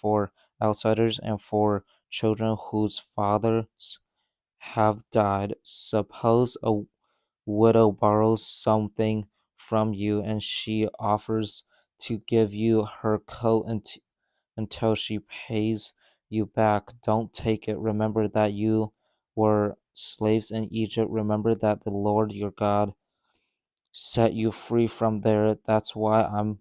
for outsiders and for children whose fathers have died. Suppose a widow borrows something from you and she offers to give you her coat until she pays you back. Don't take it. Remember that you were slaves in Egypt. Remember that the Lord your God set you free from there. That's why I'm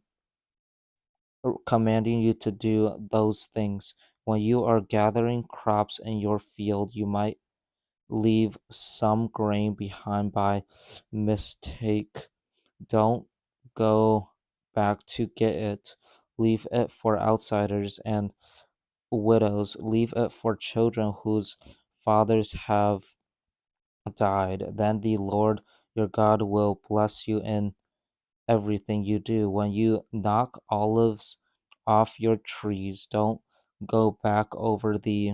commanding you to do those things. When you are gathering crops in your field, you might leave some grain behind by mistake. Don't go back to get it. Leave it for outsiders and widows. Leave it for children whose fathers have died. Then the Lord your God will bless you in everything you do. When you knock olives off your trees, don't go back over the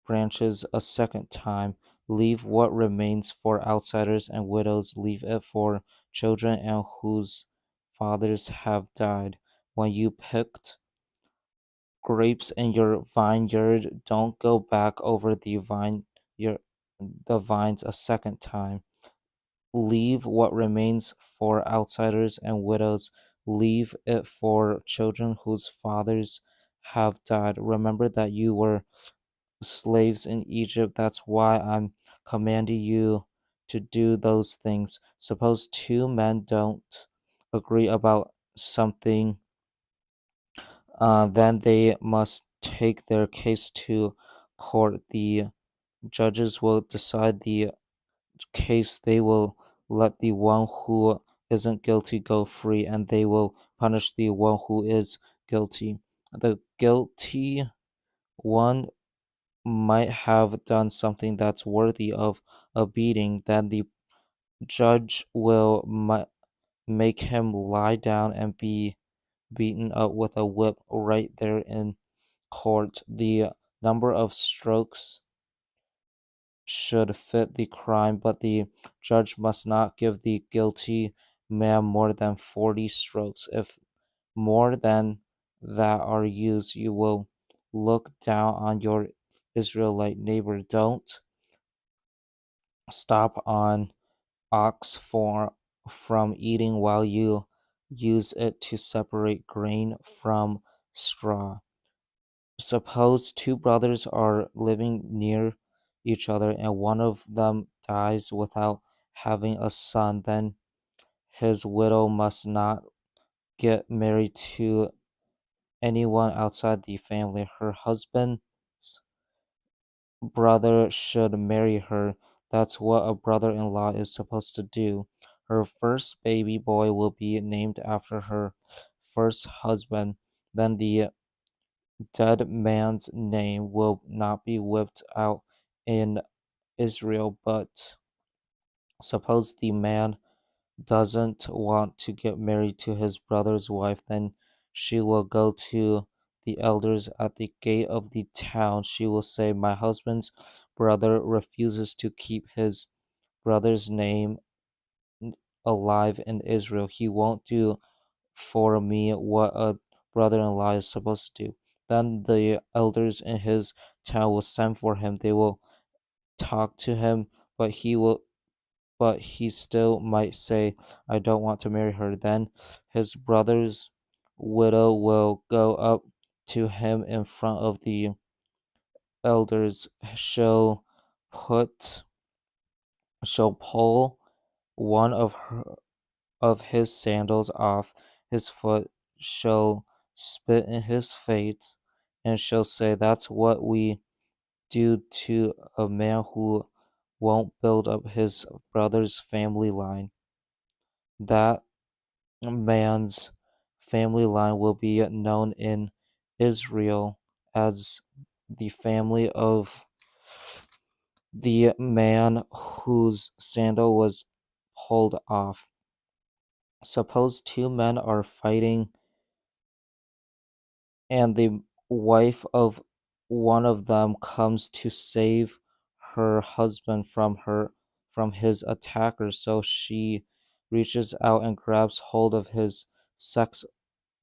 branches a second time. Leave what remains for outsiders and widows. Leave it for children and whose fathers have died. When you picked grapes in your vineyard, don't go back over your, the vines a second time. Leave what remains for outsiders and widows. Leave it for children whose fathers have died. Remember that you were slaves in Egypt. That's why I'm commanding you to do those things. Suppose two men don't agree about something, then they must take their case to court. The judges will decide the case. They will let the one who isn't guilty go free, and they will punish the one who is guilty. The guilty one might have done something that's worthy of a beating. Then the judge will make him lie down and be beaten up with a whip right there in court. The number of strokes should fit the crime, but the judge must not give the guilty man more than 40 strokes. If more than that are used, you will look down on your Israelite neighbor. Don't stop on ox from eating while you use it to separate grain from straw. Suppose two brothers are living near each other and one of them dies without having a son, then his widow must not get married to anyone outside the family. Her husband's brother should marry her. That's what a brother in law is supposed to do. Her first baby boy will be named after her first husband. Then the dead man's name will not be whipped out in Israel, but suppose the man doesn't want to get married to his brother's wife, then she will go to the elders at the gate of the town. She will say, my husband's brother refuses to keep his brother's name alive in Israel. He won't do for me what a brother in law is supposed to do. Then the elders in his town will send for him. They will talk to him, but he still might say, I don't want to marry her. Then his brother's widow will go up to him in front of the elders. Put she'll pull one of his sandals off his foot. She'll spit in his face, and she'll say, that's what we do to a man who won't build up his brother's family line. That man's family line will be known in Israel as the family of the man whose sandal was pulled off. Suppose two men are fighting, and the wife of one of them comes to save her husband from his attacker. So she reaches out and grabs hold of his sex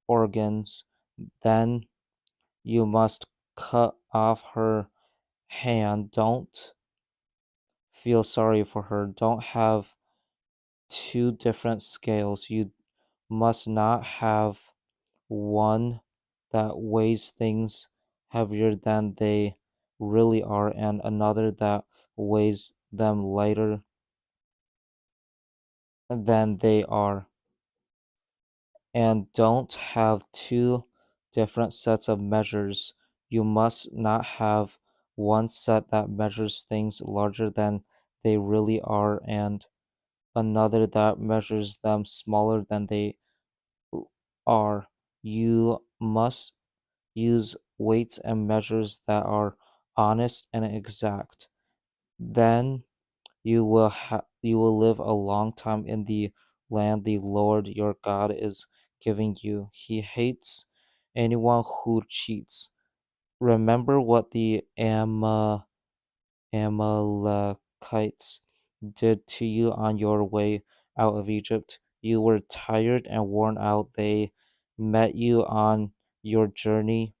organs. Then You must cut off her hand. Don't feel sorry for her. Don't have two different scales. You must not have one that weighs things heavier than they really are, and another that weighs them lighter than they are. And don't have two different sets of measures. You must not have one set that measures things larger than they really are, and another that measures them smaller than they are. You must use weights and measures that are honest and exact. Then you will live a long time in the land the Lord your God is giving you. He hates anyone who cheats. Remember what the Amalekites did to you on your way out of Egypt. You were tired and worn out. They met you on your journey.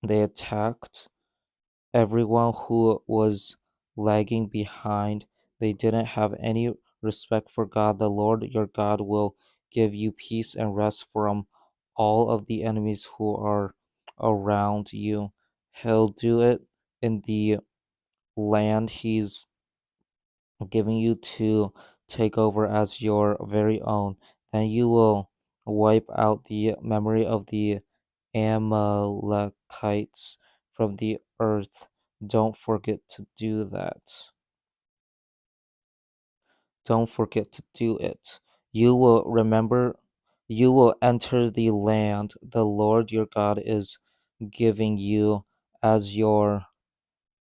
They attacked everyone who was lagging behind. They didn't have any respect for God. The Lord your God will give you peace and rest from all of the enemies who are around you. He'll do it in the land He's giving you to take over as your very own. Then you will wipe out the memory of the Amalekites from the earth. Don't forget to do that. Don't forget to do it. You will remember, you will enter the land the Lord your God is giving you as your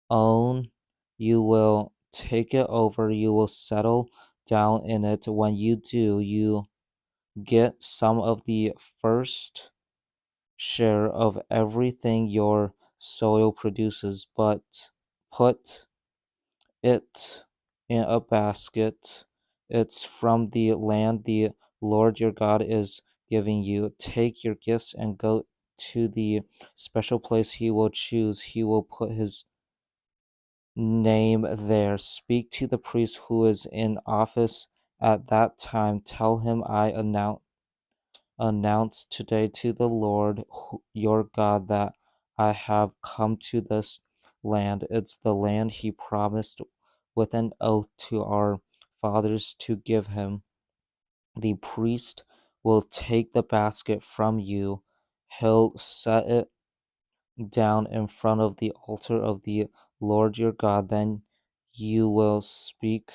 own. You will take it over. You will settle down in it. When you do, you get some of the first share of everything your soil produces, but put it in a basket. It's from the land the Lord your God is giving you. Take your gifts and go to the special place He will choose. He will put His name there. Speak to the priest who is in office at that time. Tell him I announce today to the Lord your God that I have come to this land. It's the land He promised with an oath to our fathers to give him. The priest will take the basket from you. He'll set it down in front of the altar of the Lord your God. Then you will speak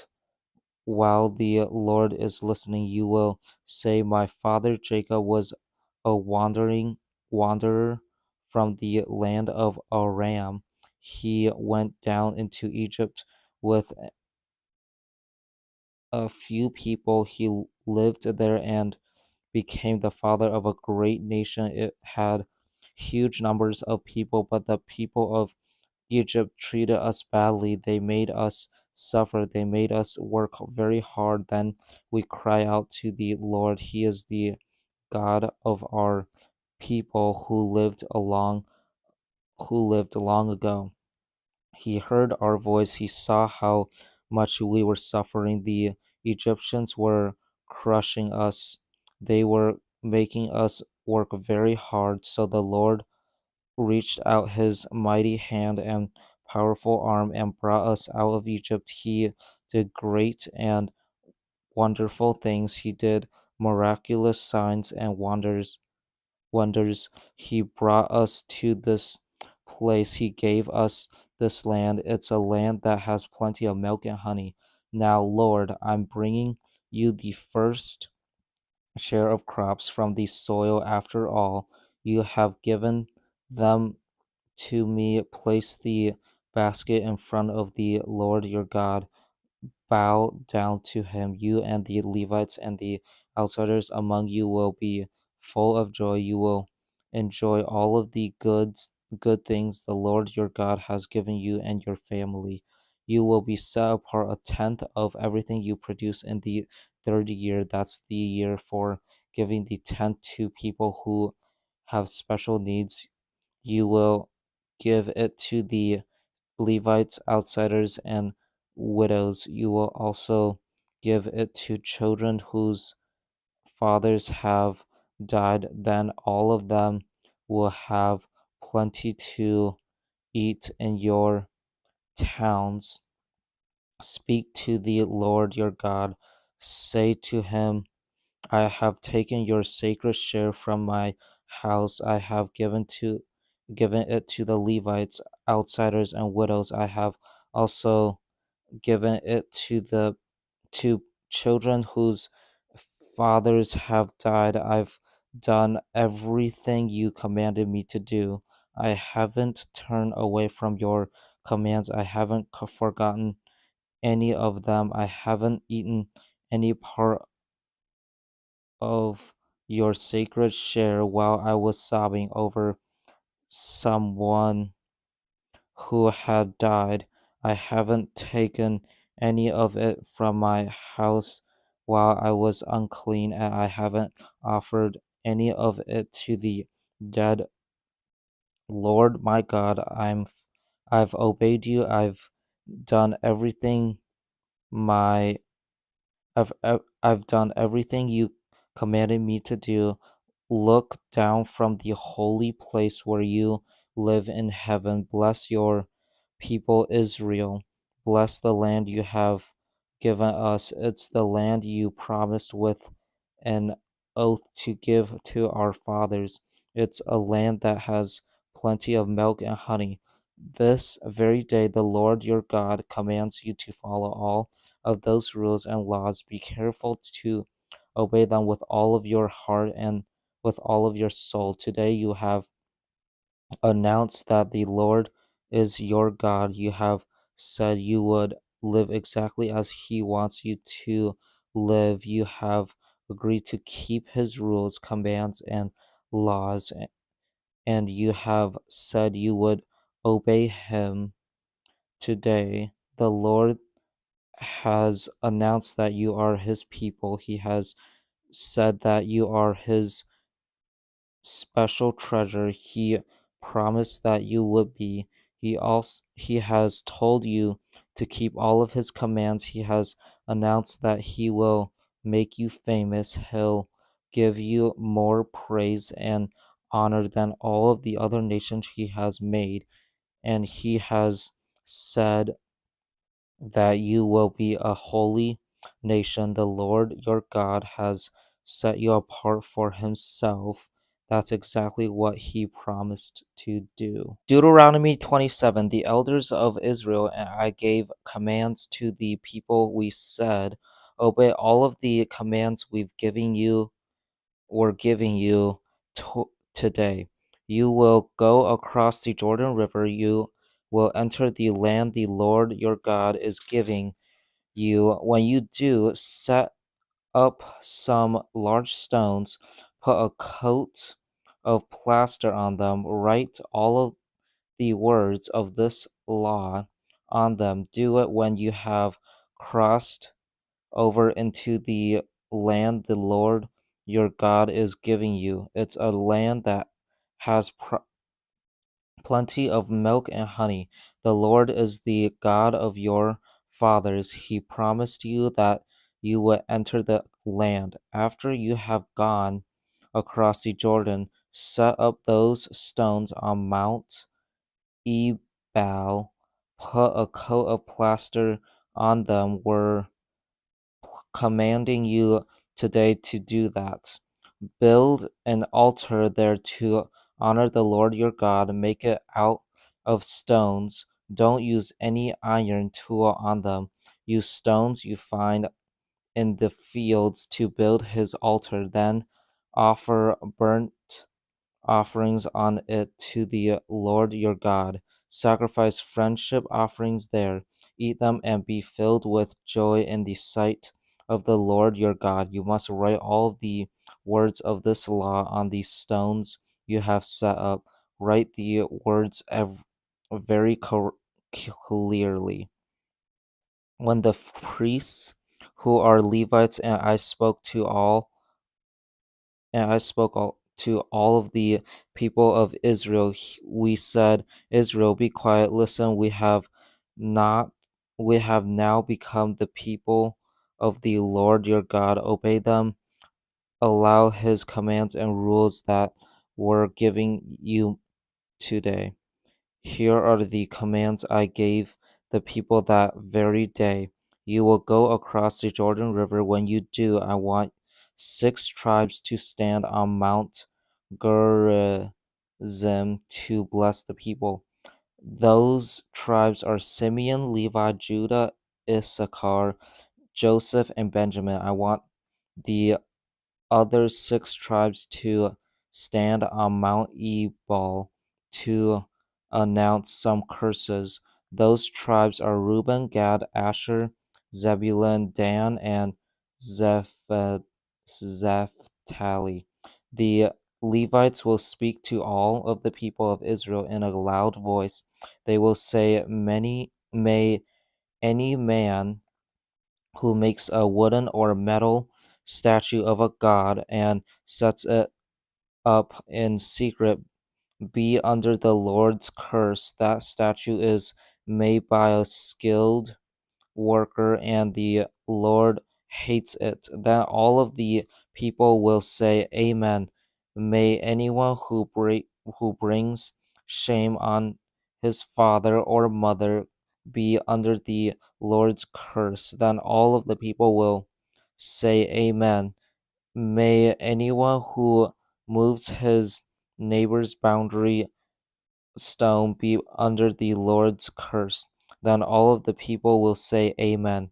while the Lord is listening. You will say, my father Jacob was a wanderer from the land of Aram. He went down into Egypt with a few people. He lived there and became the father of a great nation. It had huge numbers of people, but the people of Egypt treated us badly. They made us suffer. They made us work very hard. Then we cry out to the Lord. He is the God of our people who lived long ago. He heard our voice. He saw how much we were suffering. The Egyptians were crushing us. They were making us work very hard. So the Lord reached out His mighty hand and powerful arm and brought us out of Egypt. He did great and wonderful things. He did miraculous signs and wonders. He brought us to this place. He gave us this land. It's a land that has plenty of milk and honey. Now, Lord, I'm bringing you the first share of crops from the soil. After all, you have given them to me. Place the basket in front of the Lord your God. Bow down to him. You and the Levites and the outsiders among you will be full of joy. You will enjoy all of the good things the Lord your God has given you and your family. You will be set apart a tenth of everything you produce in the third year. That's the year for giving the tenth to people who have special needs. you will give it to the Levites, outsiders, and widows. You will also give it to children whose fathers have died. Then all of them will have plenty to eat in your towns. Speak to the Lord your God. Say to him, I have taken your sacred share from my house. I have given it to the Levites, outsiders, and widows. I have also given it to children whose fathers have died. I've done everything you commanded me to do. I haven't turned away from your commands. I haven't forgotten any of them. I haven't eaten any part of your sacred share while I was sobbing over someone who had died. I haven't taken any of it from my house while I was unclean, and I haven't offered any of it to the dead. Lord my God, I've obeyed you. Done everything my I've done everything you commanded me to do. Look down from the holy place where you live in heaven. Bless your people Israel. Bless the land you have given us. It's the land you promised with an oath to give to our fathers. It's a land that has plenty of milk and honey. This very day, the Lord your God commands you to follow all of those rules and laws. Be careful to obey them with all of your heart and with all of your soul. Today you have announced that the Lord is your God. You have said you would live exactly as He wants you to live. You have agreed to keep His rules, commands, and laws, and you have said you would obey Him. Today, the Lord has announced that you are His people. He has said that you are His special treasure. He promised that you would be. He has told you to keep all of his commands. He has announced that he will make you famous. He'll give you more praise and honor than all of the other nations he has made. And he has said that you will be a holy nation. The Lord your God has set you apart for himself. That's exactly what he promised to do. Deuteronomy 27. The elders of Israel and I gave commands to the people. We said, obey all of the commands we're giving you today. You will go across the Jordan River. You will enter the land the Lord your God is giving you. When you do, set up some large stones, put a coat of plaster on them, write all of the words of this law on them. Do it when you have crossed over into the land the Lord your God is giving you. It's a land that has plenty of milk and honey. The Lord is the God of your fathers. He promised you that you would enter the land. After you have gone across the Jordan, set up those stones on Mount Ebal, put a coat of plaster on them. We're commanding you today to do that. Build an altar there to honor the Lord your God. Make it out of stones. Don't use any iron tool on them. Use stones you find in the fields to build his altar. Then offer burnt offerings on it to the Lord your God. Sacrifice friendship offerings there. Eat them and be filled with joy in the sight of the Lord your God. You must write all the words of this law on the stones you have set up. Write the words very clearly. When the priests who are Levites and I spoke to all of the people of Israel. We said, Israel, be quiet. Listen, not we have now become the people of the Lord your God. Obey them. Allow his commands and rules that we're giving you today. Here are the commands I gave the people that very day. You will go across the Jordan River. When you do, I want 6 tribes to stand on Mount Gerizim to bless the people. Those tribes are Simeon, Levi, Judah, Issachar, Joseph, and Benjamin. I want the other 6 tribes to stand on Mount Ebal to announce some curses. Those tribes are Reuben, Gad, Asher, Zebulun, Dan, and Zephtali. The Levites will speak to all of the people of Israel in a loud voice. They will say, May any man who makes a wooden or metal statue of a god and sets it up in secret be under the Lord's curse. That statue is made by a skilled worker, and the Lord hates it. Then all of the people will say, Amen. May anyone who brings shame on his father or mother be under the Lord's curse. Then all of the people will say, Amen. May anyone who moves his neighbor's boundary stone be under the Lord's curse. Then all of the people will say, Amen.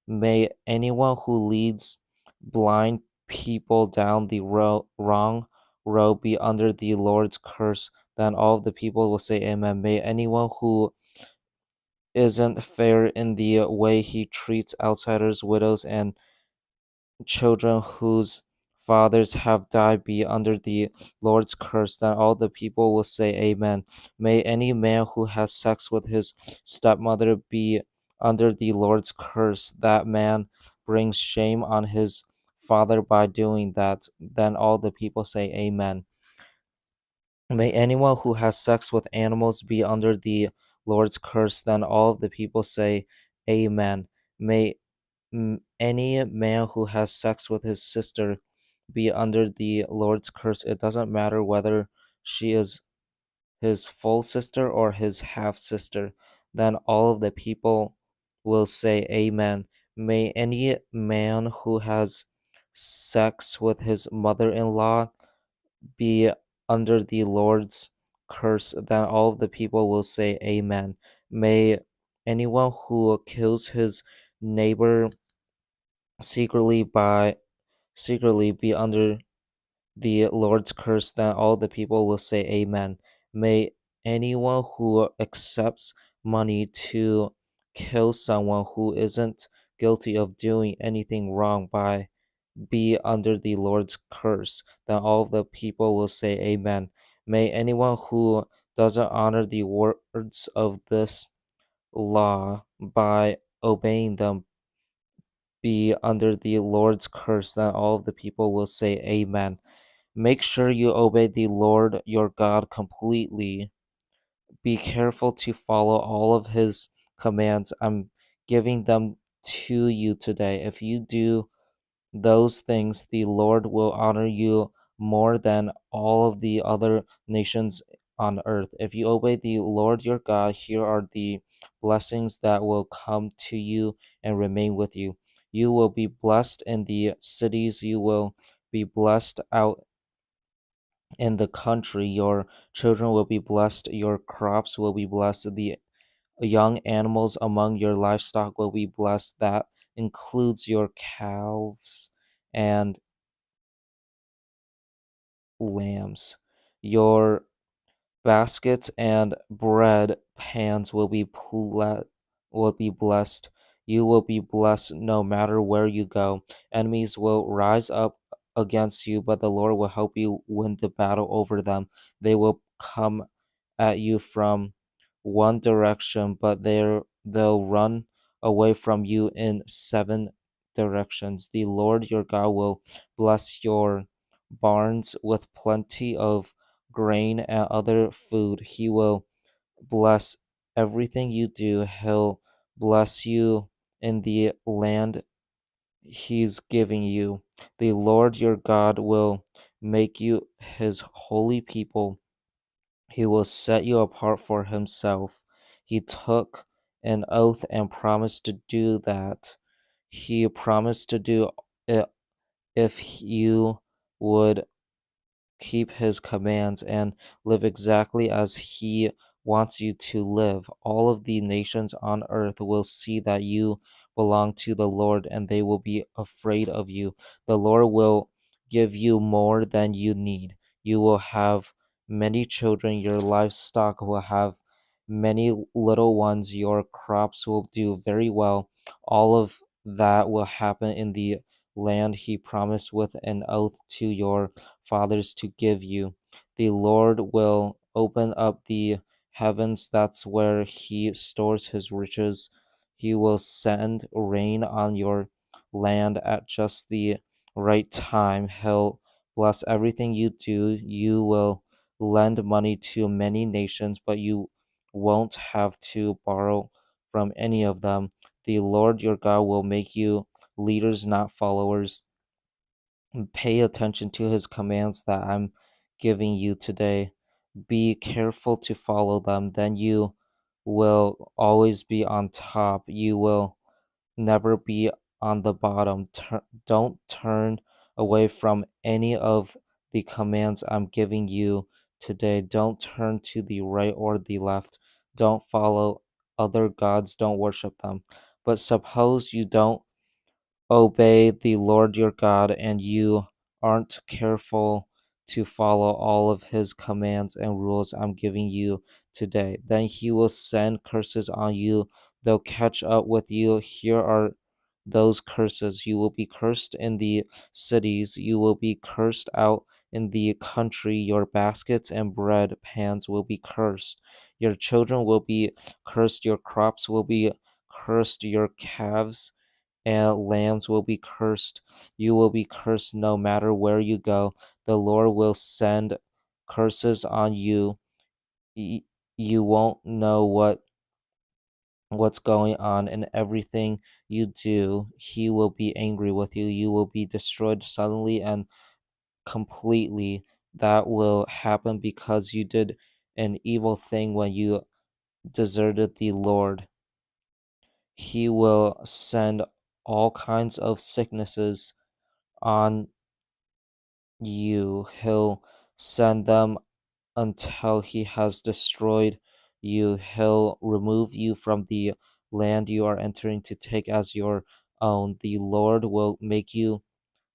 May anyone who leads blind people down the wrong road be under the Lord's curse. Then all of the people will say, Amen. May anyone who isn't fair in the way he treats outsiders, widows, and children whose fathers have died be under the Lord's curse. Then all the people will say, Amen. May any man who has sex with his stepmother be under the Lord's curse. That man brings shame on his father by doing that. Then all the people say, Amen. May anyone who has sex with animals be under the Lord's curse. Then all of the people say, Amen. May any man who has sex with his sister be under the Lord's curse. It doesn't matter whether she is his full sister or his half sister. Then all of the people will say, Amen. May any man who has sex with his mother in law be under the Lord's curse. Then all of the people will say, Amen. May anyone who kills his neighbor secretly be under the Lord's curse. Then all the people will say, Amen. May anyone who accepts money to kill someone who isn't guilty of doing anything wrong be under the Lord's curse. Then all the people will say, Amen. May anyone who doesn't honor the words of this law by obeying them be under the Lord's curse. Then all of the people will say, Amen. Make sure you obey the Lord your God completely. Be careful to follow all of his commands. I'm giving them to you today. If you do those things, the Lord will honor you more than all of the other nations on earth. If you obey the Lord your God, here are the blessings that will come to you and remain with you. You will be blessed in the cities, you will be blessed out in the country. Your children will be blessed, your crops will be blessed, the young animals among your livestock will be blessed. That includes your calves and lambs. Your baskets and bread pans will be blessed. You will be blessed no matter where you go. Enemies will rise up against you, but the Lord will help you win the battle over them. They will come at you from one direction, but they'll run away from you in 7 directions. The Lord your God will bless your barns with plenty of grain and other food. He will bless everything you do. He'll bless you in the land He's giving you. The Lord your God will make you his holy people. He will set you apart for himself. He took an oath and promised to do that. He promised to do it if you would keep his commands and live exactly as he wants you to live. All of the nations on earth will see that you belong to the Lord and they will be afraid of you. The Lord will give you more than you need. You will have many children, your livestock will have many little ones, your crops will do very well. All of that will happen in the land he promised with an oath to your fathers to give you. The Lord will open up the heavens, that's where He stores His riches. He will send rain on your land at just the right time. He'll bless everything you do. You will lend money to many nations, but you won't have to borrow from any of them. The Lord your God will make you leaders, not followers. Pay attention to his commands that I'm giving you today. Be careful to follow them, then you will always be on top. You will never be on the bottom. Don't turn away from any of the commands I'm giving you today. Don't turn to the right or the left. Don't follow other gods. Don't worship them. But suppose you don't obey the Lord your God and you aren't careful to follow all of his commands and rules I'm giving you today, then he will send curses on you. They'll catch up with you. Here are those curses. You will be cursed in the cities. You will be cursed out in the country. Your baskets and bread pans will be cursed. Your children will be cursed. Your crops will be cursed. Your calves and lambs will be cursed. You will be cursed no matter where you go. The Lord will send curses on you. You won't know what's going on, and everything you do, he will be angry with you. You will be destroyed suddenly and completely. That will happen because you did an evil thing when you deserted the Lord. He will send all kinds of sicknesses on you. He'll send them until he has destroyed you. He'll remove you from the land you are entering to take as your own. The Lord will make you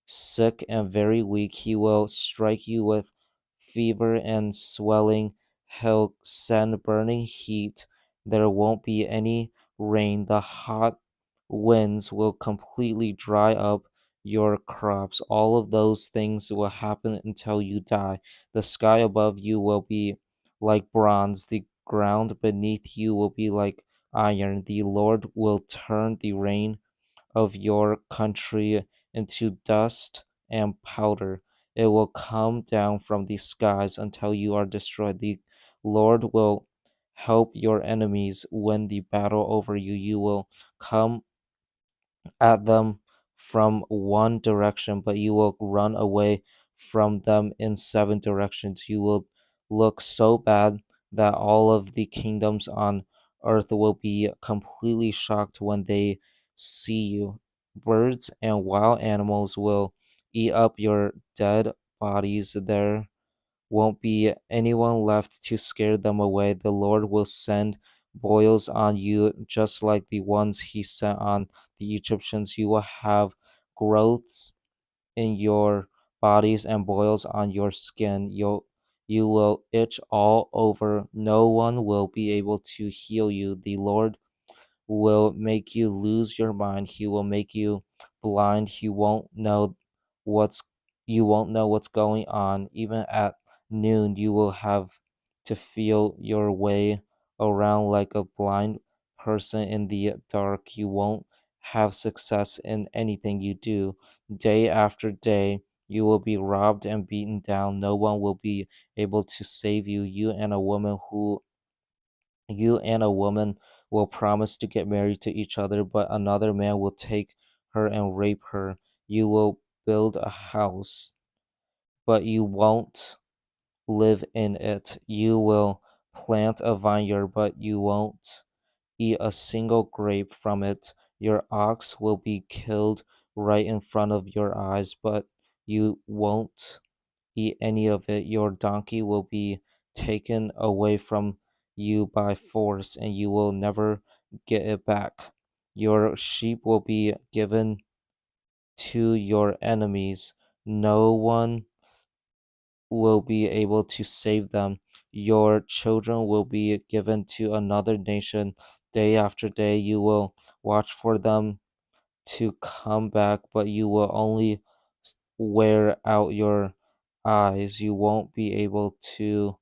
sick and very weak. He will strike you with fever and swelling. He'll send burning heat. There won't be any rain. The hot winds will completely dry up your crops. All of those things will happen until you die. The sky above you will be like bronze. The ground beneath you will be like iron. The Lord will turn the rain of your country into dust and powder. It will come down from the skies until you are destroyed. The Lord will help your enemies win the battle over you. You will come at them from one direction, but you will run away from them in seven directions. You will look so bad that all of the kingdoms on earth will be completely shocked when they see you. Birds and wild animals will eat up your dead bodies. There won't be anyone left to scare them away. The Lord will send boils on you, just like the ones he sent on the Egyptians. You will have growths in your bodies and boils on your skin. You will itch all over. No one will be able to heal you. The Lord will make you lose your mind. He will make you blind. What's you won't know what's going on. Even at noon you will have to feel your way around like a blind person in the dark. You won't have success in anything you do. Day after day You will be robbed and beaten down. No one will be able to save you. You and a woman will promise to get married to each other, but another man will take her and rape her. You will build a house, but you won't live in it. You will plant a vineyard, but you won't eat a single grape from it. Your ox will be killed right in front of your eyes, but you won't eat any of it. Your donkey will be taken away from you by force, and you will never get it back. Your sheep will be given to your enemies. No one will be able to save them. Your children will be given to another nation. Day after day, you will watch for them to come back, but you will only wear out your eyes. You won't be able to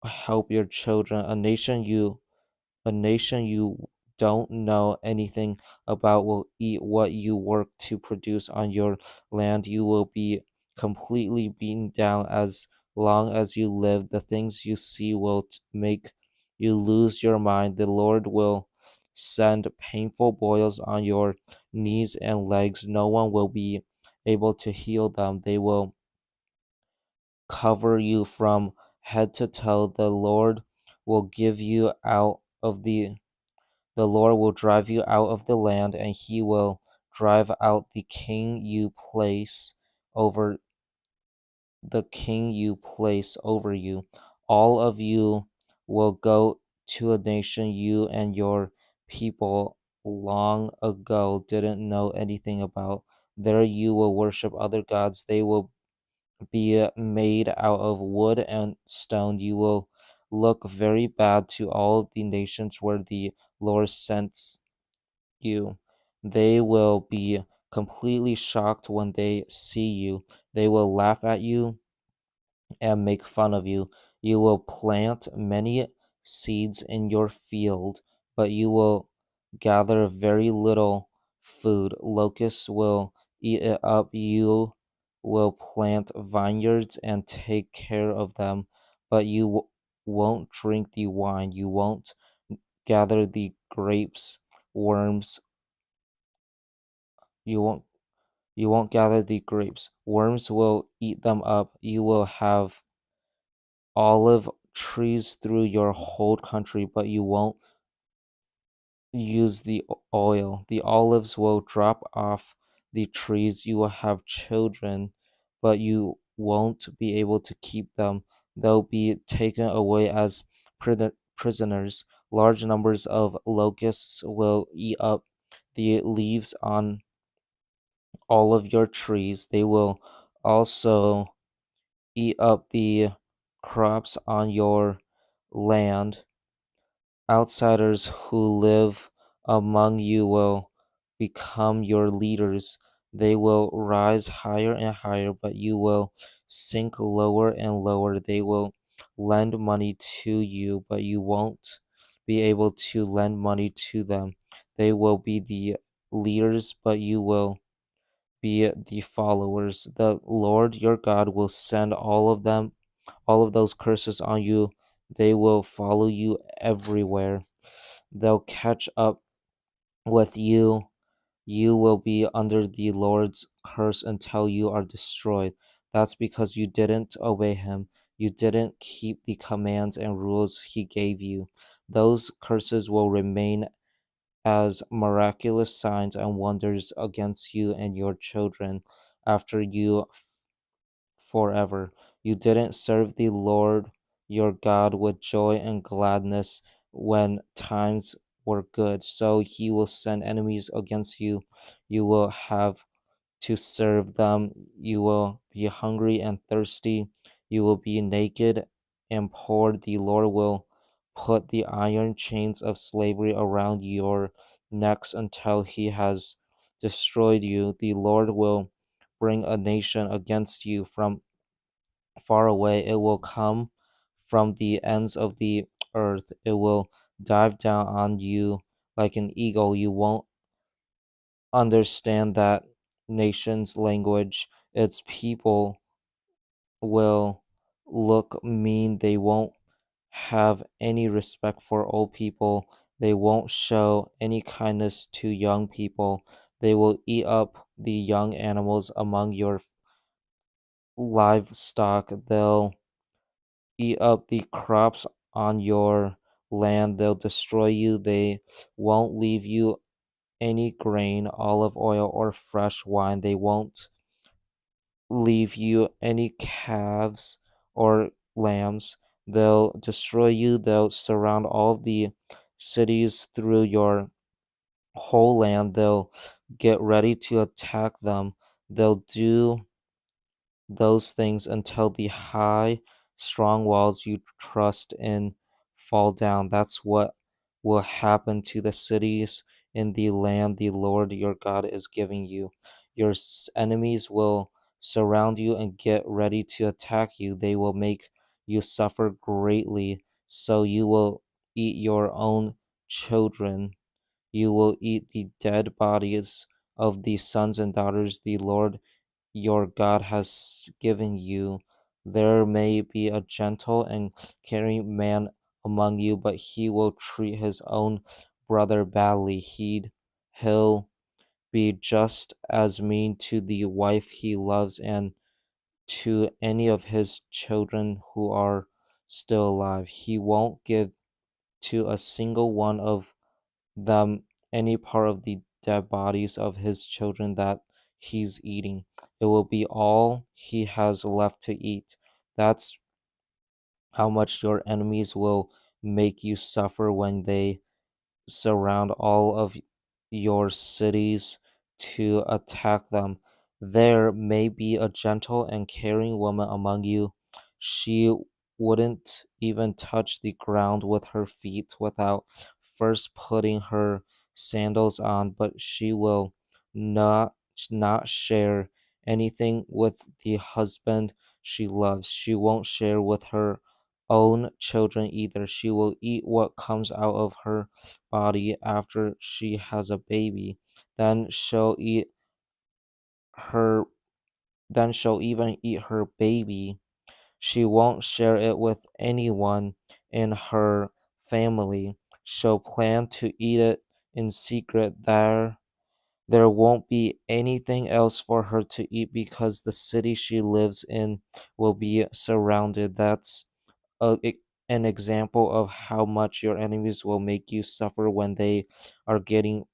help your children. A nation you don't know anything about will eat what you work to produce on your land. You will be completely beaten down as long as you live. The things you see will make you lose your mind. The Lord will send painful boils on your knees and legs. No one will be able to heal them. They will cover you from head to toe. The Lord will drive you out of the land, and he will drive out over the king you place over you. All of you will go to a nation you and your people long ago didn't know anything about. There you will worship other gods. They will be made out of wood and stone. You will look very bad to all the nations where the Lord sends you. They will be completely shocked when they see you. They will laugh at you and make fun of you. You will plant many seeds in your field, but you will gather very little food. Locusts will eat it up. You will plant vineyards and take care of them, but you won't drink the wine. You won't gather the grapes. Worms, you won't you won't gather the grapes. Worms will eat them up. You will have olive trees through your whole country, but you won't use the oil. The olives will drop off the trees. You will have children, but you won't be able to keep them. They'll be taken away as prisoners. Large numbers of locusts will eat up the leaves on all of your trees. They will also eat up the crops on your land. Outsiders who live among you will become your leaders. They will rise higher and higher, but you will sink lower and lower. They will lend money to you, but you won't be able to lend money to them. They will be the leaders, but you will be the followers. The Lord your God will send all of those curses on you. They will follow you everywhere. They'll catch up with you. You will be under the Lord's curse until you are destroyed. That's because you didn't obey him. You didn't keep the commands and rules he gave you. Those curses will remain as miraculous signs and wonders against you and your children after you forever. You didn't serve the Lord your God with joy and gladness when times were good, so he will send enemies against you. You will have to serve them. You will be hungry and thirsty. You will be naked and poor. The Lord will put the iron chains of slavery around your necks until he has destroyed you. The Lord will bring a nation against you from far away. It will come from the ends of the earth. It will dive down on you like an eagle. You won't understand that nation's language. Its people will look mean. They won't have any respect for old people. They won't show any kindness to young people. They will eat up the young animals among your livestock. They'll eat up the crops on your land. They'll destroy you. They won't leave you any grain, olive oil, or fresh wine. They won't leave you any calves or lambs. They'll destroy you. They'll surround all of the cities through your whole land. They'll get ready to attack them. They'll do those things until the high, strong walls you trust in fall down. That's what will happen to the cities in the land the Lord your God is giving you. Your enemies will surround you and get ready to attack you. They will make you suffer greatly, so you will eat your own children. You will eat the dead bodies of the sons and daughters the Lord your God has given you. There may be a gentle and caring man among you, but he will treat his own brother badly. He'll be just as mean to the wife he loves and to any of his children who are still alive. He won't give to a single one of them any part of the dead bodies of his children that he's eating. It will be all he has left to eat. That's how much your enemies will make you suffer when they surround all of your cities to attack them. There may be a gentle and caring woman among you. She wouldn't even touch the ground with her feet without first putting her sandals on, but she will not not share anything with the husband she loves. She won't share with her own children either. She will eat what comes out of her body after she has a baby. Then she'll eat her then she'll even eat her baby. She won't share it with anyone in her family. She'll plan to eat it in secret. There won't be anything else for her to eat because the city she lives in will be surrounded. That's an example of how much your enemies will make you suffer when they are getting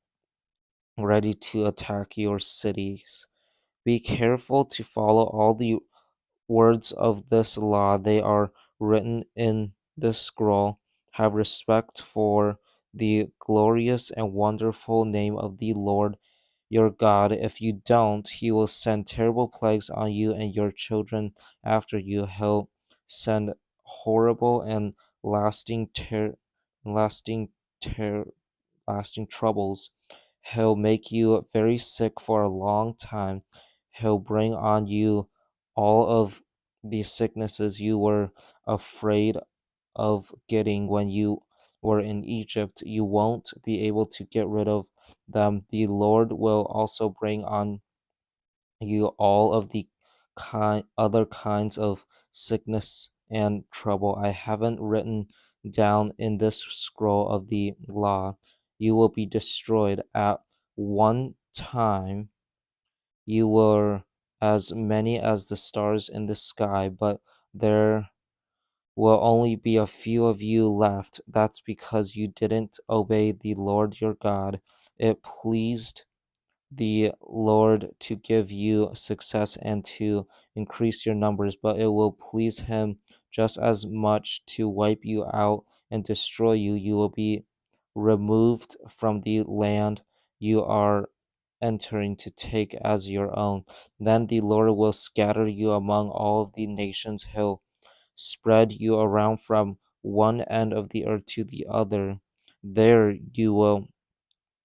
ready to attack your cities. Be careful to follow all the words of this law. They are written in this scroll. Have respect for the glorious and wonderful name of the Lord your God. If you don't, he will send terrible plagues on you and your children after you. He'll send horrible and lasting lasting ter- lasting troubles. He'll make you very sick for a long time. He'll bring on you all of the sicknesses you were afraid of getting when you were in Egypt. You won't be able to get rid of them. The Lord will also bring on you all of the other kinds of sickness and trouble I haven't written down in this scroll of the law. You will be destroyed at one time. You were as many as the stars in the sky, but there will only be a few of you left. That's because you didn't obey the Lord your God. It pleased the Lord to give you success and to increase your numbers, but it will please Him just as much to wipe you out and destroy you. You will be removed from the land you are entering to take as your own. Then the Lord will scatter you among all of the nations. He'll spread you around from one end of the earth to the other. There you will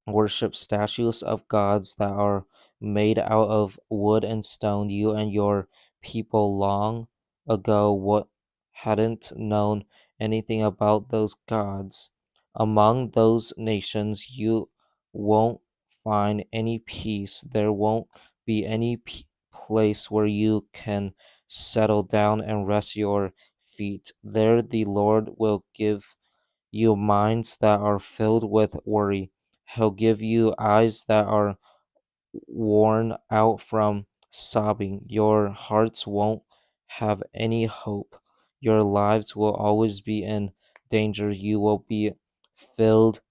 worship statues of gods that are made out of wood and stone. You and your people long ago what hadn't known anything about those gods. Among those nations you won't find any peace. There won't be any place where you can settle down and rest your feet. There, the Lord will give you minds that are filled with worry. He'll give you eyes that are worn out from sobbing. Your hearts won't have any hope. Your lives will always be in danger. You will be filled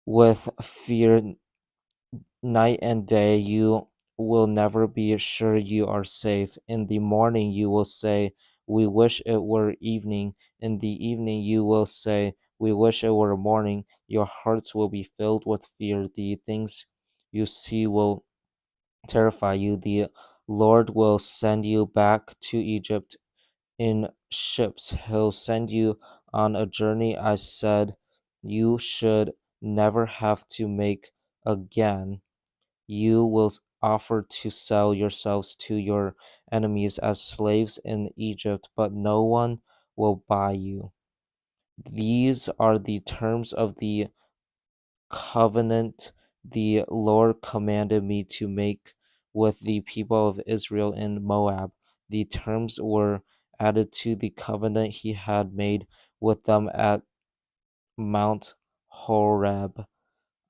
with fear night and day. You will never be sure you are safe. In the morning, you will say, "We wish it were evening." In the evening, you will say, "We wish it were morning." Your hearts will be filled with fear. The things you see will terrify you. The Lord will send you back to Egypt in ships. He'll send you on a journey I said you should never have to make again. You will offer to sell yourselves to your enemies as slaves in Egypt, but no one will buy you. These are the terms of the covenant the Lord commanded me to make with the people of Israel in Moab. The terms were added to the covenant he had made with them at Mount Horeb.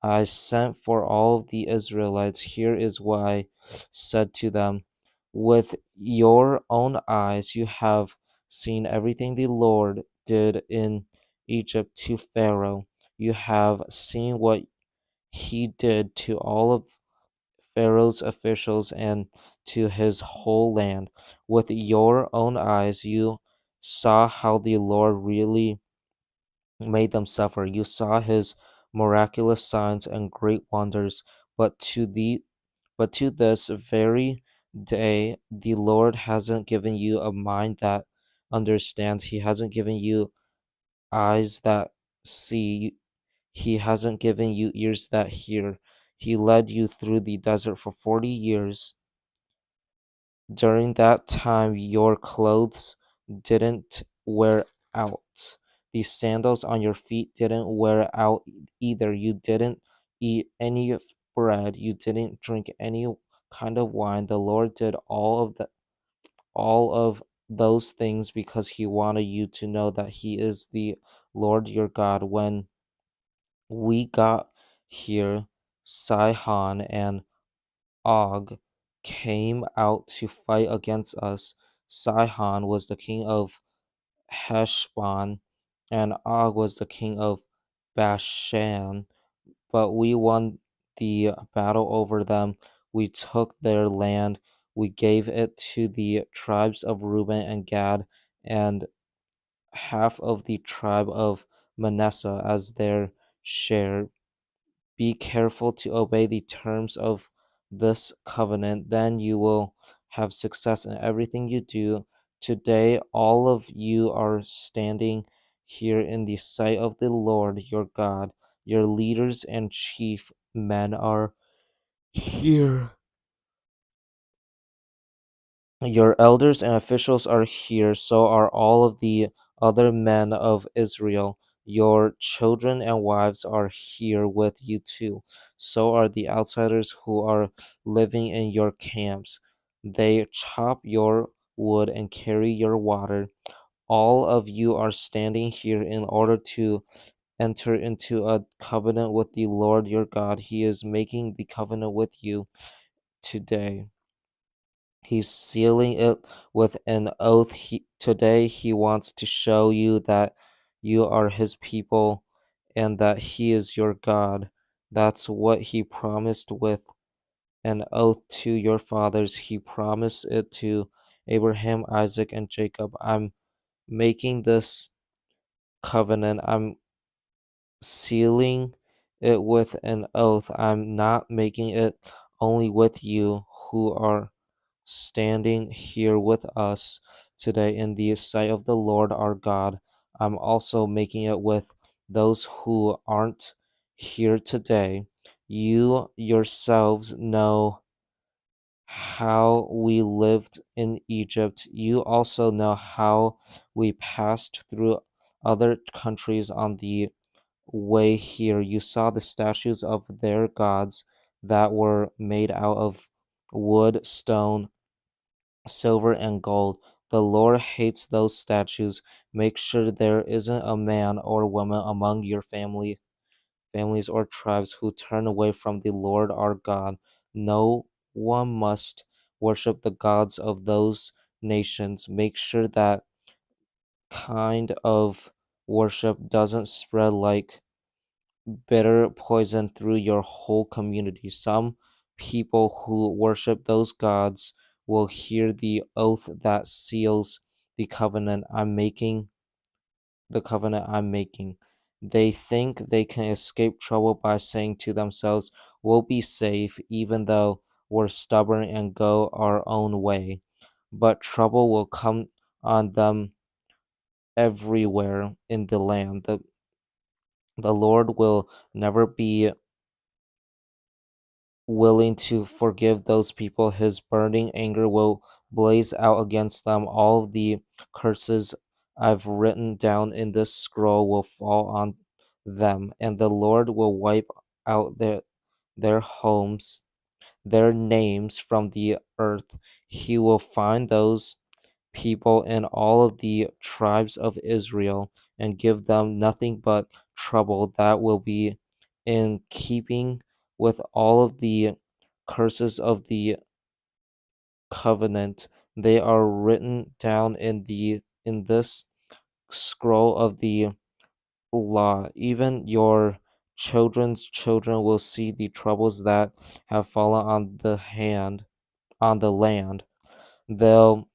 I sent for all the Israelites. Here is what I said to them: with your own eyes you have seen everything the Lord did in Egypt to Pharaoh. You have seen what he did to all of Pharaoh's officials and to his whole land. With your own eyes you saw how the Lord really made them suffer. You saw his miraculous signs and great wonders, but to this very day the Lord hasn't given you a mind that understands. He hasn't given you eyes that see. He hasn't given you ears that hear. He led you through the desert for 40 years. During that time, your clothes didn't wear out. The sandals on your feet didn't wear out either. You didn't eat any bread. You didn't drink any kind of wine. The Lord did all of those things because he wanted you to know that he is the Lord your God. When we got here, Sihon and Og came out to fight against us. Sihon was the king of Heshbon, and Og was the king of Bashan. But we won the battle over them. We took their land. We gave it to the tribes of Reuben and Gad, and half of the tribe of Manasseh as their share. Be careful to obey the terms of this covenant, then you will have success in everything you do. Today, all of you are standing here in the sight of the Lord your God. Your leaders and chief men are here. Your elders and officials are here, so are all of the other men of Israel. Your children and wives are here with you too. So are the outsiders who are living in your camps. They chop your wood and carry your water. All of you are standing here in order to enter into a covenant with the Lord your God. He is making the covenant with you today. He's sealing it with an oath. Today, he wants to show you that you are his people and that he is your God. That's what he promised with an oath to your fathers. He promised it to Abraham, Isaac, and Jacob. I'm making this covenant. I'm sealing it with an oath. I'm not making it only with you who are standing here with us today in the sight of the Lord our God. I'm also making it with those who aren't here today. You yourselves know how we lived in Egypt. You also know how we passed through other countries on the way here. You saw the statues of their gods that were made out of wood, stone, silver, and gold. The Lord hates those statues. Make sure there isn't a man or woman among your families or tribes who turn away from the Lord our God. No one must worship the gods of those nations. Make sure that kind of worship doesn't spread like bitter poison through your whole community. Some people who worship those gods will hear the oath that seals the covenant I'm making, the covenant I'm making. They think they can escape trouble by saying to themselves, "We'll be safe even though we're stubborn and go our own way." But trouble will come on them everywhere in the land. The Lord will never be willing to forgive those people. His burning anger will blaze out against them. All of the curses I've written down in this scroll will fall on them, and the Lord will wipe out their homes, their names from the earth. He will find those people in all of the tribes of Israel and give them nothing but trouble. That will be in keeping with all of the curses of the covenant. They are written down in this scroll of the law. Even your children's children will see the troubles that have fallen on the land. They'll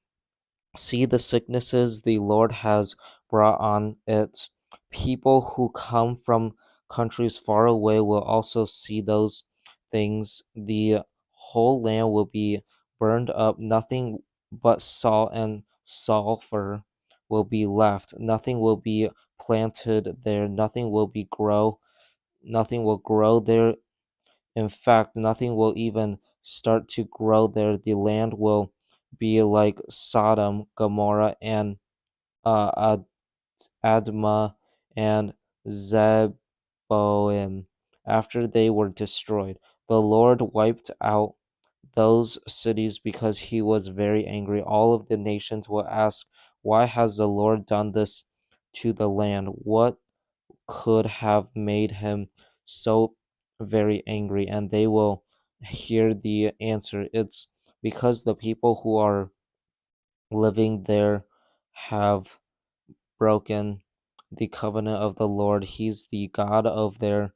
see the sicknesses the Lord has brought on it. People who come from countries far away will also see those things. The whole land will be burned up. Nothing but salt and sulfur will be left. Nothing will be planted there. Nothing will grow there. In fact, nothing will even start to grow there. The land will be like Sodom, Gomorrah, and Admah and Zeboim after they were destroyed. The Lord wiped out those cities because he was very angry. All of the nations will ask, "Why has the Lord done this to the land? What could have made him so very angry?" And they will hear the answer. It's because the people who are living there have broken the covenant of the Lord. He's the God of their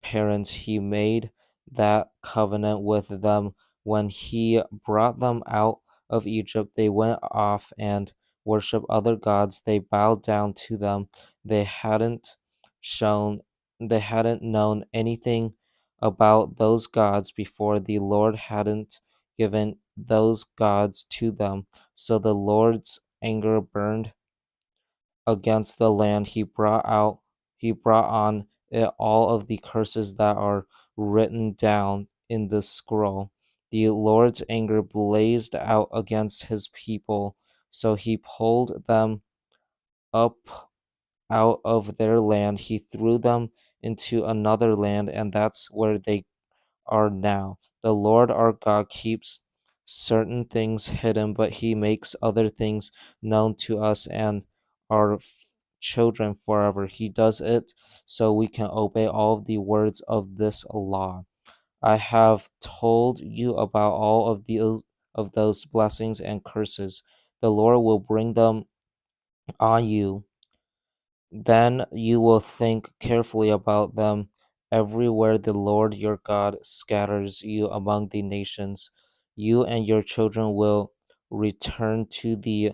parents. He made that covenant with them when he brought them out of Egypt. They went off and worshiped other gods. They bowed down to them. They hadn't shown they hadn't known anything about those gods before. The Lord hadn't given those gods to them. So the Lord's anger burned against the land. He brought on it all of the curses that are written down in the scroll. The Lord's anger blazed out against his people, so he pulled them up out of their land. He threw them into another land, and that's where they are now. The Lord our God keeps certain things hidden, but he makes other things known to us and our children forever. He does it so we can obey all of the words of this law. I have told you about all of those blessings and curses. The Lord will bring them on you, then you will think carefully about them. Everywhere the Lord your God scatters you among the nations, you and your children will return to the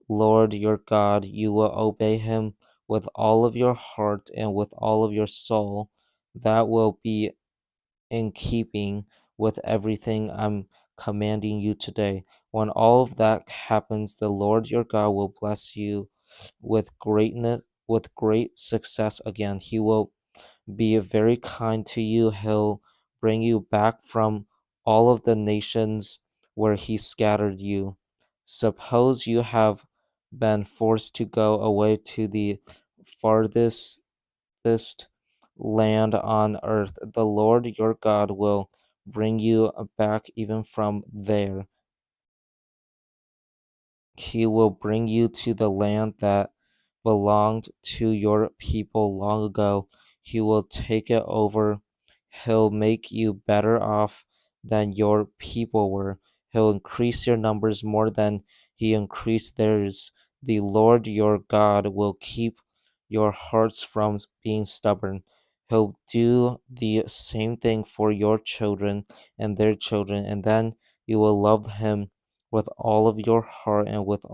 Lord your God. You will obey him with all of your heart and with all of your soul. That will be in keeping with everything I'm commanding you today. When all of that happens, the Lord your God will bless you with great success again. He will be very kind to you. He'll bring you back from all of the nations where he scattered you. Suppose you have been forced to go away to the farthest land on earth. The Lord your God will bring you back even from there. He will bring you to the land that belonged to your people long ago. He will take it over. He'll make you better off than your people were. He'll increase your numbers more than he increased theirs. The Lord your God will keep your hearts from being stubborn. He'll do the same thing for your children and their children, and then you will love him with all of your heart and with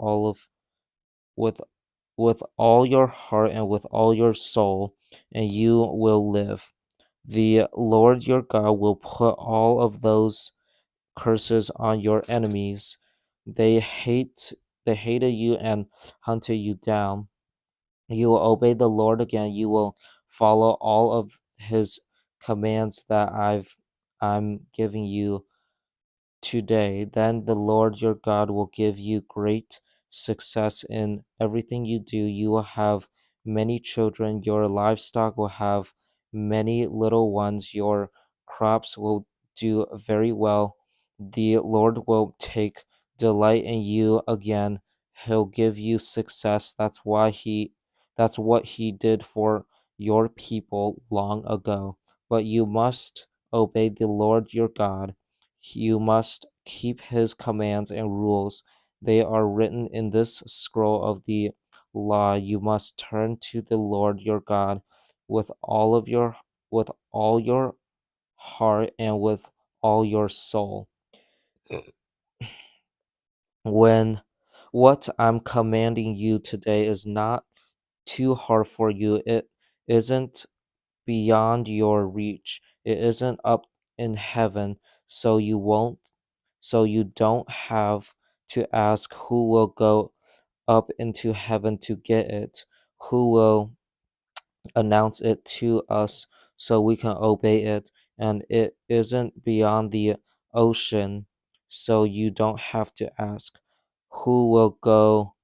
with all your heart and with all your soul, and you will live. The Lord your God will put all of those curses on your enemies. They hate they hated you and hunted you down. You will obey the Lord again. You will follow all of his commands that I'm giving you today. Then the Lord your God will give you great success in everything you do. You will have many children. Your livestock will have many little ones. Your crops will do very well. The Lord will take delight in you again. He'll give you success. That's what he did for your people long ago. But you must obey the Lord your God. You must keep his commands and rules. They are written in this scroll of the law. You must turn to the Lord your God with with all your heart and with all your soul. When what I'm commanding you today is not too hard for you, it isn't beyond your reach. It isn't up in heaven, so you don't have to ask who will go up into heaven to get it, who will announce it to us so we can obey it, and it isn't beyond the ocean, so you don't have to ask who will go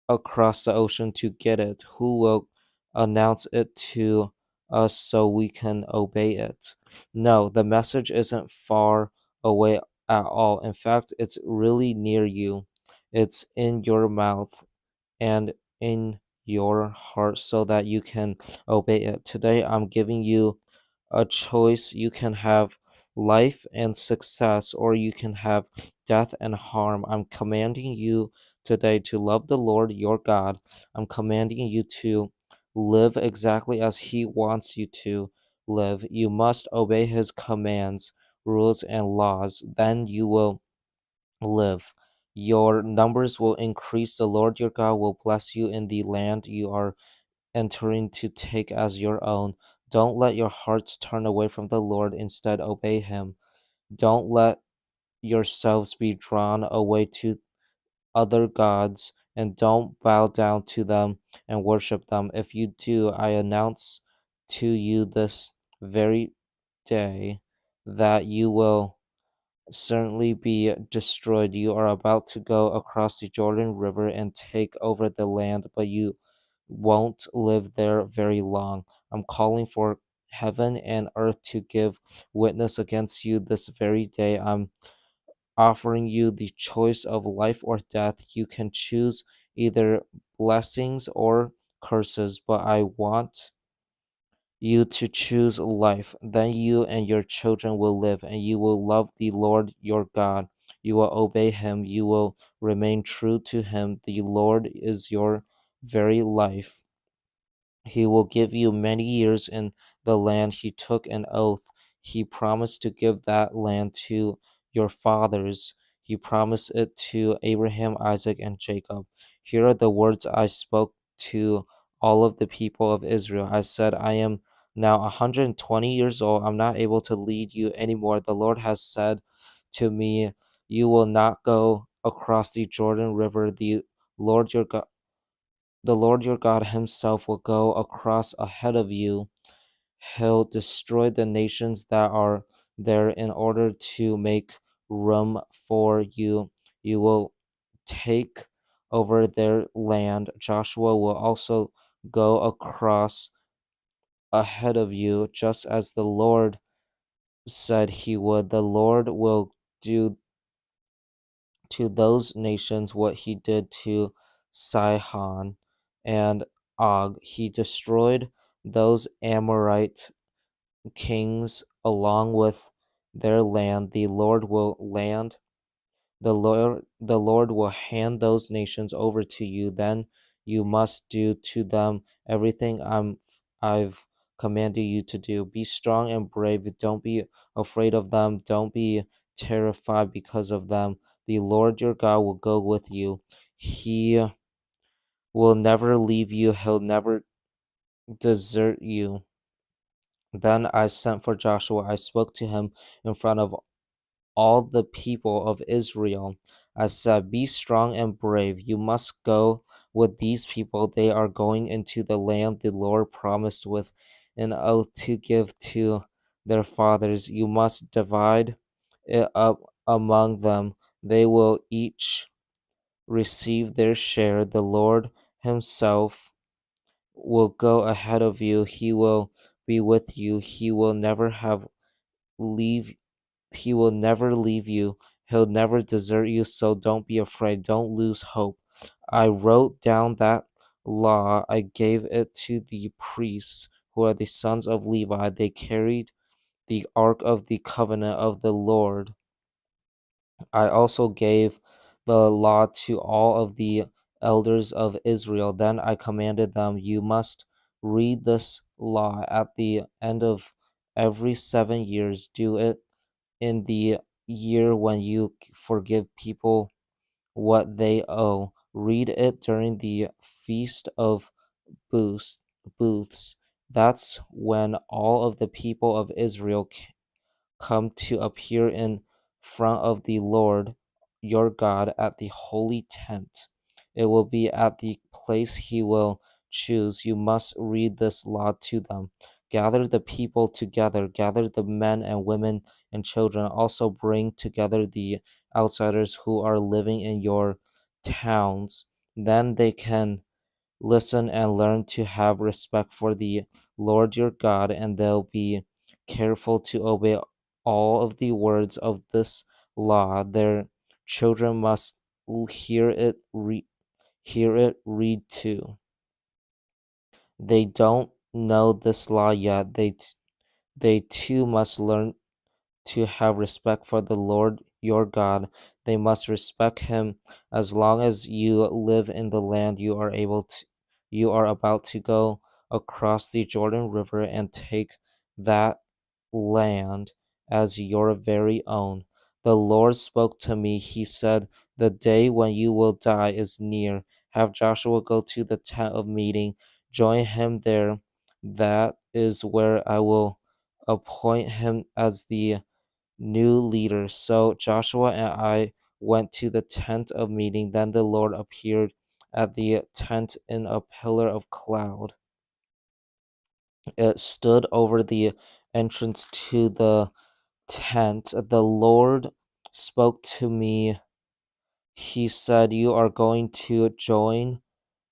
across the ocean to get it, who will announce it to us so we can obey it. No, the message isn't far away at all. In fact, it's really near you. It's in your mouth and in your heart so that you can obey it. Today, I'm giving you a choice. You can have life and success, or you can have death and harm. I'm commanding you today to love the Lord your God. I'm commanding you to live exactly as He wants you to live. You must obey His commands, rules, and laws. Then you will live. Your numbers will increase. The Lord your God will bless you in the land you are entering to take as your own. Don't let your hearts turn away from the Lord. Instead, obey Him. Don't let yourselves be drawn away to other gods, and don't bow down to them and worship them. If you do, I announce to you this very day that you will certainly be destroyed. You are about to go across the Jordan River and take over the land, but you won't live there very long. I'm calling for heaven and earth to give witness against you this very day. I'm offering you the choice of life or death. You can choose either blessings or curses, but I want you to choose life. Then you and your children will live, and you will love the Lord your God. You will obey him. You will remain true to him. The Lord is your very life. He will give you many years in the land he took an oath. He promised to give that land to your fathers. He promised it to Abraham, Isaac, and Jacob. Here are the words I spoke to all of the people of Israel. I said, I am now 120 years old. I'm not able to lead you anymore. The Lord has said to me, you will not go across the Jordan River. Lord your God the Lord your God himself will go across ahead of you. He'll destroy the nations that are there in order to make room for you. You will take over their land. Joshua will also go across ahead of you, just as the Lord said he would. The Lord will do to those nations what he did to Sihon and Og. He destroyed those Amorite kings along with their land. The Lord will hand those nations over to you. Then you must do to them everything I've commanded you to do. Be strong and brave. Don't be afraid of them. Don't be terrified because of them. The Lord your God will go with you. He will never leave you. He'll never desert you. Then I sent for Joshua. I spoke to him in front of all the people of Israel. I said, be strong and brave. You must go with these people. They are going into the land the Lord promised with an oath to give to their fathers. You must divide it up among them. They will each receive their share. The Lord Himself will go ahead of you. He will be with you. Leave he will never leave you. He'll never desert you, so don't be afraid. Don't lose hope. I wrote down that law. I gave it to the priests, who are the sons of Levi. They carried the ark of the covenant of the Lord. I also gave the law to all of the elders of Israel. Then I commanded them, you must read this law at the end of every 7 years. Do it in the year when you forgive people what they owe. Read it during the Feast of Booths. Booths. That's when all of the people of Israel come to appear in front of the Lord your God at the holy tent. It will be at the place he will choose. You must read this law to them. Gather the people together, gather the men and women and children. Also bring together the outsiders who are living in your towns. Then they can listen and learn to have respect for the Lord your God, and they'll be careful to obey all of the words of this law. Their children must hear it read too. They don't know this law yet. They too must learn to have respect for the Lord your God. They must respect him as long as you live in the land you are about to go across the Jordan River and take that land as your very own. The Lord spoke to me. He said, the day when you will die is near. Have Joshua go to the tent of meeting. Join him there. That is where I will appoint him as the new leader. So Joshua and I went to the tent of meeting. Then the Lord appeared at the tent in a pillar of cloud. It stood over the entrance to the tent. The Lord spoke to me. He said, you are going to join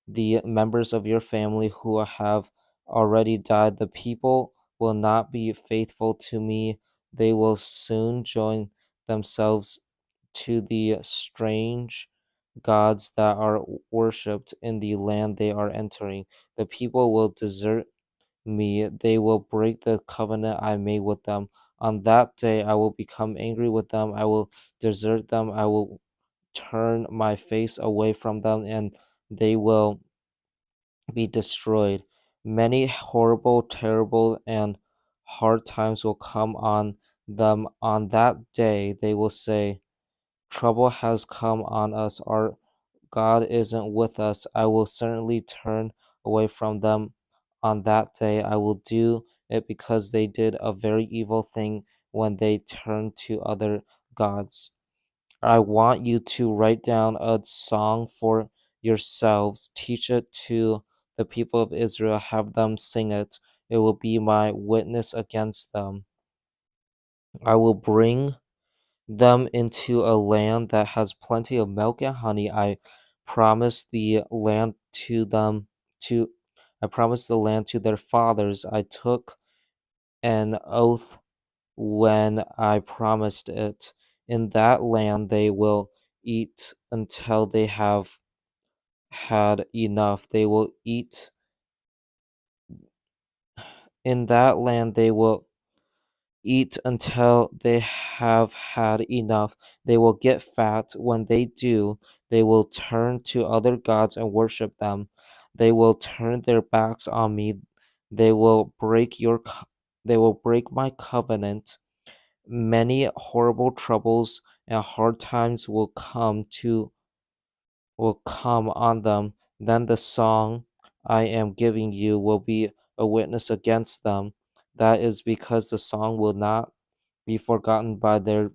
the members of your family who have already died. The people will not be faithful to me. They will soon join themselves to the strange gods that are worshipped in the land they are entering. The people will desert me. They will break the covenant I made with them. On that day, I will become angry with them. I will desert them. I will turn my face away from them, and they will be destroyed. Many horrible, terrible, and hard times will come on them. On that day, they will say, trouble has come on us. Our God isn't with us. I will certainly turn away from them on that day. I will do it because they did a very evil thing when they turned to other gods. I want you to write down a song for yourselves. Teach it to the people of Israel. Have them sing it. It will be my witness against them. I will bring them into a land that has plenty of milk and honey. Promised the land to them to I promised the land to their fathers. I took an oath when I promised it. In that land they will eat until they have had enough. They will eat in that land they will eat until they have had enough. They will get fat. When they do, they will turn to other gods and worship them. They will turn their backs on me. They will break they will break my covenant. Many horrible troubles and hard times will come on them. Then the song I am giving you will be a witness against them. That is because the song will not be forgotten by their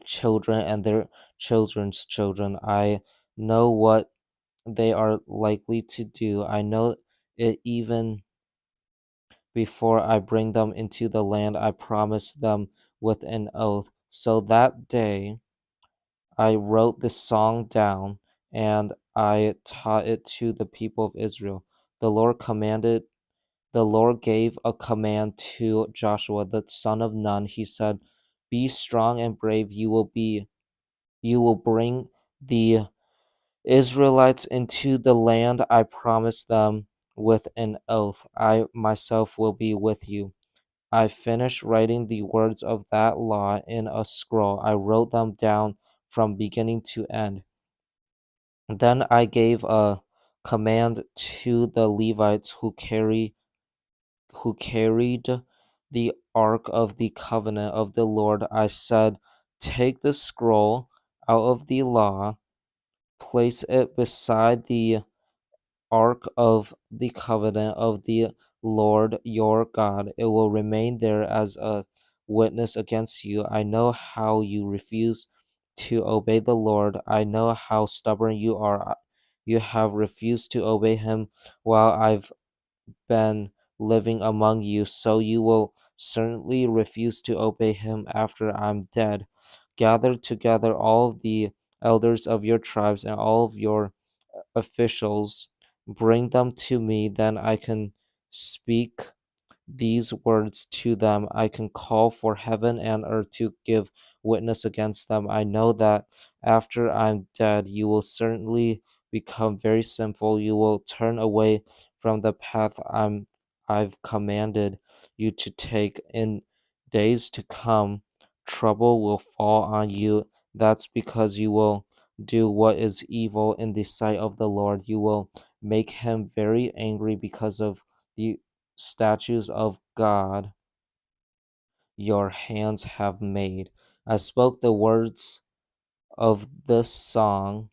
children and their children's children. I know what they are likely to do. I know it even before I bring them into the land I promised them with an oath. So that day I wrote this song down and I taught it to the people of Israel. The Lord commanded The Lord gave a command to Joshua the son of Nun. He said, "Be strong and brave. You will bring the Israelites into the land I promised them with an oath. I myself will be with you." I finished writing the words of that law in a scroll. I wrote them down from beginning to end. Then I gave a command to the Levites who carried the ark of the covenant of the Lord. I said, "Take the scroll out of the law, place it beside the ark of the covenant of the Lord your God. It will remain there as a witness against you. I know how you refuse to obey the Lord. I know how stubborn you are. You have refused to obey him while I've been living among you, so you will certainly refuse to obey him after I'm dead. Gather together all of the elders of your tribes and all of your officials, bring them to me, then I can speak these words to them. I can call for heaven and earth to give witness against them. I know that after I'm dead, you will certainly become very sinful. You will turn away from the path I've commanded you to take. In days to come, trouble will fall on you. That's because you will do what is evil in the sight of the Lord. You will make him very angry because of the statues of God your hands have made. I spoke the words of this song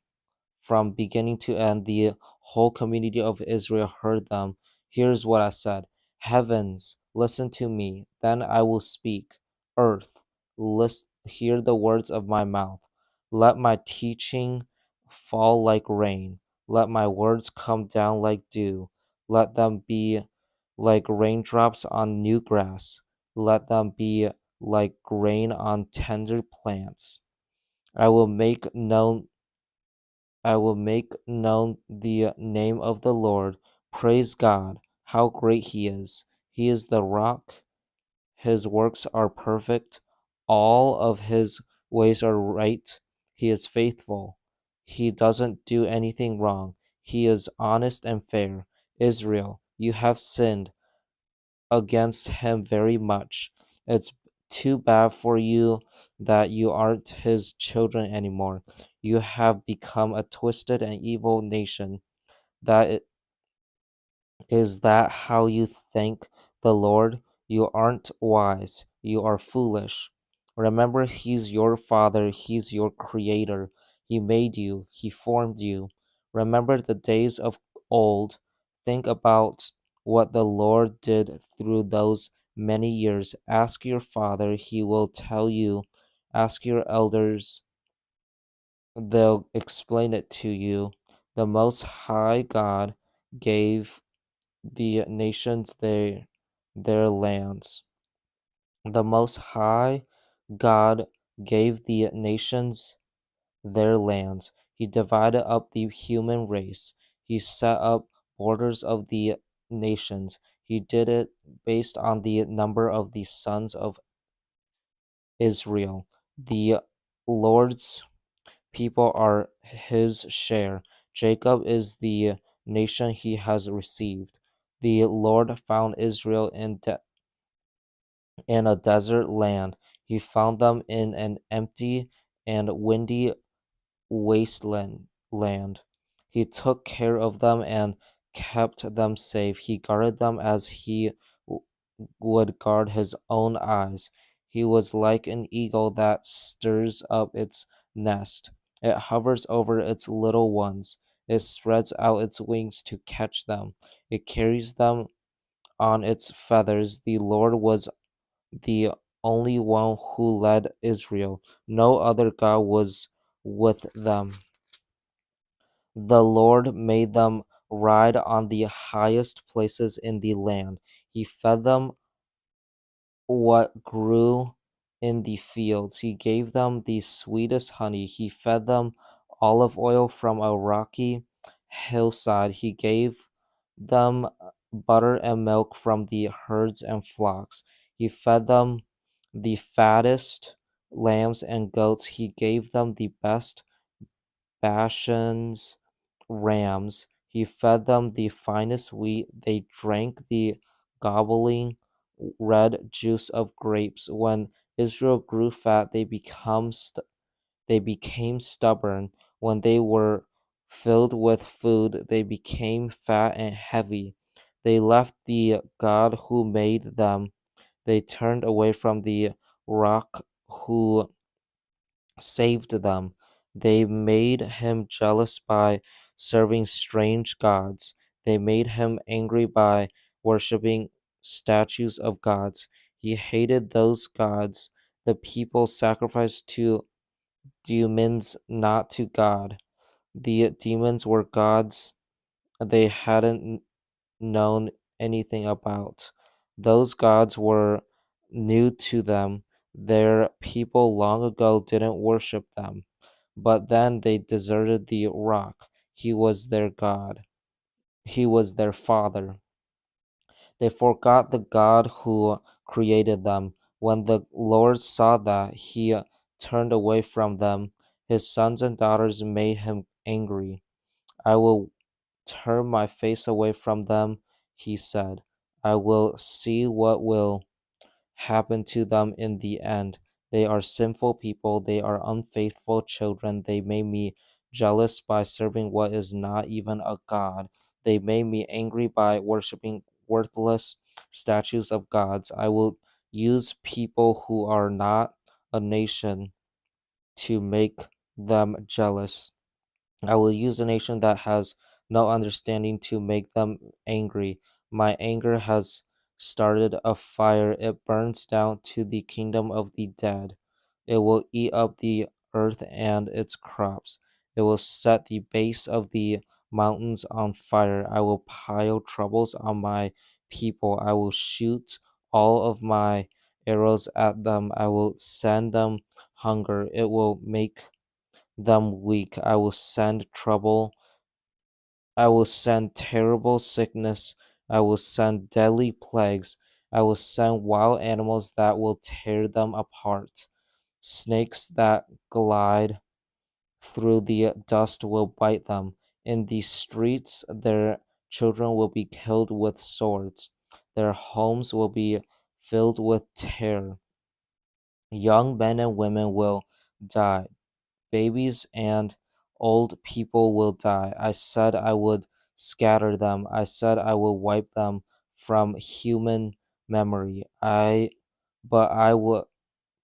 from beginning to end. The whole community of Israel heard them. Here's what I said: Heavens, listen to me, then I will speak. Earth, hear the words of my mouth. Let my teaching fall like rain. Let my words come down like dew. Let them be like raindrops on new grass. Let them be like rain on tender plants. I will make known I will make known the name of the Lord. Praise God, how great He is. He is the rock. His works are perfect. All of His ways are right. He is faithful. He doesn't do anything wrong. He is honest and fair. Israel, you have sinned against Him very much. It's too bad for you that you aren't His children anymore. You have become a twisted and evil nation. That is that how you thank the Lord? You aren't wise. You are foolish. Remember, He's your Father. He's your Creator. He made you. He formed you. Remember the days of old. Think about what the Lord did through those many years. Ask your Father. He will tell you. Ask your elders. They'll explain it to you. The Most High God gave the nations their lands. The Most High God gave the nations their lands. He divided up the human race. He set up borders of the nations. He did it based on the number of the sons of Israel. The Lord's people are his share. Jacob is the nation he has received. The Lord found Israel in a desert land. He found them in an empty and windy wasteland land. He took care of them and kept them safe. He guarded them as he would guard his own eyes. He was like an eagle that stirs up its nest. It hovers over its little ones. It spreads out its wings to catch them. It carries them on its feathers. The Lord was the only one who led Israel. No other God was with them. The Lord made them ride on the highest places in the land. He fed them what grew in the fields. He gave them the sweetest honey. He fed them olive oil from a rocky hillside. He gave them butter and milk from the herds and flocks. He fed them the fattest lambs and goats. He gave them the best Bashan's rams. He fed them the finest wheat. They drank the gobbling red juice of grapes. When Israel grew fat, they became stubborn. When they were filled with food, they became fat and heavy. They left the God who made them. They turned away from the rock who saved them. They made him jealous by serving strange gods. They made him angry by worshiping statues of gods. He hated those gods. The people sacrificed to demons, not to God. The demons were gods they hadn't known anything about. Those gods were new to them. Their people long ago didn't worship them. But then they deserted the rock. He was their God. He was their father. They forgot the God who created them. When the Lord saw that, he turned away from them. His sons and daughters made him angry. I will turn my face away from them, he said. I will see what will happen to them in the end. They are sinful people. They are unfaithful children. They made me jealous by serving what is not even a god. They made me angry by worshiping worthless statues of gods. I will use people who are not a nation to make them jealous. I will use a nation that has no understanding to make them angry. My anger has started a fire. It burns down to the kingdom of the dead. It will eat up the earth and its crops. It will set the base of the mountains on fire. I will pile troubles on my people. I will shoot all of my arrows at them. I will send them hunger. It will make them weak. I will send trouble. I will send terrible sickness. I will send deadly plagues. I will send wild animals that will tear them apart. Snakes that glide through the dust will bite them. In the streets, their children will be killed with swords. Their homes will be filled with terror. Young men and women will die. Babies and old people will die. I said I would scatter them. I said I will wipe them from human memory. But I would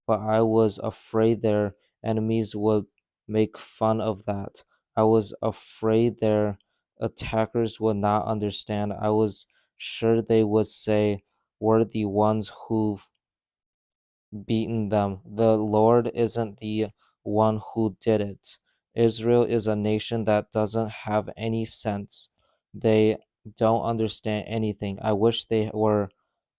but I was afraid their enemies would make fun of that. I was afraid their attackers would not understand. I was sure they would say, we're the ones who've beaten them. The Lord isn't the one who did it. Israel is a nation that doesn't have any sense. They don't understand anything. I wish they were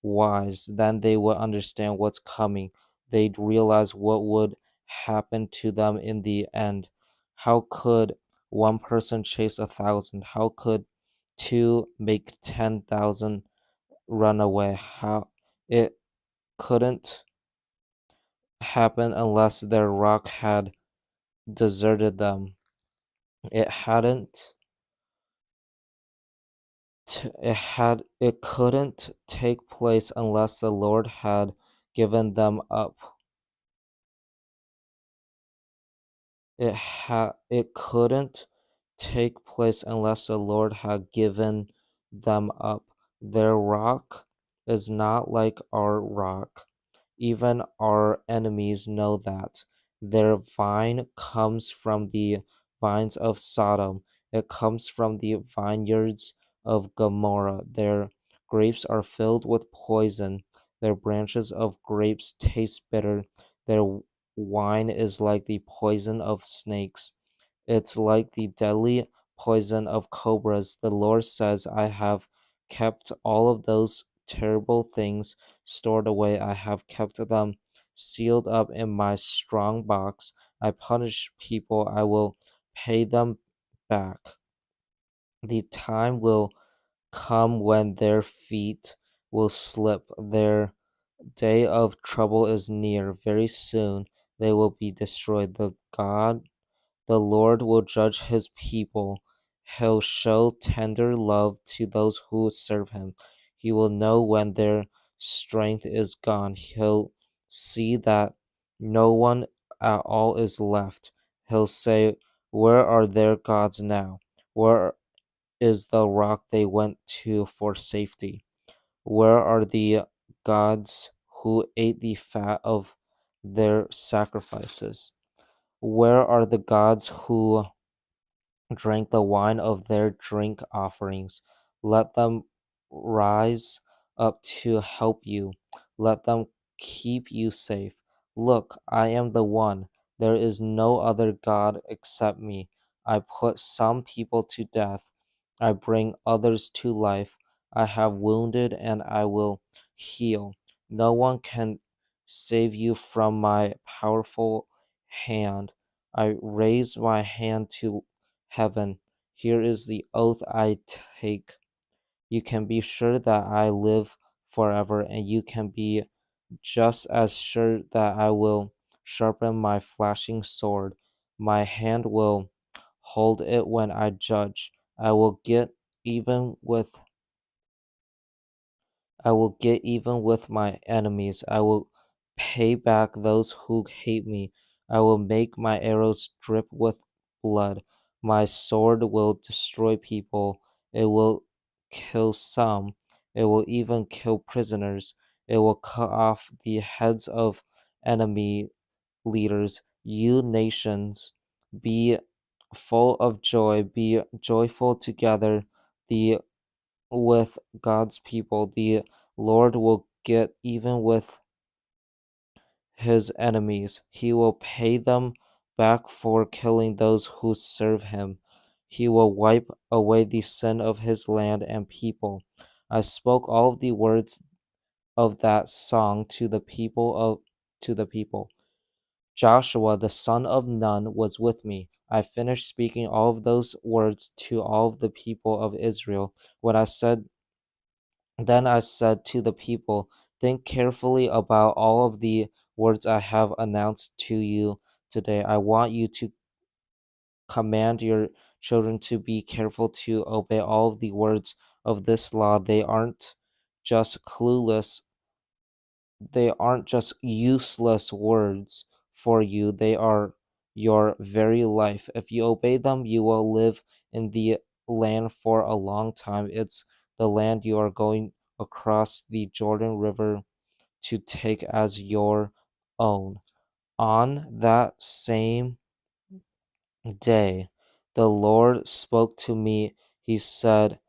wise. Then they would understand what's coming. They'd realize what would happen to them in the end. How could one person chase 1,000? How could two make 10,000 run away? How it couldn't happen unless their rock had deserted them. It hadn't it couldn't take place unless the Lord had given them up. It couldn't take place unless the Lord had given them up. Their rock is not like our rock. Even our enemies know that. Their vine comes from the vines of Sodom. It comes from the vineyards of Gomorrah. Their grapes are filled with poison. Their branches of grapes taste bitter. Their wine is like the poison of snakes. It's like the deadly poison of cobras. The Lord says, I have kept all of those terrible things stored away. I have kept them sealed up in my strong box. I punish people. I will pay them back. The time will come when their feet will slip. Their day of trouble is near. Very soon they will be destroyed. The Lord will judge his people. He'll show tender love to those who serve him. He will know when their strength is gone. He'll see that no one at all is left. He'll say, where are their gods now? Where is the rock they went to for safety? Where are the gods who ate the fat of their sacrifices? Where are the gods who drank the wine of their drink offerings? Let them rise up to help you. Let them keep you safe. Look, I am the one. There is no other God except me. I put some people to death. I bring others to life. I have wounded and I will heal. No one can save you from my powerful hand. I raise my hand to heaven. Here is the oath I take. You can be sure that I live forever, and you can be just as sure that I will sharpen my flashing sword. My hand will hold it when I judge. Even with I will get even with my enemies. I will pay back those who hate me. I will make my arrows drip with blood. My sword will destroy people. It will kill some. It will even kill prisoners. It will cut off the heads of enemy leaders. You nations, be full of joy. Be joyful together. The with God's people. The Lord will get even with his enemies. He will pay them back for killing those who serve him. He will wipe away the sin of his land and people. I spoke all of the words of that song to the people. Joshua the son of Nun was with me. I finished speaking all of those words to all of the people of Israel. When I said Then I said to the people, think carefully about all of the words I have announced to you today. I want you to command your children to be careful to obey all of the words of this law. They aren't just useless words for you, they are your very life. If you obey them, you will live in the land for a long time. It's the land you are going across the Jordan River to take as your own. On that same day, the Lord spoke to me. He said,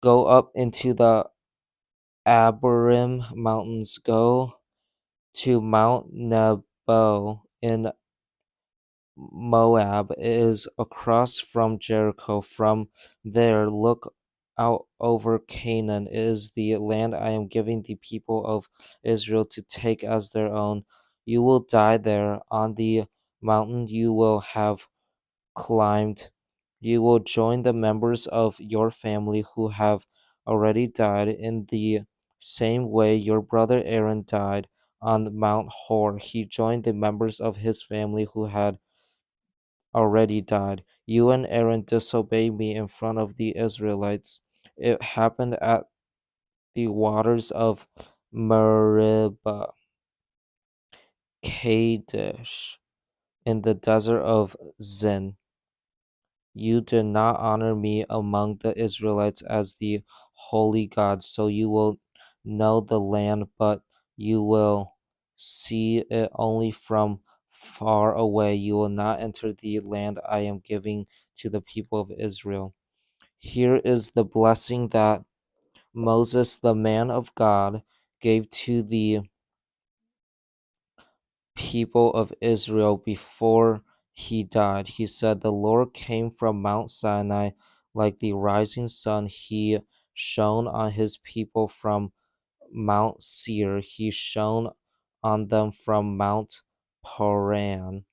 go up into the Abarim mountains, go to Mount Nebo in Moab. It is across from Jericho. From there, look out over Canaan. It is the land I am giving the people of Israel to take as their own. You will die there on the mountain you will have climbed. You will join the members of your family who have already died in the same way your brother Aaron died on Mount Hor. He joined the members of his family who had already died. You and Aaron disobeyed me in front of the Israelites. It happened at the waters of Meribah, Kadesh, in the desert of Zin. You did not honor me among the Israelites as the holy God, so you will know the land, but you will see it only from far away. You will not enter the land I am giving to the people of Israel. Here is the blessing that Moses, the man of God, gave to the people of Israel before he died. He said, The Lord came from Mount Sinai like the rising sun. He shone on his people from Mount Seir. He shone on them from Mount Paran.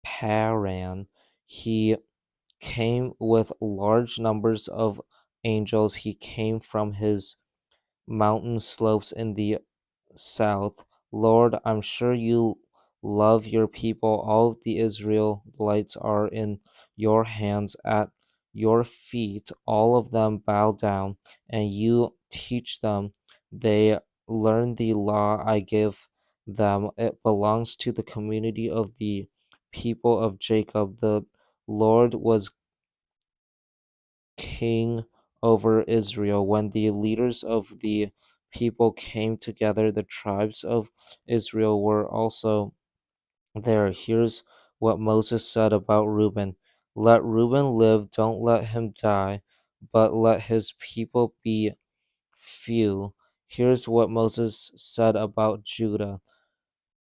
Paran. He came with large numbers of angels. He came from his mountain slopes in the south. Lord, I'm sure you love your people. All of the Israelites are in your hands. At your feet, all of them bow down, and you teach them. They learn the law I give them. It belongs to the community of the people of Jacob. The Lord was king over Israel. When the leaders of the people came together, the tribes of Israel were also there. Here's what Moses said about Reuben. Let Reuben live, don't let him die, but let his people be few. Here's what Moses said about Judah.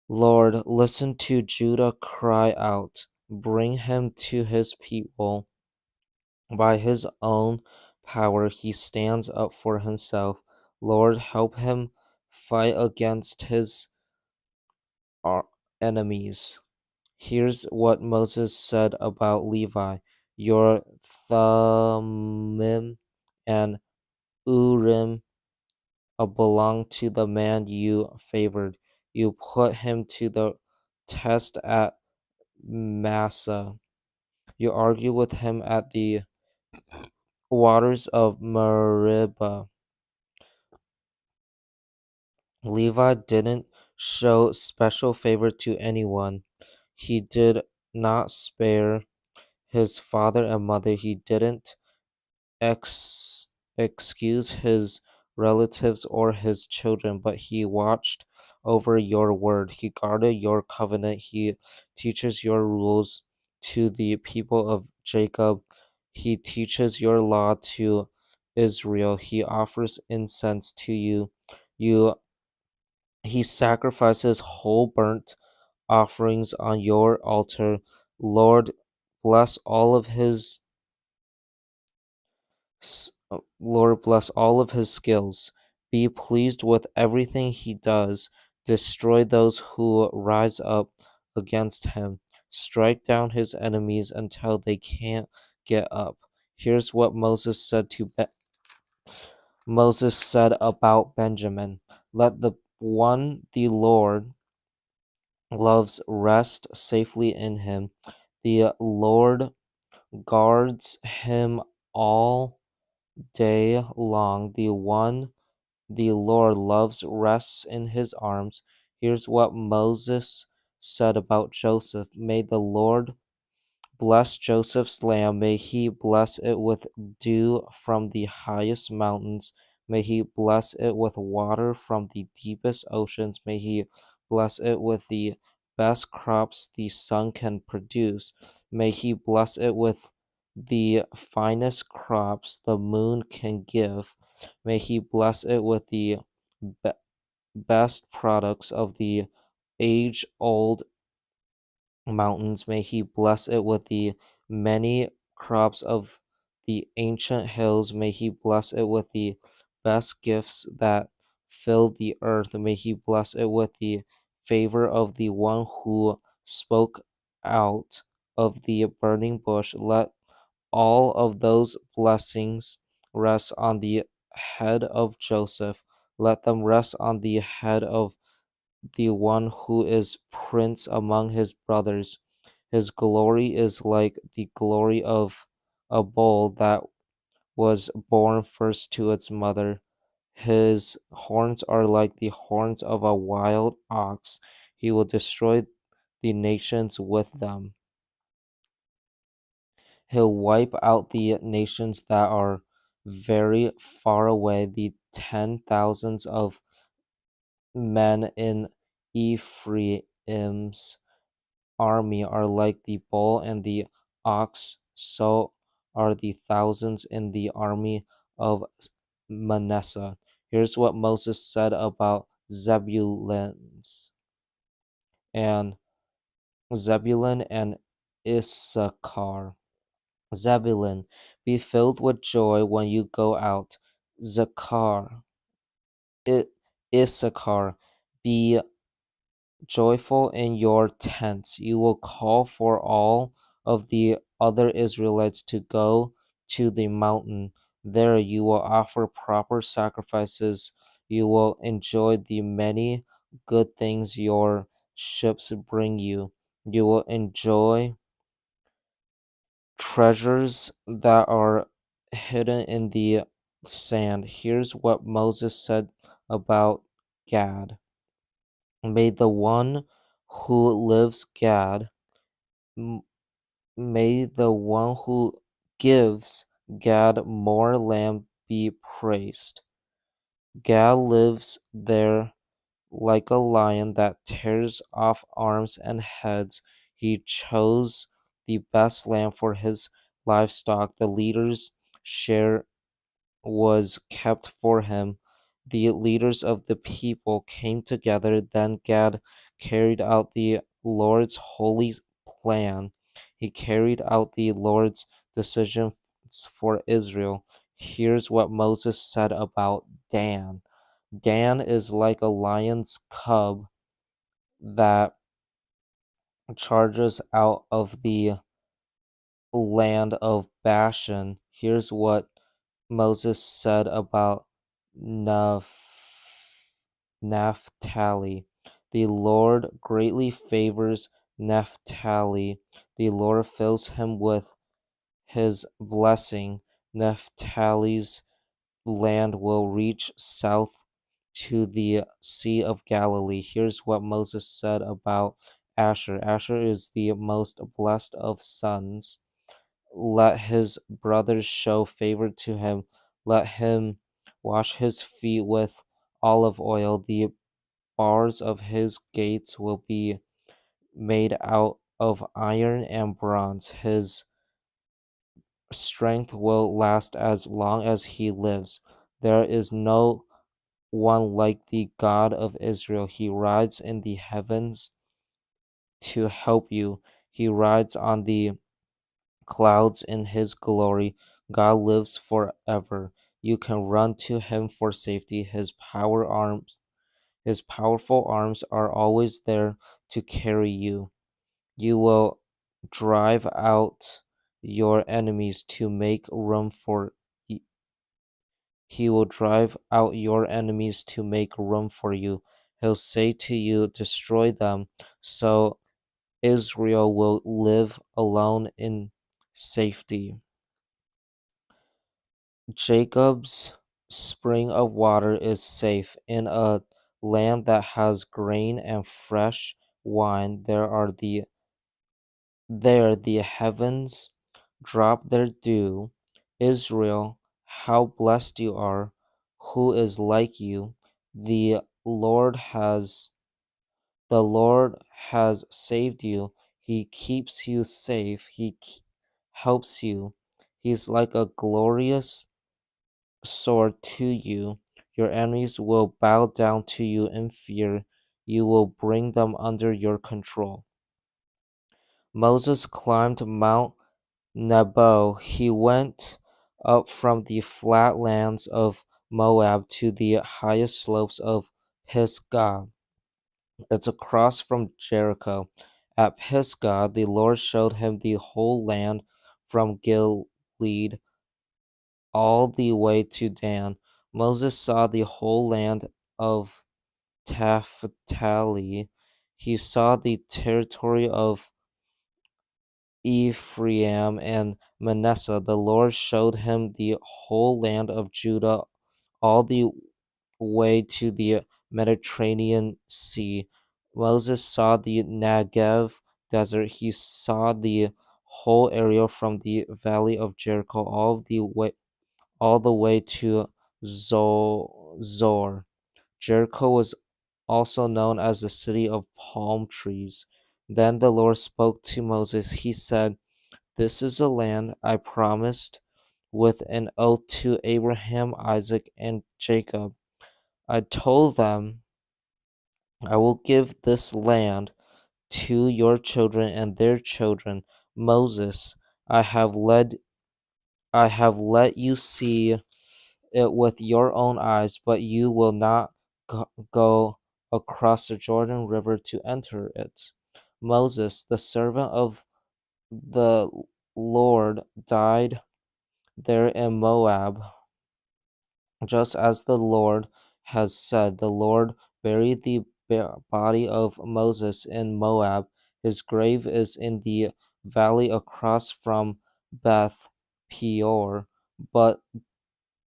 Lord, listen to Judah cry out. Bring him to his people. By his own power, he stands up for himself. Lord, help him fight against his enemies. Here's what Moses said about Levi. Your Thummim and Urim belong to the man you favored. You put him to the test at Massa. You argue with him at the waters of Meribah. Levi didn't show special favor to anyone. He did not spare his father and mother. He didn't ex- excuse his relatives or his children, but he watched over your word. He guarded your covenant. He teaches your rules to the people of Jacob. He teaches your law to Israel. He offers incense to you. You he sacrifices whole burnt offerings on your altar. Lord, bless all of his Lord, bless all of his skills. Be pleased with everything he does. Destroy those who rise up against him. Strike down his enemies until they can't get up. Here's what Moses said about Benjamin. Let the Lord loves rest safely in him. The Lord guards him all day long. The Lord loves rests in his arms. Here's what Moses said about Joseph. May the Lord bless Joseph's land. May he bless it with dew from the highest mountains. May he bless it with water from the deepest oceans. May he bless it with the best crops the sun can produce. May he bless it with the finest crops the moon can give. May he bless it with the be- best products of the age old mountains. May he bless it with the many crops of the ancient hills. May he bless it with the best gifts that fill the earth. May he bless it with the favor of the one who spoke out of the burning bush. Let all of those blessings rest on the head of Joseph. Let them rest on the head of the one who is prince among his brothers. His glory is like the glory of a bull that was born first to its mother. His horns are like the horns of a wild ox. He will destroy the nations with them. He'll wipe out the nations that are very far away. The 10,000s of men in Ephraim's army are like the bull and the ox, so are the thousands in the army of Manasseh. Here's what Moses said about and Zebulun and Issachar. Zebulun, be filled with joy when you go out. Zachar, Issachar, be joyful in your tents. You will call for all of the other Israelites to go to the mountain. There you will offer proper sacrifices. You will enjoy the many good things your ships bring you. You will enjoy treasures that are hidden in the sand. Here's what Moses said about Gad. May the one who lives Gad, m- may the one who gives Gad more land be praised. Gad lives there like a lion that tears off arms and heads. He chose the best land for his livestock. The leader's share was kept for him. The leaders of the people came together. Then Gad carried out the Lord's holy plan. He carried out the Lord's decision for Israel. Here's what Moses said about Dan. Dan is like a lion's cub that charges out of the land of Bashan. Here's what Moses said about Naphtali. The Lord greatly favors Naphtali. The Lord fills him with his blessing. Naphtali's land will reach south to the Sea of Galilee. Here's what Moses said about Asher. Asher is the most blessed of sons. Let his brothers show favor to him. Let him wash his feet with olive oil. The bars of his gates will be made out of iron and bronze. His strength will last as long as he lives. There is no one like the God of Israel. He rides in the heavens to help you. He rides on the clouds in his glory. God lives forever. You can run to him for safety. His powerful arms are always there to carry you. You will drive out your enemies to make room for He will drive out your enemies to make room for you. He'll say to you, destroy them, so Israel will live alone in safety. Jacob's spring of water is safe. In a land that has grain and fresh wine, there the heavens drop their dew. Israel, how blessed you are! Who is like you? The Lord has the Lord has saved you. He keeps you safe. Helps you. He's like a glorious sword to you. Your enemies will bow down to you in fear. You will bring them under your control. Moses climbed Mount Nebo. He went up from the flat lands of Moab to the highest slopes of Pisgah. It's across from Jericho. At Pisgah, the Lord showed him the whole land from Gilead all the way to Dan. Moses saw the whole land of Naphtali. He saw the territory of Ephraim and Manasseh. The Lord showed him the whole land of Judah, all the way to the Mediterranean Sea. Moses saw the Negev desert. He saw the whole area from the valley of Jericho all the way to Zor. Jericho was also known as the city of palm trees. Then the Lord spoke to Moses. He said, "This is the land I promised with an oath to Abraham, Isaac, and Jacob. I told them, I will give this land to your children and their children. Moses, I have led I have let you see it with your own eyes, but you will not go across the Jordan River to enter it." Moses, the servant of the Lord, died there in Moab, just as the Lord has said. The Lord buried the body of Moses in Moab. His grave is in the valley across from Beth Peor, but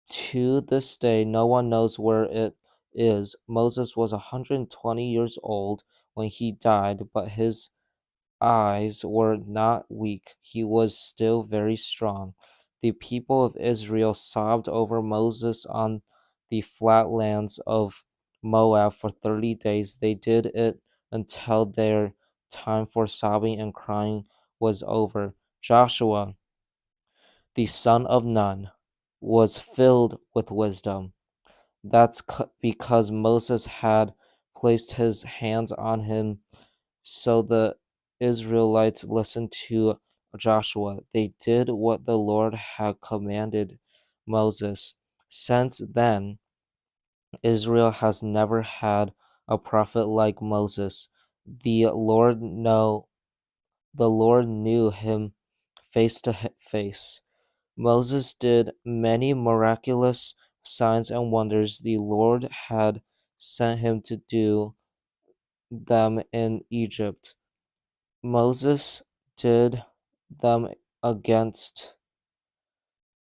to this day, no one knows where it is. Moses was 120 years old when he died, but his eyes were not weak. He was still very strong. The people of Israel sobbed over Moses on the flatlands of Moab for 30 days. They did it until their time for sobbing and crying was over. Joshua, the son of Nun, was filled with wisdom. That's because Moses had placed his hands on him. So the Israelites listened to Joshua. They did what the Lord had commanded Moses. Since then, Israel has never had a prophet like Moses. The Lord knew him face to face. Moses did many miraculous signs and wonders. The Lord had sent him to do them in Egypt. Moses did them against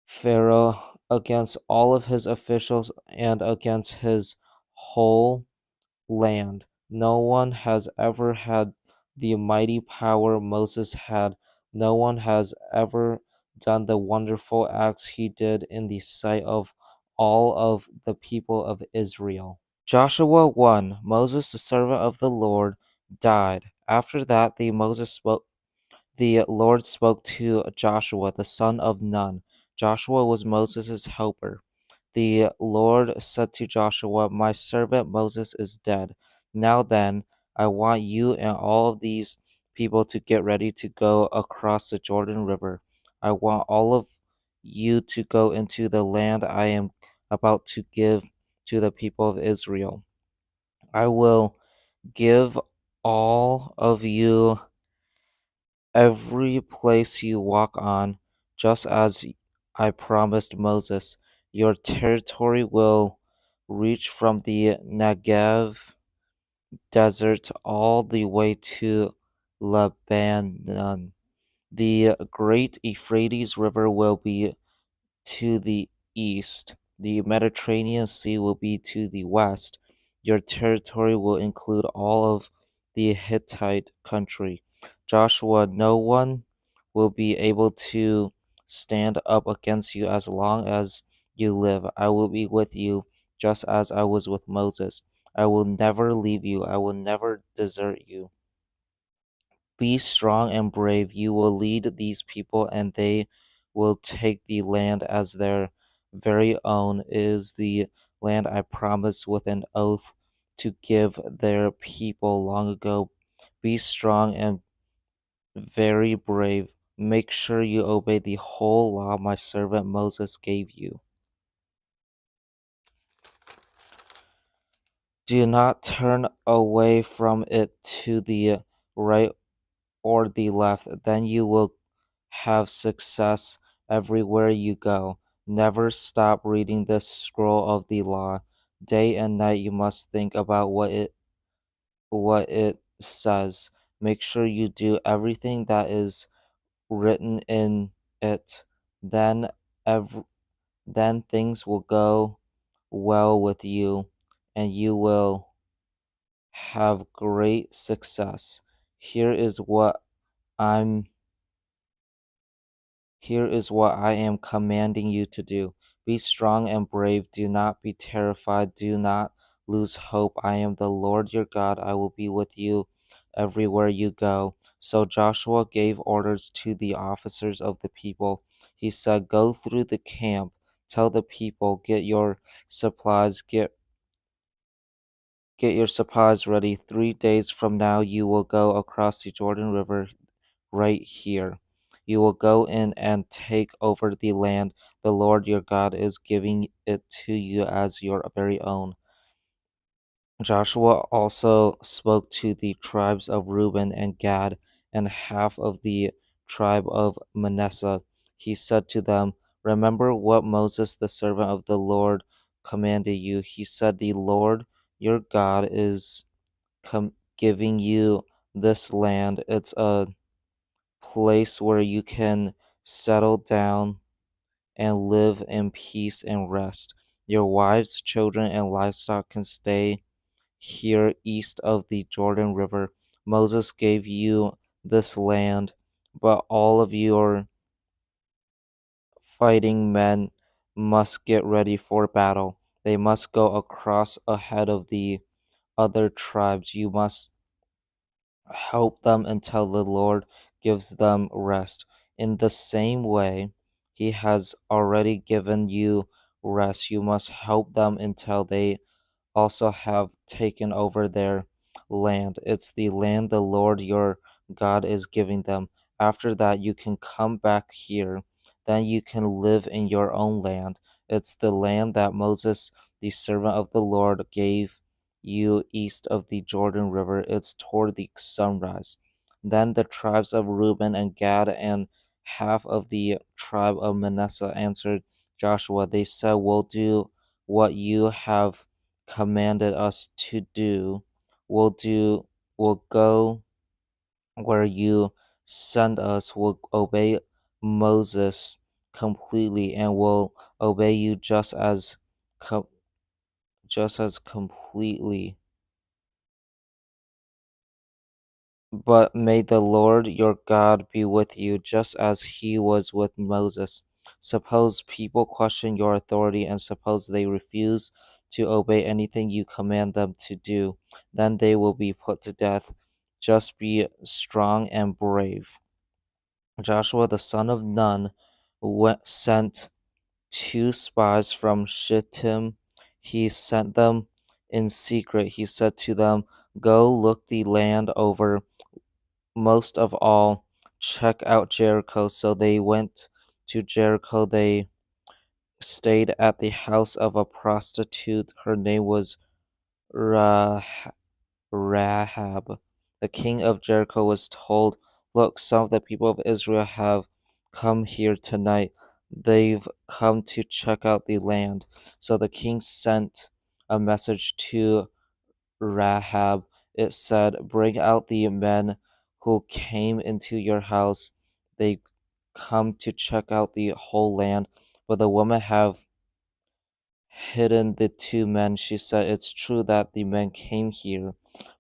Pharaoh, against all of his officials, and against his whole land. No one has ever had the mighty power Moses had. No one has ever done the wonderful acts he did in the sight of all of the people of Israel. Joshua 1. Moses, the servant of the Lord, died. After that, the Lord spoke to Joshua, the son of Nun. Joshua was Moses' helper. The Lord said to Joshua, "My servant Moses is dead. Now then, I want you and all of these people to get ready to go across the Jordan River. I want all of you to go into the land I am about to give to the people of Israel. I will give all of you every place you walk on, just as I promised Moses. Your territory will reach from the Negev desert all the way to Lebanon. The great Euphrates River will be to the east. The Mediterranean Sea will be to the west. Your territory will include all of the Hittite country. Joshua, no one will be able to stand up against you as long as you live. I will be with you just as I was with Moses. I will never leave you. I will never desert you. Be strong and brave. You will lead these people, and they will take the land as their very own. It is the land I promised with an oath to give their people long ago. Be strong and very brave. Make sure you obey the whole law my servant Moses gave you. Do not turn away from it to the right or the left, then you will have success everywhere you go. Never stop reading this scroll of the law. Day and night you must think about what it says. Make sure you do everything that is written in it. Then ev- then things will go well with you, and you will have great success. Here is what I'm Here is what I am commanding you to do. Be strong and brave. Do not be terrified. Do not lose hope. I am the Lord your God. I will be with you everywhere you go. So Joshua gave orders to the officers of the people. He said, go through the camp. Tell the people, supplies, get your supplies ready. 3 days from now you will go across the Jordan River right here. You will go in and take over the land. The Lord your God is giving it to you as your very own. Joshua also spoke to the tribes of Reuben and Gad and half of the tribe of Manasseh. He said to them, remember what Moses, the servant of the Lord, commanded you. He said, the Lord your God is giving you this land. It's a place where you can settle down and live in peace and rest. Your wives, children, and livestock can stay here east of the Jordan River. Moses gave you this land, but all of your fighting men must get ready for battle. They must go across ahead of the other tribes. You must help them until the Lord gives them rest. In the same way, He has already given you rest. You must help them until they also have taken over their land. It's the land the Lord your God is giving them. After that, you can come back here. Then you can live in your own land. It's the land that Moses, the servant of the Lord, gave you east of the Jordan River. It's toward the sunrise. Then the tribes of Reuben and Gad and half of the tribe of Manasseh answered Joshua. They said, we'll do what you have commanded us to do. We'll go where you send us. We'll obey Moses completely, and will obey you com- just as completely. But may the Lord your God be with you, just as he was with Moses. Suppose people question your authority, and suppose they refuse to obey anything you command them to do, then they will be put to death. Just be strong and brave. Joshua the son of Nun sent 2 spies from Shittim. He sent them in secret. He said to them, go look the land over. Most of all, check out Jericho. So they went to Jericho. They stayed at the house of a prostitute. Her name was Rah- Rahab. The king of Jericho was told, look, some of the people of Israel have come here tonight. They've come to check out the land. So the king sent a message to Rahab. It said, bring out the men who came into your house. They come to check out the whole land. But the woman have hidden the 2 men. She said, it's true that the men came here,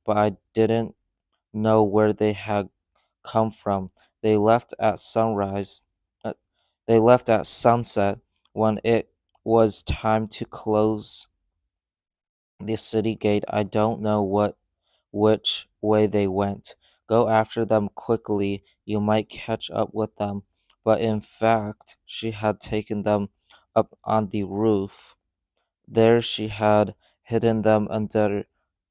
but I didn't know where they had come from. They left at sunrise. uh, they left at sunset when it was time to close the city gate. I don't know which way they went. Go after them quickly. You might catch up with them. But in fact, she had taken them up on the roof. There she had hidden them under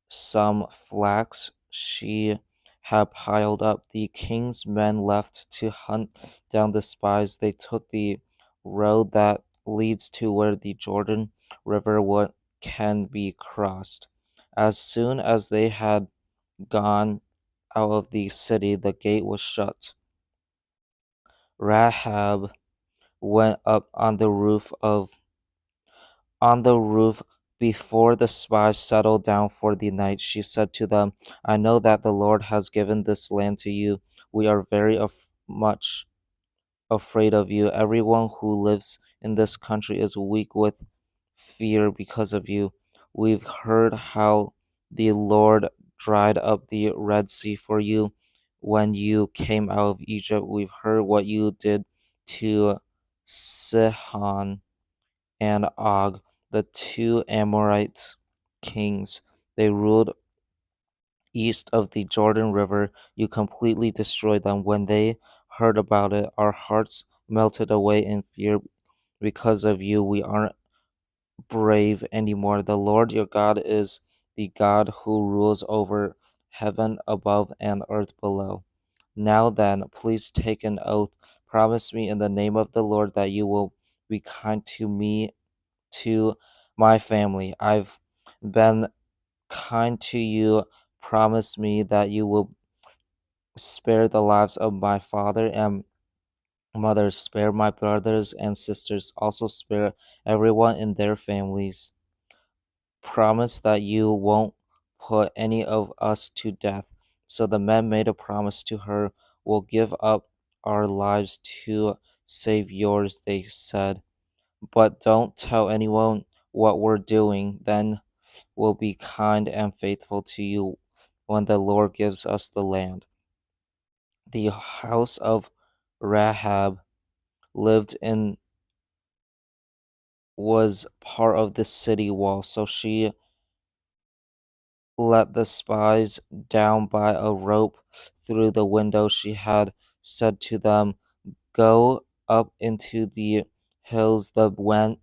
some flax she had piled up. The king's men left to hunt down the spies. They took the road that leads to where the Jordan River can be crossed. As soon as they had gone out of the city, the gate was shut. Rahab went up on the roof Before the spies settled down for the night, she said to them, I know that the Lord has given this land to you. We are very much afraid of you. Everyone who lives in this country is weak with fear because of you. We've heard how the Lord dried up the Red Sea for you when you came out of Egypt. We've heard what you did to Sihon and Og, the two Amorite kings. They ruled east of the Jordan River. You completely destroyed them. When they heard about it, our hearts melted away in fear because of you. We aren't brave anymore. The Lord your God is the God who rules over heaven above and earth below. Now then, please take an oath. Promise me in the name of the Lord that you will be kind to me, to my family. I've been kind to you. Promise me that you will spare the lives of my father and mother, spare my brothers and sisters, also spare everyone in their families. Promise that you won't put any of us to death. So the men made a promise to her. We'll give up our lives to save yours, they said. But don't tell anyone what we're doing. Then we'll be kind and faithful to you when the Lord gives us the land. The house of Rahab lived in was part of the city wall, so she let the spies down by a rope through the window. She had said to them, Go up into the hills. The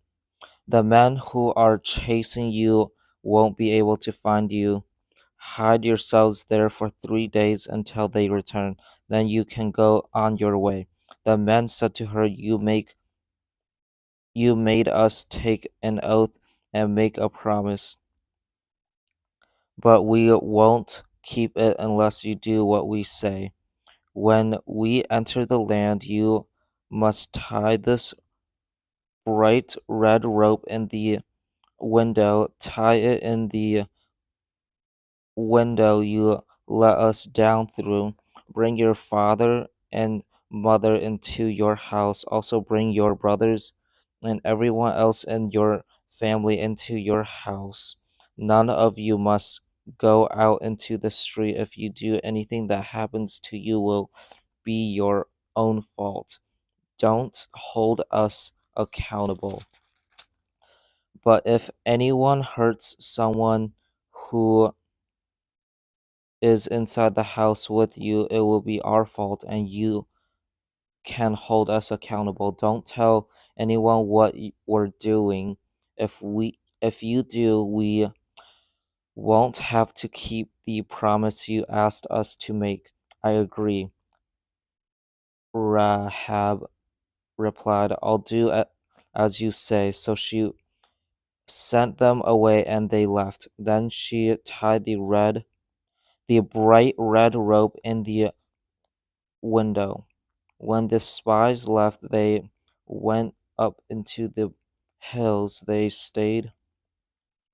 men who are chasing you won't be able to find you. Hide yourselves there for 3 days until they return. Then you can go on your way. The men said to her, You made us take an oath and make a promise, but we won't keep it unless you do what we say. When we enter the land, you must tie this bright red rope in the window, tie it in the window you let us down through. Bring your father and mother into your house. Also, bring your brothers and everyone else in your family into your house. None of you must go out into the street. If you do, anything that happens to you will be your own fault. Don't hold us accountable. But if anyone hurts someone who is inside the house with you, it will be our fault and you can hold us accountable. Don't tell anyone what we're doing. If you do, we won't have to keep the promise you asked us to make. I agree. Rahab replied, I'll do as you say. So she sent them away and they left. Then she tied the bright red rope in the window. When the spies left, they went up into the hills. They stayed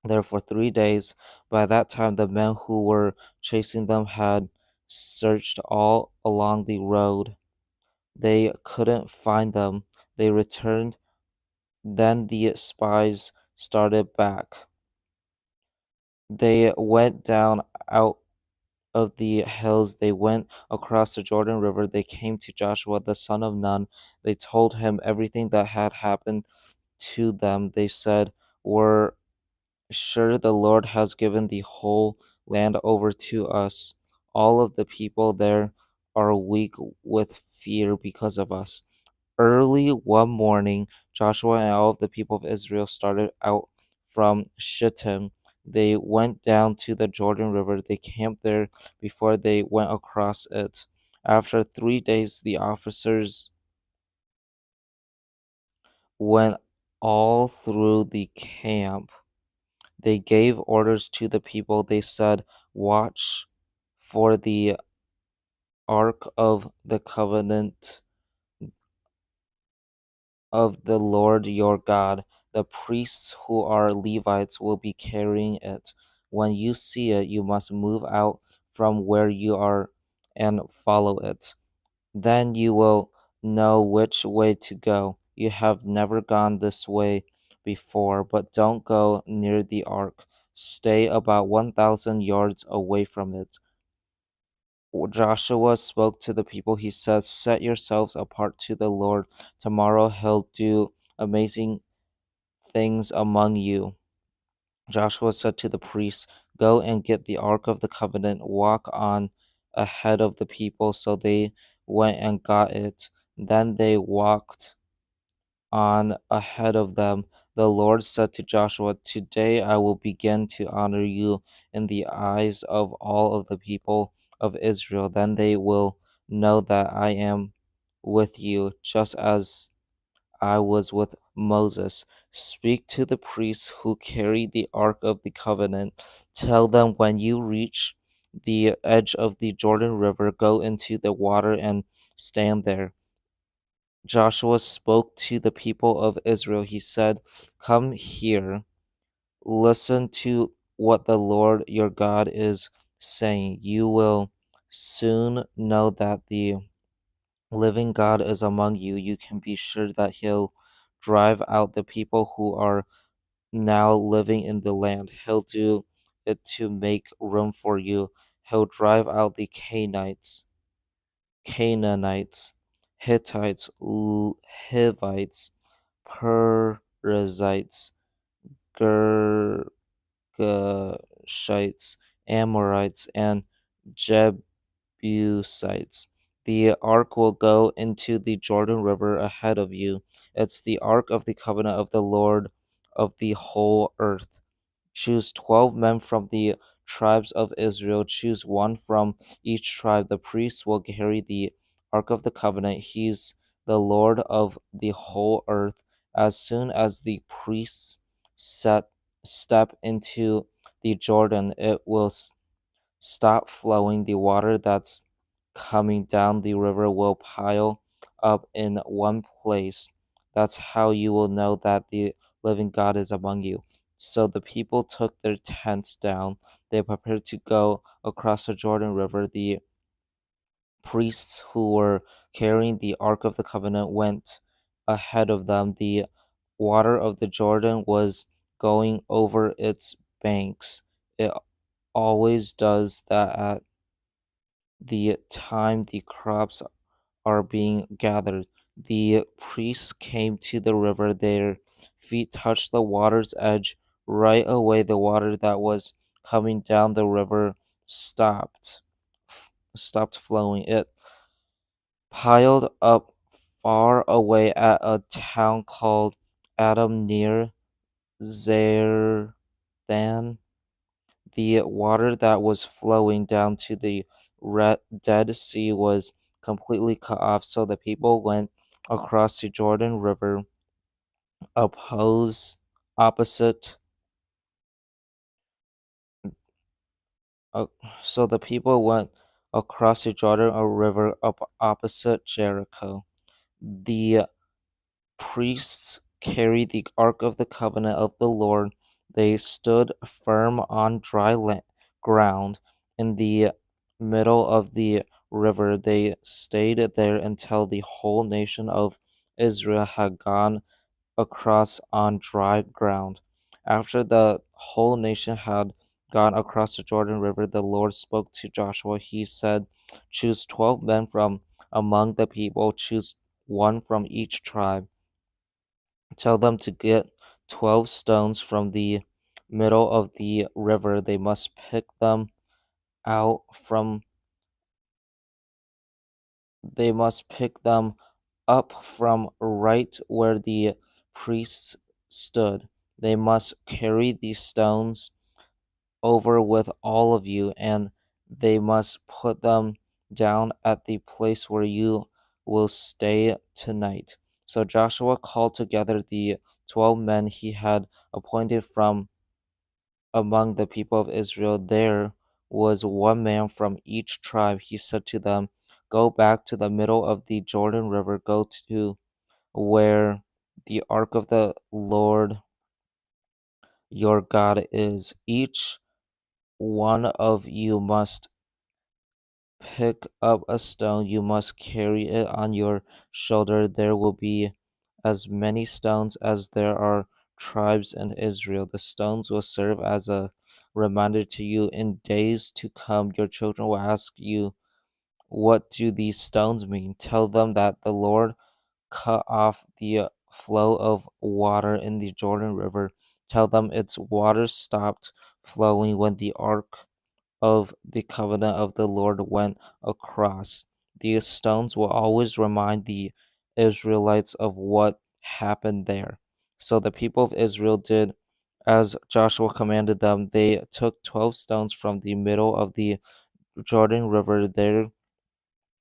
there for 3 days. By that time, the men who were chasing them had searched all along the road. They couldn't find them. They returned. Then the spies started back. They went down out of the hills. They went across the Jordan River. They came to Joshua the son of Nun. They told him everything that had happened to them. They said, We're sure the Lord has given the whole land over to us. All of the people there are weak with fear because of us. Early one morning, Joshua and all of the people of Israel started out from Shittim. They went down to the Jordan River. They camped there before they went across it. After 3 days, the officers went all through the camp. They gave orders to the people. They said, Watch for the ark of the covenant of the Lord your God. The priests who are Levites will be carrying it. When you see it, you must move out from where you are and follow it. Then you will know which way to go. You have never gone this way before, but don't go near the ark. Stay about 1,000 yards away from it. Joshua spoke to the people. He said, "Set yourselves apart to the Lord. Tomorrow he'll do amazing things among you." Joshua said to the priests, "Go and get the Ark of the Covenant. Walk on ahead of the people." So they went and got it. Then they walked on ahead of them. The Lord said to Joshua, "Today I will begin to honor you in the eyes of all of the people of Israel. Then they will know that I am with you, just as I was with Moses. Speak to the priests who carry the Ark of the Covenant. Tell them, when you reach the edge of the Jordan River, go into the water and stand there." Joshua spoke to the people of Israel. He said, "Come here, listen to what the Lord your God is saying. You will soon know that the living God is among you. You can be sure that He'll drive out the people who are now living in the land. He'll do it to make room for you. He'll drive out the Canaanites, Hittites, Hivites, Perizzites, Girgashites, Amorites, and Jebusites. The ark will go into the Jordan River ahead of you. It's the ark of the covenant of the Lord of the whole earth. Choose 12 men from the tribes of Israel. Choose one from each tribe. The priest will carry the Ark of the Covenant. He's the Lord of the whole earth. As soon as the priests step into the Jordan, it will stop flowing. The water that's coming down the river will pile up in one place. That's how you will know that the living God is among you. So the people took their tents down. They prepared to go across the Jordan River. The priests who were carrying the Ark of the Covenant went ahead of them. The water of the Jordan was going over its banks. It always does that at the time the crops are being gathered. The priests came to the river. Their feet touched the water's edge. Right away, the water that was coming down the river stopped flowing. It piled up far away at a town called Adam near Zarthan. The water that was flowing down to the Dead Sea was completely cut off, so the people went across the Jordan River oppose, opposite. Uh, so the people went across the Jordan River up opposite Jericho. The priests carried the Ark of the Covenant of the Lord. They stood firm on dry ground in the middle of the river. They stayed there until the whole nation of Israel had gone across on dry ground. After the whole nation had gone across the Jordan River, the Lord spoke to Joshua. He said, "Choose 12 men from among the people, choose one from each tribe. Tell them to get 12 stones from the middle of the river. Out from they must pick them up from right where the priests stood. They must carry these stones over with all of you, and they must put them down at the place where you will stay tonight." So Joshua called together the 12 men he had appointed from among the people of Israel. There was one man from each tribe. He said to them, "Go back to the middle of the Jordan River, go to where the ark of the Lord your God is. Each one of you must pick up a stone, you must carry it on your shoulder. There will be as many stones as there are tribes in Israel. The stones will serve as a reminder to you in days to come. Your children will ask you, what do these stones mean? Tell them that the Lord cut off the flow of water in the Jordan River. Tell them its water stopped flowing when the ark of the covenant of the Lord went across. These stones will always remind the Israelites of what happened there. So the people of Israel did as Joshua commanded them. They took 12 stones from the middle of the Jordan River. There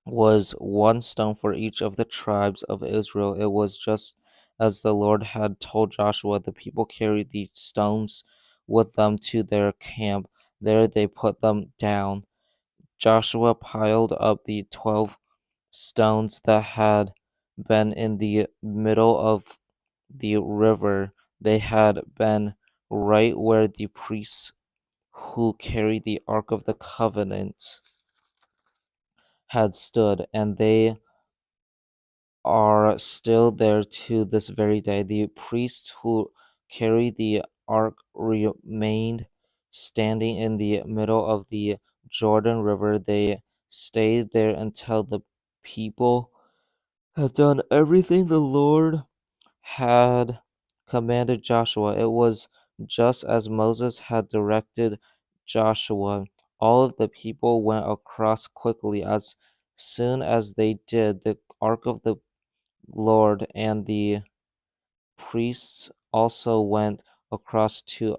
was one stone for each of the tribes of Israel. It was just as the Lord had told Joshua. The people carried the stones with them to their camp. There they put them down. Joshua piled up the 12 stones that had been in the middle of the river. They had been right where the priests who carried the Ark of the Covenant had stood, and they are still there to this very day. The priests who carried the ark remained standing in the middle of the Jordan River. They stayed there until the people had done everything the Lord had commanded Joshua. It was just as Moses had directed Joshua. All of the people went across quickly. As soon as they did, the ark of the Lord and the priests also went across to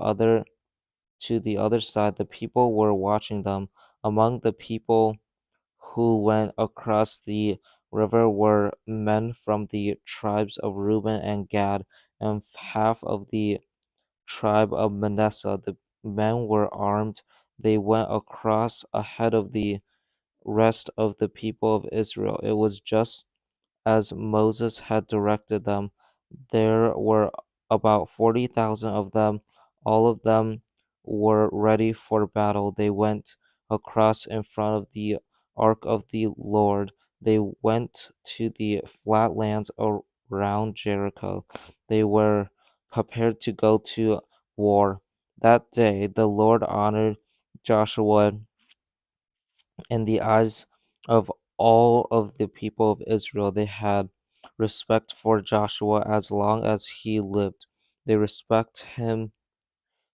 the other side. The people were watching them. Among the people who went across the river were men from the tribes of Reuben and Gad, and half of the tribe of Manasseh. The men were armed. They went across ahead of the rest of the people of Israel. It was just as Moses had directed them. There were about 40,000 of them. All of them were ready for battle. They went across in front of the ark of the Lord. They went to the flat lands around Jericho. They were prepared to go to war. That day, the Lord honored Joshua in the eyes of all of the people of Israel. They had respect for Joshua as long as he lived. They respect him.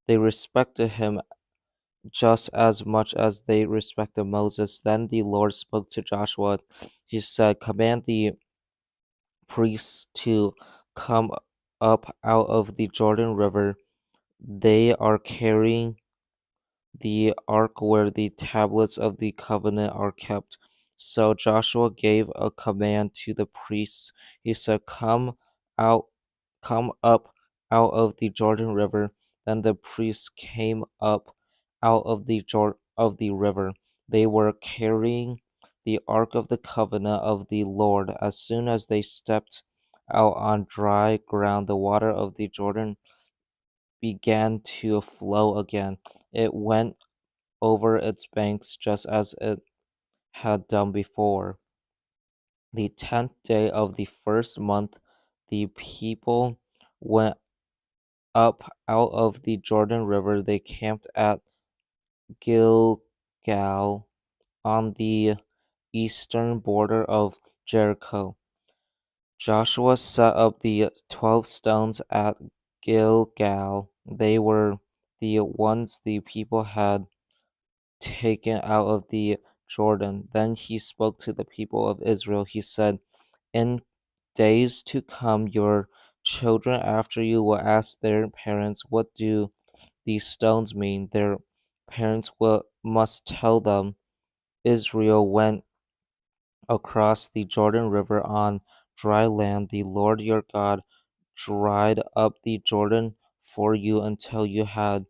They respected him just as much as they respected Moses. Then the Lord spoke to Joshua. He said, "Command the priests to come up out of the Jordan River. They are carrying the ark where the tablets of the covenant are kept." So Joshua gave a command to the priests. He said, out, come up out of the Jordan River." Then the priests came up out of of the river. They were carrying the ark of the covenant of the Lord. As soon as they stepped out on dry ground, the water of the Jordan began to flow again. It went over its banks just as it had done before. The 10th day of the first month, the people went up out of the Jordan River. They camped at Gilgal on the eastern border of Jericho. Joshua set up the 12 stones at Gilgal. They were the ones the people had taken out of the Jordan. Then he spoke to the people of Israel. He said, "In days to come, your children after you will ask their parents, 'What do these stones mean?' Their parents must tell them, 'Israel went across the Jordan River on dry land. The Lord your God dried up the Jordan for you until you had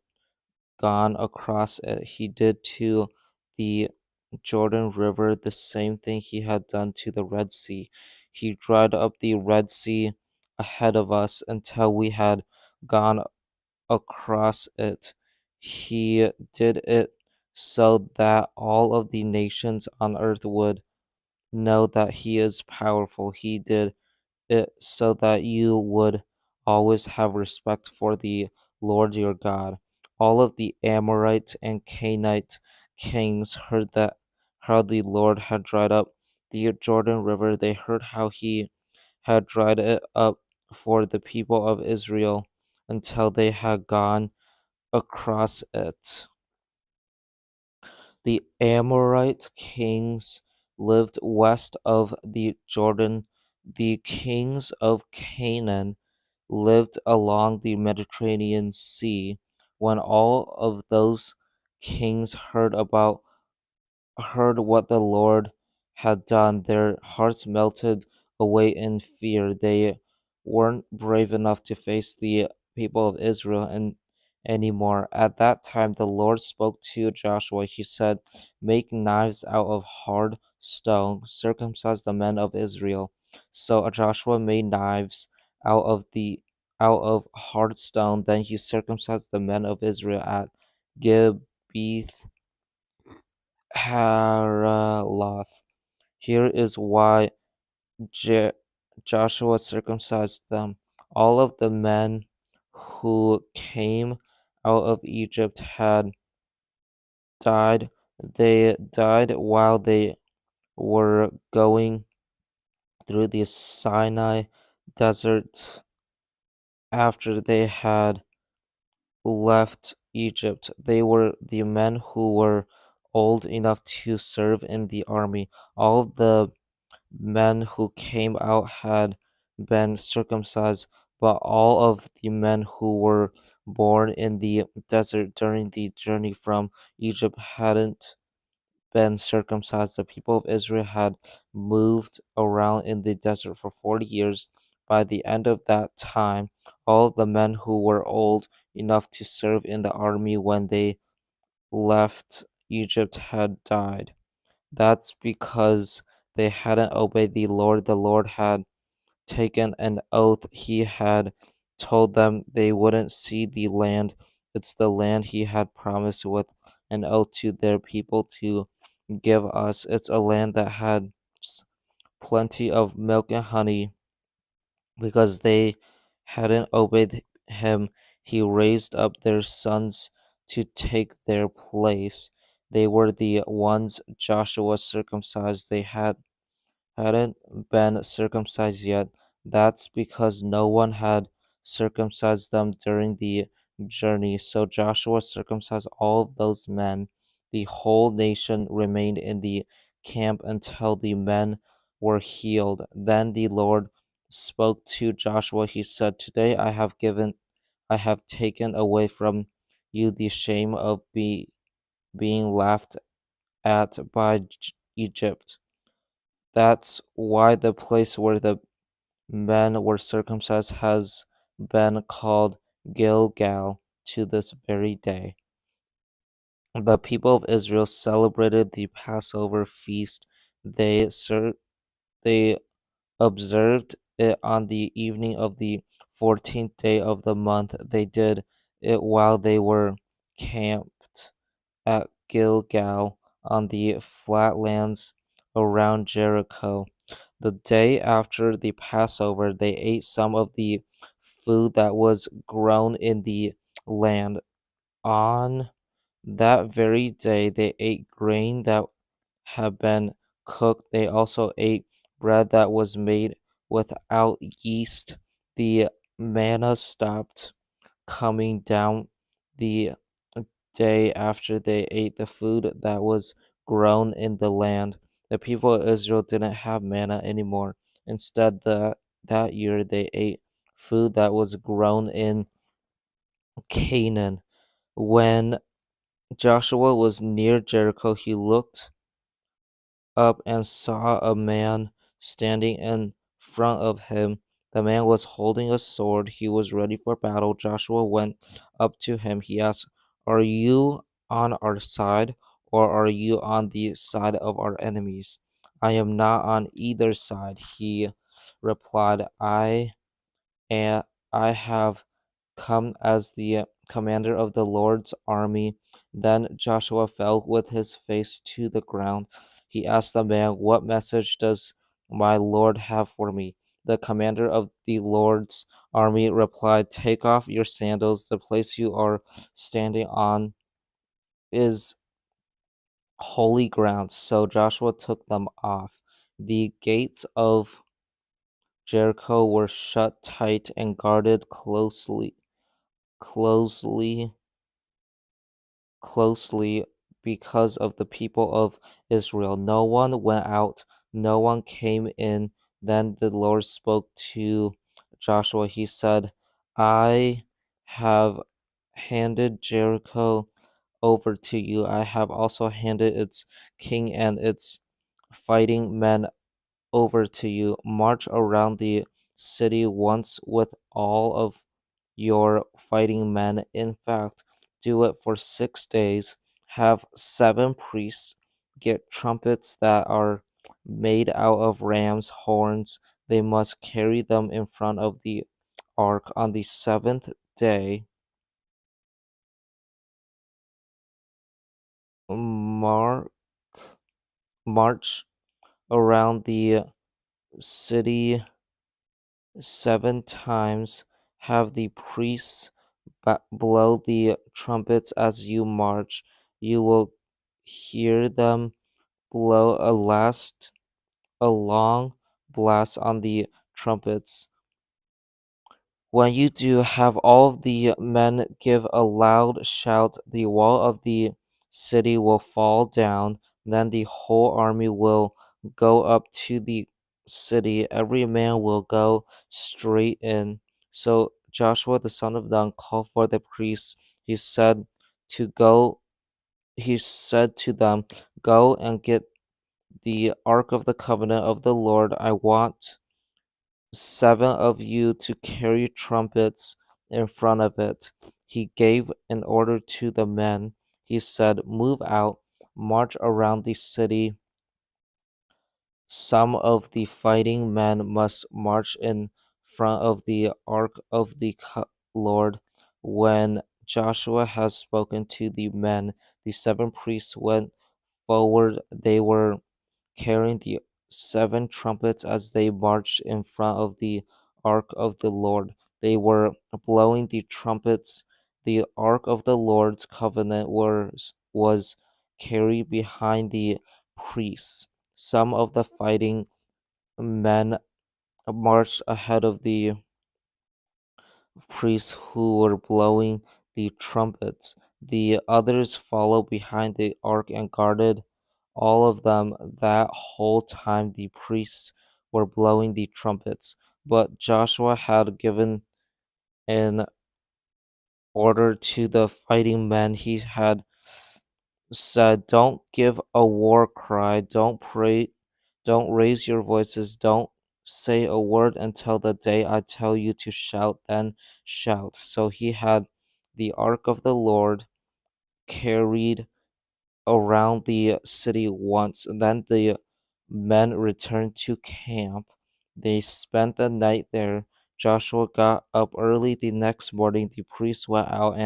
gone across it. He did to the Jordan River the same thing he had done to the Red Sea. He dried up the Red Sea ahead of us until we had gone across it. He did it so that all of the nations on earth would know that he is powerful. He did it so that you would always have respect for the Lord your God. All of the Amorite and Canaanite kings heard that how the Lord had dried up the Jordan River. They heard how he had dried it up for the people of Israel until they had gone across it. The Amorite kings lived west of the Jordan. The kings of Canaan lived along the Mediterranean Sea. When all of those kings heard what the Lord had done, their hearts melted away in fear. They weren't brave enough to face the people of Israel anymore. At that time, the Lord spoke to Joshua. He said, "Make knives out of hard stone, circumcise the men of Israel." So Joshua made knives out of hard stone. Then he circumcised the men of Israel at Gibeath Haraloth. Here is why Je- Joshua circumcised them. All of the men who came out of Egypt had died. They died while they were going through the Sinai desert after they had left Egypt. They were the men who were old enough to serve in the army. All of the men who came out had been circumcised, but all of the men who were born in the desert during the journey from Egypt hadn't been circumcised. The people of Israel had moved around in the desert for 40 years. By the end of that time, all of the men who were old enough to serve in the army when they left Egypt had died. That's because they hadn't obeyed the Lord. The Lord had taken an oath. He had told them they wouldn't see the land. It's the land he had promised with an oath to their people to give us. It's a land that had plenty of milk and honey. Because they hadn't obeyed him, he raised up their sons to take their place. They were the ones Joshua circumcised. They hadn't been circumcised yet. That's because no one had circumcised them during the journey. So Joshua circumcised all of those men. The whole nation remained in the camp until the men were healed. Then the Lord spoke to Joshua. He said, "Today I have taken away from you the shame of being laughed at by Egypt." That's why the place where the men were circumcised has been called Gilgal to this very day. The people of Israel celebrated the Passover feast. They observed it on the evening of the 14th day of the month. They did it while they were camped at Gilgal on the flatlands around Jericho. The day after the Passover, they ate some of the food that was grown in the land. On that very day, they ate grain that had been cooked. They also ate bread that was made without yeast. The manna stopped coming down the day after they ate the food that was grown in the land. The people of Israel didn't have manna anymore. Instead, that year they ate food that was grown in Canaan. When Joshua was near Jericho, he looked up and saw a man standing in front of him. The man was holding a sword. He was ready for battle. Joshua went up to him. He asked, "Are you on our side, or are you on the side of our enemies?" "I am not on either side," he replied. and I have come as the commander of the Lord's army. Then Joshua fell with his face to the ground. He asked the man, What message does my Lord have for me? The commander of the Lord's army replied, Take off your sandals. The place you are standing on is holy ground. So Joshua took them off. The gates of Jericho were shut tight and guarded closely closely because of the people of Israel. No one went out, no one came in. Then the Lord spoke to Joshua. He said, I have handed Jericho over to you. I have also handed its king and its fighting men over to you. March around the city once with all of your fighting men. In fact, do it for 6 days. Have 7 priests get trumpets that are made out of ram's horns. They must carry them in front of the ark on the seventh day. Mark, march around the city 7 times. Have the priests blow the trumpets as you march. You will hear them blow a long blast on the trumpets. When you do, have all the men give a loud shout. The wall of the city will fall down. Then the whole army will go up to the city. Every man will go straight in. So Joshua the son of Nun called for the priests. To go. He said to them, Go and get the ark of the covenant of the Lord. I want 7 of you to carry trumpets in front of it. He gave an order to the men. He said, Move out, march around the city. Some of the fighting men must march in front of the ark of the Lord. When Joshua had spoken to the men, the 7 priests went forward. They were carrying the 7 trumpets as they marched in front of the ark of the Lord. They were blowing the trumpets. The ark of the Lord's covenant was carried behind the priests. Some of the fighting men marched ahead of the priests who were blowing the trumpets. The others followed behind the ark and guarded all of them. That whole time the priests were blowing the trumpets. But Joshua had given an order to the fighting men. He had said, Don't give a war cry, don't pray, don't raise your voices, don't say a word until the day I tell you to shout, then shout. So he had the ark of the Lord carried around the city once. Then the men returned to camp. They spent the night there. Joshua got up early the next morning. The priests went out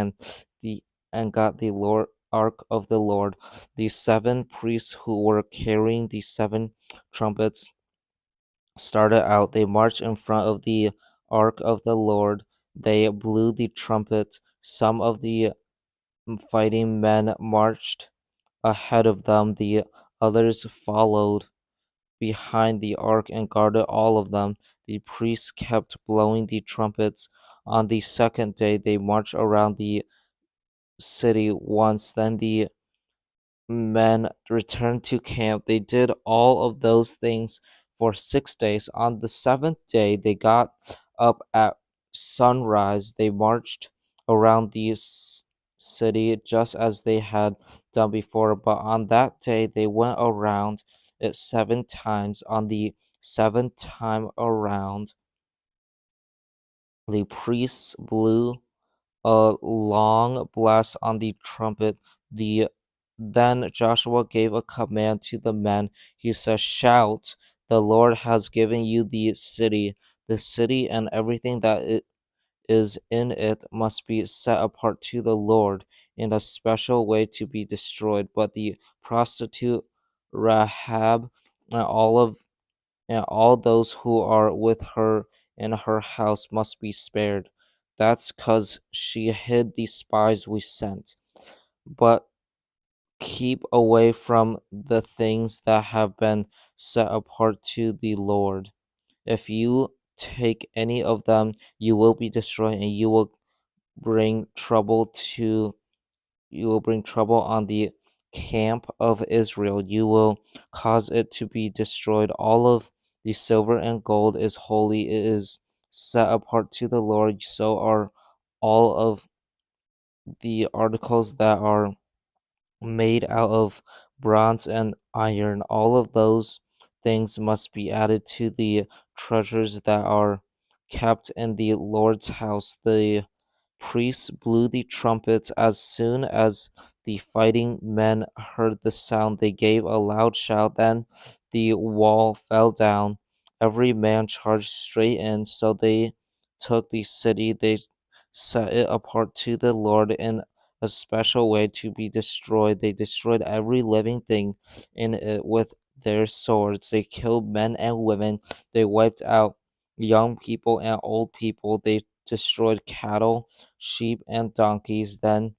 the and got the Lord ark of the Lord. The 7 priests who were carrying the 7 trumpets started out. They marched in front of the ark of the Lord. They blew the trumpets. Some of the fighting men marched ahead of them. The others followed behind the ark and guarded all of them. The priests kept blowing the trumpets. On the second day, they marched around the city once. Then the men returned to camp. They did all of those things for 6 days. On the seventh day, they got up at sunrise. They marched around the city just as they had done before, but on that day they went around it 7 times. On the seventh time around, the priests blew a long blast on the trumpet. The Then Joshua gave a command to the men. He said, Shout, the Lord has given you the city. The city and everything that it is in it must be set apart to the Lord in a special way to be destroyed. But the prostitute Rahab and all those who are with her in her house must be spared. That's 'cause she hid the spies we sent. But keep away from the things that have been set apart to the Lord. If you take any of them, you will be destroyed, and bring trouble to you will bring trouble on the camp of Israel. You will cause it to be destroyed. All of the silver and gold is holy. It is set apart to the Lord. So are all of the articles that are made out of bronze and iron. All of those things must be added to the treasures that are kept in the Lord's house. The priests blew the trumpets. As soon as the fighting men heard the sound, they gave a loud shout. Then the wall fell down. Every man charged straight in. So they took the city. They set it apart to the Lord in a special way to be destroyed. They destroyed every living thing in it with their swords. They killed men and women. They wiped out young people and old people. They destroyed cattle, sheep, and donkeys. Then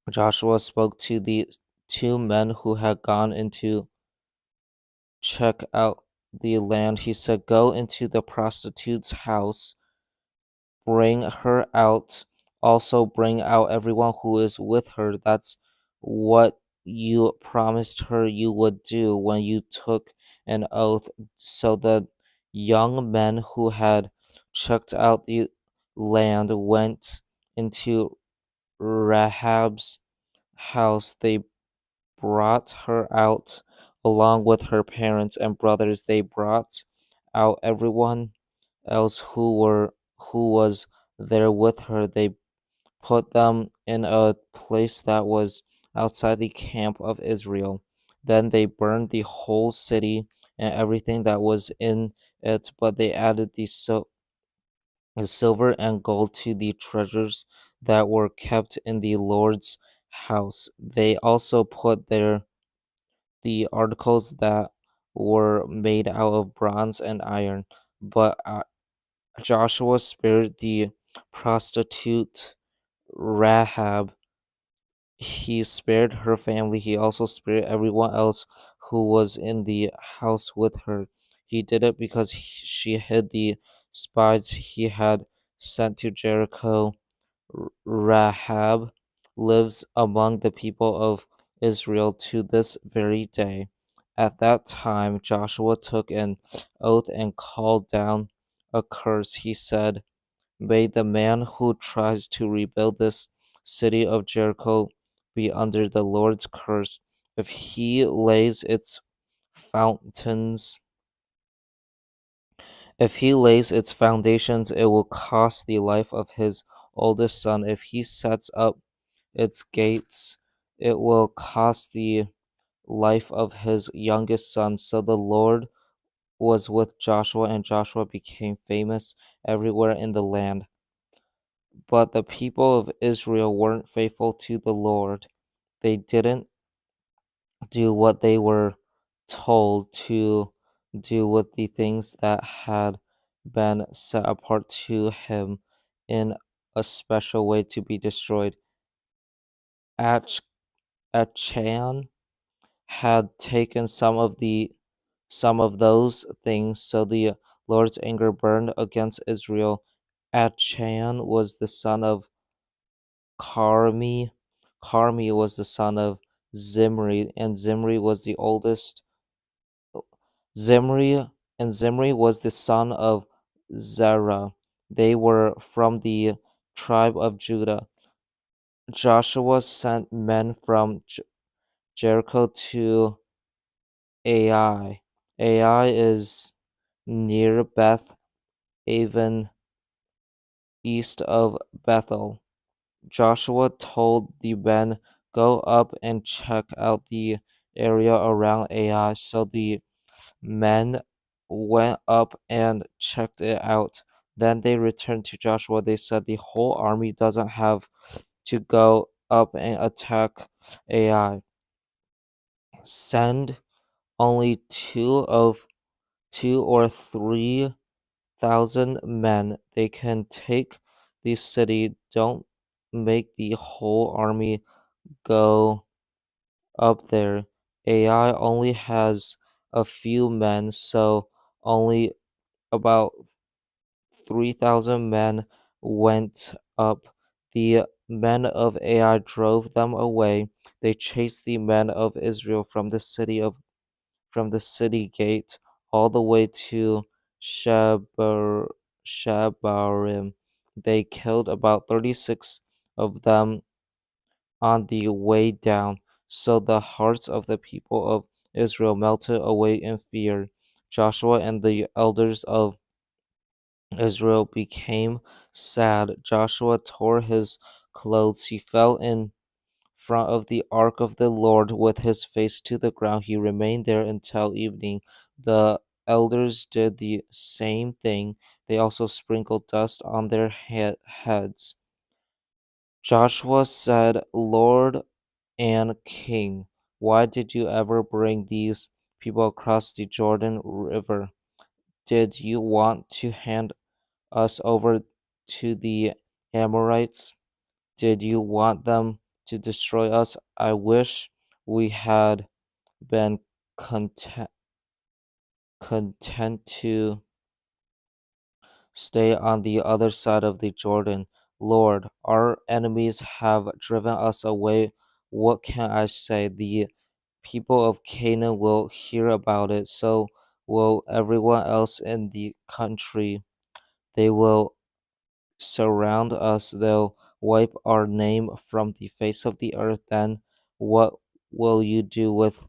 Joshua spoke to the two men who had gone in to check out the land. He said, "Go into the prostitute's house, bring her out. Also, bring out everyone who is with her. That's what you promised her you would do when you took an oath." So the young men who had checked out the land went into Rahab's house. They brought her out along with her parents and brothers. They brought out everyone else who was there with her. They put them in a place that was outside the camp of Israel. Then they burned the whole city and everything that was in it, but they added the silver and gold to the treasures that were kept in the Lord's house. They also put there the articles that were made out of bronze and iron. But Joshua spared the prostitute Rahab. He spared her family. He also spared everyone else who was in the house with her. He did it because she hid the spies he had sent to Jericho. Rahab lives among the people of Israel to this very day. At that time, Joshua took an oath and called down a curse. He said, "May the man who tries to rebuild this city of Jericho be under the Lord's curse. If he lays its fountains, if he lays its foundations, it will cost the life of his oldest son. If he sets up its gates, it will cost the life of his youngest son." So the Lord was with Joshua, and Joshua became famous everywhere in the land. But the people of Israel weren't faithful to the Lord. They didn't do what they were told to do with the things that had been set apart to him in a special way to be destroyed. Ach- Achan had taken some of those things, so the Lord's anger burned against Israel. Achan was the son of Carmi. Carmi was the son of Zimri, and Zimri was the oldest. Zimri and Zimri was the son of Zerah. They were from the tribe of Judah. Joshua sent men from Jericho to Ai. Ai is near Beth Aven, east of Bethel. Joshua told the men, "Go up and check out the area around Ai." So the men went up and checked it out. Then they returned to Joshua. They said, the whole army doesn't have to go up and attack Ai. Send only two or 3,000 men. They can take the city. Don't make the whole army go up there. Ai only has a few men, so only about 3,000 men went up. The men of Ai drove them away. They chased the men of Israel from the city gate all the way to Shabarim. They killed about 36 of them on the way down. So the hearts of the people of Israel melted away in fear. Joshua and the elders of Israel became sad. Joshua tore his clothes. He fell in front of the ark of the Lord with his face to the ground. He remained there until evening. The elders did the same thing. They also sprinkled dust on their heads. Joshua said, Lord and King, why did you ever bring these people across the Jordan River? Did you want to hand us over to the Amorites? Did you want them to destroy us? I wish we had been content to stay on the other side of the Jordan. Lord, our enemies have driven us away. What can I say? The people of Canaan will hear about it, so will everyone else in the country. They will surround us, they'll wipe our name from the face of the earth. Then what will you do with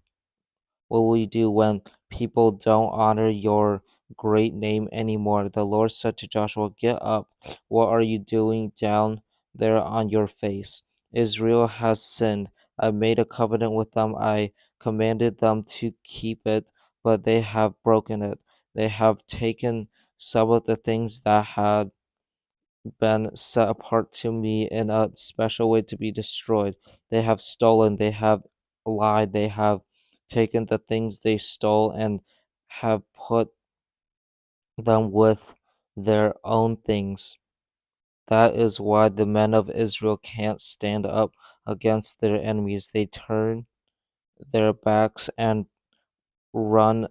what will you do when people don't honor your great name anymore? The Lord said to Joshua, Get up. What are you doing down there on your face? Israel has sinned. I made a covenant with them. I commanded them to keep it, but they have broken it. They have taken some of the things that had been set apart to me in a special way to be destroyed. They have stolen, they have lied, they have taken the things they stole and have put them with their own things. That is why the men of Israel can't stand up against their enemies. They turn their backs and run.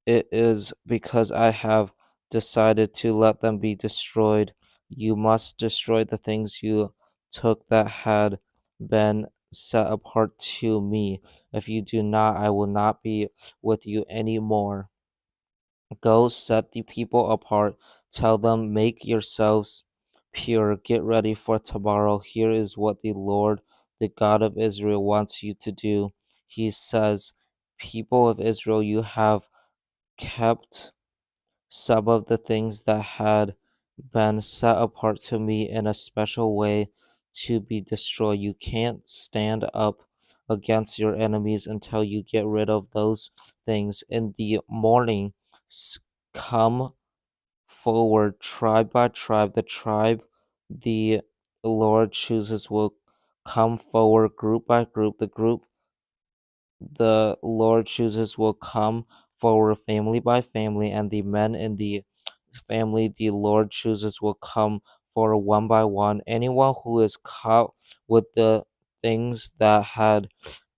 It is because I have decided to let them be destroyed. You must destroy the things you took that had been set apart to me. If you do not, I will not be with you anymore. Go set the people apart. Tell them, make yourselves pure. Get ready for tomorrow. Here is what the Lord, the God of Israel, wants you to do. He says, People of Israel, you have kept some of the things that had been set apart to me in a special way to be destroyed. You can't stand up against your enemies until you get rid of those things. In the morning, come forward, tribe by tribe. The tribe the Lord chooses will come forward, group by group. The group the Lord chooses will come forward family by family, and the men in the family the Lord chooses will come forward one by one. Anyone who is caught with the things that had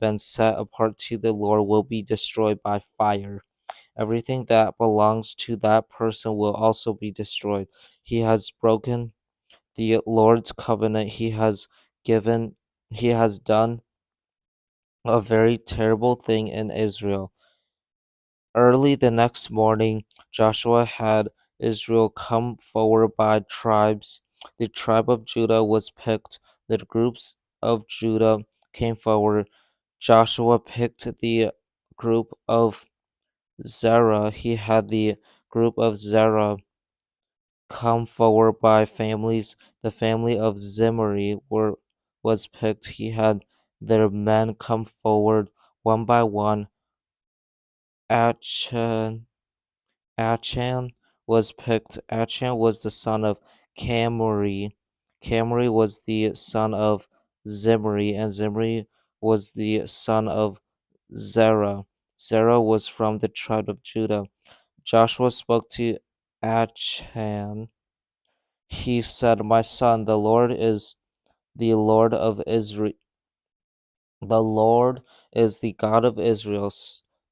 been set apart to the Lord will be destroyed by fire. Everything that belongs to that person will also be destroyed. He has broken the Lord's covenant. He has done a very terrible thing in Israel. Early the next morning, Joshua had Israel come forward by tribes. The tribe of Judah was picked. The groups of Judah came forward. Joshua picked the group of Zerah. He had the group of Zerah come forward by families. The family of Zimri was picked. He had their men come forward one by one. Achan Achan was picked. Achan was the son of Camri. Camri was the son of Zimri, and Zimri was the son of Zerah. Zerah was from the tribe of Judah. Joshua spoke to Achan. He said, "My son, the Lord is the Lord of Israel. The Lord is the God of Israel.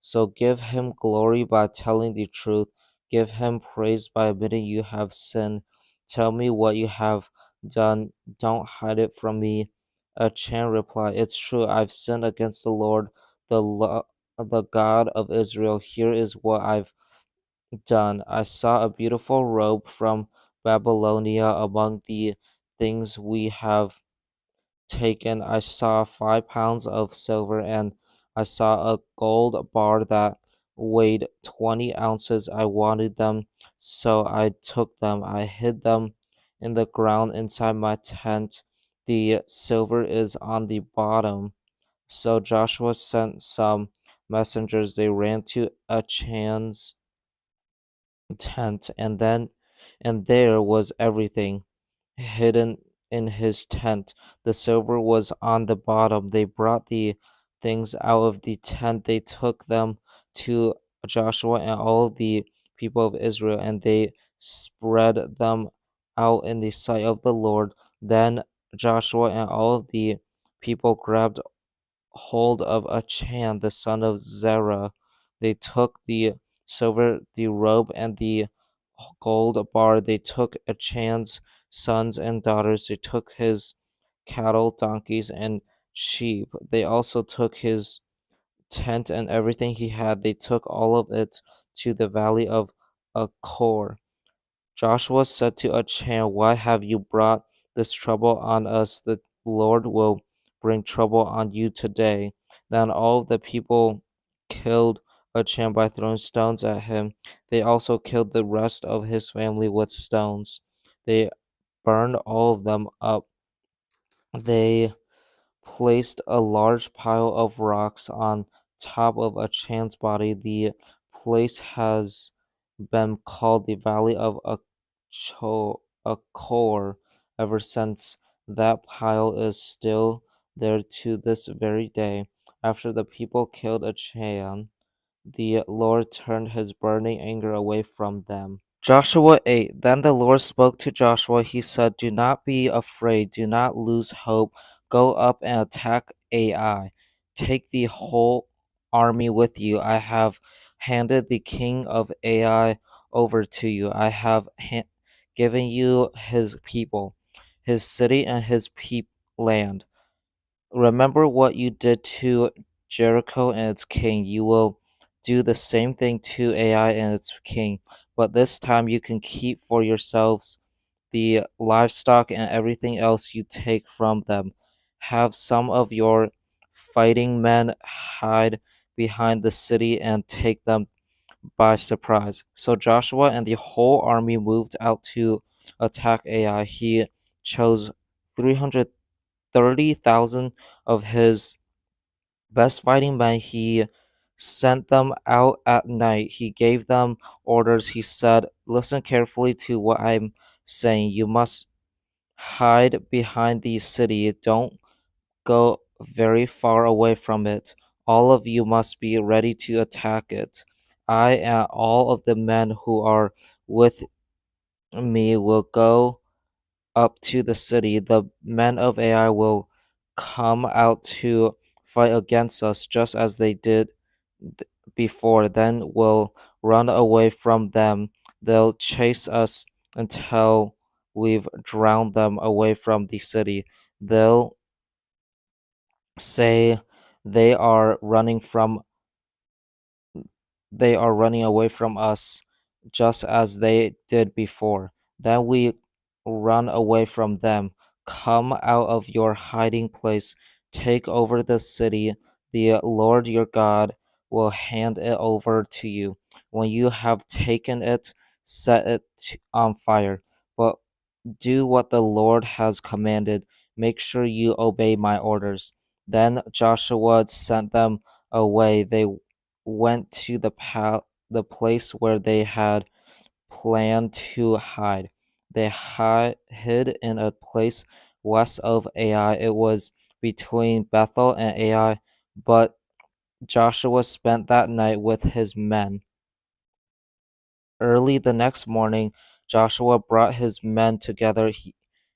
So give him glory by telling the truth. Give him praise by admitting you have sinned. Tell me what you have done. Don't hide it from me." Achan replied, "It's true. I've sinned against the Lord, the God of Israel. Here is what I've done. I saw a beautiful robe from Babylonia among the things we have taken. I saw 5 pounds of silver, and I saw a gold bar that weighed 20 ounces. I wanted them, so I took them. I hid them in the ground inside my tent. The silver is on the bottom." So Joshua sent some messengers. They ran to Achan's tent, and there was everything hidden in his tent. The silver was on the bottom. They brought the things out of the tent. They took them to Joshua and all the people of Israel, and they spread them out in the sight of the Lord. Then Joshua and all of the people grabbed hold of Achan, the son of Zerah. They took the silver, the robe, and the gold bar. They took Achan's sons and daughters. They took his cattle, donkeys, and sheep. They also took his tent and everything he had. They took all of it to the valley of Achor. Joshua said to Achan, "Why have you brought this trouble on us? The Lord will bring trouble on you today." Then all the people killed Achan by throwing stones at him. They also killed the rest of his family with stones. They burned all of them up. They placed a large pile of rocks on top of Achan's body. The place has been called the Valley of Achor ever since. That pile is still there to this very day. After the people killed Achan, the Lord turned his burning anger away from them. Joshua 8. Then the Lord spoke to Joshua. He said, "Do not be afraid. Do not lose hope. Go up and attack Ai. Take the whole army with you. I have handed the king of Ai over to you. I have given you his people, his city, and his land. Remember what you did to Jericho and its king. You will do the same thing to Ai and its king, but this time you can keep for yourselves the livestock and everything else you take from them. Have some of your fighting men hide behind the city and take them by surprise." So Joshua and the whole army moved out to attack Ai. He chose 330,000 of his best fighting men. He sent them out at night. He gave them orders. He said, "Listen carefully to what I'm saying. You must hide behind the city. Don't go very far away from it. All of you must be ready to attack it. I and all of the men who are with me will go up to the city. The men of Ai will come out to fight against us just as they did before. Then we'll run away from them. They'll chase us until we've drowned them away from the city. They'll say they are running from they are running away from us just as they did before. Then we run away from them. Come out of your hiding place, take over the city. The Lord your God will hand it over to you. When you have taken it, set it on fire. But do what the Lord has commanded. Make sure you obey my orders." Then Joshua sent them away. They went to the place where they had planned to hide. They hid in a place west of Ai. It was between Bethel and Ai, but Joshua spent that night with his men. Early the next morning, Joshua brought his men together.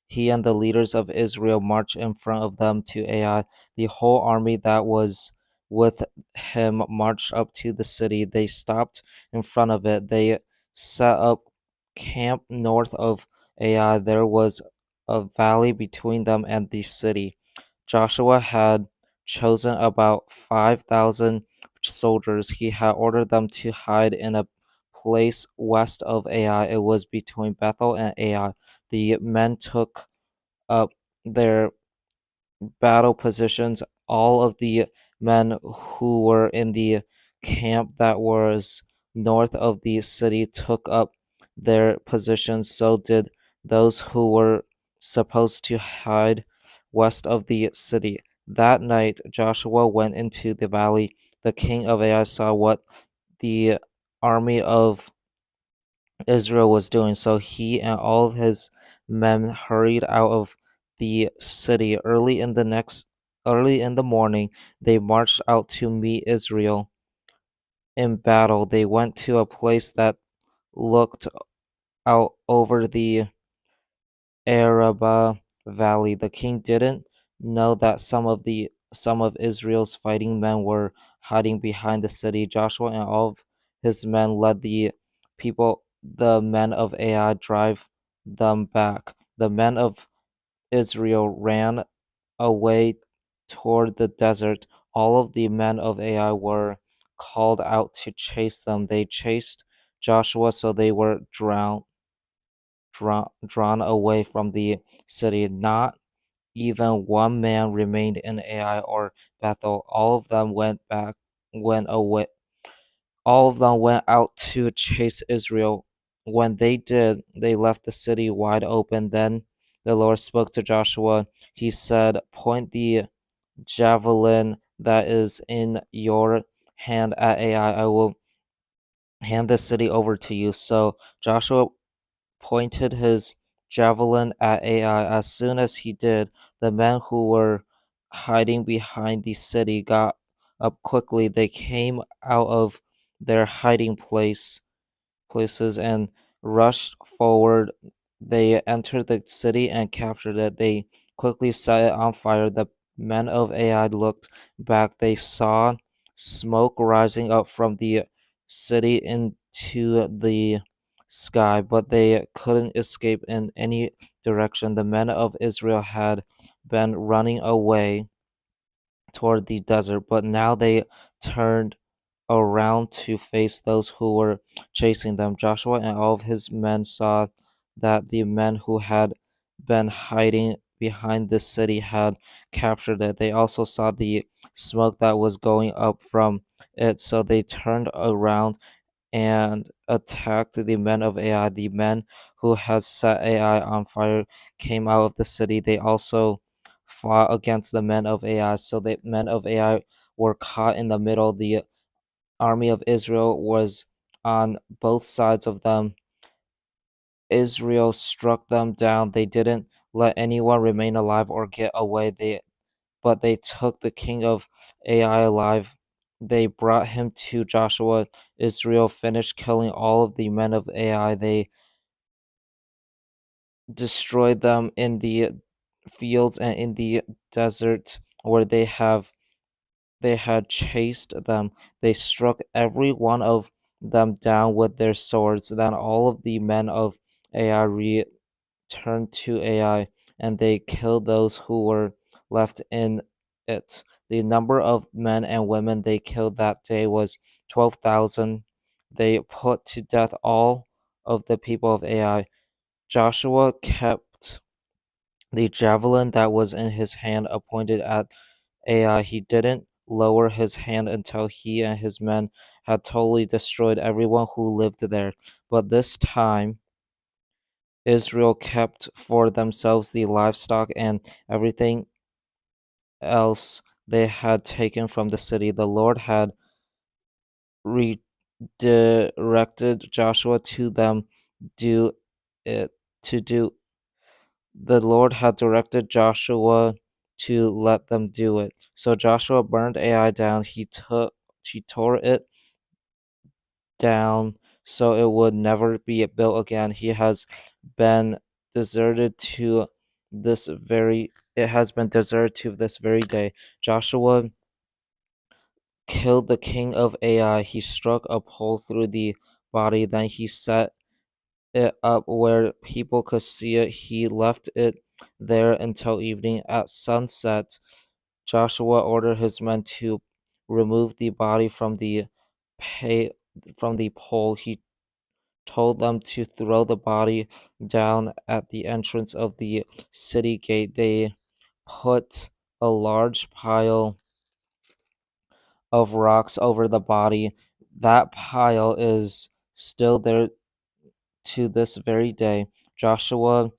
He and the leaders of Israel marched in front of them to Ai. The whole army that was with him marched up to the city. They stopped in front of it. They set up camp north of Ai. There was a valley between them and the city. Joshua had chosen about 5,000 soldiers. He had ordered them to hide in a place west of Ai. It was between Bethel and Ai. The men took up their battle positions. All of the men who were in the camp that was north of the city took up their positions. So did those who were supposed to hide west of the city. That night, Joshua went into the valley. The king of Ai saw what the army of Israel was doing. So he and all of his men hurried out of the city early in the morning. They marched out to meet Israel in battle. They went to a place that looked out over the Araba Valley. The king didn't know that some of Israel's fighting men were hiding behind the city. Joshua and all of his men led the men of Ai drive them back. The men of Israel ran away toward the desert. All of the men of Ai were called out to chase them. They chased Joshua, so they were drawn away from the city. Not even one man remained in Ai or Bethel. Went away. All of them went out to chase Israel. When they did, they left the city wide open. Then the Lord spoke to Joshua. He said, "Point the javelin that is in your hand at Ai. I will hand the city over to you." So Joshua pointed his javelin at Ai. As soon as he did, the men who were hiding behind the city got up quickly. They came out of their places and rushed forward. They entered the city and captured it. They quickly set it on fire. The men of Ai looked back. They saw smoke rising up from the city into the sky, but they couldn't escape in any direction. The men of Israel had been running away toward the desert, but now they turned around to face those who were chasing them. Joshua and all of his men saw that the men who had been hiding behind the city had captured it. They also saw the smoke that was going up from it, so they turned around and attacked the men of Ai. The men who had set Ai on fire came out of the city. They also fought against the men of Ai. So the men of Ai were caught in the middle. The army of Israel was on both sides of them. Israel struck them down. They didn't let anyone remain alive or get away. But they took the king of Ai alive. They brought him to Joshua. Israel finished killing all of the men of Ai. They destroyed them in the fields and in the desert where they had chased them. They struck every one of them down with their swords. Then all of the men of Ai returned to Ai, and they killed those who were left in it. The number of men and women they killed that day was 12,000. They put to death all of the people of Ai. Joshua kept the javelin that was in his hand appointed at Ai. He didn't lower his hand until he and his men had totally destroyed everyone who lived there. But this time, Israel kept for themselves the livestock and everything else they had taken from the city. The Lord had directed Joshua to them do it to do. The Lord had directed Joshua to let them do it. So Joshua burned Ai down. He tore it down so it would never be built again. He has been deserted to this very it has been deserted to this very day. Joshua killed the king of Ai. He struck a pole through the body, then he set it up where people could see it. He left it there until evening. At sunset, Joshua ordered his men to remove the body pa- from the pole. He told them to throw the body down at the entrance of the city gate. They put a large pile of rocks over the body. That pile is still there to this very day. Joshua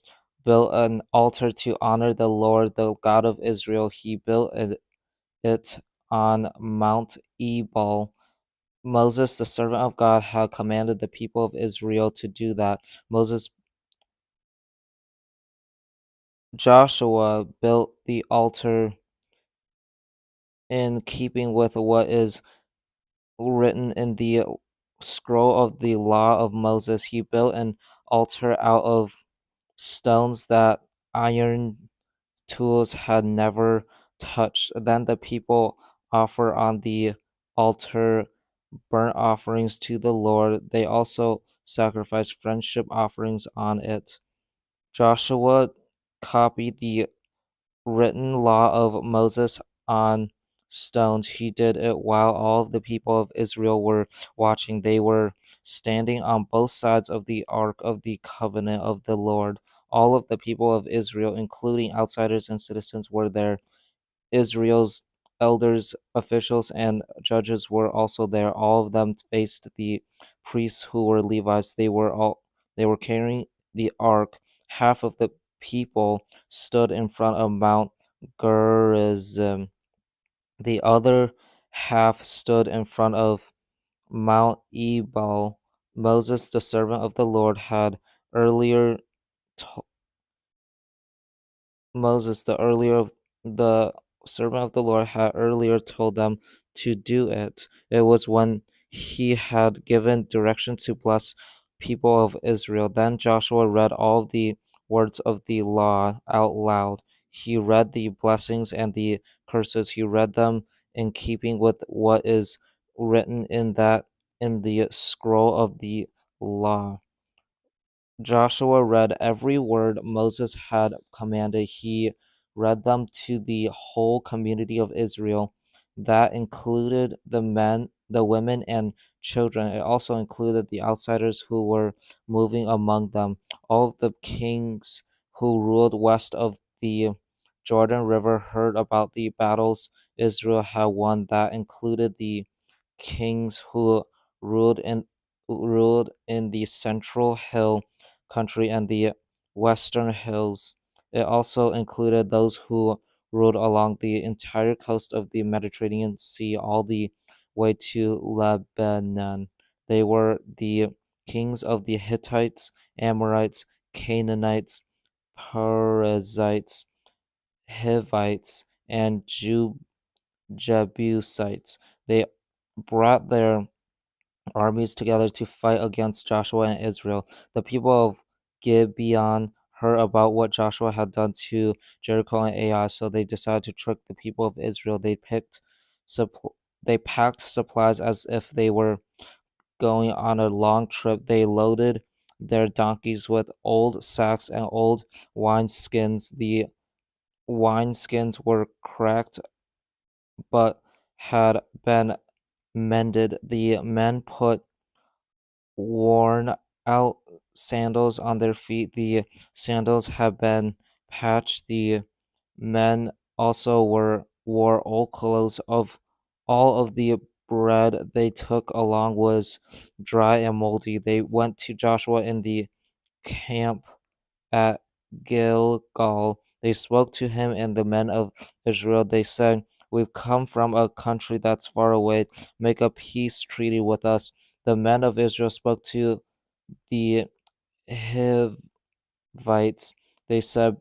built an altar to honor the Lord, the God of Israel. He built it on Mount Ebal. Moses, the servant of God, had commanded the people of Israel to do that. Joshua built the altar in keeping with what is written in the scroll of the law of Moses. He built an altar out of stones that iron tools had never touched. Then the people offer on the altar burnt offerings to the Lord. They also sacrificed friendship offerings on it. Joshua copied the written law of Moses on stones. He did it while all of the people of Israel were watching. They were standing on both sides of the ark of the covenant of the Lord. All of the people of Israel, including outsiders and citizens, were there. Israel's elders, officials, and judges were also there. All of them faced the priests who were Levites. They were carrying the ark. Half of the people stood in front of Mount Gerizim. The other half stood in front of Mount Ebal. Moses, the servant of the Lord, had earlier to- Moses, the servant of the Lord, had earlier told them to do it. It was when he had given direction to bless people of Israel. Then Joshua read all the words of the law out loud. He read the blessings and the curses. He read them in keeping with what is written in the scroll of the law. Joshua read every word Moses had commanded. He read them to the whole community of Israel. That included the men, the women, and children. It also included the outsiders who were moving among them. All of the kings who ruled west of the Jordan River heard about the battles Israel had won. That included the kings who ruled in ruled in the central hill country and the western hills. It also included those who ruled along the entire coast of the Mediterranean Sea all the way to Lebanon. They were the kings of the Hittites, Amorites, Canaanites, Perizzites, Hivites, and Jebusites. They brought their armies together to fight against Joshua and Israel. The people of Gibeon heard about what Joshua had done to Jericho and Ai, so they decided to trick the people of Israel. They packed supplies as if they were going on a long trip. They loaded their donkeys with old sacks and old wineskins. The wineskins were cracked but had been mended. The men put worn out sandals on their feet. The sandals had been patched. The men also wore old clothes. Of all of the bread they took along was dry and moldy. They went to Joshua in the camp at Gilgal. They spoke to him and the men of Israel. They said, "We've come from a country that's far away. Make a peace treaty with us." the men of Israel spoke to the Hivites. They said,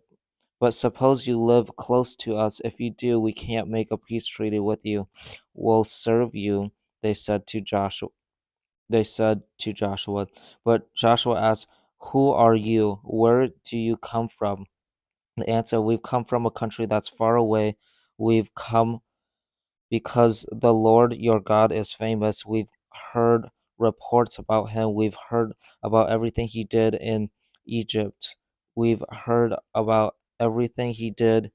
"But suppose you live close to us. If you do, we can't make a peace treaty with you. We'll serve you," they said to Joshua. But Joshua asked, "Who are you? Where do you come from?" They answered, "We've come from a country that's far away. We've come because the Lord your God is famous. We've heard reports about him. We've heard about everything he did in Egypt. We've heard about everything he did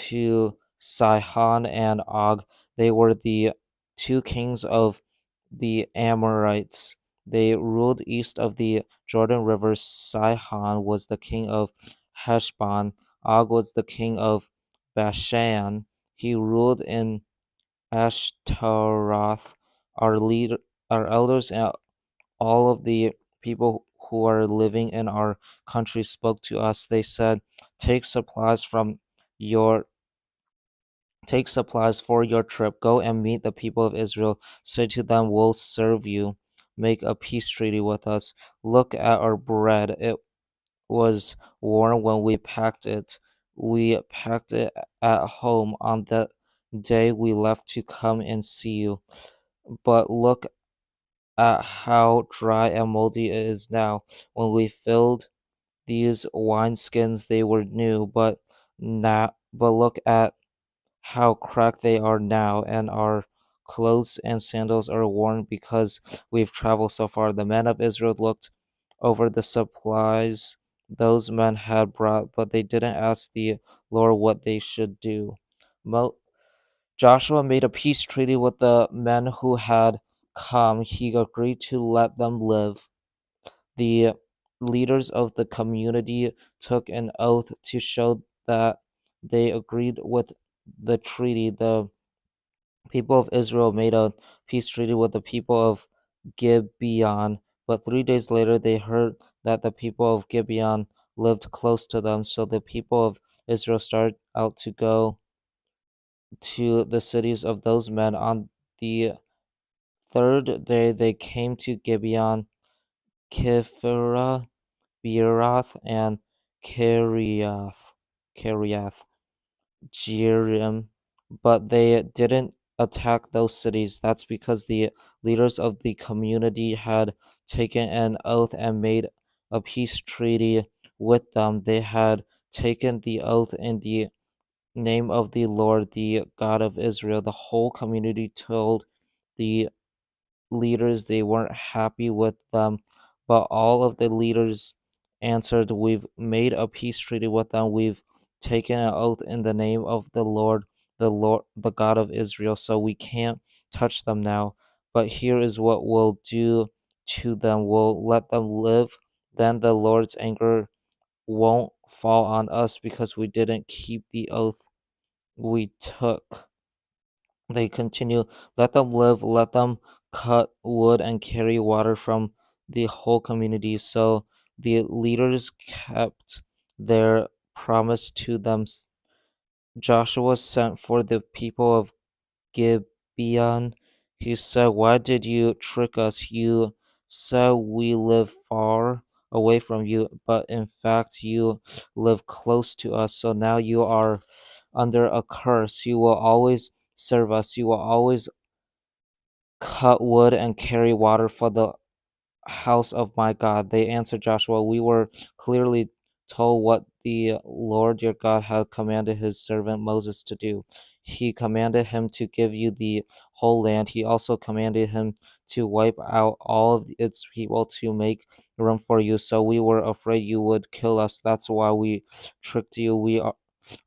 to Sihon and Og. They were the two kings of the Amorites. They ruled east of the Jordan River. Sihon was the king of Heshbon. Og was the king of Bashan. He ruled in Ashtaroth. Our elders, and all of the people who are living in our country spoke to us. They said, "Take supplies from your Take supplies for your trip. Go and meet the people of Israel. Say to them, we'll serve you. Make a peace treaty with us. Look at our bread. It was warm when we packed it. We packed it at home on the day we left to come and see you. But look at how dry and moldy it is now. When we filled these wineskins, they were new, but look at how cracked they are now, and our clothes and sandals are worn because we've traveled so far." The men of Israel looked over the supplies those men had brought, but they didn't ask the Lord what they should do. Mo- Joshua made a peace treaty with the men who had come. He agreed to let them live. The leaders of the community took an oath to show that they agreed with the treaty. The people of Israel made a peace treaty with the people of Gibeon, but 3 days later they heard that the people of Gibeon lived close to them, so the people of Israel started out to go to the cities of those men. On the third day they came to Gibeon, Kipharah, Beeroth, and Kiriath Jearim, but they didn't attack those cities. That's because the leaders of the community had taken an oath and made a peace treaty with them. They had taken the oath in the name of the Lord, the God of Israel. The whole community told the leaders they weren't happy with them, but all of the leaders answered, "We've made a peace treaty with them. We've taken an oath in the name of the Lord, the God of Israel, so we can't touch them now. But here is what we'll do to them. We'll let them live. Then the Lord's anger won't fall on us because we didn't keep the oath we took." They continue, "Let them live, let them cut wood and carry water from the whole community." So the leaders kept their promise to them. Joshua sent for the people of Gibeon. He said, "Why did you trick us? You said we live far away from you, but in fact you live close to us. So now you are under a curse. You will always serve us. You will always cut wood and carry water for the house of my God." They answered Joshua, "We were clearly told what the Lord your God had commanded his servant Moses to do. He commanded him to give you the whole land. He also commanded him to wipe out all of its people to make room for you. So we were afraid you would kill us. That's why we tricked you. We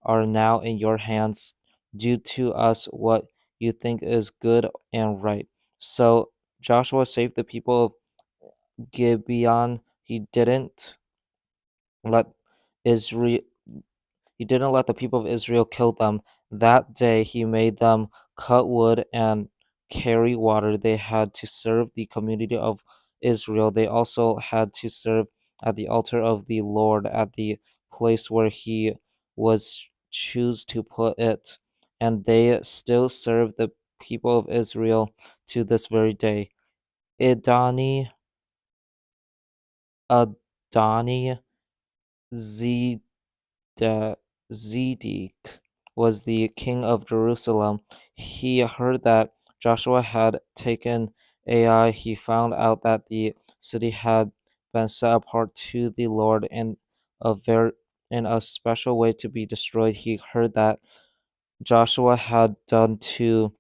are now in your hands. Do to us what you think is good and right." So Joshua saved the people of Gibeon. Let Israel he didn't let the people of Israel kill them. That day he made them cut wood and carry water. They had to serve the community of Israel. They also had to serve at the altar of the Lord at the place where he was choose to put it. And they still serve the people of Israel to this very day. Idani Adani Zedek was the king of Jerusalem. He heard that Joshua had taken Ai. He found out that the city had been set apart to the Lord a very in a special way to be destroyed. He heard that Joshua had done to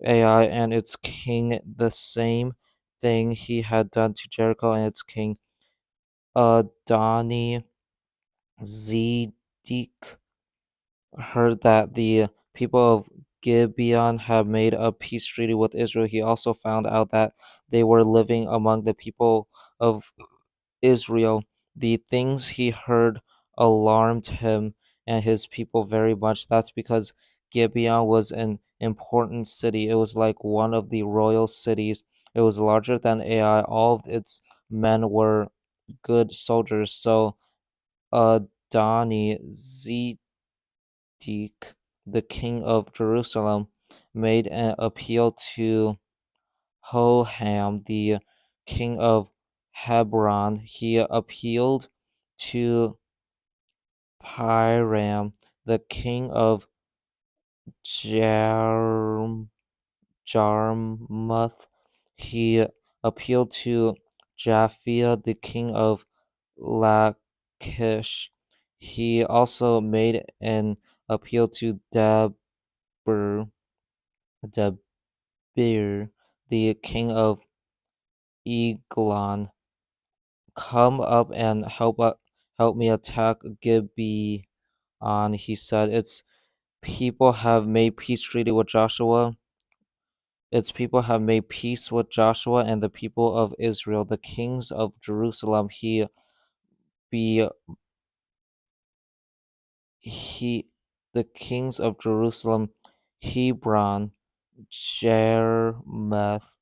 Ai and its king the same thing he had done to Jericho and its king. Adoni Zedek heard that the people of Gibeon had made a peace treaty with Israel. He also found out that they were living among the people of Israel. The things he heard alarmed him and his people very much. That's because Gibeon was an important city. It was like one of the royal cities. It was larger than Ai. All of its men were good soldiers. So Adoni Zedek, the king of Jerusalem, made an appeal to Hoham, the king of Hebron. He appealed to Piram, the king of Jarm, Jarmuth. He appealed to Japhia, the king of Lachish. He also made an appeal to Debir, Debir, the king of Eglon. Come up and help me attack Gibeon, he said. Its people have made peace treaty with Joshua. Its people have made peace with Joshua and the people of Israel. The kings of Jerusalem, be he the kings of Jerusalem, Hebron, Jermeth,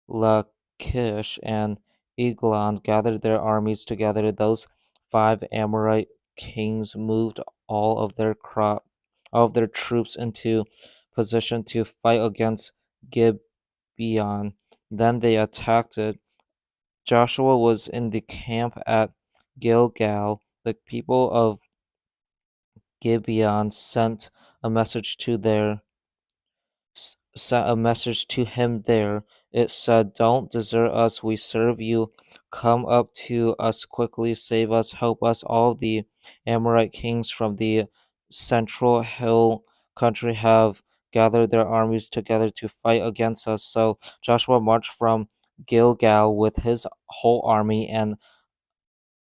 Lachish, and Eglon gathered their armies together. Those five Amorite kings moved all of their troops into position to fight against Gibeon. Then they attacked it. Joshua was in the camp at Gilgal. The people of Gibeon a message to their sent a message to him there. It said, "Don't desert us. We serve you. Come up to us quickly. Save us. Help us." All the Amorite kings from the central hill country have gathered their armies together to fight against us. So Joshua marched from Gilgal with his whole army, and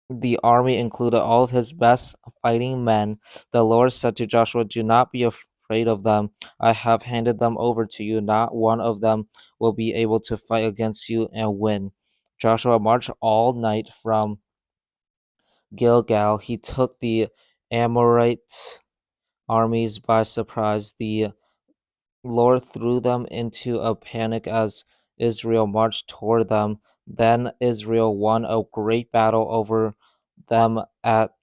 the army included all of his best fighting men. The Lord said to Joshua, "Do not be afraid of them. I have handed them over to you. Not one of them will be able to fight against you and win." Joshua marched all night from Gilgal. He took the Amorite armies by surprise. The Lord threw them into a panic as Israel marched toward them. Then Israel won a great battle over them at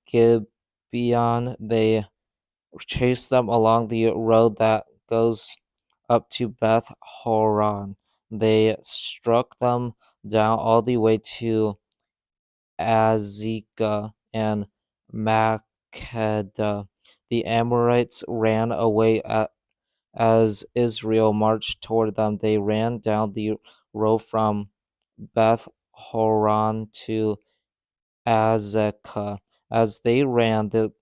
Gibeon. They chased them along the road that goes up to Beth Horon. They struck them down all the way to Azekah and Makkedah. The Amorites ran away as Israel marched toward them. They ran down the road from Beth Horon to Azekah. As they ran, the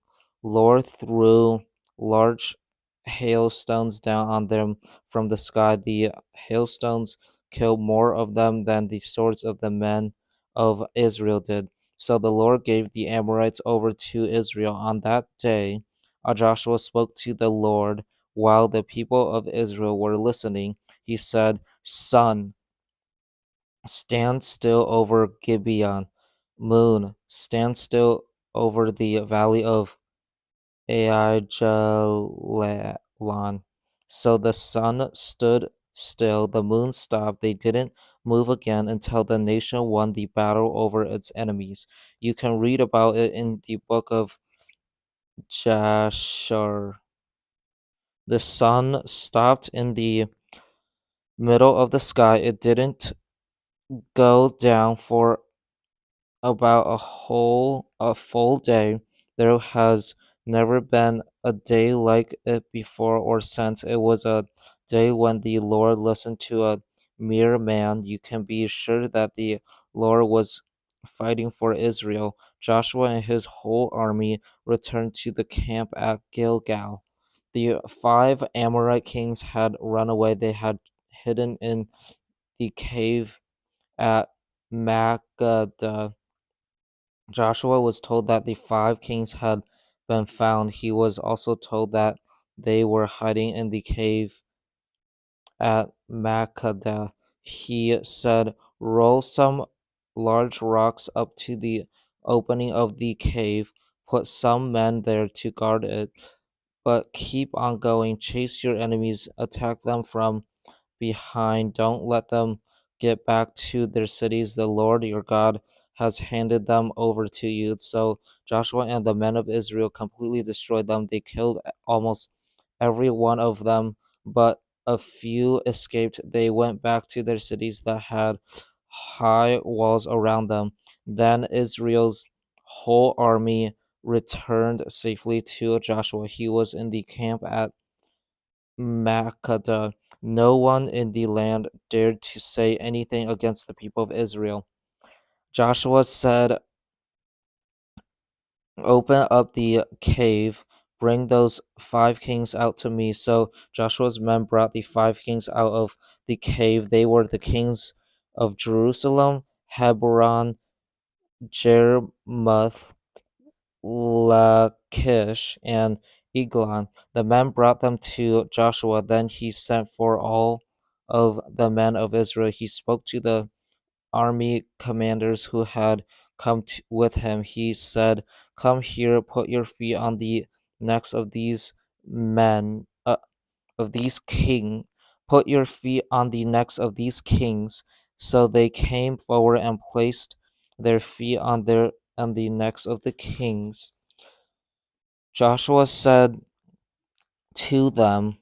Lord threw large hailstones down on them from the sky. The hailstones killed more of them than the swords of the men of Israel did. So the Lord gave the Amorites over to Israel. On that day, Joshua spoke to the Lord while the people of Israel were listening. He said, "Sun, stand still over Gibeon. Moon, stand still over the valley of Aijalon." So the sun stood still, the moon stopped. They didn't move again until the nation won the battle over its enemies. You can read about it in the book of Jasher. The sun stopped in the middle of the sky. It didn't go down for about a full day. There has never been a day like it before or since. It was a day when the Lord listened to a mere man. You can be sure that the Lord was fighting for Israel. Joshua and his whole army returned to the camp at Gilgal. The five Amorite kings had run away. They had hidden in the cave at Makkedah. Joshua was told that the five kings had been found. He was also told that they were hiding in the cave at Makkedah. He said, "Roll some large rocks up to the opening of the cave, put some men there to guard it, but keep on going. Chase your enemies, attack them from behind. Don't let them get back to their cities. The Lord your God has handed them over to you." So Joshua and the men of Israel completely destroyed them. They killed almost every one of them, but a few escaped. They went back to their cities that had high walls around them. Then Israel's whole army returned safely to Joshua. He was in the camp at Makkedah. No one in the land dared to say anything against the people of Israel. Joshua said, "Open up the cave, bring those five kings out to me." So Joshua's men brought the five kings out of the cave. They were the kings of Jerusalem, Hebron, Jermuth, Lachish, and Eglon. The men brought them to Joshua. Then he sent for all of the men of Israel. He spoke to the army commanders who had come with him. He said, "Come here, put your feet on the necks of these men, of these king. Put your feet on the necks of these kings." So they came forward and placed their feet on the necks of the kings. Joshua said to them,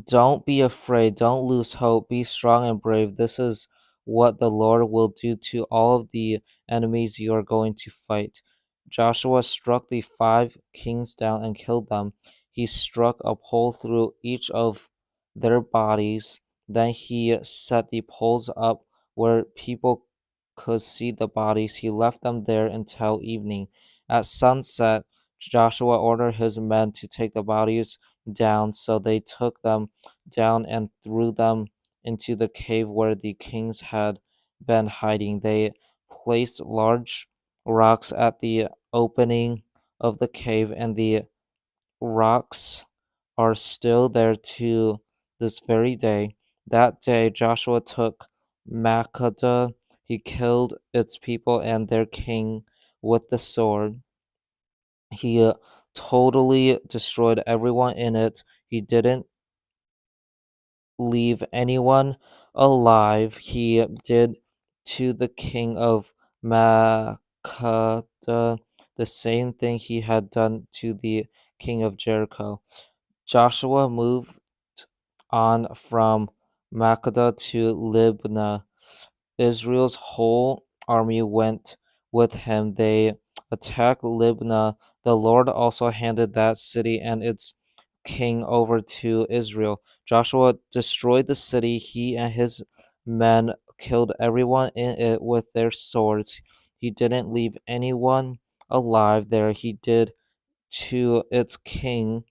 "Don't be afraid, don't lose hope, be strong and brave. This is what the Lord will do to all of the enemies you are going to fight." Joshua struck the five kings down and killed them. He struck a pole through each of their bodies. Then he set the poles up where people could see the bodies. He left them there until evening. At sunset, Joshua ordered his men to take the bodies down, so they took them down and threw them into the cave where the kings had been hiding. They placed large rocks at the opening of the cave, and the rocks are still there to this very day. That day, Joshua took Makkedah. He killed its people and their king with the sword. He totally destroyed everyone in it. He didn't leave anyone alive. He did to the king of Makkah the same thing he had done to the king of Jericho. Joshua moved on from Makkah to Libnah. Israel's whole army went with him. They attacked Libnah. The Lord also handed that city and its king over to Israel. Joshua destroyed the city. He and his men killed everyone in it with their swords. He didn't leave anyone alive there. He did to its king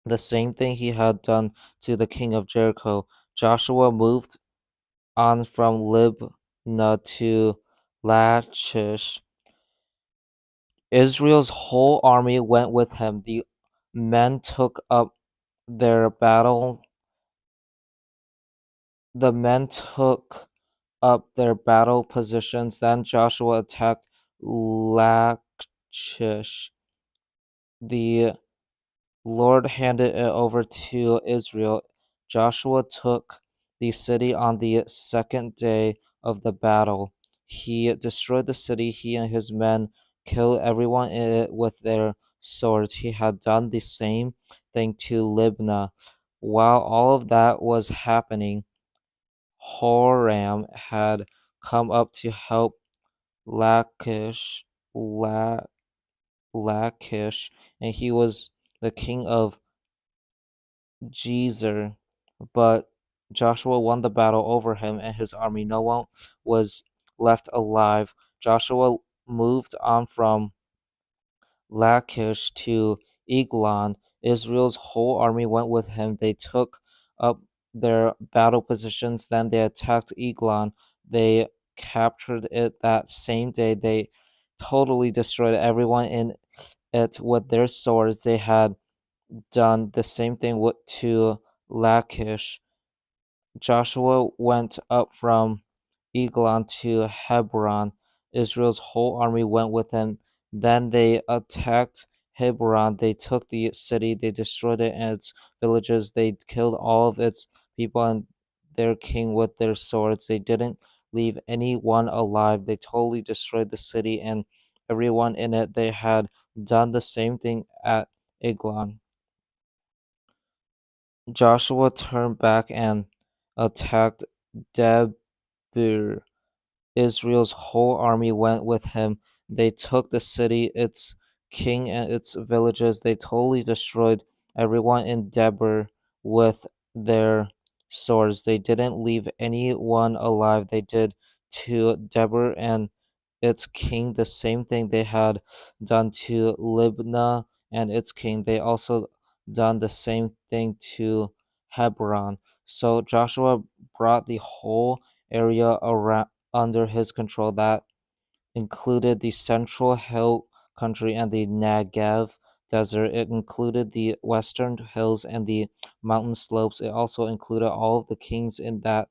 the same thing he had done to the king of Jericho. Joshua moved on from Libnah to Lachish. Israel's whole army went with him. The men took up their battle. The men took up their battle positions. Then Joshua attacked Lachish. The Lord handed it over to Israel. Joshua took the city on the second day of the battle. He destroyed the city. He and his men killed everyone in it with their swords. He had done the same thing to Libnah. While all of that was happening, Horam had come up to help Lachish, La, Lachish, and he was the king of Gezer. But Joshua won the battle over him and his army. No one was left alive. Joshua moved on from Lachish to Eglon. Israel's whole army went with him. They took up their battle positions. Then they attacked Eglon. They captured it that same day. They totally destroyed everyone in it with their swords. They had done the same thing to Lachish. Joshua went up from Eglon to Hebron. Israel's whole army went with him. Then they attacked Hebron. They took the city. They destroyed it and its villages. They killed all of its people and their king with their swords. They didn't leave anyone alive. They totally destroyed the city and everyone in it. They had done the same thing at Eglon. Joshua turned back and attacked Debir. Israel's whole army went with him. They took the city, its king, and its villages. They totally destroyed everyone in Debir with their swords. They didn't leave anyone alive. They did to Debir and its king the same thing they had done to Libnah and its king. They also done the same thing to Hebron. So Joshua brought the whole area around under his control that included the central hill country and the Negev desert. It included the western hills and the mountain slopes. It also included all of the kings in that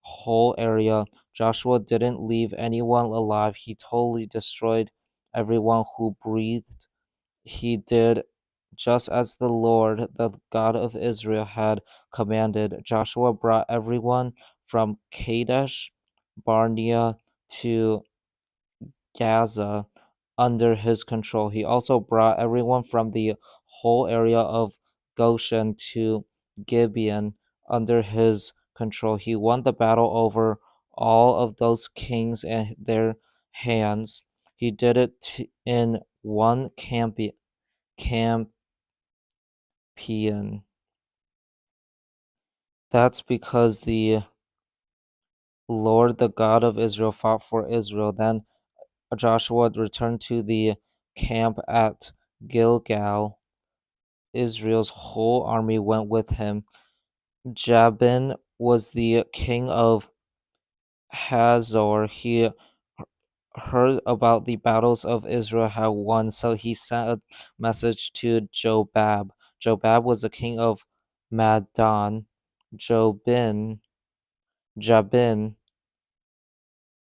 whole area. Joshua didn't leave anyone alive. He totally destroyed everyone who breathed. He did just as the Lord, the God of Israel, had commanded. Joshua brought everyone from Kadesh Barnea to Gaza under his control. He also brought everyone from the whole area of Goshen to Gibeon under his control. He won the battle over all of those kings and their hands. He did it in one campaign. That's because the Lord, the God of Israel, fought for Israel. Then Joshua returned to the camp at Gilgal. Israel's whole army went with him. Jabin was the king of Hazor. He heard about the battles of Israel had won, so he sent a message to Jobab. Jobab was the king of Madon. Jabin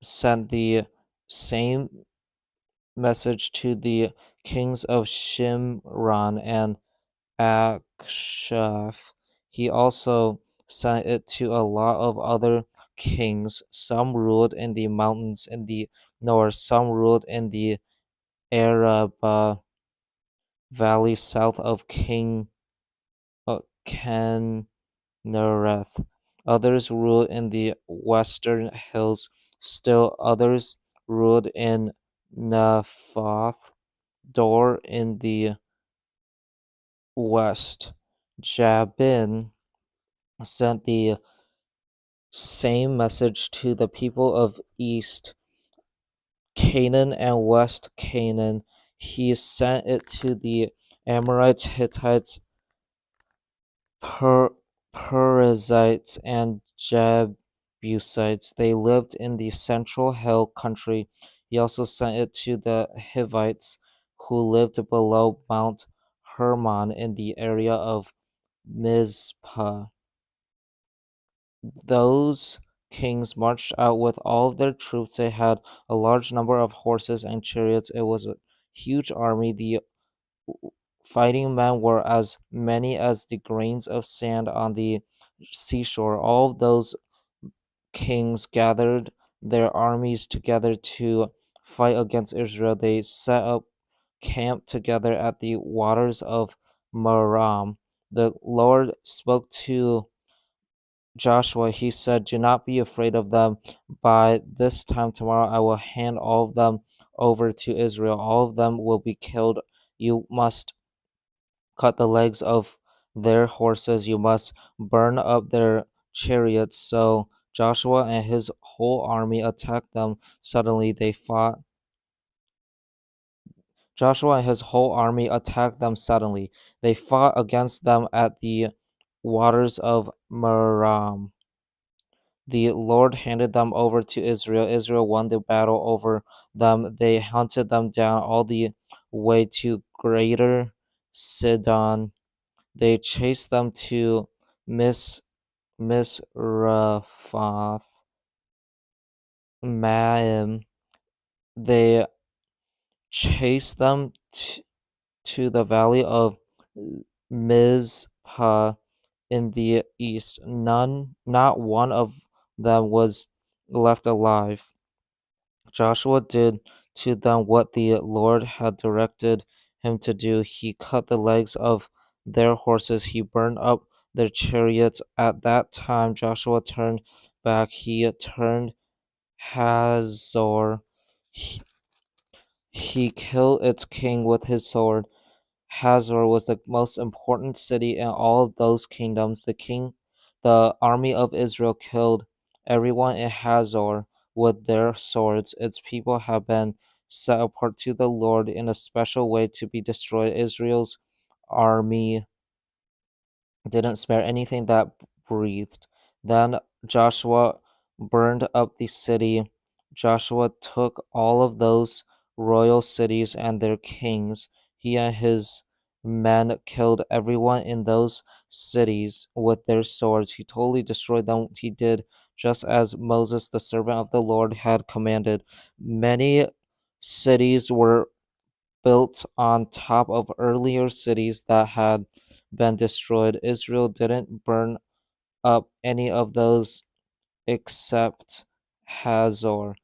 sent the same message to the kings of Shimron and Akshaph. He also sent it to a lot of other kings. Some ruled in the mountains in the north, some ruled in the Araba valley south of King Ken Nereth. Others ruled in the western hills. Still others ruled in Naphoth Dor in the west. Jabin sent the same message to the people of East Canaan and West Canaan. He sent it to the Amorites, Hittites, Per- Perizzites, and Jebusites. They lived in the central hill country. He also sent it to the Hivites, who lived below Mount Hermon in the area of Mizpah. Those kings marched out with all of their troops. They had a large number of horses and chariots. It was a huge army. The fighting men were as many as the grains of sand on the seashore. All of those kings gathered their armies together to fight against Israel. They set up camp together at the waters of Merom. The Lord spoke to Joshua, he said, "Do not be afraid of them. By this time tomorrow, I will hand all of them over to Israel. All of them will be killed. You must cut the legs of their horses. You must burn up their chariots." So Joshua and his whole army attacked them. Suddenly, they fought. Joshua and his whole army attacked them suddenly. They fought against them at the waters of Merom. The Lord handed them over to Israel. Israel won the battle over them. They hunted them down all the way to Greater Sidon. They chased them to Mis Misrephoth Maim. They chased them to the valley of Mizpah in the east. Not one of them was left alive. Joshua did to them what the Lord had directed him to do. He cut the legs of their horses, he burned up their chariots. At that time, Joshua turned back. He turned Hazor. He, he killed its king with his sword. Hazor was the most important city in all of those kingdoms. The army of Israel killed everyone in Hazor with their swords. Its people have been set apart to the Lord in a special way to be destroyed. Israel's army didn't spare anything that breathed. Then Joshua burned up the city. Joshua took all of those royal cities and their kings. He and his men killed everyone in those cities with their swords. He totally destroyed them. He did just as Moses, the servant of the Lord, had commanded. Many cities were built on top of earlier cities that had been destroyed. Israel didn't burn up any of those except Hazor.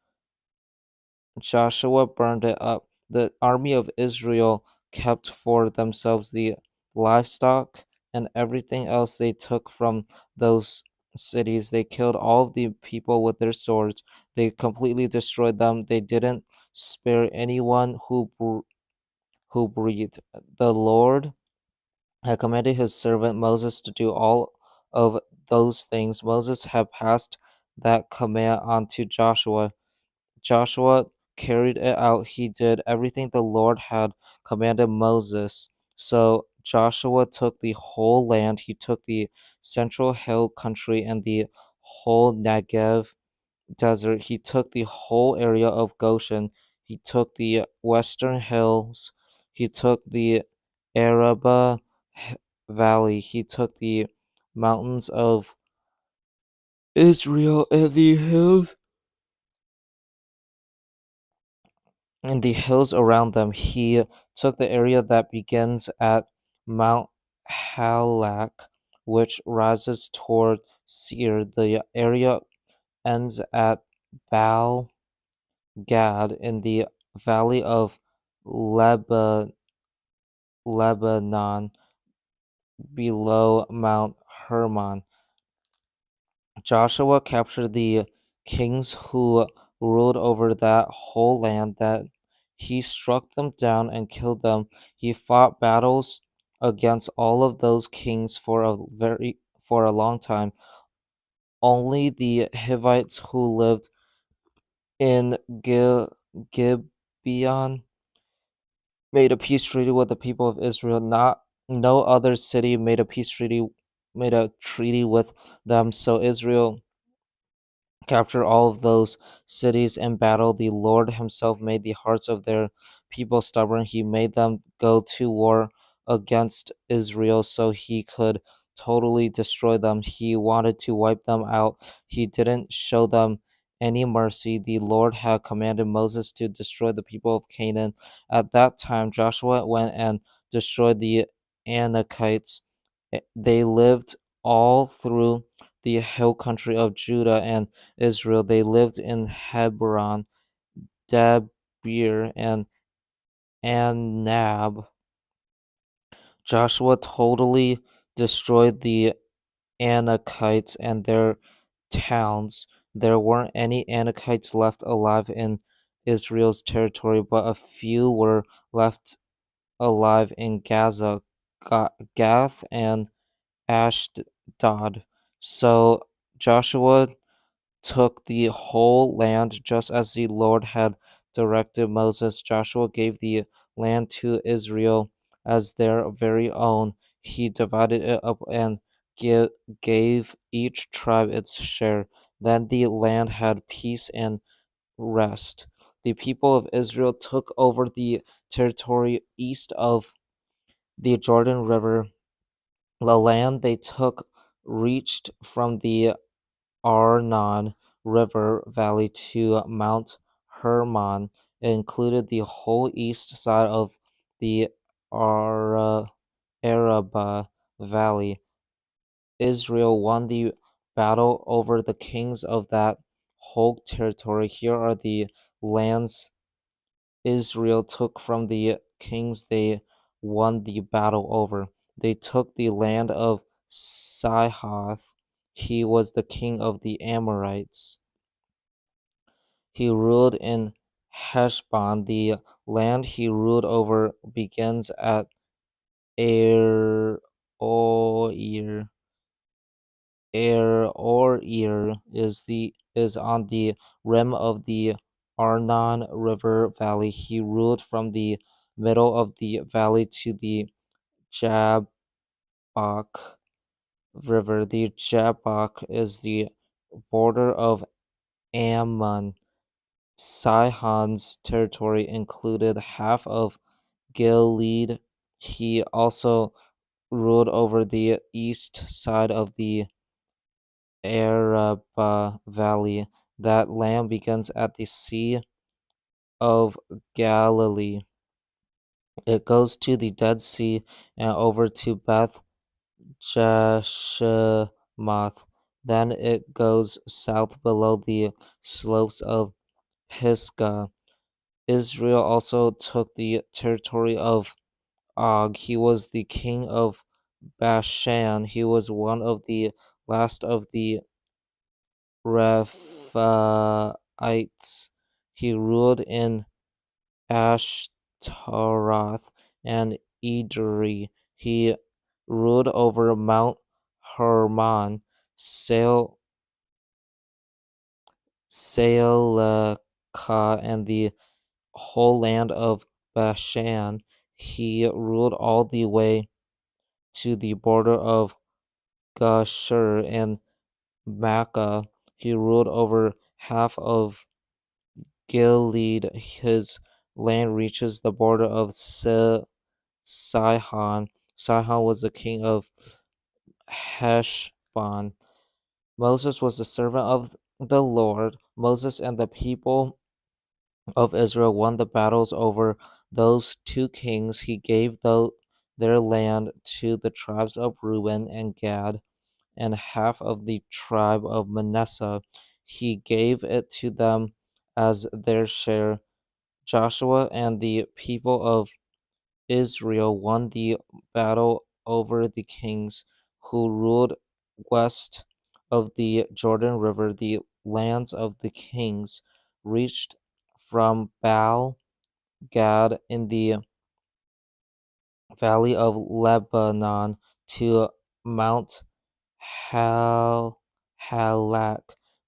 Joshua burned it up. The army of Israel kept for themselves the livestock and everything else they took from those cities. They killed all of the people with their swords. They completely destroyed them. They didn't spare anyone who breathed. The Lord had commanded his servant Moses to do all of those things. Moses had passed that command on to Joshua. Joshua carried it out. He did everything the Lord had commanded Moses. So Joshua took the whole land. He took the central hill country and the whole Negev desert. He took the whole area of Goshen. He took the western hills. He took the Araba valley. He took the mountains of Israel and the hills around them. He took the area that begins at Mount Halak, which rises toward Seir. The area ends at Baal Gad in the valley of Leba, Lebanon below Mount Hermon. Joshua captured the kings who ruled over that whole land, that he struck them down and killed them. He fought battles against all of those kings for a long time. Only the Hivites who lived in Gibeon made a peace treaty with the people of Israel. Not no other city made a treaty with them. So Israel capture all of those cities in battle. The Lord himself made the hearts of their people stubborn. He made them go to war against Israel so he could totally destroy them. He wanted to wipe them out. He didn't show them any mercy. The Lord had commanded Moses to destroy the people of Canaan. At that time, Joshua went and destroyed the Anakites. They lived all through the hill country of Judah and Israel. They lived in Hebron, Debir, and Anab. Joshua totally destroyed the Anakites and their towns. There weren't any Anakites left alive in Israel's territory, but a few were left alive in Gaza, Gath, and Ashdod. So Joshua took the whole land just as the Lord had directed Moses. Joshua gave the land to Israel as their very own. He divided it up and gave each tribe its share. Then the land had peace and rest. The people of Israel took over the territory east of the Jordan River. The land they took reached from the Arnon River valley to Mount Hermon. It included the whole east side of the Araba Valley. Israel won the battle over the kings of that whole territory. Here are the lands Israel took from the kings they won the battle over. They took the land of Sihon. He was the king of the Amorites. He ruled in Heshbon. The land he ruled over begins at Aroer. Aroer is on the rim of the Arnon River Valley. He ruled from the middle of the valley to the Jabbok River. The Jabbok is the border of Ammon. Sihon's territory included half of Gilead. He also ruled over the east side of the Araba Valley. That land begins at the Sea of Galilee. It goes to the Dead Sea and over to Beth Jeshimoth. Then it goes south below the slopes of Pisgah. Israel also took the territory of Og. He was the king of Bashan. He was one of the last of the Rephaites. He ruled in Ashtaroth and Edrei. He ruled over Mount Hermon, Saalekah, and the whole land of Bashan. He ruled all the way to the border of Gashur and Makkah. He ruled over half of Gilead. His land reaches the border of Sihon. Sihon was the king of Heshbon. Moses was the servant of the Lord. Moses and the people of Israel won the battles over those two kings. He gave their land to the tribes of Reuben and Gad and half of the tribe of Manasseh. He gave it to them as their share. Joshua and the people of Israel won the battle over the kings who ruled west of the Jordan River. The lands of the kings reached from Baal Gad in the valley of Lebanon to Mount Halak,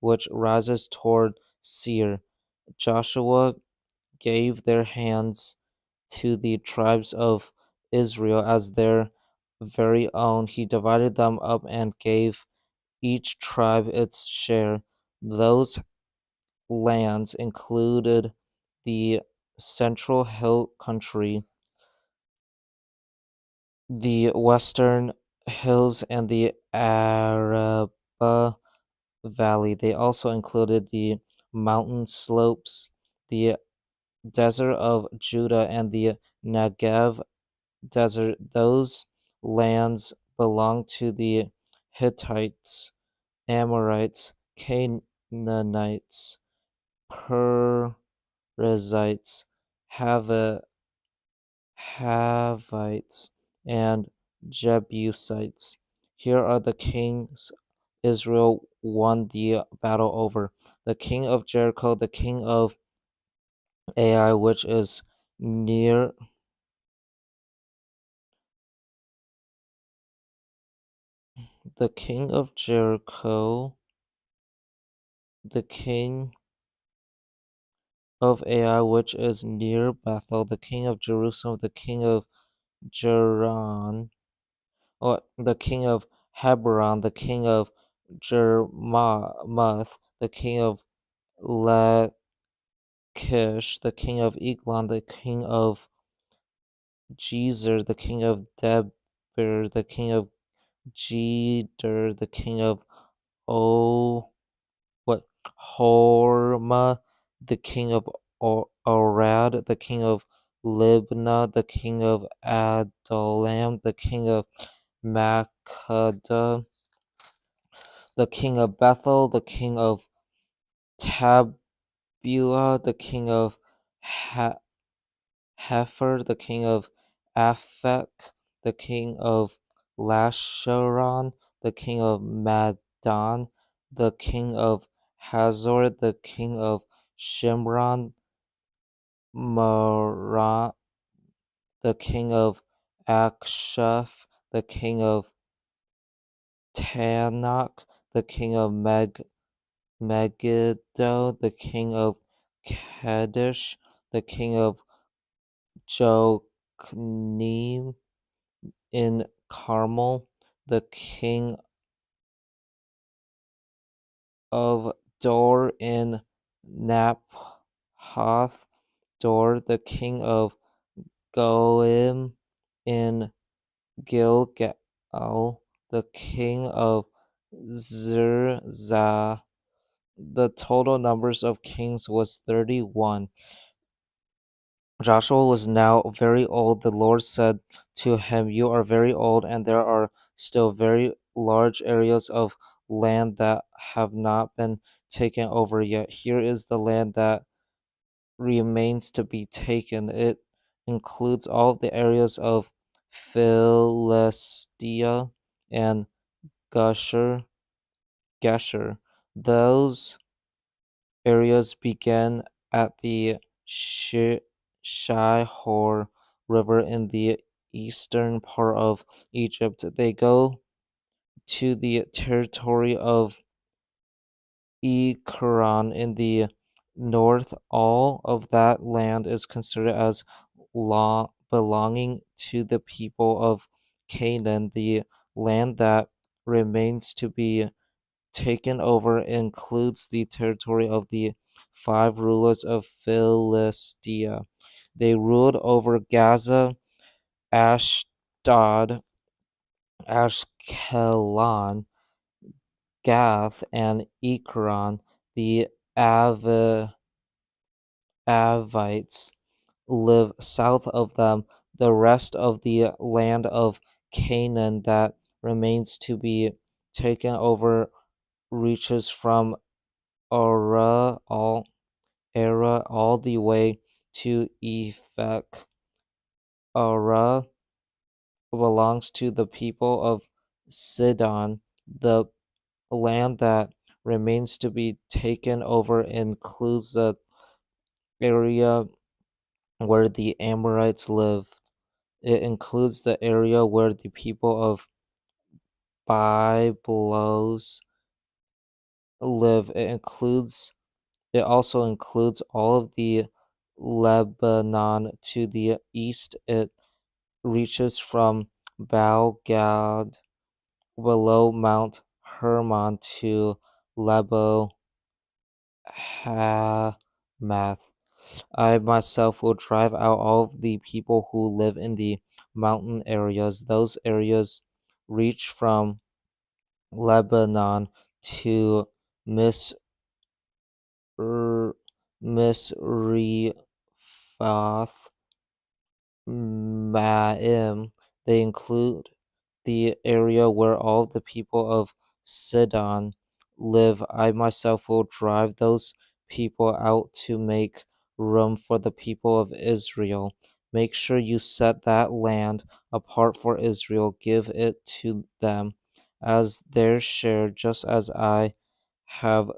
which rises toward Seir. Joshua gave their hands to the tribes of Israel as their very own. He divided them up and gave each tribe its share. Those lands included the central hill country, the western hills, and the Araba Valley. They also included the mountain slopes, the desert of Judah, and the Negev desert. Those lands belonged to the Hittites, Amorites, Canaanites, Perizzites, Havites, and Jebusites. Here are the kings Israel won the battle over: the king of Jericho, the king of Ai, which is near the king of Jericho, the king of Ai, which is near Bethel, the king of Jerusalem, the king of Geran, or the king of Hebron, the king of Jermuth, the king of Lachish, the king of Eglon, the king of Jezer, the king of Debir, the king of Jeder, the king of O what Horma, the king of Arad, the king of Libnah, the king of Adullam, the king of Makkedah, the king of Bethel, the king of Tabua, the king of Hefer, the king of Aphek, the king of Lasharon, the king of Madon, the king of Hazor, the king of Shimron, Marah, the king of Akshaph, the king of Tanakh, the king of Megiddo, the king of Kadesh, the king of Jokneam in Carmel, the king of Dor in Naphath Dor, the king of Goim in Gilgal, the king of Zirzah. The total numbers of kings was 31. Joshua was now very old. The Lord said to him, "You are very old, and there are still very large areas of land that have not been taken over yet. Here is the land that remains to be taken. It includes all the areas of Philistia and Gusher, Gesher. Those areas began at the Shihor River in the eastern part of Egypt. They go to the territory of Ekron in the north. All of that land is considered as belonging to the people of Canaan. The land that remains to be taken over includes the territory of the 5 rulers of Philistia. They ruled over Gaza, Ashdod, Ashkelon, Gath, and Ekron. The Avites live south of them. The rest of the land of Canaan that remains to be taken over reaches from Ara all the way to Ephek. Ara belongs to the people of Sidon. The land that remains to be taken over includes the area where the Amorites lived. It includes the area where the people of Byblos live. It also includes all of the Lebanon to the east. It reaches from Baal Gad below Mount Hermon to Lebo Hamath. I myself will drive out all of the people who live in the mountain areas. Those areas reach from Lebanon to Mis- Misrifoth Maim. They include the area where all the people of Sidon live. I myself will drive those people out to make room for the people of Israel. Make sure you set that land apart for Israel. Give it to them as their share, just as I have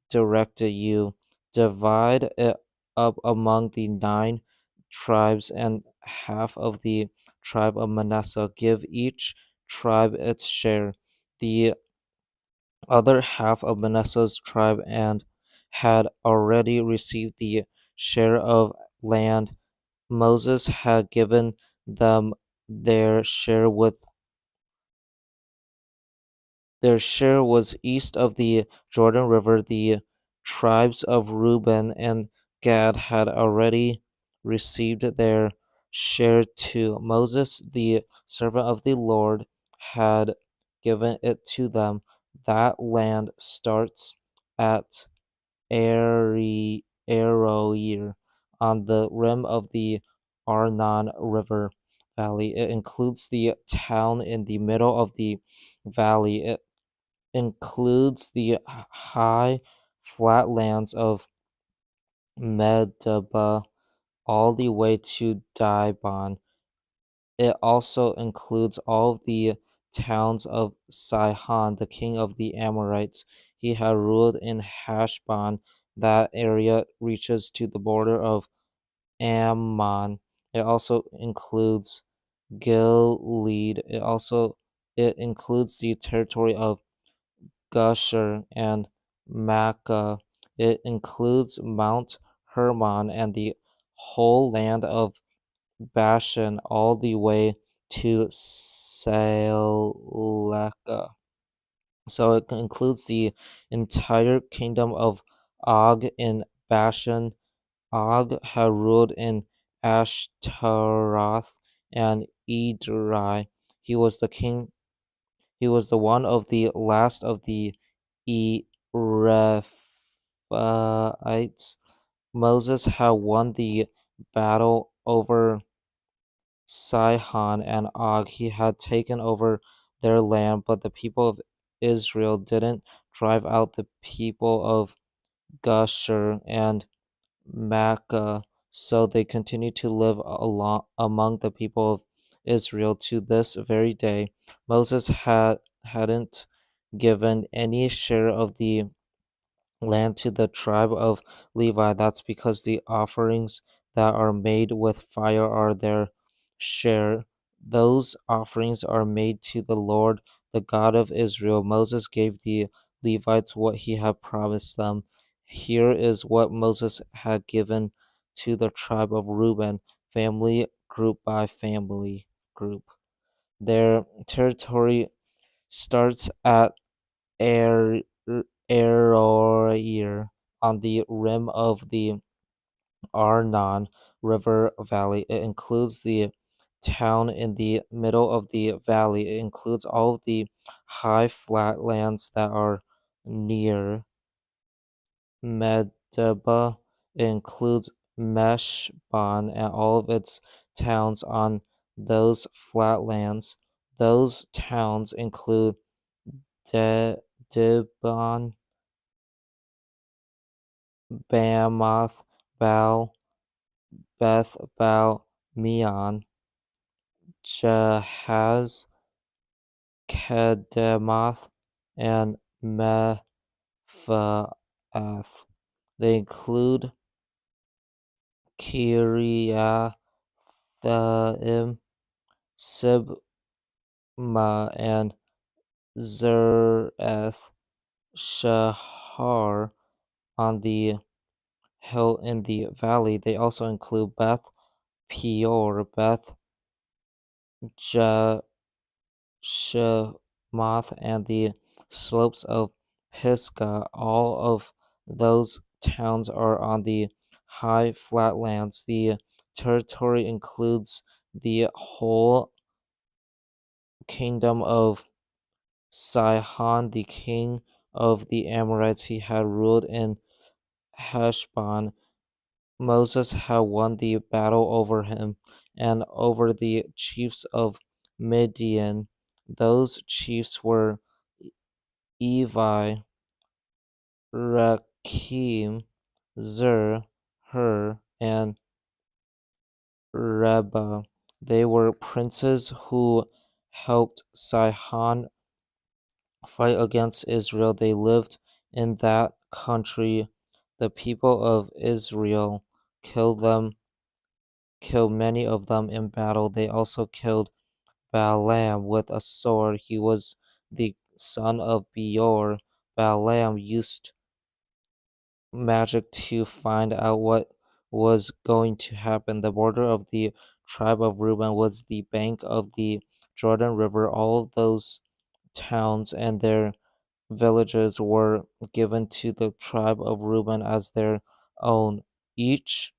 directed you. Divide it up among the 9 tribes and half of the tribe of Manasseh. Give each tribe its share. The other half of Manasseh's tribe and had already received the share of land Moses had given them. Their share was east of the Jordan River. The tribes of Reuben and Gad had already received their share too. Moses, the servant of the Lord, had given it to them. That land starts at Aroer on the rim of the Arnon River Valley. It includes the town in the middle of the valley. It includes the high flatlands of Medeba all the way to Dibon. It also includes all of the towns of Sihon, the king of the Amorites. He had ruled in Heshbon. That area reaches to the border of Ammon. It also includes Gilead. It includes the territory of Gusher and Makkah. It includes Mount Hermon and the whole land of Bashan all the way to Saleka. So it includes the entire kingdom of Og in Bashan. Og had ruled in Ashtaroth and Edrei. He was the king. He was the one of the last of the Ephrathites. Moses had won the battle over Sihon and Og. He had taken over their land, but the people of Israel didn't drive out the people of Gusher and Makkah, so they continued to live among the people of Israel to this very day. Moses hadn't given any share of the land to the tribe of Levi. That's because the offerings that are made with fire are their share. Those offerings are made to the Lord, the God of Israel. Moses gave the Levites what he had promised them. Here is what Moses had given to the tribe of Reuben, family group by family group. Their territory starts at Aroer on the rim of the Arnon River Valley. It includes the town in the middle of the valley. It includes all of the high flatlands that are near Medeba. It includes Meshban and all of its towns on those flatlands. Those towns include Dibon, Bamoth, Baal, Beth Baal Meon, Jahaz, Kedemoth, and Mephaath. They include Kiriathaim, Sibma, and Zereth Shahar on the hill in the valley. They also include Beth Peor, Beth Jeshimoth, and the slopes of Pisgah. All of those towns are on the high flatlands. The territory includes the whole kingdom of Sihon, the king of the Amorites. He had ruled in Heshbon. Moses had won the battle over him and over the chiefs of Midian. Those chiefs were Evi, Rakim, Zur, Hur, and Reba. They were princes who helped Sihon fight against Israel. They lived in that country. The people of Israel killed them, killed many of them in battle. They also killed Balaam with a sword. He was the son of Beor. Balaam used magic to find out what was going to happen. The border of the tribe of Reuben was the bank of the Jordan River. All of those towns and their villages were given to the tribe of Reuben as their own. Each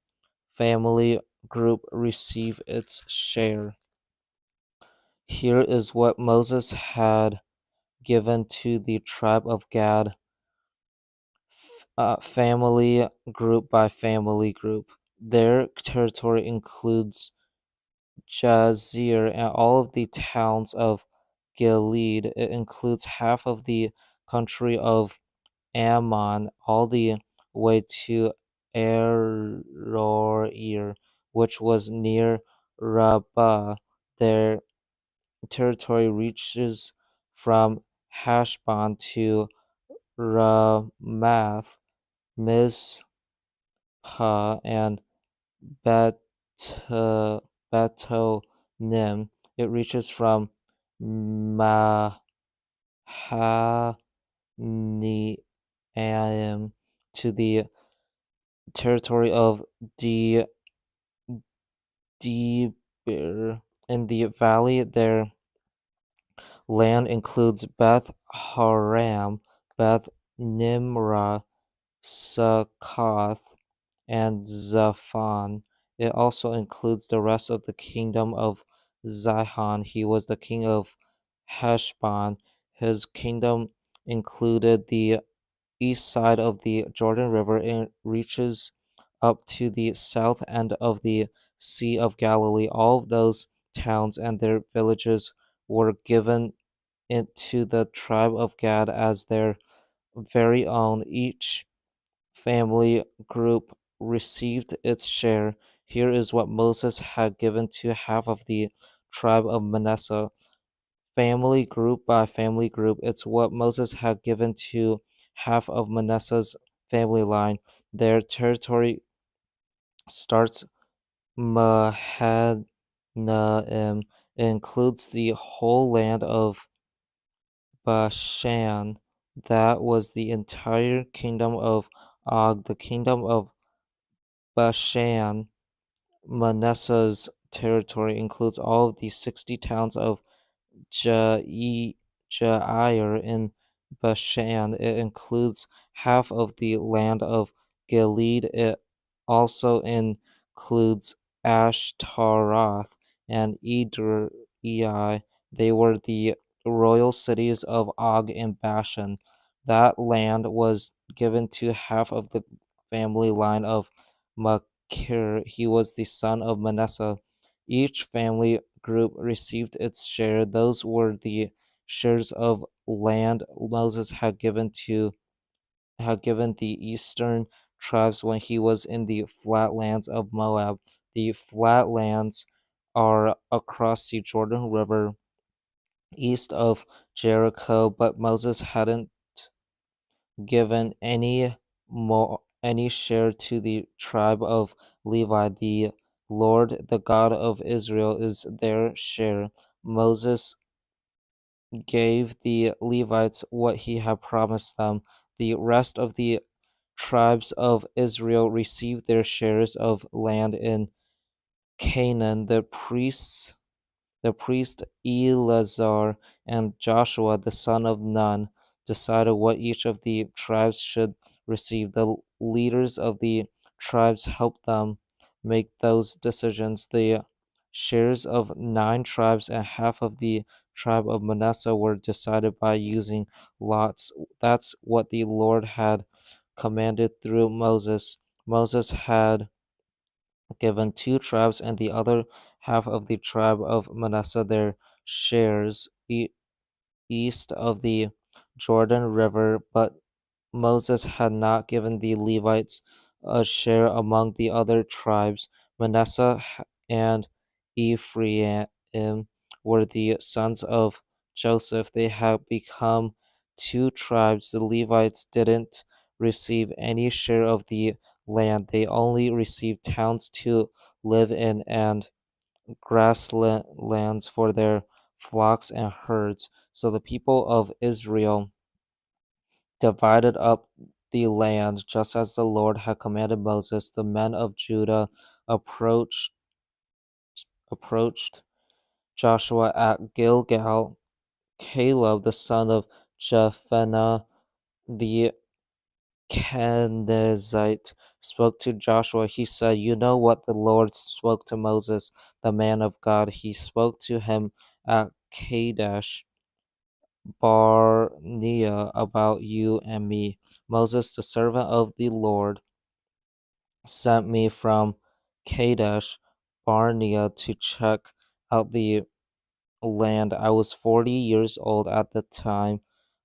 family group received its share. Here is what Moses had given to the tribe of Gad, family group by family group. Their territory includes Jazer and all of the towns of Gilead. It includes half of the country of Ammon, all the way to Aroer, which was near Rabbah. Their territory reaches from Heshbon to Ramath, Mizpah, and Bet Betonim. It reaches from Mahanaim to the territory of Debir. In the valley, their land includes Beth Haram, Beth Nimrah, Succoth, and Zaphon. It also includes the rest of the kingdom of Zihon. He was the king of Heshbon. His kingdom included the east side of the Jordan River and reaches up to the south end of the Sea of Galilee. All of those towns and their villages were given into the tribe of Gad as their very own. Each family group received its share. Here is what Moses had given to half of the tribe of Manasseh. Family group by family group, it's what Moses had given to half of Manasseh's family line. Their territory starts Mahanaim. It includes the whole land of Bashan. That was the entire kingdom of Og. The kingdom of Bashan, Manasseh's territory, includes all of the 60 towns of Jair in Bashan. It includes half of the land of Gilead. It also includes Ashtaroth and Edrei. They were the royal cities of Og and Bashan. That land was given to half of the family line of Machir. He was the son of Manasseh. Each family group received its share. Those were the shares of land Moses had given the eastern tribes when he was in the flatlands of Moab. The flatlands are across the Jordan River east of Jericho, but Moses hadn't given any share to the tribe of Levi. The Lord, the God of Israel, is their share. Moses gave the Levites what he had promised them. The rest of the tribes of Israel received their shares of land in Canaan. The priest Eleazar and Joshua the son of Nun decided what each of the tribes should receive. The leaders of the tribes helped them make those decisions. The shares of 9 tribes and half of the tribe of Manasseh were decided by using lots. That's what the Lord had commanded through Moses. Moses had given 2 tribes and the other half of the tribe of Manasseh their shares east of the Jordan River, but Moses had not given the Levites a share among the other tribes. Manasseh and Ephraim were the sons of Joseph. They had become two tribes, the Levites, didn't receive any share of the land. They only received towns to live in and grasslands for their flocks and herds. So the people of Israel divided up the land just as the Lord had commanded Moses. The men of Judah approached approached Joshua at Gilgal. Caleb, the son of Jephunneh the Kenizzite, spoke to Joshua. He said, "You know what the Lord spoke to Moses, the man of God. He spoke to him at Kadesh Barnea about you and me. Moses, the servant of the Lord, sent me from Kadesh Barnea to check out the land. I was 40 years old at the time.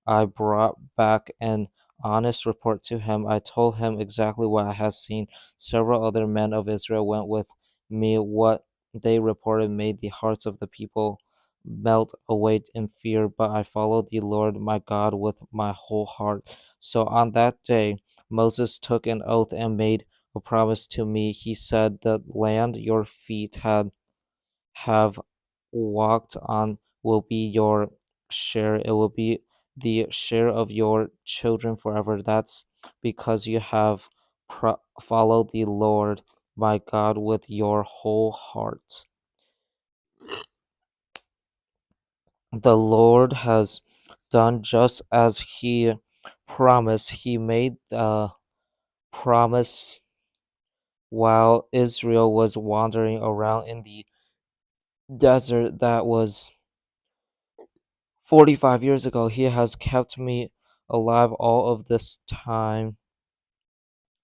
I brought back an honest report to him. I told him exactly what I had seen. Several other men of Israel went with me. What they reported made the hearts of the people melt away in fear, but I followed the Lord my God with my whole heart. So on that day, Moses took an oath and made a promise to me. He said, "The land your feet have walked on will be your share. It will be the share of your children forever. That's because you have followed the Lord my God with your whole heart. The Lord has done just as he promised. He made the promise while Israel was wandering around in the desert. That was 45 years ago. He has kept me alive all of this time.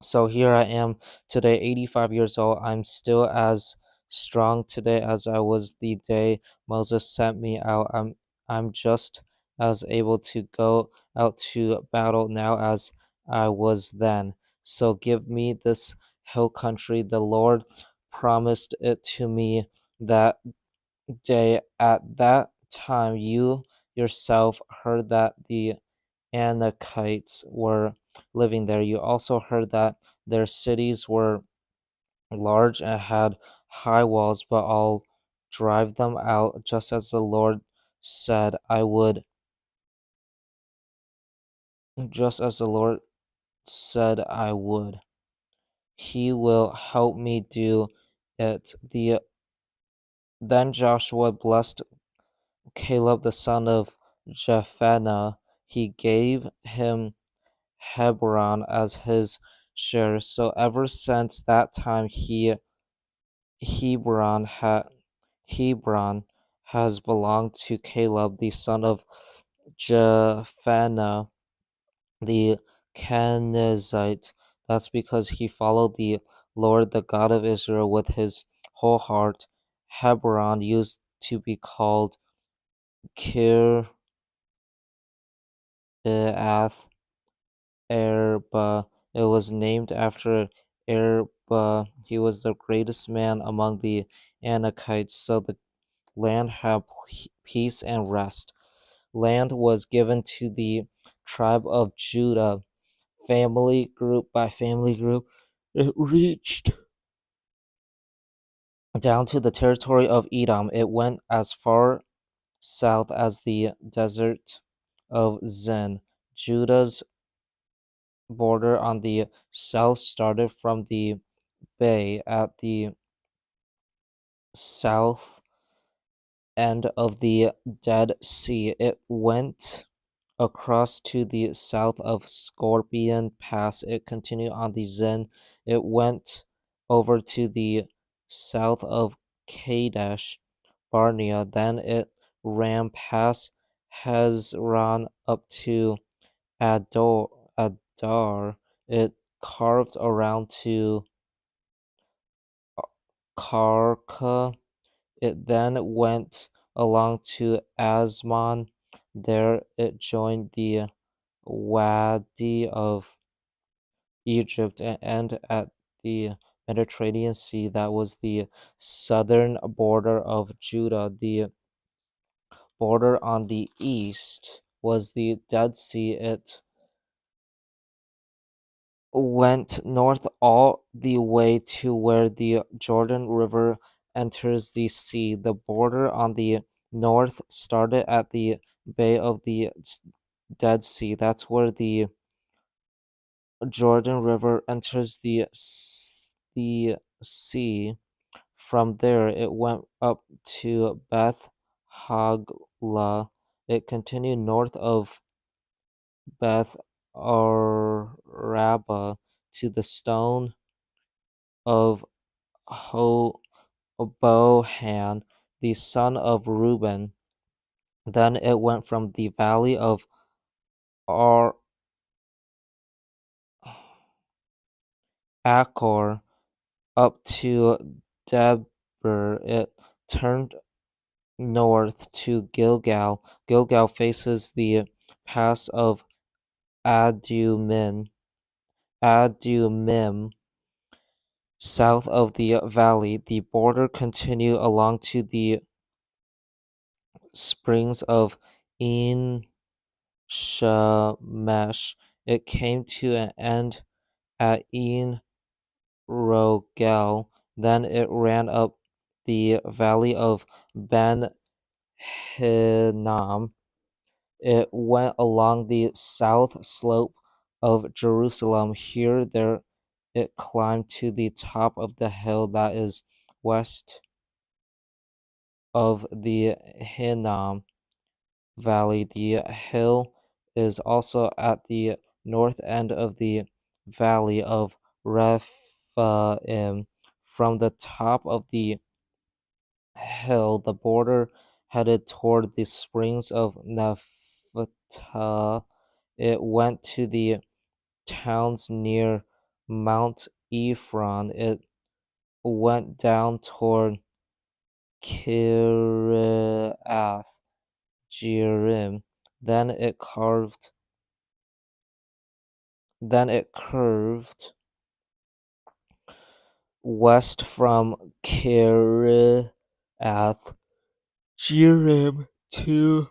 So here I am today, 85 years old. I'm still as strong today as I was the day Moses sent me out. I'm just as able to go out to battle now as I was then. So give me this hill country. The Lord promised it to me that day. At that time, you yourself heard that the Anakites were living there. You also heard that their cities were large and had high walls, but I'll drive them out just as the Lord said I would, just as the Lord said I would. He will help me do it. Then Joshua blessed Caleb the son of Jephunneh. He gave him Hebron as his share. So ever since that time, Hebron had Hebron has belonged to Caleb, the son of Jephunneh, the Kenizzite. That's because he followed the Lord, the God of Israel, with his whole heart. Hebron used to be called Kiriath Arba. It was named after Arba. He was the greatest man among the Anakites, so the land had peace and rest. Land was given to the tribe of Judah, family group by family group. It reached down to the territory of Edom. It went as far south as the desert of Zin. Judah's border on the south started from the bay at the south end of the Dead Sea. It went across to the south of Scorpion Pass. It continued on the Zin. It went over to the south of Kadesh Barnea. Then it ran past Hezron up to Adar. It carved around to Karka. It then went along to Asmon. There it joined the Wadi of Egypt and ended at the Mediterranean Sea. That was the southern border of Judah. The border on the east was the Dead Sea. It went north all the way to where the Jordan River enters the sea. The border on the north started at the Bay of the Dead Sea. That's where the Jordan River enters the sea. From there, it went up to Beth Hagla. It continued north of Beth Araba to the stone of Bohan, the son of Reuben. Then it went from the valley of Ar- Achor up to Debir. It turned north to Gilgal. Gilgal faces the pass of Adumim, Adumim south of the valley. The border continued along to the springs of En Shemesh. It came to an end at En Rogel. Then it ran up the valley of Ben Hinnom. It went along the south slope of Jerusalem. Here there it climbed to the top of the hill that is west of the Hinnom Valley. The hill is also at the north end of the valley of Rephaim. From the top of the hill, the border headed toward the springs of Naphtali. It went to the towns near Mount Ephron. It went down toward Kiriath Jearim. Then it carved then it curved west from Kiriath Jearim to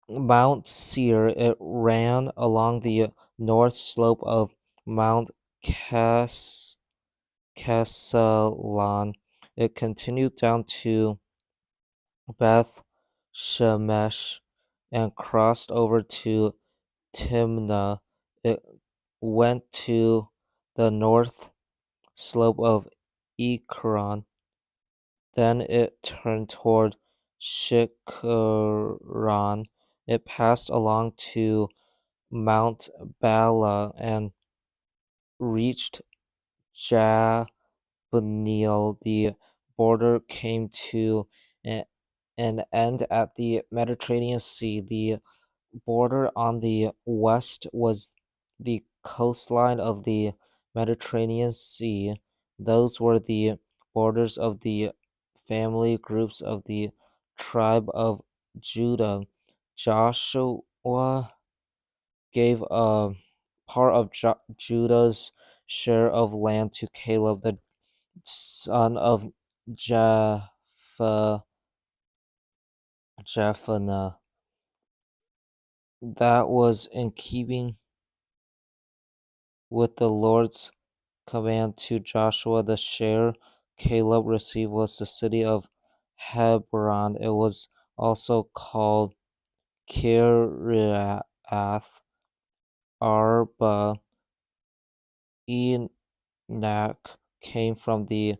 Mount Seir. It ran along the north slope of Mount Kesalon. It continued down to Beth Shemesh and crossed over to Timnah. It went to the north slope of Ekron. Then it turned toward Shikron. It passed along to Mount Bala and reached Jabneel. The border came to a- an end at the Mediterranean Sea. The border on the west was the coastline of the Mediterranean Sea. Those were the borders of the family groups of the tribe of Judah. Joshua gave a part of Judah's share of land to Caleb, the son of Jephunneh. That was in keeping with the Lord's command to Joshua. The share Caleb received was the city of Hebron. It was also called Kiriath Arba. Enoch came from the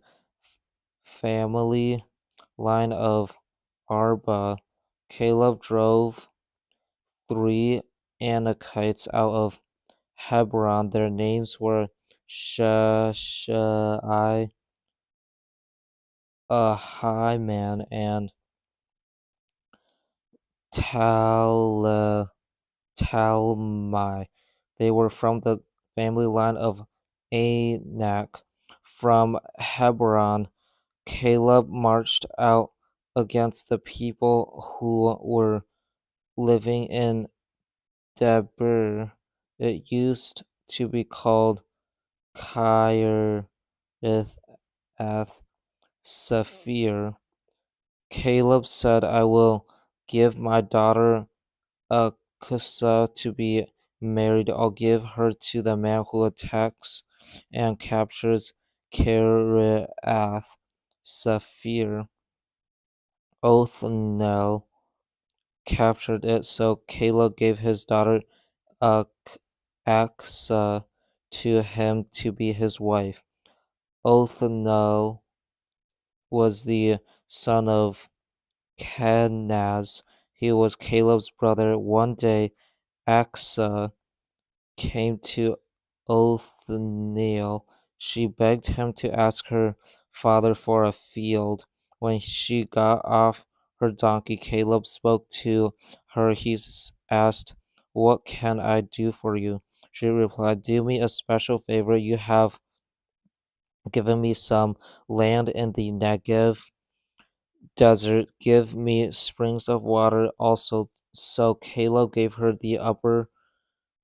family line of Arba. Caleb drove three Anakites out of Hebron. Their names were Sheshai, Ahiman, and Talmai. They were from the family line of Anak. From Hebron, Caleb marched out against the people who were living in Debir. It used to be called Kiriath Sephir. Caleb said, I will give my daughter Akusa to be married. I'll give her to the man who attacks and captures Kiriath Sephir. Othniel captured it, so Caleb gave his daughter Aksa to him to be his wife. Othniel was the son of Kenaz. He was Caleb's brother. One day, Aksa came to Othniel. She begged him to ask her father for a field. When she got off her donkey, Caleb spoke to her. He asked, "What can I do for you?" She replied, "Do me a special favor. You have given me some land in the Negev desert. Give me springs of water also." So Caleb gave her the upper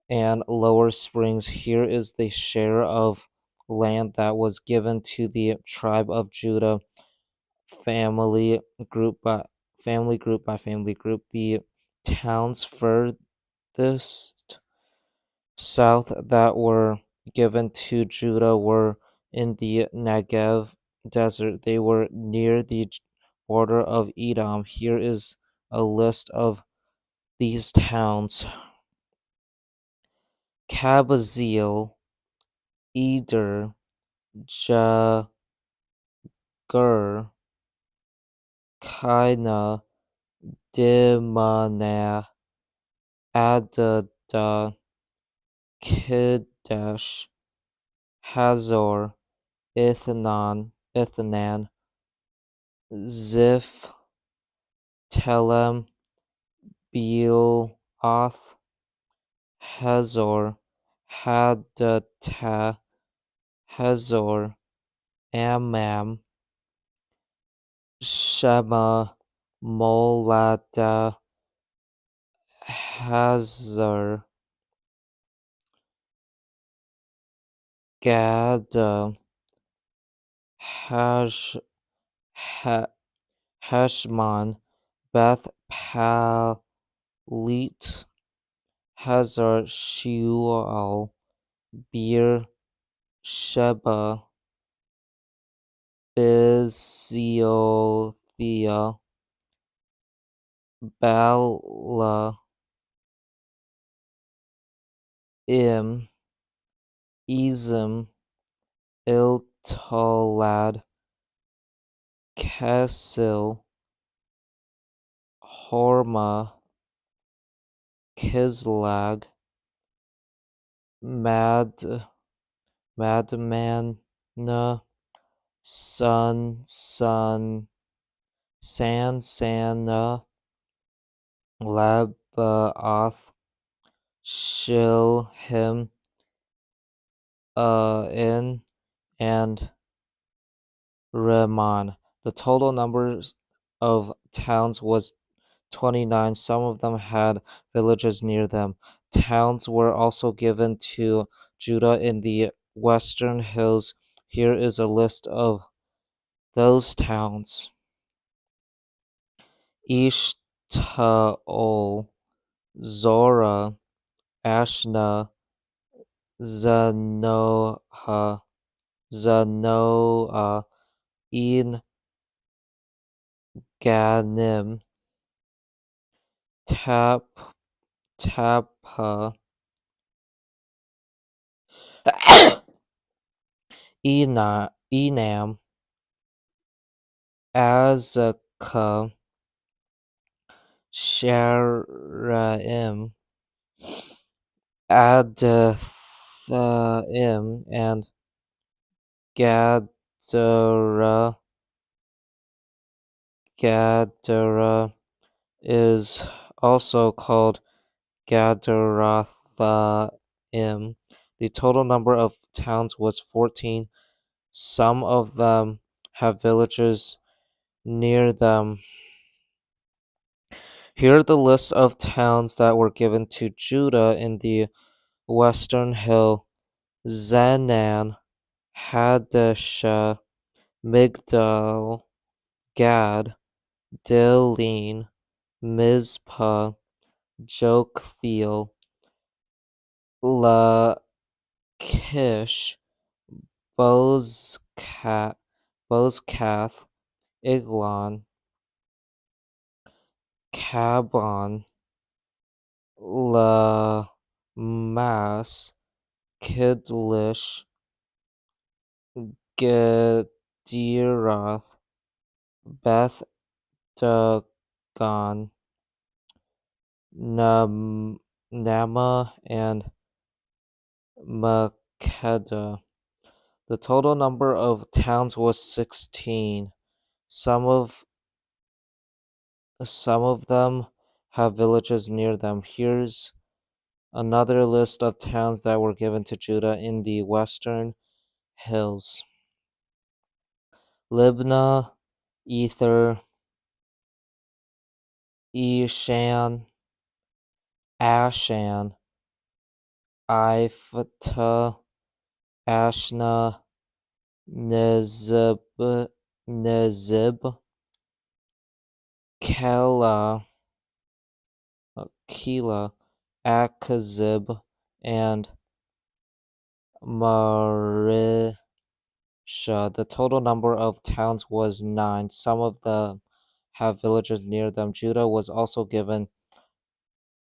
and lower springs. Here is the share of land that was given to the tribe of Judah, family group by family group. The towns furthest south that were given to Judah were in the Negev desert. They were near the border of Edom. Here is a list of these towns: Kabazeel, Eder, Jagur, Kaina, Dimana, Adada, Kadesh, Hazor, Ithnan, Ziph, Telem, Bealoth, Hazor, Hadatah, Hazor, Amam, Shema, Molada, Hazar, Gad, Hash, ha, Heshmon, Beth Palit, Hazar Shual, Beer Sheba, Beziothea, Bala, Im, Ezim, Iltolad, Kesil, Horma, Kislag, Madmanna, Sansana, Labaoth, Shilhim, In, and Rimmon. The total numbers of towns was 29. Some of them had villages near them. Towns were also given to Judah in the western hills. Here is a list of those towns: Ishtaol, Zorah, Ashna, Zanoah, En Ganim, Tappa, Enam, Azekah, Sharaim, Adathaim, and Gadara. Gadara is also called Gadarathaim. The total number of towns was 14. Some of them have villages near them. Here are the lists of towns that were given to Judah in the western hill: Zenan, Hadashah, Migdal, Gad, Dilin, Mizpah, Joktheel, Lachish, Bozkath, Eglon, Cabon, Lamas, Kidlish, Gederoth, Beth Dagon, Nama, and Makkedah. The total number of towns was 16. Some of some of them have villages near them. Here's another list of towns that were given to Judah in the western hills: Libnah, Ether, Eshan, Ashan, Iphata, Ashna, Nezib, Nezib, Kela, Kela, Akazib, and Marisha. The total number of towns was 9. Some of them have villages near them. Judah was also given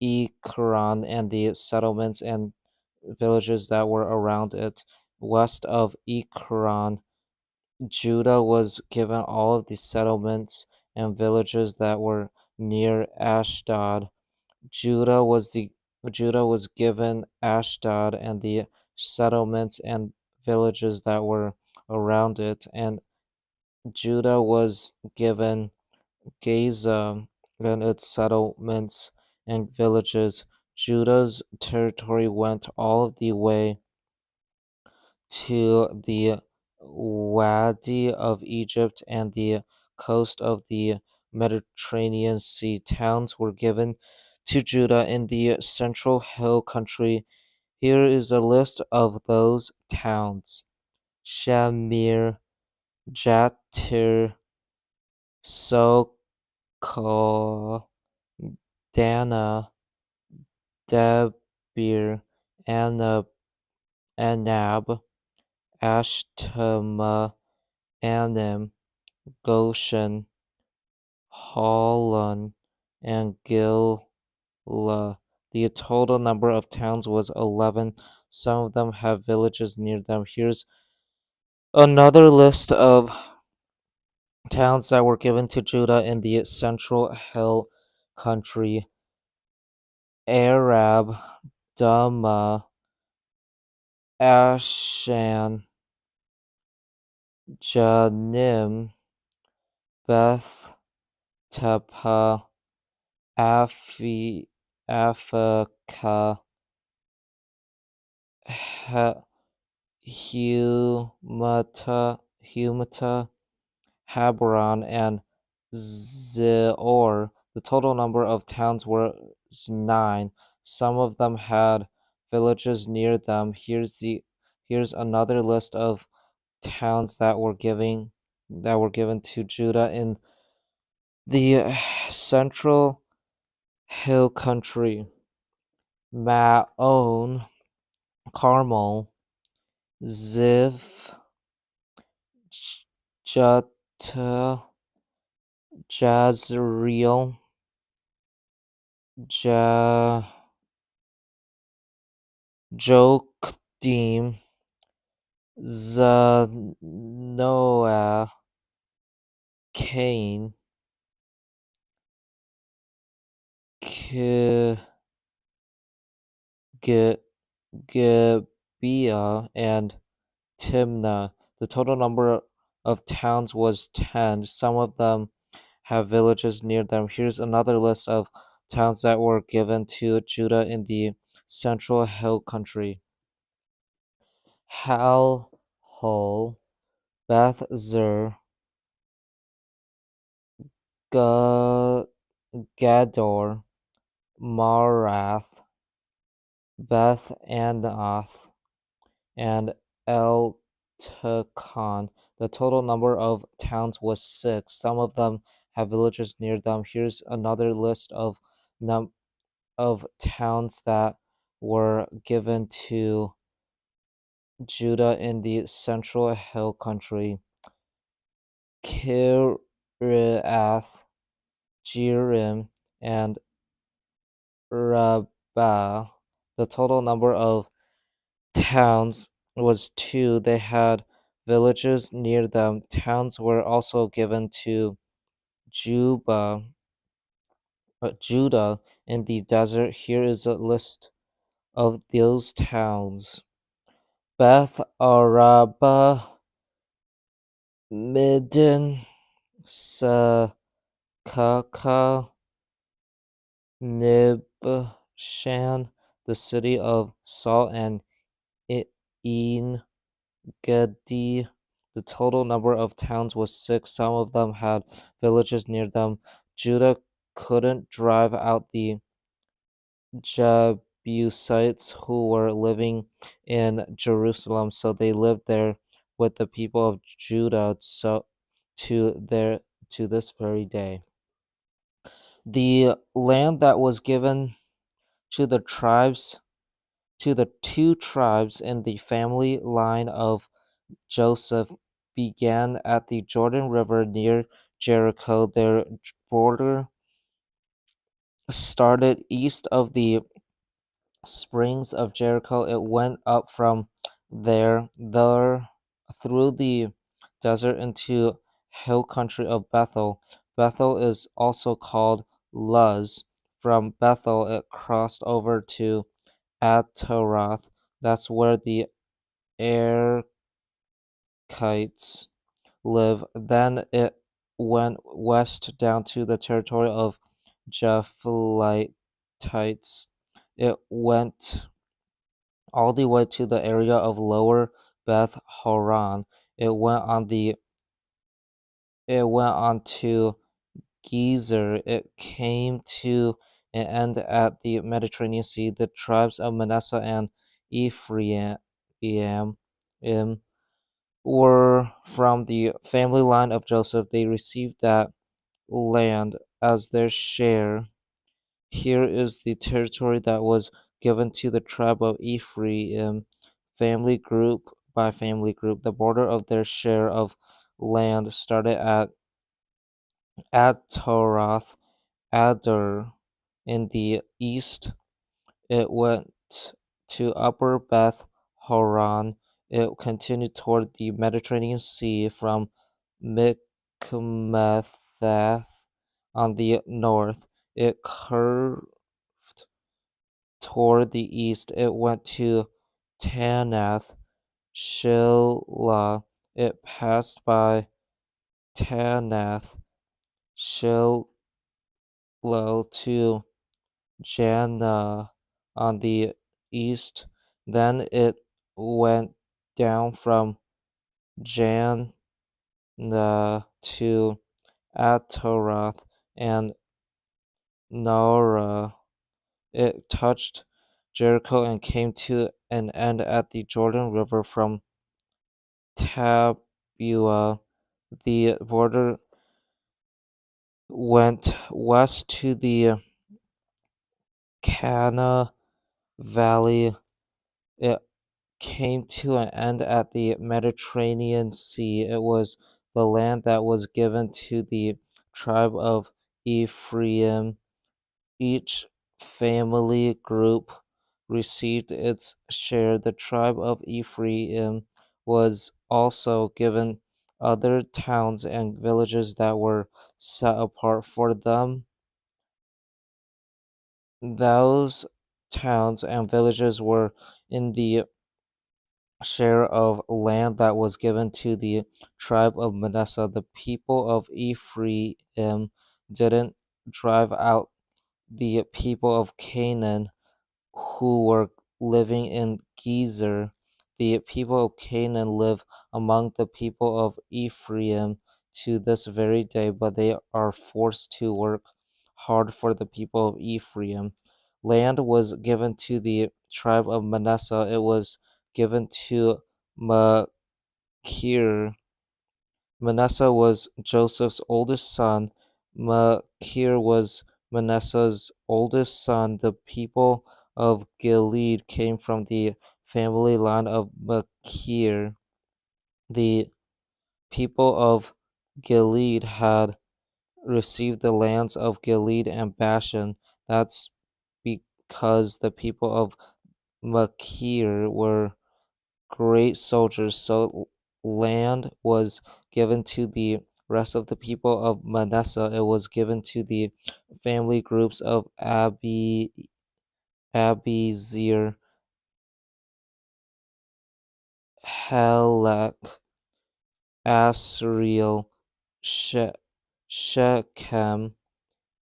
Ekron and the settlements and villages that were around it. West of Ekron, Judah was given all of the settlements and villages that were near Ashdod. Judah was the Judah was given Ashdod and the settlements and villages that were around it, and Judah was given Gaza and its settlements and villages. Judah's territory went all the way to the Wadi of Egypt and the coast of the Mediterranean Sea. Towns were given to Judah in the central hill country. Here is a list of those towns: Shamir, Jatir, Soko, Dana, Debir, Anab, Ashtama, Anim, Goshen, Holon, and Gillah. The total number of towns was 11. Some of them have villages near them. Here's another list of towns that were given to Judah in the central hill country: Arab, Dama, Ashan, Janim, Beth Tapah, Aphekah, Humata, Habron, and Zeor. The total number of towns was 9. Some of them had villages near them. Here's another list of towns that were given to Judah in the central hill country: Maon, Carmel, Ziv, Jutta, Jazreel, Ja, Jokdeam, Zanoah, Cain, Gibeah, and Timnah. The total number of towns was 10. Some of them have villages near them. Here's another list of towns that were given to Judah in the central hill country: Halhol, Beth Zur, Gador, Marath, Beth Anath, and El-Tekon. The total number of towns was 6. Some of them have villages near them. Here's another list of towns that were given to Judah in the central hill country: Kiriath Jearim and Rabbah. The total number of towns was two. They had villages near them. Towns were also given to Juba, Judah in the desert. Here is a list of those towns: Beth Araba, Midden, Sakaka, Nibshan, the city of Salt, and En Gedi. The total number of towns was six. Some of them had villages near them. Judah couldn't drive out the Jebusites who were living in Jerusalem, so they lived there with the people of Judah to this very day. The land that was given to the tribes to the two tribes in the family line of Joseph began at the Jordan River near Jericho. Their border started east of the springs of Jericho. It went up from there through the desert into hill country of Bethel. Bethel is also called Luz. From Bethel, it crossed over to Ataroth. That's where the Arkites live. Then it went west down to the territory of Japhlethites. It went all the way to the area of Lower Beth Horon. It went on to Gezer. It came to an end at the Mediterranean Sea. The tribes of Manasseh and Ephraim were from the family line of Joseph. They received that land as their share. Here is the territory that was given to the tribe of Ephraim, family group by family group. The border of their share of land started at Ataroth Adar in the east. It went to Upper Beth Horon. It continued toward the Mediterranean Sea from Michmetheth on the north. It curved toward the east. It went to Tanath Shilah. It passed by Tanath Shiloh to Jannah on the east. Then it went down from Jannah to Ataroth and Nara. It touched Jericho and came to an end at the Jordan River from Tapua. The border went west to the Kana Valley. It came to an end at the Mediterranean Sea. It was the land that was given to the tribe of Ephraim. Each family group received its share. The tribe of Ephraim was also given other towns and villages that were set apart for them. Those towns and villages were in the share of land that was given to the tribe of Manasseh. The people of Ephraim didn't drive out the people of Canaan who were living in Gezer. The people of Canaan live among the people of Ephraim to this very day, but they are forced to work hard for the people of Ephraim. Land was given to the tribe of Manasseh. It was given to Machir. Manasseh was Joseph's oldest son. Machir was Manasseh's oldest son. The people of Gilead came from the family line of Machir. The people of Gilead had received the lands of Gilead and Bashan. That's because the people of Machir were great soldiers, so land was given to the rest of the people of Manasseh. It was given to the family groups of Abiezer, Helek, Asriel, Shechem,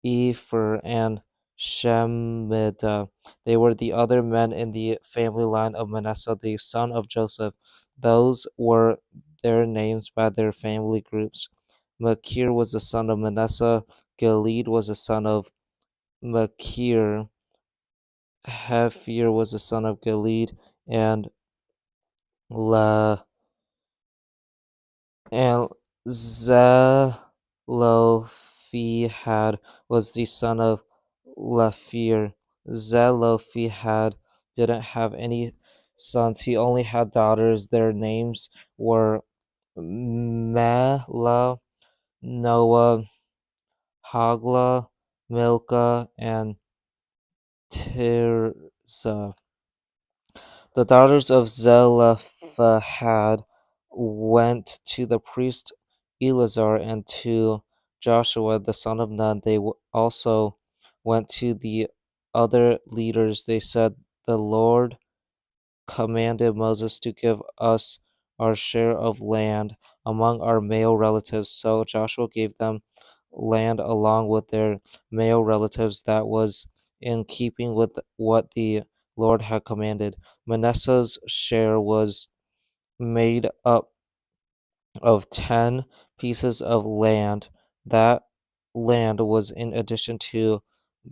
Epher, and Shemida. They were the other men in the family line of Manasseh, the son of Joseph. Those were their names by their family groups. Machir was the son of Manasseh. Gilead was the son of Machir. Hephir was the son of Gilead, and La and Zelophehad was the son of Lephir. Zelophehad didn't have any sons, he only had daughters. Their names were Mela, Noah, Hagla, Milcah, and Tirzah. The daughters of Zelophehad went to the priest Eleazar and to Joshua the son of Nun. They also went to the other leaders. They said, "The Lord commanded Moses to give us our share of land among our male relatives." So Joshua gave them land along with their male relatives. That was in keeping with what the Lord had commanded. Manasseh's share was made up of 10 pieces of land. That land was in addition to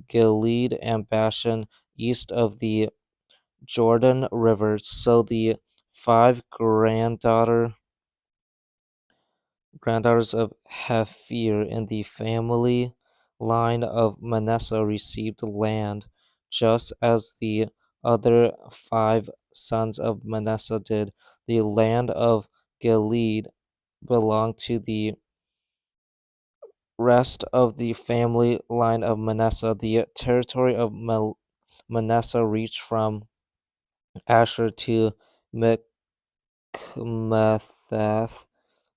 Gilead and Bashan east of the Jordan River. So the five granddaughters of Hephir in the family line of Manasseh received land, just as the other five sons of Manasseh did. The land of Gilead belonged to the rest of the family line of Manasseh. The territory of Manasseh reached from Asher to Michmethath.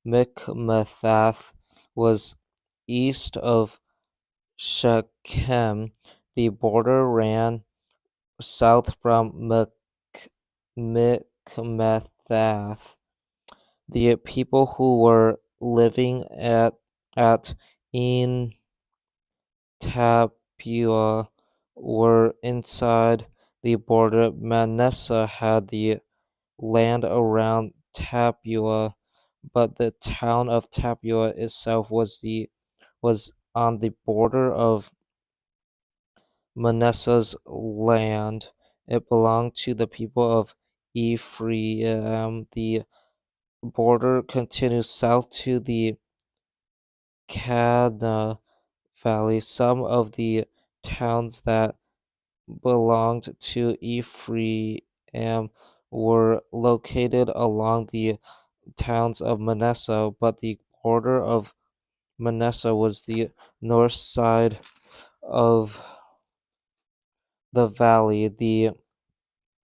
Michmethath was east of Shechem. The border ran south from Michmethath. The people who were living at En Tapua were inside the border. Manasseh had the land around Tapua, but the town of Tapua itself was on the border of Manasseh's land. It belonged to the people of Ephraim. The border continues south to the Kana Valley. Some of the towns that belonged to Ephraim were located along the towns of Manasseh, but the border of Manasseh was the north side of the valley. The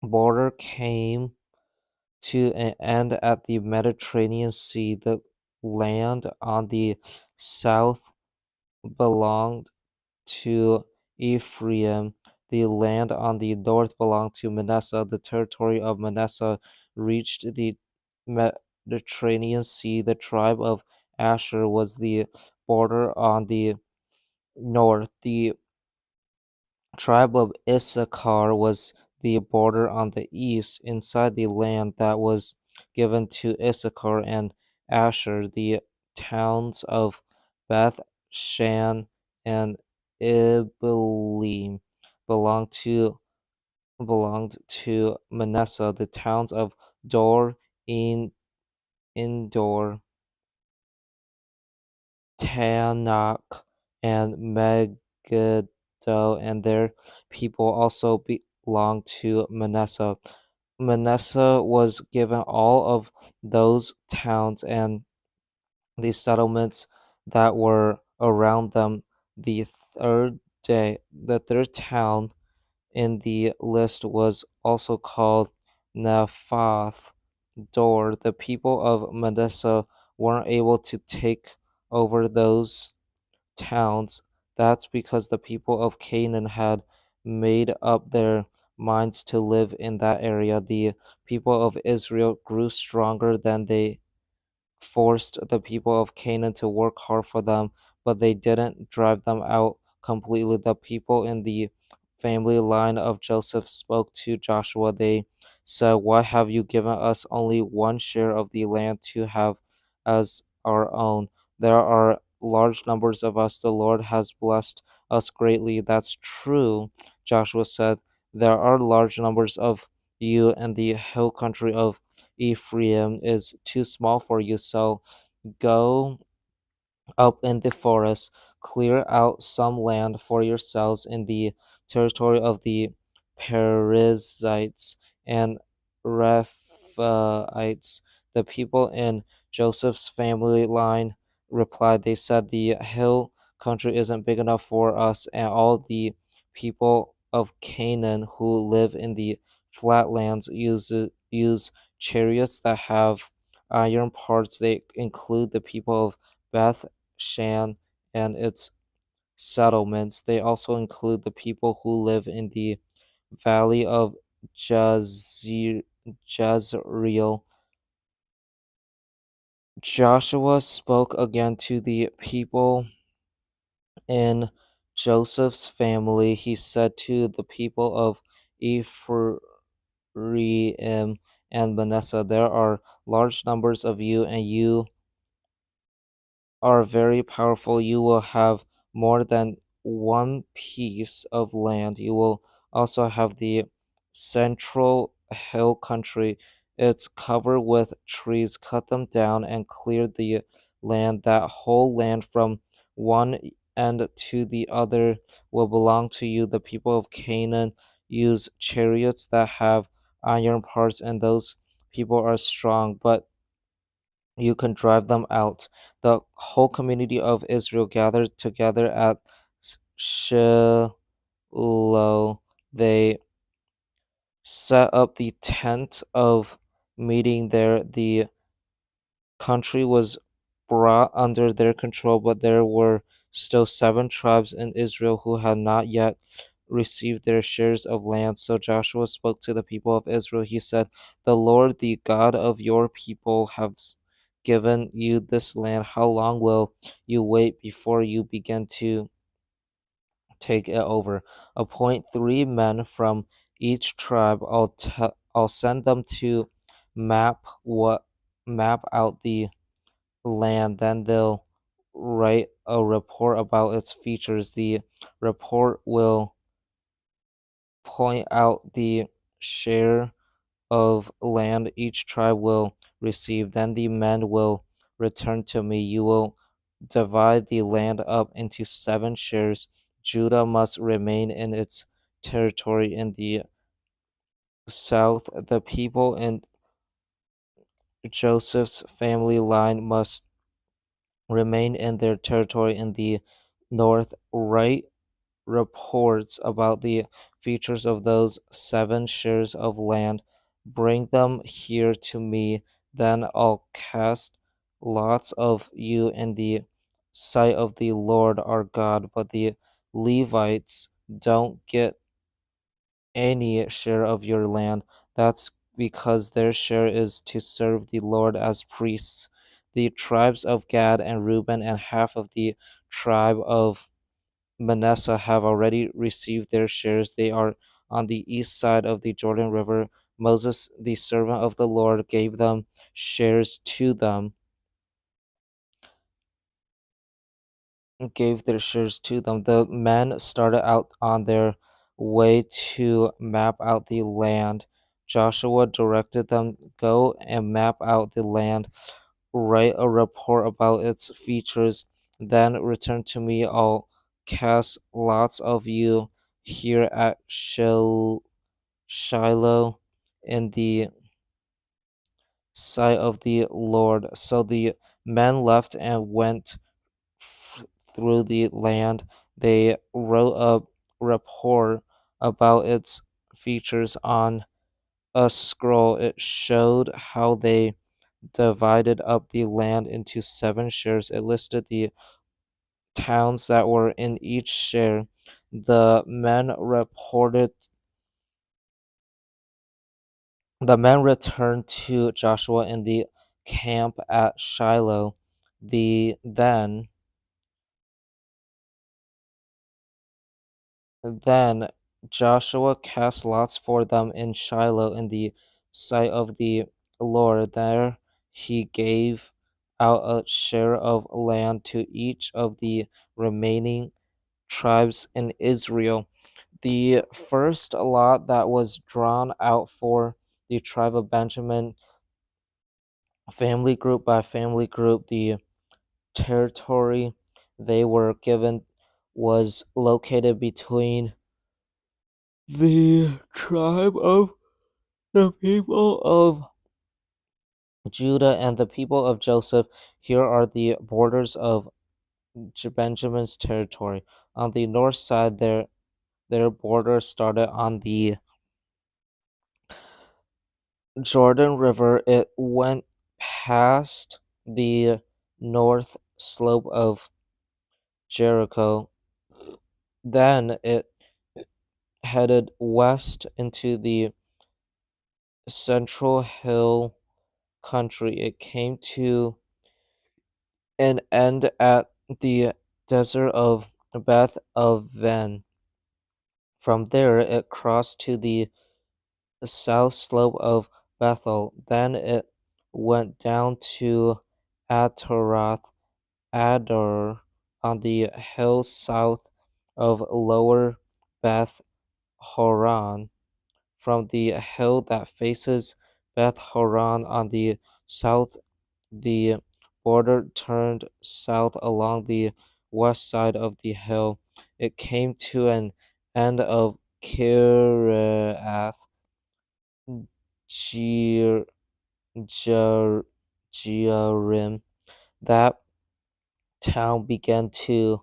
border came to an end at the Mediterranean Sea. The land on the south belonged to Ephraim. The land on the north belonged to Manasseh. The territory of Manasseh reached the Mediterranean Sea. The tribe of Asher was the border on the north. The tribe of Issachar was the border on the east. Inside the land that was given to Issachar and Asher, the towns of Beth Shan and Ibalim belonged to Manasseh. The towns of Dor, Indor, Tanakh, and Megiddo, and their people also belonged to Manasseh. Manasseh was given all of those towns and the settlements that were around them. The the third town in the list was also called Naphath Dor. The people of Manasseh weren't able to take over those towns. That's because the people of Canaan had made up their minds to live in that area. The people of Israel grew stronger than they forced the people of Canaan to work hard for them, but they didn't drive them out completely. The people in the family line of Joseph spoke to Joshua. They said, "Why have you given us only one share of the land to have as our own? There are large numbers of us. The Lord has blessed us greatly." "That's true," Joshua said. "There are large numbers of you, and the hill country of Ephraim is too small for you, so go up in the forest, clear out some land for yourselves in the territory of the Perizzites and Rephaites." The people in Joseph's family line replied, they said, "The hill country isn't big enough for us, and all the people of Canaan who live in the flatlands use chariots that have iron parts. They include the people of Beth Shan and its settlements. They also include the people who live in the valley of Jezreel." Joshua spoke again to the people in Joseph's family. He said to the people of Ephraim and Manasseh, "There are large numbers of you, and you are very powerful. You will have more than one piece of land. You will also have the central hill country. It's covered with trees. Cut them down and clear the land. That whole land from one end to the other will belong to you." The people of Canaan use chariots that have iron parts, and those people are strong, but you can drive them out. The whole community of Israel gathered together at Shiloh. They set up the tent of meeting there. The country was brought under their control, but there were still 7 tribes in Israel who had not yet received their shares of land. So Joshua spoke to the people of Israel. He said, "The Lord, the God of your people, has given you this land. How long will you wait before you begin to take it over? Appoint 3 men from each tribe. I'll send them to map what map out the land. Then they'll write a report about its features. The report will point out the share of land each tribe will receive. Then the men will return to me. You will divide the land up into 7 shares. Judah must remain in its territory in the south. The people in Joseph's family line must remain in their territory in the north. Write reports about the features of those 7 shares of land. Bring them here to me. Then I'll cast lots of you in the sight of the Lord our God. But the Levites don't get any share of your land. That's because their share is to serve the Lord as priests. The tribes of Gad and Reuben and half of the tribe of Manasseh have already received their shares. They are on the east side of the Jordan River. Moses, the servant of the Lord, gave them shares to them, gave their shares to them. The men started out on their way to map out the land. Joshua directed them, "Go and map out the land. Write a report about its features. Then return to me. I'll cast lots of you here at Shiloh in the sight of the Lord. So the men left and went through the land. They wrote a report about its features on a scroll. It showed how they divided up the land into 7 shares. It listed the towns that were in each share. The men reported the men returned to Joshua in the camp at Shiloh. The then Joshua cast lots for them in Shiloh in the sight of the Lord. There he gave out a share of land to each of the remaining tribes in Israel. The first lot that was drawn out for the tribe of Benjamin, family group by family group, the territory they were given was located between the tribe of the people of Judah and the people of Joseph. Here are the borders of Benjamin's territory. On the north side, their border started on the Jordan River. It went past the north slope of Jericho. Then it headed west into the central hill country. It came to an end at the desert of Beth Aven. From there, it crossed to the south slope of Bethel. Then it went down to Ataroth Adar on the hill south of Lower Beth Horon. From the hill that faces Beth Horon on the south, the border turned south along the west side of the hill. It came to an end of Kiriath Jear- Jearim. That town began to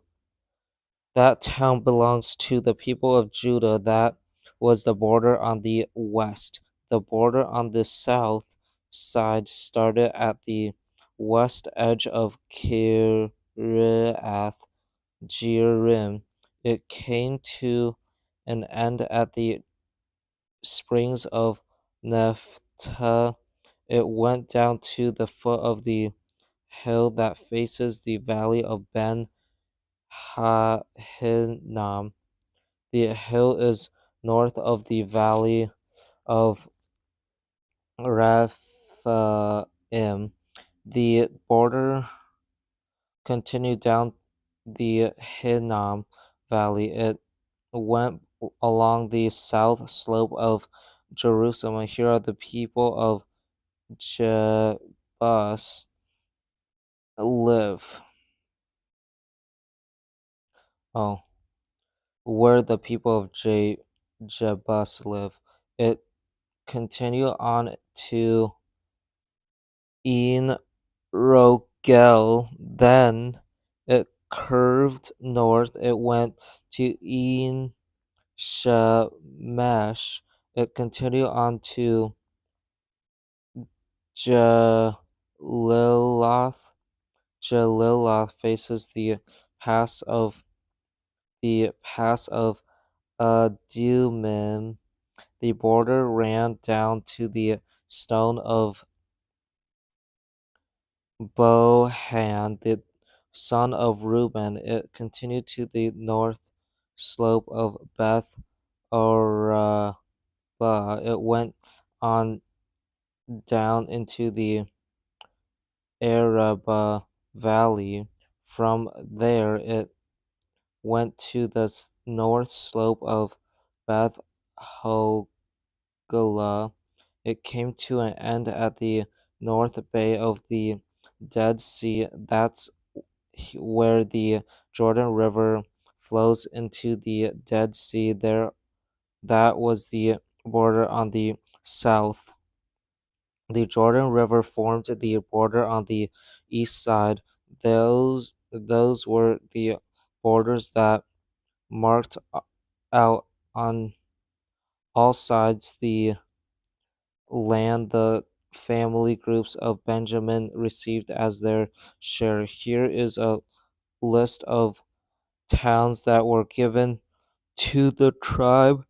That town belongs to the people of Judah. That was the border on the west. The border on the south side started at the west edge of Kiriath Jearim. It came to an end at the springs of Nephthah. It went down to the foot of the hill that faces the valley of Ben Hinnom. The hill is north of the valley of Rephaim. The border continued down the Hinnom Valley. It went along the south slope of Jerusalem. And here are the people of Jebus live. Oh, where the people of Jebus live. It continued on to En Rogel. Then it curved north. It went to En Shemesh. It continued on to Jeliloth. Jeliloth faces the pass of Adumim. The border ran down to the stone of Bohan, the son of Reuben. It continued to the north slope of Beth Araba. It went on down into the Araba Valley. From there, it went to the north slope of Beth Hogla. It came to an end at the north bay of the Dead Sea. That's where the Jordan River flows into the Dead Sea. That was the border on the south. The Jordan River formed the border on the east side. Those were the borders that marked out on all sides the land the family groups of Benjamin received as their share. Here is a list of towns that were given to the tribe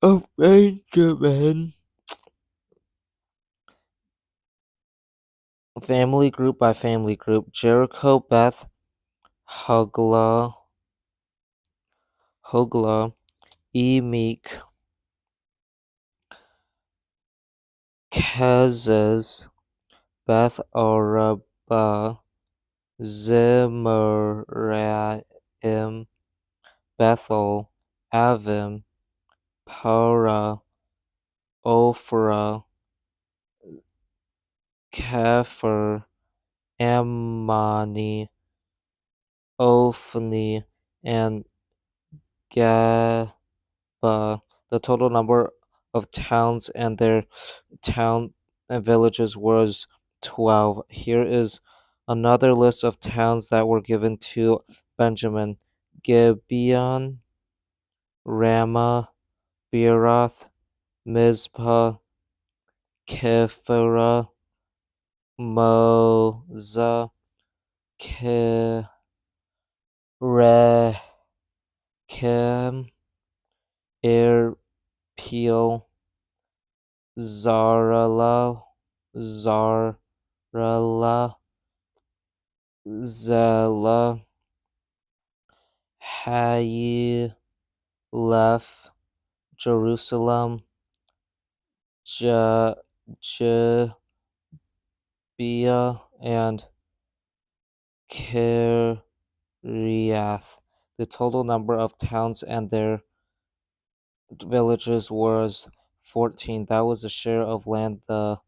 of Benjamin. Family group by family group: Jericho, Beth, Hogla, Emek, Kezes, Beth Araba, Zemaraim, Bethel, Avim, Para, Ophrah, Kepher, Ammoni, Ophni, and Geba. The total number of towns and their town and villages was 12. Here is another list of towns that were given to Benjamin: Gibeon, Ramah, Beeroth, Mizpah, Kephirah, Moza, Kerechem, Irpeel, Zarala, Zarala, Zela, Hayilef, Jerusalem, Je- Jebeah, and Kiriath. The total number of towns and their villages was 14. That was the share of land the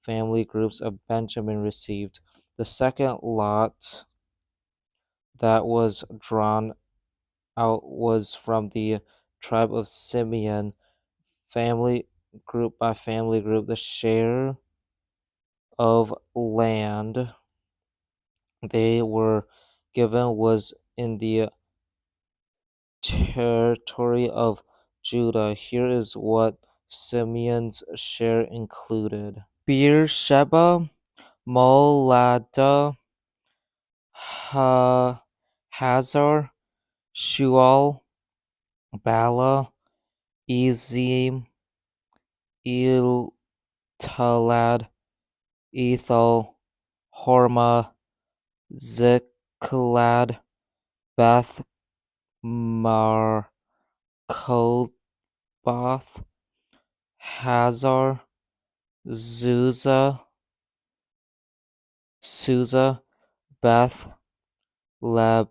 family groups of Benjamin received. The second lot that was drawn out was from the tribe of Simeon, family group by family group. The share of land they were given was in the territory of Judah. Here is what Simeon's share included: Beersheba, Molada, Hazar, Shual, Bala, Ezim, Talad, Ethel, Hormah, Ziklag, Beth Markobath, Hazar, Susa, Beth Lebaoth,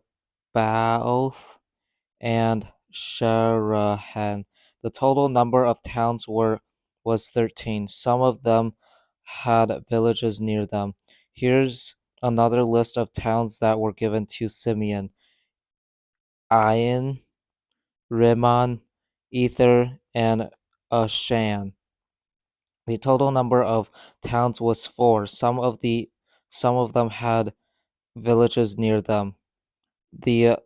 and Sharahan. The total number of towns was 13. Some of them had villages near them. Here's another list of towns that were given to Simeon: Ain, Rimmon, Ether, and Ashan. The total number of towns was 4. Some of them had villages near them. The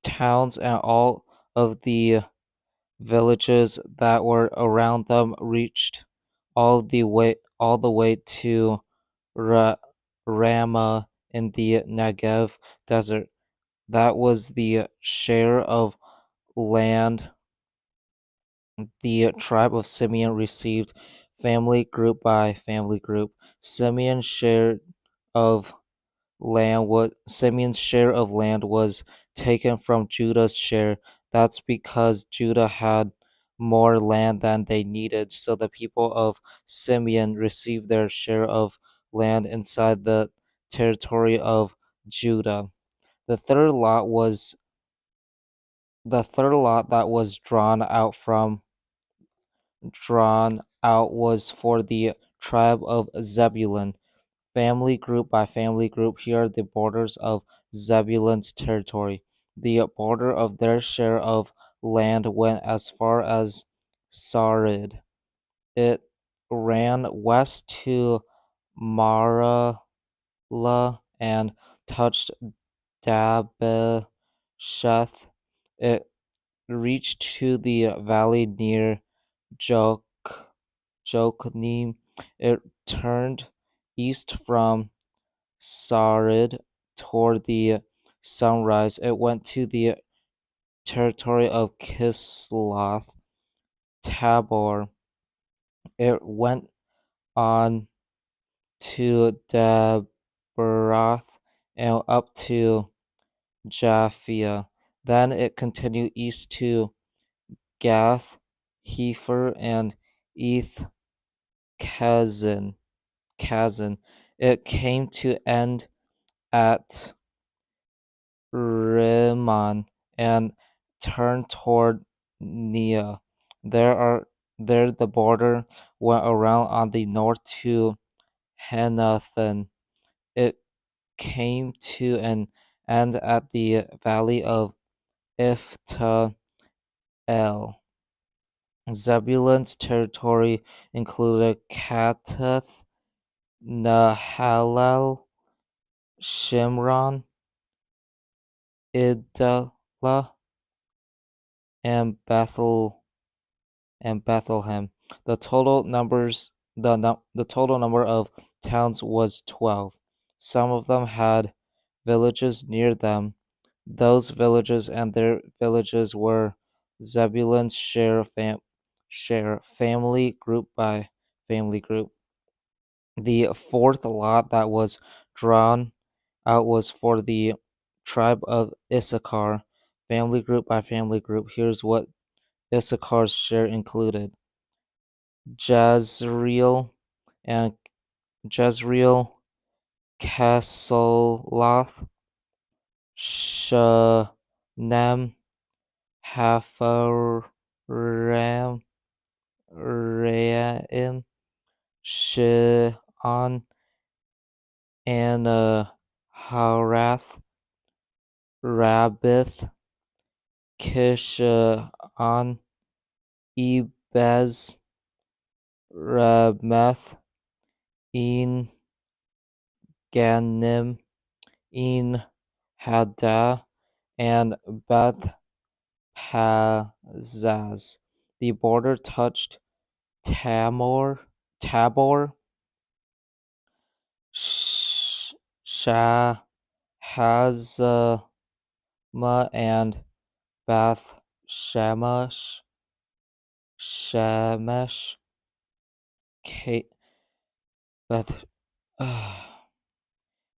towns and all of the villages that were around them reached all the way to Ramah in the Negev desert. That was the share of land the tribe of Simeon received, family group by family group. Of Simeon's share of land was taken from Judah's share. That's because Judah had more land than they needed, so the people of Simeon received their share of land inside the territory of Judah. The third lot was the third lot that was drawn out was for the tribe of Zebulun. Family group by family group, here are the borders of Zebulun's territory. The border of their share of land went as far as Sarid. It ran west to Marala and touched Dabesheth. It reached to the valley near Jok Jokneam. It turned east from Sarid toward the sunrise. It went to the territory of Kisloth Tabor. It went on to Debaroth and up to Japhia. Then it continued east to Gath, Hefer, and Eth Kazan. It came to end at Rimmon and turned toward Nia. There the border went around on the north to Hanathan. It came to an end at the valley of Ifta El. Zebulun's territory included Kattath, Nahalal, Shimron, Idlah, and Bethlehem. The total number of towns was 12. Some of them had villages near them. Those villages and their villages were Zebulun's share family group by family group. The fourth lot that was drawn out was for the tribe of Issachar, family group by family group. Here's what Issachar's share included: Jezreel and Jezreel, Casaloth, Shunem, Hapharaim, Raim, Shihon, and Harath, Rabbith, Kishon, Ebez, Rameth, En Ganim, En Haddah, and Beth Pazzaz. The border touched Tabor, Shahazamah, and Beth Shemesh, Beth.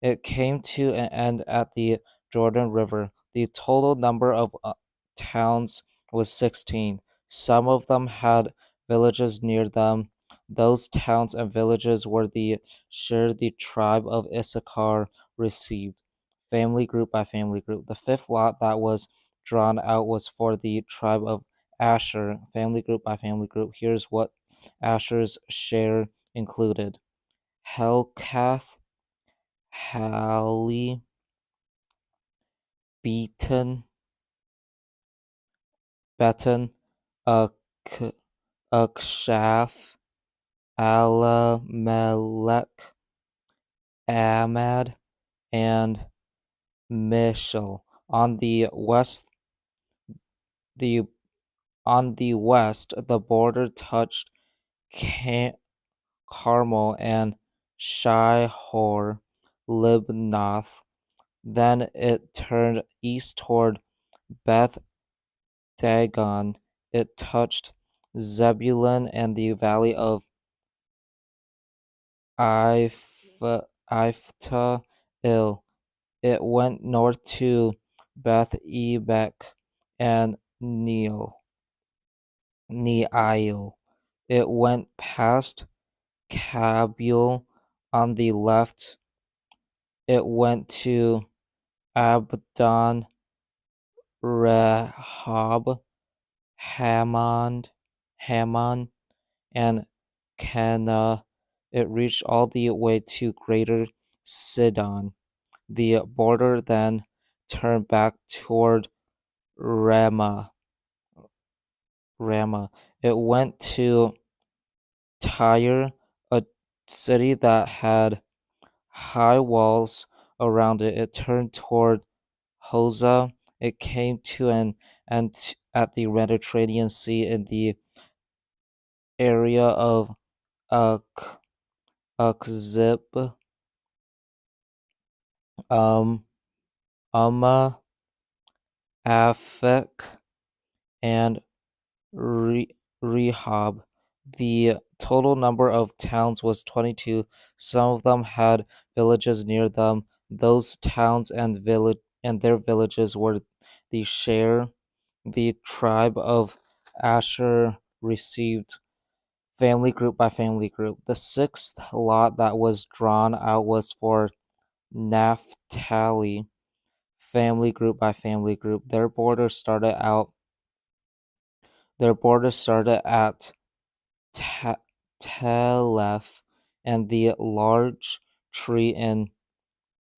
It came to an end at the Jordan River. The total number of towns was 16. Some of them had villages near them. Those towns and villages were the share the tribe of Issachar received, family group by family group. The fifth lot that was drawn out was for the tribe of Asher, family group by family group. Here's what Asher's share included: Helkath, Hali, Beaton, Beton, Uk, Ukshaf, Alamelech, Amad, and Mishal. The on the west, the border touched Carmel and Shihor Libnath. Then it turned east toward Beth Dagon. It touched Zebulun and the valley of Iphta Il. It went north to Beth Ebek and Neil. It went past Kabul on the left. It went to Abdon, Rehob, Hammon, and Cana It reached all the way to Greater Sidon. The border then turned back toward Ramah. Ramah. It went to Tyre, a city that had high walls around it. It turned toward Hosea. It came to an end at the Mediterranean Sea in the area of Ak- Akzib, um, Amma, Aphek, and Rehob. The total number of towns was 22. Some of them had villages near them. Those towns and their villages were the share the tribe of Asher received family group by family group. The sixth lot that was drawn out was for Naphtali, family group by family group. Their borders started at Telef and the large tree in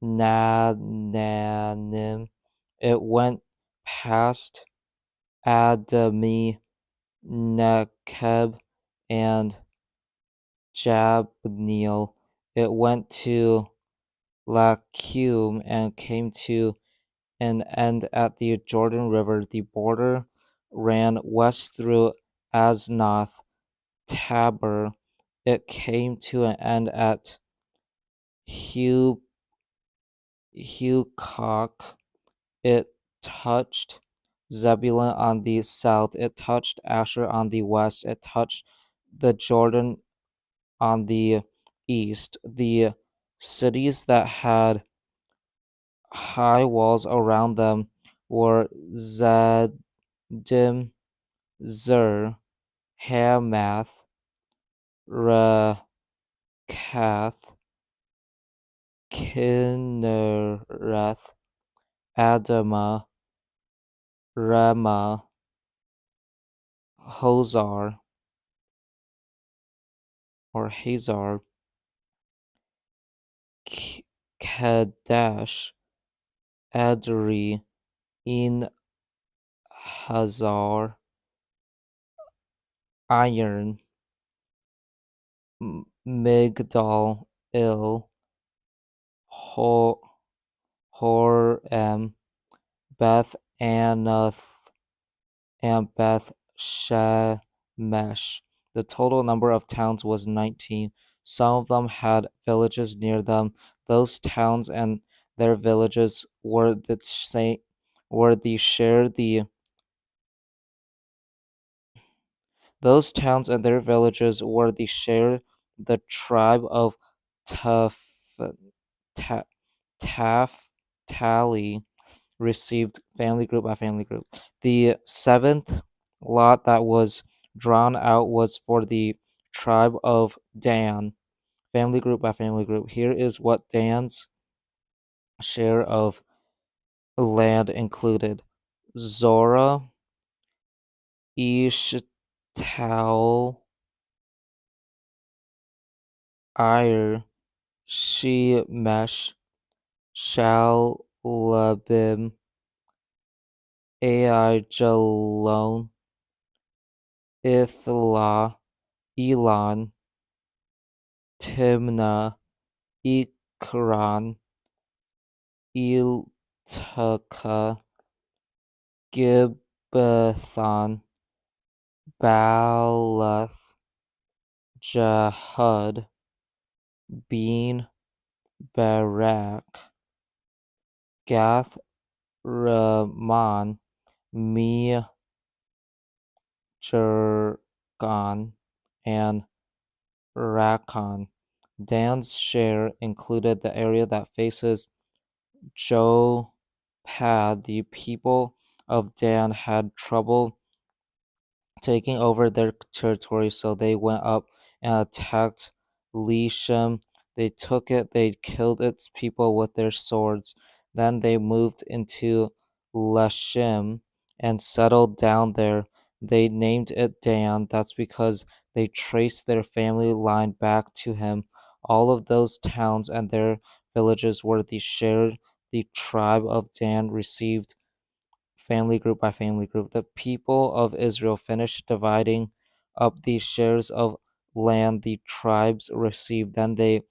Nananim. It went past Adami, Nekeb, and Jabneel. It went to Lakum and came to an end at the Jordan River. The border ran west through Asnath Tabor. It came to an end at Hu Hucock. It touched Zebulun on the south. It touched Asher on the west. It touched the Jordan on the east. The cities that had high walls around them were Zeddim, Zer, Hamath, Rekath, Kinnereth, Adamah, Ramah, Hozar, or Hazar, Kadesh, Adri, In Hazar, Iron, Migdal, Il, Horem, Beth Anath, and Beth Shemesh. The total number of towns was 19. Some of them had villages near them. Those towns and their villages were the same, were the share the those towns and their villages were the share the tribe of Taf, Ta, Tali received family group by family group. The seventh lot that was drawn out was for the tribe of Dan, family group by family group. Here is what Dan's share of land included: Zorah, Eshtal, Ir, Shemesh, Shalabim, Aijalon, Ithla, Elon, Timnah, Ekron, Iltaka, Gibbethon, Baalath, Jahud, Bean, Barak, Gath, Ramon, Me, Jergon, and Rakon. Dan's share included the area that faces Jopad. The people of Dan had trouble taking over their territory, so they went up and attacked Leshem. They took it, they killed its people with their swords. Then they moved into Leshem and settled down there. They named it Dan. That's because they traced their family line back to him. All of those towns and their villages were shared the tribe of Dan received family group by family group. The people of Israel finished dividing up the shares of land the tribes received. Then they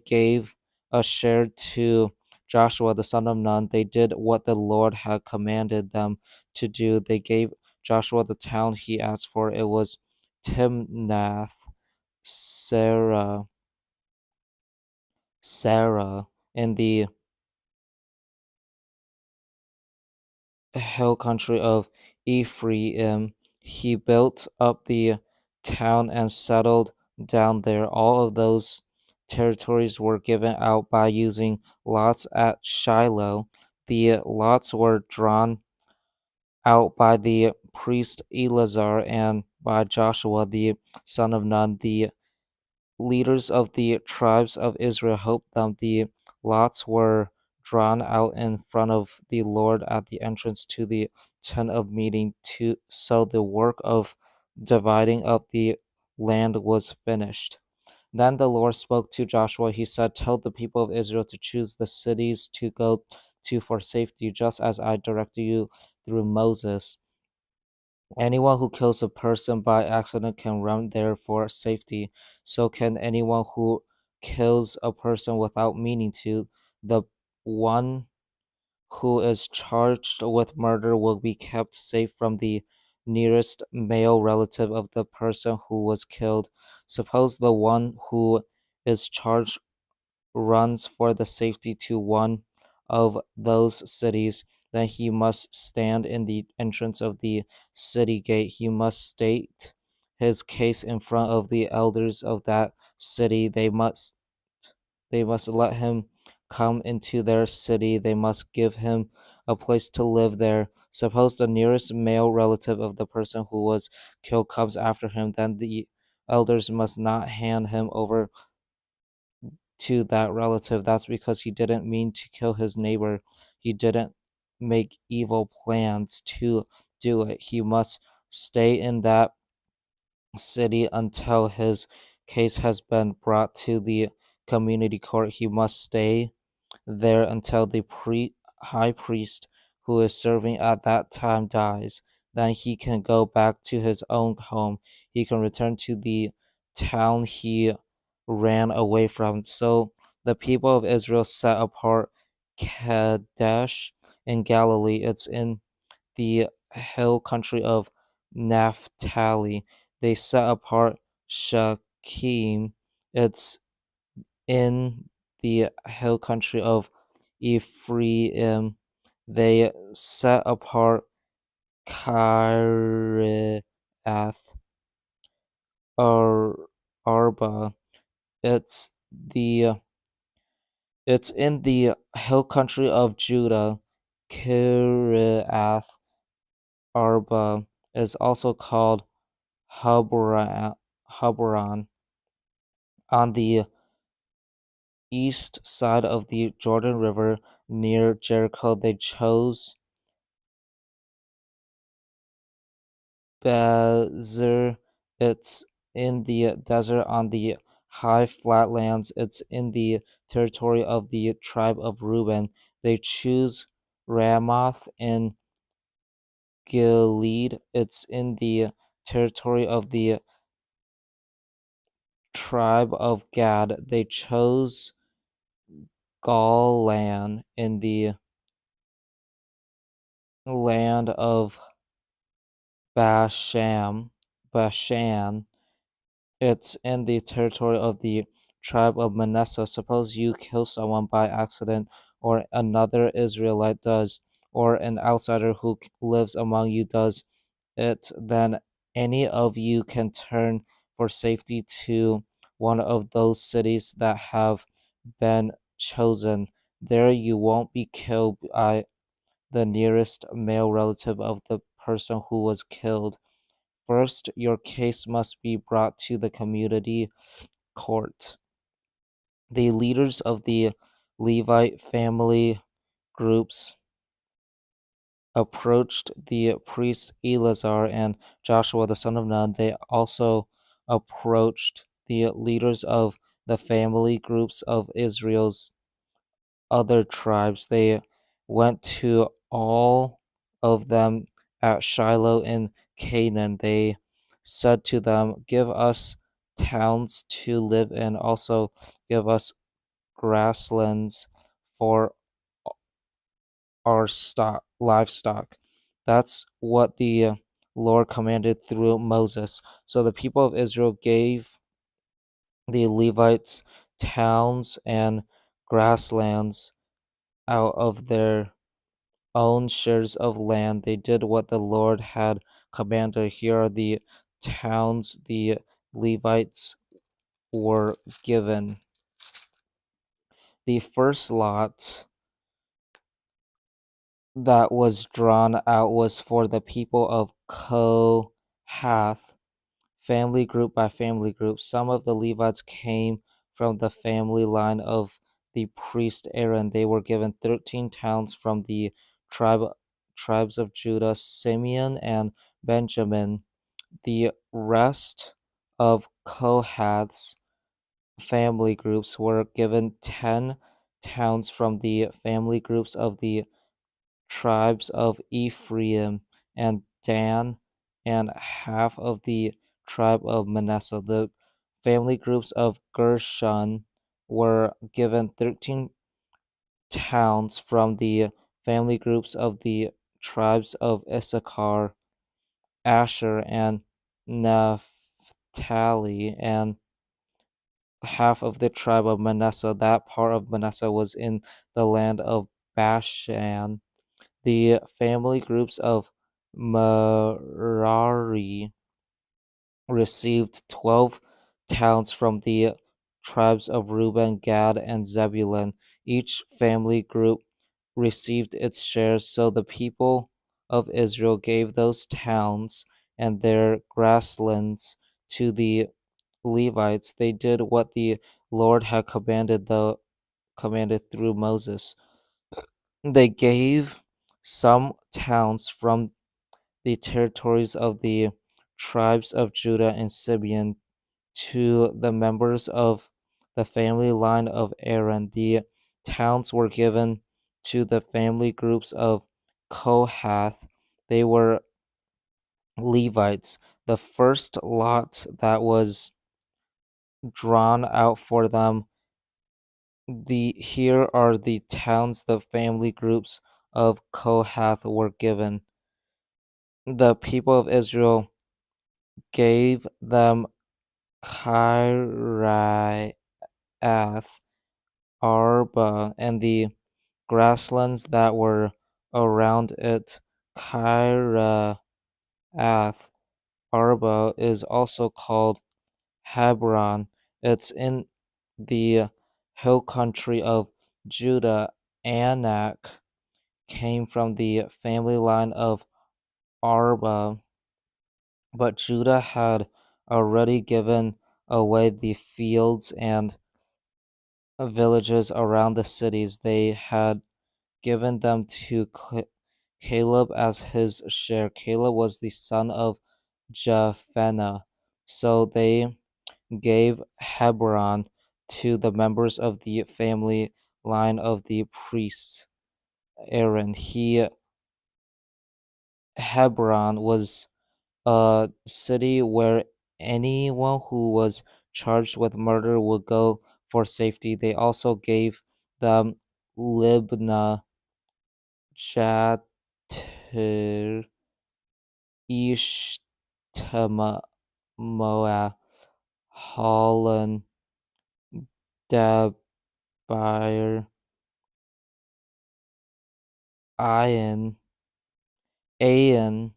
gave a share to Joshua the son of Nun. They did what the Lord had commanded them to do. They gave Joshua the town he asked for. It was Timnath Sarah Sarah in the hill country of Ephraim. He built up the town and settled down there. All of those territories were given out by using lots at Shiloh. The lots were drawn out by the priest Eleazar and by Joshua the son of Nun. The leaders of the tribes of Israel helped them. The lots were drawn out in front of the Lord at the entrance to the tent of meeting so the work of dividing up the land was finished. Then the Lord spoke to Joshua. He said, "Tell the people of Israel to choose the cities to go to for safety, just as I directed you through Moses. Anyone who kills a person by accident can run there for safety. So can anyone who kills a person without meaning to. The one who is charged with murder will be kept safe from the nearest male relative of the person who was killed. Suppose the one who is charged runs for the safety to one of those cities, then he must stand in the entrance of the city gate. He must state his case in front of the elders of that city. They must let him come into their city. They must give him a place to live there. Suppose the nearest male relative of the person who was killed comes after him, then the elders must not hand him over to that relative. That's because he didn't mean to kill his neighbor. He didn't make evil plans to do it. He must stay in that city until his case has been brought to the community court. He must stay there until the high priest who is serving at that time dies. Then he can go back to his own home. He can return to the town he ran away from. So the people of Israel set apart Kadesh in Galilee. It's in the hill country of Naphtali. They set apart Shechem. It's in the hill country of Ephraim. They set apart Kiriath Arba. It's the it's in the hill country of Judah. Kiriath Arba is also called Habron on the east side of the Jordan River near Jericho. They chose Bezer. It's in the desert on the high flatlands. It's in the territory of the tribe of Reuben. They choose Ramoth in Gilead. It's in the territory of the tribe of Gad. They chose Golan in the land of Bashan. It's in the territory of the tribe of Manasseh. Suppose you kill someone by accident, or another Israelite does, or an outsider who lives among you does it, then any of you can turn for safety to one of those cities that have been chosen. There you won't be killed by the nearest male relative of the person who was killed. First, your case must be brought to the community court. The leaders of the Levite family groups approached the priest Eleazar and Joshua the son of Nun. They also approached the leaders of the family groups of Israel's other tribes. They went to all of them at Shiloh in Canaan. They said to them, "Give us towns to live in, also give us grasslands for our livestock." That's what the Lord commanded through Moses. So the people of Israel gave the Levites towns and grasslands out of their own shares of land. They did what the Lord had commanded. Here are the towns the Levites were given. The first lot that was drawn out was for the people of Kohath, family group by family group. Some of the Levites came from the family line of the priest Aaron. They were given 13 towns from the tribes of Judah, Simeon, and Benjamin. The rest of Kohath's family groups were given 10 towns from the family groups of the tribes of Ephraim and Dan, and half of the tribe of Manasseh. The family groups of Gershon were given 13 towns from the family groups of the tribes of Issachar, Asher, and Naphtali, and half of the tribe of Manasseh. That part of Manasseh was in the land of Bashan. The family groups of Merari received 12 towns from the tribes of Reuben, Gad, and Zebulun. Each family group received its share, so the people of Israel gave those towns and their grasslands to the Levites. They did what the Lord had commanded through Moses. They gave some towns from the territories of the tribes of Judah and Simeon to the members of the family line of Aaron. The towns were given to the family groups of Kohath. They were Levites. The first lot that was drawn out for them, here are the towns the family groups of Kohath were given. The people of Israel gave them Kiriath Arba and the grasslands that were around it. Kiriath Arba is also called Hebron. It's in the hill country of Judah. Anak came from the family line of Arba, but Judah had already given away the fields and villages around the cities. They had given them to Caleb as his share. Caleb was the son of Jephunneh, so they gave Hebron to the members of the family line of the priests Aaron. Hebron was a city where anyone who was charged with murder would go for safety. They also gave them Libnah, Jattir, Ishtmoah, Holland, Debir, Ain, Ain,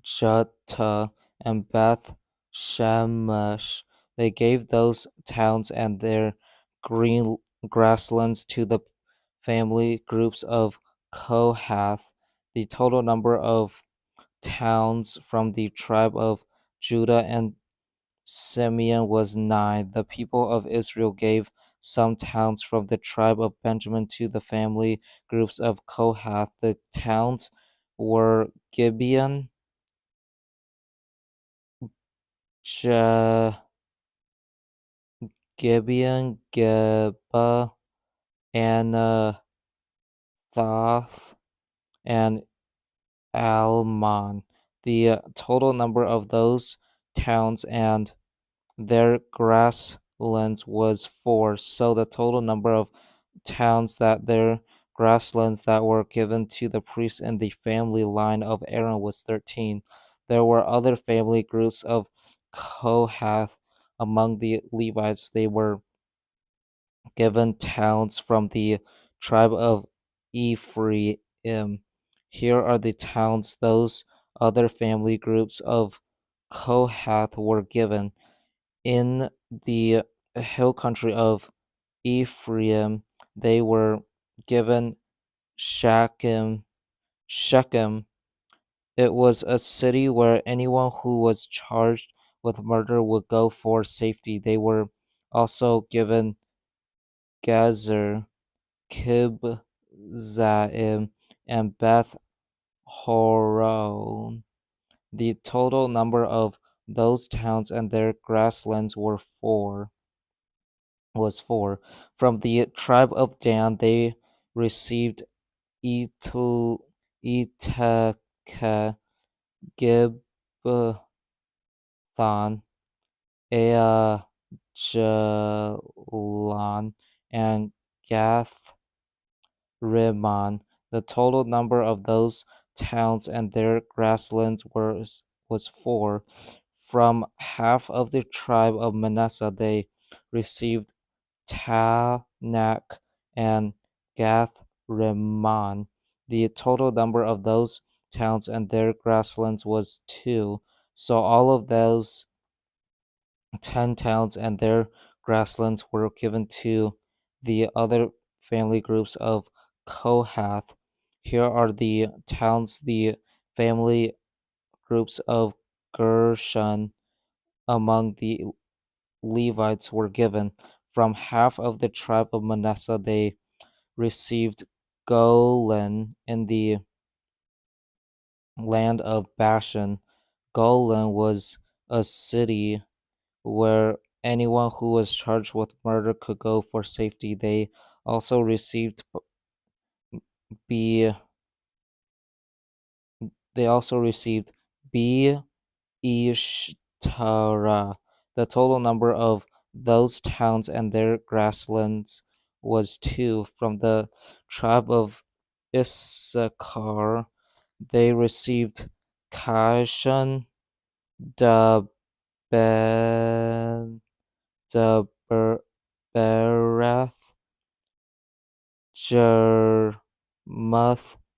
Juttah, and Beth Shemesh. They gave those towns and their green grasslands to the family groups of Kohath. The total number of towns from the tribe of Judah and Simeon was 9. The people of Israel gave some towns from the tribe of Benjamin to the family groups of Kohath. The towns were Gibeon, Je- Geba, Anathoth, and Almon. The total number of those towns and their grasslands was 4. So the total number of towns that their grasslands that were given to the priests in the family line of Aaron was 13. There were other family groups of Kohath among the Levites. They were given towns from the tribe of Ephraim. Here are the towns those other family groups of Kohath were given. In the hill country of Ephraim, they were given Shechem. It was a city where anyone who was charged with murder would go for safety. They were also given Gezer, Kibzaim, and Beth Horon. The total number of those towns and their grasslands was 4. From the tribe of Dan, they received Etel, Itaka, Gibethon, Aijalon, and Gath Rimmon. The total number of those towns and their grasslands was 4. From half of the tribe of Manasseh, they received Taanach and Gath Rimmon. The total number of those towns and their grasslands was 2. So all of those 10 towns and their grasslands were given to the other family groups of Kohath. Here are the towns the family groups of Gershon among the Levites were given. From half of the tribe of Manasseh, they received Golan in the land of Bashan. Golan was a city where anyone who was charged with murder could go for safety. Also received B. They also received B. Ishtara. The total number of those towns and their grasslands was 2. From the tribe of Issachar, they received Kashan, Daben, Dabereth, Jermuth,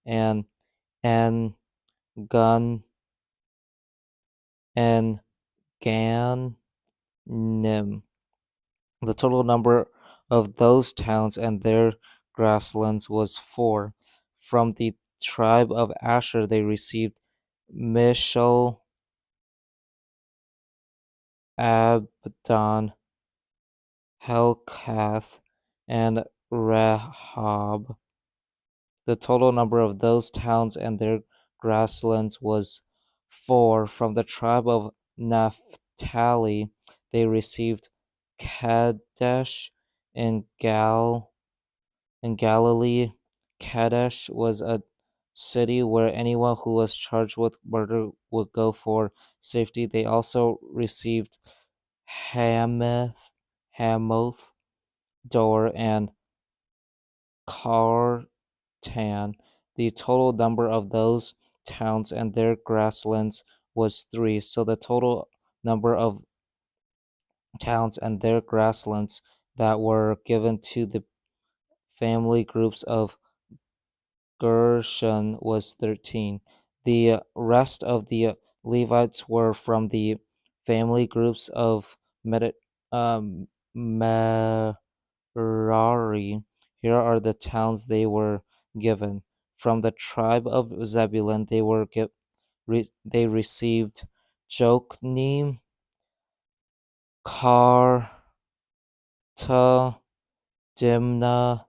and Gun and Ganim. The total number of those towns and their grasslands was 4. From the tribe of Asher, they received Mishal, Abdon, Helkath, and Rehob. The total number of those towns and their grasslands was 4. From the tribe of Naphtali, they received Kadesh in Galilee. Kadesh was a city where anyone who was charged with murder would go for safety. They also received Hamath, Dor, and Kartan. The total number of those towns and their grasslands was 3. So the total number of towns and their grasslands that were given to the family groups of Gershon was 13. The rest of the Levites were from the family groups of Merari. Here are the towns they were given. From the tribe of Zebulun, they received Jokneam, Karta, Dimnah,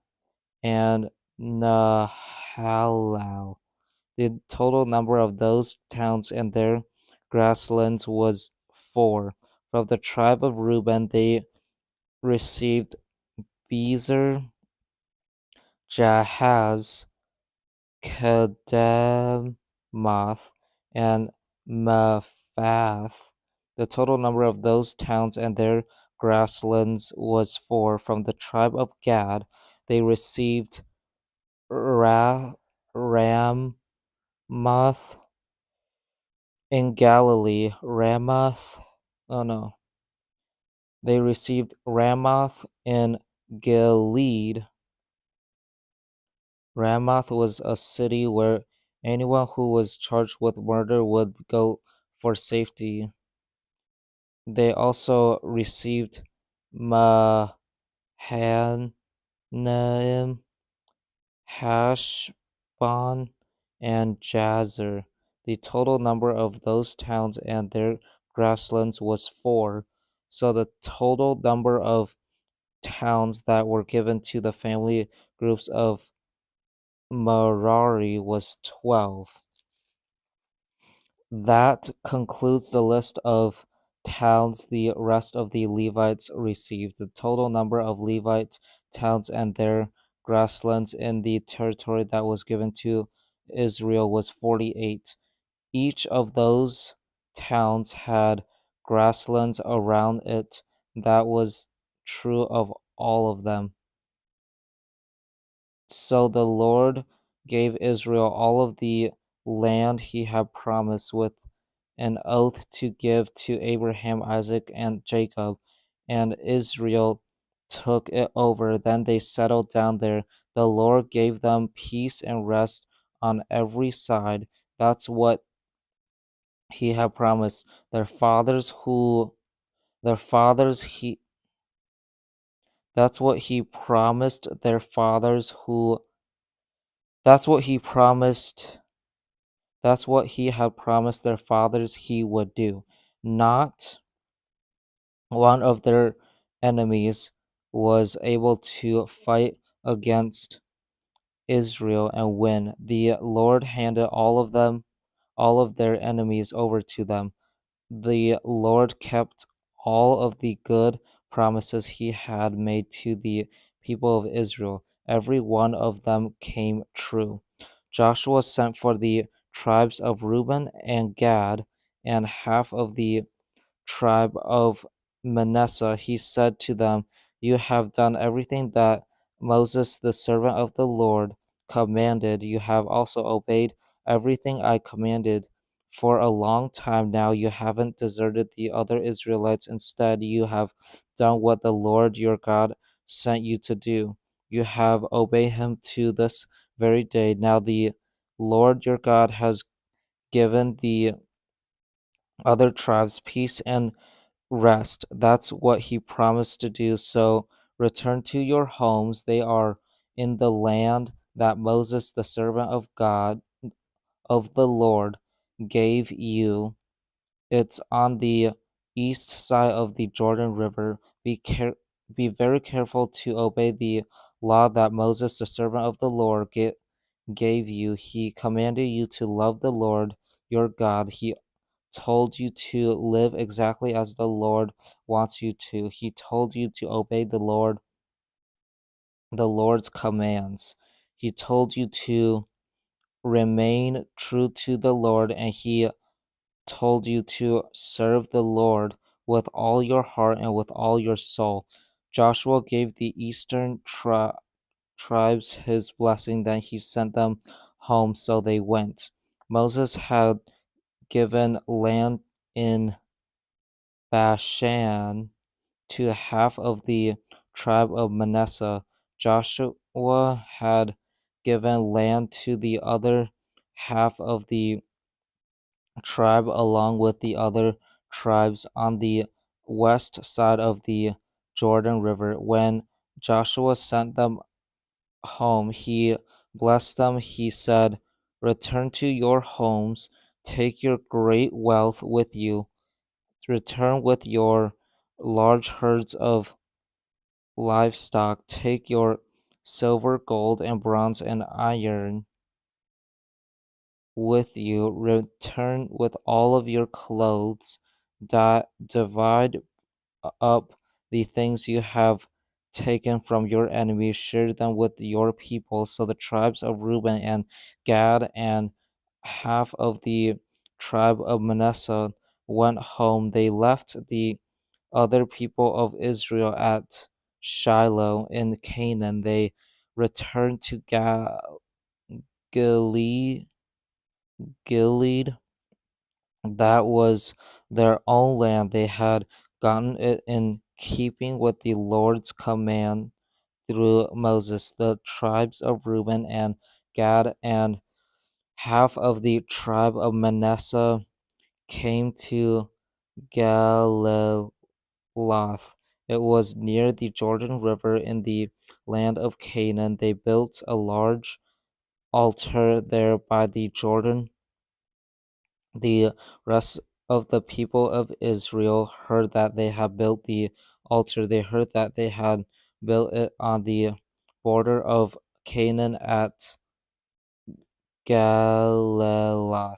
and Nahalal. The total number of those towns and their grasslands was 4. From the tribe of Reuben, they received Bezer, Jahaz, Kedemoth, and Mephath. The total number of those towns and their grasslands was 4. From the tribe of Gad, they received Ramoth in Galilee, Ramoth. Oh no. They received Ramoth in Gilead. Ramoth was a city where anyone who was charged with murder would go for safety. They also received Mahanaim, Hashbon, and Jazer. The total number of those towns and their grasslands was 4. So the total number of towns that were given to the family groups of Merari was 12. That concludes the list of towns the rest of the Levites received. The total number of Levite towns and their grasslands in the territory that was given to Israel was 48. Each of those towns had grasslands around it. That was true of all of them. So the Lord gave Israel all of the land he had promised with an oath to give to Abraham, Isaac, and Jacob, and Israel took it over. Then they settled down there. The Lord gave them peace and rest on every side. That's what he had promised their fathers he that's what he promised their fathers who that's what he promised That's what he had promised their fathers he would do. Not one of their enemies was able to fight against Israel and win. The Lord handed all of their enemies over to them. The Lord kept all of the good promises he had made to the people of Israel. Every one of them came true. Joshua sent for the tribes of Reuben and Gad and half of the tribe of Manasseh. He said to them, "You have done everything that Moses, the servant of the Lord, commanded. You have also obeyed everything I commanded. For a long time now, you haven't deserted the other Israelites. Instead, you have done what the Lord your God sent you to do. You have obeyed him to this very day. Now, the Lord your God has given the other tribes peace and rest. That's what he promised to do. So return to your homes. They are in the land that Moses, the servant of God, of the Lord, gave you. It's on the east side of the Jordan River. Be very careful to obey the law that Moses, the servant of the Lord, gave you. He commanded you to love the Lord your God. He told you to live exactly as the Lord wants you to. He told you to obey the Lord's commands. He told you to remain true to the Lord, and he told you to serve the Lord with all your heart and with all your soul. Joshua gave the eastern tribes his blessing, then he sent them home, so they went. Moses had given land in Bashan to half of the tribe of Manasseh. Joshua had given land to the other half of the tribe along with the other tribes on the west side of the Jordan River. When Joshua sent them home, he blessed them. He said, "Return to your homes, take your great wealth with you, return with your large herds of livestock. Take your silver, gold, and bronze and iron with you. Return with all of your clothes. Divide up the things you have taken from your enemies, share them with your people. So the tribes of Reuben and Gad and half of the tribe of Manasseh went home. They left the other people of Israel at Shiloh in Canaan. They returned to Gilead. Gilead. That was their own land. They had gotten it in keeping with the Lord's command through Moses. The tribes of Reuben and Gad and half of the tribe of Manasseh came to Galilee. It was near the Jordan River in the land of Canaan. They built a large altar there by the Jordan. The rest of the people of Israel heard that they had built the altar. They heard that they had built it on the border of Canaan at Galilee.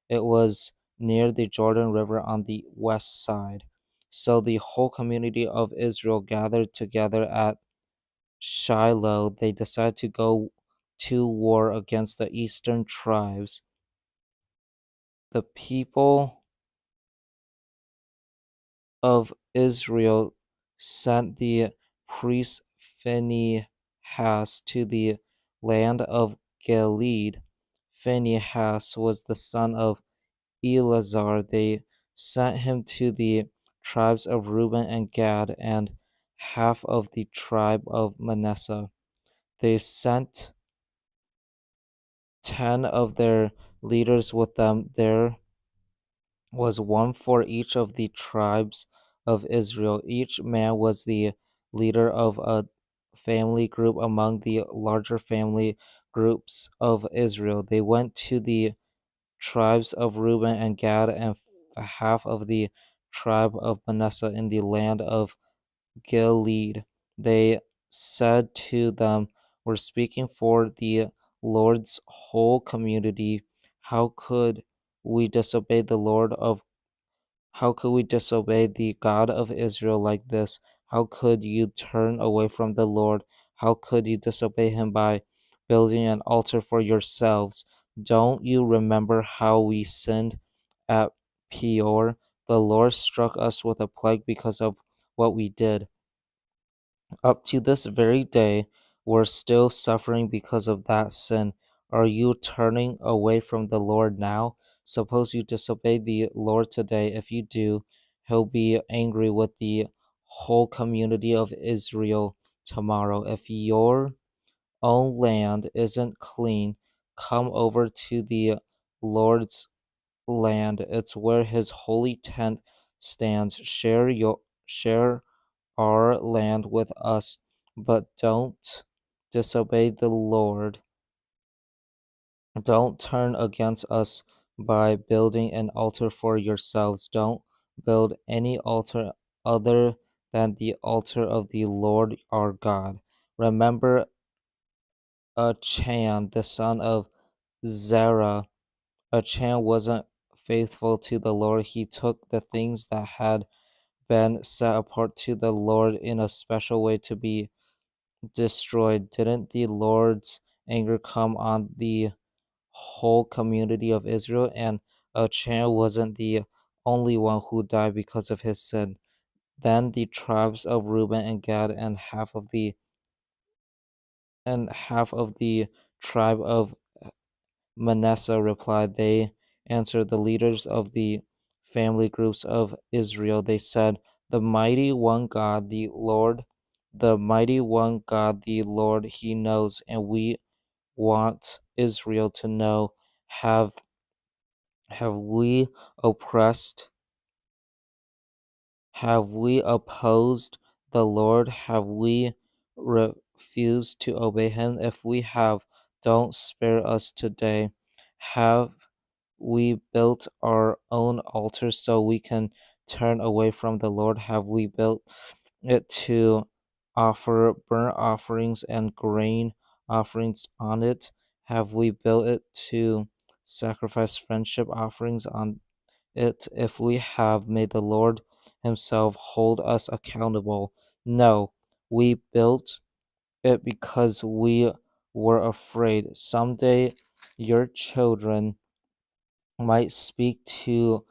It was near the Jordan River on the west side. So the whole community of Israel gathered together at Shiloh. They decided to go to war against the eastern tribes. The people of Israel sent the priest Phinehas to the land of Gilead. Phinehas was the son of Eleazar. They sent him to the tribes of Reuben and Gad and half of the tribe of Manasseh. They sent 10 of their leaders with them. There was one for each of the tribes of Israel. Each man was the leader of a family group among the larger family groups of Israel. They went to the tribes of Reuben and Gad and half of the tribe of Manasseh in the land of Gilead. They said to them, "We're speaking for the Lord's whole community. How could we disobey the Lord of how could we disobey the God of Israel like this? How could you turn away from the Lord? How could you disobey him by building an altar for yourselves? Don't you remember how we sinned at Peor? The Lord struck us with a plague because of what we did. Up to this very day, we're still suffering because of that sin. Are you turning away from the Lord now? Suppose you disobey the Lord today. If you do, he'll be angry with the whole community of Israel tomorrow. If your own land isn't clean, come over to the Lord's land. It's where his holy tent stands. Share our land with us, but don't disobey the Lord. Don't turn against us by building an altar for yourselves. Don't build any altar other than the altar of the Lord our God. Remember Achan, the son of Zerah. Achan wasn't faithful to the Lord. He took the things that had been set apart to the Lord in a special way to be destroyed. Didn't the Lord's anger come on the whole community of Israel? And Achan wasn't the only one who died because of his sin. Then the tribes of Reuben and Gad and half of the tribe of Manasseh replied. They answered the leaders of the family groups of Israel. They said, "The mighty one God, the Lord, the mighty one God, the Lord, he knows, and we want Israel to know. Have have we oppressed? Have we opposed the Lord? Have we refused to obey him? If we have, don't spare us today. Have we built our own altars so we can turn away from the Lord? Have we built it to offer burnt offerings and grain offerings on it? Have we built it to sacrifice friendship offerings on it? If we have, may the Lord Himself hold us accountable. No, we built it because we were afraid someday your children might speak to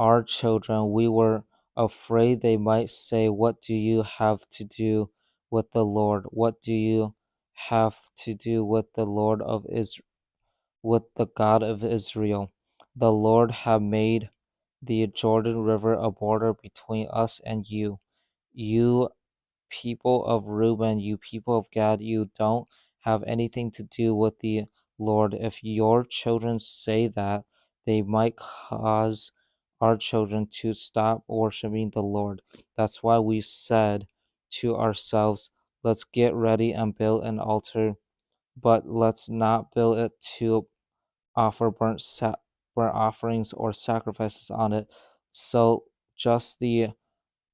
our children. We were afraid they might say, "What do you have to do with the Lord? What do you have to do with the Lord of Israel, with the God of Israel? The Lord have made the Jordan River a border between us and you. You people of Reuben, you people of Gad, you don't have anything to do with the Lord. If your children say that, they might cause our children to stop worshiping the Lord. That's why we said to ourselves, let's get ready and build an altar, but let's not build it to offer burnt offerings or sacrifices on it. So just the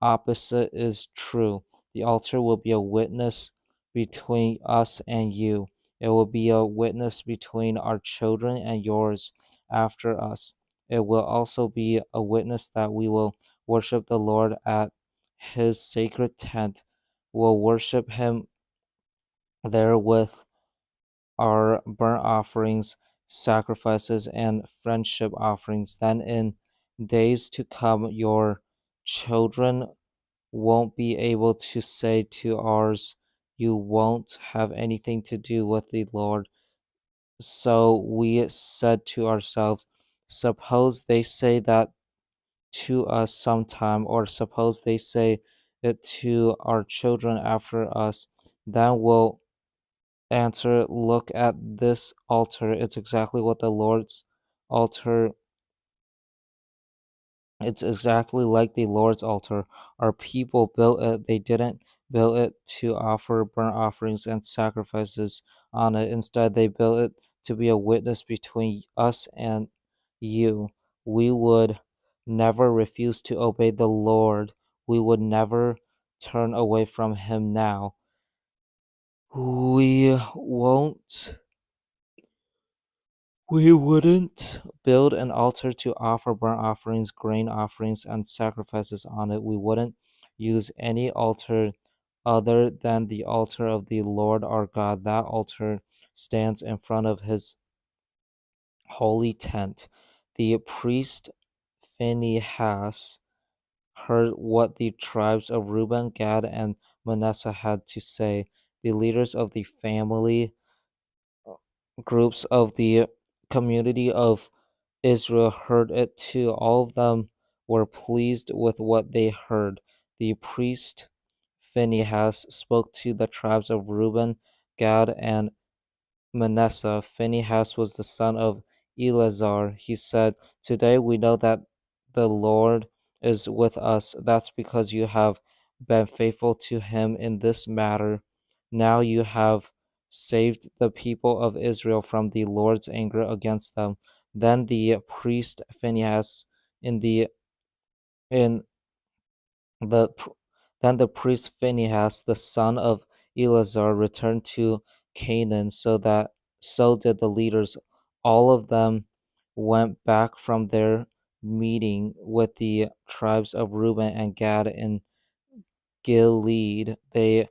opposite is true. The altar will be a witness between us and you. It will be a witness between our children and yours after us. It will also be a witness that we will worship the Lord at His sacred tent. We'll worship Him there with our burnt offerings, sacrifices, and friendship offerings. Then in days to come, your children won't be able to say to ours, "You won't have anything to do with the Lord." So we said to ourselves, suppose they say that to us sometime, or suppose they say it to our children after us, then we'll answer, look at this altar. It's exactly what the Lord's altar It's exactly like the Lord's altar. Our people built it. They didn't build it to offer burnt offerings and sacrifices on it. Instead, they built it to be a witness between us and you. We would never refuse to obey the Lord. We would never turn away from Him now. We won't We wouldn't build an altar to offer burnt offerings, grain offerings, and sacrifices on it. We wouldn't use any altar other than the altar of the Lord our God. That altar stands in front of His holy tent. The priest Phinehas heard what the tribes of Reuben, Gad, and Manasseh had to say. The leaders of the family groups of the community of Israel heard it too. All of them were pleased with what they heard. The priest Phinehas spoke to the tribes of Reuben, Gad, and Manasseh. Phinehas was the son of Eleazar. He said, "Today we know that the Lord is with us. That's because you have been faithful to Him in this matter. Now you have saved the people of Israel from the Lord's anger against them." Then the priest Phinehas in the in the then the priest Phinehas, the son of Eleazar, returned to Canaan, so did the leaders. All of them went back from their meeting with the tribes of Reuben and Gad in Gilead. They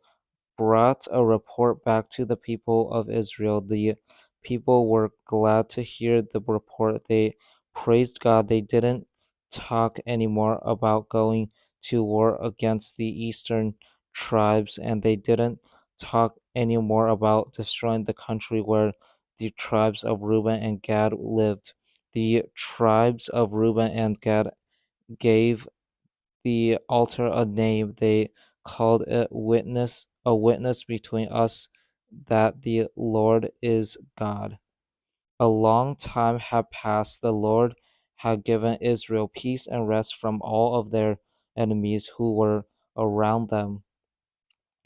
brought a report back to the people of Israel. The people were glad to hear the report. They praised God. They didn't talk anymore about going to war against the eastern tribes, and they didn't talk anymore about destroying the country where the tribes of Reuben and Gad lived. The tribes of Reuben and Gad gave the altar a name. They called it a witness between us that the Lord is God. A long time had passed. The Lord had given Israel peace and rest from all of their enemies who were around them.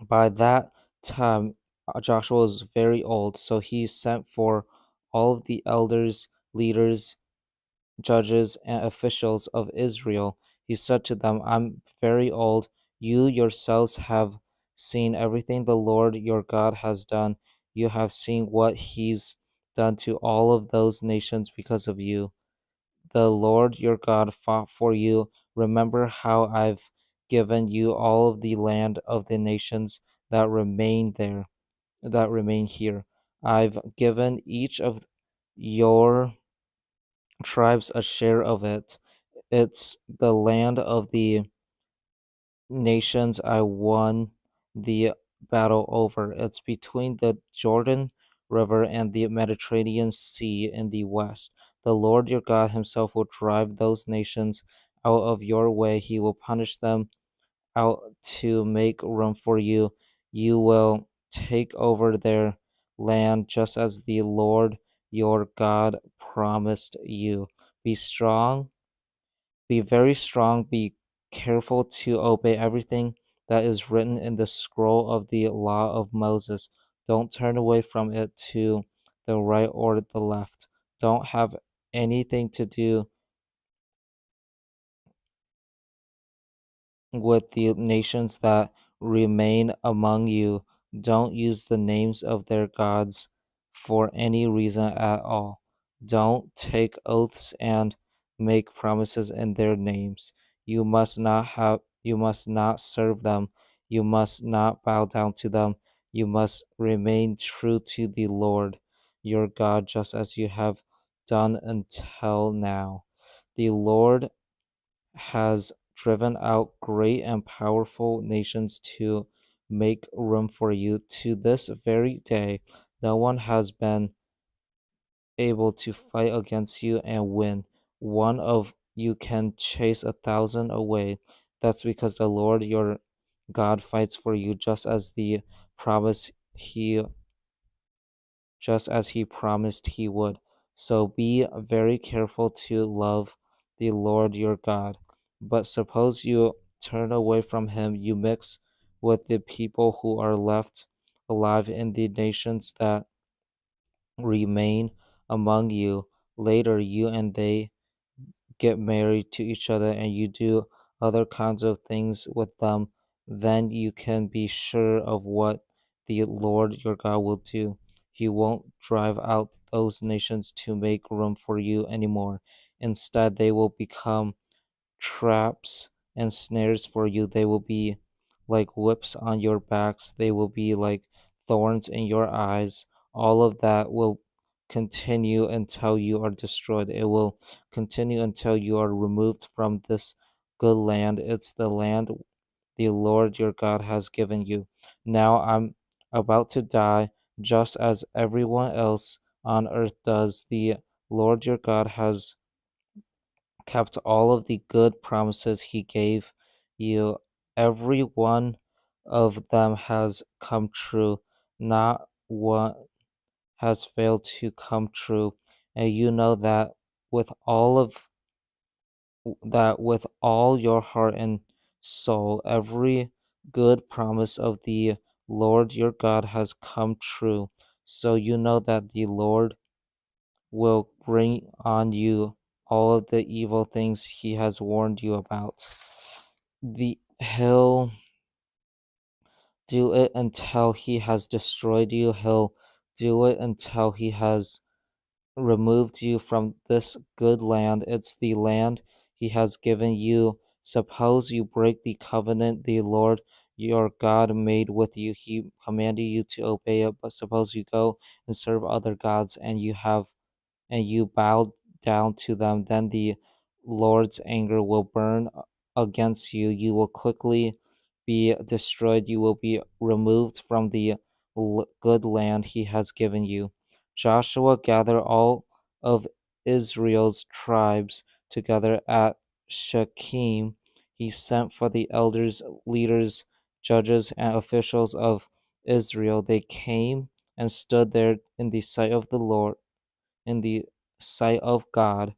By that time, Joshua was very old, so he sent for all of the elders, leaders, judges, and officials of Israel. He said to them, "I'm very old. You yourselves have seen everything the Lord your God has done. You have seen what he's done to all of those nations because of you. The Lord your God fought for you. Remember how I've given you all of the land of the nations that remain here. I've given each of your tribes a share of it. It's the land of the nations I won the battle over. It's between the Jordan River and the Mediterranean Sea in the west. The Lord your God himself will drive those nations out of your way. He will punish them out to make room for you. You will take over their land just as the Lord your God promised you. Be strong, be very strong, be careful to obey everything that is written in the scroll of the law of Moses. Don't turn away from it to the right or the left. Don't have anything to do with the nations that remain among you. Don't use the names of their gods for any reason at all. Don't take oaths and make promises in their names. You must not serve them. You must not bow down to them. You must remain true to the Lord your God just as you have done until now. The Lord has driven out great and powerful nations to make room for you. To this very day, no one has been able to fight against you and win. One of you can chase 1,000 away. That's because the Lord your God fights for you, promise he just as he promised he would. So be very careful to love the Lord your God. But suppose you turn away from him, you mix with the people who are left alive in the nations that remain among you. Later, you and they get married to each other and you do other kinds of things with them, then you can be sure of what the Lord your God will do. He won't drive out those nations to make room for you anymore. Instead, they will become traps and snares for you. They will be like whips on your backs. They will be like thorns in your eyes. All of that will continue until you are destroyed. It will continue until you are removed from this good land. It's the land the Lord your God has given you. Now I'm about to die, just as everyone else on earth does. The Lord your God has kept all of the good promises he gave you. Every one of them has come true. Not one has failed to come true. And you know with all of with all your heart and soul. Every good promise of the Lord your God has come true. So you know that the Lord will bring on you all of the evil things he has warned you about. He'll do it until he has destroyed you. He'll do it until he has removed you from this good land. It's the land he has given you. Suppose you break the covenant the Lord your God made with you. He commanded you to obey it, but suppose you go and serve other gods and you bow down to them, then the Lord's anger will burn against you. You will quickly be destroyed. You will be removed from the good land he has given you. Joshua gathered all of Israel's tribes together at Shechem. He sent for the elders, leaders, judges, and officials of Israel. They came and stood there in the sight of God.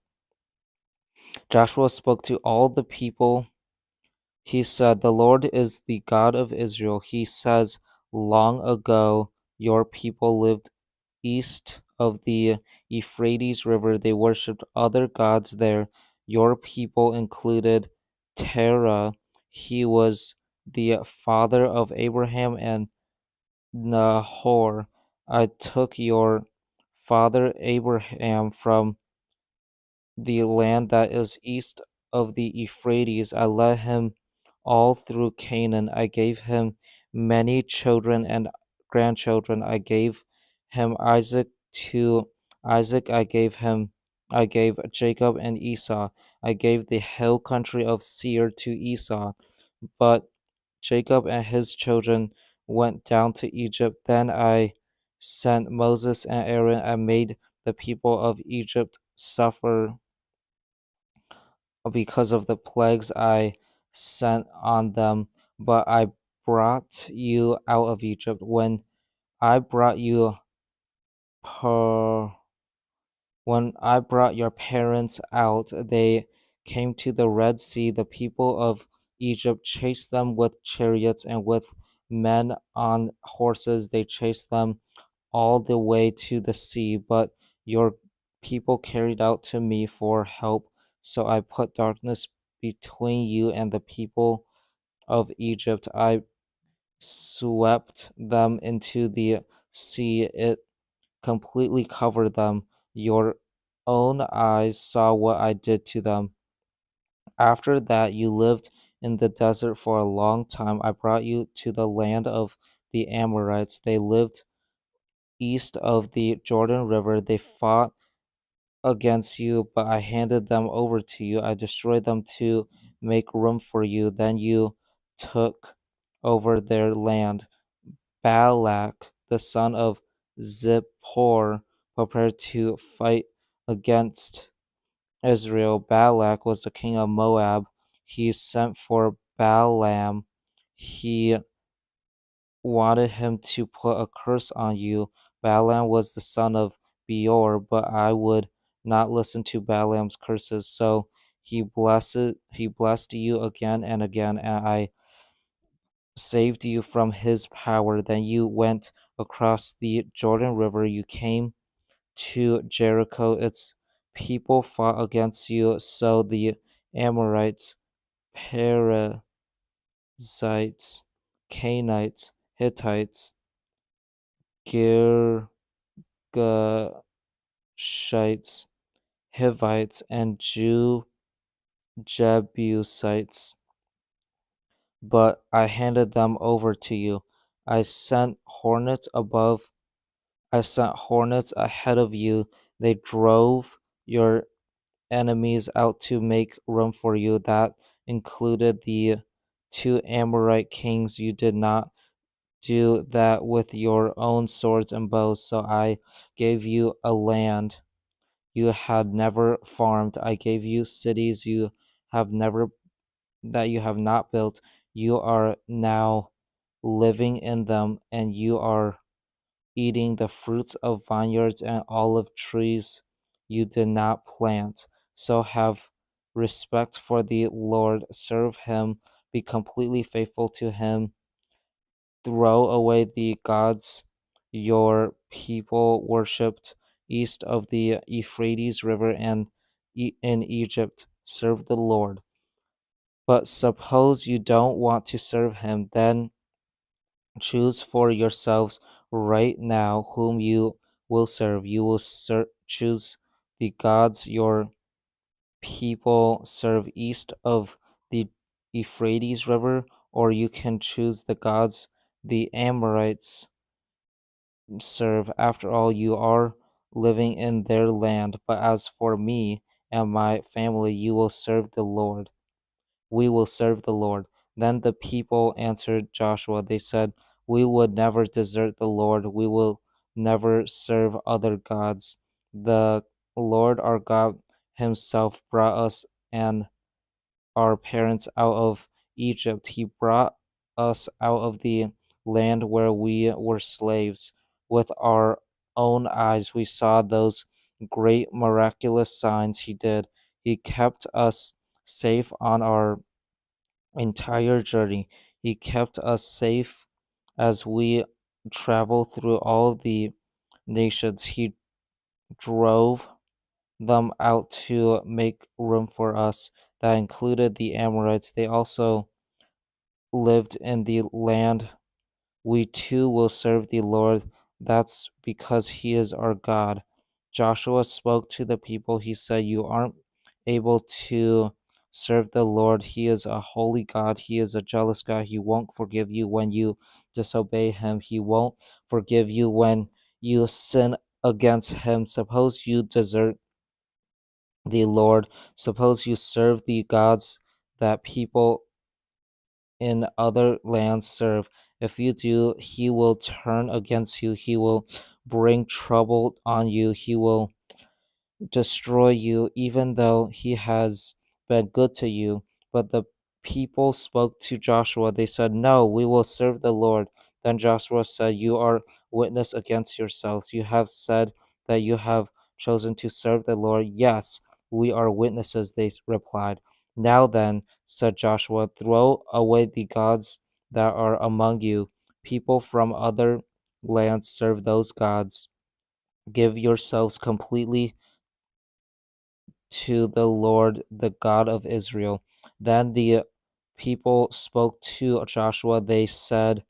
Joshua spoke to all the people. He said, "The Lord is the God of Israel." He says, "Long ago, your people lived east of the Euphrates River. They worshipped other gods there. Your people included Terah. He was the father of Abraham and Nahor. I took your father Abraham from the land that is east of the Euphrates. I led him all through Canaan. I gave him many children and grandchildren. I gave him Isaac to Isaac. I gave Jacob and Esau. I gave the hill country of Seir to Esau. But Jacob and his children went down to Egypt. Then I sent Moses and Aaron and made the people of Egypt suffer because of the plagues I sent on them, but I brought you out of Egypt. I brought you per, when I brought your parents out, they came to the Red Sea. The people of Egypt chased them with chariots and with men on horses. They chased them all the way to the sea, but your people carried out to me for help. So I put darkness between you and the people of Egypt. I swept them into the sea. It completely covered them. Your own eyes saw what I did to them. After that, you lived in the desert for a long time. I brought you to the land of the Amorites. They lived east of the Jordan River. They fought against you, but I handed them over to you. I destroyed them to make room for you. Then you took over their land. Balak, the son of Zippor, prepared to fight against Israel. Balak was the king of Moab. He sent for Balaam. He wanted him to put a curse on you. Balaam was the son of Beor, but I would not listen to Balaam's curses. So he blessed you again and again, and I saved you from his power. Then you went across the Jordan River. You came to Jericho. Its people fought against you. So the Amorites, Perizzites, Canaanites, Hittites, Girgashites, Hivites, and Jebusites, but I handed them over to you. I sent hornets above, I sent hornets ahead of you. They drove your enemies out to make room for you. That included the two Amorite kings. You did not do that with your own swords and bows, so I gave you a land you had never farmed. I gave you cities have never you have not built. You are now living in them, and you are eating the fruits of vineyards and olive trees you did not plant. So have respect for the Lord, serve him, be completely faithful to him. Throw away the gods your people worshipped east of the Euphrates River and in Egypt. Serve the Lord. But suppose you don't want to serve him, then choose for yourselves right now whom you will serve. You will choose the gods your people serve east of the Euphrates River, or you can choose the gods the Amorites serve. After all, you are living in their land. But as for me and my family, you will serve the Lord. We will serve the Lord. Then the people answered Joshua. They said, we would never desert the Lord. We will never serve other gods. The Lord our God himself brought us and our parents out of Egypt. He brought us out of the land where we were slaves. With our own eyes, we saw those great miraculous signs he did. He kept us safe on our entire journey. He kept us safe as we traveled through all the nations. He drove them out to make room for us. That included the Amorites. They also lived in the land, we too will serve the Lord. That's because He is our God. Joshua spoke to the people. He said, You aren't able to serve the Lord. He is a holy God. He is a jealous God. He won't forgive you when you disobey Him. He won't forgive you when you sin against Him. Suppose you desert the Lord. Suppose you serve the gods that people in other lands serve. If you do, He will turn against you. He will bring trouble on you. He will destroy you, even though he has been good to you. But the people spoke to Joshua. They said, No, we will serve the Lord. Then Joshua said, You are witness against yourselves. You have said that you have chosen to serve the Lord. Yes, we are witnesses, they replied. Now then, said Joshua, throw away the gods that are among you. People from other lands serve those gods. Give yourselves completely to the Lord, the God of Israel. Then the people spoke to Joshua. They said,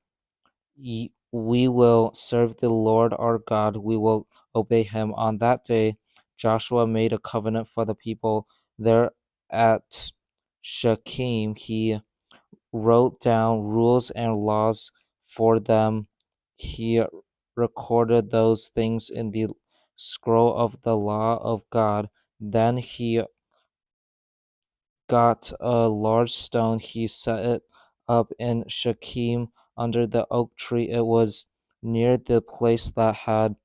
We will serve the Lord our God. We will obey him. On that day, Joshua made a covenant for the people there at Shechem. He wrote down rules and laws for them. He recorded those things in the scroll of the law of God. Then he got a large stone. He set it up in Shechem under the oak tree. It was near the place that had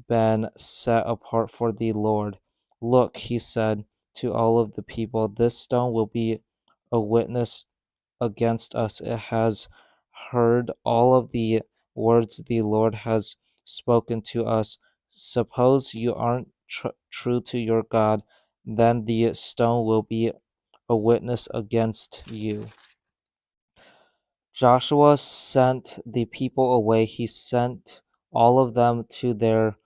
been set apart for the Lord. Look, he said to all of the people, this stone will be a witness against us. It has heard all of the words the Lord has spoken to us. Suppose you aren't true to your God, then the stone will be a witness against you. Joshua sent the people away. He sent all of them to their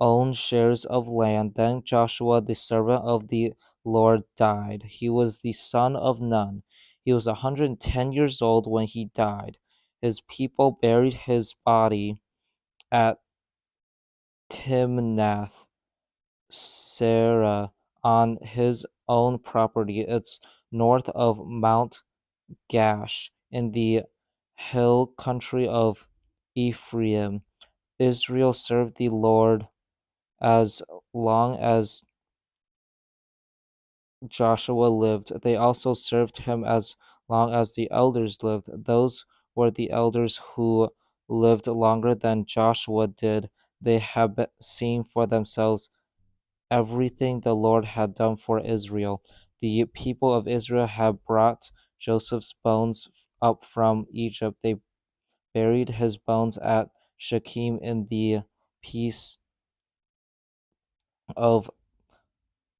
own shares of land. Then Joshua, the servant of the Lord, died. He was the son of Nun. He was 110 years old when he died. His people buried his body at Timnath Serah on his own property. It's north of Mount Gash in the hill country of Ephraim. Israel served the Lord as long as Joshua lived. They also served him as long as the elders lived. Those were the elders who lived longer than Joshua did. They had seen for themselves everything the Lord had done for Israel. The people of Israel had brought Joseph's bones up from Egypt. They buried his bones at Shechem in the piece of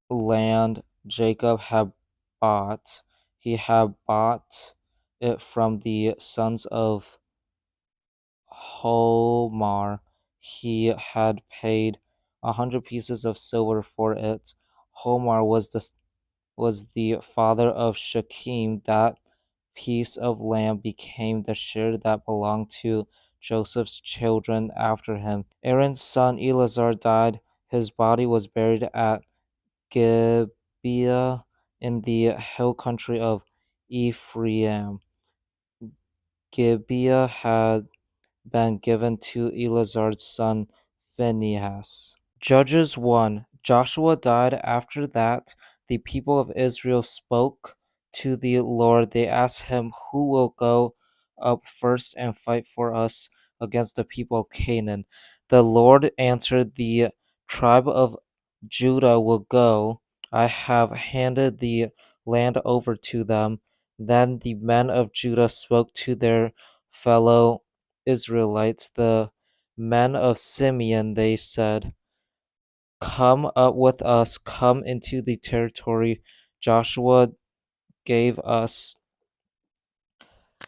land Jacob had bought. He had bought it from the sons of Homar. He had paid 100 pieces of silver for it. Homar was the father of Shechem. That piece of land became the share that belonged to Joseph's children after him. Aaron's son Eleazar died. His body was buried at Gibeah in the hill country of Ephraim. Gibeah had been given to Eleazar's son Phinehas. Judges 1. Joshua died. After that, the people of Israel spoke to the Lord. They asked him, Who will go up first and fight for us against the people of Canaan? The Lord answered, The tribe of Judah will go. I have handed the land over to them. Then the men of Judah spoke to their fellow Israelites, the men of Simeon. They said, Come up with us, come into the territory Joshua gave us.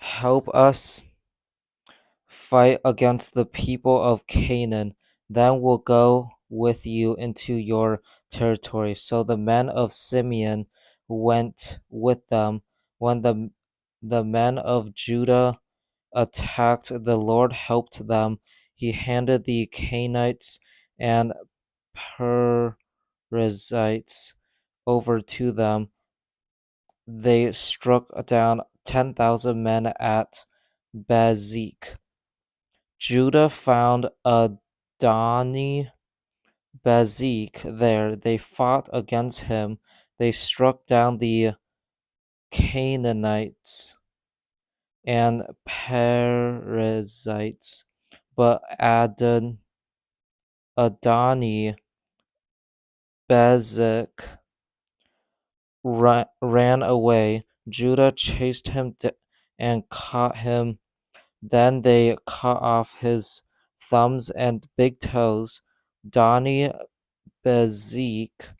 Help us fight against the people of Canaan. Then we'll go with you into your territory. So the men of Simeon went with them. When the the men of Judah attacked, the Lord helped them. He handed the Canaanites and Perizzites over to them. They struck down 10,000 men at Bezek. Judah found Adoni Bezek there. They fought against him. They struck down the Canaanites and Perizzites, but Adoni Bezek ran away. Judah chased him and caught him. Then they cut off his thumbs and big toes. Doni Bezek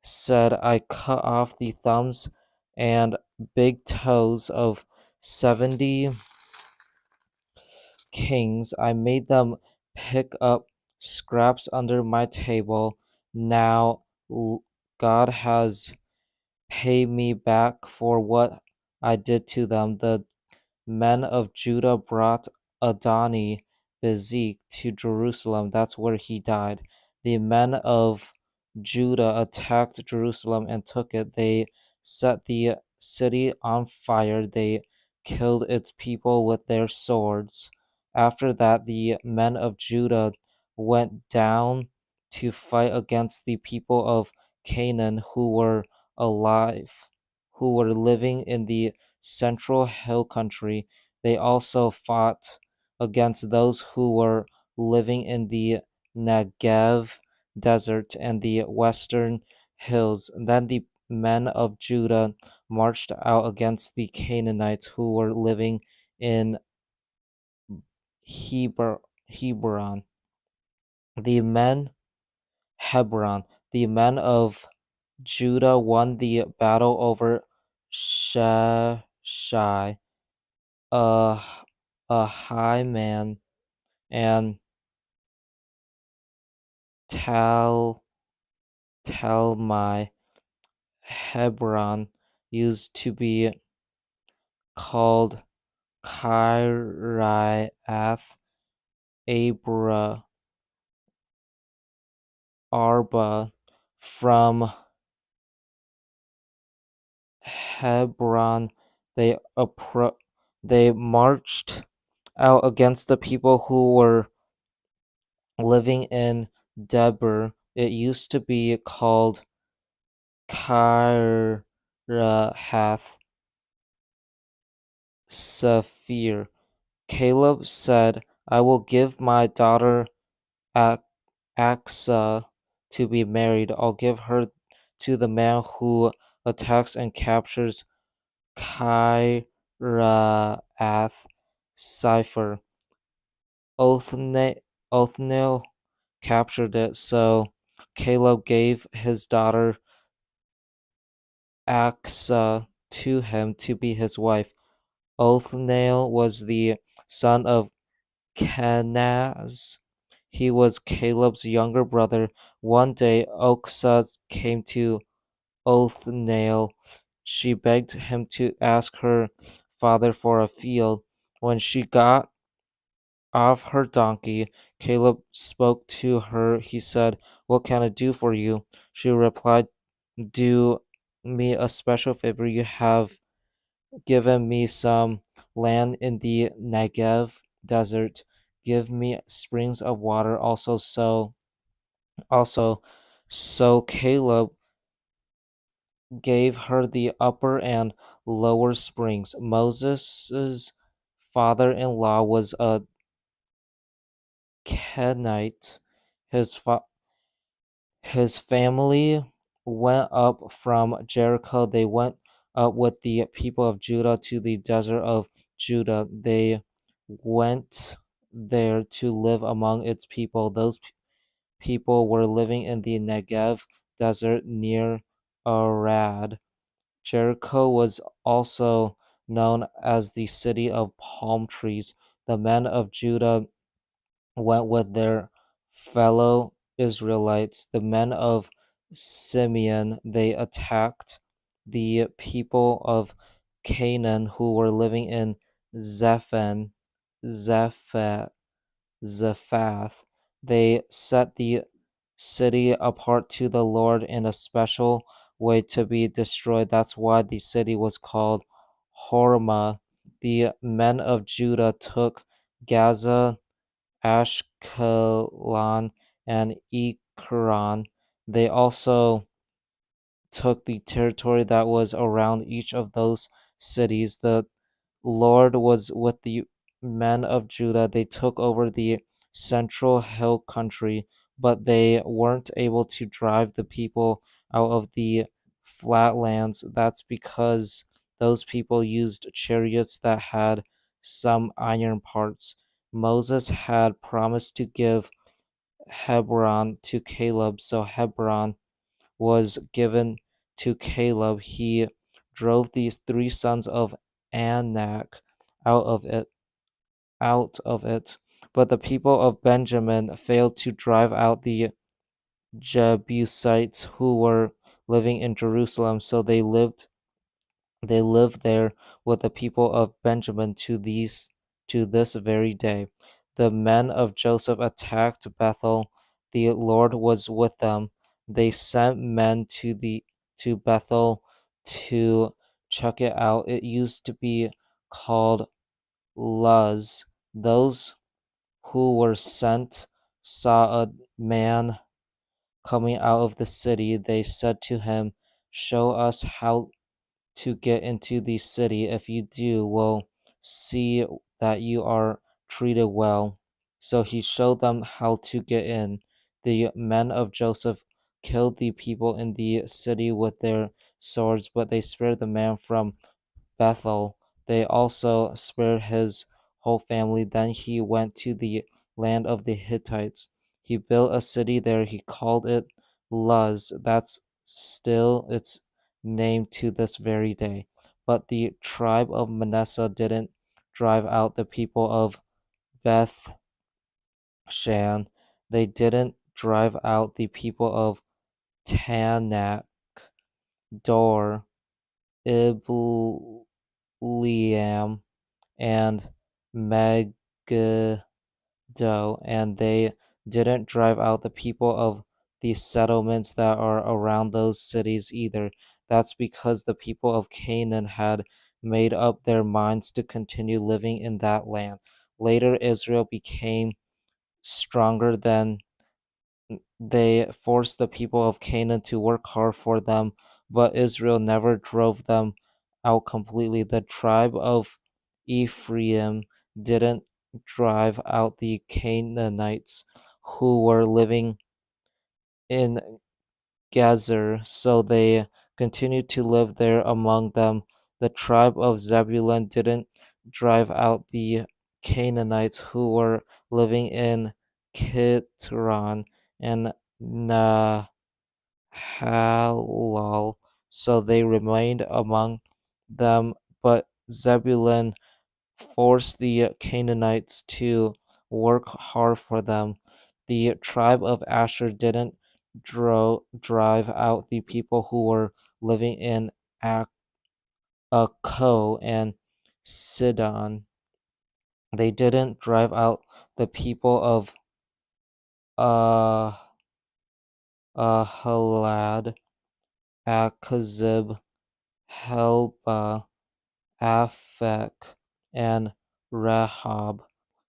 said, I cut off the thumbs and big toes of 70 kings. I made them pick up scraps under my table. Now God has paid me back for what I did to them. The men of Judah brought Adoni Bezek to Jerusalem. That's where he died. The men of Judah attacked Jerusalem and took it. They set the city on fire. They killed its people with their swords. After that, the men of Judah went down to fight against the people of Canaan who were alive, who were living in the central hill country. They also fought against those who were living in the Negev desert and the western hills. Then the men of Judah marched out against the Canaanites who were living in Hebron. The men Hebron. The men of Judah won the battle over Sheshai, a, a high man, and Talmai. Hebron used to be called Kiriath Arba. From Hebron, they marched out against the people who were living in Debir. It used to be called Kiriath Sephir. Caleb said, I will give my daughter Aksa to be married. I'll give her to the man who attacks and captures Kiriath Sephir. Othniel captured it, so Caleb gave his daughter Aksa to him to be his wife. Othniel was the son of Kenaz. He was Caleb's younger brother. One day Aksa came to Othniel. She begged him to ask her father for a field. When she got off her donkey, Caleb spoke to her. He said, What can I do for you? She replied, Do me a special favor. You have given me some land in the Negev desert. Give me springs of water also. So Caleb gave her the upper and lower springs. Moses' father-in-law was a Kenite. His his family went up from Jericho. They went up with the people of Judah to the desert of Judah. They went there to live among its people. Those people were living in the Negev desert near Arad. Jericho was also known as the city of palm trees. The men of Judah went with their fellow Israelites, the men of Simeon. They attacked the people of Canaan who were living in Zephan, Zephath, Zephath. They set the city apart to the Lord in a special way to be destroyed. That's why the city was called Hormah. The men of Judah took Gaza, Ashkelon, and Ekron. They also took the territory that was around each of those cities. The Lord was with the men of Judah. They took over the central hill country, but they weren't able to drive the people out of the flatlands. That's because those people used chariots that had some iron parts. Moses had promised to give Hebron to Caleb, so Hebron was given to Caleb. He drove these three sons of Anak out of it out of it. But the people of Benjamin failed to drive out the Jebusites who were living in Jerusalem, so they lived there with the people of Benjamin to this very day. The men of Joseph attacked Bethel. The Lord was with them. They sent men to Bethel to check it out. It used to be called Luz. Those who were sent saw a man coming out of the city. They said to him, "Show us how to get into the city. If you do, we'll see that you are treated well." So he showed them how to get in. The men of Joseph killed the people in the city with their swords, but they spared the man from Bethel. They also spared his whole family. Then he went to the land of the Hittites. He built a city there. He called it Luz. That's still its name to this very day. But the tribe of Manasseh didn't drive out the people of Beth Shan. They didn't drive out the people of Tanakh, Dor, Ibleam, and Megiddo, and they didn't drive out the people of the settlements that are around those cities either. That's because the people of Canaan had made up their minds to continue living in that land. Later, Israel became stronger than they forced the people of Canaan to work hard for them, but Israel never drove them out completely. The tribe of Ephraim didn't drive out the Canaanites who were living in Gezer, so they continued to live there among them. The tribe of Zebulun didn't drive out the Canaanites who were living in Kitron and Nahalal, so they remained among them. But Zebulun forced the Canaanites to work hard for them. The tribe of Asher didn't drive out the people who were living in Akko and Sidon. They didn't drive out the people of uh, Halad, Akazib, Helba, Aphek, and Rahab.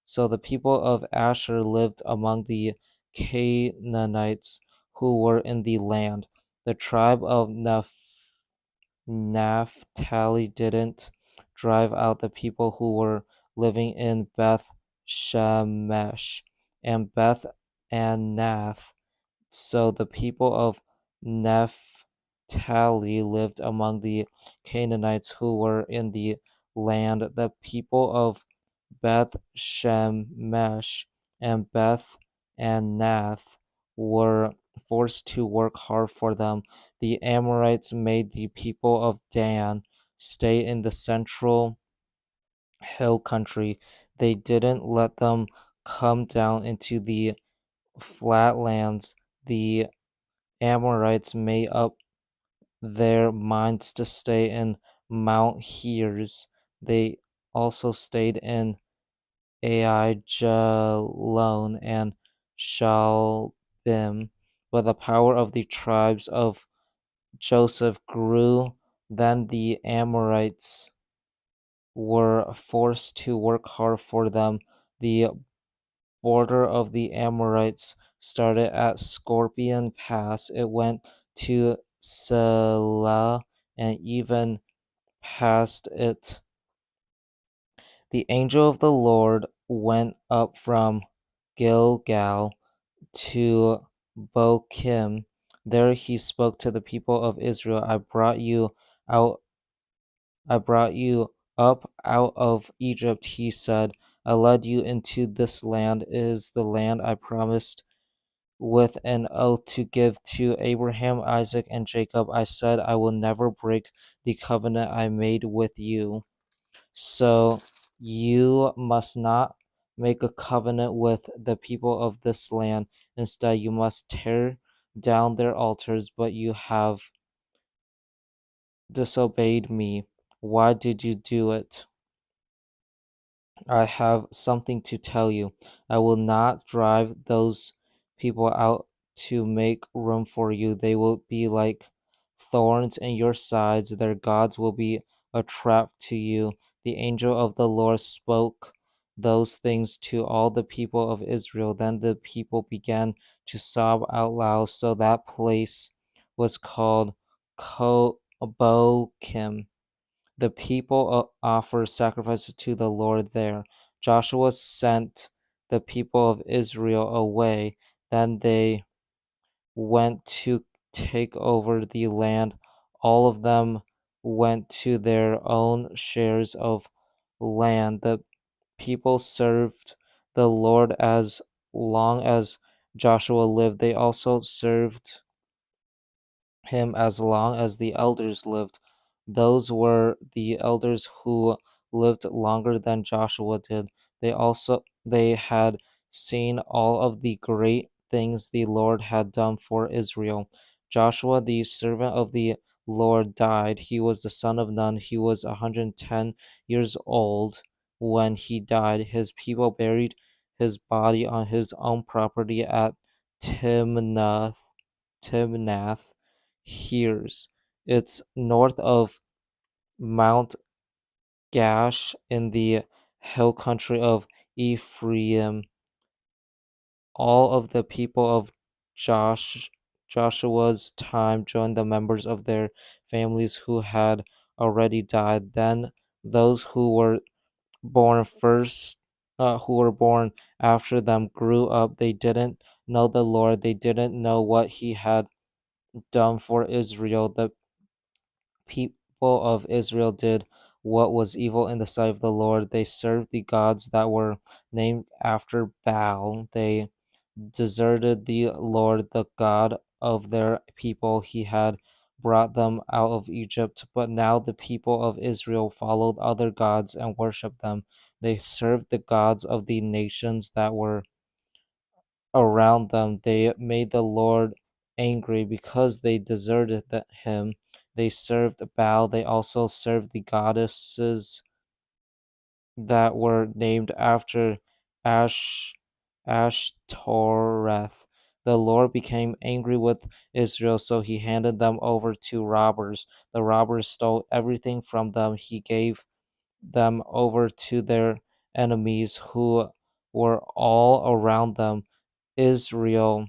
So the people of Asher lived among the Canaanites who were in the land. The tribe of Naphtali didn't drive out the people who were living in Beth Shemesh and Beth Anath. So the people of Naphtali lived among the Canaanites who were in the land. The people of Beth Shemesh and Beth Anath were forced to work hard for them. The Amorites made the people of Dan stay in the central hill country. They didn't let them come down into the flatlands. The Amorites made up their minds to stay in Mount Hears. They also stayed in Aijalon and Shalbim. But the power of the tribes of Joseph grew. Then the Amorites were forced to work hard for them. The border of the Amorites started at Scorpion Pass. It went to Selah and even past it. The angel of the Lord went up from Gilgal to Bochim. There he spoke to the people of Israel. Out I brought you up out of Egypt, he said. I led you into this land. It is the land I promised with an oath to give to Abraham, Isaac, and Jacob. I said, I will never break the covenant I made with you. So you must not make a covenant with the people of this land. Instead, you must tear down their altars, but you have disobeyed me. Why did you do it? I have something to tell you. I will not drive those people out to make room for you. They will be like thorns in your sides. Their gods will be a trap to you. The angel of the Lord spoke those things to all the people of Israel. Then the people began to sob out loud. So that place was called Bochim. The people offered sacrifices to the Lord there. Joshua sent the people of Israel away. Then they went to take over the land. All of them went to their own shares of land. The people served the Lord as long as Joshua lived. They also served him as long as the elders lived. Those were the elders who lived longer than Joshua did. They had seen all of the great things the Lord had done for Israel. Joshua, the servant of the Lord, died. He was the son of Nun. He was 110 years old when he died. His people buried his body on his own property at Timnath Hears. It's north of Mount Gash in the hill country of Ephraim. All of the people of Joshua's time joined the members of their families who had already died. Then those born first, who were born after them, grew up. They didn't know the Lord. They didn't know what He had done for Israel. The people of Israel did what was evil in the sight of the Lord. They served the gods that were named after Baal. They deserted the Lord, the God of their people. He had brought them out of Egypt, but now the people of Israel followed other gods and worshiped them. They served the gods of the nations that were around them. They made the Lord angry because they deserted him. They served Baal. They also served the goddesses that were named after Ash Ashtoreth. The Lord became angry with Israel, so he handed them over to robbers. The robbers stole everything from them. He gave them over to their enemies who were all around them. Israel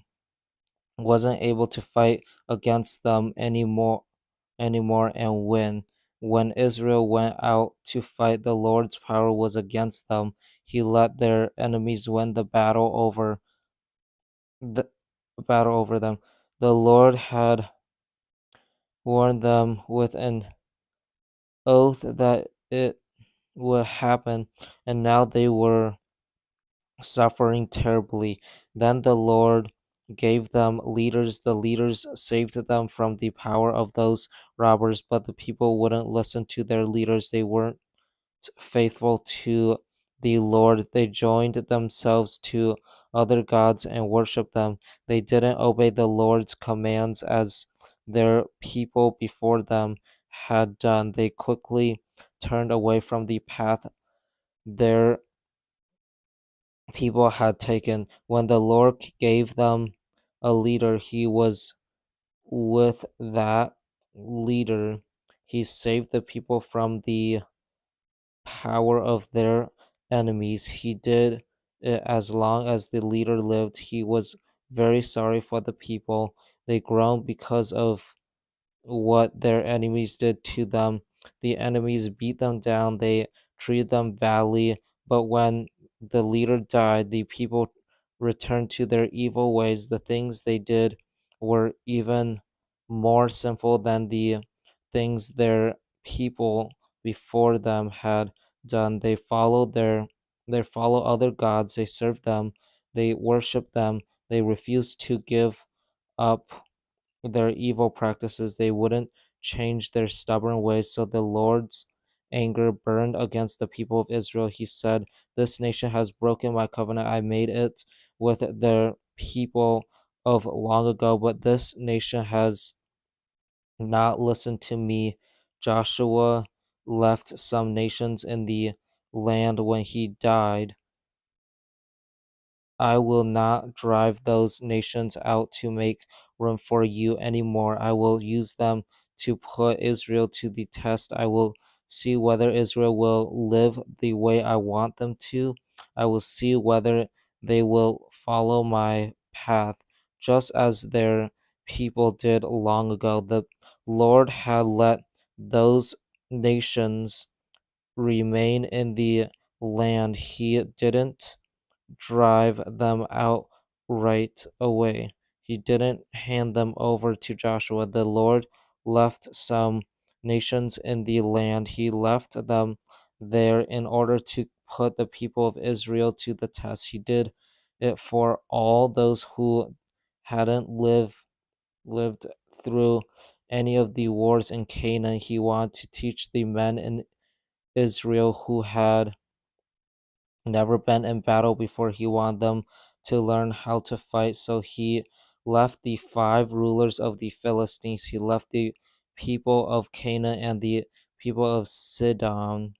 wasn't able to fight against them anymore and win. When Israel went out to fight, the Lord's power was against them. He let their enemies win the battle over them. The Lord had warned them with an oath that it would happen, and now they were suffering terribly. Then the Lord gave them leaders. The leaders saved them from the power of those robbers, but the people wouldn't listen to their leaders. They weren't faithful to the Lord. They joined themselves to other gods and worshiped them. They didn't obey the Lord's commands as their people before them had done. They quickly turned away from the path their people had taken. When the Lord gave them a leader, he was with that leader. He saved the people from the power of their enemies. He did it as long as the leader lived. He was very sorry for the people. They groaned because of what their enemies did to them. The enemies beat them down, they treated them badly, but when the leader died, the people returned to their evil ways. The things they did were even more sinful than the things their people before them had done. They follow other gods, they serve them, they worship them, they refuse to give up their evil practices. They wouldn't change their stubborn ways. So the Lord's anger burned against the people of Israel. He said, "This nation has broken my covenant. I made it with the people of long ago, but this nation has not listened to me." Joshua left some nations in the land when he died. I will not drive those nations out to make room for you anymore. I will use them to put Israel to the test. I will see whether Israel will live the way I want them to. I will see whether they will follow my path, just as their people did long ago. The Lord had let those nations remain in the land. He didn't drive them out right away. He didn't hand them over to Joshua. The Lord left some nations in the land. He left them there in order to put the people of Israel to the test. He did it for all those who hadn't lived through any of the wars in Canaan. He wanted to teach the men in Israel who had never been in battle before. He wanted them to learn how to fight. So he left the five rulers of the Philistines. He left the people of Canaan and the people of Sidon.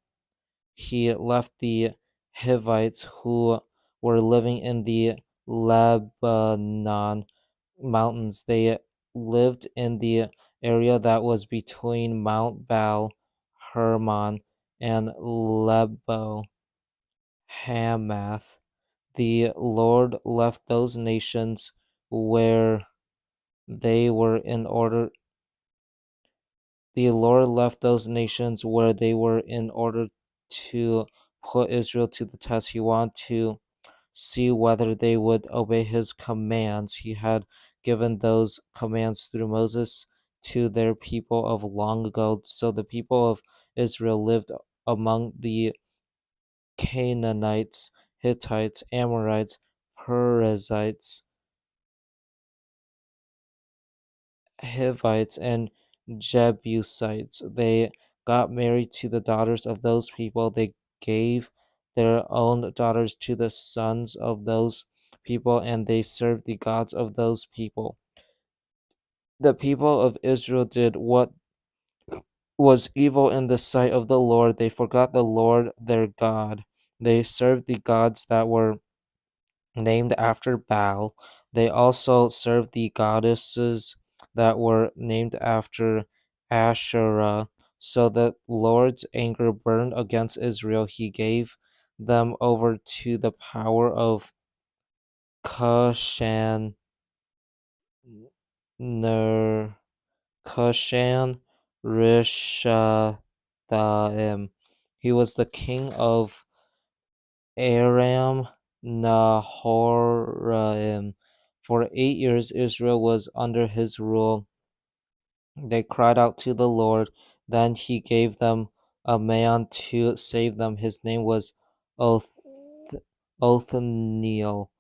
He left the Hivites who were living in the Lebanon mountains. They lived in the area that was between Mount Baal Hermon and Lebo Hamath. The Lord left those nations where they were in order the Lord left those nations where they were in order to put Israel to the test. He wanted to see whether they would obey his commands. He had given those commands through Moses to their people of long ago. So the people of Israel lived among the Canaanites, Hittites, Amorites, Perizzites, Hivites, and Jebusites. They got married to the daughters of those people. They gave their own daughters to the sons of those people, and they served the gods of those people. The people of Israel did what was evil in the sight of the Lord. They forgot the Lord their God. They served the gods that were named after Baal. They also served the goddesses that were named after Asherah. So the Lord's anger burned against Israel. He gave them over to the power of Cushan Ner Cushan Rishathaim. He was the king of Aram Naharaim. For 8 years Israel was under his rule. They cried out to the Lord. Then he gave them a man to save them. His name was Oth- Othniel,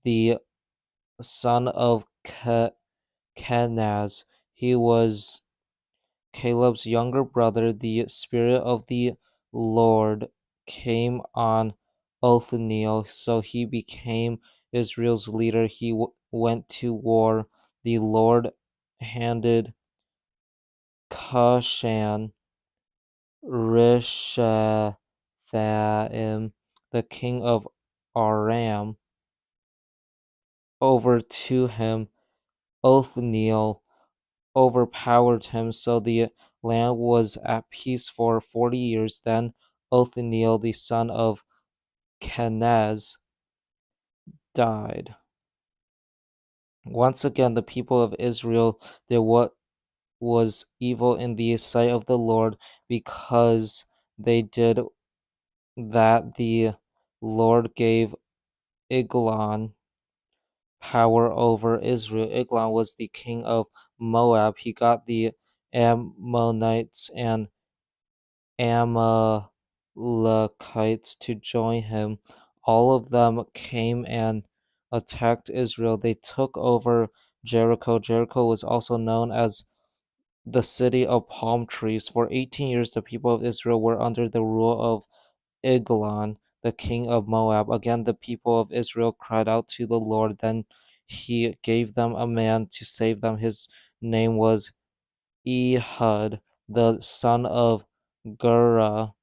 the son of Kenaz. He was Caleb's younger brother. The Spirit of the Lord came on Othniel, so he became Israel's leader. He went to war. The Lord handed Cushan Rishathaim, the king of Aram, over to him. Othniel overpowered him, so the land was at peace for 40 years. Then Othniel, the son of Kenaz, died. Once again, the people of Israel did what was evil in the sight of the Lord, because they did that. The Lord gave Eglon power over Israel. Eglon was the king of Moab. He got the Ammonites and Amalekites to join him. All of them came and attacked Israel. They took over Jericho. Jericho was also known as the city of palm trees. For 18 years, the people of Israel were under the rule of Eglon, the king of Moab. Again, the people of Israel cried out to the Lord. Then he gave them a man to save them. His name was Ehud, the son of Gera.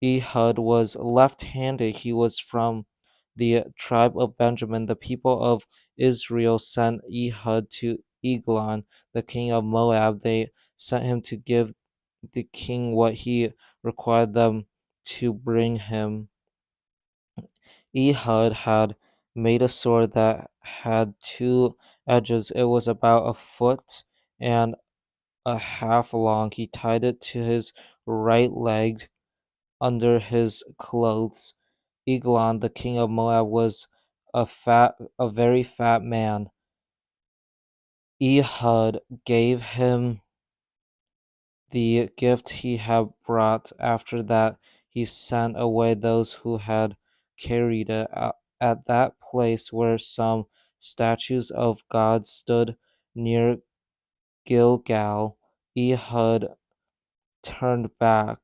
Ehud was left-handed. He was from the tribe of Benjamin. The people of Israel sent Ehud to Eglon, the king of Moab. They sent him to give the king what he required them to bring him. Ehud had made a sword that had two edges. It was about a foot and a half long. He tied it to his right leg under his clothes. Eglon, the king of Moab, was a very fat man. Ehud gave him the gift he had brought. After that, he sent away those who had carried it. At that place where some statues of God stood near Gilgal, Ehud turned back.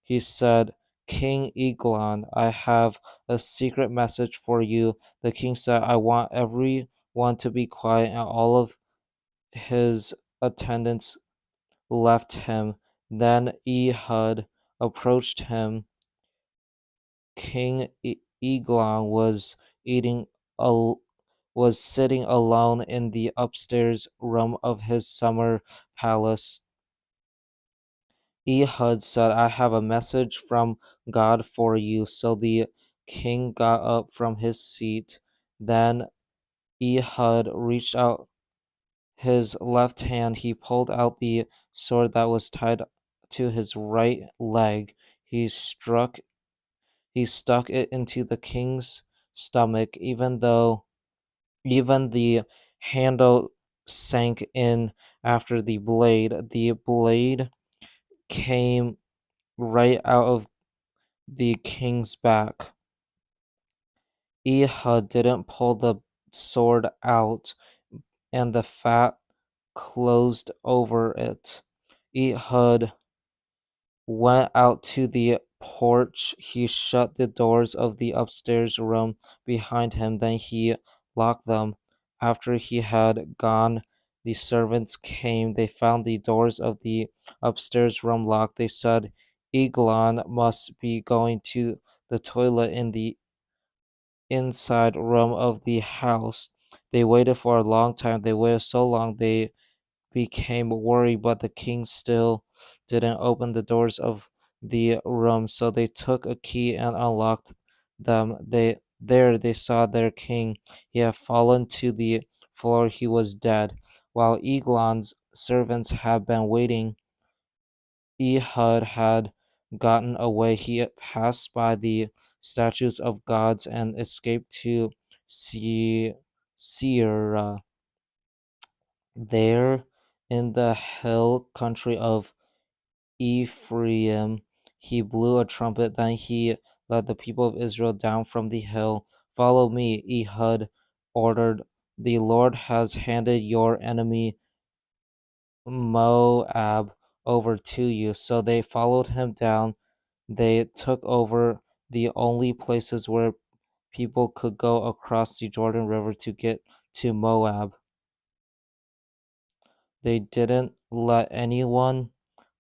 He said, King Eglon, I have a secret message for you. The king said, I want everyone to be quiet, and all of his attendants left him. Then Ehud approached him. King Eglon eating al- was sitting alone in the upstairs room of his summer palace. Ehud said, I have a message from God for you. So the king got up from his seat. Then Ehud reached out his left hand. He pulled out the sword that was tied to his right leg. He stuck it into the king's stomach, even the handle sank in after the blade. The blade came right out of the king's back. Ehud didn't pull the sword out, and the fat closed over it. Ehud went out to the porch. He shut the doors of the upstairs room behind him. Then he locked them. After he had gone, the servants came. They found the doors of the upstairs room locked. They said, Eglon must be going to the toilet in the inside room of the house. They waited for a long time. They waited so long they became worried, but the king still didn't open the doors of the room. So they took a key and unlocked them. They saw their king. He had fallen to the floor. He was dead. While Eglon's servants had been waiting, Ehud had gotten away. He passed by the statues of gods and escaped to Seir. There, in the hill country of Ephraim, he blew a trumpet. Then he led the people of Israel down from the hill. Follow me, Ehud ordered. The Lord has handed your enemy Moab over to you. So they followed him down. They took over the only places where people could go across the Jordan River to get to Moab. They didn't let anyone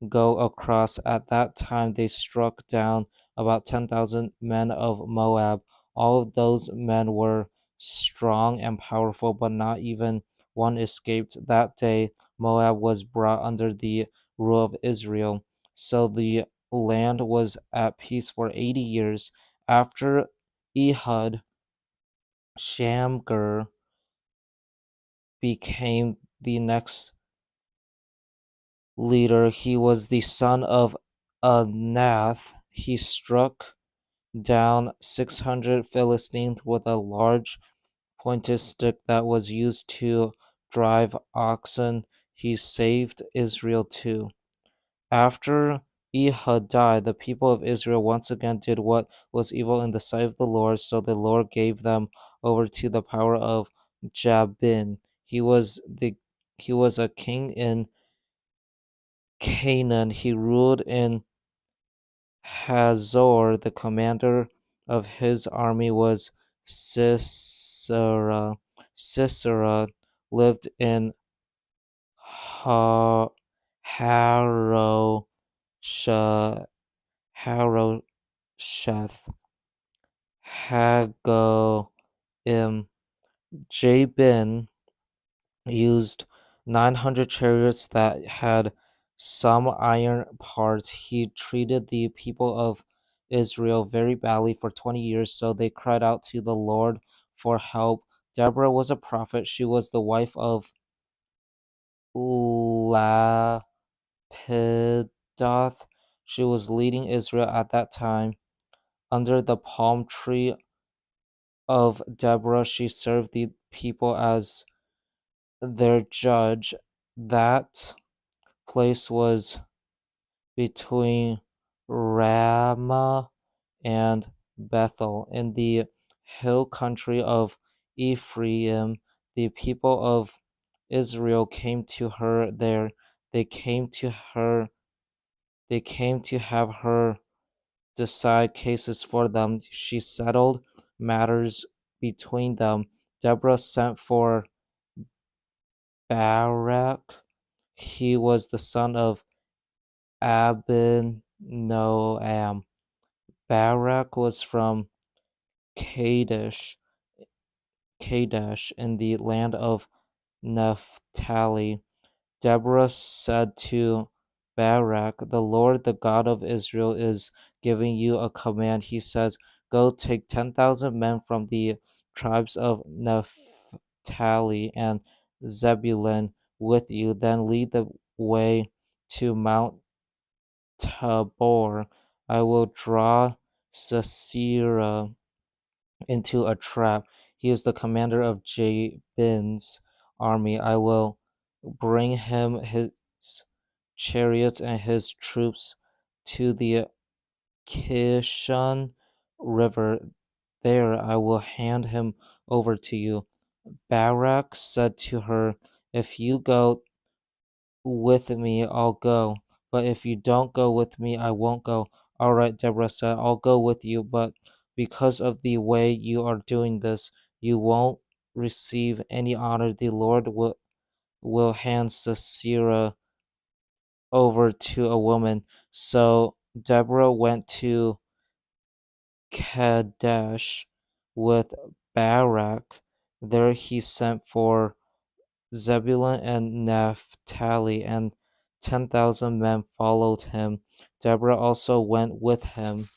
go across. At that time, they struck down about 10,000 men of Moab. All of those men were strong and powerful, but not even one escaped. That day, Moab was brought under the rule of Israel. So the land was at peace for 80 years. After Ehud, Shamgar became the next leader. He was the son of Anath. He struck down 600 Philistines with a large pointed stick that was used to drive oxen. He saved Israel too. After Ehud died, the people of Israel once again did what was evil in the sight of the Lord, so the Lord gave them over to the power of Jabin. He was a king in Canaan. He ruled in Hazor. The commander of his army was Sisera. Sisera lived in ha- Harosha- Harosheth Hagoim. Jabin used 900 chariots that had some iron parts. He treated the people of Israel very badly for 20 years, so they cried out to the Lord for help. Deborah was a prophet. She was the wife of Lapidoth. She was leading Israel at that time. Under the palm tree of Deborah, she served the people as their judge. That place was between Ramah and Bethel. In the hill country of Ephraim, the people of Israel came to her there. They came to her, they came to have her decide cases for them. She settled matters between them. Deborah sent for Barak. He was the son of Abinoam. Barak was from Kadesh, Kadesh in the land of Naphtali. Deborah said to Barak, "The Lord, the God of Israel, is giving you a command." He says, "Go take 10,000 men from the tribes of Naphtali and Zebulun with you, then lead the way to Mount Tabor. I will draw Sisera into a trap. He is the commander of Jabin's army. I will bring him his chariots and his troops to the Kishon River. There I will hand him over to you." Barak said to her, "If you go with me, I'll go. But if you don't go with me, I won't go." "All right," Deborah said, "I'll go with you, but because of the way you are doing this, you won't receive any honor. The Lord will hand Sisera over to a woman." So Deborah went to Kadesh with Barak. There he sent for Zebulun and Naphtali, and 10,000 men followed him. Deborah also went with him.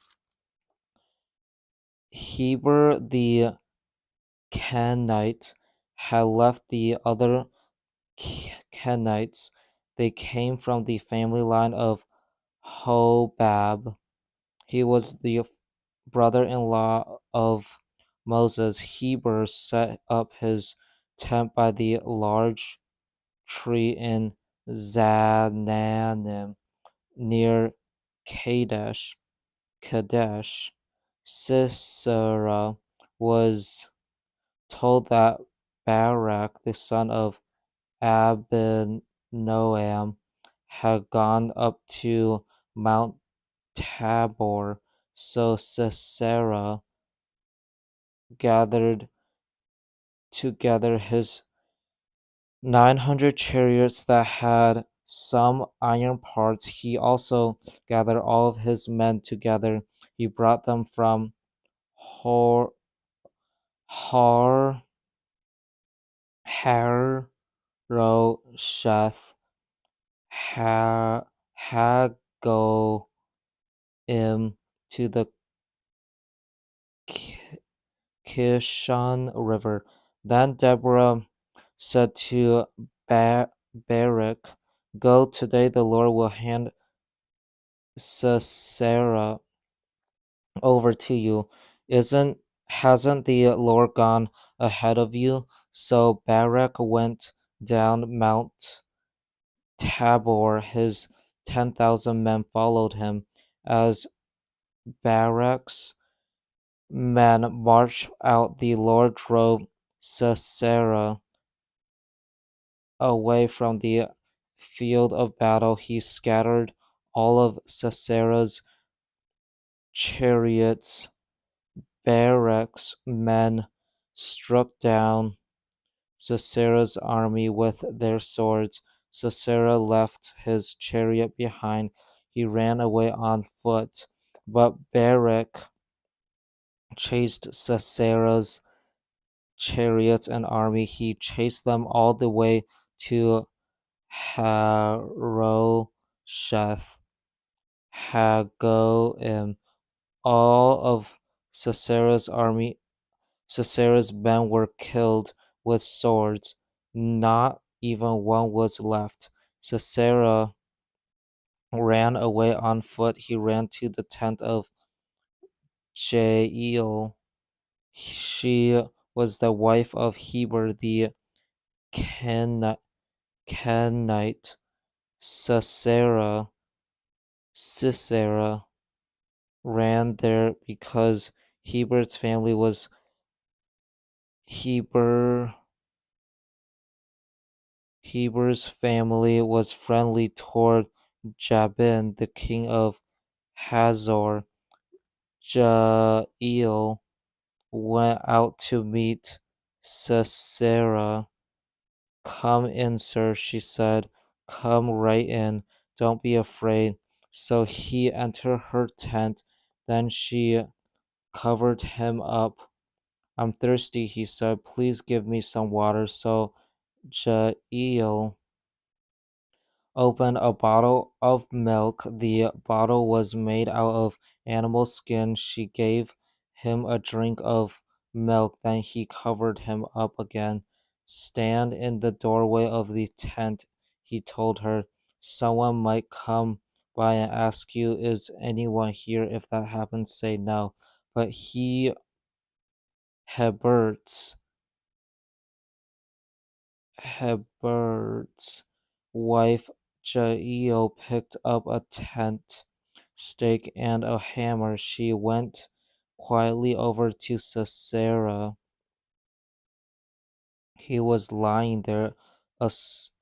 Heber the Kenite had left the other Kenites. They came from the family line of Hobab. He was the brother-in-law of Moses. Heber set up his tent by the large tree in Zananim near Kadesh. Kadesh. Sisera was told that Barak, the son of Abinoam, had gone up to Mount Tabor. So Sisera gathered together his 900 chariots that had some iron parts. He also gathered all of his men together. He brought them from Hor, Har, Harosheth, ha, Hagoim to the Kishon River. Then Deborah said to Barak, "Go today, the Lord will hand Sisera over to you. Isn't hasn't the Lord gone ahead of you?" So Barak went down Mount Tabor. His 10,000 men followed him. As Barak's men marched out, the Lord drove Sisera away from the field of battle. He scattered all of Sisera's chariots. Barak's men struck down Sisera's army with their swords. Sisera left his chariot behind. He ran away on foot. But Barak chased Sisera's chariots and army. He chased them all the way to Harosheth Hagoim. All of Sisera's army, Sisera's men were killed with swords. Not even one was left. Sisera ran away on foot. He ran to the tent of Jael. She was the wife of Heber the Kenite. Sisera ran there because Heber's family was Heber's family was friendly toward Jabin, the king of Hazor. Jael went out to meet Sisera. "Come in, sir," she said. "Come right in. Don't be afraid." So he entered her tent. Then she covered him up. "I'm thirsty," he said. "Please give me some water." So Jael opened a bottle of milk. The bottle was made out of animal skin. She gave him a drink of milk. Then he covered him up again. "Stand in the doorway of the tent," he told her. "Someone might come by and ask you, 'Is anyone here?' If that happens, say no." But Hebert's Hebert's wife Jael picked up a tent stake and a hammer. She went quietly over to Sisera. He was lying there,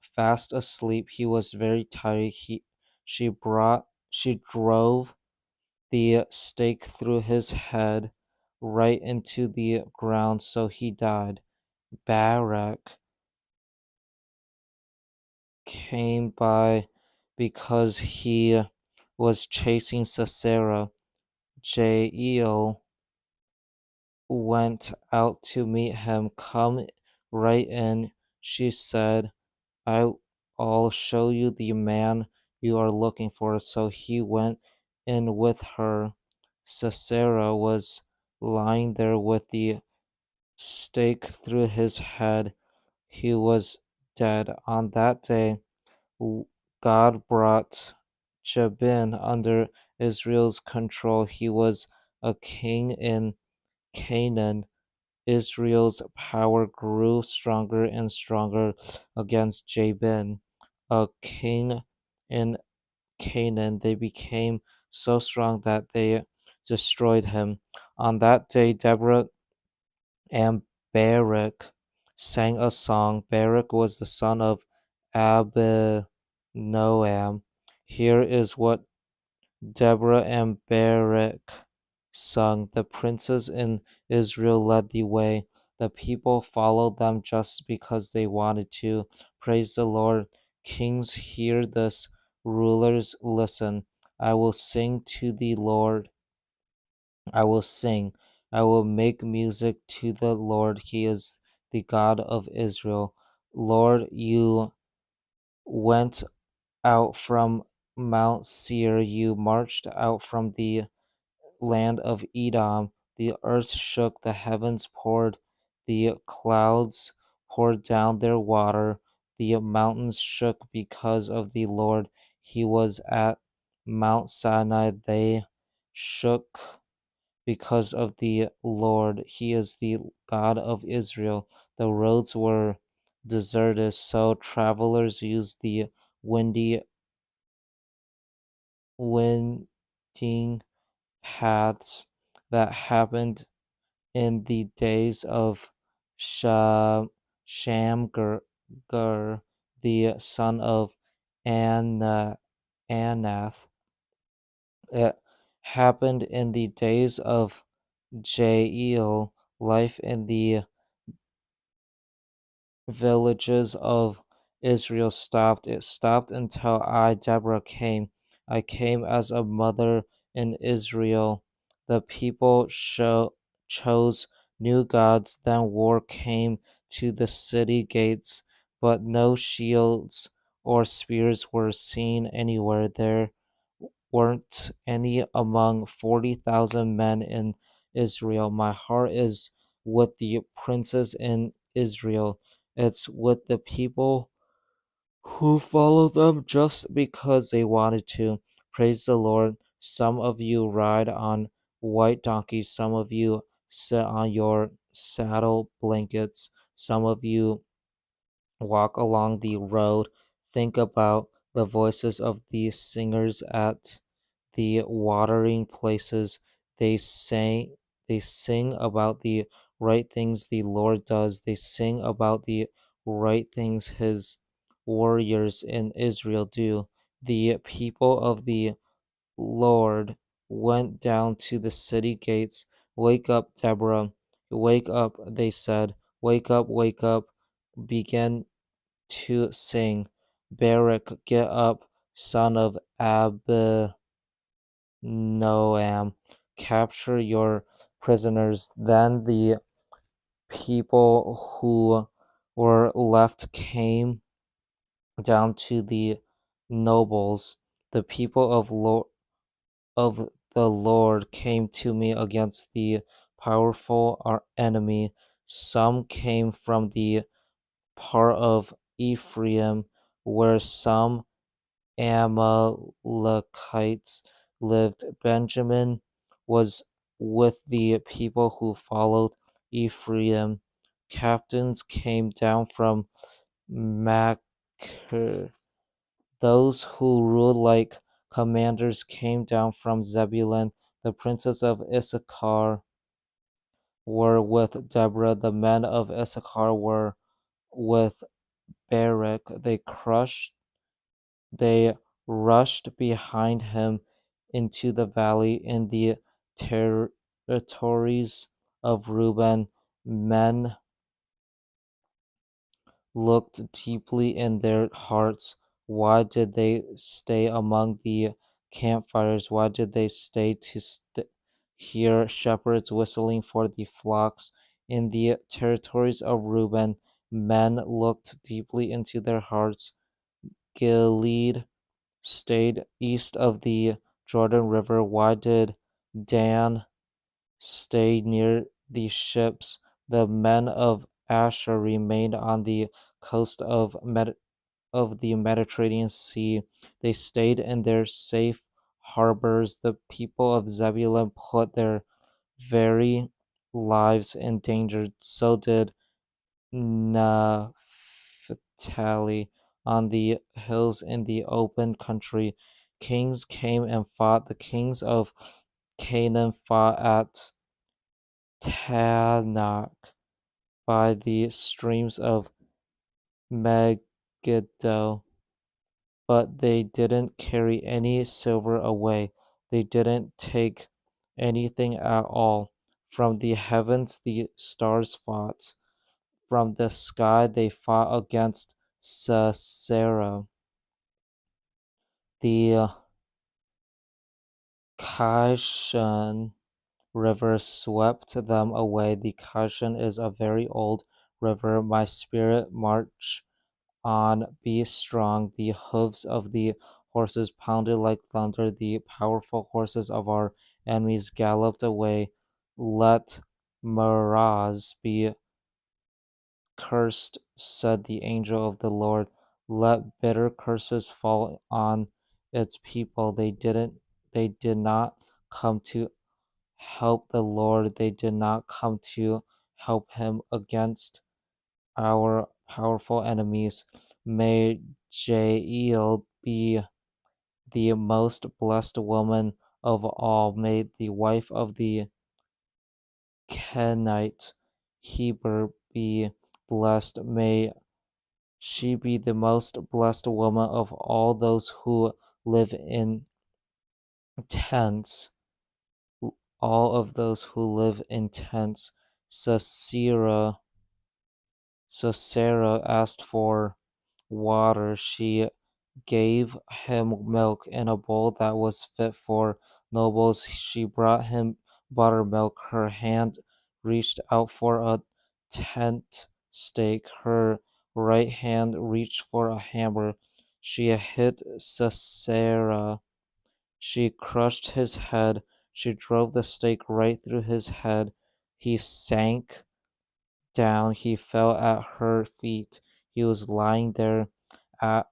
fast asleep. He was very tired. She drove the stake through his head right into the ground, so he died. Barak came by because he was chasing Sisera. Jael went out to meet him. "Come right in," she said. I'll show you the man you are looking for." So he went in with her. Sisera was lying there with the stake through his head. He was dead. On that day, God brought Jabin under Israel's control. He was a king in Canaan. Israel's power grew stronger and stronger against Jabin, a king in Canaan. They became so strong that they destroyed him. On that day, Deborah and Barak sang a song. Barak was the son of Abinoam. Here is what Deborah and Barak sung. The princes in Israel led the way. The people followed them just because they wanted to. Praise the Lord. Kings, hear this. Rulers, listen. I will sing to the Lord. I will sing. I will make music to the Lord. He is the God of Israel. Lord, you went out from Mount Seir. You marched out from the land of Edom. The earth shook, the heavens poured, the clouds poured down their water. The mountains shook because of the Lord. He was at Mount Sinai. They shook because of the Lord. He is the God of Israel. The roads were deserted, so travelers used the windy, winding paths that happened in the days of Shamgar, the son of Anath. It happened in the days of Jael. Life in the villages of Israel stopped. It stopped until I, Deborah, came. I came as a mother in Israel. The people chose new gods. Then war came to the city gates, but no shields or spears were seen anywhere. There weren't any among 40,000 men in Israel. My heart is with the princes in Israel. It's with the people who follow them just because they wanted to. Praise the Lord. Some of you ride on white donkeys, some of you sit on your saddle blankets, some of you walk along the road. Think about the voices of the singers at the watering places. They say they sing about the right things the Lord does. They sing about the right things his warriors in Israel do. The people of the Lord went down to the city gates. Wake up, Deborah. Wake up, they said. Wake up. Begin to sing. Barak, get up, son of Abinoam, capture your prisoners. Then the people who were left came down to the nobles. The people of the Lord came to me against the powerful our enemy. Some came from the part of Ephraim, where some Amalekites lived. Benjamin was with the people who followed Ephraim. Captains came down from Machir. Those who ruled like commanders came down from Zebulun. The princes of Issachar were with Deborah. The men of Issachar were with Barak. They rushed behind him into the valley in the territories of Reuben. Men looked deeply in their hearts. Why did they stay among the campfires? Why did they stay to hear shepherds whistling for the flocks? In the territories of Reuben, men looked deeply into their hearts. Gilead stayed east of the Jordan River. Why did Dan stay near the ships? The men of Asher remained on the coast of the Mediterranean Sea. They stayed in their safe harbors. The people of Zebulun put their very lives in danger. So did Naphtali on the hills in the open country. Kings came and fought. The kings of Canaan fought at Tanakh by the streams of Megiddo, but they didn't carry any silver away. They didn't take anything at all. From the heavens the stars fought. From the sky they fought against Sisera. The Kishon River swept them away. The Kishon is a very old river. My spirit march on, be strong. The hoofs of the horses pounded like thunder. The powerful horses of our enemies galloped away. Let Meroz be cursed, said the angel of the Lord. Let bitter curses fall on its people. They did not come to help the Lord. They did not come to help him against our powerful enemies. May Jael be the most blessed woman of all. May the wife of the Kenite Heber be blessed. May she be the most blessed woman of all those who live in tents. All of those who live in tents. Sisera So Sarah asked for water. She gave him milk in a bowl that was fit for nobles. She brought him buttermilk. Her hand reached out for a tent stake. Her right hand reached for a hammer. She hit Sisera. She crushed his head. She drove the stake right through his head. He sank down. He fell at her feet. He was lying there at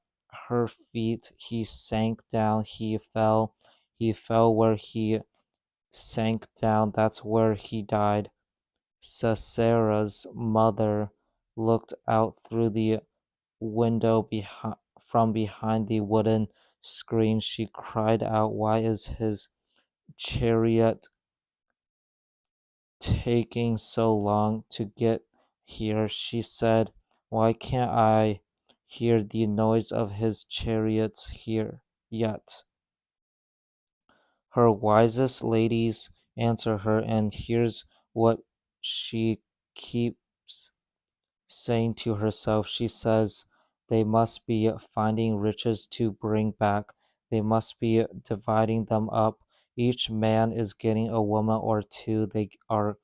her feet. He sank down. He fell. He fell where he sank down. That's where he died. Sisera's mother looked out through the window from behind the wooden screen. She cried out, "Why is his chariot taking so long to get here?" She said, "Why can't I hear the noise of his chariots here yet?" Her wisest ladies answer her, and here's what she keeps saying to herself. She says, "They must be finding riches to bring back. They must be dividing them up. Each man is getting a woman or two. They are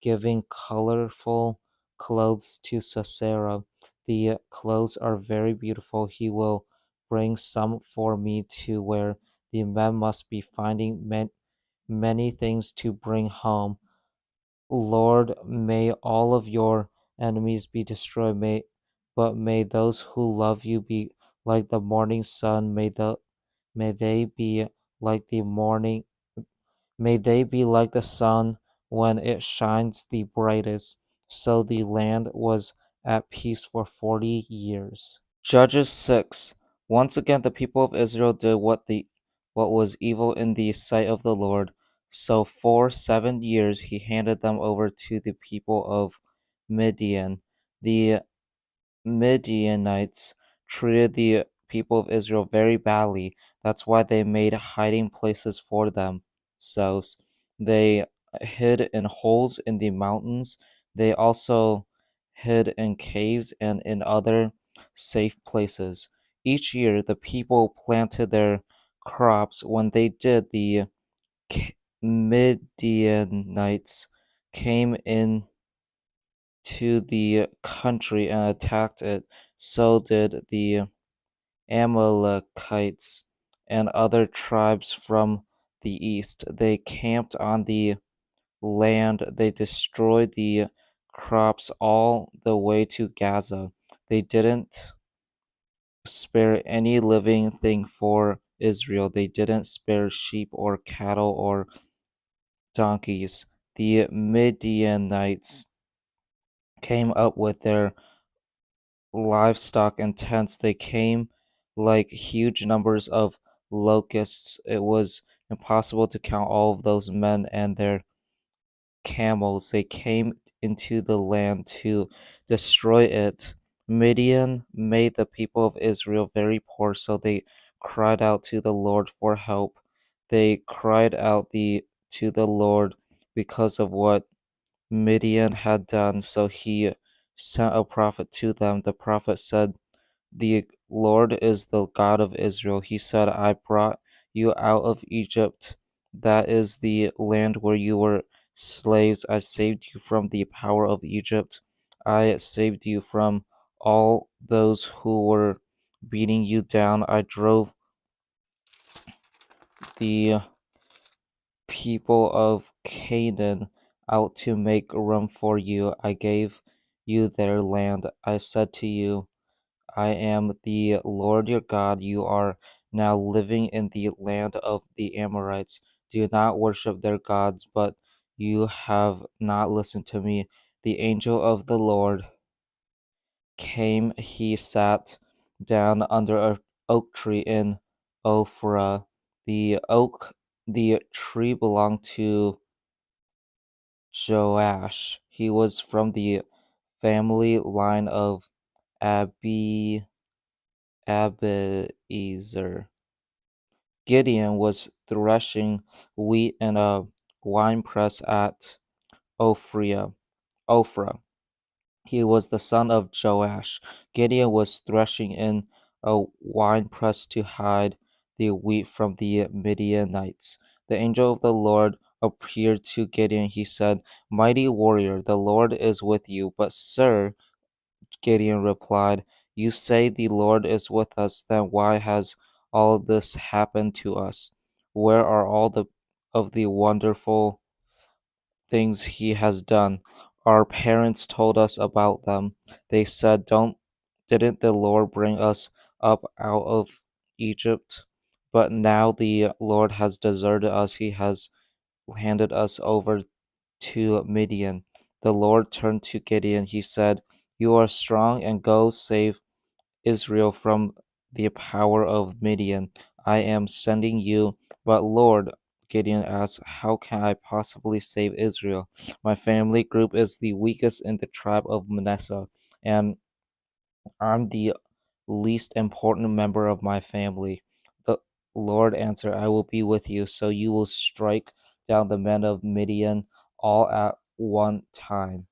giving colorful clothes to Sisera. The clothes are very beautiful. He will bring some for me to wear. The men must be finding many things to bring home. Lord, may all of your enemies be destroyed. But may those who love you be like the morning sun. May they be like the morning May they be like the sun when it shines the brightest. So the land was at peace for 40 years. Judges 6. Once again the people of Israel did what was evil in the sight of the Lord. So for 7 years he handed them over to the people of Midian. The Midianites treated the people of Israel very badly. That's why they made hiding places for themselves. They hid in holes in the mountains. They also hid in caves and in other safe places. Each year, the people planted their crops. When they did, the Midianites came in to the country and attacked it. So did the Amalekites and other tribes from the east. They camped on the land. They destroyed the crops all the way to Gaza. They didn't spare any living thing for Israel. They didn't spare sheep or cattle or donkeys. The Midianites came up with their livestock and tents. They came like huge numbers of locusts. It was impossible to count all of those men and their camels. They came into the land to destroy it. Midian made the people of Israel very poor, so they cried out to the Lord for help. They cried out to the Lord because of what Midian had done, so he sent a prophet to them. The prophet said, "The Lord is the God of Israel. He said, I brought you out of Egypt. That is the land where you were slaves. I saved you from the power of Egypt. I saved you from all those who were beating you down. I drove the people of Canaan out to make room for you. I gave you their land. I said to you, I am the Lord your God. You are now living in the land of the Amorites. Do not worship their gods, but you have not listened to me. The angel of the Lord came. He sat down under a oak tree in Ophrah. The tree belonged to Joash. He was from the family line of Abi Abiezer. Gideon was threshing wheat in a winepress at Ophrah. He was the son of Joash. Gideon was threshing in a winepress to hide the wheat from the Midianites. The angel of the Lord appeared to Gideon. He said, Mighty warrior, the Lord is with you. But, sir, Gideon replied, You say the Lord is with us, then why has all this happened to us? Where are all of the wonderful things he has done? Our parents told us about them. They said, didn't the Lord bring us up out of Egypt? But now the Lord has deserted us. He has handed us over to Midian. The Lord turned to Gideon. He said, You are strong and go save Israel from the power of Midian. I am sending you. But Lord, Gideon asked, How can I possibly save Israel? My family group is the weakest in the tribe of Manasseh, and I'm the least important member of my family. The Lord answered, I will be with you, so you will strike down the men of Midian all at one time.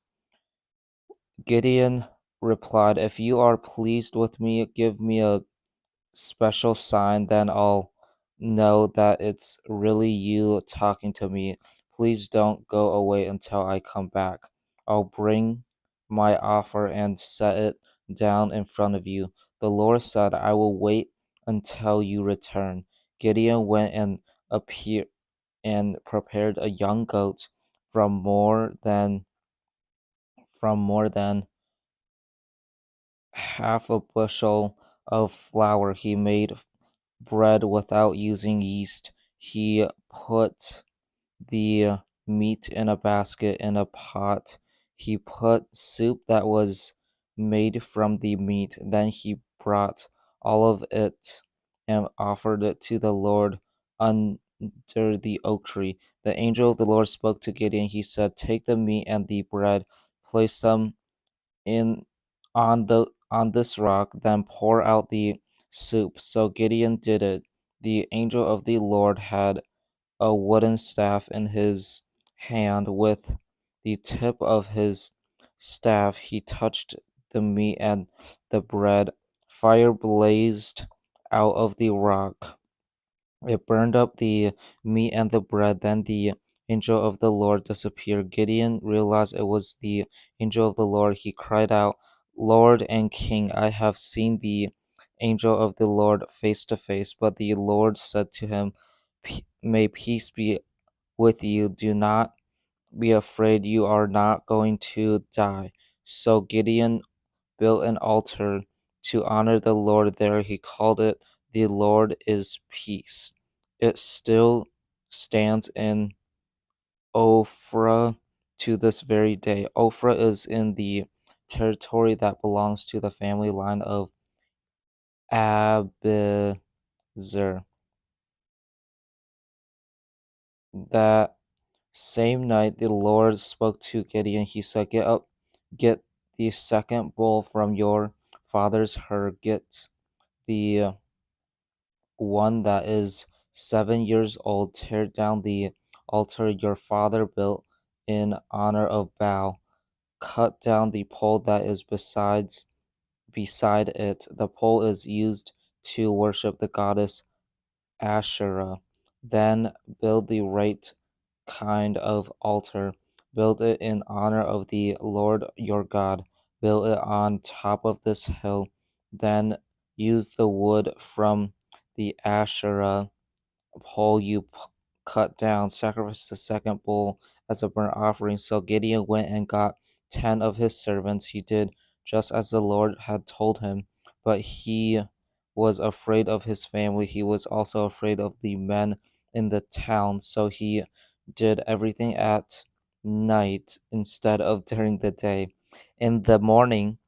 Gideon replied, If you are pleased with me, give me a special sign, then I'll know that it's really you talking to me. Please don't go away until I come back. I'll bring my offer and set it down in front of you. The Lord said, I will wait until you return. Gideon went and appeared and prepared a young goat from more than half a bushel of flour. He made bread without using yeast. He put the meat in a basket in a pot. He put soup that was made from the meat. Then he brought all of it and offered it to the Lord under the oak tree. The angel of the Lord spoke to Gideon. He said, Take the meat and the bread, place them in on this rock, then pour out the soup. So Gideon did it. The angel of the Lord had a wooden staff in his hand. With the tip of his staff he touched the meat and the bread. Fire blazed out of the rock. It burned up the meat and the bread. Then the angel of the Lord disappeared. Gideon realized it was the angel of the Lord. He cried out, Lord and King, I have seen the angel of the Lord face to face. But the Lord said to him, May peace be with you. Do not be afraid. You are not going to die. So Gideon built an altar to honor the Lord there. He called it, The Lord is Peace. It still stands in Ophrah to this very day. Ophrah is in the territory that belongs to the family line of Abiezer. That same night the Lord spoke to Gideon. He said, Get up, get the second bull from your father's herd, get the one that is 7 years old, tear down the altar your father built in honor of Baal, cut down the pole that is beside beside it. The pole is used to worship the goddess Asherah. Then build the right kind of altar. Build it in honor of the Lord your God. Build it on top of this hill. Then use the wood from the Asherah pole you cut down, sacrificed the second bull as a burnt offering. So Gideon went and got 10 of his servants. He did just as the Lord had told him, but he was afraid of his family. He was also afraid of the men in the town, so he did everything at night instead of during the day. In the morning,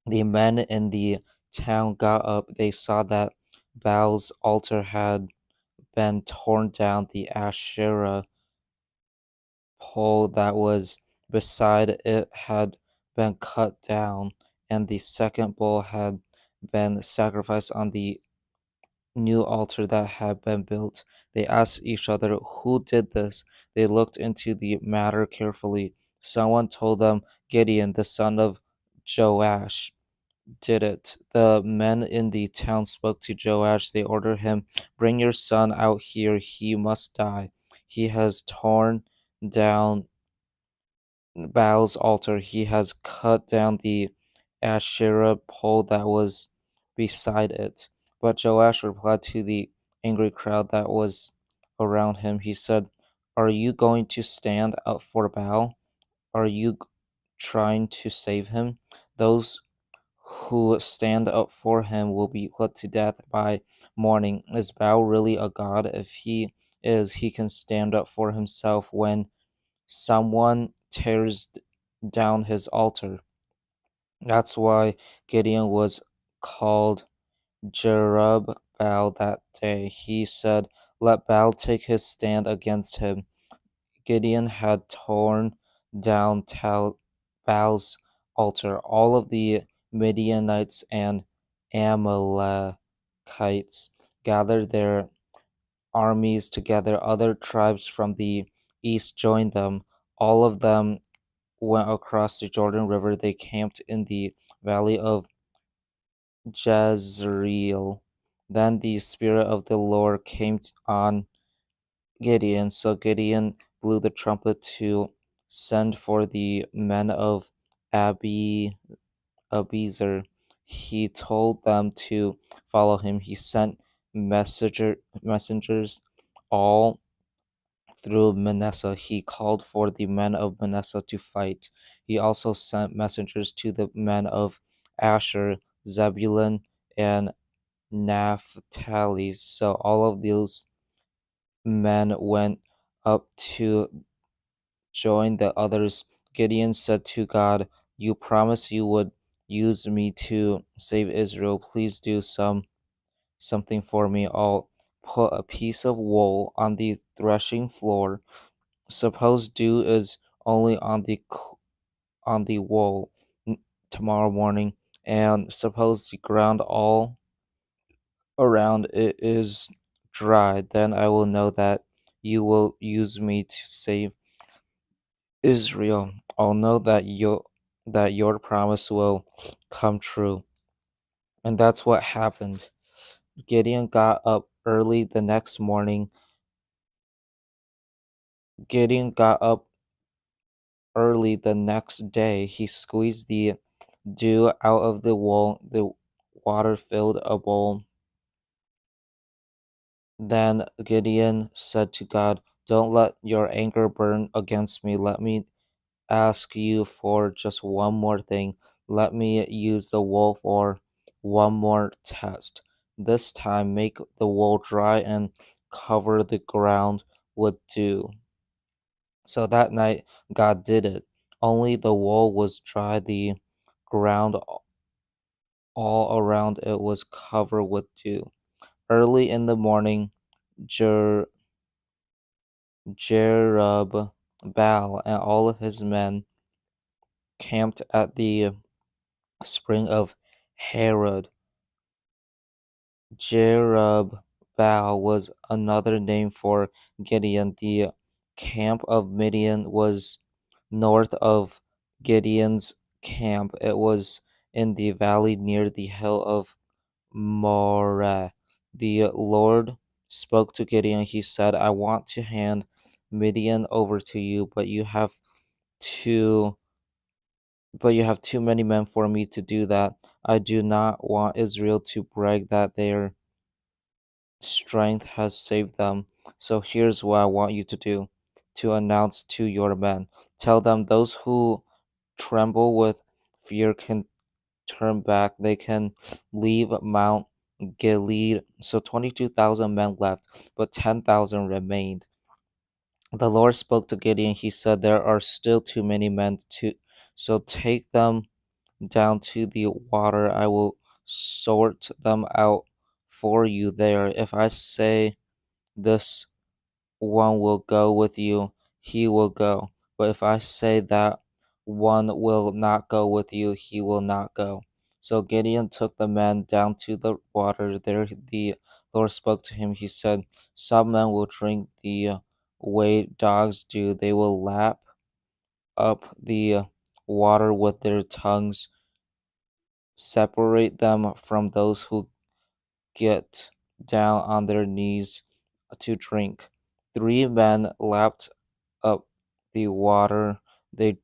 the men in the town got up. They saw that Baal's altar had been torn down, the Asherah pole that was beside it had been cut down, and the second bull had been sacrificed on the new altar that had been built. They asked each other, "Who did this?" They looked into the matter carefully. Someone told them, "Gideon, the son of Joash, did it." The men in the town spoke to Joash. They ordered him, "Bring your son out here. He must die. He has torn down Baal's altar. He has cut down the Asherah pole that was beside it." But Joash replied to the angry crowd that was around him. He said, "Are you going to stand up for Baal? Are you trying to save him? Those who stand up for him will be put to death by morning. Is Baal really a god? If he is, he can stand up for himself when someone tears down his altar." That's why Gideon was called Jerub-Baal that day. He said, "Let Baal take his stand against him." Gideon had torn down Baal's altar. All of the Midianites and Amalekites gathered their armies together. Other tribes from the east joined them. All of them went across the Jordan River. They camped in the valley of Jezreel. Then the Spirit of the Lord came on Gideon. So Gideon blew the trumpet to send for the men of Abiezer. He told them to follow him. He sent messengers all through Manasseh. He called for the men of Manasseh to fight. He also sent messengers to the men of Asher, Zebulun, and Naphtali. So all of those men went up to join the others. Gideon said to God, "You promised you would use me to save Israel. Please do something for me. I'll put a piece of wool on the threshing floor. Suppose dew is only on the wool tomorrow morning, and suppose the ground all around it is dry. Then I will know that you will use me to save Israel. I'll know that your promise will come true." And that's what happened. Gideon got up early the next morning. Gideon got up early the next day. He squeezed the dew out of the wool. The water filled a bowl. Then Gideon said to God, "Don't let your anger burn against me. Let me ask you for just one more thing. Let me use the wool for one more test. This time, make the wool dry and cover the ground with dew." So that night, God did it. Only the wool was dry, the ground all around it was covered with dew. Early in the morning, Jer- Jerub Baal and all of his men camped at the spring of Herod. Jerub-Baal was another name for Gideon. The camp of Midian was north of Gideon's camp. It was in the valley near the hill of Moreh. The Lord spoke to Gideon. He said, I want to hand Midian over to you, too you have too many men for me to do that. I do not want Israel to brag that their strength has saved them. So here's what I want you to do, to announce to your men. Tell them those who tremble with fear can turn back. They can leave Mount Gilead. So 22,000 men left, but 10,000 remained. The Lord spoke to Gideon. He said, there are still too many men so take them down to the water. I will sort them out for you there. If I say this one will go with you, he will go. But if I say that one will not go with you, he will not go. So Gideon took the men down to the water. There the Lord spoke to him. He said, some men will drink the way dogs do. They will lap up the water with their tongues. Separate them from those who get down on their knees to drink. 3 men lapped up the water. They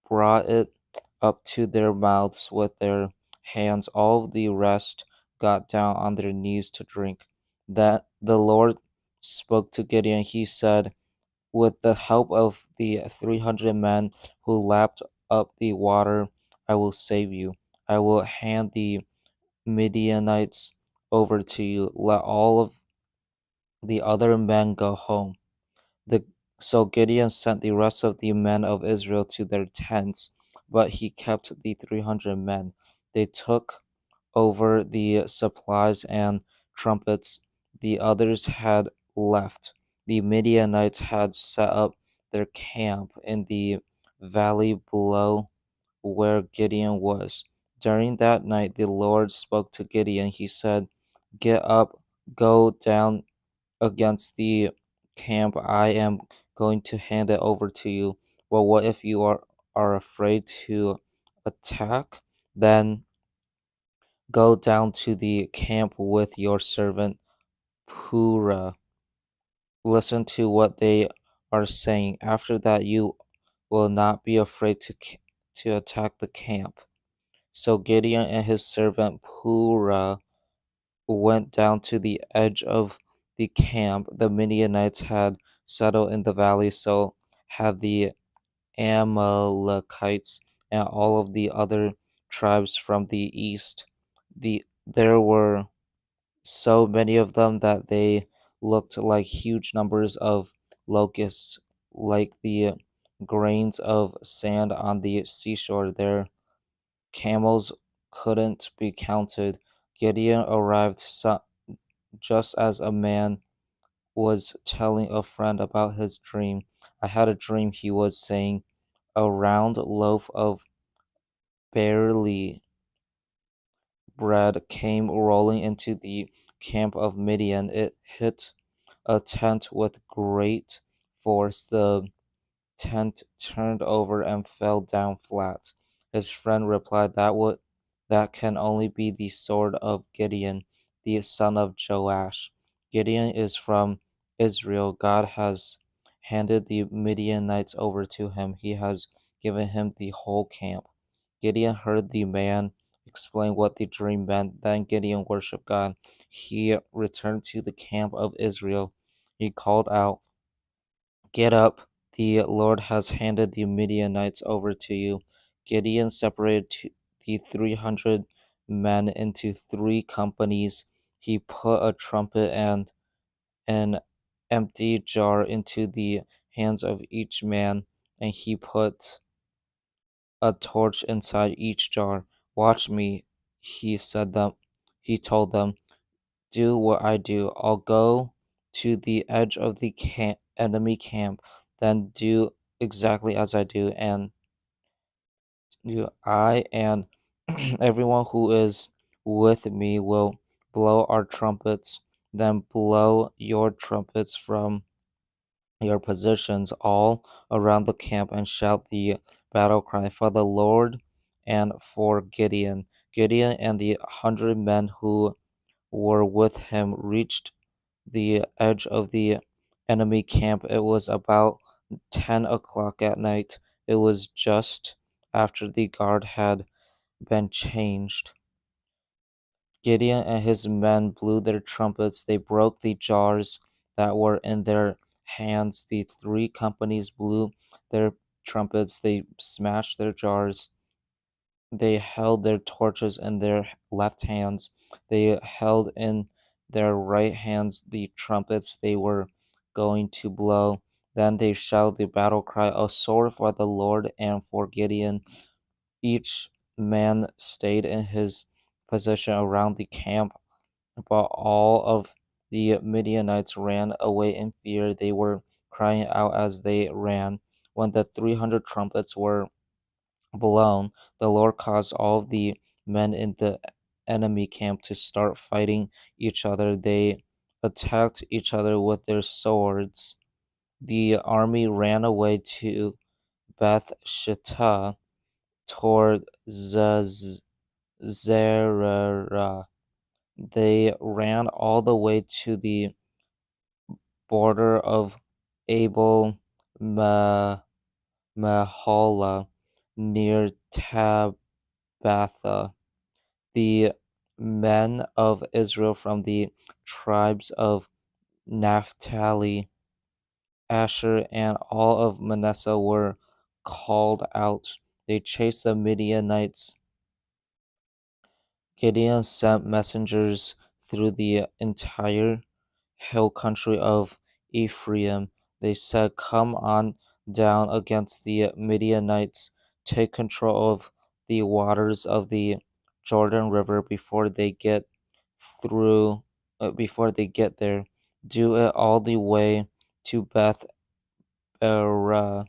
brought it up to their mouths with their hands. All the rest got down on their knees to drink. That the Lord spoke to Gideon. He said, with the help of the 300 men who lapped up the water, I will save you. I will hand the Midianites over to you. Let all of the other men go home. The, so Gideon sent the rest of the men of Israel to their tents, but he kept the 300 men. They took over the supplies and trumpets the others had left. The Midianites had set up their camp in the valley below where Gideon was. During that night, the Lord spoke to Gideon. He said, get up, go down against the camp. I am going to hand it over to you. Well, what if you are afraid to attack? Then go down to the camp with your servant Purah. Listen to what they are saying. After that, you will not be afraid to attack the camp. So Gideon and his servant Purah went down to the edge of the camp. The Midianites had settled in the valley, so had the Amalekites and all of the other tribes from the east. There were so many of them that they looked like huge numbers of locusts, like the grains of sand on the seashore. Their camels couldn't be counted. Gideon arrived just as a man was telling a friend about his dream. I had a dream, he was saying. A round loaf of barley bread came rolling into the camp of Midian. It hit a tent with great force. The tent turned over and fell down flat. His friend replied, that can only be the sword of Gideon, the son of Joash. Gideon is from Israel. God has handed the Midianites over to him. He has given him the whole camp. Gideon heard the man explain what the dream meant. Then Gideon worshiped God. He returned to the camp of Israel. He called out, get up, the Lord has handed the Midianites over to you. Gideon separated the 300 men into 3 companies. He put a trumpet and an empty jar into the hands of each man, and he put a torch inside each jar. Watch me, he told them. Do what I do. I'll go to the edge of the enemy camp, then do exactly as I do, and I and everyone who is with me will blow our trumpets. Then blow your trumpets from your positions all around the camp and shout the battle cry. For the Lord and for Gideon. Gideon and the 100 men who were with him reached the edge of the enemy camp. It was about 10 o'clock at night. It was just after the guard had been changed. Gideon and his men blew their trumpets. They broke the jars that were in their hands. The three companies blew their trumpets. They smashed their jars. They held their torches in their left hands. They held in their right hands the trumpets they were going to blow. Then they shouted the battle cry, a sword for the Lord and for Gideon. Each man stayed in his position around the camp, but all of the Midianites ran away in fear. They were crying out as they ran. When the 300 trumpets were blown, the Lord caused all of the men in the enemy camp to start fighting each other. They attacked each other with their swords. The army ran away to Beth Shittah toward Zerah. They ran all the way to the border of Abel Meholah near Tabbatha. The men of Israel from the tribes of Naphtali, Asher, and all of Manasseh were called out. They chased the Midianites. Gideon sent messengers through the entire hill country of Ephraim. They said, come on down against the Midianites, take control of the waters of the Jordan River before they get there. Do it all the way to Beth Era.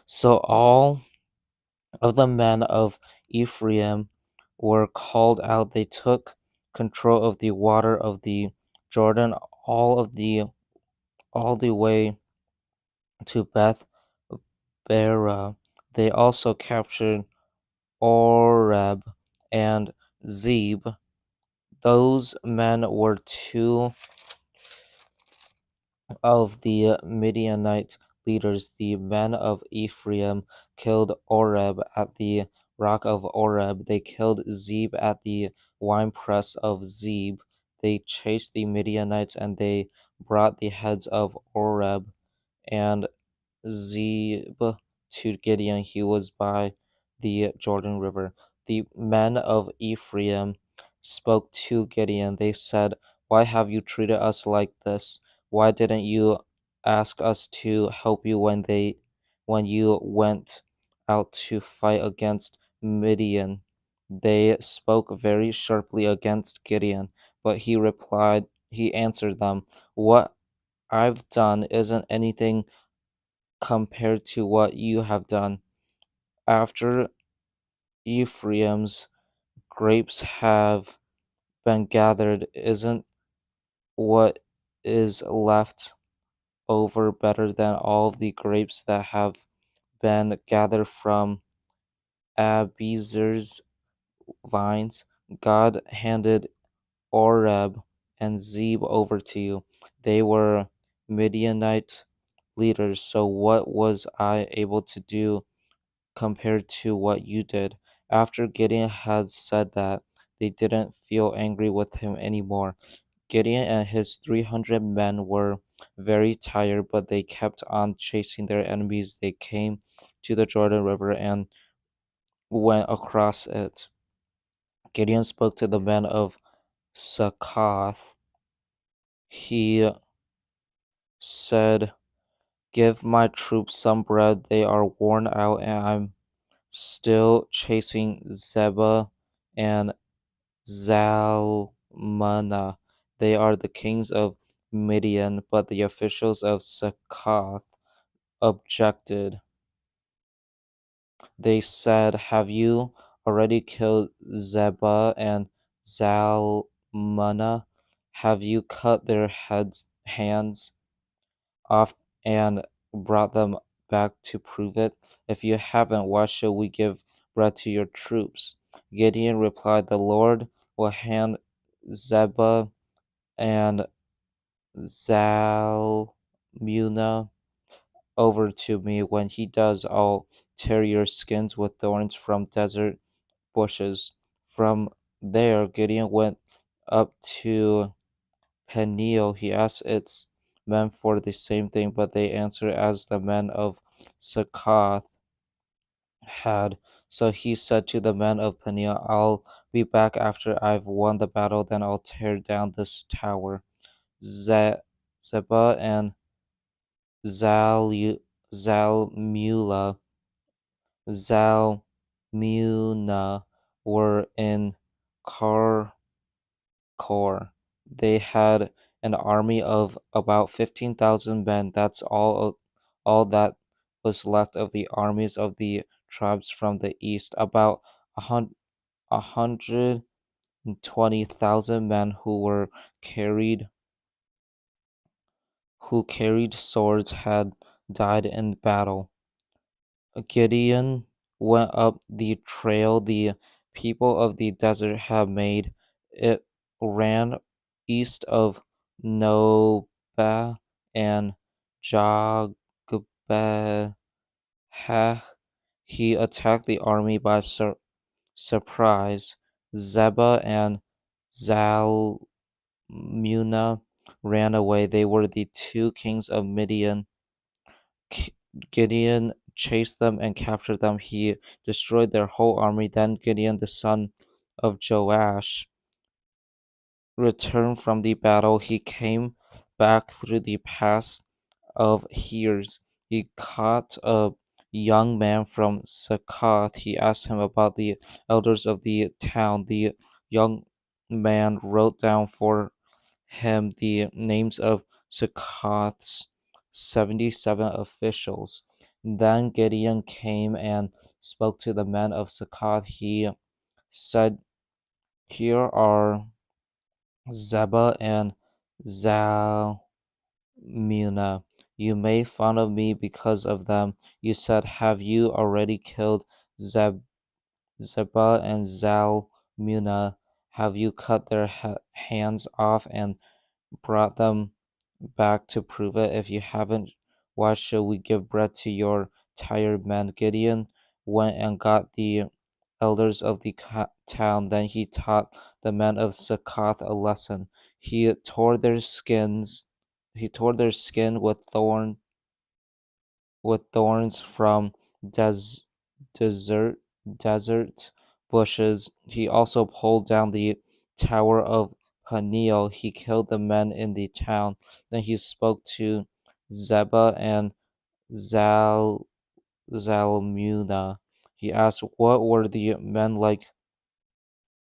So all of the men of Ephraim were called out. They took control of the water of the Jordan all the way to Beth Bera. They also captured Oreb and Zeb. Those men were two of the Midianite leaders. The men of Ephraim killed Oreb at the rock of Oreb. They killed Zeb at the winepress of Zeb. They chased the Midianites and they brought the heads of Oreb and Zeb to Gideon. He was by the Jordan River. The men of Ephraim spoke to Gideon. They said, why have you treated us like this? Why didn't you ask us to help you when you went out to fight against Midian? They spoke very sharply against Gideon, but he answered them, what I've done isn't anything compared to what you have done. After Ephraim's grapes have been gathered, isn't what is left over better than all of the grapes that have been gathered from Abiezer's vines? God handed Oreb and Zeb over to you. They were Midianite leaders, so what was I able to do compared to what you did? After Gideon had said that, they didn't feel angry with him anymore. Gideon and his 300 men were very tired, but they kept on chasing their enemies. They came to the Jordan River and went across it. Gideon spoke to the men of Succoth. He said, give my troops some bread. They are worn out, and I'm still chasing Zebah and Zalmunna. They are the kings of Midian, but the officials of Succoth objected. They said, have you already killed Zebah and Zalmunna? Have you cut their hands off and brought them back to prove it? If you haven't, why should we give bread to your troops?" Gideon replied, "The Lord will hand Zebah and Zalmunna over to me. When he does, I'll tear your skins with thorns from desert bushes." From there, Gideon went up to Peniel. He asked its men for the same thing, but they answered as the men of Succoth had. So he said to the men of Peniel, "I'll be back after I've won the battle, then I'll tear down this tower." Zebah and Zalmula Zalmunna were in Karkor. They had an army of about 15,000 men. That's all that was left of the armies of the tribes from the east. About 120,000 men who carried swords had died in battle. Gideon went up the trail the people of the desert had made. It ran east of Nobah and Jogbehah. He attacked the army by surprise. Zebah and Zalmunna ran away. They were the two kings of Midian. Gideon chased them and captured them. He destroyed their whole army. Then Gideon, the son of Joash, returned from the battle. He came back through the pass of Hears. He caught a young man from Succoth. He asked him about the elders of the town. The young man wrote down for him the names of Succoth's 77 officials. Then Gideon came and spoke to the men of Succoth. He said, "Here are Zebah and Zalmunna. You made fun of me because of them. You said, 'Have you already killed Zebah and Zalmunna? Have you cut their hands off and brought them back to prove it? If you haven't, why should we give bread to your tired men?'" Gideon went and got the elders of the town. Then he taught the men of Succoth a lesson. He tore their skins. He tore their skin with thorns from des- desert desert bushes. He also pulled down the tower of Peniel. He killed the men in the town. Then he spoke to Zebah and Zal Zalmunna. He asked, "What were the men like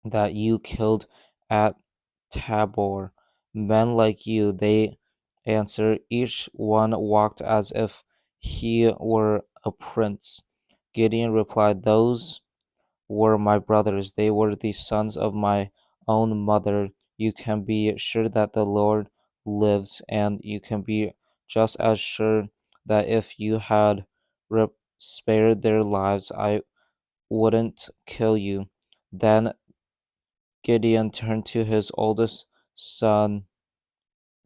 that you killed at Tabor?" "Men like you," they answered. "Each one walked as if he were a prince." Gideon replied, "Those were my brothers. They were the sons of my own mother. You can be sure that the Lord lives, and you can be just as sure that if you had spared their lives, I wouldn't kill you." Then Gideon turned to his oldest son,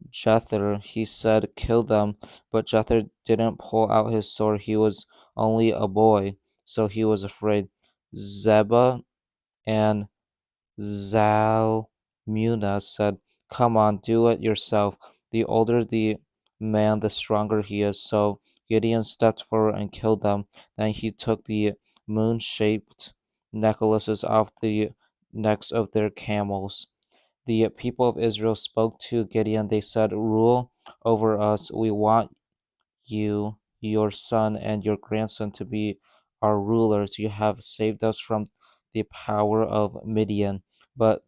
Jether. He said, "Kill them." But Jether didn't pull out his sword. He was only a boy, so he was afraid. Zebah and Zalmunna said, "Come on, do it yourself." The older the man, the stronger he is. So Gideon stepped forward and killed them. Then he took the moon-shaped necklaces off the necks of their camels. The people of Israel spoke to Gideon. They said, "Rule over us. We want you, your son, and your grandson to be our rulers. You have saved us from the power of Midian." But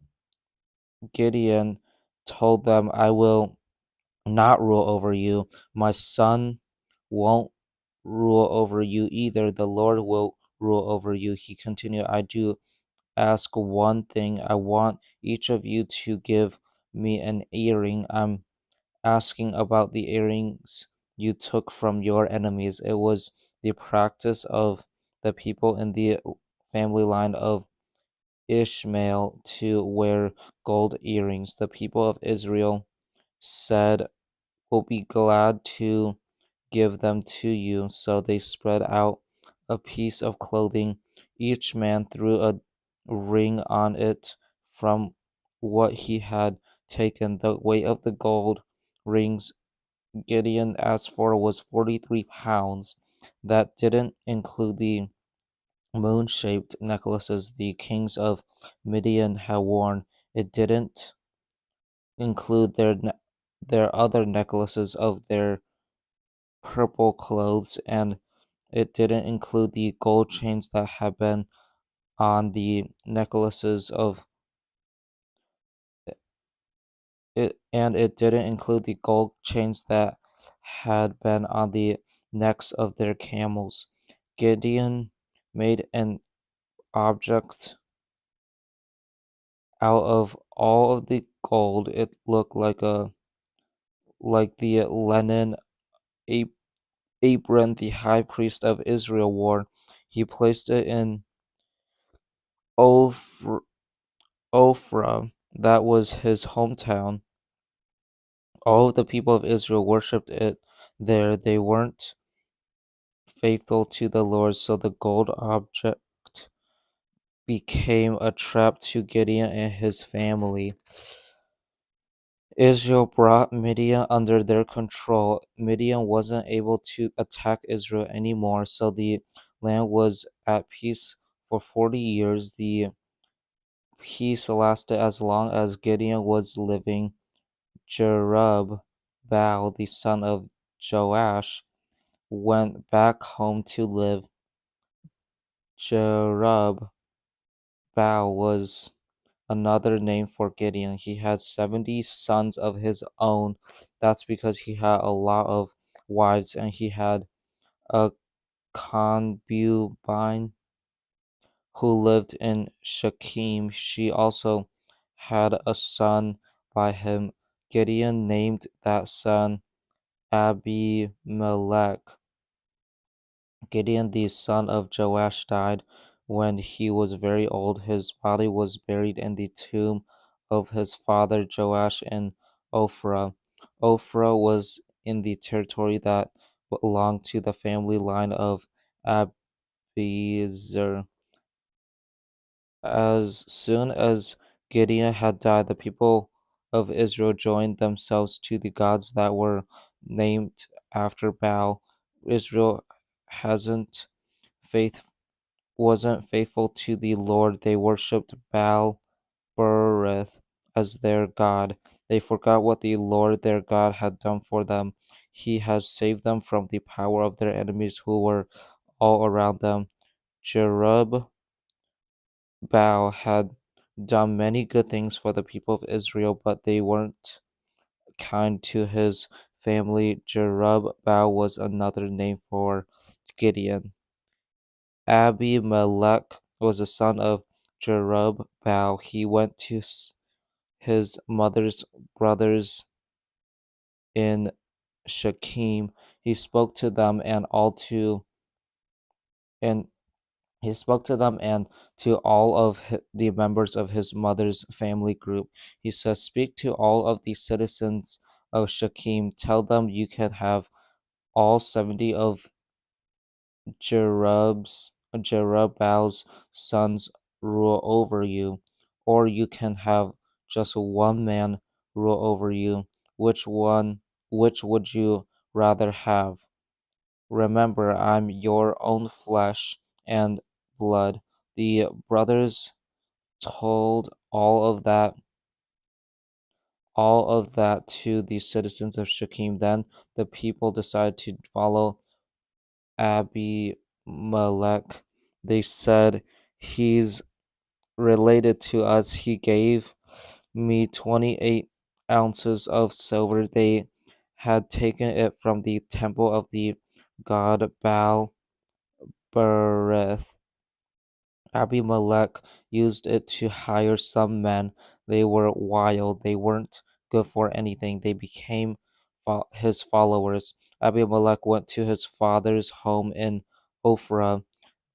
Gideon told them, "I will not rule over you. My son won't rule over you either. The Lord will rule over you." He continued, "I do ask one thing. I want each of you to give me an earring. I'm asking about the earrings you took from your enemies. It was the practice of the people in the family line of Ishmael to wear gold earrings. The people of Israel said, "We'll be glad to give them to you." So they spread out a piece of clothing. Each man threw a ring on it from what he had taken. The weight of the gold rings Gideon asked for was 43 pounds. That didn't include the moon-shaped necklaces the kings of Midian had worn. It didn't include their other necklaces of their purple clothes, and it didn't include the gold chains that had been on the necklaces of it, and it didn't include the gold chains that had been on the necks of their camels. Gideon made an object out of all of the gold. It looked like the linen apron the high priest of Israel wore. He placed it in Ophr- Ophrah, that was his hometown. All of the people of Israel worshipped it there. They weren't faithful to the Lord, so the gold object became a trap to Gideon and his family. Israel brought Midian under their control. Midian wasn't able to attack Israel anymore, so the land was at peace for 40 years. The peace lasted as long as Gideon was living. Jerub Baal, the son of Joash, went back home to live. Jerub Baal was another name for Gideon. He had 70 sons of his own. That's because he had a lot of wives, and he had a concubine who lived in Shechem. She also had a son by him. Gideon named that son Abimelech. Gideon the son of Joash died when he was very old. His body was buried in the tomb of his father Joash in Ophrah. Ophrah was in the territory that belonged to the family line of Abiezer. As soon as Gideon had died, the people of Israel joined themselves to the gods that were named after Baal. Israel hasn't faith wasn't faithful to the Lord. They worshipped Baal Berith as their god. They forgot what the Lord their God had done for them. He has saved them from the power of their enemies who were all around them. Jerub Baal had done many good things for the people of Israel, but they weren't kind to his family. Jerub Baal was another name for Gideon. Abimelech was a son of Jerub-baal. He went to his mother's brothers in Shechem. He spoke to them and he spoke to them and to all of the members of his mother's family group. He says, "Speak to all of the citizens of Shechem. Tell them you can have all 70 of Jerubbal's sons rule over you, or you can have just one man rule over you. Which would you rather have? Remember, I'm your own flesh and blood." The brothers told all of that to the citizens of Shechem. Then the people decided to follow Abimelech. They said, "He's related to us. He gave me 28 ounces of silver." They had taken it from the temple of the god Baal Berith. Abimelech used it to hire some men. They were wild. They weren't good for anything. They became his followers. Abimelech went to his father's home in Ophrah.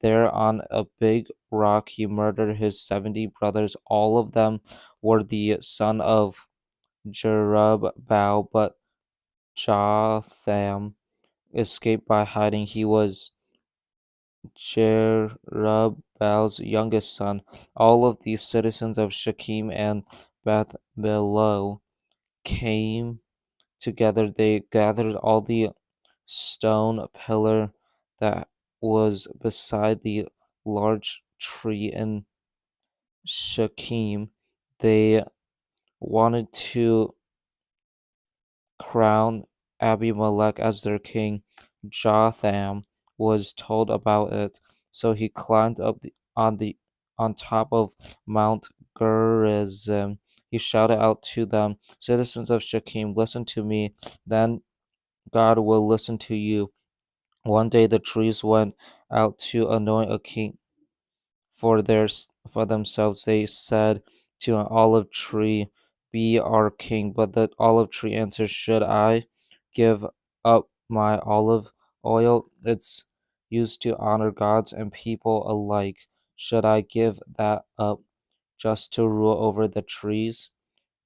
There on a big rock he murdered his 70 brothers. All of them were the son of Jerubbaal, but Jotham escaped by hiding. He was Jerubbaal's youngest son. All of these citizens of Shechem and Beth Millo came together. They gathered all the stone pillar that was beside the large tree in Shechem. They wanted to crown Abimelech as their king. Jotham was told about it, so he climbed up on top of Mount Gerizim. He shouted out to them, "Citizens of Shechem, listen to me. Then God will listen to you." One day the trees went out to anoint a king for themselves. They said to an olive tree, "Be our king." But the olive tree answered, "Should I give up my olive oil? It's used to honor gods and people alike. Should I give that up just to rule over the trees?"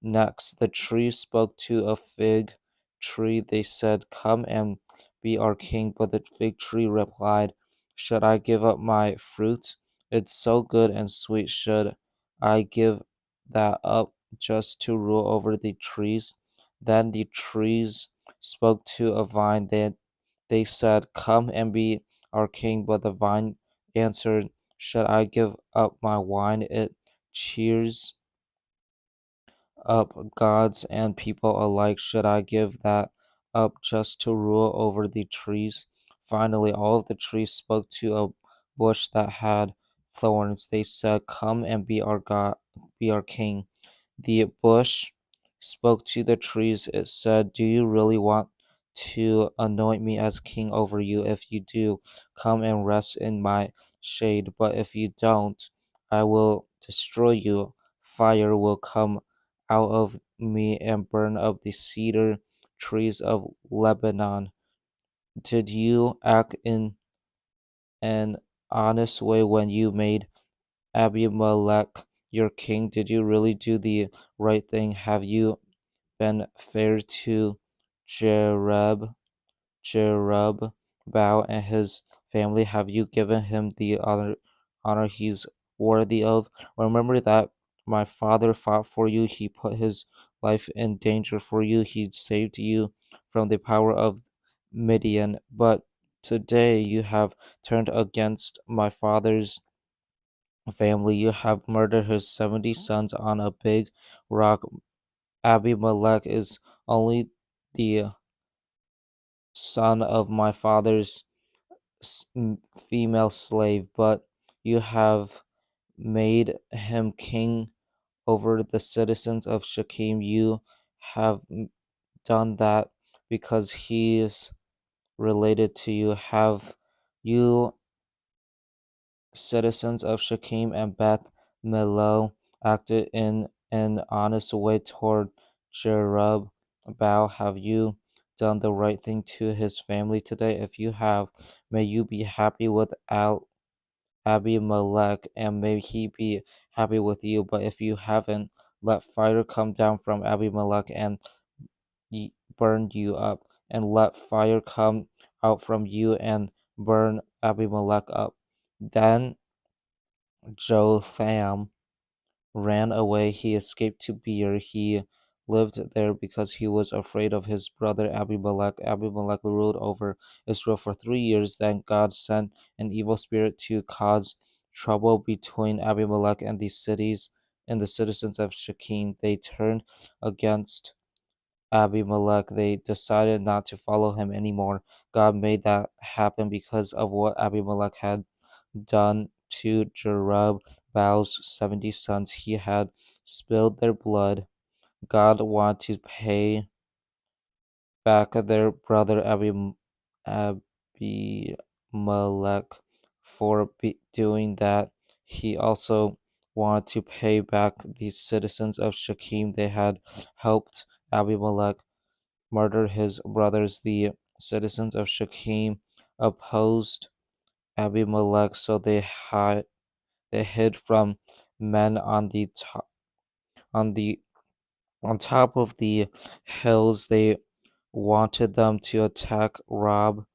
Next, the trees spoke to a fig tree. They said, "Come and be our king." But the fig tree replied, "Should I give up my fruit? It's so good and sweet. Should I give that up just to rule over the trees?" Then the trees spoke to a vine. They said, "Come and be our king." But the vine answered, "Should I give up my wine? It cheers up gods and people alike. Should I give that up just to rule over the trees?" Finally, all of the trees spoke to a bush that had thorns. They said, "Come and be our God, be our king." The bush spoke to the trees. It said, "Do you really want to anoint me as king over you? If you do, come and rest in my shade. But if you don't, I will destroy you. Fire will come out of me and burn up the cedar trees of Lebanon." Did you act in an honest way when you made Abimelech your king? Did you really do the right thing? Have you been fair to Jerub, Jerubbaal and his family? Have you given him the honor he's worthy of? Remember that my father fought for you. He put his life in danger for you. He saved you from the power of Midian. But today you have turned against my father's family. You have murdered his 70 sons on a big rock. Abimelech is only the son of my father's female slave, but you have made him king over the citizens of Shechem. You have done that because he is related to you. Have you, citizens of Shechem and Beth Millo, acted in an honest way toward Jerubbaal? Have you done the right thing to his family today? If you have, may you be happy with Abimelech, and may he be happy with you. But if you haven't, let fire come down from Abimelech and burn you up, and let fire come out from you and burn Abimelech up. Then Jotham ran away. He escaped to Beer. He lived there because he was afraid of his brother Abimelech. Abimelech ruled over Israel for 3 years. Then God sent an evil spirit to cause trouble between Abimelech and the cities and the citizens of Shechem. They turned against Abimelech. They decided not to follow him anymore. God made that happen because of what Abimelech had done to Jerubbaal's 70 sons. He had spilled their blood. God wanted to pay back their brother Abimelech for doing that. He also wanted to pay back the citizens of Shechem. They had helped Abimelech murder his brothers. The citizens of Shechem opposed Abimelech, so they hid from men on the on top of the hills. Wanted them to attack rob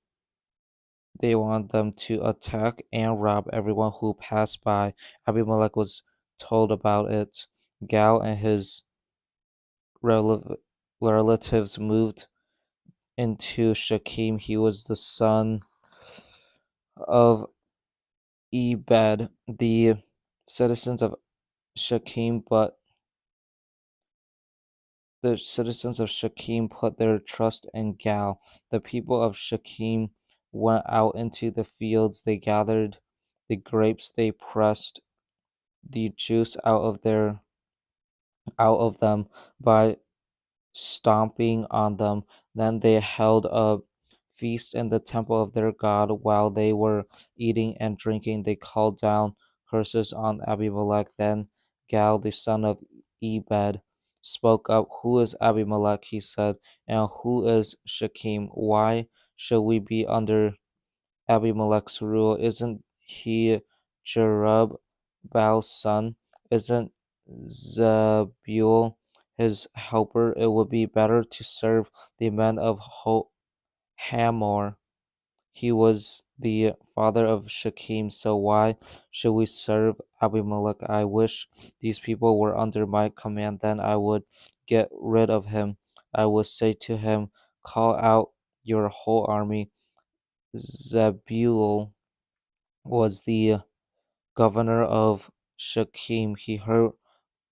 they want them to attack and rob everyone who passed by. Abimelech was told about it. Gal and his rel- relatives moved into Shechem. He was the son of Ebed, the citizens of Shechem, but the citizens of Shechem put their trust in Gal. The people of Shechem went out into the fields. They gathered the grapes. They pressed the juice out of them by stomping on them. Then they held a feast in the temple of their God. While they were eating and drinking, they called down curses on Abimelech. Then Gal, the son of Ebed, spoke up. Who is Abimelech? He said, and who is Shechem? Why should we be under Abimelech's rule? Isn't he Jerubbal's son? Isn't Zebul his helper? It would be better to serve the men of Hamor. He was the father of Shechem, so why should we serve Abimelech? I wish these people were under my command, then I would get rid of him. I would say to him, call out your whole army. Zebul was the governor of Shechem. He heard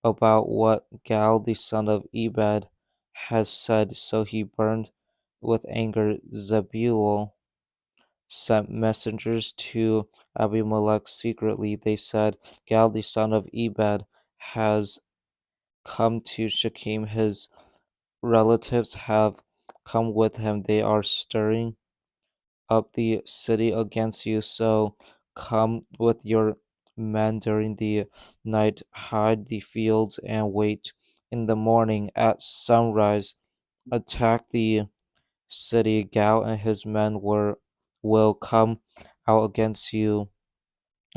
about what Gal, the son of Ebed, had said, so he burned with anger. Zebul sent messengers to Abimelech secretly. They said, Gal, the son of Ebed, has come to Shechem. His relatives have come with him. They are stirring up the city against you. So come with your men during the night, hide the fields, and wait. In the morning at sunrise, attack the city. Gal and his men will come out against you.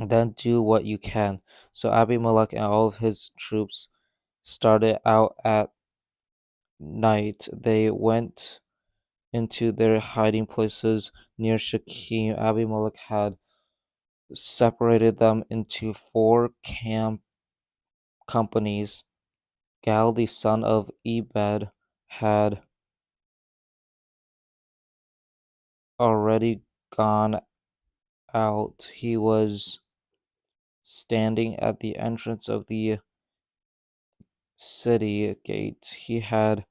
Then do what you can. So Abimelech and all of his troops started out at night. They went into their hiding places near Shechem. Abimelech had separated them into four companies. Gal, the son of Ebed, had already gone out. He was standing at the entrance of the city gate. He had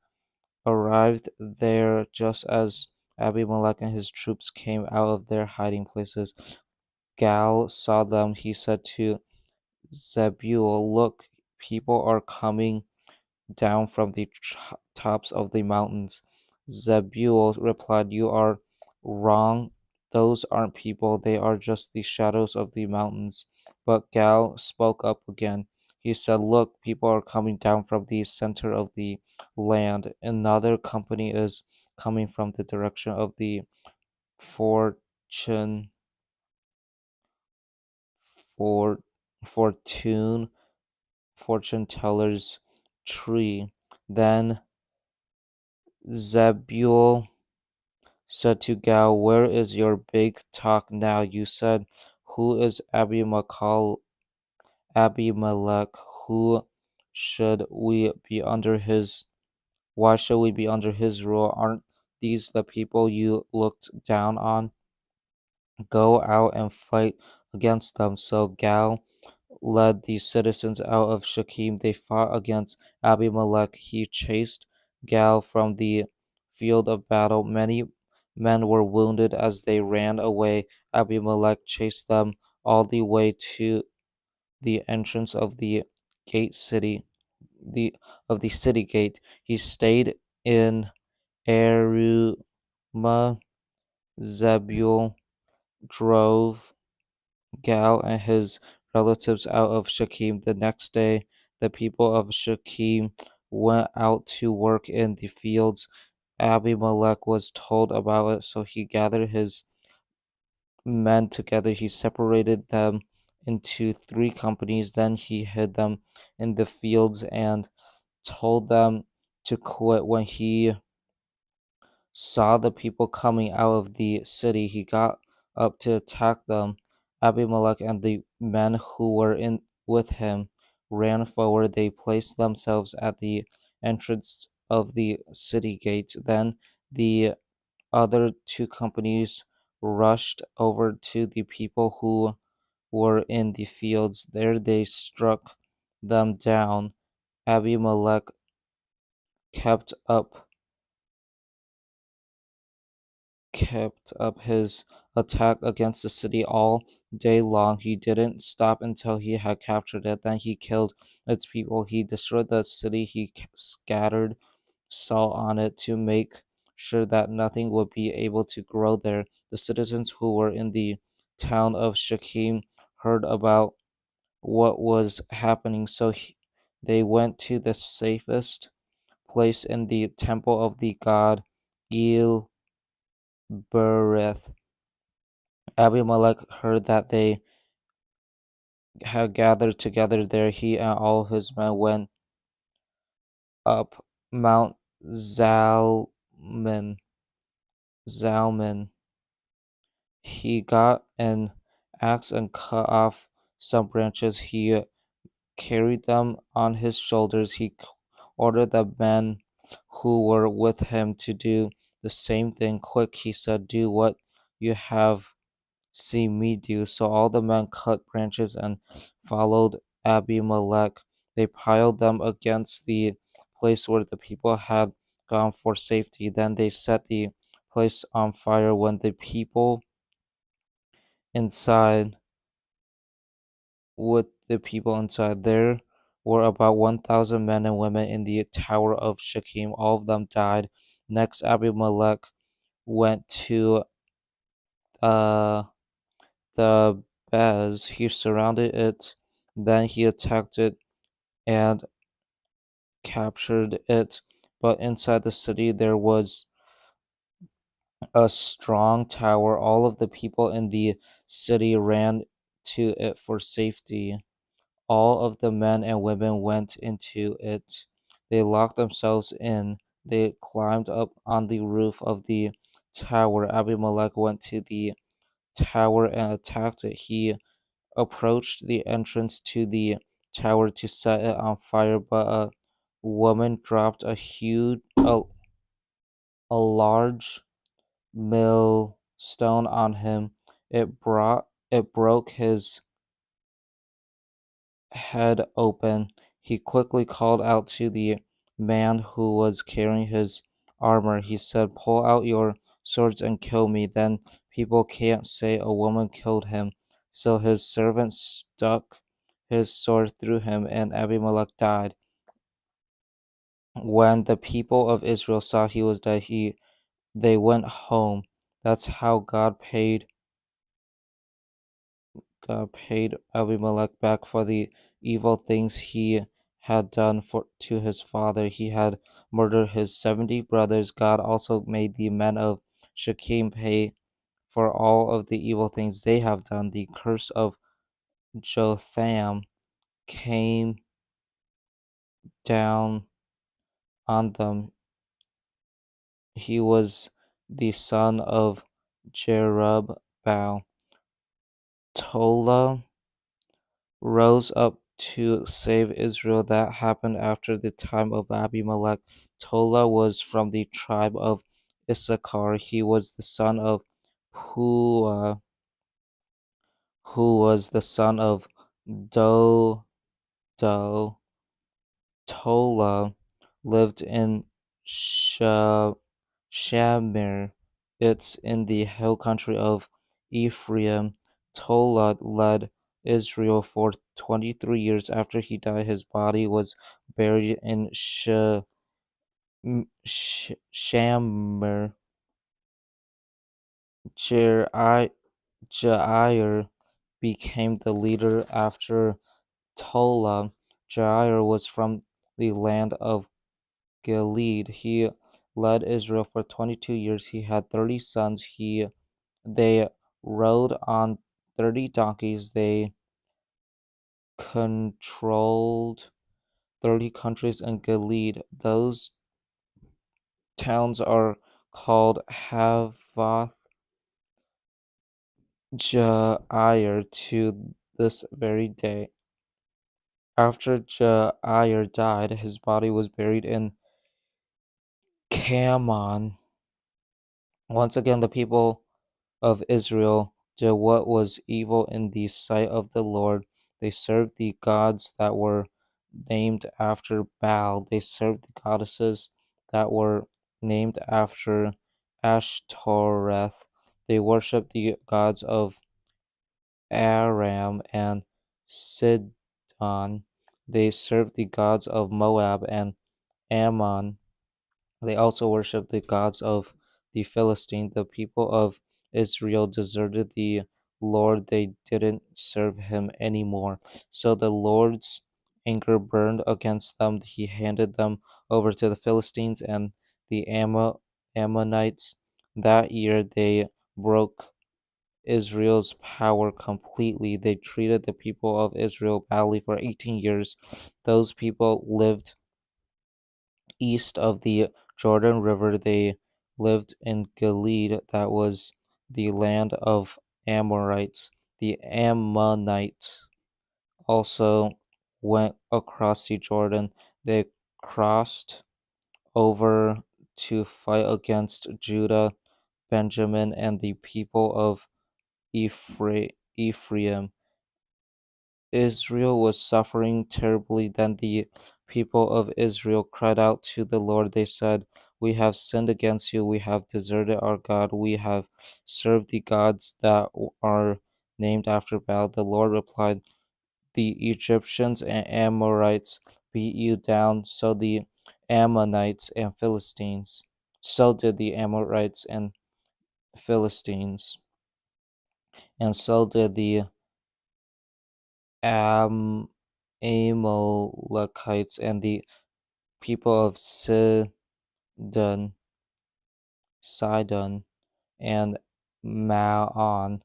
arrived there just as Abimelech and his troops came out of their hiding places. Gal saw them. He said to Zebul, look, people are coming down from the tops of the mountains. Zebul replied, you are wrong. Those aren't people, they are just the shadows of the mountains. But Gal spoke up again. He said, look, people are coming down from the center of the land. Another company is coming from the direction of the fortune for fortune fortune teller's tree. Then Zebul said to Gal, where is your big talk now? You said, who is Abimelech? Who should we be under his Why should we be under his rule? Aren't these the people you looked down on? Go out and fight against them. So Gal led the citizens out of Shechem. They fought against Abimelech. He chased Gal from the field of battle. Many men were wounded as they ran away. Abimelech chased them all the way to the entrance of the gate city, the city gate. He stayed in Arumah. Zebul drove Gal and his relatives out of Shechem. The next day, the people of Shechem went out to work in the fields. Abimelech was told about it, so he gathered his men together. He separated them into three companies. Then he hid them in the fields and told them to quit. When he saw the people coming out of the city, he got up to attack them. Abimelech and the men who were in with him ran forward. They placed themselves at the entrance of the city gate. Then the other two companies rushed over to the people who were in the fields. There they struck them down. Abimelech kept up kept up his attack against the city all day long. He didn't stop until he had captured it. Then he killed its people. He destroyed the city. He scattered salt on it to make sure that nothing would be able to grow there. The citizens who were in the town of Shechem heard about what was happening, so they went to the safest place in the temple of the god El Berith. Abimelech heard that they had gathered together there. He and all his men went up Mount Zalman. Zalman. He got an axe and cut off some branches. He carried them on his shoulders. He ordered the men who were with him to do the same thing. Quick, he said, do what you have seen me do. So all the men cut branches and followed Abimelech. They piled them against the place where the people had gone for safety. Then they set the place on fire. When the people inside with the people inside. There were about 1,000 men and women in the tower of Shechem. All of them died. Next, Abimelech went to uh, the Bez. He surrounded it. Then he attacked it and captured it. But inside the city, there was a strong tower. All of the people in the city ran to it for safety. All of the men and women went into it. They locked themselves in. They climbed up on the roof of the tower. Abimelech went to the tower and attacked it. He approached the entrance to the tower to set it on fire, but a woman dropped a large millstone on him. It broke his head open. He quickly called out to the man who was carrying his armor. He said, pull out your swords and kill me. Then people can't say a woman killed him. So his servant stuck his sword through him, and Abimelech died. When the people of Israel saw he was dead, they went home. That's how God paid Abimelech back for the evil things he had done to his father. He had murdered his 70 brothers. God also made the men of Shechem pay for all of the evil things they have done. The curse of Jotham came down on them. He was the son of Jerubbaal. Tola rose up to save Israel. That happened after the time of Abimelech. Tola was from the tribe of Issachar. He was the son of Pua, who was the son of Dodo. Tola lived in Shamir. It's in the hill country of Ephraim. Tola led Israel for 23 years. After he died, his body was buried in Shamir. Jair became the leader after Tola. Jair was from the land of Gilead. He led Israel for 22 years. He had 30 sons. They rode on 30 donkeys. They controlled 30 countries in Gilead. Those towns are called Havoth Jair to this very day. After Jair died, his body was buried in Kamon. Once again, the people of Israel did what was evil in the sight of the Lord. They served the gods that were named after Baal. They served the goddesses that were named after Ashtoreth. They worshipped the gods of Aram and Sidon. They served the gods of Moab and Ammon. They also worshipped the gods of the Philistines. The people of Israel deserted the Lord. They didn't serve him anymore. So the Lord's anger burned against them. He handed them over to the Philistines and the Ammonites. That year they broke Israel's power completely. They treated the people of Israel badly for 18 years. Those people lived east of the Jordan River. They lived in Gilead, that was the land of Amorites. The Ammonites also went across the Jordan. They crossed over to fight against Judah, Benjamin, and the people of Ephraim. Israel was suffering terribly. Then the people of Israel cried out to the Lord. They said, "We have sinned against you. We have deserted our God. We have served the gods that are named after Baal." The Lord replied, "The Egyptians and Amorites beat you down, so the Ammonites and Philistines. So did the Amorites and Philistines, and so did the Amalekites and the people of Sidon, and Maon.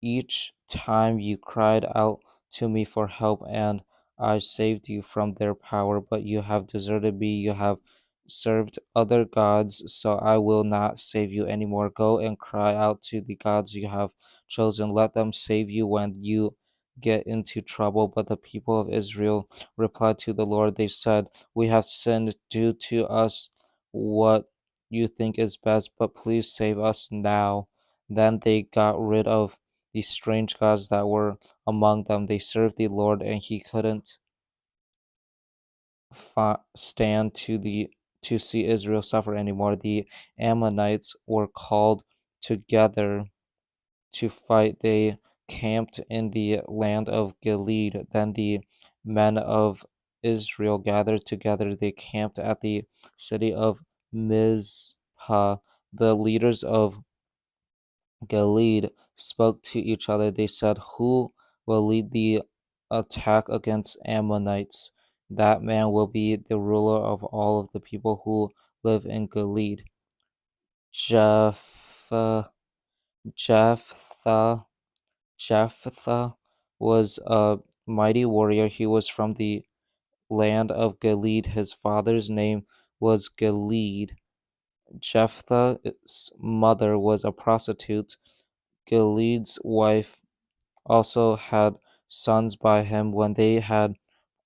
Each time you cried out to me for help, and I saved you from their power, but you have deserted me. You have served other gods, so I will not save you anymore. Go and cry out to the gods you have chosen. Let them save you when you get into trouble." But the people of Israel replied to the Lord. They said, "We have sinned. Do to us what you think is best, but please save us now." Then they got rid of the strange gods that were among them. They served the Lord, and he couldn't stand to see Israel suffer anymore. The Ammonites were called together to fight. They camped in the land of Gilead. Then the men of Israel gathered together. They camped at the city of Mizpah. The leaders of Gilead spoke to each other. They said, "Who will lead the attack against Ammonites? That man will be the ruler of all of the people who live in Gilead." Jephthah, Jephthah, Jephthah was a mighty warrior. He was from the land of Gilead. His father's name was Gilead. Jephthah's mother was a prostitute. Gilead's wife also had sons by him. When they had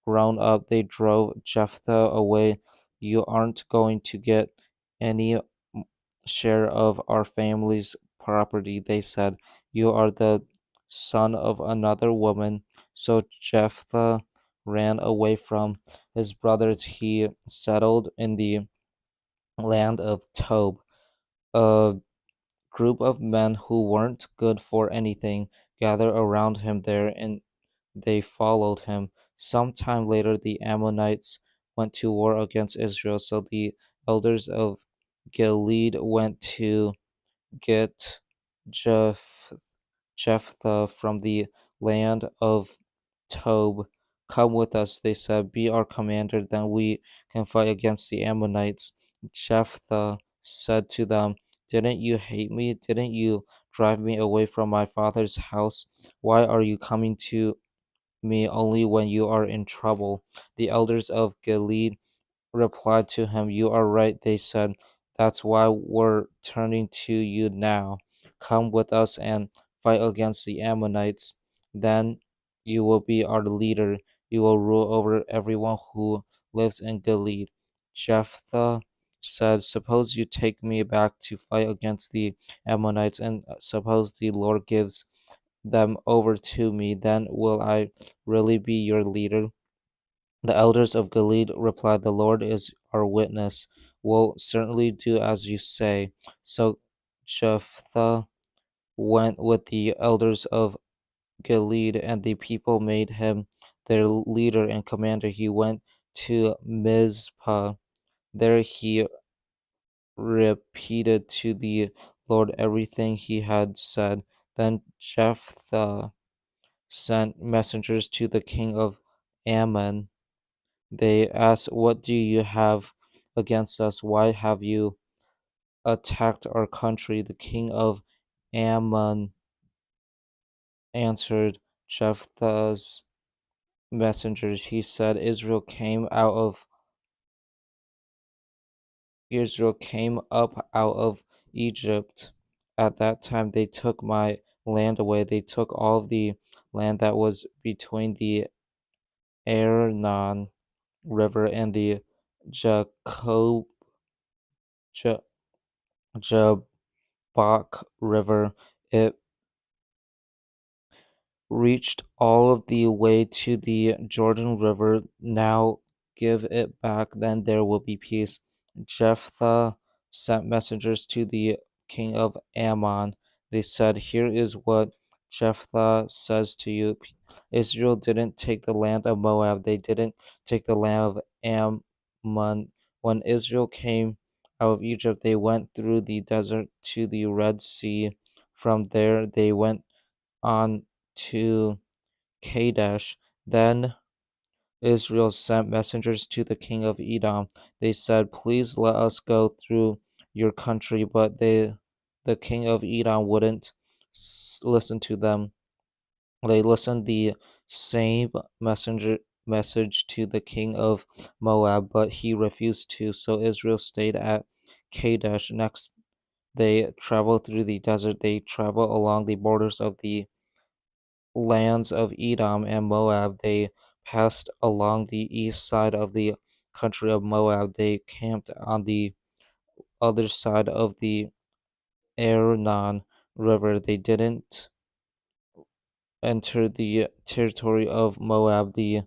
grown up, they drove Jephthah away. "You aren't going to get any share of our family's property," they said. "You are the son of another woman." So Jephthah ran away from his brothers. He settled in the land of Tob. A group of men who weren't good for anything gathered around him there, and they followed him. Sometime later, the Ammonites went to war against Israel, so the elders of Gilead went to get Jeph- Jephthah from the land of Tob. "Come with us," they said. "Be our commander, then we can fight against the Ammonites." Jephthah said to them, "Didn't you hate me? Didn't you drive me away from my father's house? Why are you coming to me only when you are in trouble?" The elders of Gilead replied to him, "You are right," they said. "That's why we're turning to you now. Come with us and fight against the Ammonites. Then you will be our leader. You will rule over everyone who lives in Gilead." Jephthah said, "Suppose you take me back to fight against the Ammonites, and suppose the Lord gives them over to me, then will I really be your leader?" The elders of Gilead replied, "The Lord is our witness. We'll certainly do as you say." So Jephthah went with the elders of Gilead, and the people made him their leader and commander. He went to Mizpah. There he repeated to the Lord everything he had said. Then Jephthah sent messengers to the king of Ammon. They asked, "What do you have against us? Why have you attacked our country?" The king of Ammon answered Jephthah's messengers. He said, Israel came up out of Egypt. At that time they took my land away. They took all of the land that was between the Arnon River and the Jacob, Ja- Jabbok River. It reached all of the way to the Jordan River. Now give it back, then there will be peace. Jephthah sent messengers to the king of Ammon. They said, "Here is what Jephthah says to you. Israel didn't take the land of Moab, they didn't take the land of Ammon. When Israel came out of Egypt, they went through the desert to the Red Sea. From there, they went on to Kadesh. Then Israel sent messengers to the king of Edom. They said, "Please let us go through your country," but the king of Edom wouldn't listen to them. They listened the same message to the king of Moab, but he refused to. So Israel stayed at Kadesh. Next, they traveled through the desert. They traveled along the borders of the lands of Edom and Moab. They passed along the east side of the country of Moab. They camped on the other side of the Arnon River. They didn't enter the territory of Moab. The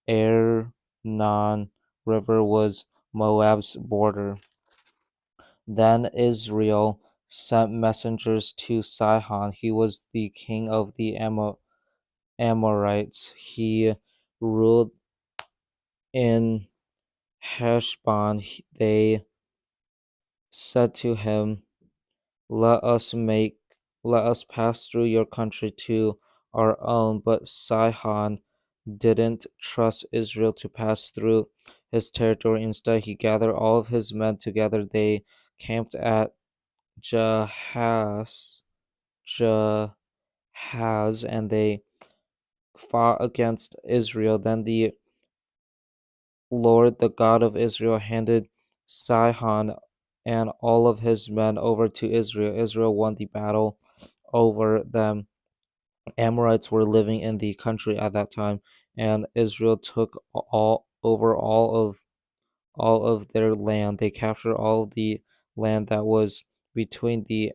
Arnon River was Moab's border. Then Israel sent messengers to Sihon. He was the king of the Amorites. He ruled in Heshbon. They said to him, "Let us let us pass through your country to our own." But Sihon didn't trust Israel to pass through his territory. Instead, he gathered all of his men together. They camped at Jahaz, Jahaz, and they fought against Israel. Then the Lord, the God of Israel, handed Sihon and all of his men over to Israel. Israel won the battle over them. Amorites were living in the country at that time, and Israel took all of their land. They captured all of the land that was between the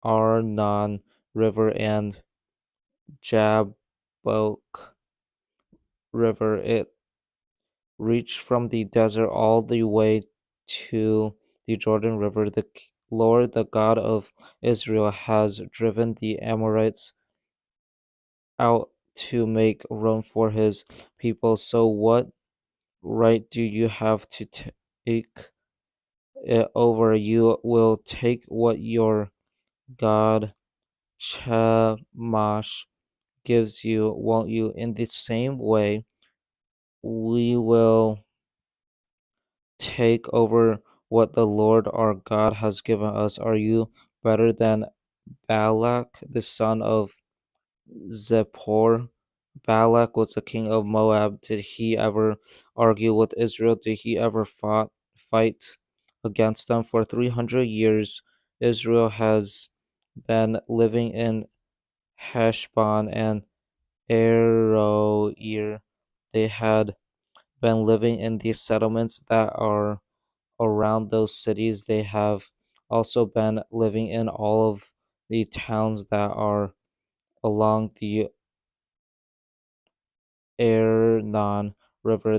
Arnon River and Jabbok River. It reached from the desert all the way to the Jordan River. The Lord, the God of Israel, has driven the Amorites out to make room for his people. So, what right do you have to take it over? You will take what your God Shamash gives you, won't you? In the same way, we will take over what the Lord our God has given us. Are you better than Balak, the son of Zippor. Balak was the king of Moab. Did he ever argue with Israel? Did he ever fight against them? For 300 years, Israel has been living in Heshbon and Aroer. They had been living in these settlements that are around those cities. They have also been living in all of the towns that are along the Arnon River.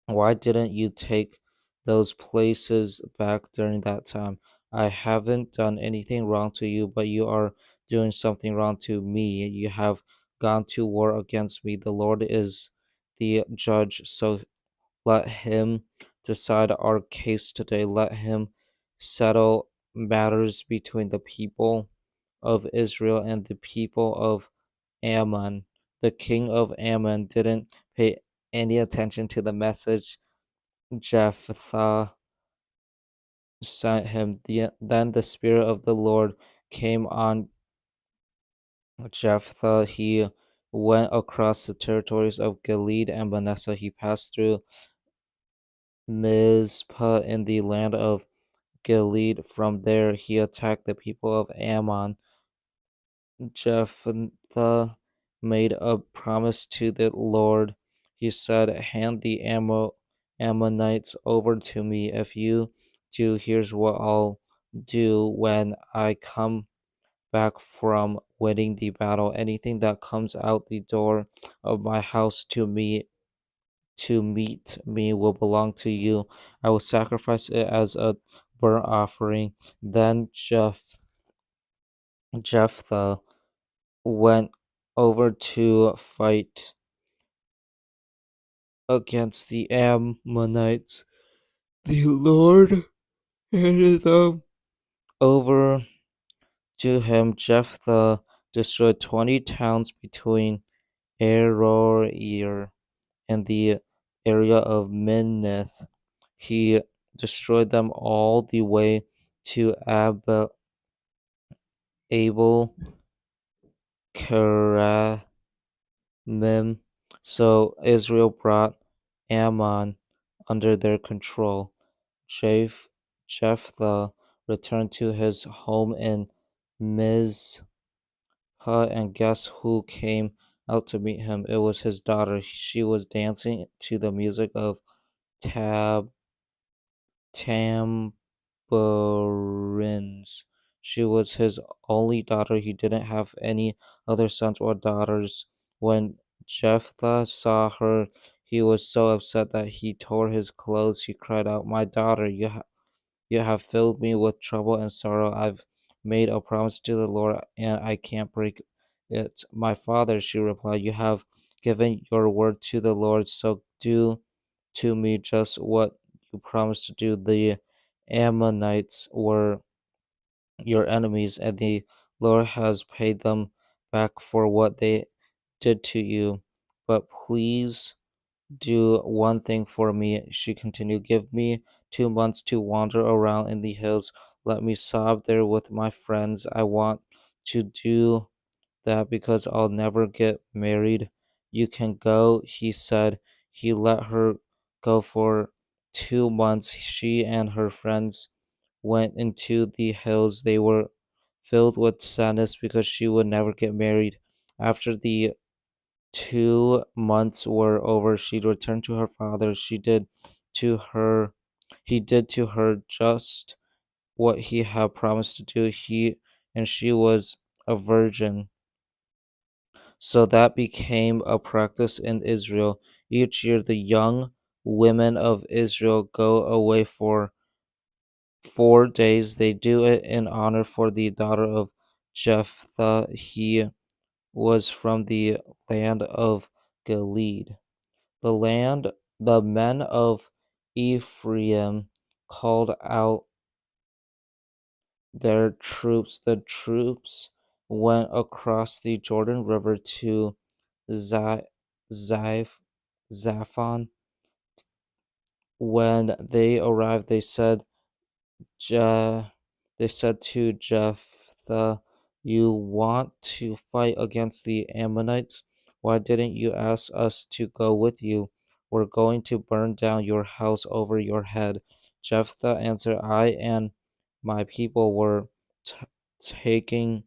Why didn't you take those places back during that time? I haven't done anything wrong to you, but you are doing something wrong to me. You have gone to war against me. The Lord is the judge, so let him decide our case today. Let him settle matters between the people of Israel and the people of Ammon. The king of Ammon didn't pay any attention to the message Jephthah sent him. Then the Spirit of the Lord came on Jephthah. He went across the territories of Gilead and Manasseh. He passed through Mizpah in the land of Gilead. From there, he attacked the people of Ammon. Jephthah made a promise to the Lord. He said, "Hand the Ammonites over to me. If you do, here's what I'll do when I come back from winning the battle. Anything that comes out the door of my house to meet me will belong to you. I will sacrifice it as a burnt offering." Then Jephthah went over to fight against the Ammonites. The Lord handed them over to him. Jephthah destroyed 20 towns between Aroer and the area of Minnith. He destroyed them all the way to Abel Keramim. So Israel brought Ammon under their control. Jephthah returned to his home in Mizpah, and guess who came out to meet him? It was his daughter. She was dancing to the music of tab tambourines. She was his only daughter. He didn't have any other sons or daughters. When Jephthah saw her, he was so upset that he tore his clothes. He cried out, "My daughter, you have filled me with trouble and sorrow. I've made a promise to the Lord, and I can't break it." "My father," she replied, "you have given your word to the Lord, so do to me just what you promised to do." The Ammonites were your enemies, and the Lord has paid them back for what they did to you. But please do one thing for me, she continued. Give me 2 months to wander around in the hills. Let me sob there with my friends. I want to do that because I'll never get married. You can go, he said. He let her go for 2 months. She and her friends went into the hills. They were filled with sadness because she would never get married. After the 2 months were over, she returned to her father. To her he did to her just what he had promised to do. He and she was a virgin. So that became a practice in Israel. Each year the young women of Israel go away for 4 days. They do it in honor for the daughter of Jephthah. He was from the land of Gilead. The men of Ephraim called out their troops. The troops went across the Jordan River to Ziph, Zaphon. When they arrived, they said, They said to Jephthah, "You want to fight against the Ammonites? Why didn't you ask us to go with you? We're going to burn down your house over your head." Jephthah answered, "I and my people were t- taking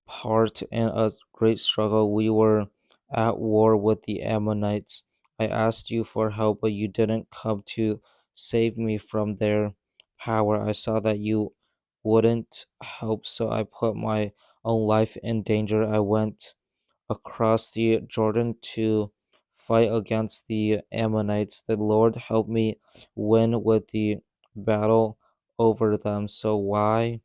part in a great struggle. We were at war with the Ammonites. I asked you for help, but you didn't come to save me from their power. I saw that you wouldn't help, so I put my own life in danger. I went across the Jordan to fight against the Ammonites. The Lord helped me win with the battle over them. So why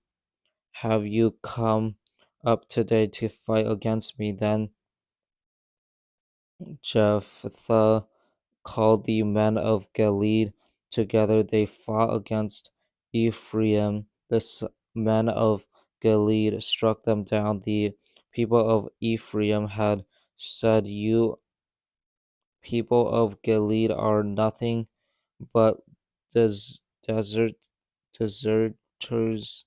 have you come up today to fight against me?" Then Jephthah called the men of Gilead together. They fought against Ephraim. Men of Gilead struck them down. The people of Ephraim had said, "You people of Gilead are nothing but des- desert deserters,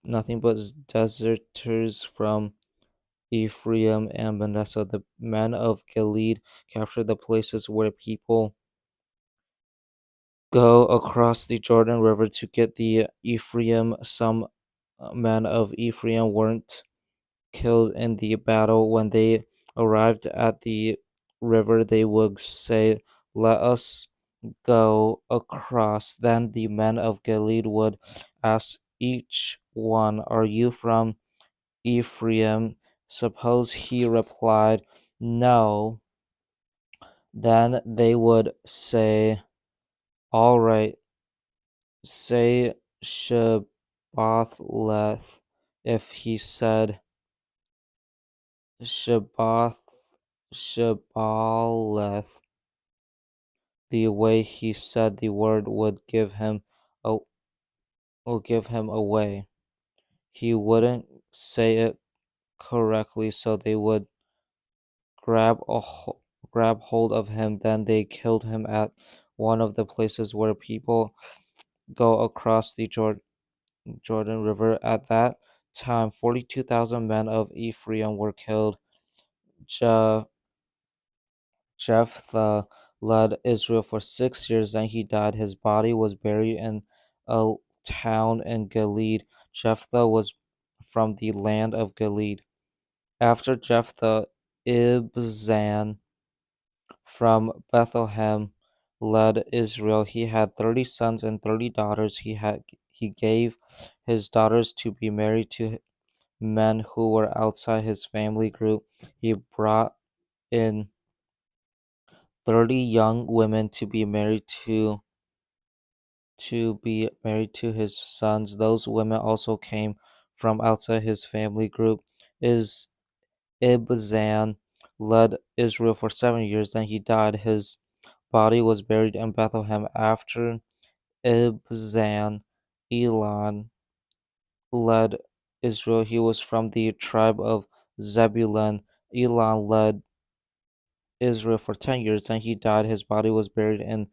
nothing but deserters from Ephraim and Manasseh." The men of Gilead captured the places where people go across the Jordan River to get the Ephraim. Some men of Ephraim weren't killed in the battle. When they arrived at the river, they would say, "Let us go across." Then the men of Gilead would ask each one, "Are you from Ephraim?" Suppose he replied, "No." Then they would say, "All right, say Shabbathleth." If he said Shabbath, Shabbaleth, the way he said the word a, would give him away. He wouldn't say it correctly, so they would grab a ho- grab hold of him. Then they killed him at one of the places where people go across the Jordan River. At that time, 42,000 men of Ephraim were killed. Je- Jephthah led Israel for 6 years. Then he died. His body was buried in a town in Gilead. Jephthah was from the land of Gilead. After Jephthah, Ibzan from Bethlehem led Israel. He had 30 sons and 30 daughters. He gave his daughters to be married to men who were outside his family group. He brought in 30 young women to be married to his sons. Those women also came from outside his family group. Is Ibzan led Israel for 7 years. Then he died. His body was buried in Bethlehem. After Ibzan, Elon led Israel. He was from the tribe of Zebulun. Elon led Israel for 10 years. Then he died. His body was buried in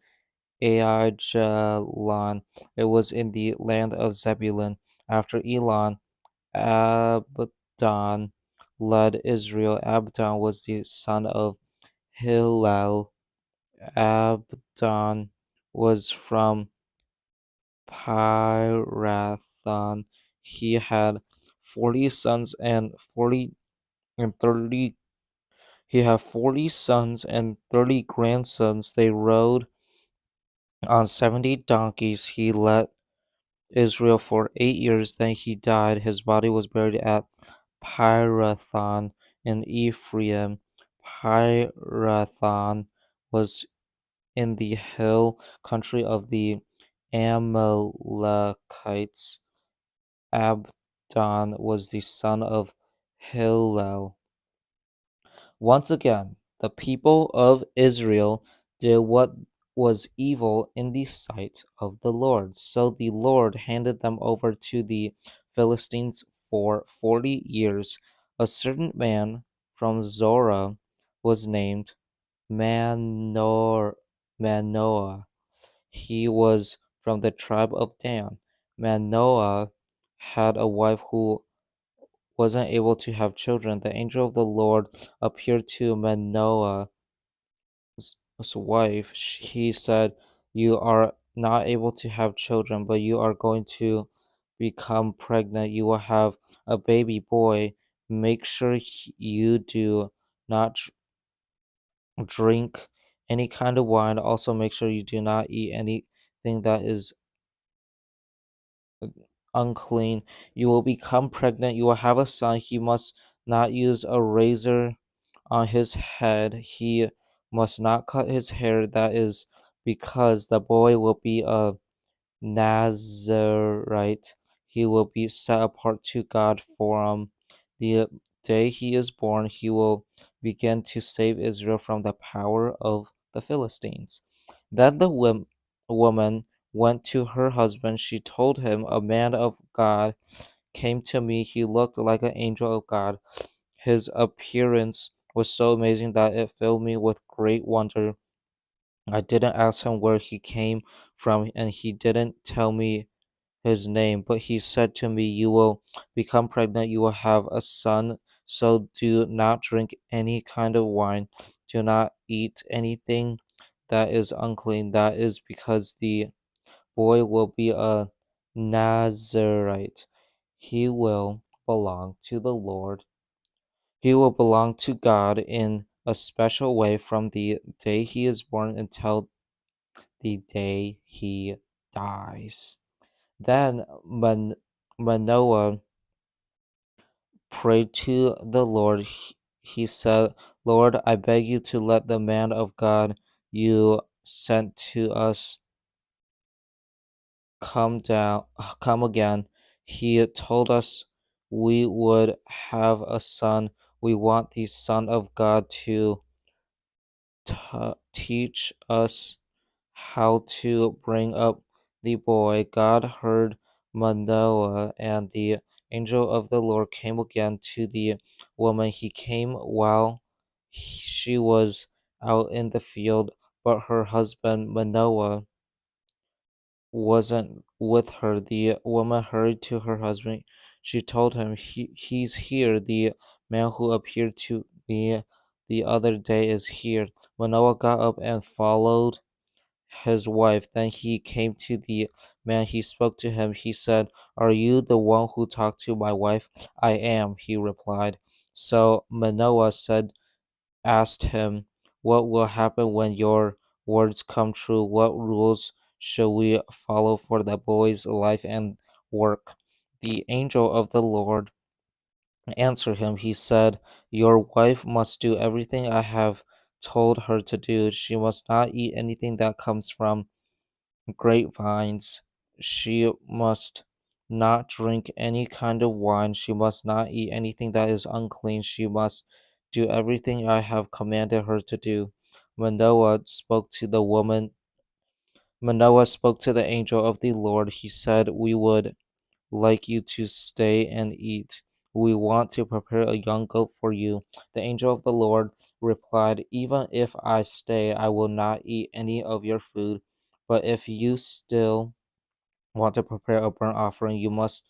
Aijalon. It was in the land of Zebulun. After Elon, Abdon led Israel. Abdon was the son of Hillel. Abdon was from Pirathon. He had 40 sons and 40 and 30 he had 40 sons and 30 grandsons. They rode on 70 donkeys. He led Israel for 8 years. Then he died. His body was buried at Pirathon in Ephraim. Pirathon was in the hill country of the Amalekites. Abdon was the son of Hillel. Once again, the people of Israel did what was evil in the sight of the Lord. So the Lord handed them over to the Philistines for 40 years. A certain man from Zorah was named Manoah. He was from the tribe of Dan. Manoah had a wife who wasn't able to have children. The angel of the Lord appeared to Manoah's wife. He said, "You are not able to have children, but you are going to become pregnant. You will have a baby boy. Make sure you do not drink any kind of wine. Also, make sure you do not eat anything that is unclean. You will become pregnant. You will have a son. He must not use a razor on his head. He must not cut his hair. That is because the boy will be a Nazarite. He will be set apart to God from the day he is born. He will begin to save Israel from the power of the Philistines." Then the woman went to her husband. She told him, "A man of God came to me. He looked like an angel of God. His appearance was so amazing that it filled me with great wonder. I didn't ask him where he came from, and he didn't tell me his name, but he said to me, 'You will become pregnant, you will have a son, so do not drink any kind of wine, do not eat anything that is unclean. That is because the boy will be a Nazarite. He will belong to the Lord. He will belong to God in a special way from the day he is born until the day he dies.'" Then Manoah prayed to the Lord. He said, "Lord, I beg you to let the man of God you sent to us come again. He told us we would have a son. We want the Son of God to teach us how to bring up the boy." God heard Manoah, and the angel of the Lord came again to the woman. He came while she was out in the field, but her husband Manoah wasn't with her. The woman hurried to her husband. She told him, He's here. The man who appeared to me the other day is here." Manoah got up and followed his wife. Then he came to the man. He spoke to him. He said, "Are you the one who talked to my wife?" "I am," he replied. So Manoah asked him, "What will happen when your words come true? What rules should we follow for the boy's life and work?" The angel of the Lord answered him. He said, "Your wife must do everything I have told her to do. She must not eat anything that comes from grapevines. She must not drink any kind of wine. She must not eat anything that is unclean. She must do everything I have commanded her to do." Manoah spoke to the woman. Manoah spoke to the angel of the Lord. He said, "We would like you to stay and eat. We want to prepare a young goat for you." The angel of the Lord replied, "Even if I stay, I will not eat any of your food. But if you still want to prepare a burnt offering, you must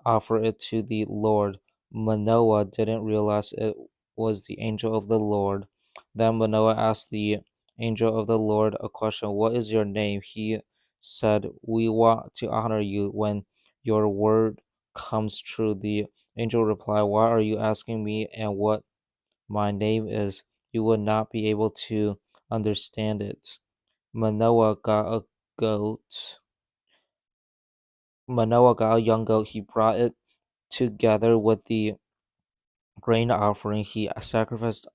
offer it to the Lord." Manoah didn't realize it was the angel of the Lord. Then Manoah asked the angel of the Lord a question. "What is your name?" He said, "We want to honor you when your word comes true." The angel replied, "Why are you asking me and what my name is? You would not be able to understand it." Manoah got a goat. Manoah got a young goat. He brought it together with the grain offering. He sacrificed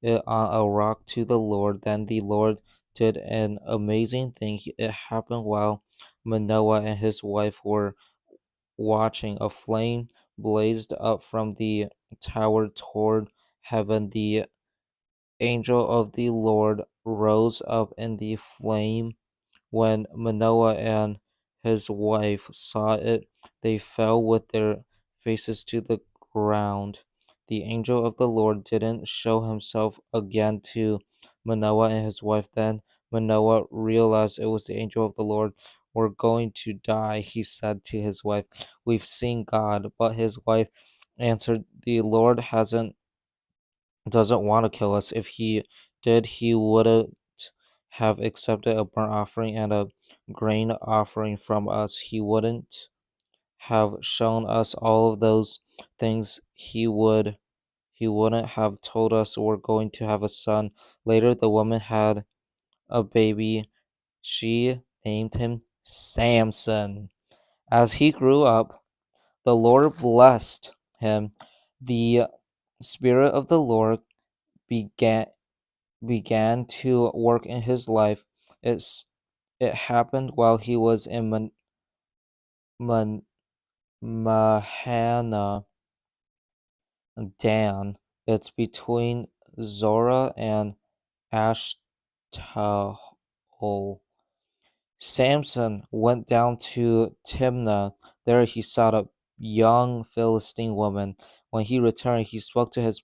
it on a rock to the Lord. Then the Lord did an amazing thing. It happened while Manoah and his wife were watching. A flame blazed up from the tower toward heaven. The angel of the Lord rose up in the flame. When Manoah and his wife saw it, they fell with their faces to the ground. The angel of the Lord didn't show himself again to Manoah and his wife. Then Manoah realized it was the angel of the Lord. we're going to die," he said to his wife. "We've seen God." But his wife answered, "The Lord hasn't doesn't want to kill us. If he did, he wouldn't have accepted a burnt offering and a grain offering from us. He wouldn't have shown us all of those things. He wouldn't have told us we're going to have a son." Later the woman had a baby. She named him Samson. As he grew up, the Lord blessed him. The Spirit of the Lord began began to work in his life. It's, it happened while he was in Man, Mahana Dan. It's between Zorah and Ashtahol. Samson went down to Timnah. There he saw a young Philistine woman. When he returned, he spoke to his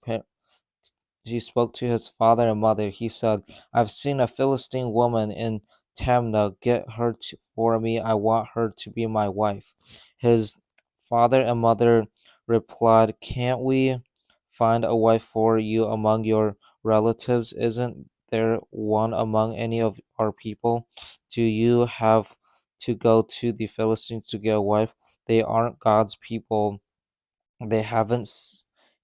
father and mother. He said, "I've seen a Philistine woman in Timnah. Get her for me. I want her to be my wife." His father and mother replied, "Can't we find a wife for you among your relatives? Isn't there one among any of our people? Do you have to go to the Philistines to get a wife? They aren't God's people. They haven't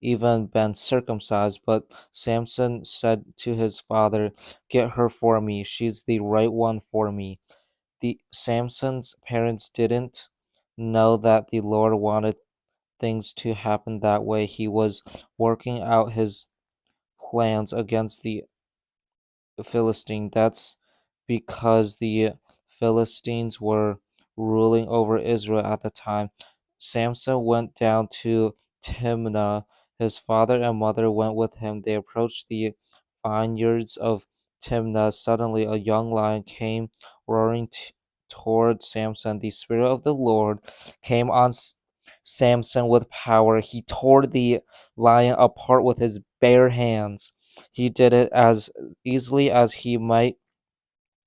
even been circumcised." But Samson said to his father, "Get her for me. She's the right one for me." The Samson's parents didn't know that the Lord wanted things to happen that way. He was working out his plans against the Philistine. That's because the Philistines were ruling over Israel at the time. Samson went down to Timnah. His father and mother went with him. They approached the vineyards of Timnah. Suddenly, a young lion came roaring toward Samson. The Spirit of the Lord came on Samson with power. He tore the lion apart with his bare hands. He did it as easily as he might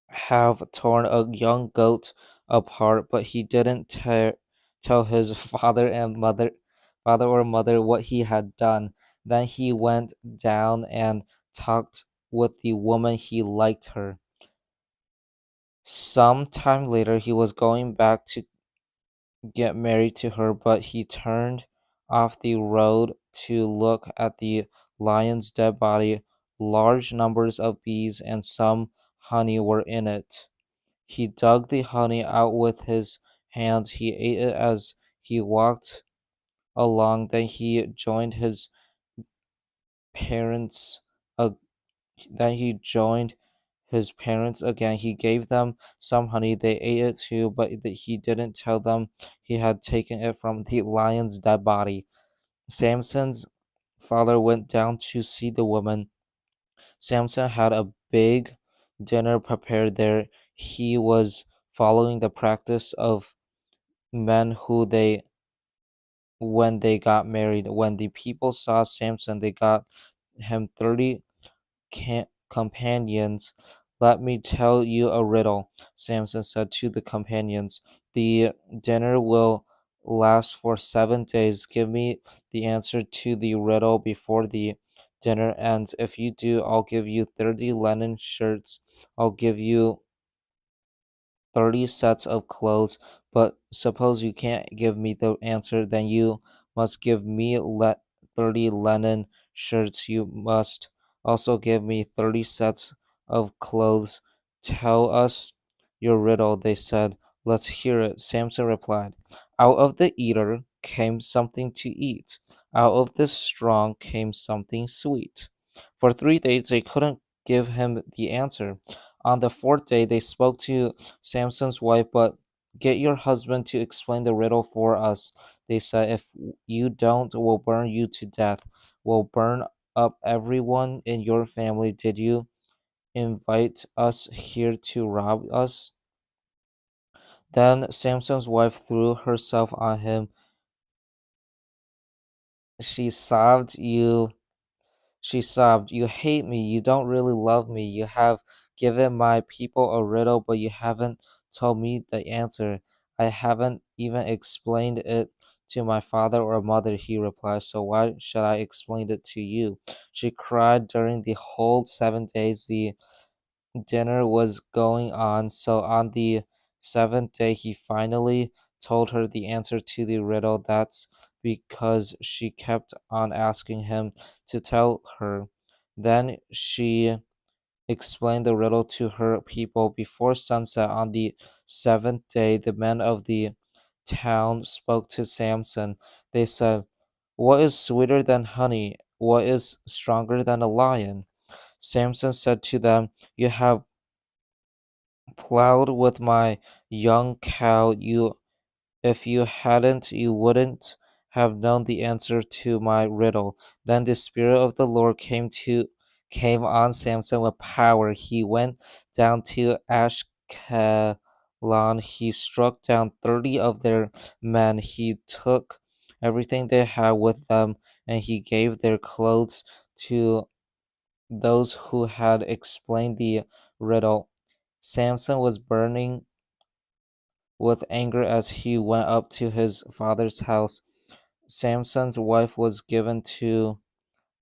have torn a young goat apart, but he didn't tell his father or mother what he had done. Then he went down and talked with the woman. He liked her. Some time later, he was going back to get married to her, but he turned off the road to look at the lion's dead body. Large numbers of bees and some honey were in it. He dug the honey out with his hands. He ate it as he walked along. Then he joined his parents. Uh, then he joined his parents again. He gave them some honey. They ate it too, but he didn't tell them he had taken it from the lion's dead body. Samson's father went down to see the woman. Samson had a big dinner prepared there. He was following the practice of men who they when they got married. When the people saw Samson, they got him 30 companions. "Let me tell you a riddle," Samson said to the companions. "The dinner will last for 7 days. Give me the answer to the riddle before the dinner ends. If you do, I'll give you 30 linen shirts. I'll give you 30 sets of clothes. But suppose you can't give me the answer, then you must give me 30 linen shirts. You must also give me 30 sets of clothes." "Tell us your riddle," they said. "Let's hear it." Samson replied, "Out of the eater came something to eat. Out of the strong came something sweet." For 3 days they couldn't give him the answer. On the fourth day they spoke to Samson's wife, "But get your husband to explain the riddle for us," they said. "If you don't, we'll burn you to death. We'll burn up everyone in your family. Did you invite us here to rob us?" Then Samson's wife threw herself on him. She sobbed, "You hate me. You don't really love me. You have given my people a riddle, but you haven't told me the answer. I haven't even explained it to my father or mother, he replied, so why should I explain it to you? She cried during the whole 7 days the dinner was going on, so on the seventh day he finally told her the answer to the riddle. That's because she kept on asking him to tell her. Then she explained the riddle to her people. Before sunset on the seventh day, the men of the town spoke to Samson. They said, "What is sweeter than honey? What is stronger than a lion?" Samson said to them, "You have plowed with my young cow. If you hadn't, you wouldn't have known the answer to my riddle." Then the Spirit of the Lord came on Samson with power. He went down to Ashkelon. He struck down 30 of their men. He took everything they had with them, and he gave their clothes to those who had explained the riddle. Samson was burning with anger as he went up to his father's house. Samson's wife was given to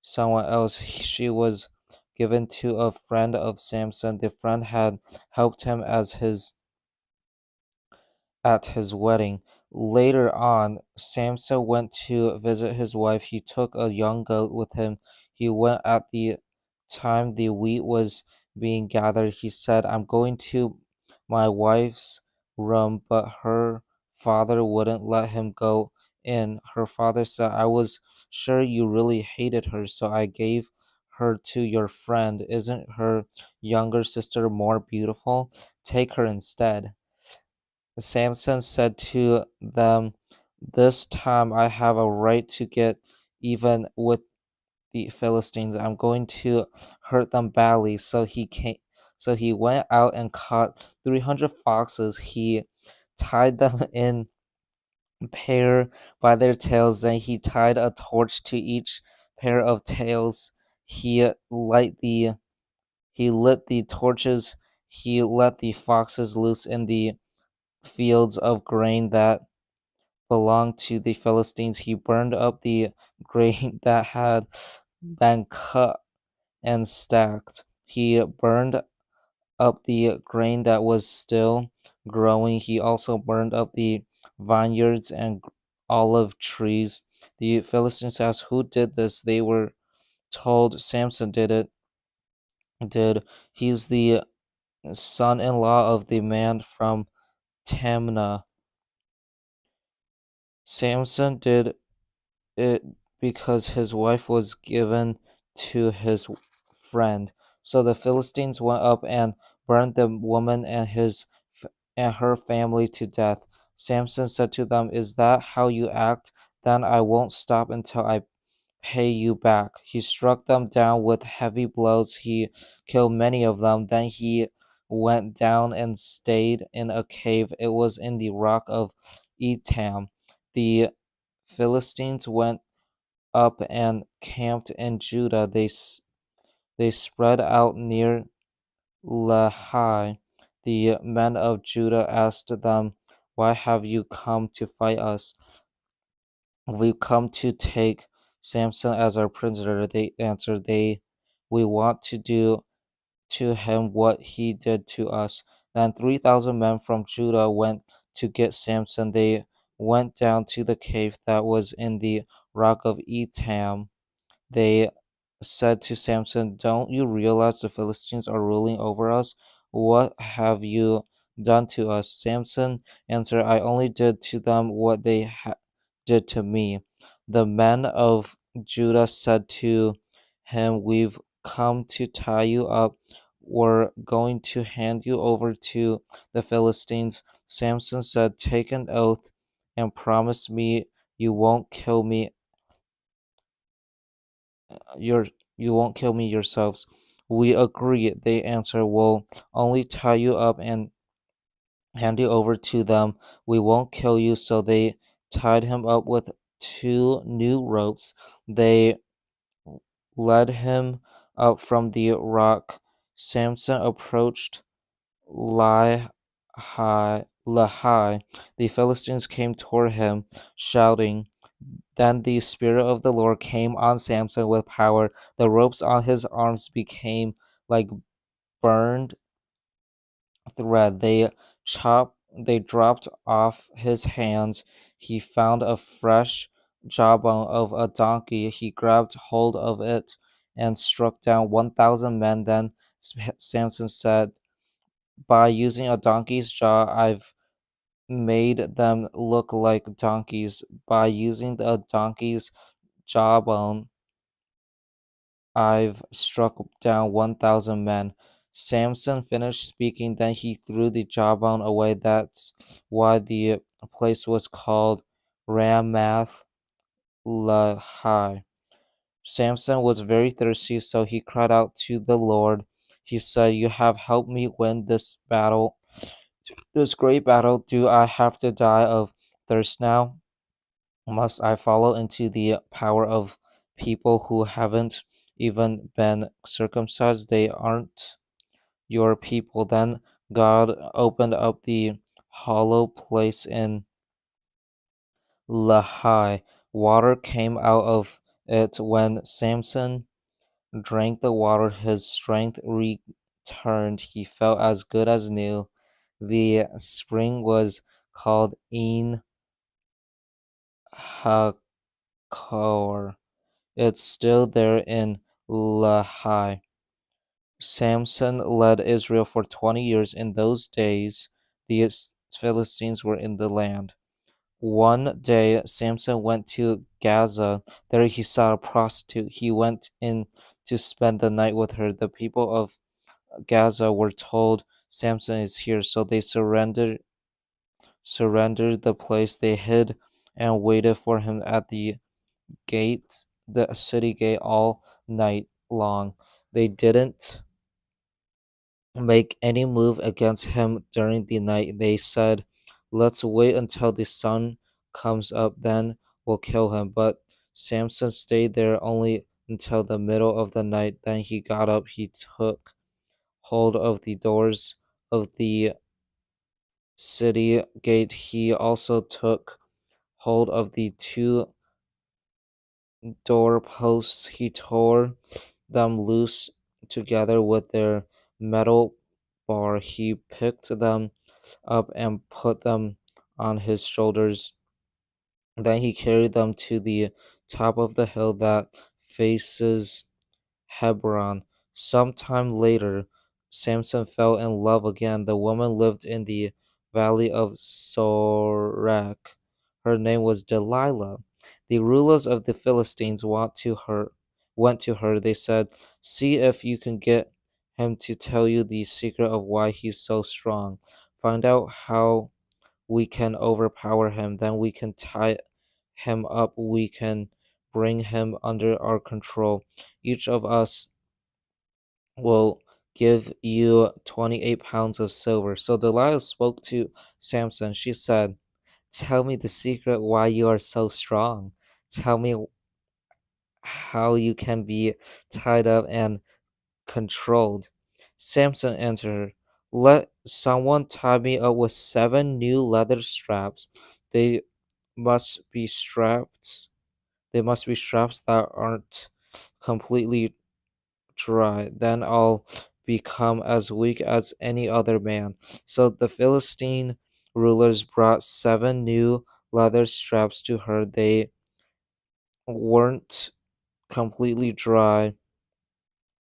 someone else. She was given to a friend of Samson. The friend had helped him at his wedding. Later on, Samson went to visit his wife. He took a young goat with him. He went at the time the wheat was being gathered. He said, "I'm going to my wife's room," but her father wouldn't let him go in. Her father said, "I was sure you really hated her, so I gave her to your friend. Isn't her younger sister more beautiful? Take her instead." Samson said to them, "This time I have a right to get even with the Philistines. I'm going to hurt them badly." So he went out and caught 300 foxes. He tied them in pair by their tails. Then he tied a torch to each pair of tails. He lit the torches. He let the foxes loose in the fields of grain that belonged to the Philistines. He burned up the grain that had been cut and stacked. He burned up the grain that was still growing. He also burned up the vineyards and olive trees. The Philistines asked, "Who did this?" They were told, "Samson did. He's the son-in-law of the man from Timnah." Samson did it because his wife was given to his friend. So the Philistines went up and burned the woman and her family to death. Samson said to them, "Is that how you act? Then I won't stop until I pay you back." He struck them down with heavy blows. He killed many of them. Then he went down and stayed in a cave. It was in the rock of Etam. The Philistines went up and camped in Judah. They spread out near Lehi. The men of Judah asked them, "Why have you come to fight us?" "We've come to take Samson as our prisoner," they answered. "We want to do to him what he did to us." Then 3,000 men from Judah went to get Samson. They went down to the cave that was in the rock of Etam. They said to Samson, "Don't you realize the Philistines are ruling over us? What have you done to us?" Samson answered, "I only did to them what they did to me." The men of Judah said to him, "We've come to tie you up. We're going to hand you over to the Philistines." Samson said, "Take an oath and promise me you won't kill me your you won't kill me yourselves." "We agree," they answered. "We'll only tie you up and hand you over to them. We won't kill you." So they tied him up with two new ropes. They led him up from the rock. Samson approached Lehi Lehi, the Philistines came toward him, shouting. Then the Spirit of the Lord came on Samson with power. The ropes on his arms became like burned thread. They dropped off his hands. He found a fresh jawbone of a donkey. He grabbed hold of it and struck down 1,000 men. Then Samson said, by using a donkey's jaw, I've made them look like donkeys. By using a donkey's jawbone, I've struck down 1,000 men. Samson finished speaking, then he threw the jawbone away. That's why the place was called Ramath Lehi. Samson was very thirsty, so he cried out to the Lord. He said, you have helped me win this battle, this great battle. Do I have to die of thirst now? Must I follow into the power of people who haven't even been circumcised? They aren't your people. Then God opened up the hollow place in Lehi. Water came out of it. When Samson drank the water, his strength returned. He felt as good as new. The spring was called En Hakor. It's still there in Lehi. Samson led Israel for 20 years. In those days, the Philistines were in the land. One day, Samson went to Gaza. There he saw a prostitute. He went in to spend the night with her. The people of Gaza were told Samson is here, so they surrendered the place. They hid and waited for him at the city gate all night long. They didn't make any move against him during the night. They said, let's wait until the sun comes up, then we'll kill him. But Samson stayed there only until the middle of the night. Then he got up, he took hold of the doors of the city gate. He also took hold of the two doorposts. He tore them loose together with their metal bar. He picked them up and put them on his shoulders. Then he carried them to the top of the hill that faces Hebron. Sometime later, Samson fell in love again. The woman lived in the valley of Sorek. Her name was Delilah. The rulers of the Philistines went to her. They said, see if you can get him to tell you the secret of why he's so strong. Find out how we can overpower him. Then we can tie him up. We can bring him under our control. Each of us will give you 28 pounds of silver. So Delilah spoke to Samson. She said, tell me the secret why you are so strong. Tell me how you can be tied up and controlled. Samson answered her, let someone tie me up with 7 new leather straps. They must be straps. They must be straps that aren't completely dry. Then I'll become as weak as any other man. So the Philistine rulers brought 7 new leather straps to her. They weren't completely dry.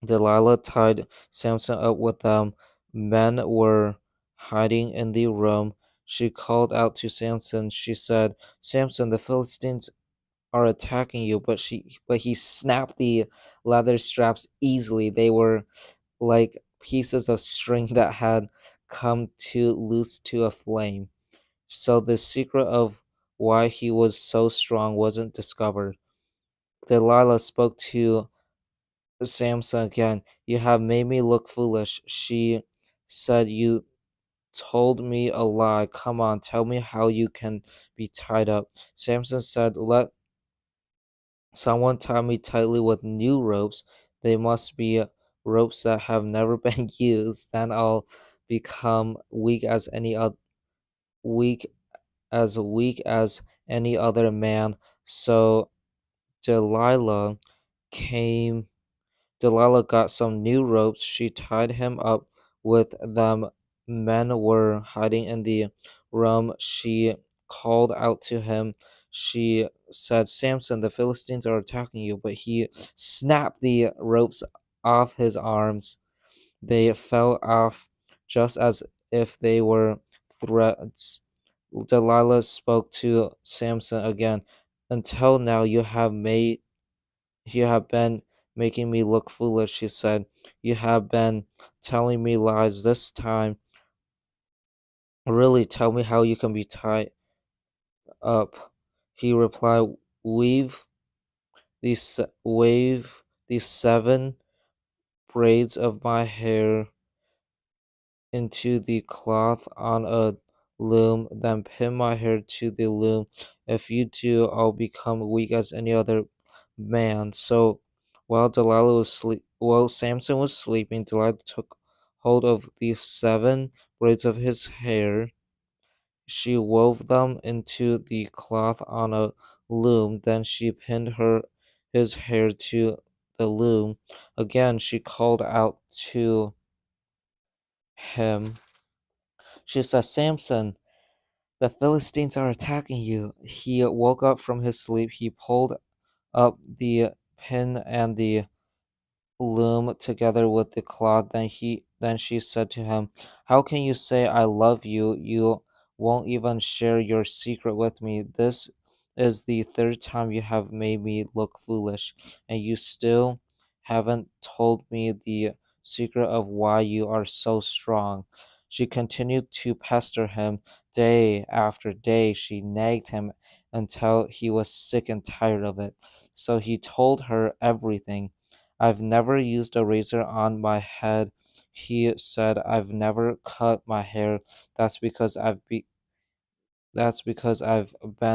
Delilah tied Samson up with them. Men were hiding in the room. She called out to Samson. She said, Samson, the Philistines are attacking you, but he snapped the leather straps easily. They were like pieces of string that had come too loose to a flame. So the secret of why he was so strong wasn't discovered. Delilah spoke to Samson again. You have made me look foolish. She said, you told me a lie. Come on, tell me how you can be tied up. Samson said, let someone tie me tightly with new ropes. They must be ropes that have never been used. Then I'll become weak weak as any other man. So Delilah came Delilah got some new ropes. She tied him up with them. Men were hiding in the room. She called out to him. She said, Samson, the Philistines are attacking you. But he snapped the ropes off his arms. They fell off just as if they were threads. Delilah spoke to Samson again. Until now you have been making me look foolish, she said. You have been telling me lies this time. Really, tell me how you can be tied up. He replied, Weave these 7 braids of my hair into the cloth on a loom, then pin my hair to the loom. If you do, I'll become weak as any other man. So while Samson was sleeping, Delilah took hold of the 7 braids of his hair. She wove them into the cloth on a loom. Then she pinned his hair to the loom. Again, she called out to him. She said, Samson, the Philistines are attacking you. He woke up from his sleep. He pulled up the pin and the loom together with the cloth. Then she said to him, How can you say I love you? You won't even share your secret with me. This is the 3rd time you have made me look foolish, and you still haven't told me the secret of why you are so strong. She continued to pester him. Day after day she nagged him until he was sick and tired of it. So he told her everything. I've never used a razor on my head. He said, I've never cut my hair. That's because I've been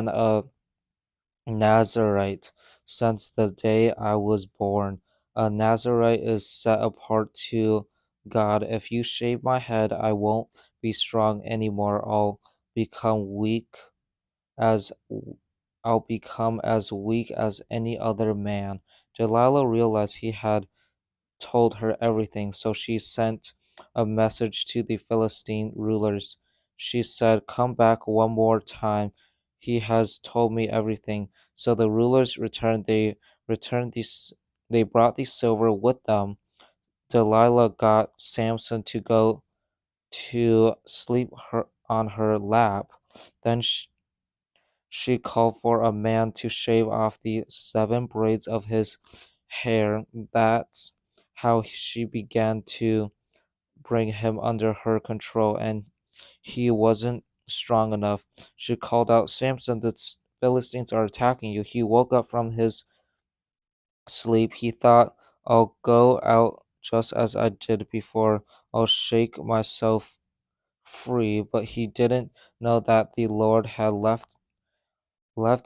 a Nazarite since the day I was born. A Nazarite is set apart to God. If you shave my head, I won't be strong anymore. Become weak as I'll become as weak as any other man. Delilah realized he had told her everything, so she sent a message to the Philistine rulers. She said, Come back one more time. He has told me everything. So the rulers returned. They brought the silver with them. Delilah got Samson to go to sleep on her lap. Then she called for a man to shave off the 7 braids of his hair. That's how she began to bring him under her control, and he wasn't strong enough. She called out, Samson, the Philistines are attacking you. He woke up from his sleep. He thought, I'll go out just as I did before. I'll shake myself free. But he didn't know that the Lord had left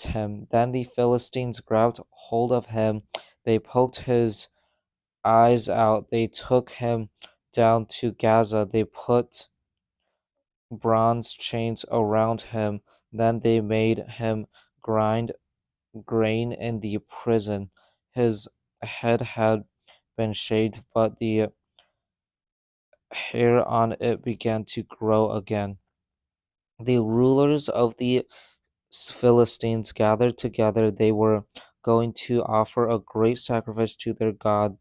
him. Then the Philistines grabbed hold of him. They poked his eyes out. They took him down to Gaza. They put bronze chains around him. Then they made him grind grain in the prison. His head had been shaved, but the hair on it began to grow again. The rulers of the Philistines gathered together. They were going to offer a great sacrifice to their god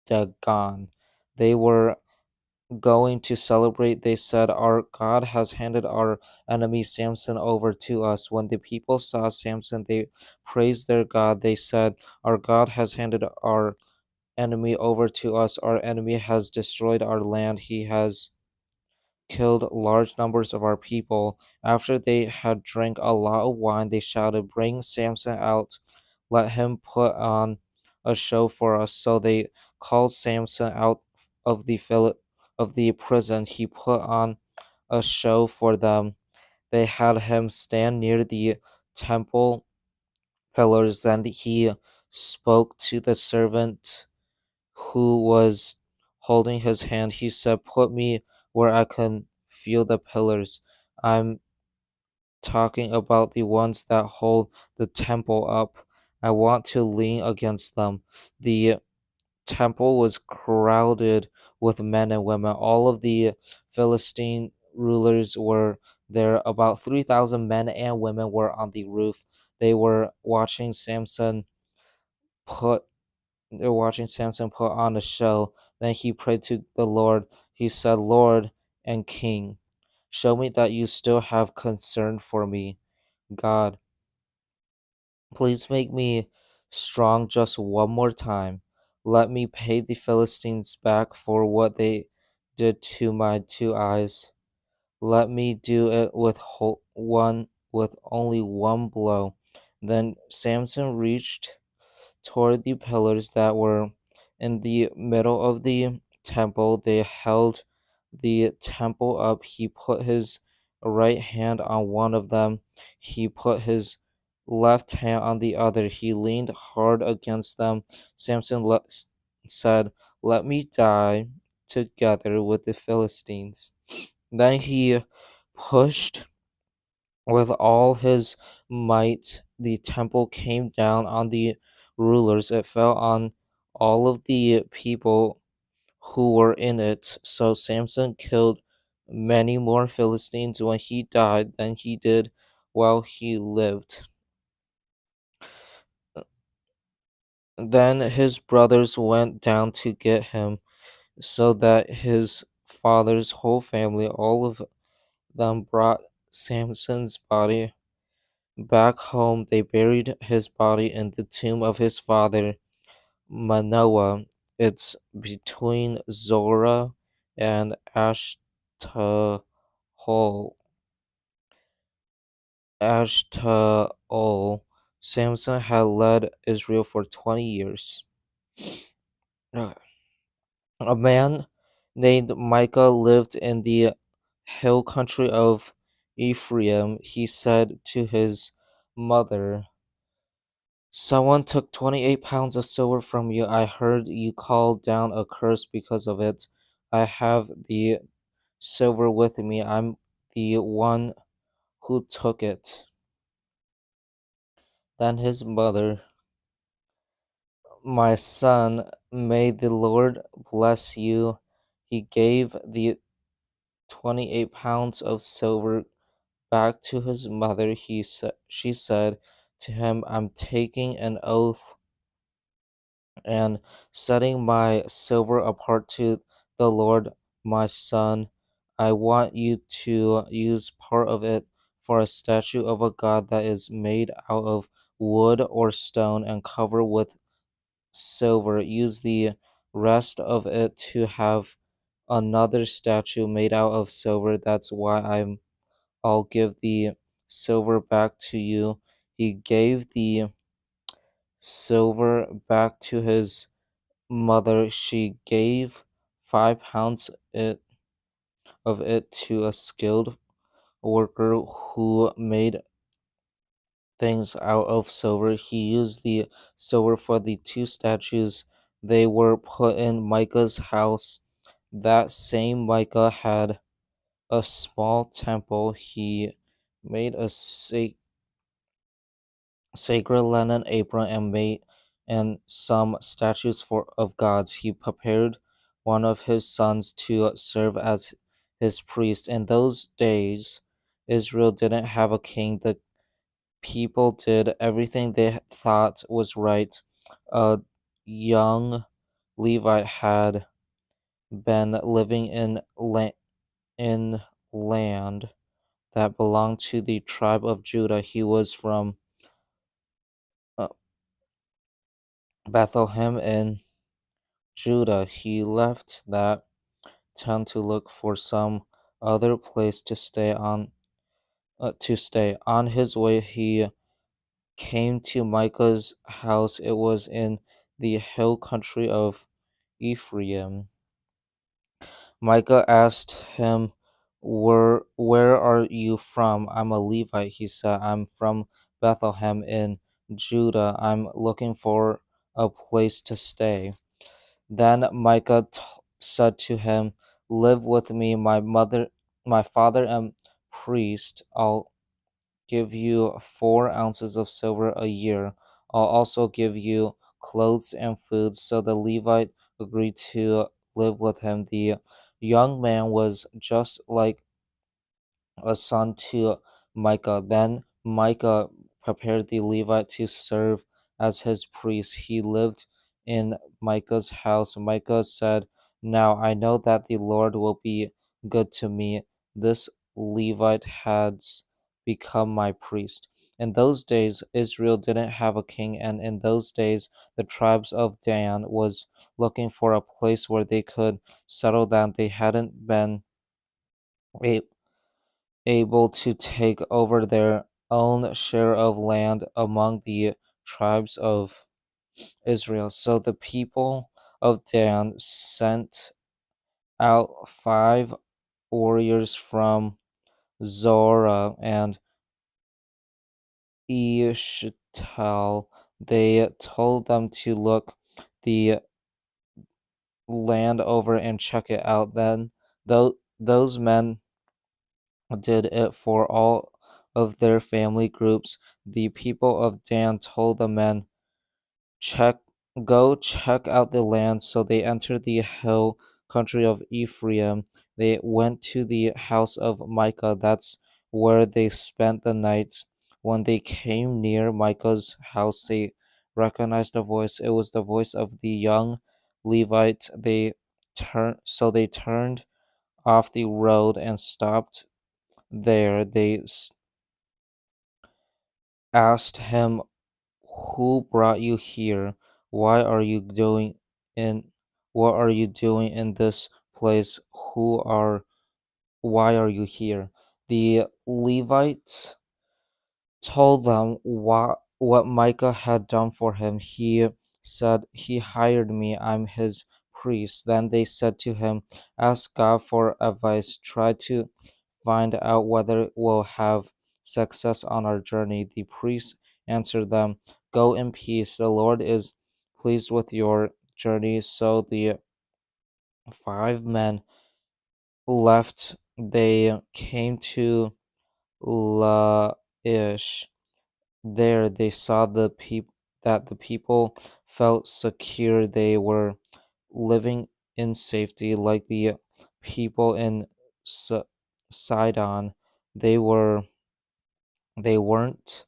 Dagon. They were going to celebrate. They said, Our God has handed our enemy Samson over to us. When the people saw Samson, they praised their God. They said, Our God has handed our enemy over to us. Our enemy has destroyed our land. He has killed large numbers of our people. After they had drank a lot of wine, they shouted, Bring Samson out. Let him put on a show for us. So they called Samson out of the prison. He put on a show for them. They had him stand near the temple pillars. Then he spoke to the servant who was holding his hand. He said, Put me where I can feel the pillars. I'm talking about the ones that hold the temple up. I want to lean against them. The temple was crowded with men and women. All of the Philistine rulers were there. About 3,000 men and women were on the roof. They were watching Samson put they're watching Samson put on a show. Then he prayed to the Lord. He said, Lord and King, show me that you still have concern for me. God, please make me strong just one more time. Let me pay the Philistines back for what they did to my two eyes. Let me do it with with only one blow. Then Samson reached toward the pillars that were in the middle of the temple. They held the temple up. He put his right hand on one of them. He put his left hand on the other. He leaned hard against them. Samson said, let me die together with the Philistines. Then he pushed with all his might. The temple came down on the rulers. It fell on all of the people who were in it. So Samson killed many more Philistines when he died than he did while he lived. Then his brothers went down to get him, so that his father's whole family, all of them, brought Samson's body back home. They buried his body in the tomb of his father, Manoah. It's between Zorah and Ashtaol. Ashtaol. Samson had led Israel for 20 years. A man named Micah lived in the hill country of Ephraim. He said to his mother, someone took 28 pounds of silver from you. I heard you call down a curse because of it. I have the silver with me. I'm the one who took it. Then his mother, my son, may the Lord bless you. He gave the 28 pounds of silver back to his mother. She said to him, I'm taking an oath and setting my silver apart to the Lord, my son. I want you to use part of it for a statue of a god that is made out of wood or stone and covered with silver. Use the rest of it to have another statue made out of silver. That's why I'll give the silver back to you. He gave the silver back to his mother. She gave 5 pounds of it to a skilled worker who made things out of silver. He used the silver for the two statues. They were put in Micah's house. That same Micah had a small temple. He made a sacred linen apron and some statues of gods. He prepared one of his sons to serve as his priest. In those days, Israel didn't have a king. The people did everything they thought was right. A young Levite had been living in land that belonged to the tribe of Judah. He was from uh, Bethlehem in Judah. He left that town to look for some other place to stay on. On his way, he came to Micah's house. It was in the hill country of Ephraim. Micah asked him, where are you from? I'm a Levite, he said. I'm from Bethlehem in Judah. I'm looking for a place to stay. Then Micah said to him, live with me, my father and priest. I'll give you 4 ounces of silver a year. I'll also give you clothes and food. So the Levite agreed to live with him. The young man was just like a son to Micah. Then Micah prepared the Levite to serve as his priest. He lived in Micah's house. Micah said, "Now I know that the Lord will be good to me. This Levite has become my priest." In those days, Israel didn't have a king, and in those days, the tribes of Dan was looking for a place where they could settle down. They hadn't been able to take over their own share of land among the tribes of Israel. So the people of Dan sent out 5 warriors from Zorah and Eshtal. They told them to look the land over and check it out. Then those men did it for all of their family groups. The people of Dan told the men, check go check out the land. So they entered the hill country of Ephraim. They went to the house of Micah. That's where they spent the night. When they came near Micah's house, they recognized a voice. It was the voice of the young Levite. They turned off the road and stopped there. They asked him, "Who brought you here? Why are you doing in what are you doing in this place? Why are you here?" The Levites told them what Micah had done for him. He said, "He hired me. I'm his priest." Then they said to him, "Ask God for advice. Try to find out whether we'll have success on our journey." The priest answered them, "Go in peace. The Lord is pleased with your journey." So the 5 men left. They came to Laish. There they saw that the people felt secure. They were living in safety like the people in Sidon. They were they weren't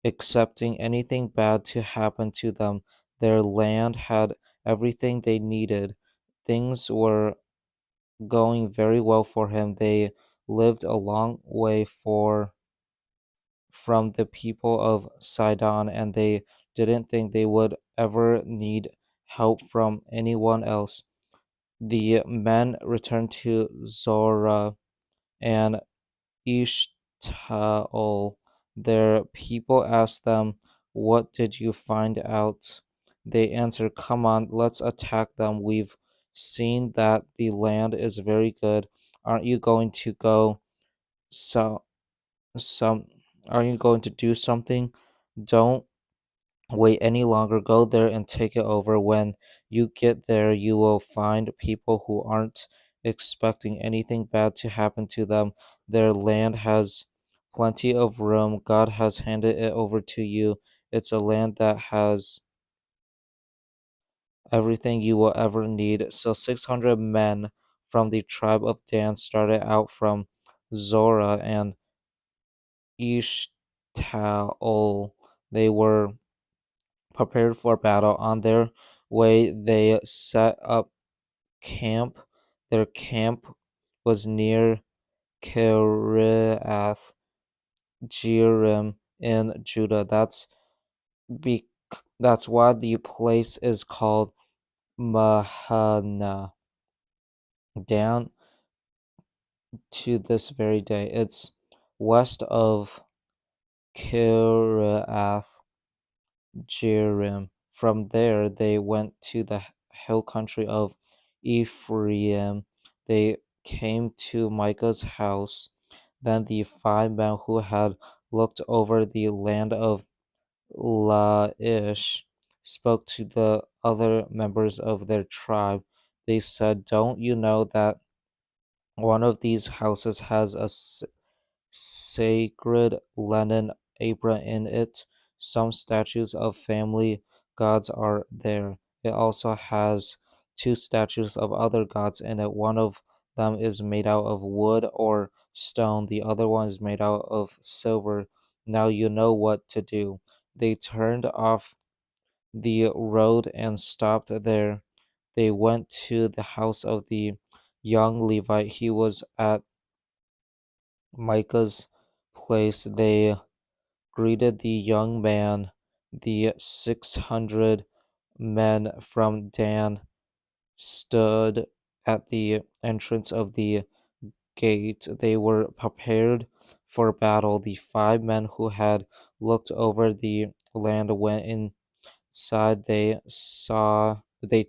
accepting anything bad to happen to them. Their land had everything they needed. Things were going very well for him. They lived a long way from the people of Sidon, and they didn't think they would ever need help from anyone else. The men returned to Zorah and Eshtaol. Their people asked them, "What did you find out?" They answered, "Come on, let's attack them. We've seen that the land is very good. Aren't you going to go so some are you going to do something? Don't wait any longer. Go there and take it over. When you get there, you will find people who aren't expecting anything bad to happen to them. Their land has plenty of room. God has handed it over to you. It's a land that has everything you will ever need." So 600 men from the tribe of Dan started out from Zorah and Eshtaol. They were prepared for battle. On their way, they set up camp. Their camp was near Kiriath Jearim in Judah. Be- that's why the place is called Mahana, down to this very day. It's west of Kiriath Jearim. From there, they went to the hill country of Ephraim. They came to Micah's house. Then the 5 men who had looked over the land of Laish spoke to the other members of their tribe. They said, "Don't you know that One of these houses has a sacred linen apron in it. Some statues of family gods are there. It also has two statues of other gods in it. One of them is made out of wood or stone, the other one is made out of silver. Now you know what to do. They turned off the road and stopped there. They went to the house of the young Levite. He was at Micah's place. They greeted the young man. The 600 men from Dan stood at the entrance of the gate. They were prepared for battle. The 5 men who had looked over the land went inside. They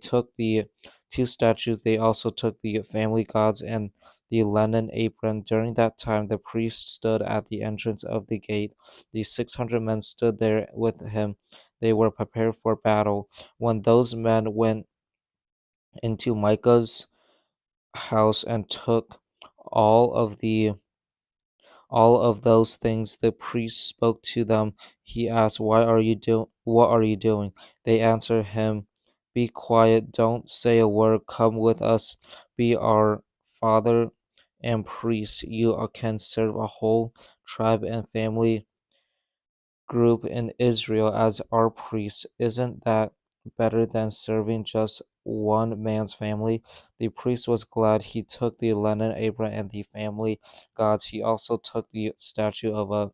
took the two statues. They also took the family gods and the linen apron. During that time, the priest stood at the entrance of the gate. The 600 men stood there with him. They were prepared for battle. When those men went into Micah's house and took all of the all of those things, the priest spoke to them. He asked, What are you doing?" They answered him, "Be quiet, don't say a word, come with us, be our father and priest. You can serve a whole tribe and family group in Israel as our priest. Isn't that better than serving just one man's family?" The priest was glad. He took the linen apron and the family gods. He also took the statue of a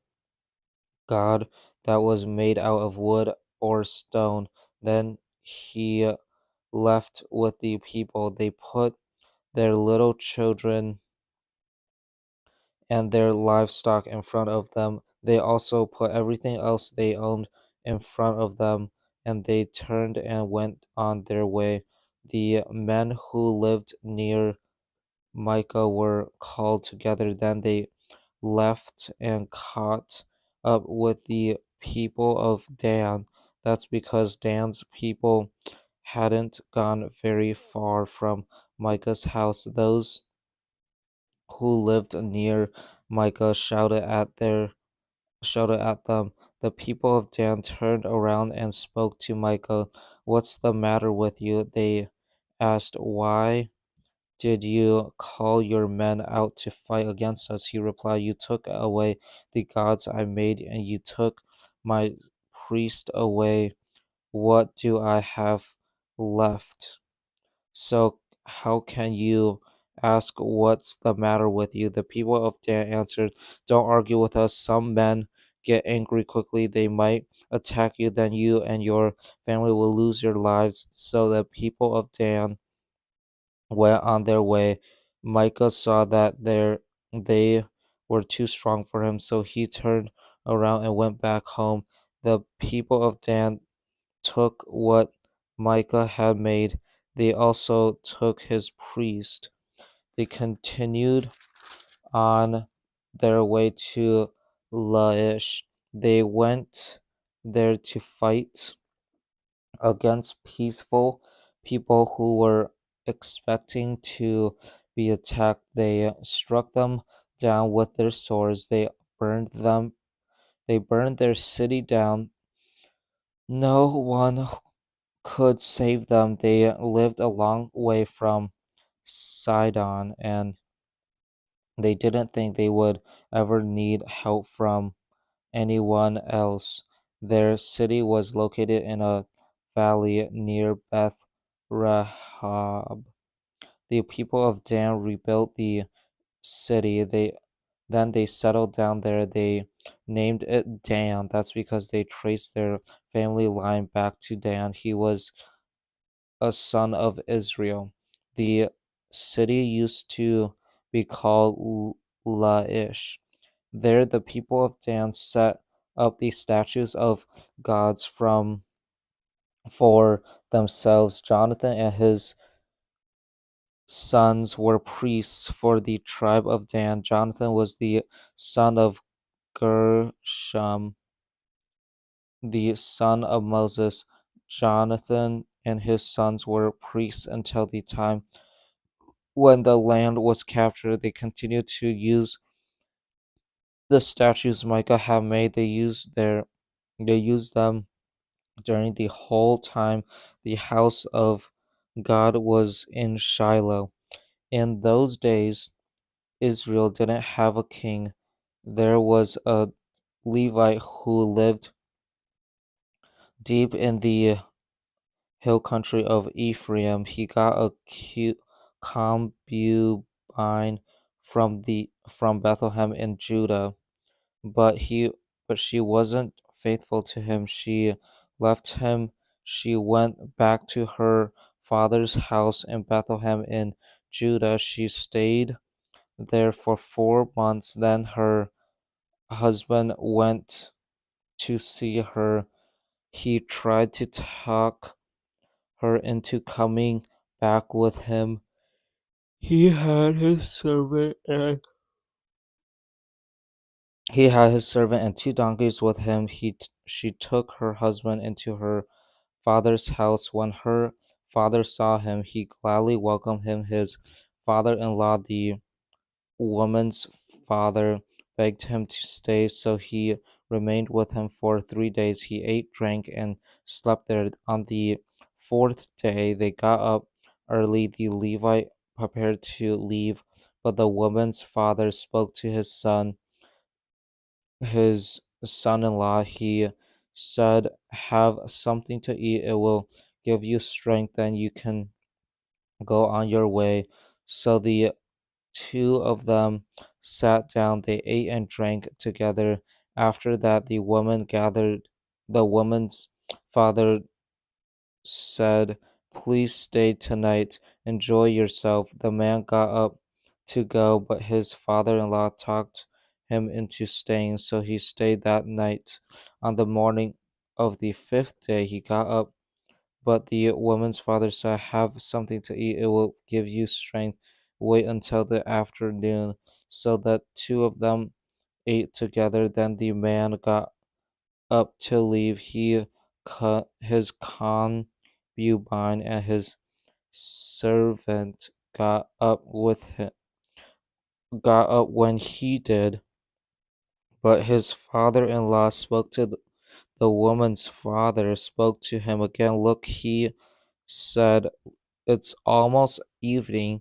god that was made out of wood or stone. Then he left with the people. They put their little children and their livestock in front of them. They also put everything else they owned in front of them, and they turned and went on their way. The men who lived near Micah were called together. Then they left and caught up with the people of Dan. That's because Dan's people hadn't gone very far from Micah's house. Those who lived near Micah shouted at them. The people of Dan turned around and spoke to Micah. "What's the matter with you?" they asked. "Why did you call your men out to fight against us?" He replied, "You took away the gods I made, and you took my priest away. What do I have left? So how can you ask what's the matter with you?" The people of Dan answered, "Don't argue with us. Some men get angry quickly. They might attack you, then you and your family will lose your lives." So the people of Dan went on their way. Micah saw that they were too strong for him, so he turned around and went back home. The people of Dan took what Micah had made. They also took his priest. They continued on their way to Laish. They went there to fight against peaceful people who were expecting to be attacked. They struck them down with their swords. They burned their city down. No one could save them. They lived a long way from Sidon, and they didn't think they would ever need help from anyone else. Their city was located in a valley near Beth Rahab. The people of Dan rebuilt the city. They settled down there. They named it Dan. That's because they traced their family line back to Dan. He was a son of Israel. The city used to be called Laish. There, the people of Dan set up the statues of gods from for themselves. Jonathan and his sons were priests for the tribe of Dan. Jonathan was the son of Gershom, the son of Moses. Jonathan and his sons were priests until the time When the land was captured, they continued to use the statues Micah had made. They used them during the whole time the house of God was in Shiloh. In those days, Israel didn't have a king. There was a Levite who lived deep in the hill country of Ephraim. He got a concubine from Bethlehem in Judah, but he but she wasn't faithful to him. She left him. She went back to her father's house in Bethlehem in Judah. She stayed there for 4 months. Then her husband went to see her. He tried to talk her into coming back with him. He had his servant and he had his servant and 2 donkeys with him. She took her husband into her father's house. When her father saw him, he gladly welcomed him. His father-in-law, the woman's father, begged him to stay, so he remained with him for 3 days. He ate, drank, and slept there. On the fourth day, they got up early. The Levite prepared to leave, but the woman's father spoke to his son-in-law. He said, "Have something to eat. It will give you strength, then you can go on your way." So the two of them sat down. They ate and drank together. After that, the woman's father said, "Please stay tonight. Enjoy yourself." The man got up to go, but his father-in-law talked him into staying, so he stayed that night. On the morning of the fifth day, he got up, but the woman's father said, "Have something to eat. It will give you strength. Wait until the afternoon." So the two of them ate together. Then the man got up to leave. He cut his concubine and his servant got up when he did. But his father-in-law spoke to the woman's father, spoke to him again. "Look," he said, "it's almost evening.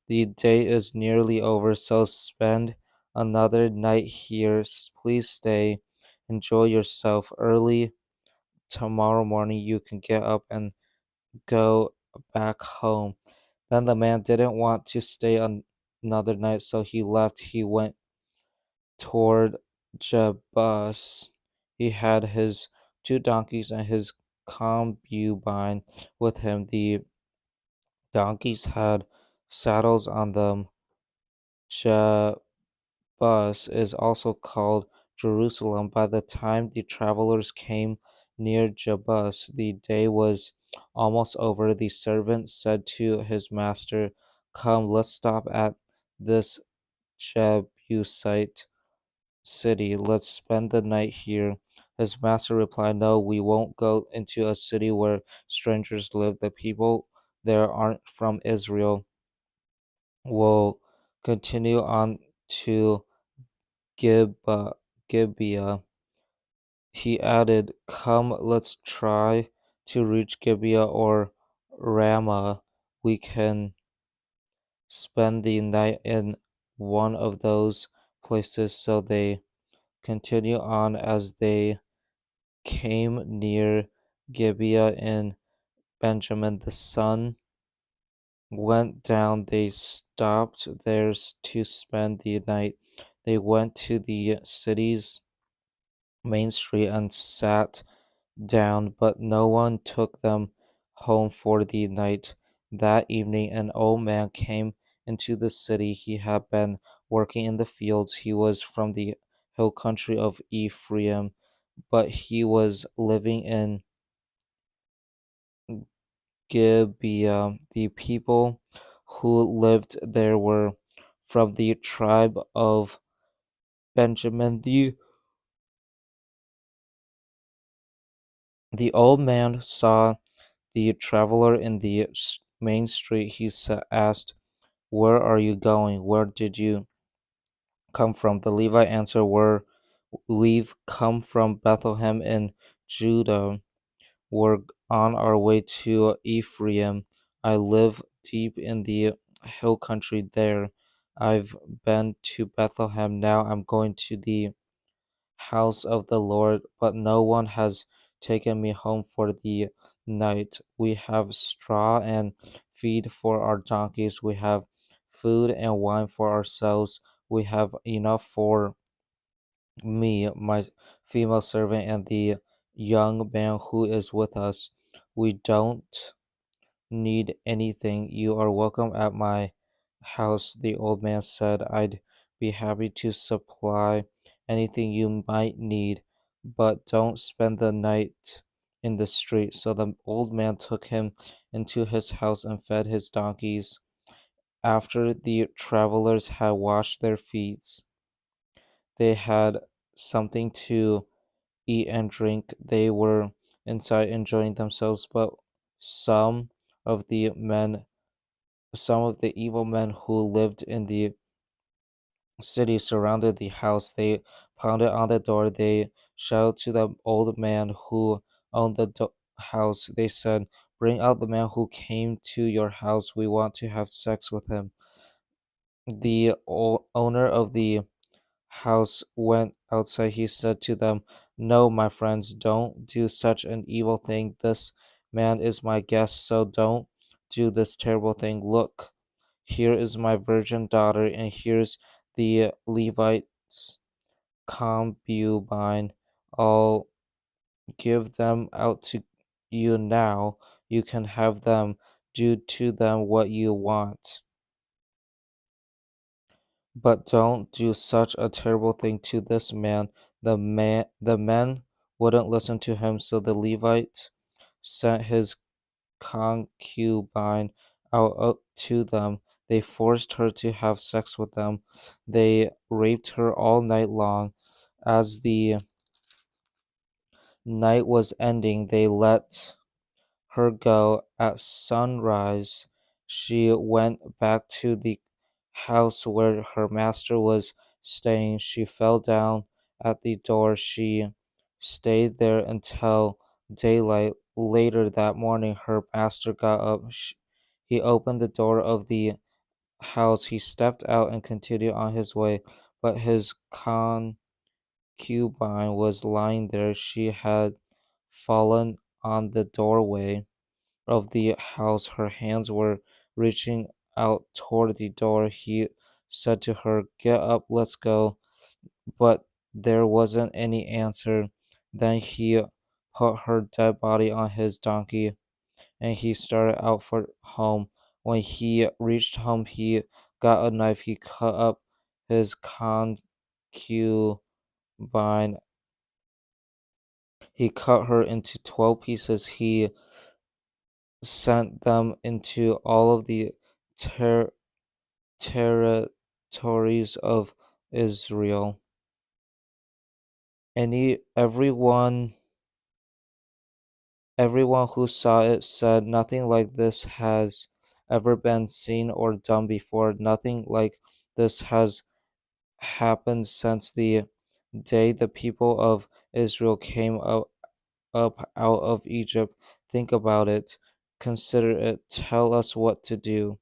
The day is nearly over, so spend another night here. Please stay. Enjoy yourself. Early tomorrow morning you can get up and go back home." Then the man didn't want to stay another night, so he left. He went toward Jebus. He had his 2 donkeys and his concubine with him. The donkeys had saddles on them. Jebus is also called Jerusalem. By the time the travelers came near Jebus, the day was almost over. The servant said to his master, "Come, let's stop at this Jebusite city. Let's spend the night here." His master replied, "No, we won't go into a city where strangers live. The people there aren't from Israel. We'll continue on to Gibeah." He added, "Come, let's try to reach Gibeah or Ramah. We can spend the night in one of those places." So they continued on. As they came near Gibeah in Benjamin, the sun went down. They stopped there to spend the night. They went to the city's main street and sat down, but no one took them home for the night. That evening, an old man came into the city. He had been working in the fields. He was from the hill country of Ephraim, but he was living in Gibeah. The people who lived there were from the tribe of Benjamin. The old man saw the traveler in the main street. He asked, Where are you going? Where did you come from? The Levite answered, We've come from Bethlehem in Judah. We're on our way to Ephraim. I live deep in the hill country there. I've been to Bethlehem. Now I'm going to the house of the Lord, but no one has taken me home for the night. We have straw and feed for our donkeys. We have food and wine for ourselves. We have enough for me, my female servant, and the young man who is with us. We don't need anything. You are welcome at my house, the old man said. I'd be happy to supply anything you might need, but don't spend the night in the street. So the old man took him into his house and fed his donkeys. After the travelers had washed their feet, they had something to eat and drink. They were inside enjoying themselves, but some of the men some of the evil men who lived in the city surrounded the house. They pounded on the door. They shouted to the old man who owned the house. They said, Bring out the man who came to your house. We want to have sex with him. The owner of the house went outside. He said to them, No, my friends, don't do such an evil thing. This man is my guest, so don't do this terrible thing. Look, here is my virgin daughter, and here's the Levite's concubine. I'll give them out to you now. You can have them. Do to them what you want. But don't do such a terrible thing to this man. The men wouldn't listen to him, so the Levite sent his concubine out up to them. They forced her to have sex with them. They raped her all night long. As the night was ending, they let her go. At sunrise, she went back to the house where her master was staying. She fell down at the door. She stayed there until daylight. Later that morning, her master got up. He opened the door of the house. He stepped out and continued on his way, but his concubine was lying there. She had fallen on the doorway of the house. Her hands were reaching out toward the door. He said to her, Get up, let's go. But there wasn't any answer. Then he put her dead body on his donkey and he started out for home. When he reached home, he got a knife. He cut up his concubine. He cut her into 12 pieces. He sent them into all of the ter- territories of Israel. Everyone who saw it said, Nothing like this has ever been seen or done before. Nothing like this has happened since the day the people of Israel came up out of Egypt. Think about it. Consider it. Tell us what to do.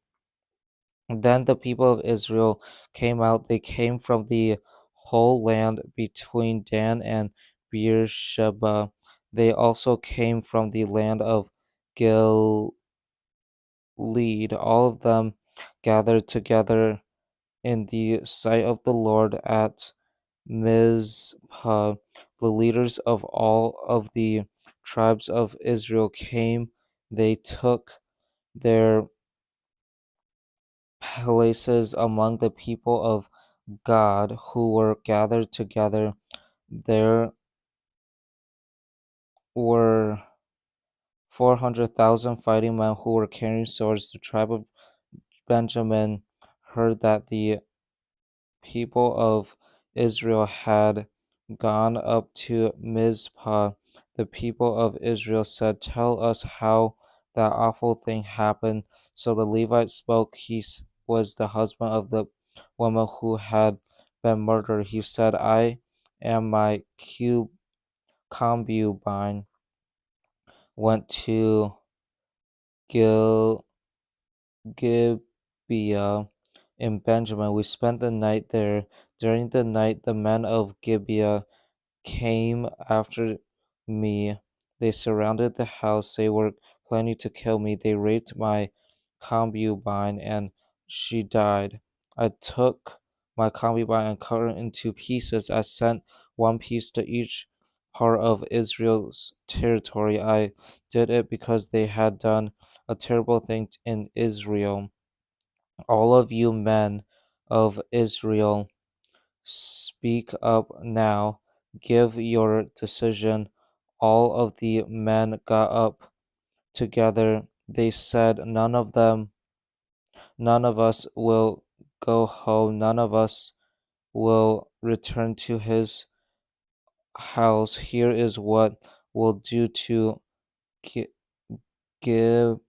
Then the people of Israel came out. They came from the whole land between Dan and Beersheba. They also came from the land of Gilead. All of them gathered together in the sight of the Lord at Mizpah. The leaders of all of the tribes of Israel came. They took their places among the people of God who were gathered together. There were 400,000 fighting men who were carrying swords. The tribe of Benjamin heard that the people of Israel had gone up to Mizpah. The people of Israel said, Tell us how that awful thing happened. So the Levite spoke. was the husband of the woman who had been murdered. He said, I and my concubine went to Gil- Gibeah in Benjamin. We spent the night there. During the night, the men of Gibeah came after me. They surrounded the house. They were planning to kill me. They raped my concubine and she died. I took my concubine and cut her into pieces. I sent one piece to each part of Israel's territory. I did it because they had done a terrible thing in Israel. All of you men of Israel, speak up now. Give your decision. All of the men got up together. They said, none of us will go home. None of us will return to his house. Here is what we'll do to Gi- Gibeah.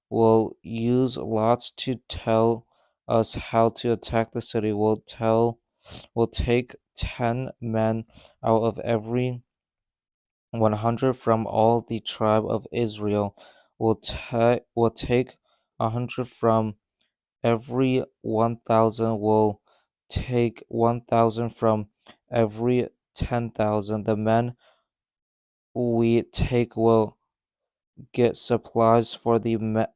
We'll use lots to tell us how to attack the city. We'll take 10 men out of every 100 from all the tribe of Israel. We'll take 100 from every 1,000. We'll take 1,000 from every 10,000. The men we take will get supplies for the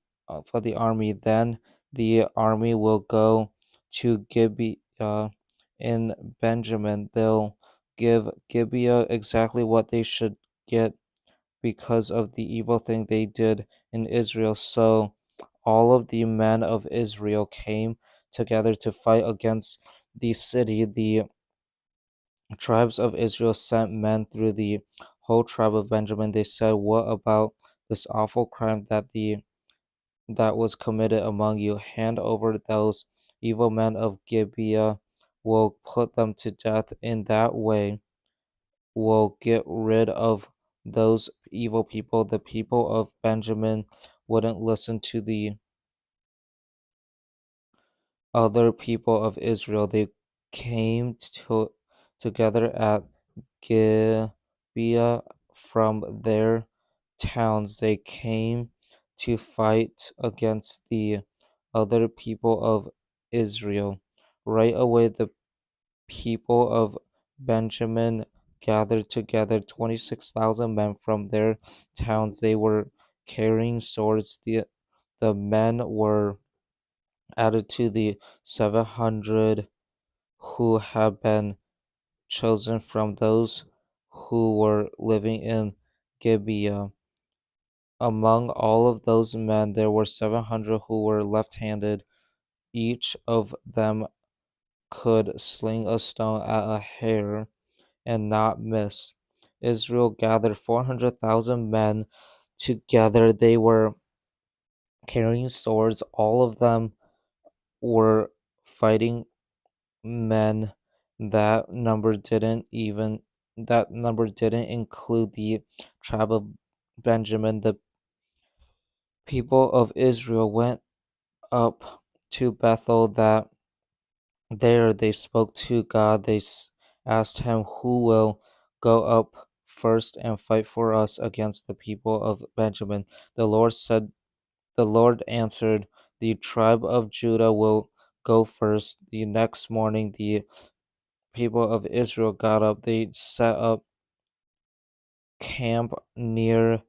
army. Then the army will go to Gibeah in Benjamin. They'll give Gibeah exactly what they should get because of the evil thing they did in Israel. So all of the men of Israel came together to fight against the city. The tribes of Israel sent men through the whole tribe of Benjamin. They said, what about this awful crime that was committed among you? Hand over those evil men of Gibeah. We'll put them to death. In that way, we'll get rid of those evil people. The people of Benjamin wouldn't listen to the other people of Israel. They came together at Gibeah from their towns. They came to fight against the other people of Israel. Right away, the people of Benjamin gathered together 26,000 men from their towns. They were carrying swords. The men were added to the 700 who had been chosen from those who were living in Gibeah. Among all of those men, there were 700 who were left handed. Each of them could sling a stone at a hare and not miss. Israel gathered 400,000 men together. They were carrying swords. All of them were fighting men. That number didn't include the tribe of Benjamin. The people of Israel went up to Bethel. That there they spoke to God. They asked him, who will go up first and fight for us against the people of Benjamin? The Lord answered, the tribe of Judah will go first. The next morning, the people of Israel got up. They set up camp near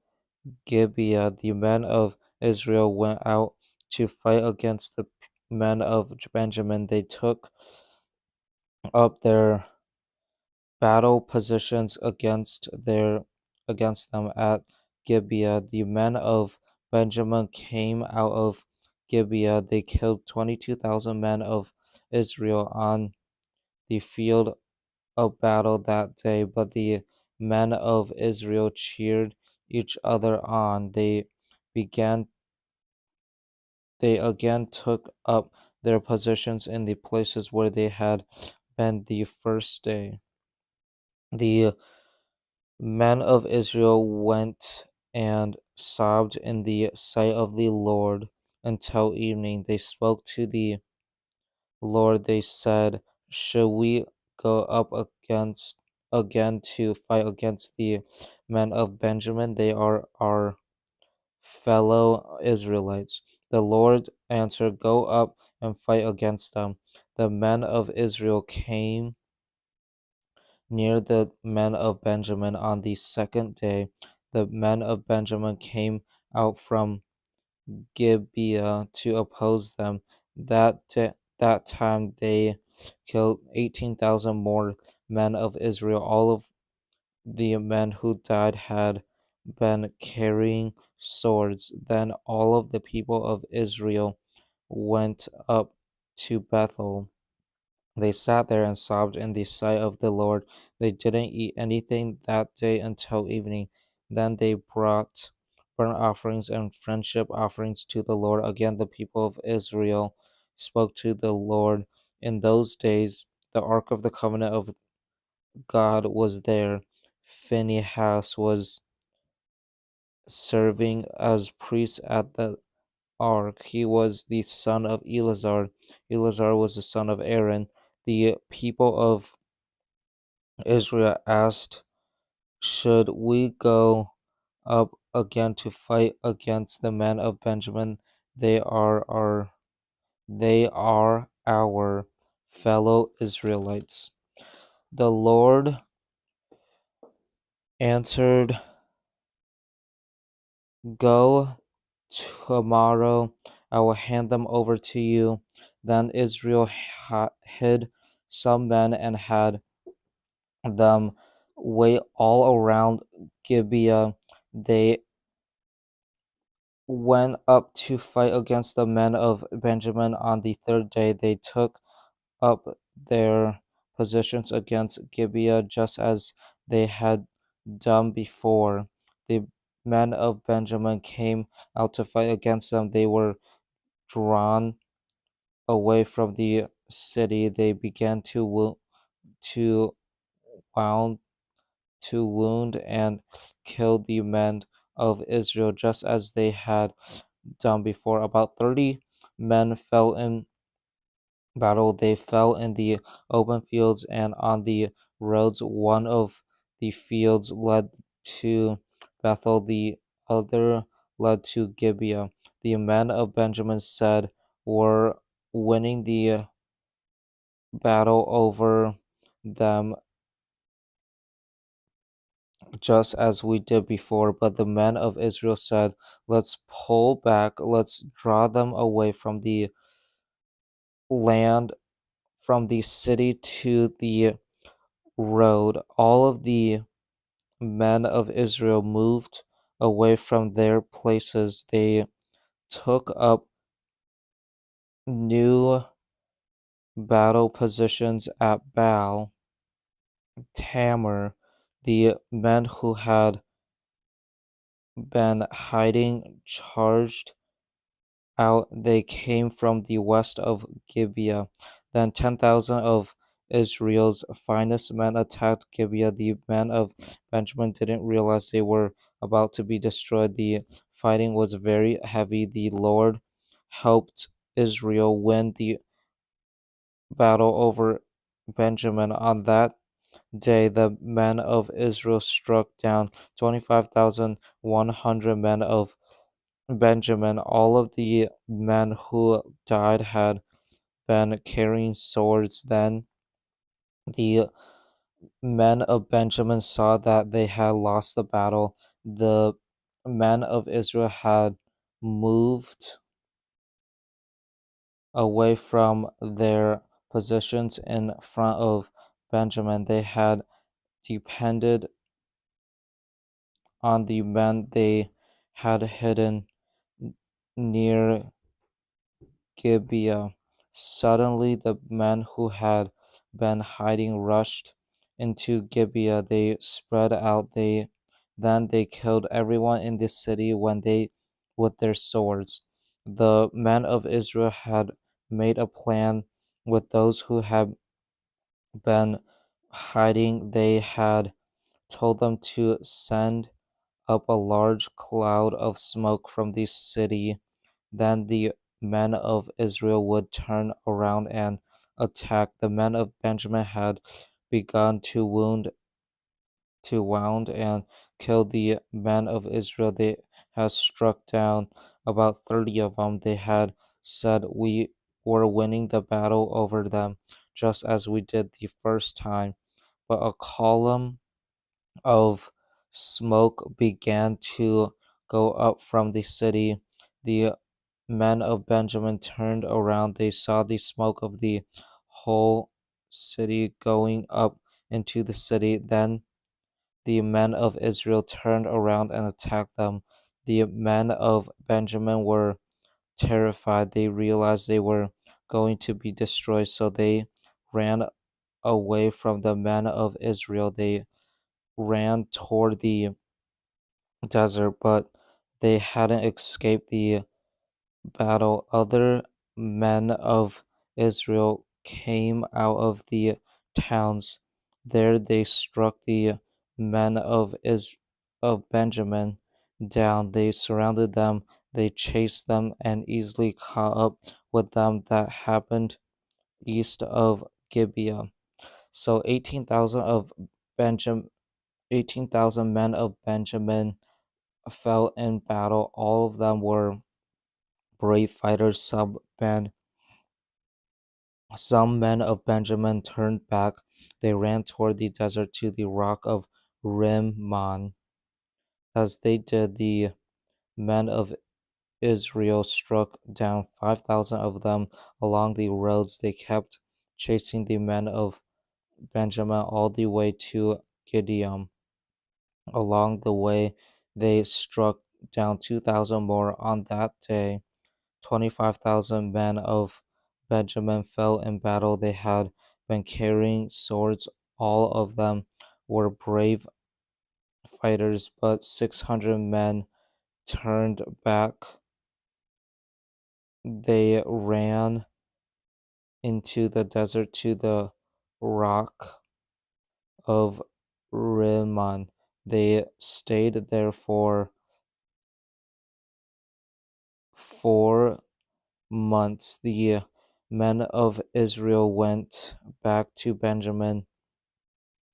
Gibeah. The men of Israel went out to fight against the men of Benjamin. They took up their battle positions against them at Gibeah. The men of Benjamin came out of Gibeah. They killed 22,000 men of Israel on the field of battle that day, but the men of Israel cheered each other on. Began they again took up their positions in the places where they had been the first day. The men of Israel went and sobbed in the sight of the Lord until evening. They spoke to the Lord. They said, "Should we go up again to fight against the men of Benjamin? They are our fellow Israelites." The Lord answered, "Go up and fight against them." The men of Israel came near the men of Benjamin on the second day. The men of Benjamin came out from Gibeah to oppose them. That time they killed 18,000 more men of Israel. All of the men who died had been carrying swords. Then all of the people of Israel went up to Bethel. They sat there and sobbed in the sight of the Lord. They didn't eat anything that day until evening. Then they brought burnt offerings and friendship offerings to the Lord. Again, the people of Israel spoke to the Lord. In those days, the ark of the covenant of God was there. Phinehas was serving as priest at the ark. He was the son of Eleazar. Eleazar was the son of Aaron. The people of Israel asked, "Should we go up again to fight against the men of Benjamin? They are our they are our fellow Israelites." The Lord answered, "Go tomorrow. I will hand them over to you." Then Israel hid some men and had them wait all around Gibeah. They went up to fight against the men of Benjamin on the third day. They took up their positions against Gibeah just as they had done before. The men of Benjamin came out to fight against them. They were drawn away from the city. They began to wound wound and kill the men of Israel just as they had done before. About 30 men fell in battle. They fell in the open fields and on the roads. One of the fields led to Bethel, the other led to Gibeah. The men of Benjamin said, "We're winning the battle over them just as we did before." But the men of Israel said, "Let's pull back, let's draw them away from the land, from the city to the road." All of the men of Israel moved away from their places. They took up new battle positions at Baal Tamar. The men who had been hiding charged out. They came from the west of Gibeah. Then 10,000 of Israel's finest men attacked Gibeah. The men of Benjamin didn't realize they were about to be destroyed. The fighting was very heavy. The Lord helped Israel win the battle over Benjamin. On that day, the men of Israel struck down 25,100 men of Benjamin. All of the men who died had been carrying swords. Then the men of Benjamin saw that they had lost the battle. The men of Israel had moved away from their positions in front of Benjamin. They had depended on the men they had hidden near Gibeah. Suddenly, the men who had been hiding rushed into Gibeah. They spread out. Then they killed everyone in the city with their swords. The men of Israel had made a plan with those who had been hiding. They had told them to send up a large cloud of smoke from the city Then the men of Israel would turn around and attack. The men of Benjamin had begun to wound and kill the men of Israel. They had struck down about 30 of them. They had said, "We were winning the battle over them, just as we did the first time." But a column of smoke began to go up from the city. The men of Benjamin turned around. They saw the smoke of the whole city going up into the city. Then the men of Israel turned around and attacked them. The men of Benjamin were terrified. They realized they were going to be destroyed, so they ran away from the men of Israel. They ran toward the desert, but they hadn't escaped the battle. Other men of Israel came out of the towns. There they struck the men of Benjamin down. They surrounded them. They chased them and easily caught up with them. That happened east of Gibeah. So 18,000 men of Benjamin fell in battle. All of them were brave fighters. Some men of Benjamin turned back. They ran toward the desert to the rock of Rimmon. As they did, the men of Israel struck down 5,000 of them along the roads. They kept chasing the men of Benjamin all the way to Gideon. Along the way, they struck down 2,000 more. On that day, 25,000 men of Benjamin fell in battle. They had been carrying swords. All of them were brave fighters, but 600 men turned back. They ran into the desert to the rock of Rimmon. They stayed there for 4 months. The men of Israel went back to Benjamin.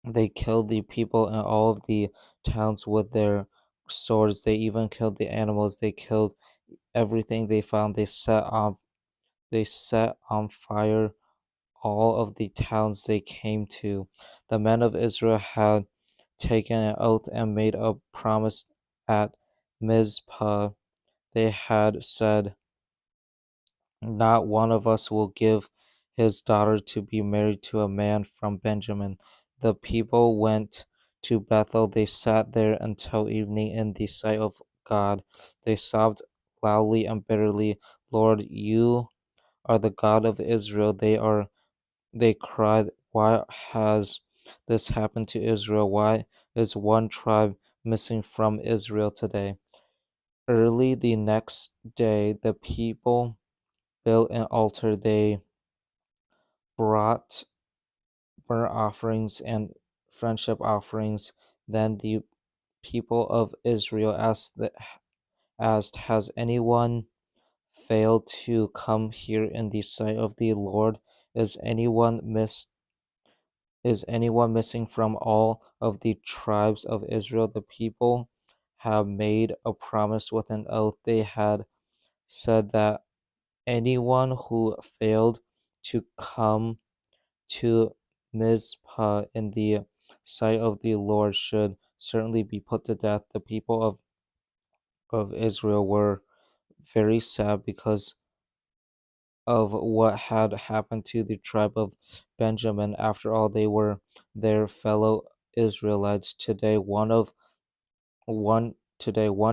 They killed the people in all of the towns with their swords. They even killed the animals. They killed everything they found. They set on fire all of the towns they came to. The men of Israel had taken an oath and made a promise at Mizpah. They had said, "Not one of us will give his daughter to be married to a man from Benjamin." The people went to Bethel. They sat there until evening in the sight of God. They sobbed loudly and bitterly, "Lord, you are the God of Israel." They cried, "Why has this happened to Israel? Why is one tribe missing from Israel today?" Early the next day, the people built an altar. They brought burnt offerings and friendship offerings. Then the people of Israel asked, "Has anyone failed to come here in the sight of the Lord? Is anyone miss is anyone missing from all of the tribes of Israel?" The people have made a promise with an oath. They had said that anyone who failed to come to Mizpah in the sight of the Lord should certainly be put to death. The people of Israel were very sad because of what had happened to the tribe of Benjamin. After all, they were their fellow Israelites. One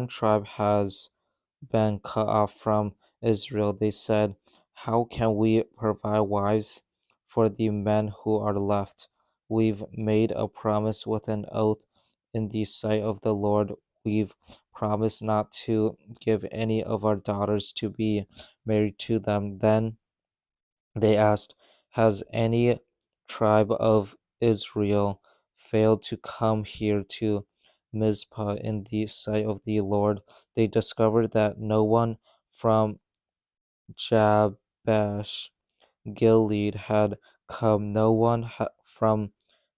tribe has been cut off from Israel. They said, "How can we provide wives for the men who are left? We've made a promise with an oath in the sight of the Lord. We've promised not to give any of our daughters to be married to them." Then they asked, "Has any tribe of Israel failed to come here to Mizpah in the sight of the Lord?" They discovered that no one from Jabesh Gilead had come. No one from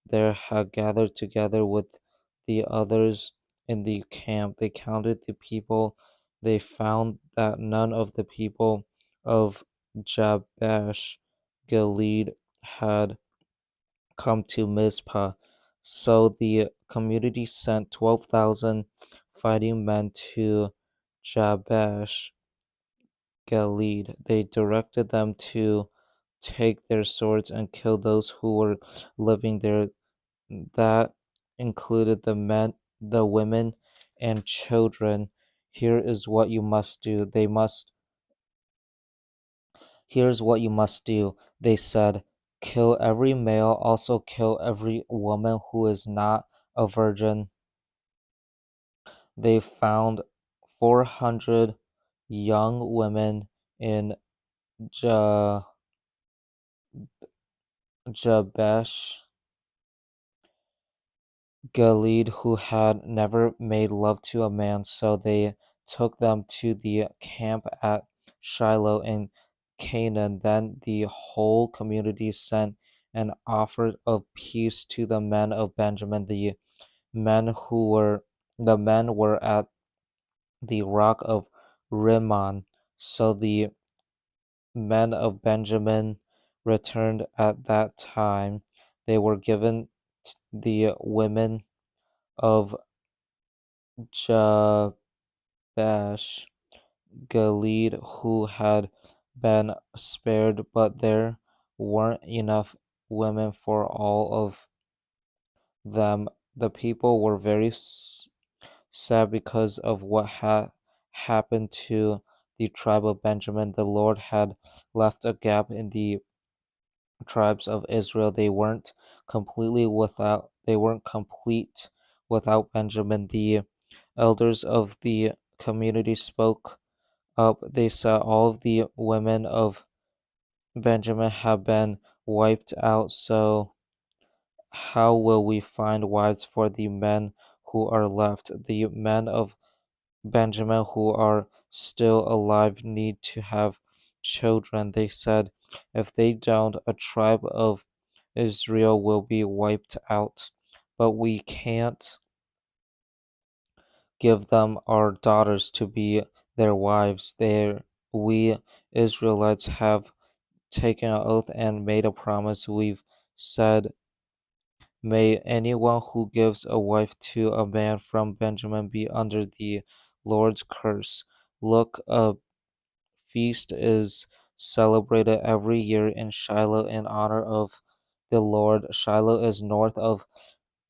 there had gathered together with the others in the camp. They counted the people. They found that none of the people of Jabesh Gilead had come to Mizpah. So the community sent 12,000 fighting men to Jabesh Gilead. They directed them to take their swords and kill those who were living there. That included the men, the women, and children. Here is what you must do. Here's what you must do. They said, kill every male, also kill every woman who is not a virgin. They found 400 young women in Ja- Jabesh Gilead who had never made love to a man, so they took them to the camp at Shiloh in Canaan. Then the whole community sent an offer of peace to the men of Benjamin. The men were at the rock of Rimmon. So the men of Benjamin returned at that time. They were given the women of Jabesh Gilead who had been spared, but there weren't enough women for all of them. The people were very sad because of what had happened to the tribe of Benjamin. The Lord had left a gap in the tribes of Israel. They weren't complete without Benjamin. The elders of the community spoke up. They said all of the women of Benjamin have been wiped out, so how will we find wives for the men who are left? The men of Benjamin who are still alive need to have children. They said, if they don't, a tribe of Israel will be wiped out. But we can't give them our daughters to be their wives. We Israelites have taken an oath and made a promise. We've said, may anyone who gives a wife to a man from Benjamin be under the Lord's curse. Look, a feast is celebrated every year in Shiloh in honor of the Lord. Shiloh is north of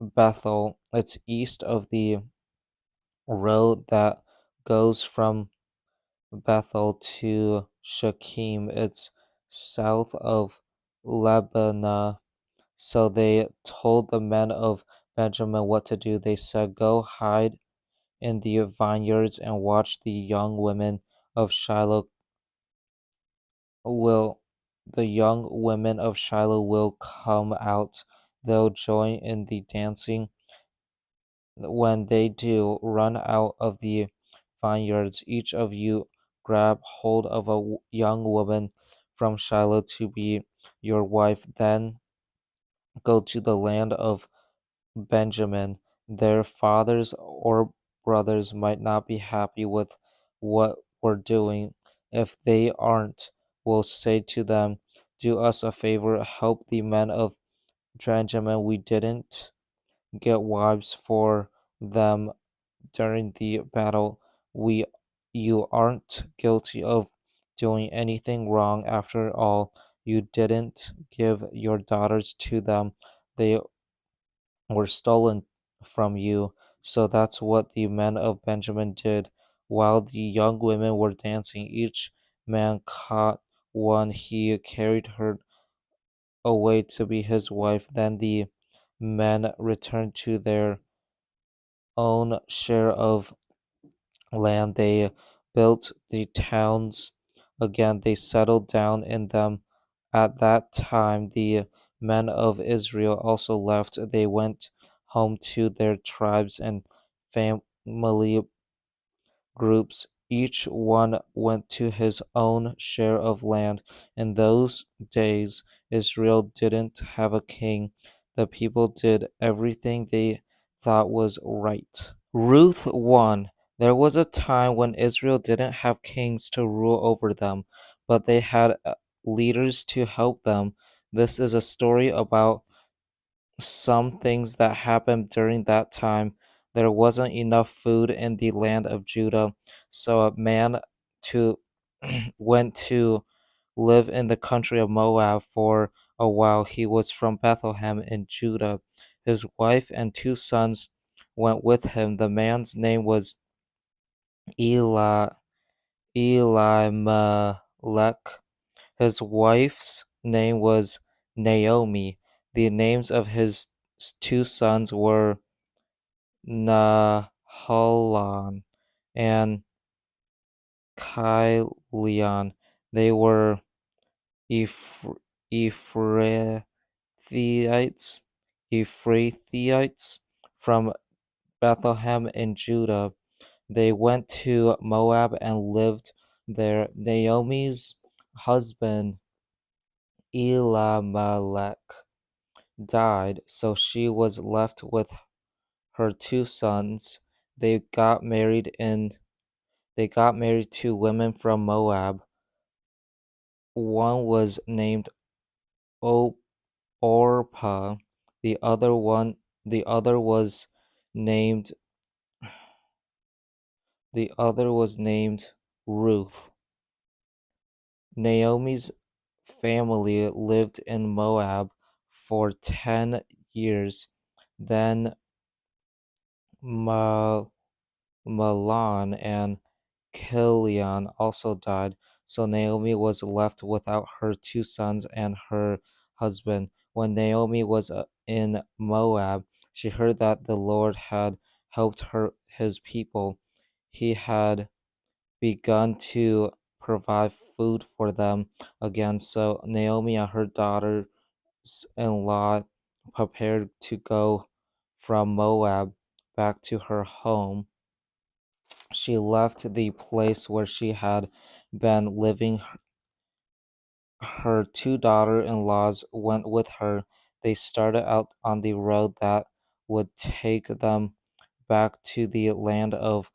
Bethel. It's east of the road that goes from Bethel to Shechem. It's south of Lebanon. So they told the men of Benjamin what to do. They said, go hide in the vineyards and watch the young women of Shiloh will the young women of Shiloh will come out. They'll join in the dancing. When they do, run out of the vineyards. Each of you grab hold of a young woman from Shiloh to be your wife. Then go to the land of Benjamin. Their fathers or brothers might not be happy with what we're doing. If they aren't, we'll say to them, do us a favor, help the men of Benjamin. We didn't get wives for them during the battle. We you aren't guilty of doing anything wrong after all. You didn't give your daughters to them. They were stolen from you. So that's what the men of Benjamin did. While the young women were dancing, each man caught one. He carried her away to be his wife. Then the men returned to their own share of land. They built the towns again. They settled down in them. At that time, the men of Israel also left. They went home to their tribes and family groups. each one went to his own share of land. In those days, Israel didn't have a king. The people did everything they thought was right. Ruth 1. There was a time when Israel didn't have kings to rule over them, but they had leaders to help them. This is a story about some things that happened during that time. There wasn't enough food in the land of Judah, so a man to went to live in the country of Moab for a while. He was from Bethlehem in Judah. His wife and two sons went with him. The man's name was Eli Elimelech. His wife's name was Naomi. The names of his two sons were Nahalan and Chilion. They were Ephrathites, Ephrathites from Bethlehem in Judah. They went to Moab and lived there. Naomi's husband Elimelech died, so she was left with her two sons. They got married in they got married to women from Moab. One was named Orpah. The other one the other was named the other was named Ruth. Naomi's family lived in Moab for 10 years. Then Ma- Mahlon and Chilion also died, so Naomi was left without her two sons and her husband. When Naomi was in Moab, she heard that the Lord had helped his people. He had begun to provide food for them again, so Naomi and her daughters in law prepared to go from Moab back to her home. She left the place where she had been living. Her two daughter-in-laws went with her. They started out on the road that would take them back to the land of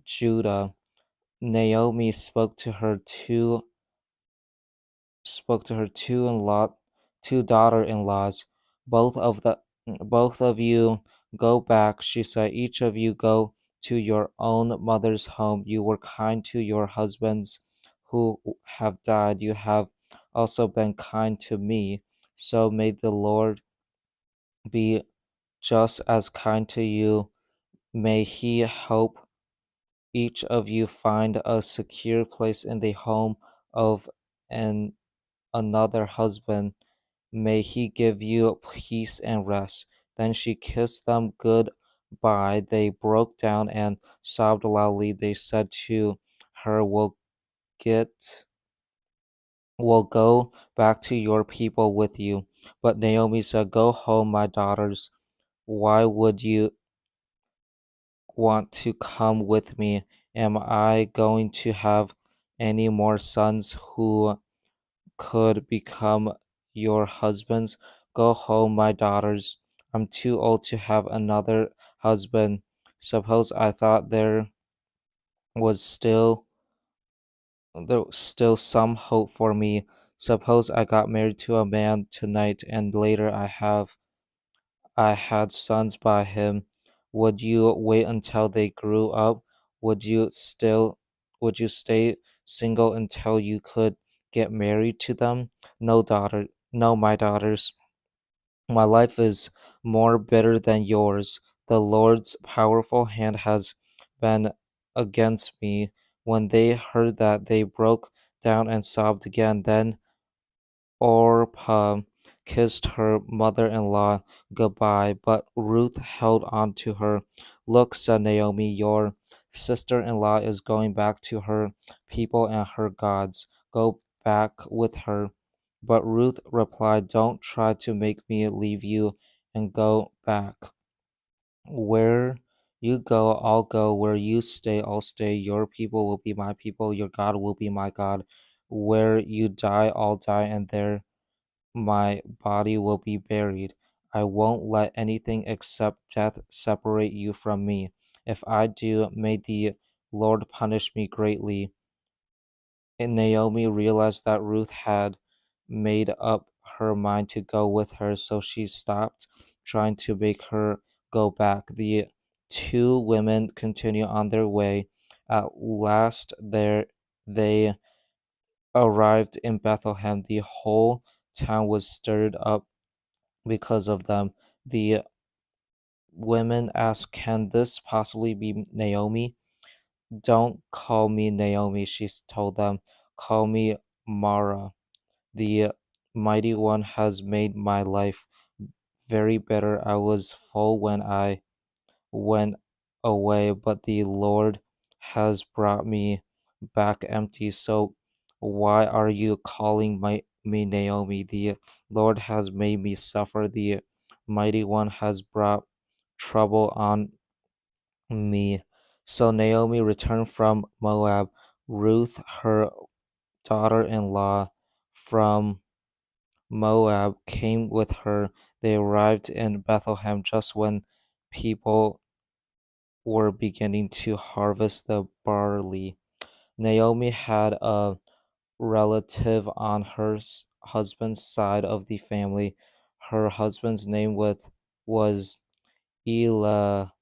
Judah. Naomi spoke to her two daughter-in-laws. Both of you go back, she said. Each of you go to your own mother's home. You were kind to your husbands who have died. You have also been kind to me. So may the Lord be just as kind to you. May he help each of you find a secure place in the home of an another husband. May he give you peace and rest. Then she kissed them good-bye. They broke down and sobbed loudly. They said to her, get we'll go back to your people with you. But Naomi said, go home, my daughters. Why would you want to come with me? Am I going to have any more sons who could become your husbands? Go home, my daughters. I'm too old to have another husband. Suppose I thought was still there was still some hope for me. Suppose I got married to a man tonight and later I had sons by him. Would you wait until they grew up? Would you still would you stay single until you could get married to them? No, my daughters. My life is more bitter than yours. The Lord's powerful hand has been against me. When they heard that, they broke down and sobbed again. Then Orpah kissed her mother-in-law goodbye, but Ruth held on to her. Look, said Naomi, your sister-in-law is going back to her people and her gods. Go back with her. But Ruth replied, don't try to make me leave you and go back. Where You go, I'll go. Where you stay, I'll stay. Your people will be my people. Your God will be my God. Where you die, I'll die, and there my body will be buried. I won't let anything except death separate you from me. If I do, may the Lord punish me greatly. And Naomi realized that Ruth had made up her mind to go with her, so she stopped trying to make her go back. The two women continued on their way. At last, there they arrived in Bethlehem. The whole town was stirred up because of them. The women asked, "Can this possibly be Naomi?" "Don't call me Naomi," she told them. "Call me Mara. The Mighty One has made my life very bitter. I was full when I went away, but the Lord has brought me back empty. So why are you calling me Naomi? The Lord has made me suffer. The Mighty One has brought trouble on me." So Naomi returned from Moab. Ruth, her daughter in law from Moab, came with her. They arrived in Bethlehem just when people were beginning to harvest the barley. Naomi had a relative on her husband's side of the family. Her husband's name was Elah,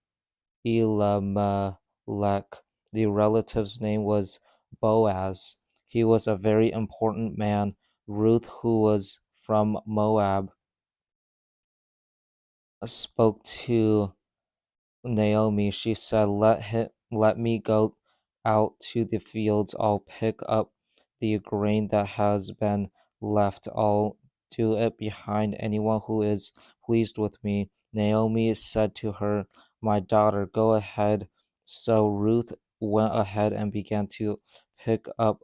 Elimelech. The relative's name was Boaz. He was a very important man. Ruth, who was from Moab, spoke to Naomi. She said, let me go out to the fields. I'll pick up the grain that has been left. I'll do it behind anyone who is pleased with me." Naomi said to her, "My daughter, go ahead." So Ruth went ahead and began to pick up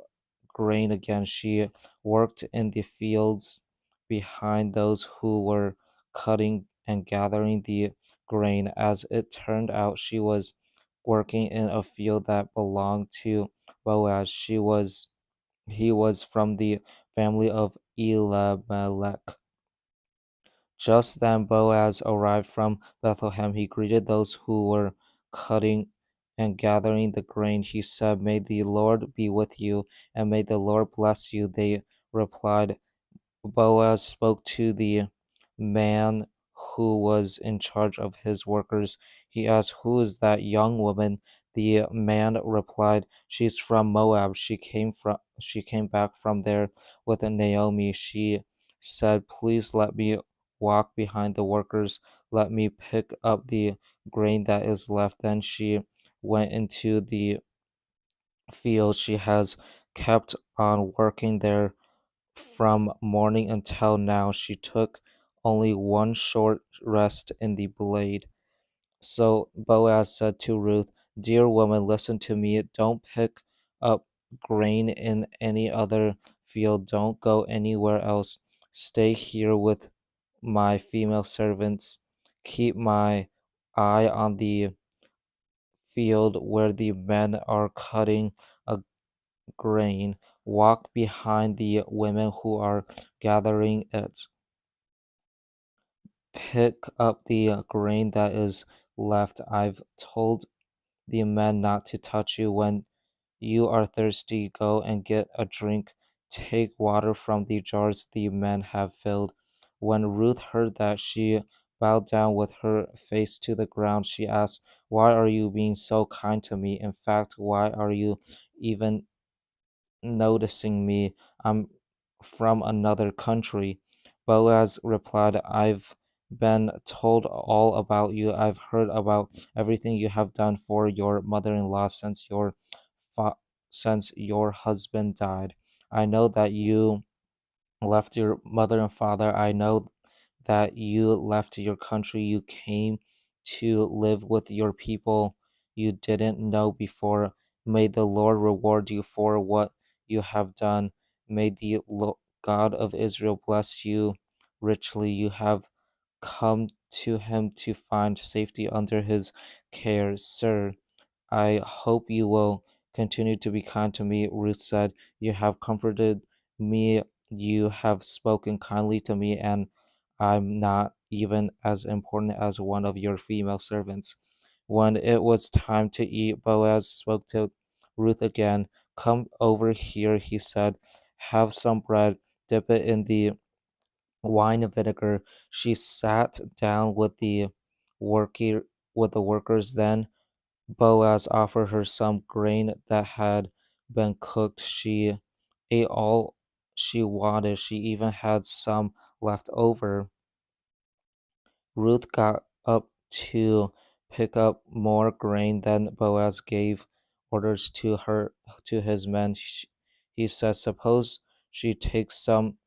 grain again. She worked in the fields behind those who were cutting and gathering the grain. As it turned out, she was working in a field that belonged to Boaz. He was from the family of Elimelech. Just then Boaz arrived from Bethlehem. He greeted those who were cutting and gathering the grain. He said, "May the Lord be with you, and may the Lord bless you." They replied. Boaz spoke to the man who was in charge of his workers. He asked, "Who is that young woman?" The man replied, "She's from Moab. She came back from there with Naomi." She said, "Please let me walk behind the workers. Let me pick up the grain that is left." Then she went into the field. She has kept on working there from morning until now. She took only one short rest in the blade. So Boaz said to Ruth, "Dear woman, listen to me. Don't pick up grain in any other field. Don't go anywhere else. Stay here with my female servants. Keep my eye on the field where the men are cutting a grain. Walk behind the women who are gathering it. Pick up the grain that is left. I've told the men not to touch you. When you are thirsty, go and get a drink. Take water from the jars the men have filled." When Ruth heard that, she bowed down with her face to the ground. She asked, "Why are you being so kind to me? In fact, why are you even noticing me? I'm from another country." Boaz replied, "I've been told all about you. I've heard about everything you have done for your mother-in-law fa- since your husband died. I know that you left your mother and father. I know that you left your country. You came to live with your people you didn't know before. May the Lord reward you for what you have done. May the God of Israel bless you richly. You have come to him to find safety under his care. Sir, I hope you will continue to be kind to me, Ruth said. You have comforted me, you have spoken kindly to me, and I'm not even as important as one of your female servants. When it was time to eat, Boaz spoke to Ruth again. Come over here, he said. Have some bread, dip it in the wine vinegar. She sat down worker with the workers. Then Boaz offered her some grain that had been cooked. She ate all she wanted. She even had some left over. Ruth got up to pick up more grain. Then Boaz gave orders to his men. He said, "Suppose she takes some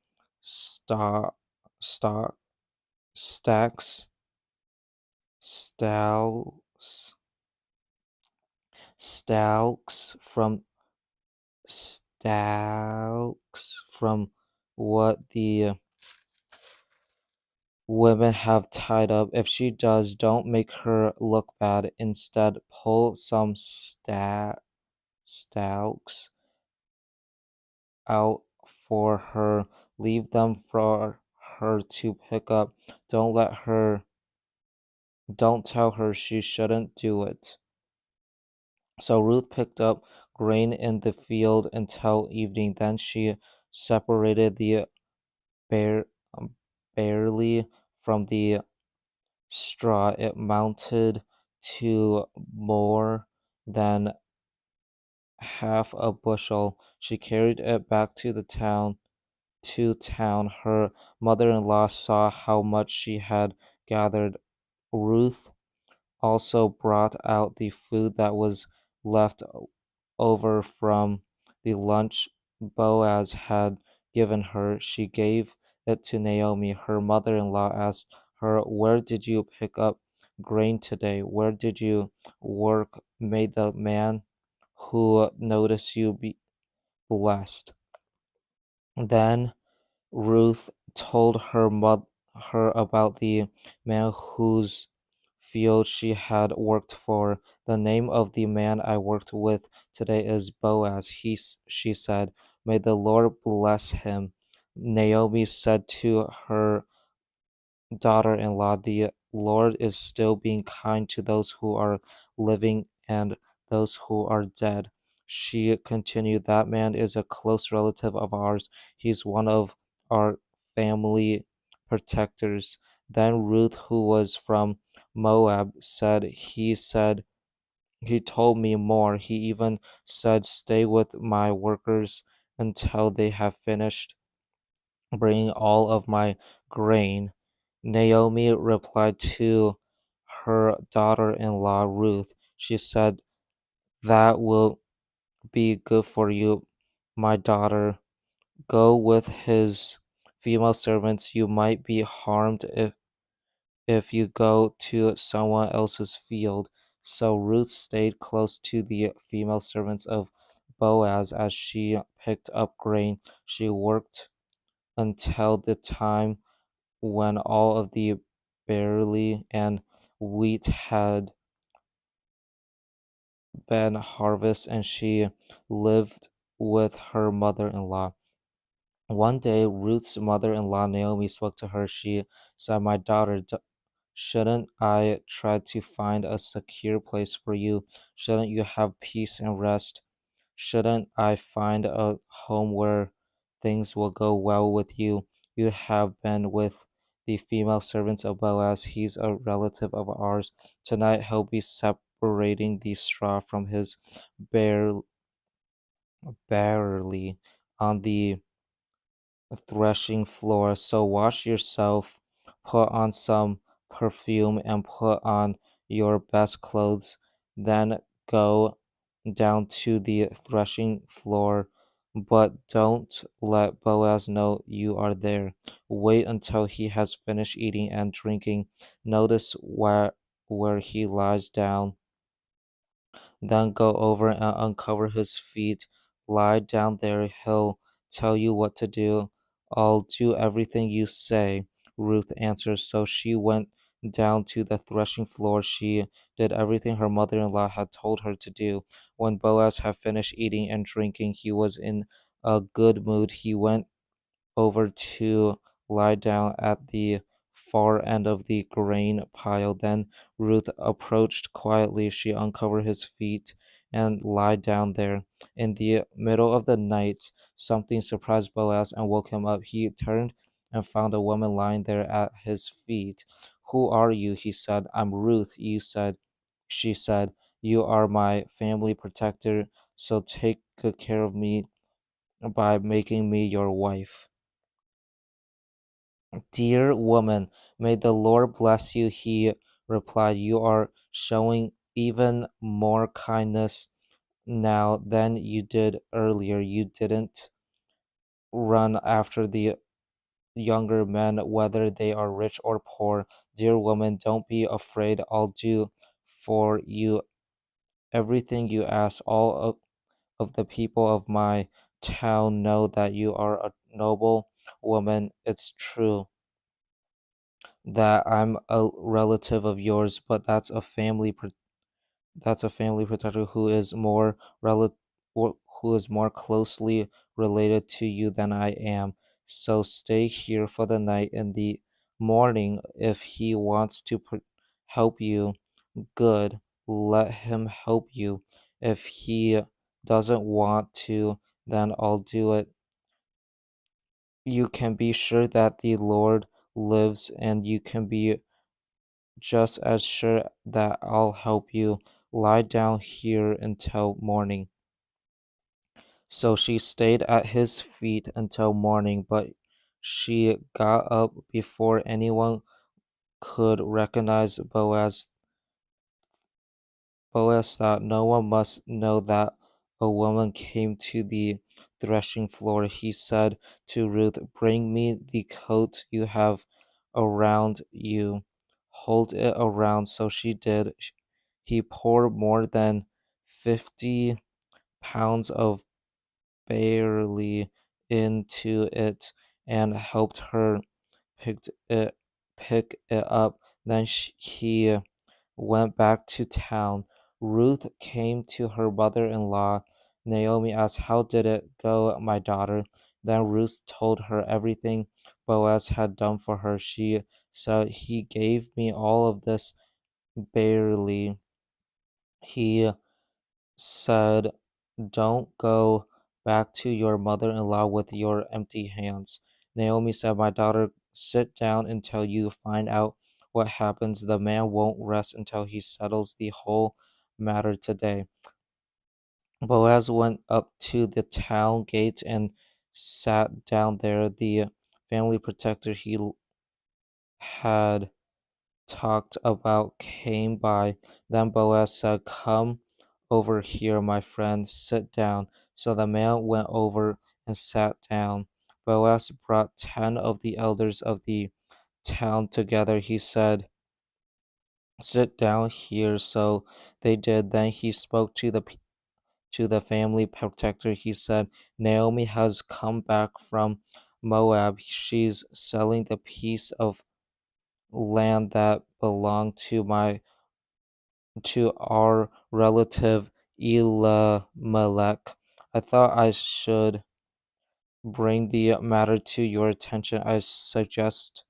stock, stock stacks, stalks, stalks from stalks from what the women have tied up. If she does, don't make her look bad. Instead, pull some stalks out for her. Leave them for her to pick up. Don't let her, don't tell her she shouldn't do it." So Ruth picked up grain in the field until evening. Then she separated the bare, barley from the straw. It mounted to more than half a bushel. She carried it back to the town. To town, her mother-in-law saw how much she had gathered. Ruth also brought out the food that was left over from the lunch Boaz had given her. She gave it to Naomi. Her mother in law asked her, "Where did you pick up grain today? Where did you work? May the man who noticed you be blessed." Then Ruth told her about the man whose field she had worked for. "The name of the man I worked with today is Boaz," she said. "May the Lord bless him." Naomi said to her daughter-in-law, "The Lord is still being kind to those who are living and those who are dead." She continued, "That man is a close relative of ours. He's one of our family protectors." Then Ruth, who was from Moab, said, "He told me more. He even said, 'Stay with my workers until they have finished bringing all of my grain." Naomi replied to her daughter-in-law Ruth. She said, "That will be good for you, my daughter. Go with his female servants. You might be harmed if you go to someone else's field." So Ruth stayed close to the female servants of Boaz as she picked up grain. She worked until the time when all of the barley and wheat had been harvested, and she lived with her mother-in-law. One day, Ruth's mother-in-law Naomi spoke to her. She said, "My daughter, shouldn't I try to find a secure place for you? Shouldn't you have peace and rest? Shouldn't I find a home where things will go well with you? You have been with the female servants of Boaz. He's a relative of ours. Tonight he'll be separating the straw from his bare, barley on the threshing floor. So wash yourself, put on some perfume, and put on your best clothes. Then go down to the threshing floor. But don't let Boaz know you are there. Wait until he has finished eating and drinking. Notice where he lies down. Then go over and uncover his feet. Lie down there. He'll tell you what to do. I'll do everything you say. Ruth answered. So she went down to the threshing floor. She did everything her mother in law had told her to do. When Boaz had finished eating and drinking, he was in a good mood. He went over to lie down at the far end of the grain pile. Then Ruth approached quietly. She uncovered his feet and lied down there. In the middle of the night, something surprised Boaz and woke him up. He turned and found a woman lying there at his feet. "Who are you?" he said. "I'm Ruth," she said. "You are my family protector, so take good care of me by making me your wife." "Dear woman, may the Lord bless you," he replied. "You are showing even more kindness now than you did earlier. You didn't run after the younger men, whether they are rich or poor. Dear woman, don't be afraid. I'll do for you everything you ask. All of the people of my town know that you are a noble woman. It's true that I'm a relative of yours, but that's a family protector who is more who is more closely related to you than I am. So stay here for the night. In the morning, if he wants to help you, good, let him help you. If he doesn't want to, then I'll do it. You can be sure that the Lord lives, and you can be just as sure that I'll help you. Lie down here until morning." So she stayed at his feet until morning, but she got up before anyone could recognize Boaz. Boaz thought, "No one must know that a woman came to the threshing floor." He said to Ruth, "Bring me the coat you have around you. Hold it around." So she did. He poured more than 50 pounds of barley into it and helped her pick it, pick it up. Then he went back to town. Ruth came to her mother in law. Naomi asked, "How did it go, my daughter?" Then Ruth told her everything Boaz had done for her. She said, "He gave me all of this barley." He said, "Don't go back to your mother in law with your empty hands." Naomi said, "My daughter, sit down until you find out what happens. The man won't rest until he settles the whole matter today." Boaz went up to the town gate and sat down there. The family protector he had talked about came by. Then Boaz said, "Come over here, my friend, sit down." So the man went over and sat down. Boaz brought 10 of the elders of the town together. He said, "Sit down here." So they did. Then he spoke to the family protector. He said, "Naomi has come back from Moab. She's selling the piece of land that belonged to our relative Elimelech. I thought I should bring the matter to your attention. I suggest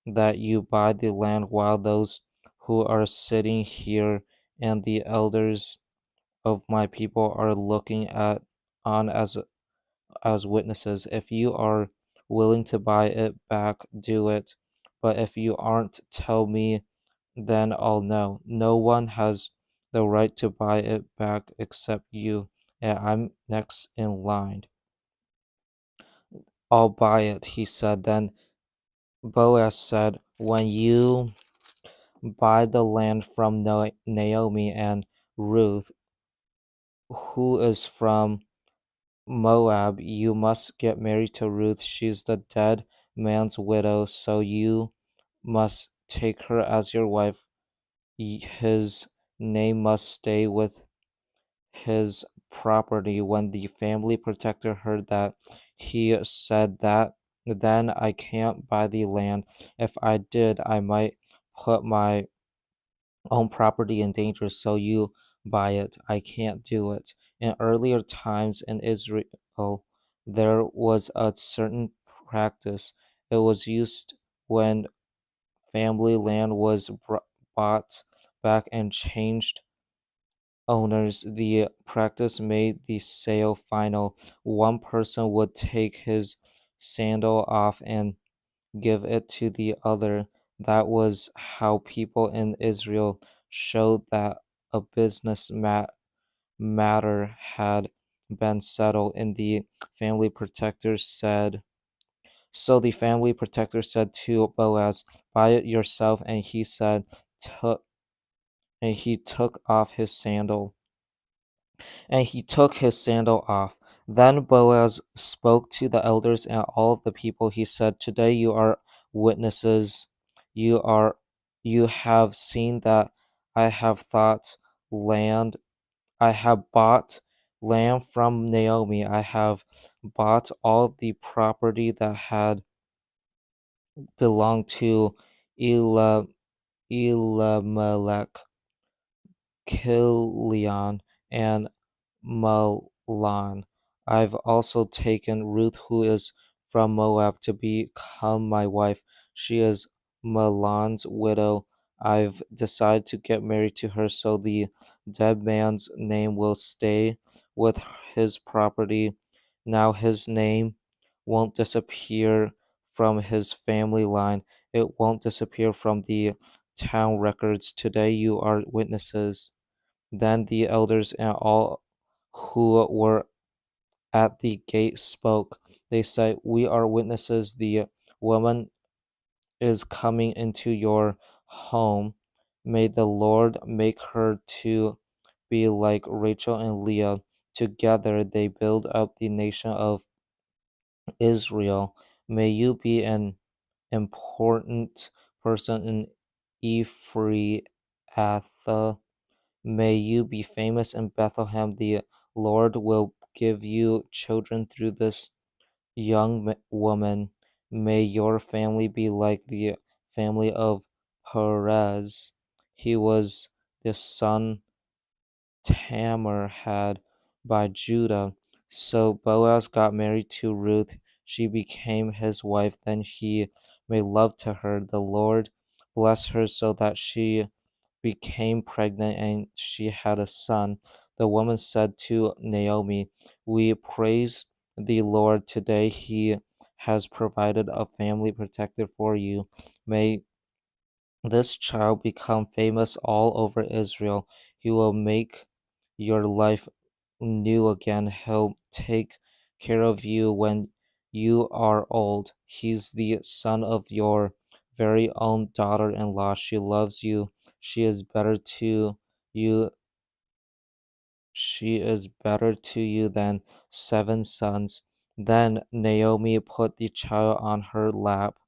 that you buy the land while those who are sitting here and the elders of my people are looking at on as witnesses. If you are willing to buy it back, do it. But if you aren't, tell me, then I'll know. No one has the right to buy it back except you, and I'm next in line." "I'll buy it," he said. Then Boaz said, "When you buy the land from Naomi and Ruth, who is from Moab, you must get married to Ruth. She's the dead man's widow, so you must take her as your wife. His name must stay with his property." When the family protector heard that, he said, "That Then I can't buy the land. If I did, I might put my own property in danger, so you buy it. I can't do it. In earlier times in Israel, there was a certain practice. It was used when family land was bought back and changed owners. The practice made the sale final. One person would take his sandal off and give it to the other. That was how people in Israel showed that a business matter had been settled. And the family protector said, so the family protector said to Boaz, "Buy it yourself." And he said, took, and he took off his sandal. And he took his sandal off. Then Boaz spoke to the elders and all of the people. He said, "Today you are witnesses. You are you have seen that I have thought land I have bought land from Naomi. I have bought all the property that had belonged to Elah, Elimelech, Kilion, and Mahlon. I've also taken Ruth, who is from Moab, to become my wife. She is Mahlon's widow. I've decided to get married to her, so the dead man's name will stay with his property. Now his name won't disappear from his family line. It won't disappear from the town records. Today you are witnesses." Then the elders and all who were at the gate spoke. They said, "We are witnesses. The woman is coming into your home. May the Lord make her to be like Rachel and Leah. Together they build up the nation of Israel. May you be an important person in Ephrathah. May you be famous in Bethlehem. The Lord will give you children through this young woman. May your family be like the family of Perez. He was the son Tamar had by Judah. So Boaz got married to Ruth. She became his wife. Then he made love to her. The Lord blessed her so that she became pregnant and she had a son. The woman said to Naomi, "We praise the Lord. Today he has provided a family protector for you. May this child become famous all over Israel. He will make your life new again. He'll take care of you when you are old. He's the son of your very own daughter in law. She loves you. She is better to you. She is better to you than 7 sons." Then Naomi put the child on her lap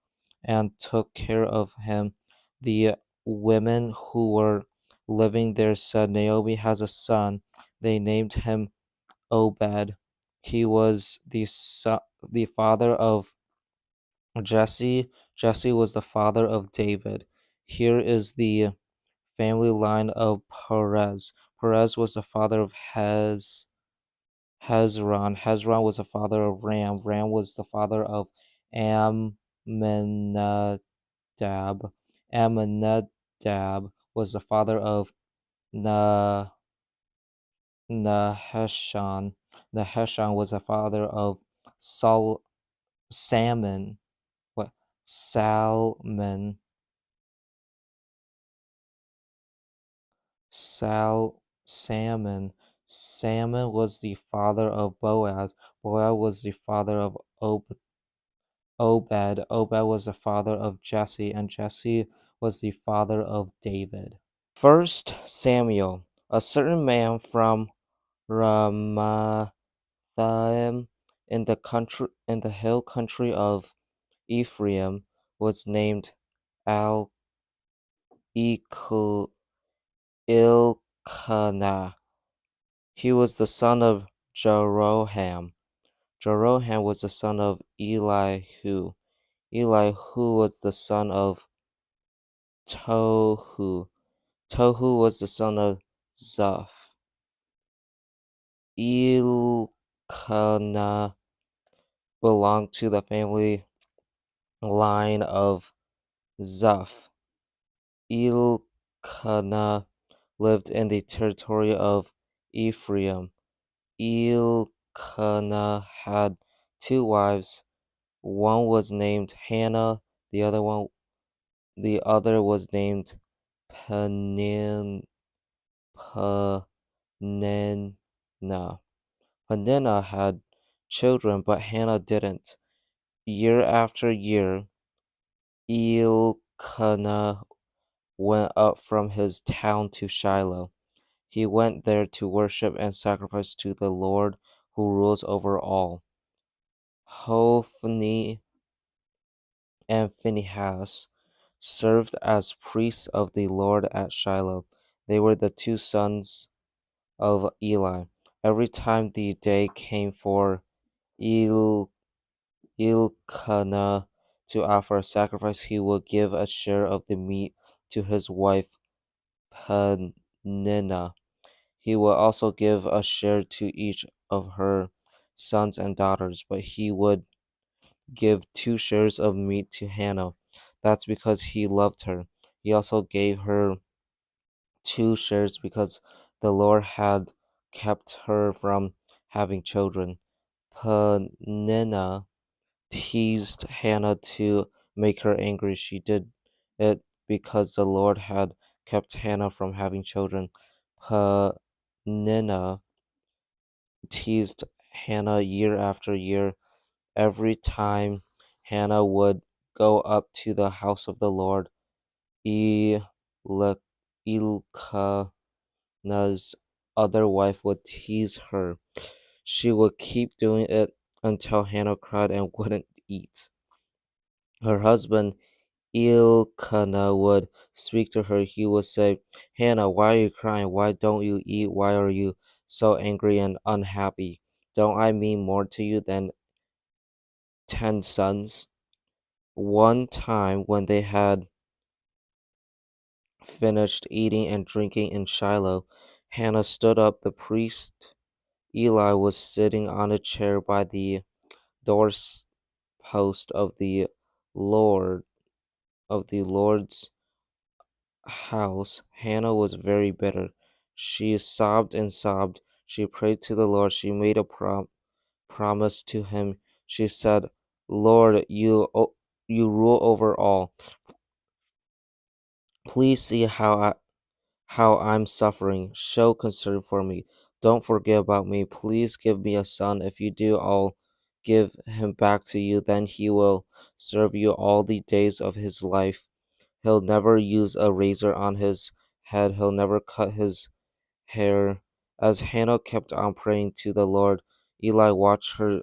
and took care of him. The women who were living there said, "Naomi has a son." They named him Obed. He was the father of Jesse. Jesse was the father of David. Here is the family line of Perez. Perez was the father of Hezron. Hezron was the father of Ram. Ram was the father of Amminadab. Amminadab was the father of Na Naheshon. Naheshon was the father of Salmon. What? Salmon. Salmon. Salmon was the father of Boaz. Boaz was the father of Obed. Obed was the father of Jesse, and Jesse was the father of David. First Samuel. A certain man from Ramathaim in the hill country of Ephraim was named Al Ilkanah. He was the son of Jeroham. Jeroham was the son of Elihu. Elihu was the son of Tohu. Tohu was the son of Zoph. Elkanah belonged to the family line of Zoph. Elkanah lived in the territory of Ephraim. Elkanah had two wives. One was named Hannah, the other was named Peninnah. Peninnah had children, but Hannah didn't. Year after year, Elkanah went up from his town to Shiloh. He went there to worship and sacrifice to the Lord who rules over all. Hophni and Phinehas served as priests of the Lord at Shiloh. They were the two sons of Eli. Every time the day came for El- Elkanah to offer a sacrifice, he would give a share of the meat to his wife Peninnah. He would also give a share to each of her sons and daughters, but he would give 2 shares of meat to Hannah. That's because he loved her. He also gave her 2 shares because the Lord had kept her from having children. Peninnah teased Hannah to make her angry. She did it because the Lord had kept Hannah from having children. Peninnah teased Hannah year after year. Every time Hannah would go up to the house of the Lord, Elkanah's other wife would tease her. She would keep doing it until Hannah cried and wouldn't eat. Her husband Elkanah would speak to her. He would say, Hannah, why are you crying? Why don't you eat? Why are you so angry and unhappy? Don't I mean more to you than 10 sons? One time, when they had finished eating and drinking in Shiloh, Hannah stood up. The priest Eli was sitting on a chair by the doorpost of the Lord of the Lord's house. Hannah was very bitter. She sobbed and sobbed. She prayed to the Lord. She made a promise to him. She said, Lord, you rule over all. Please see how I'm suffering. Show concern for me. Don't forget about me. Please give me a son. If you do, I'll give him back to you. Then he will serve you all the days of his life. He'll never use a razor on his head. He'll never cut his hair. As Hannah kept on praying to the Lord, Eli watched her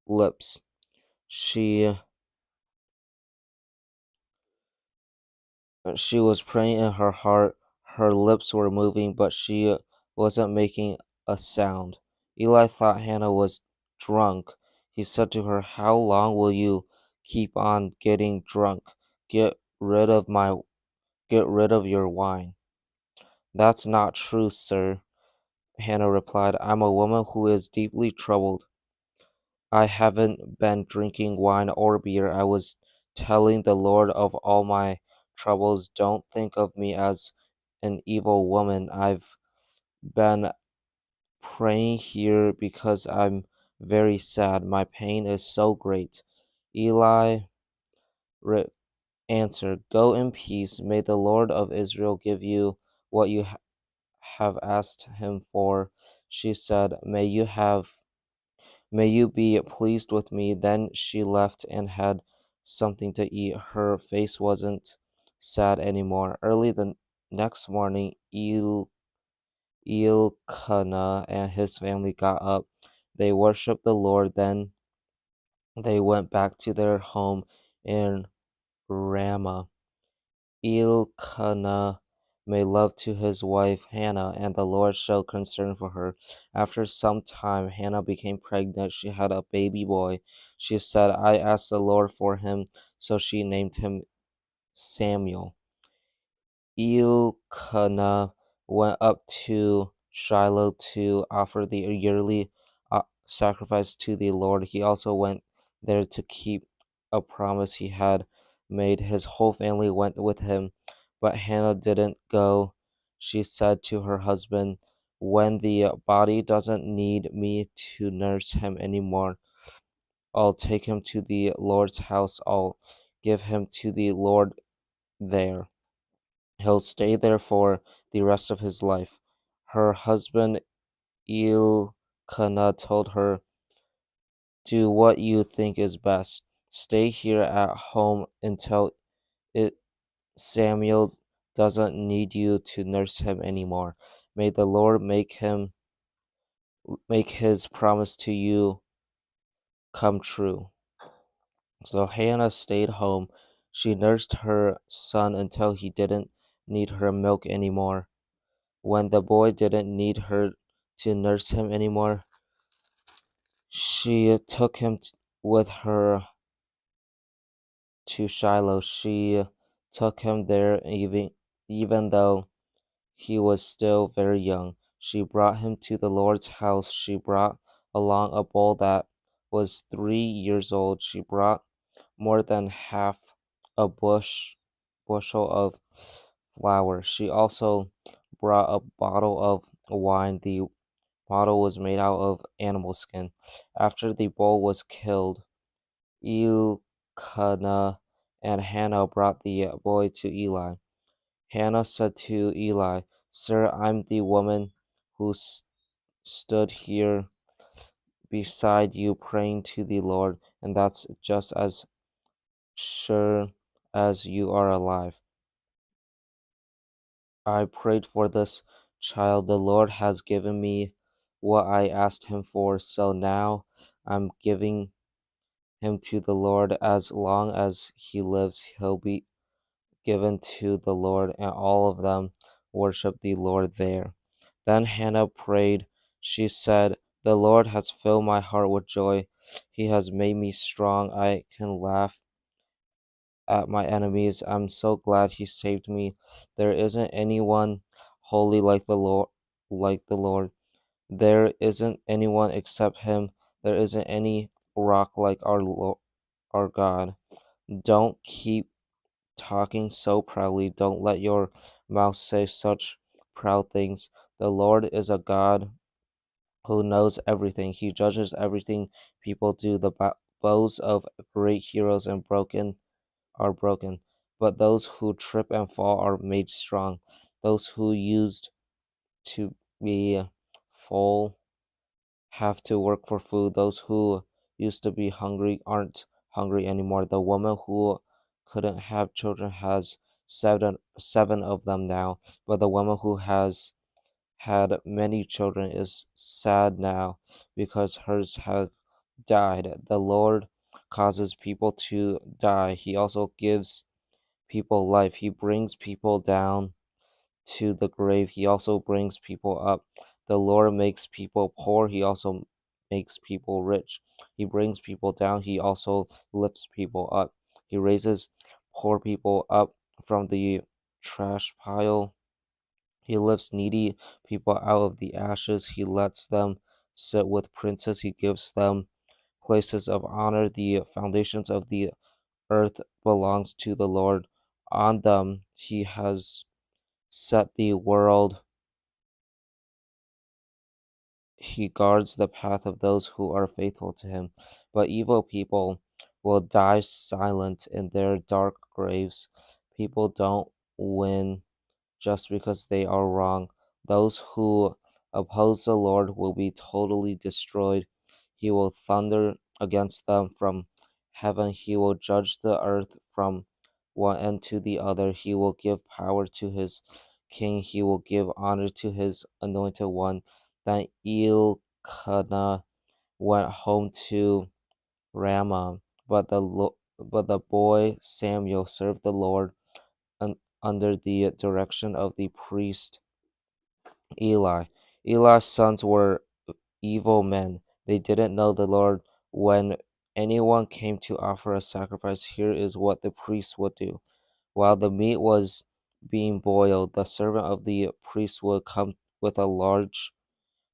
lips. She She was praying in her heart. Her lips were moving, but she wasn't making a sound. Eli thought Hannah was drunk. He said to her, How long will you keep on getting drunk? Get rid of my get rid of your wine. That's not true, sir, Hannah replied. I'm a woman who is deeply troubled. I haven't been drinking wine or beer. I was telling the Lord of all my troubles, don't think of me as an evil woman. I've been praying here because I'm very sad. My pain is so great. Eli re- answered, Go in peace. May the Lord of Israel give you what you have asked him for. She said, May you be pleased with me. Then she left and had something to eat. Her face wasn't sad anymore. Early the next morning, Elkanah and his family got up. They worshiped the Lord. Then they went back to their home in Ramah. Elkanah made love to his wife Hannah, and the Lord showed concern for her. After some time, Hannah became pregnant. She had a baby boy. She said, I asked the Lord for him, so she named him Samuel. Elkanah went up to Shiloh to offer the yearly sacrifice to the Lord. He also went there to keep a promise he had made. His whole family went with him, but Hannah didn't go. She said to her husband, when the body doesn't need me to nurse him anymore, I'll take him to the Lord's house. I'll give him to the Lord there. He'll stay there for the rest of his life. Her husband Elkanah told her, do what you think is best. Stay here at home until it Samuel doesn't need you to nurse him anymore. May the Lord make his promise to you come true. So Hannah stayed home. She nursed her son until he didn't need her milk anymore. When the boy didn't need her to nurse him anymore, she took him with her to Shiloh. She took him there even though he was still very young. She brought him to the Lord's house. She brought along a bull that was 3 years old. She brought more than half a bushel of flour. She also brought a bottle of wine. The bottle was made out of animal skin. After the bull was killed, Elkanah and Hannah brought the boy to Eli. Hannah said to Eli, Sir, I'm the woman who stood here beside you praying to the Lord, and that's just as sure as you are alive. I prayed for this child. The Lord has given me what I asked him for, so now I'm giving him to the Lord. As long as he lives, he'll be given to the Lord, and all of them worship the Lord there. Then Hannah prayed. She said, the Lord has filled my heart with joy. He has made me strong. I can laugh at my enemies. I'm so glad he saved me. There isn't anyone holy like the Lord. There isn't anyone except him. There isn't any rock like our God. Don't keep talking so proudly. Don't let your mouth say such proud things. The Lord is a God who knows everything. He judges everything people do. The bows of great heroes and broken are broken, but those who trip and fall are made strong. Those who used to be full have to work for food. Those who used to be hungry aren't hungry anymore. The woman who couldn't have children has seven of them now, but the woman who has had many children is sad now because hers have died. The Lord causes people to die. He also gives people life. He brings people down to the grave. He also brings people up. The Lord makes people poor. He also makes people rich. He brings people down. He also lifts people up. He raises poor people up from the trash pile. He lifts needy people out of the ashes. He lets them sit with princes. He gives them places of honor. The foundations of the earth belongs to the Lord. On them he has set the world. He guards the path of those who are faithful to him. But evil people will die silent in their dark graves. People don't win just because they are wrong. Those who oppose the Lord will be totally destroyed. He will thunder against them from heaven. He will judge the earth from one end to the other. He will give power to his king. He will give honor to his anointed one. Then Elkanah went home to Ramah, but the boy Samuel served the Lord under the direction of the priest Eli. Eli's sons were evil men. They didn't know the Lord. When anyone came to offer a sacrifice, here is what the priest would do. While the meat was being boiled, the servant of the priest would come with a large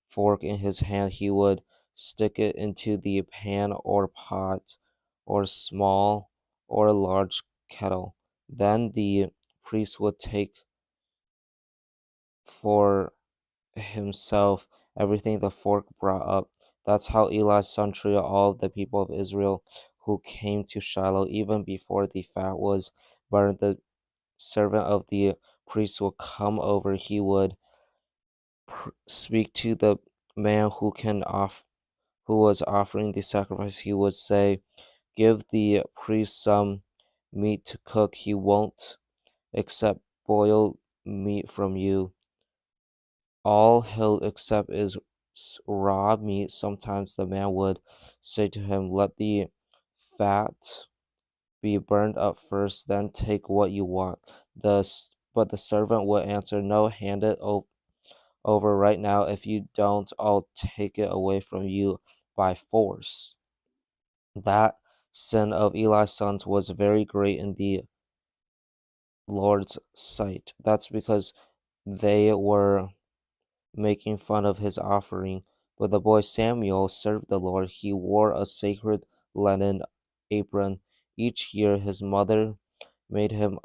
fork in his hand. He would stick it into the pan or pot or small or large kettle. Then the priest would take for himself everything the fork brought up. That's how Eli's son treated all of the people of Israel who came to Shiloh. Even before the fat was burned, the servant of the priest would come over. He would speak to the man who was offering the sacrifice. He would say, "Give the priest some meat to cook. He won't accept boiled meat from you. All he'll accept is raw meat." Sometimes the man would say to him, "Let the fat be burned up first, then take what you want." But the servant would answer, "No, hand it over right now. If you don't, I'll take it away from you by force." That sin of Eli's sons was very great in the Lord's sight. That's because they were making fun of his offering. But the boy Samuel served the Lord. He wore a sacred linen apron. Each year his mother made him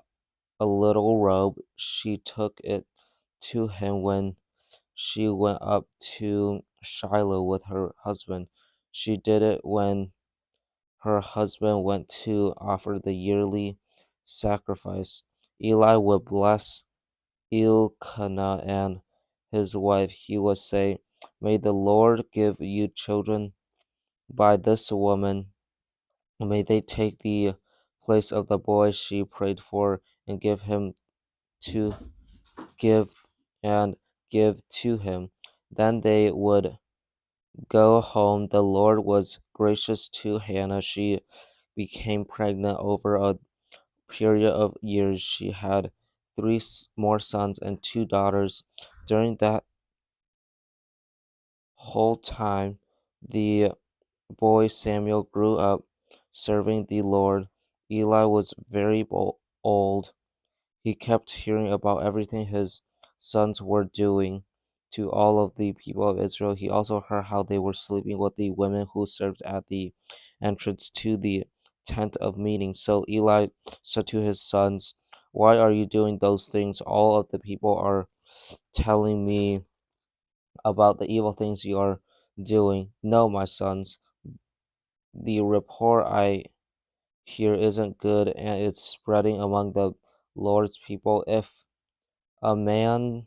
a little robe. She took it to him when she went up to Shiloh with her husband. She did it when her husband went to offer the yearly sacrifice. Eli would bless Elkanah and his wife. He would say, "May the Lord give you children by this woman. May they take the place of the boy she prayed for and to give give to him." Then they would go home. The Lord was gracious to Hannah. She became pregnant over a period of years. She had three more sons and two daughters. During that whole time, the boy Samuel grew up serving the Lord. Eli was very old. He kept hearing about everything his sons were doing to all of the people of Israel. He also heard how they were sleeping with the women who served at the entrance to the tent of meeting. So Eli said to his sons, "Why are you doing those things? All of the people are telling me about the evil things you are doing. No, my sons, the report I hear isn't good, and it's spreading among the Lord's people. If a man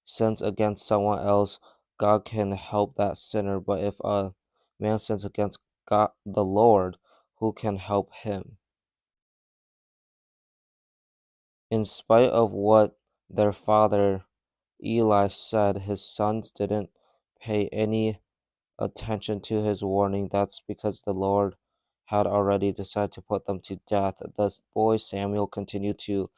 sins against someone else, God can help that sinner. But if a man sins against God, the Lord, who can help him?" In spite of what their father Eli said, his sons didn't pay any attention to his warning. That's because the Lord had already decided to put them to death. The boy Samuel continued to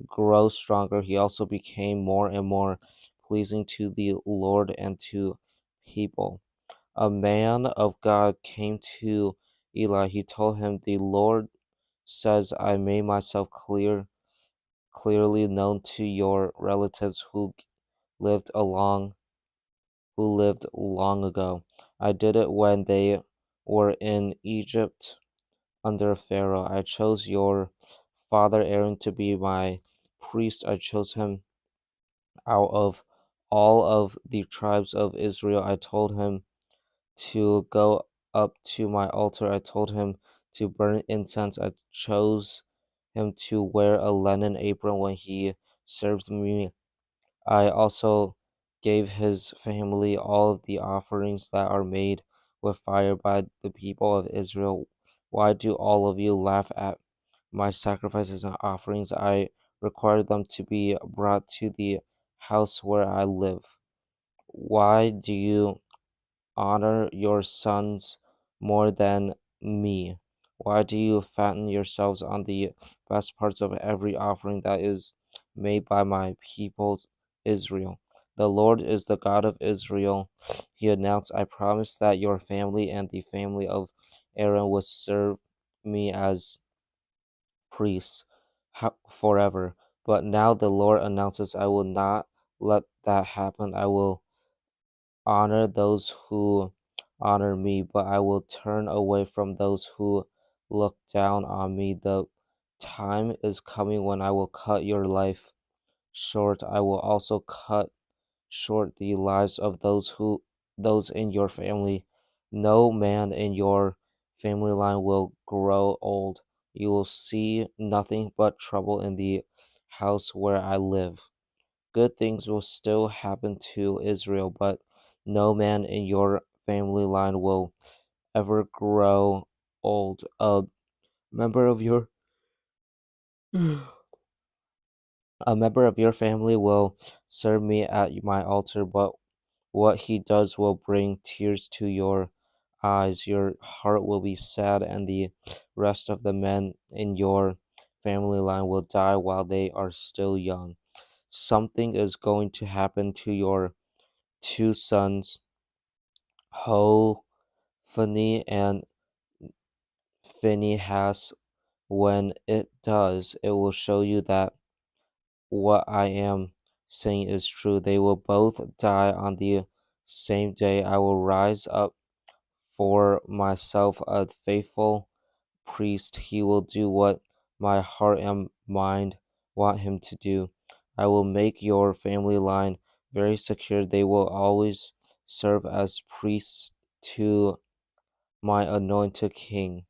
grow stronger. He also became more and more pleasing to the Lord and to people. A man of God came to Eli. He told him, "The Lord says, I made myself clearly known to your relatives lived along who lived long ago. I did it when they were in Egypt under Pharaoh. I chose your father Aaron to be my priest. I chose him out of all of the tribes of Israel. I told him to go up to my altar. I told him to burn incense. I chose him to wear a linen apron when he served me. I also gave his family all of the offerings that are made with fire by the people of Israel. Why do all of you laugh at my sacrifices and offerings? I required them to be brought to the house where I live. Why do you honor your sons more than me? Why do you fatten yourselves on the best parts of every offering that is made by my people Israel. The Lord is the God of Israel. He announced, I promise that your family and the family of Aaron will serve me as priests forever. But now the Lord announces, I will not let that happen. I will honor those who honor me, but I will turn away from those who look down on me. The time is coming when I will cut your life short. I will also cut short the lives of those in your family. No man in your family line will grow old. You will see nothing but trouble in the house where I live. Good things will still happen to Israel, but no man in your family line will ever grow old. Member of your a member of your family will serve me at my altar, but what he does will bring tears to your eyes. Your heart will be sad, and the rest of the men in your family line will die while they are still young. Something is going to happen to your two sons, Hophni and Phinehas. When it does, it will show you that what I am saying is true. They will both die on the same day. I will rise up for myself a faithful priest. He will do what my heart and mind want him to do. I will make your family line very secure. They will always serve as priests to my anointed king.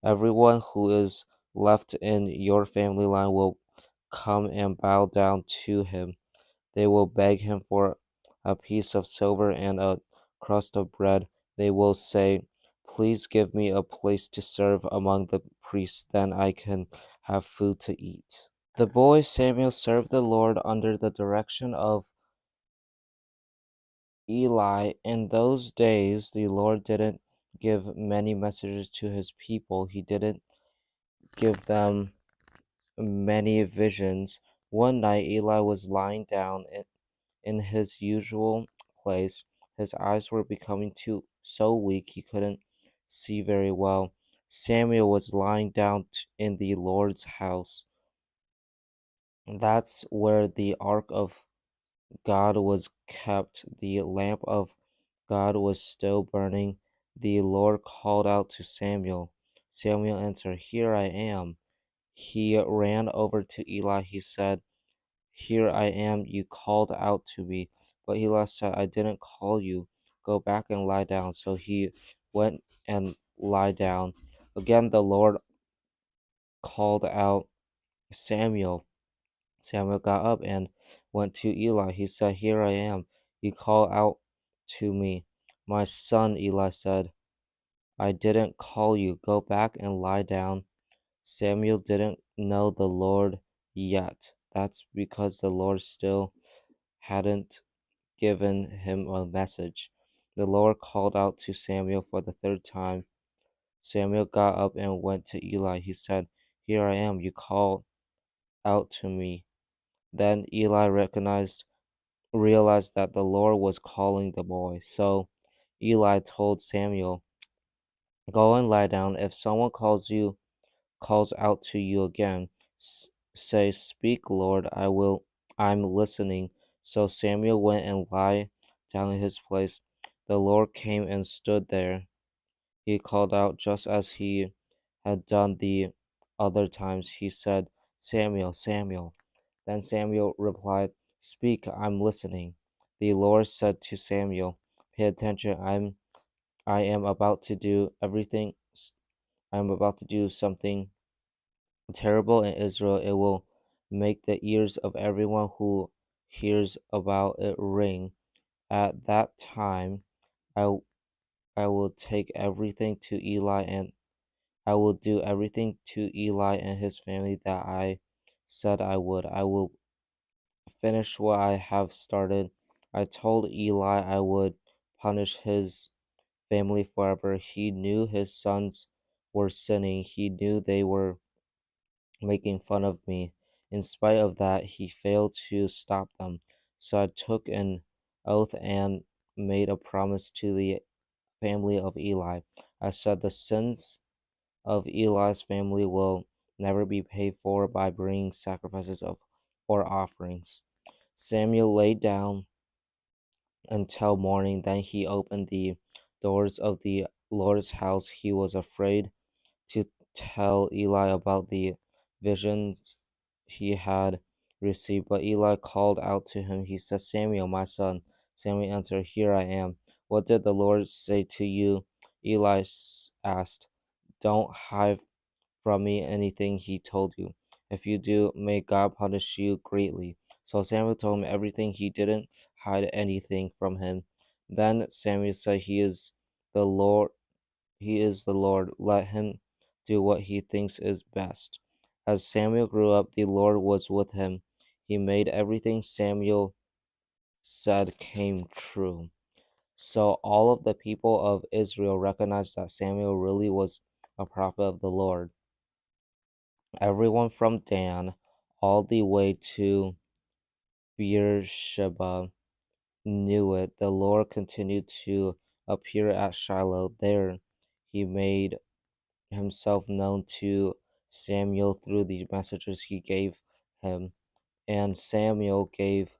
Everyone who is left in your family line will come and bow down to him. They will beg him for a piece of silver and a crust of bread. They will say, please give me a place to serve among the priests, then I can have food to eat. The boy Samuel served the Lord under the direction of Eli. In those days, the Lord didn't give many messages to his people. He didn't give them many visions. One night, Eli was lying down in his usual place. His eyes were becoming so weak he couldn't see very well. Samuel was lying down in the Lord's house. That's where the ark of God was kept. The lamp of God was still burning. The Lord called out to Samuel. Samuel answered, here I am. He ran over to Eli. He said, here I am, you called out to me. But Eli said, I didn't call you. Go back and lie down. So he went and lay down. Again, the Lord called out Samuel. Samuel got up and went to Eli. He said, here I am. You call out to me. My son, Eli said, I didn't call you. Go back and lie down. Samuel didn't know the Lord yet. That's because the Lord still hadn't given him a message. The Lord called out to Samuel for the third time. Samuel got up and went to Eli. He said, here I am. You called out to me. Then Eli realized that the Lord was calling the boy. So Eli told Samuel, go and lie down. If someone calls out to you again, say, speak, Lord, I'm listening. So Samuel went and lay down in his place. The Lord came and stood there. He called out just as he had done the other times. He said, Samuel, Samuel. Then Samuel replied, speak, I'm listening. The Lord said to Samuel, pay attention, I am about to do everything I am about to do something terrible in Israel. It will make the ears of everyone who hears about it ring. At that time, I, I will take everything to Eli and I will do everything to Eli and his family that I said I would. I will finish what I have started. I told Eli I would punish his family forever. He knew his sons were sinning. He knew they were making fun of me. In spite of that, he failed to stop them. So I took an oath and made a promise to the family of Eli. I said, the sins of Eli's family will never be paid for by bringing sacrifices of or offerings. Samuel lay down until morning. Then he opened the doors of the Lord's house. He was afraid to tell Eli about the visions he had received. But Eli called out to him. He said, Samuel, my son. Samuel answered, Here I am. What did the Lord say to you? Eli asked. Don't hide from me anything he told you. If you do, may God punish you greatly. So Samuel told him everything. He didn't hide anything from him. Then Samuel said, He is the Lord. He is the Lord. Let him do what he thinks is best. As Samuel grew up, the Lord was with him. He made everything Samuel said came true. So all of the people of Israel recognized that Samuel really was a prophet of the Lord. Everyone from Dan all the way to Beersheba knew it. The Lord continued to appear at Shiloh. There he made himself known to Samuel through the messages he gave him, and Samuel gave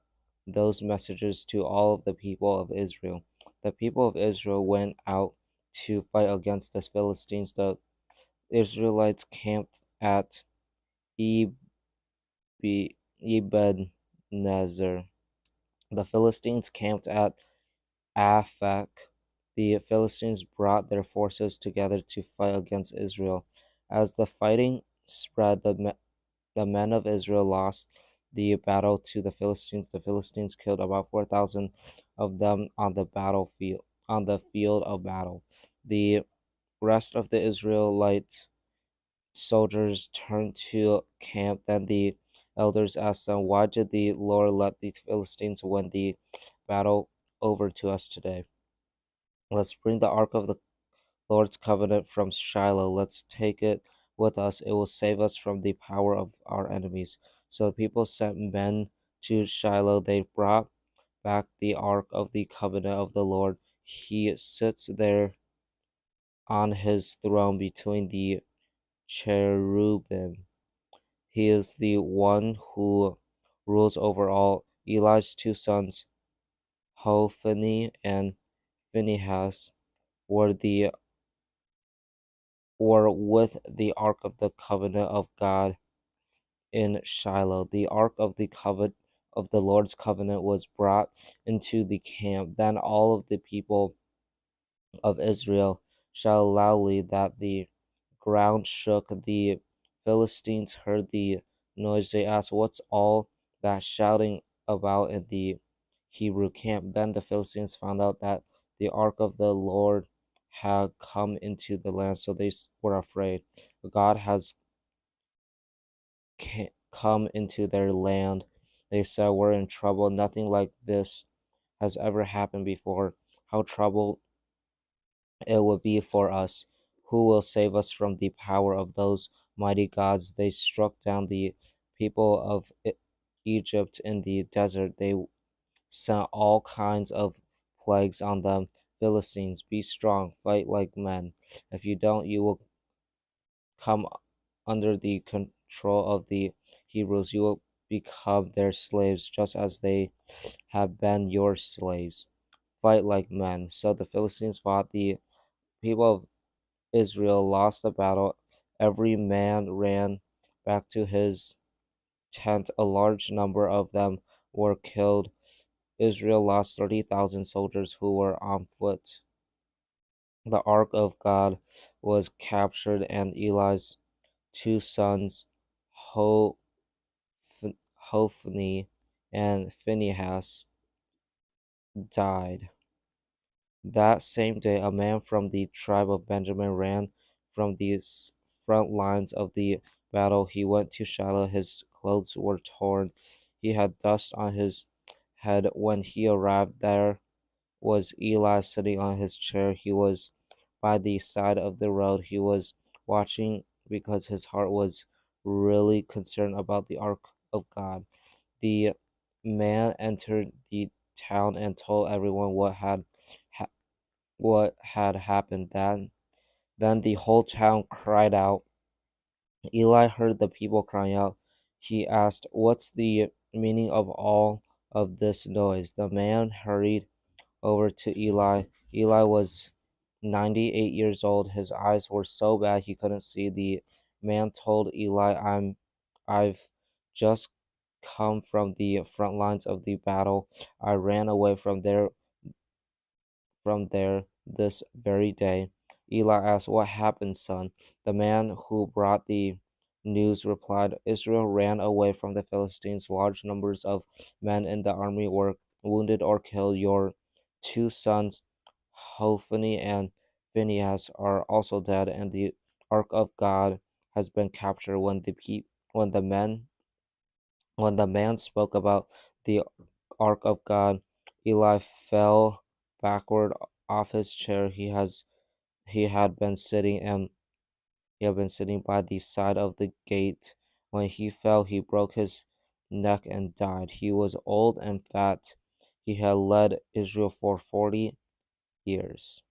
those messages to all of the people of Israel. The people of Israel went out to fight against the Philistines. The Israelites camped at Ebenezer. The Philistines camped at Aphek. The Philistines brought their forces together to fight against Israel. As the fighting spread, the men of Israel lost the battle to the Philistines. The Philistines killed about 4,000 of them on the battlefield, on the field of battle. The rest of the Israelite soldiers turned to camp. Then the elders asked them, Why did the Lord let the Philistines win the battle over to us today? Let's bring the ark of the Lord's covenant from Shiloh. Let's take it with us. It will save us from the power of our enemies. So the people sent men to Shiloh. They brought back the ark of the covenant of the Lord. He sits there on his throne between the cherubim. He is the one who rules over all. Eli's two sons, Hophni and Phinehas, were with the ark of the covenant of God in Shiloh. The ark of the covenant of the Lord's covenant was brought into the camp. Then all of the people of Israel shouted loudly that the ground shook. The Philistines heard the noise. They asked, What's all that shouting about in the Hebrew camp? Then the Philistines found out that the ark of the Lord had come into the land, so they were afraid. God has come into their land. They said, We're in trouble. Nothing like this has ever happened before. How trouble it would be for us. Who will save us from the power of those mighty gods? They struck down the people of Egypt in the desert. They sent all kinds of plagues on them. Philistines, be strong, fight like men. If you don't, you will come under the control of the Hebrews. You will become their slaves, just as they have been your slaves. Fight like men. So the Philistines fought. The people of Israel lost the battle. Every man ran back to his tent. A large number of them were killed. Israel lost 30,000 soldiers who were on foot. The ark of God was captured, and Eli's two sons, Hophni and Phinehas, died. That same day, a man from the tribe of Benjamin ran from the front lines of the battle. He went to Shiloh. His clothes were torn. He had dust on his head. When he arrived, there was Eli sitting on his chair. He was by the side of the road. He was watching because his heart was really concerned about the ark of God. The man entered the town and told everyone ha- what had happened. Then the whole town cried out. Eli heard the people crying out. He asked, "What's the meaning of all of this noise?" The man hurried over to Eli. Eli was 98 years old. His eyes were so bad he couldn't see. The man told Eli, I've just come from the front lines of the battle. I ran away from there this very day." Eli asked, "What happened, son?" The man who brought the news replied, "Israel ran away from the Philistines. Large numbers of men in the army were wounded or killed. Your two sons, Hophni and Phinehas, are also dead, and the ark of God has been captured." When the men when the man spoke about the ark of God, Eli fell backward off his chair. He had been sitting and he had been sitting by the side of the gate. When he fell, he broke his neck and died. He was old and fat. He had led Israel for 40 years.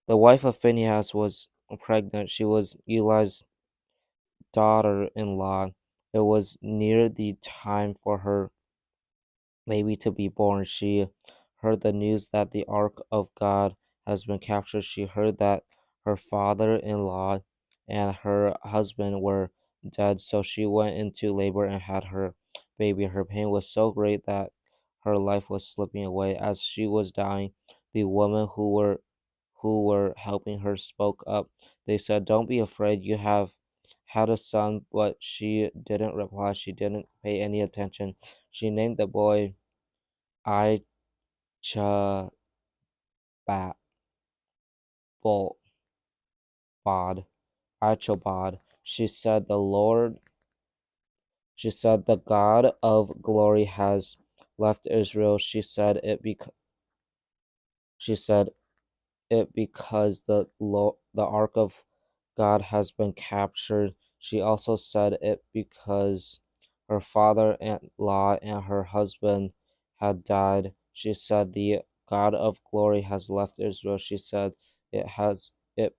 The wife of Phinehas was pregnant. She was Eli's daughter-in-law. It was near the time for her baby to be born. She heard the news that the ark of God has been captured. She heard that her father-in-law and her husband were dead, so she went into labor and had her baby. Her pain was so great that her life was slipping away. As she was dying, the women who were helping her spoke up. They said, "Don't be afraid. You have had a son." But she didn't reply. She didn't pay any attention. She named the boy Ichabod. Ichabod. She said, "The God of glory has left Israel." She said it because the ark of God has been captured. She also said it because her father-in-law and her husband had died. She said the God of glory has left Israel. It has it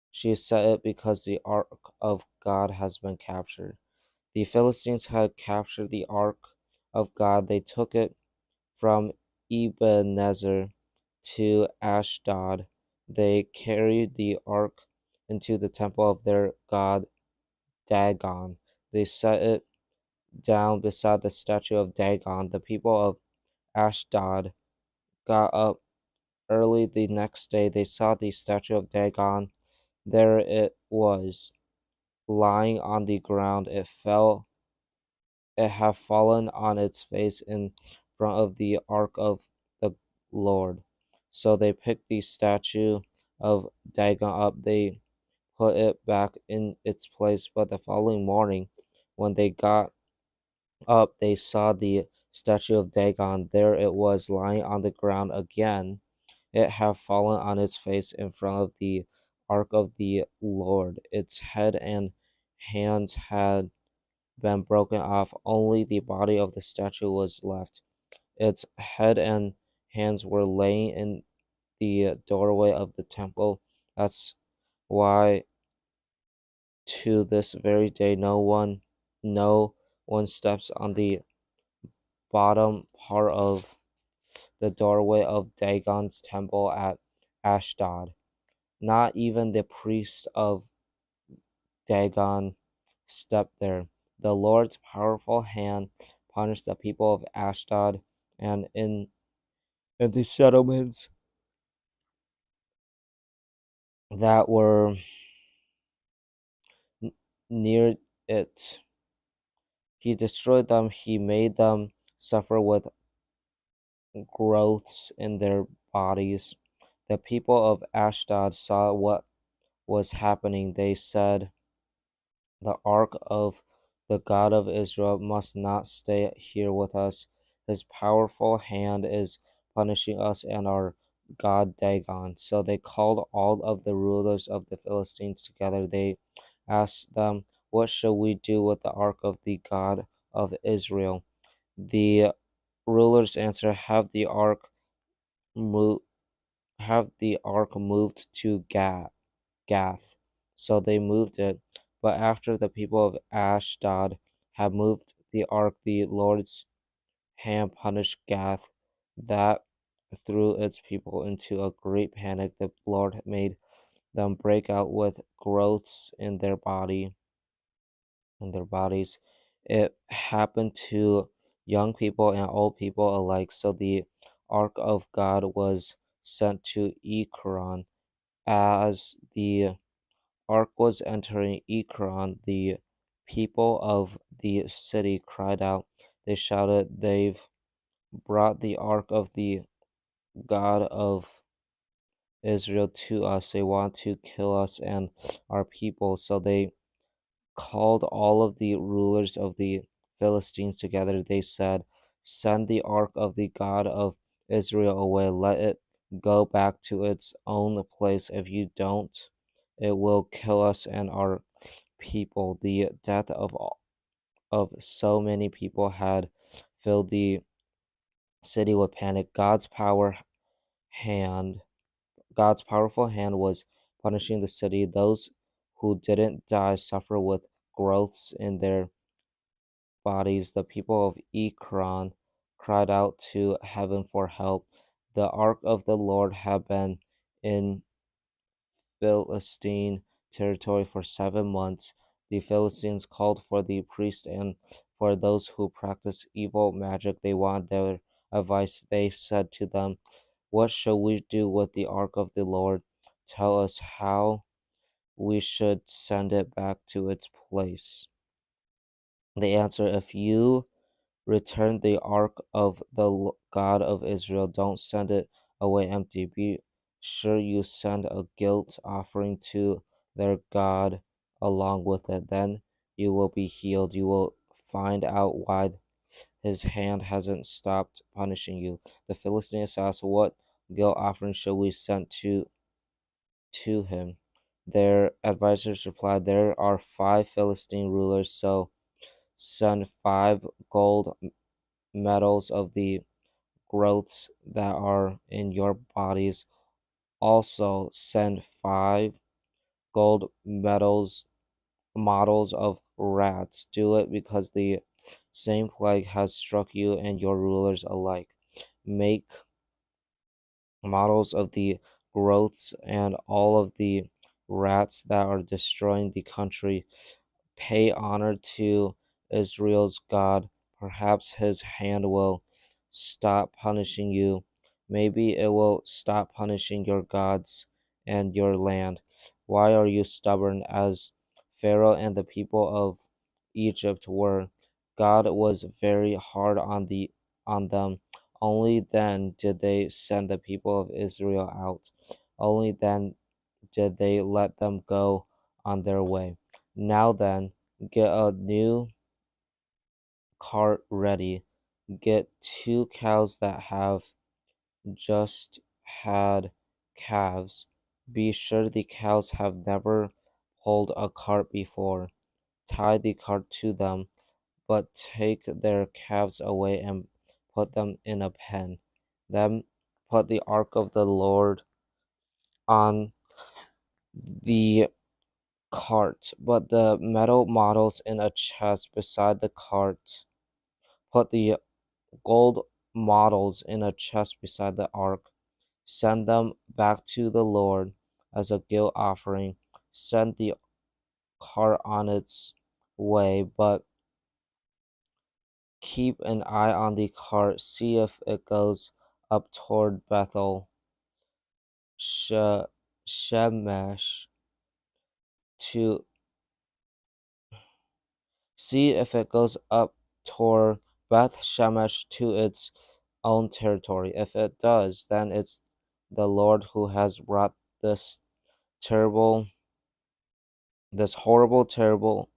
she said it because the ark of God has been captured. The Philistines had captured the ark of God. They took it from Ebenezer to Ashdod. They carried the ark into the temple of their god Dagon. They set it down beside the statue of Dagon. The people of Ashdod got up early the next day. They saw the statue of Dagon. There it was, lying on the ground. It had fallen on its face in front of the ark of the Lord. So they picked the statue of Dagon up. They put it back in its place. But the following morning, when they got up, they saw the statue of Dagon. There it was, lying on the ground again. It had fallen on its face in front of the ark of the Lord. Its head and hands had been broken off. Only the body of the statue was left. Its head and hands were laying in the doorway of the temple. That's why to this very day no one steps on the bottom part of the doorway of Dagon's temple at Ashdod. Not even the priests of Dagon stepped there. The Lord's powerful hand punished the people of Ashdod, and in the settlements that were near it. He destroyed them. He made them suffer with growths in their bodies. The people of Ashdod saw what was happening. They said, "The ark of the God of Israel must not stay here with us. His powerful hand is punishing us and our god Dagon." So they called all of the rulers of the Philistines together. They asked them, "What shall we do with the ark of the God of Israel. The rulers answered, mo- have the ark moved to Gath. So they moved it. But after the people of Ashdod had moved the ark, the Lord's hand punished Gath. That threw its people into a great panic. The Lord made them break out with growths in their bodies. It happened to young people and old people alike. So the ark of God was sent to Ekron. As the ark was entering Ekron, the people of the city cried out. They shouted, "They've brought the ark of the God of Israel to us. They want to kill us and our people." So they called all of the rulers of the Philistines together. They said, "Send the ark of the God of Israel away. Let it go back to its own place. If you don't, it will kill us and our people." The death of so many people had filled the city with panic. Hand God's powerful hand was punishing the city. Those who didn't die suffer with growths in their bodies. The people of Ekron cried out to heaven for help. The ark of the Lord had been in Philistine territory for 7 months. The Philistines called for the priests and for those who practice evil magic. They wanted their advice. They said to them, "What shall we do with the ark of the Lord? Tell us how we should send it back to its place." They answered, "If you return the ark of the God of Israel, don't send it away empty. Be sure you send a guilt offering to their God along with it. Then you will be healed. You will find out why his hand hasn't stopped punishing you." The Philistines asked, "What guilt offering shall we send to him?" Their advisors replied, "There are 5 Philistine rulers, so send 5 gold medals of the growths that are in your bodies. Also, send 5 gold models of rats. Do it because the same plague has struck you and your rulers alike. Make models of the growths and all of the rats that are destroying the country. Pay honor to Israel's God. Perhaps his hand will stop punishing you. Maybe it will stop punishing your gods and your land. Why are you stubborn as Pharaoh and the people of Egypt were? God was very hard on them. Only then did they send the people of Israel out. Only then did they let them go on their way. Now then, get a new cart ready. Get 2 cows that have just had calves. Be sure the cows have never pulled a cart before. Tie the cart to them, but take their calves away and put them in a pen. Then put the ark of the Lord on the cart, but the metal models in a chest beside the cart. Put the gold models in a chest beside the ark. Send them back to the Lord as a guilt offering. Send the cart on its way, but keep an eye on the cart. See if it goes up toward Bethel Shemesh to See if it goes up toward Beth Shemesh to its own territory. If it does, then it's the Lord who has brought this terrible, this horrible, terrible,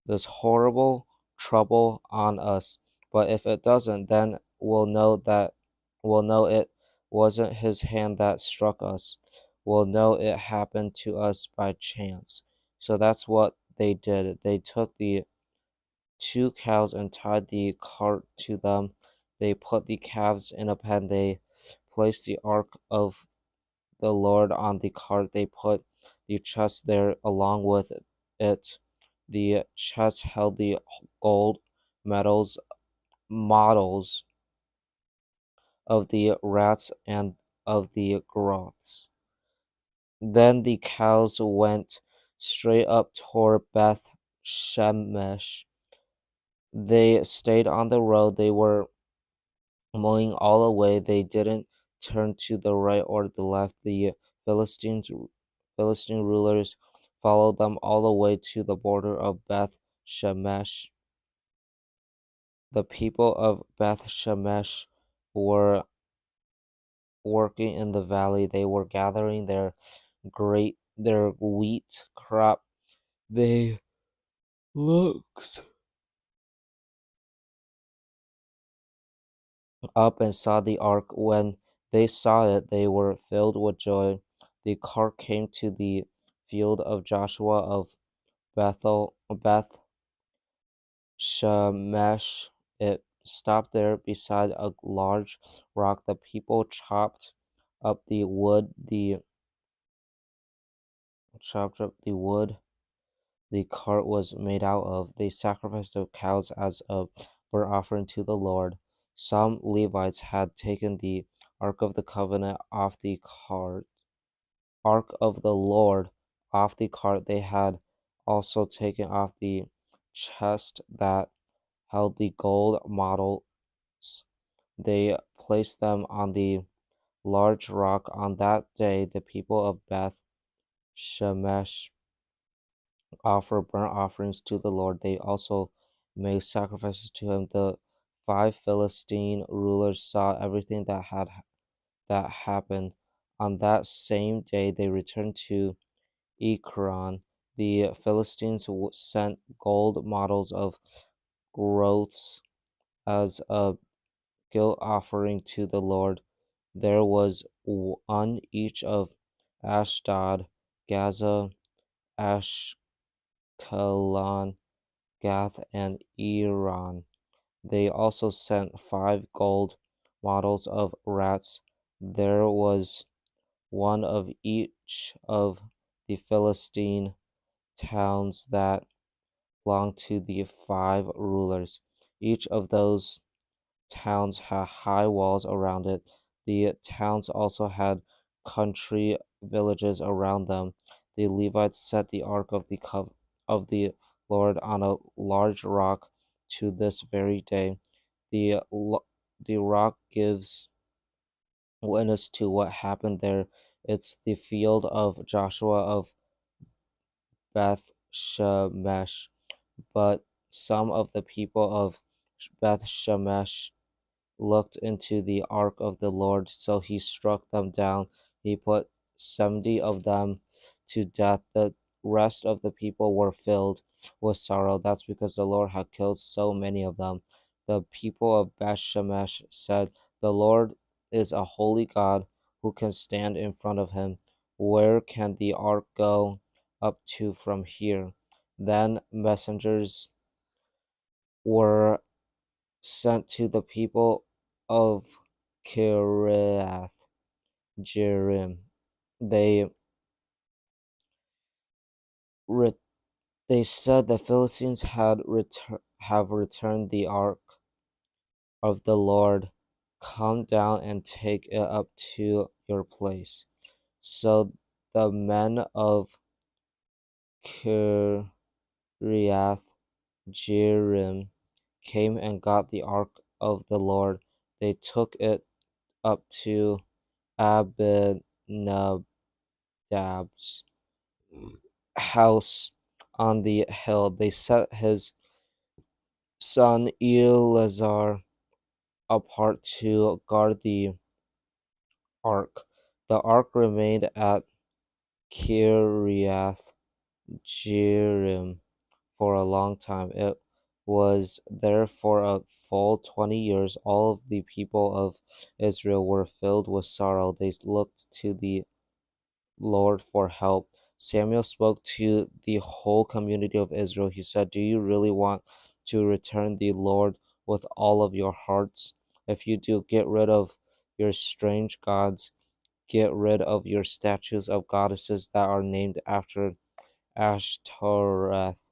this horrible trouble on us. But if it doesn't, then we'll know it wasn't his hand that struck us. We'll know it happened to us by chance. So that's what they did. They took the two cows and tied the cart to them. They put the calves in a pen. They placed the ark of the Lord on the cart. They put the chest there along with it. The chest held the gold medals models of the rats and of the groths. Then the cows went straight up toward Beth Shemesh. They stayed on the road. They were mowing all the way. They didn't turn to the right or the left. The Philistine rulers followed them all the way to the border of Beth Shemesh. The people of Beth Shemesh were working in the valley. They were gathering their wheat crop. They looked up and saw the ark. When they saw it, they were filled with joy. The cart came to the field of Joshua of Beth Shemesh. It stopped there beside a large rock. The people chopped up the wood the cart was made out of. They sacrificed the cows as a burnt offering to the Lord. Some Levites had taken the Ark of the Covenant off the cart. Ark of the Lord off the cart. They had also taken off the chest that held the gold models. They placed them on the large rock. On that day, the people of Beth Shemesh offer burnt offerings to the Lord. They also made sacrifices to him. The five Philistine rulers saw everything that happened. On that same day, they returned to Ekron. The Philistines sent gold models of growths as a guilt offering to the Lord. There was on each of Ashdod, Gaza, Ashkelon, Gath, and Iran. They also sent 5 gold models of rats. There was one of each of the Philistine towns that belonged to the 5 rulers. Each of those towns had high walls around it. The towns also had country villages around them. The Levites set the ark of of the Lord on a large rock to this very day. The rock gives witness to what happened there. It's the field of Joshua of Beth Shemesh. But some of the people of Beth Shemesh looked into the ark of the Lord, so he struck them down. He put 70 of them to death. The rest of the people were filled with sorrow. That's because the Lord had killed so many of them. The people of Beth Shemesh said, "The Lord is a holy God. Who can stand in front of him? Where can the ark go up to from here?" Then messengers were sent to the people of Kiriath Jearim. They re- they said the Philistines have returned the ark of the Lord. Come down and take it up to your place. So the men of Kiriath Jearim came and got the ark of the Lord. They took it up to Abinadab's house on the hill. They set his son Eleazar apart to guard the ark. The ark remained at Kiriath Jearim for a long time. It was there for a full 20 years. All of the people of Israel were filled with sorrow. They looked to the Lord for help. Samuel spoke to the whole community of Israel. He said, "Do you really want to return the Lord with all of your hearts? If you do, get rid of your strange gods, get rid of your statues of goddesses that are named after Ashtoreth.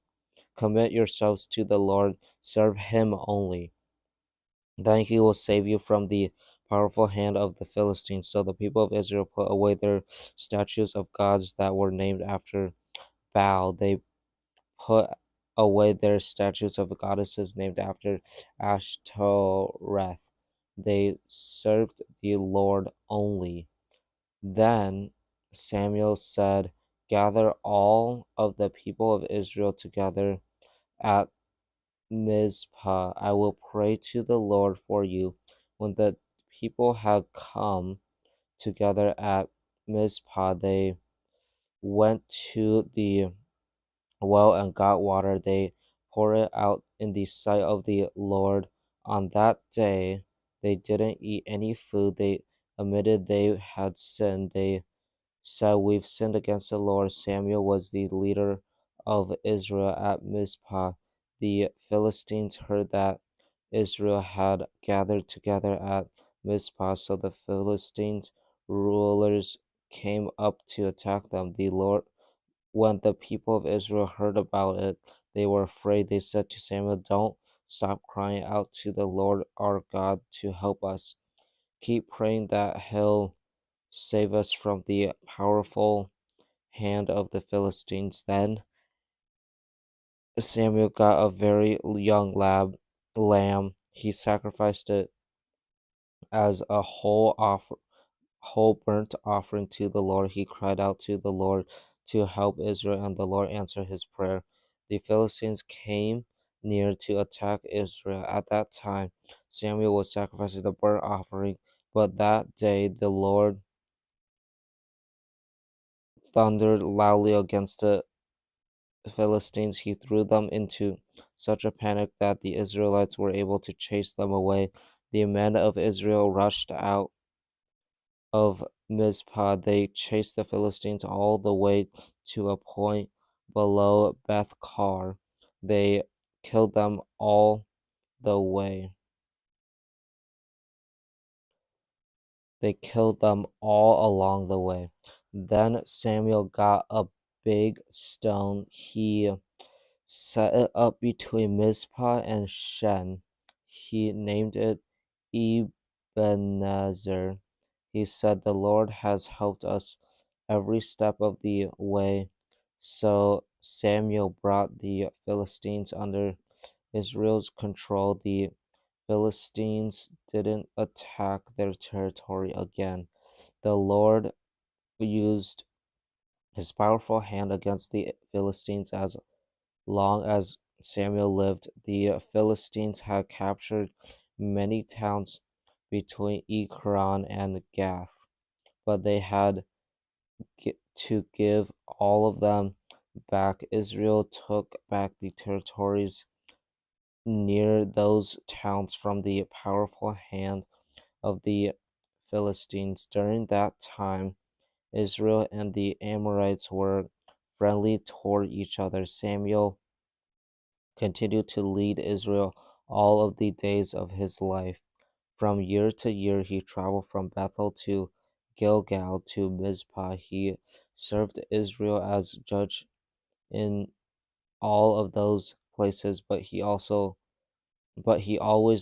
Commit yourselves to the Lord, serve him only. Then he will save you from the powerful hand of the Philistines. So the people of Israel put away their statues of gods that were named after Baal. They put away their statues of goddesses named after Ashtoreth. They served the Lord only. Then Samuel said, gather all of the people of Israel together at Mizpah. I will pray to the Lord for you. When the people had come together at Mizpah, they went to the well and got water. They poured it out in the sight of the Lord. On that day, they didn't eat any food. They admitted they had sinned. They said, we've sinned against the Lord. Samuel was the leader of Israel at Mizpah. The Philistines heard that Israel had gathered together at Mizpah, so the Philistines' rulers came up to attack them. When the people of Israel heard about it, they were afraid. They said to Samuel, don't stop crying out to the Lord our God to help us. Keep praying that he'll save us from the powerful hand of the Philistines. Then Samuel got a very young lamb. He sacrificed it as a whole burnt offering to the Lord. He cried out to the Lord to help Israel, and the Lord answered his prayer. The Philistines came near to attack Israel. At that time, Samuel was sacrificing the burnt offering, but that day the Lord thundered loudly against the Philistines. He threw them into such a panic that the Israelites were able to chase them away. The men of Israel rushed out of Mizpah. They chased the Philistines all the way to a point below Beth Kar. They killed them all the way. They killed them all along the way. Then Samuel got a big stone. He set it up between Mizpah and Shen. He named it Ebenezer. He said, the Lord has helped us every step of the way. So Samuel brought the Philistines under Israel's control. The Philistines didn't attack their territory again. The Lord used his powerful hand against the Philistines as long as Samuel lived. The Philistines had captured many towns between Ekron and Gath, but they had to give all of them back. Israel took back the territories near those towns from the powerful hand of the Philistines. During that time, Israel and the Amorites were friendly toward each other. Samuel continued to lead Israel all of the days of his life. From year to year, he traveled from Bethel to Gilgal to Mizpah. He served Israel as judge in all of those places, but he always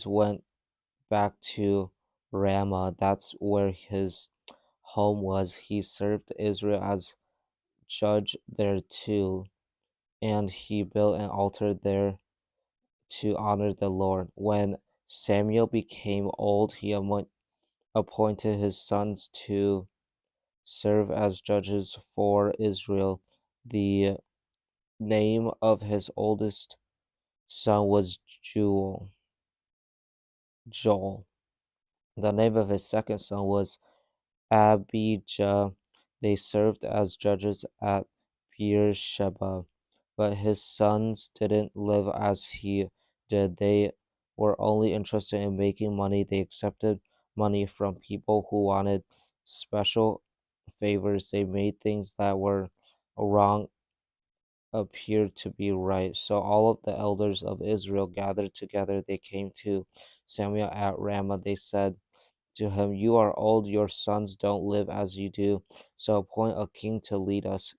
went back to Ramah. That's where his home was. He served Israel as judge there too, and he built an altar there to honor the Lord. When Samuel became old, he appointed his sons to serve as judges for Israel. The name of his oldest son was Joel. The name of his second son was Abijah. They served as judges at Beersheba, but his sons didn't live as he did. They were only interested in making money. They accepted money from people who wanted special favors. They made things that were wrong appeared to be right. So all of the elders of Israel gathered together. They came to Samuel at Ramah. They said to him, "You are old, your sons don't live as you do. So appoint a king to lead us.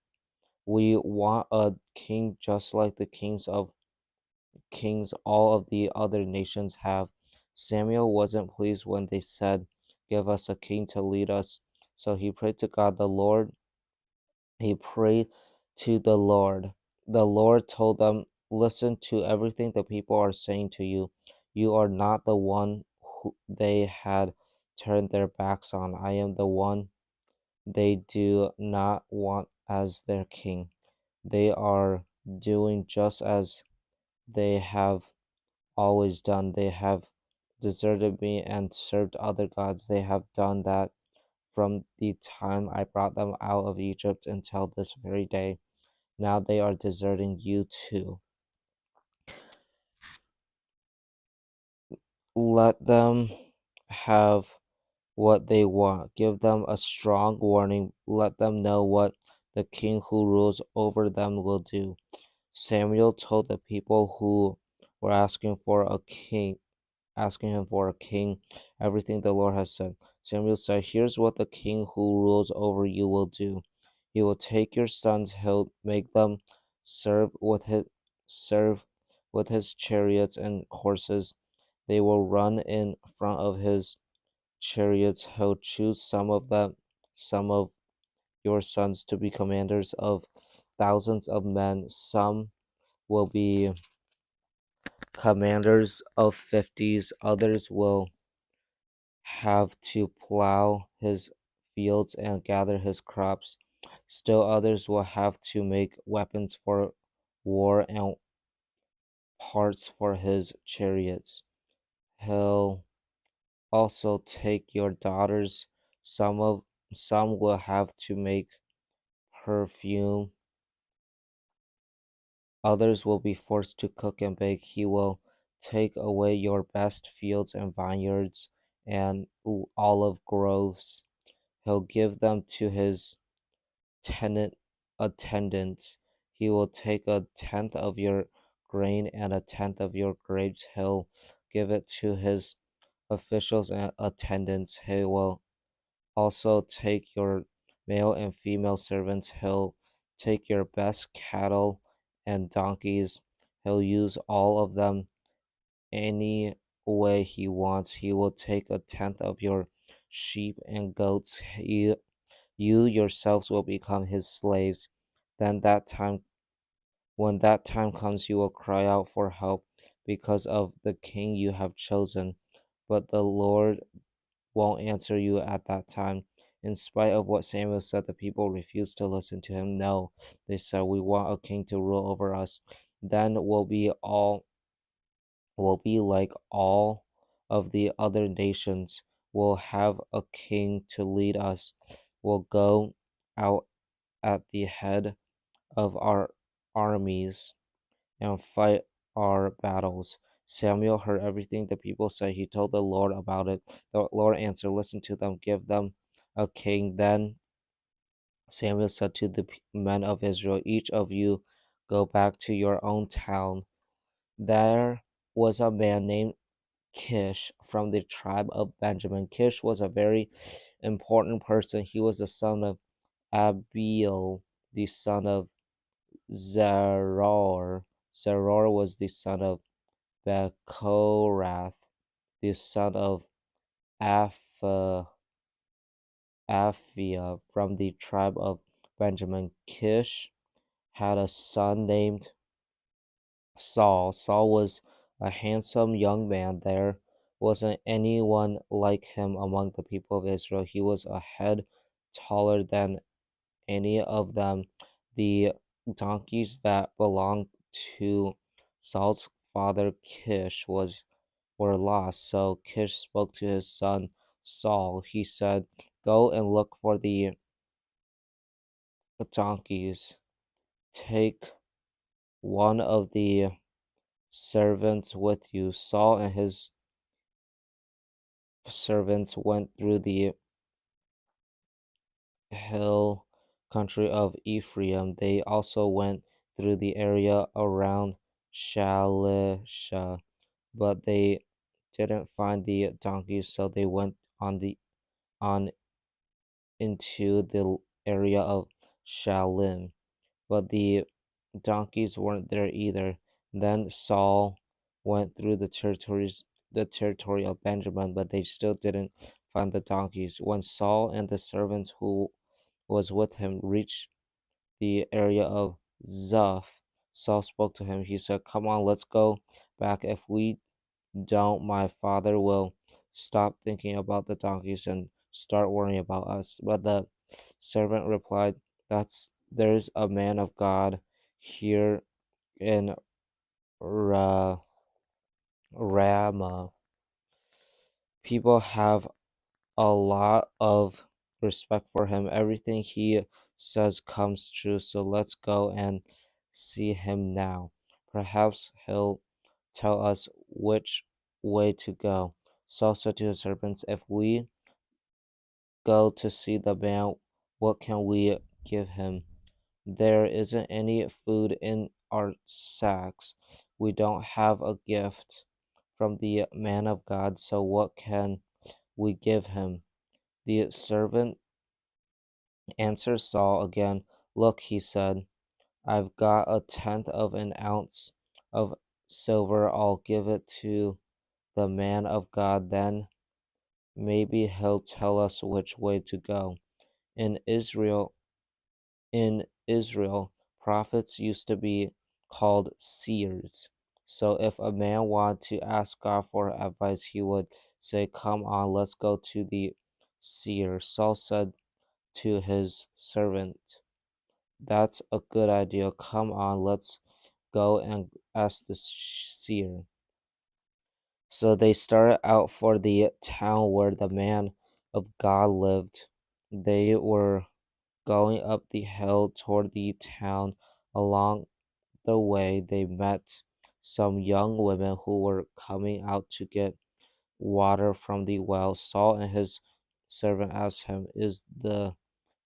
We want a king just like the kings all of the other nations have." Samuel wasn't pleased when they said, "Give us a king to lead us." So he prayed to God. He prayed to the Lord. The Lord told them, "Listen to everything the people are saying to you. You are not the one who they had turned their backs on. I am the one they do not want as their king. They are doing just as they have always done. They have deserted me and served other gods. They have done that from the time I brought them out of Egypt until this very day. Now they are deserting you too. Let them have what they want. Give them a strong warning. Let them know what the king who rules over them will do." Samuel told the people who were asking him for a king, everything the Lord has said. Samuel said, "Here's what the king who rules over you will do. He will take your sons, he'll make them serve with his serve with his chariots and horses. They will run in front of his chariots. He'll choose some of your sons to be commanders of thousands of men. Some will be commanders of fifties. Others will have to plow his fields and gather his crops. Still others will have to make weapons for war and parts for his chariots. He'll also take your daughters. Some will have to make perfume. Others will be forced to cook and bake. He will take away your best fields and vineyards and olive groves. He'll give them to his tenant attendants. He will take a tenth of your grain and a tenth of your grapes. He'll give it to his officials and attendants. He will also take your male and female servants. He'll take your best cattle and donkeys. He'll use all of them any way he wants. He will take a tenth of your sheep and goats. You yourselves will become his slaves. Then that time, when that time comes, you will cry out for help because of the king you have chosen. But the Lord won't answer you at that time." In spite of what Samuel said, the people refused to listen to him. "No," they said, "we want a king to rule over us. Then we'll be like all of the other nations. We'll have a king to lead us. We'll go out at the head of our armies and fight our battles." Samuel heard everything the people said. He told the Lord about it. The Lord answered, "Listen to them, give them a king." Then Samuel said to the men of Israel, "Each of you go back to your own town." There was a man named Kish from the tribe of Benjamin. Kish was a very important person. He was the son of Abiel, the son of Zeror. Zeror was the son of Bechorath, the son of Apha, Aphia from the tribe of Benjamin. Kish had a son named Saul. Saul was a handsome young man. There wasn't anyone like him among the people of Israel. He was a head taller than any of them. The donkeys that belonged to Saul's father Kish were lost. So Kish spoke to his son Saul. He said, "Go and look for the donkeys. Take one of the servants with you." Saul and his servants went through the hill country of Ephraim. They also went through the area around Shalisha, but they didn't find the donkeys, so they went on into the area of Shalim. But the donkeys weren't there either. Then Saul went through the territory of Benjamin, but they still didn't find the donkeys. When Saul and the servants who was with him reached the area of Zuph, Saul spoke to him. He said, "Come on, let's go back. If we don't, my father will stop thinking about the donkeys and start worrying about us." But the servant replied, there's a man of God here in Ramah. People have a lot of respect for him. Everything he says comes true. So let's go and see him now. Perhaps he'll tell us which way to go. Saul said to his servants, "If we go to see the man, what can we give him? There isn't any food in our sacks. We don't have a gift from the man of God, so what can we give him?" The servant answered Saul again. "Look," he said, "I've got a tenth of an ounce of silver. I'll give it to the man of God, then maybe he'll tell us which way to go." In Israel, in Israel, prophets used to be called seers. So if a man wanted to ask God for advice, he would say, "Come on, let's go to the seer." Saul said to his servant, "That's a good idea. Come on, let's go and ask the seer." So they started out for the town where the man of God lived. They were going up the hill toward the town. Along the way, they met some young women who were coming out to get water from the well. Saul and his servant asked him, "Is the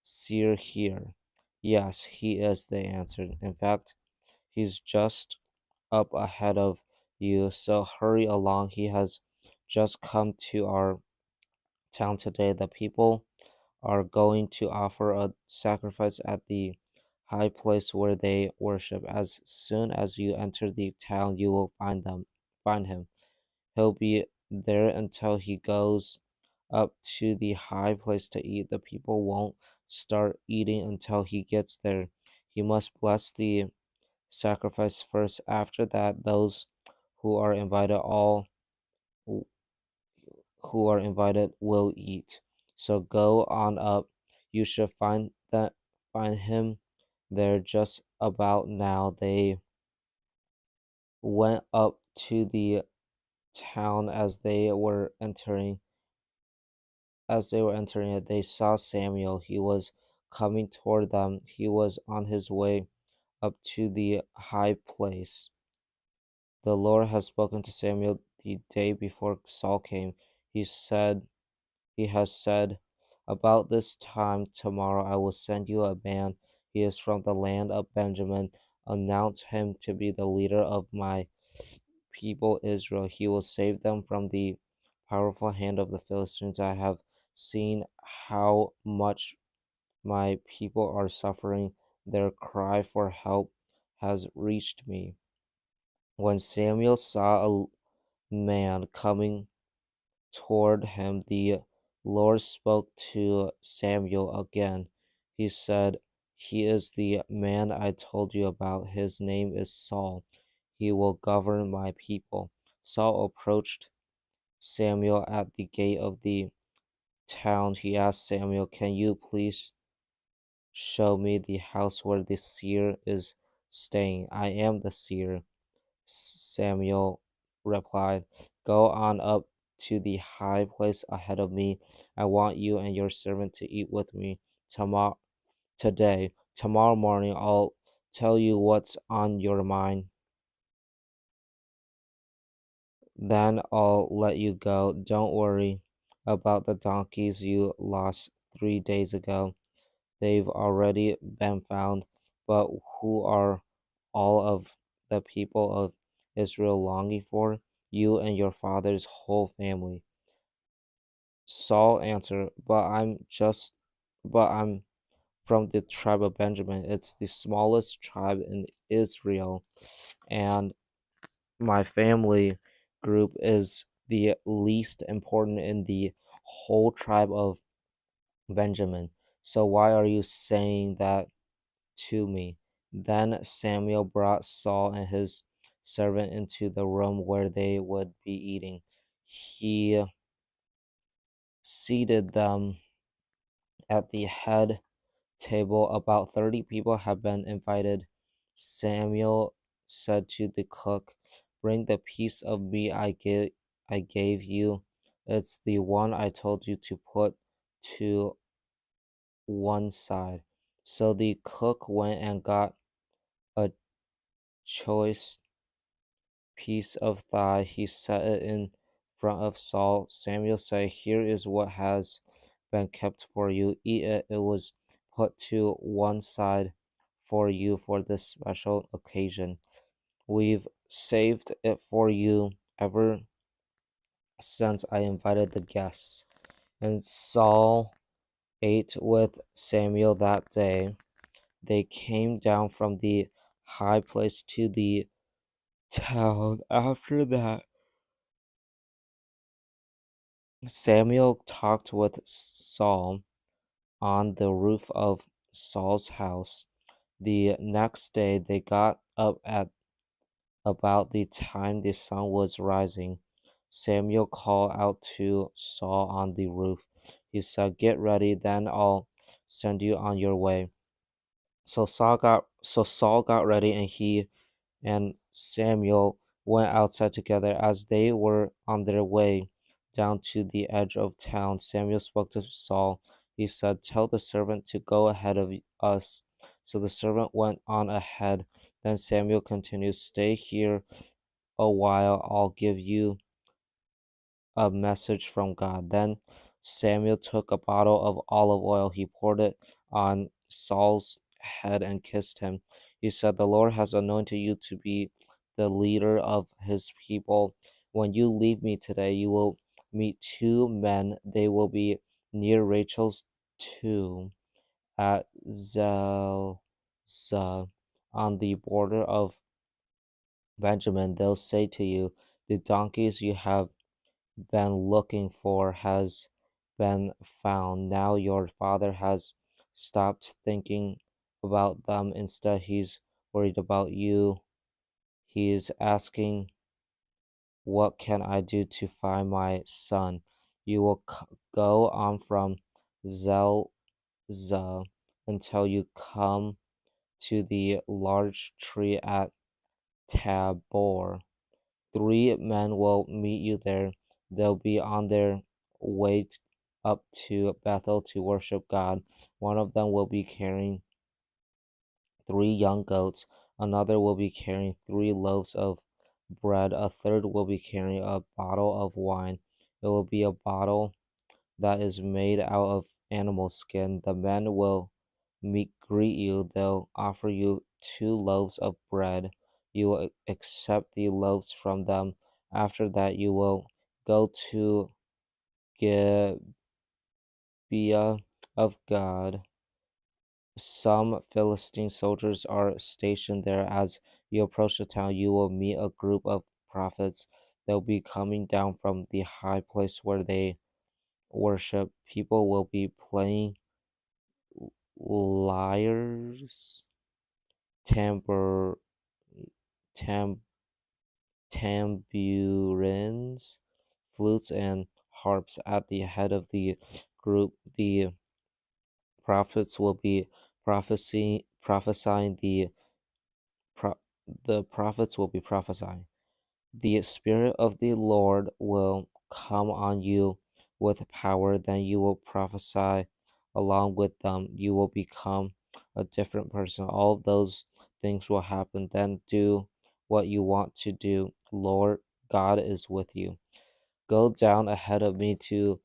seer here?" "Yes, he is," they answered. "In fact, he's just up ahead of you, so hurry along. He has just come to our town today. The people are going to offer a sacrifice at the high place where they worship. As soon as you enter the town, you will find him. He'll be there until he goes up to the high place to eat. The people won't start eating until he gets there. He must bless the sacrifice first. After that, those who are invited, all who are invited will eat. So go on up. You should find him there just about now." They went up to the town. As they were entering it, they saw Samuel. He was coming toward them. He was on his way up to the high place. "The Lord has spoken to Samuel the day before Saul came. He said He has said, 'About this time tomorrow I will send you a man. He is from the land of Benjamin. Announce him to be the leader of my people Israel. He will save them from the powerful hand of the Philistines. I have seen how much my people are suffering. Their cry for help has reached me.'" When Samuel saw a man coming toward him, the Lord spoke to Samuel again. He said, "He is the man I told you about. His name is Saul. He will govern my people." Saul approached Samuel at the gate of the town. He asked Samuel, "Can you please show me the house where the seer is staying?" "I am the seer," Samuel replied. "Go on up to the high place ahead of me. I want you and your servant to eat with me tomorrow today. Tomorrow morning I'll tell you what's on your mind. Then I'll let you go. Don't worry about the donkeys you lost 3 days ago. They've already been found. But who are all of the people of Israel longing for? You and your father's whole family. Saul answered, but I'm from the tribe of Benjamin. It's the smallest tribe in Israel, and my family group is the least important in the whole tribe of Benjamin. So why are you saying that to me? Then Samuel brought Saul and his servant into the room where they would be eating. He seated them at the head table. About 30 people have been invited. Samuel said to the cook, "Bring the piece of meat I gave you. It's the one I told you to put to one side." So the cook went and got a choice piece of thigh. He set it in front of Saul. Samuel said, "Here is what has been kept for you. Eat it. It was put to one side for you for this special occasion. We've saved it for you ever since I invited the guests." And Saul ate with Samuel that day. They came down from the high place to the town. After that, Samuel talked with Saul on the roof of Saul's house. The next day they got up at about the time the sun was rising. Samuel called out to Saul on the roof. He said, "Get ready, then I'll send you on your way." So Saul got ready, and he and Samuel went outside together. As they were on their way down to the edge of town, Samuel spoke to Saul. He said, "Tell the servant to go ahead of us." So the servant went on ahead. Then Samuel continued, "Stay here a while. I'll give you a message from God." Then Samuel took a bottle of olive oil. He poured it on Saul's head and kissed him. He said, "The Lord has anointed you to be the leader of his people. When you leave me today, you will meet two men. They will be near Rachel's tomb at Zelzah on the border of Benjamin. They'll say to you, 'The donkeys you have been looking for has been found. Now your father has stopped thinking about them. Instead, he's worried about you. He's asking, 'What can I do to find my son?' You will go on from Zelzah until you come to the large tree at Tabor. Three men will meet you there. They'll be on their way up to Bethel to worship God. One of them will be carrying three young goats. Another will be carrying 3 loaves of bread. A third will be carrying a bottle of wine. It will be a bottle that is made out of animal skin. The men will greet you. They'll offer you 2 loaves of bread. You will accept the loaves from them. After that, you will go to Gibeah of God. Some Philistine soldiers are stationed there. As you approach the town, you will meet a group of prophets. They'll be coming down from the high place where they worship. People will be playing lyres, tambur, tam, tambourines, flutes, and harps. At the head of the group, the prophets will be prophesying. Pro, the prophets will be prophesying. The Spirit of the Lord will come on you with power. Then you will prophesy along with them. You will become a different person. All of those things will happen. Then do what you want to do. Lord God is with you. Go down ahead of me to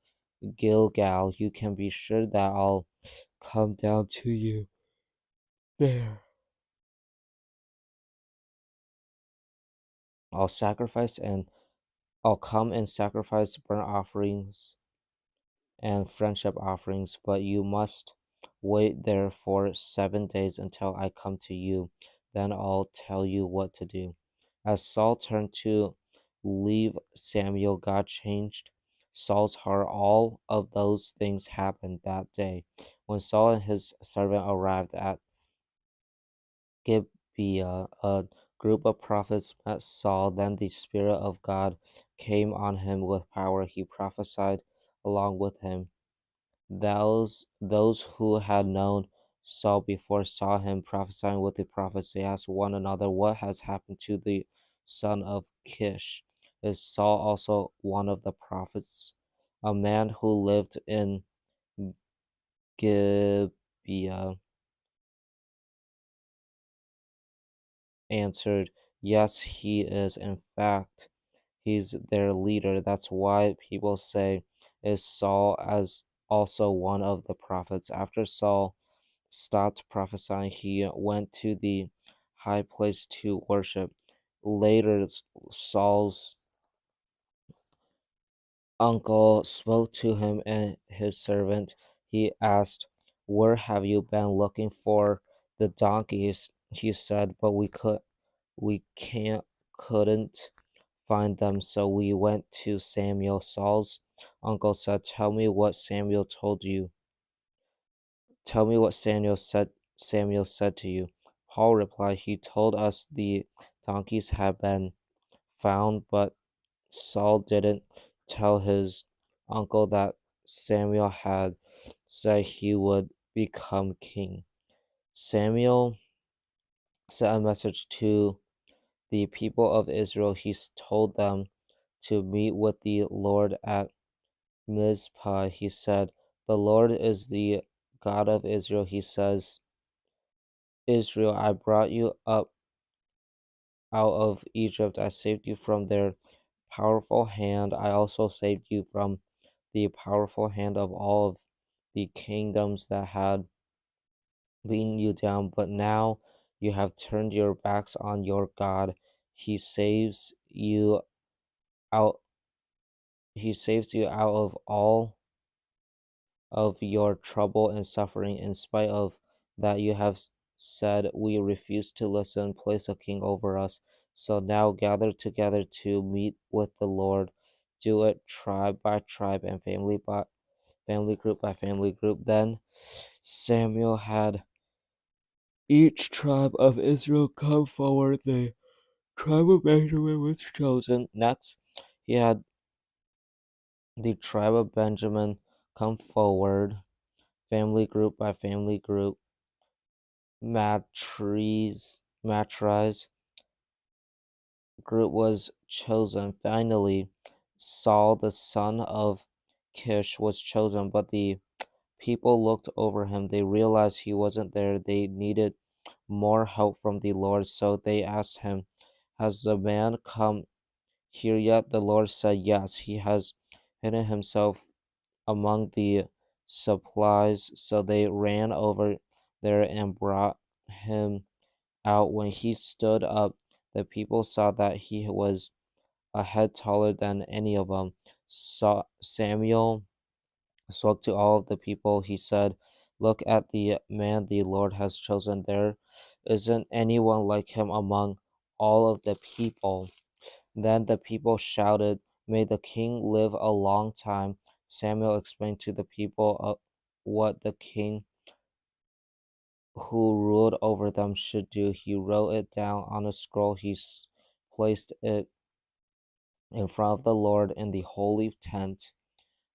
Gilgal. You can be sure that I'll come down to you there. I'll sacrifice and I'll come and sacrifice burnt offerings and friendship offerings, but you must wait there for 7 days until I come to you. Then I'll tell you what to do. As Saul turned to leave Samuel, God changed Saul's heart. All of those things happened that day. When Saul and his servant arrived at Gibeah, a group of prophets met Saul. Then the Spirit of God came on him with power. He prophesied along with him. Those who had known Saul before saw him prophesying with the prophets. They asked one another, "What has happened to the son of Kish? Is Saul also one of the prophets?" A man who lived in Gibeah answered, "Yes, he is. In fact, he's their leader. That's why people say, 'Is Saul as also one of the prophets?'" After Saul stopped prophesying, he went to the high place to worship. Later, Saul's uncle spoke to him and his servant. He asked, "Where have you been looking for the donkeys?" He said, "But we couldn't find them, so we went to Samuel." Saul's uncle said, Tell me what Samuel said to you." Paul replied, "He told us the donkeys had been found," but Saul didn't tell his uncle that Samuel had said he would become king. Samuel sent a message to the people of Israel. He told them to meet with the Lord at Mizpah. He said, "The Lord is the God of Israel." He says, "Israel, I brought you up out of Egypt. I saved you from their powerful hand. I also saved you from the powerful hand of all of the kingdoms that had beaten you down. But now you have turned your backs on your God. He saves you out he saves you out of all of your trouble and suffering. In spite of that, you have said, 'We refuse to listen. Place a king over us.' So now gather together to meet with the Lord. Do it tribe by tribe and family group by family group." Then Samuel had each tribe of Israel come forward. The tribe of Benjamin was chosen. Next, he had the tribe of Benjamin come forward, family group by family group. Matri's group was chosen. Finally, Saul the son of Kish was chosen, but the people looked over him. They realized he wasn't there. They needed more help from the Lord, so they asked him, "Has the man come here yet?" The Lord said, "Yes, he has hidden himself among the supplies." So they ran over there and brought him out. When he stood up, the people saw that he was a head taller than any of them. Samuel spoke to all of the people. He said, "Look at the man the Lord has chosen. There isn't anyone like him among all of the people." Then the people shouted, "May the king live a long time." Samuel explained to the people what the king who ruled over them should do. He wrote it down on a scroll. He placed it in front of the Lord in the holy tent.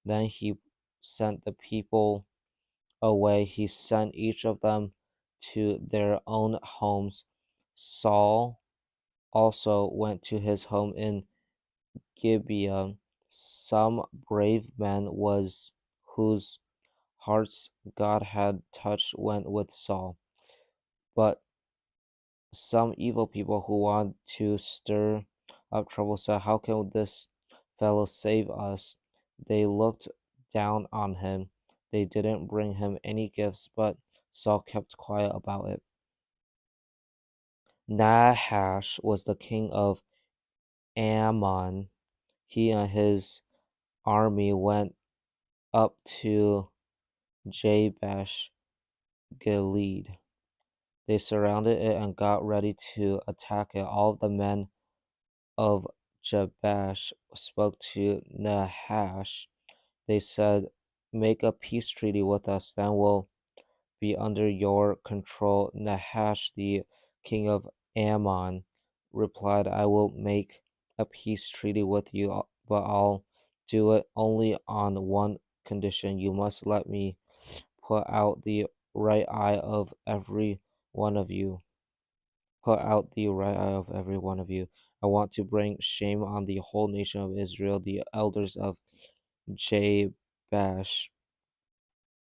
Then he sent the people away. He sent each of them to their own homes. Saul also went to his home in Gibeah. Some brave men was whose hearts God had touched went with Saul, but some evil people who wanted to stir up trouble said, "How can this fellow save us?" They looked down on him. They didn't bring him any gifts, but Saul kept quiet about it. Nahash was the king of Ammon, he and his army went up to Jabesh Gilead. They surrounded it and got ready to attack it. All the men of Jabesh spoke to Nahash. They said, "Make a peace treaty with us, then we'll be under your control." Nahash, the king of Ammon, replied, "I will make a peace treaty with you, but I'll do it only on one condition. You must let me put out the right eye of every one of you. Put out the right eye of every one of you. I want to bring shame on the whole nation of Israel." The elders of Jabesh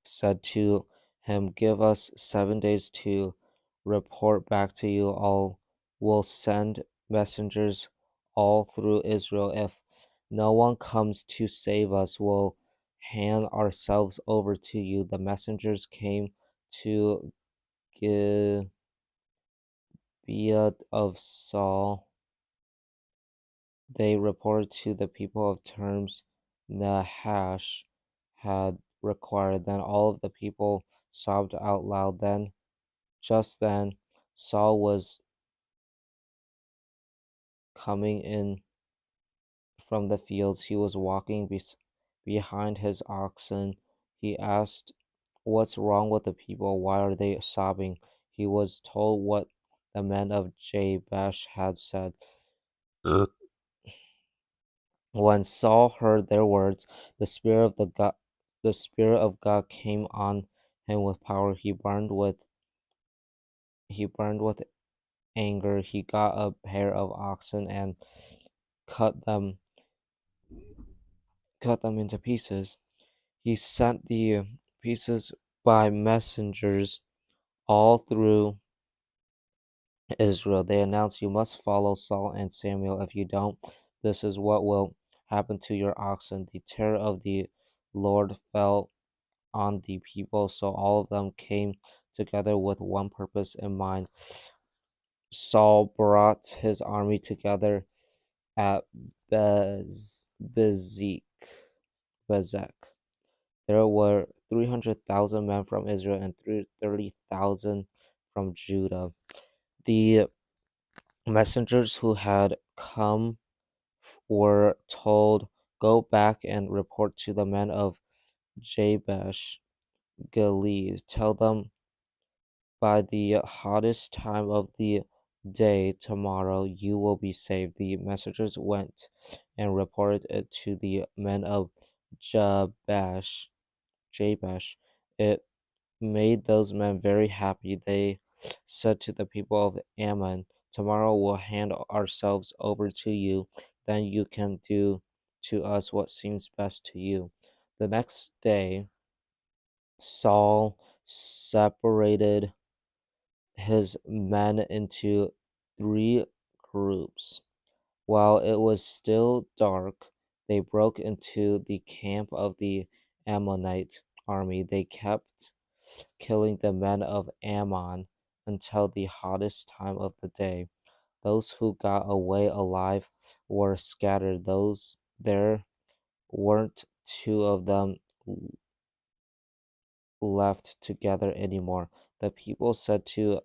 said to him, "Give us 7 days to report back to you. All will send messengers all through Israel. If no one comes to save us, we'll hand ourselves over to you." The messengers came to Gibeah of Saul. They reported to the people of terms Nahash had required. Then all of the people sobbed out loud. Just then, Saul was coming in from the fields. He was walking behind his oxen. He asked, "What's wrong with the people? Why are they sobbing?" He was told what the men of Jabesh had said. When Saul heard their words, the Spirit of God came on him with power. He burned with anger. He got a pair of oxen and cut them cut them into pieces. He sent the pieces by messengers all through Israel. They announced, "You must follow Saul and Samuel. If you don't, this is what will happen to your oxen." The terror of the Lord fell on the people, so all of them came together with one purpose in mind. Saul brought his army together at Bezek. There were 300,000 men from Israel and 30,000 from Judah. The messengers who had come were told, "Go back and report to the men of Jabesh Gilead. Tell them, by the hottest time of the day tomorrow you will be saved." The messengers went and reported it to the men of Jabesh. Jabesh. It made those men very happy. They said to the people of Ammon, "Tomorrow we'll hand ourselves over to you. Then you can do to us what seems best to you." The next day, Saul separated his men into three groups. While it was still dark, they broke into the camp of the Ammonite army. They kept killing the men of Ammon until the hottest time of the day. Those who got away alive were scattered. Those there weren't two of them left together anymore. The people said to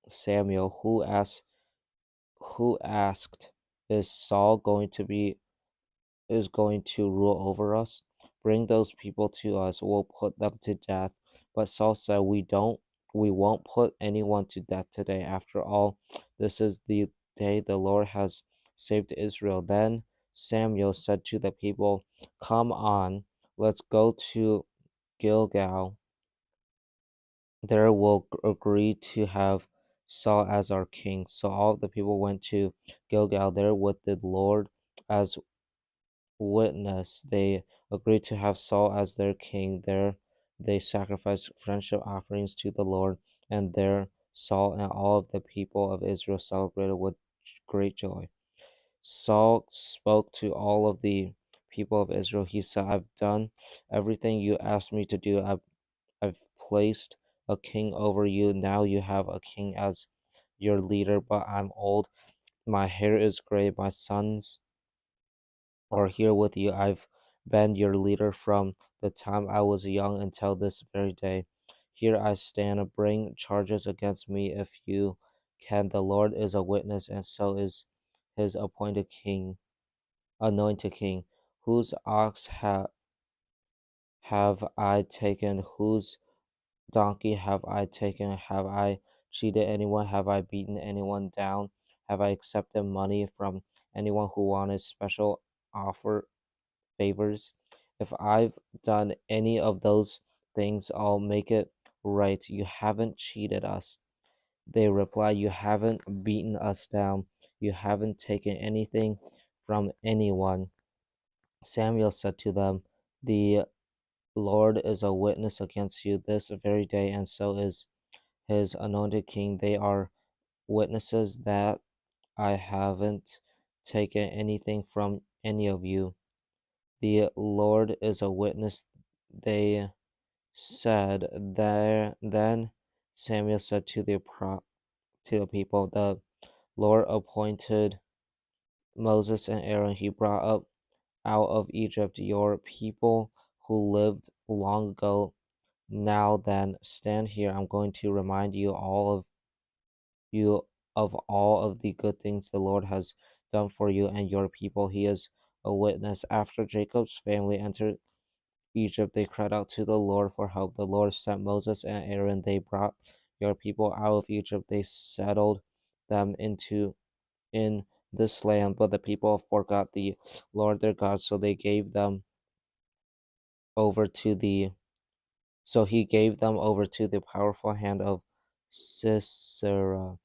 Samuel, who asked, "Is Saul going to rule over us? Bring those people to us. We'll put them to death." But Saul said, We won't put anyone to death today. After all, this is the day the Lord has saved Israel. Then Samuel said to the people, "Come on, let's go to Gilgal. There we'll agree to have Saul as our king." So all the people went to Gilgal. There with the Lord as witness, they agreed to have Saul as their king. There they sacrificed friendship offerings to the Lord, and there Saul and all of the people of Israel celebrated with great joy. Saul spoke to all of the people of Israel. He said, "I've done everything you asked me to do. I've placed a king over you. Now you have a king as your leader, but I'm old. My hair is gray. My sons or here with you. I've been your leader from the time I was young until this very day. Here I stand, bring charges against me if you can. The Lord is a witness, and so is his anointed king. Whose ox have I taken? Whose donkey have I taken? Have I cheated anyone? Have I beaten anyone down? Have I accepted money from anyone who wanted special offer favors? If I've done any of those things, I'll make it right. You haven't cheated us. They replied, you haven't beaten us down. You haven't taken anything from anyone. Samuel said to them, the Lord is a witness against you this very day, and so is his anointed king. They are witnesses that I haven't taken anything from any of you. The Lord is a witness, they said. Then Samuel said to the people, the Lord appointed Moses and Aaron. He brought up out of Egypt your people who lived long ago. Now then, stand here. I'm going to remind you of all of the good things the Lord has done for you and your people. He is a witness. After Jacob's family entered Egypt, they cried out to the Lord for help. The Lord sent Moses and Aaron. They brought your people out of Egypt. They settled them in this land, but the people forgot the Lord their God, over to the so he gave them over to the powerful hand of Sisera.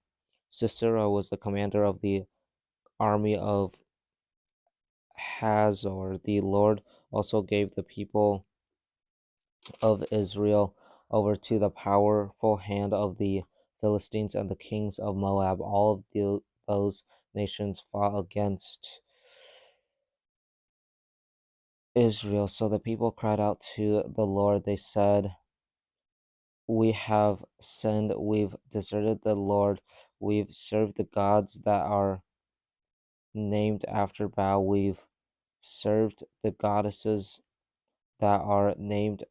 Sisera was the commander of the army of Hazor. The Lord also gave the people of Israel over to the powerful hand of the Philistines and the kings of Moab. All of those nations fought against Israel. So the people cried out to the Lord. They said, we have sinned. We've deserted the Lord. We've served the gods that are named after Baal. We've served the goddesses that are named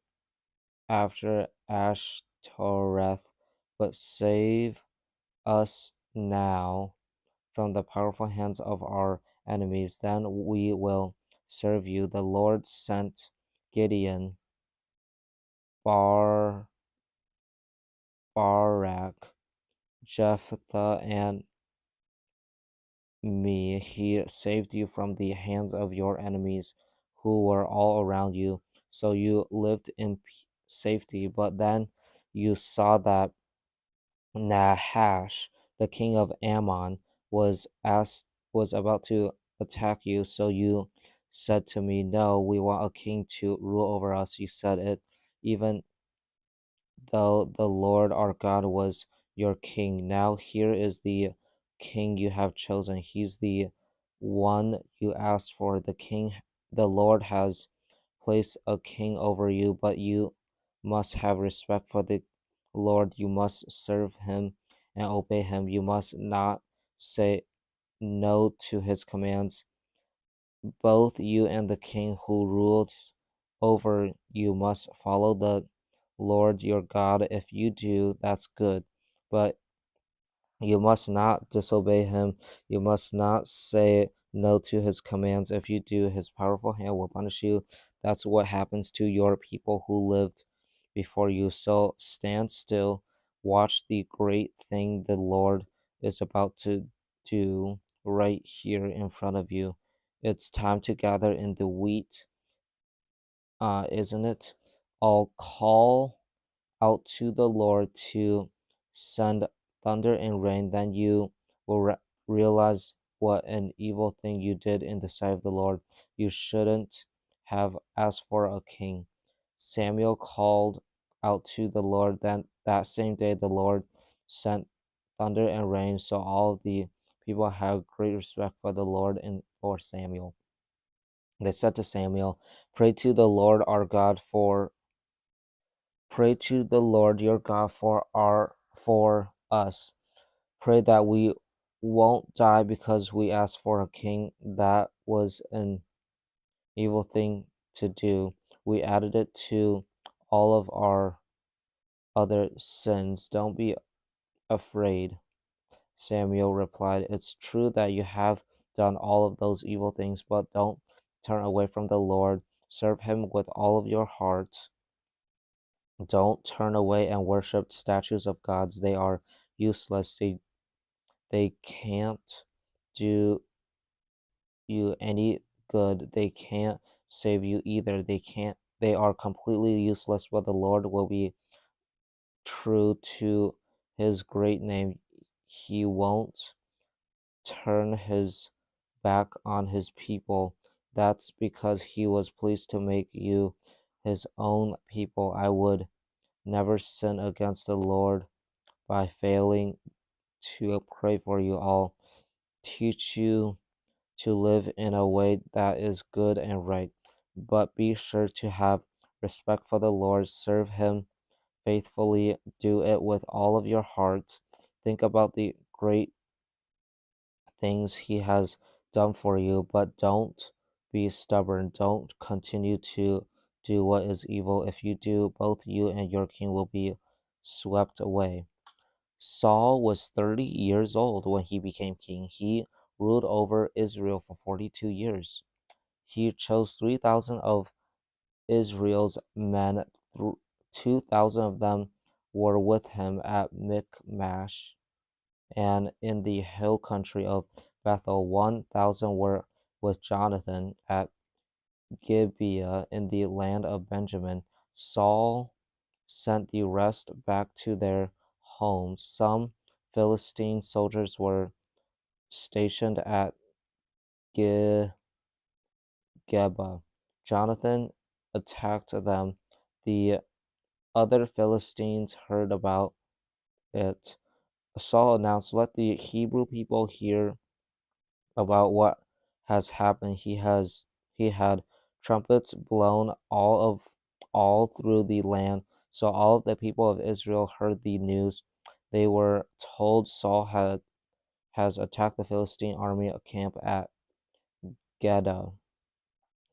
after Ashtoreth. But save us now from the powerful hands of our enemies. Then we will serve you. The Lord sent Gideon, Bar, Barak, Jephthah, and me. He saved you from the hands of your enemies who were all around you. So you lived in safety. But then you saw that Nahash, the king of Ammon, was about to attack you. So you said to me, no, we want a king to rule over us. You said it, even though the Lord our God was your king. Now here is the king you have chosen. He's the one you asked for. The Lord has placed a king over you, but you must have respect for the Lord. You must serve him and obey him. You must not say no to his commands. Both you and the king who rules over you must follow the Lord your God. If you do, that's good. But you must not disobey him. You must not say no to his commands. If you do, his powerful hand will punish you. That's what happens to your people who lived before you. So stand still. Watch the great thing the Lord is about to do right here in front of you. It's time to gather in the wheat, isn't it? I'll call out to the Lord to send thunder and rain. Then you will realize what an evil thing you did in the sight of the Lord. You shouldn't have asked for a king. Samuel called out to the Lord. Then that same day, the Lord sent thunder and rain. So all of the people had great respect for the Lord and for Samuel. They said to Samuel, "Pray to the Lord our God for Pray to the Lord your God for us. Pray that we won't die because we asked for a king." That was an evil thing to do. We added it to all of our other sins. Don't be afraid. Samuel replied, It's true that you have done all of those evil things, but don't turn away from the Lord. Serve him with all of your heart. Don't turn away and worship statues of gods. They are useless. They can't do you any good. They can't save you either. They are completely useless, but the Lord will be true to his great name. He won't turn his back on his people. That's because he was pleased to make you his own people. I would never sin against the Lord by failing to pray for you all, teach you to live in a way that is good and right. But be sure to have respect for the Lord, serve him faithfully, do it with all of your heart. Think about the great things he has done for you, but don't be stubborn. Don't continue to do what is evil. If you do, both you and your king will be swept away. Saul was 30 years old when he became king. He ruled over Israel for 42 years. He chose 3,000 of Israel's men, 2,000 of them were with him at Michmash and in the hill country of Bethel. 1,000 were with Jonathan at Gibeah in the land of Benjamin. Saul sent the rest back to their homes. Some Philistine soldiers were stationed at Geba. Jonathan attacked them. The other Philistines heard about it. Saul announced, Let the Hebrew people hear about what has happened. He had trumpets blown all through the land. So all the people of Israel heard the news. They were told Saul has attacked the Philistine army camp at Geba.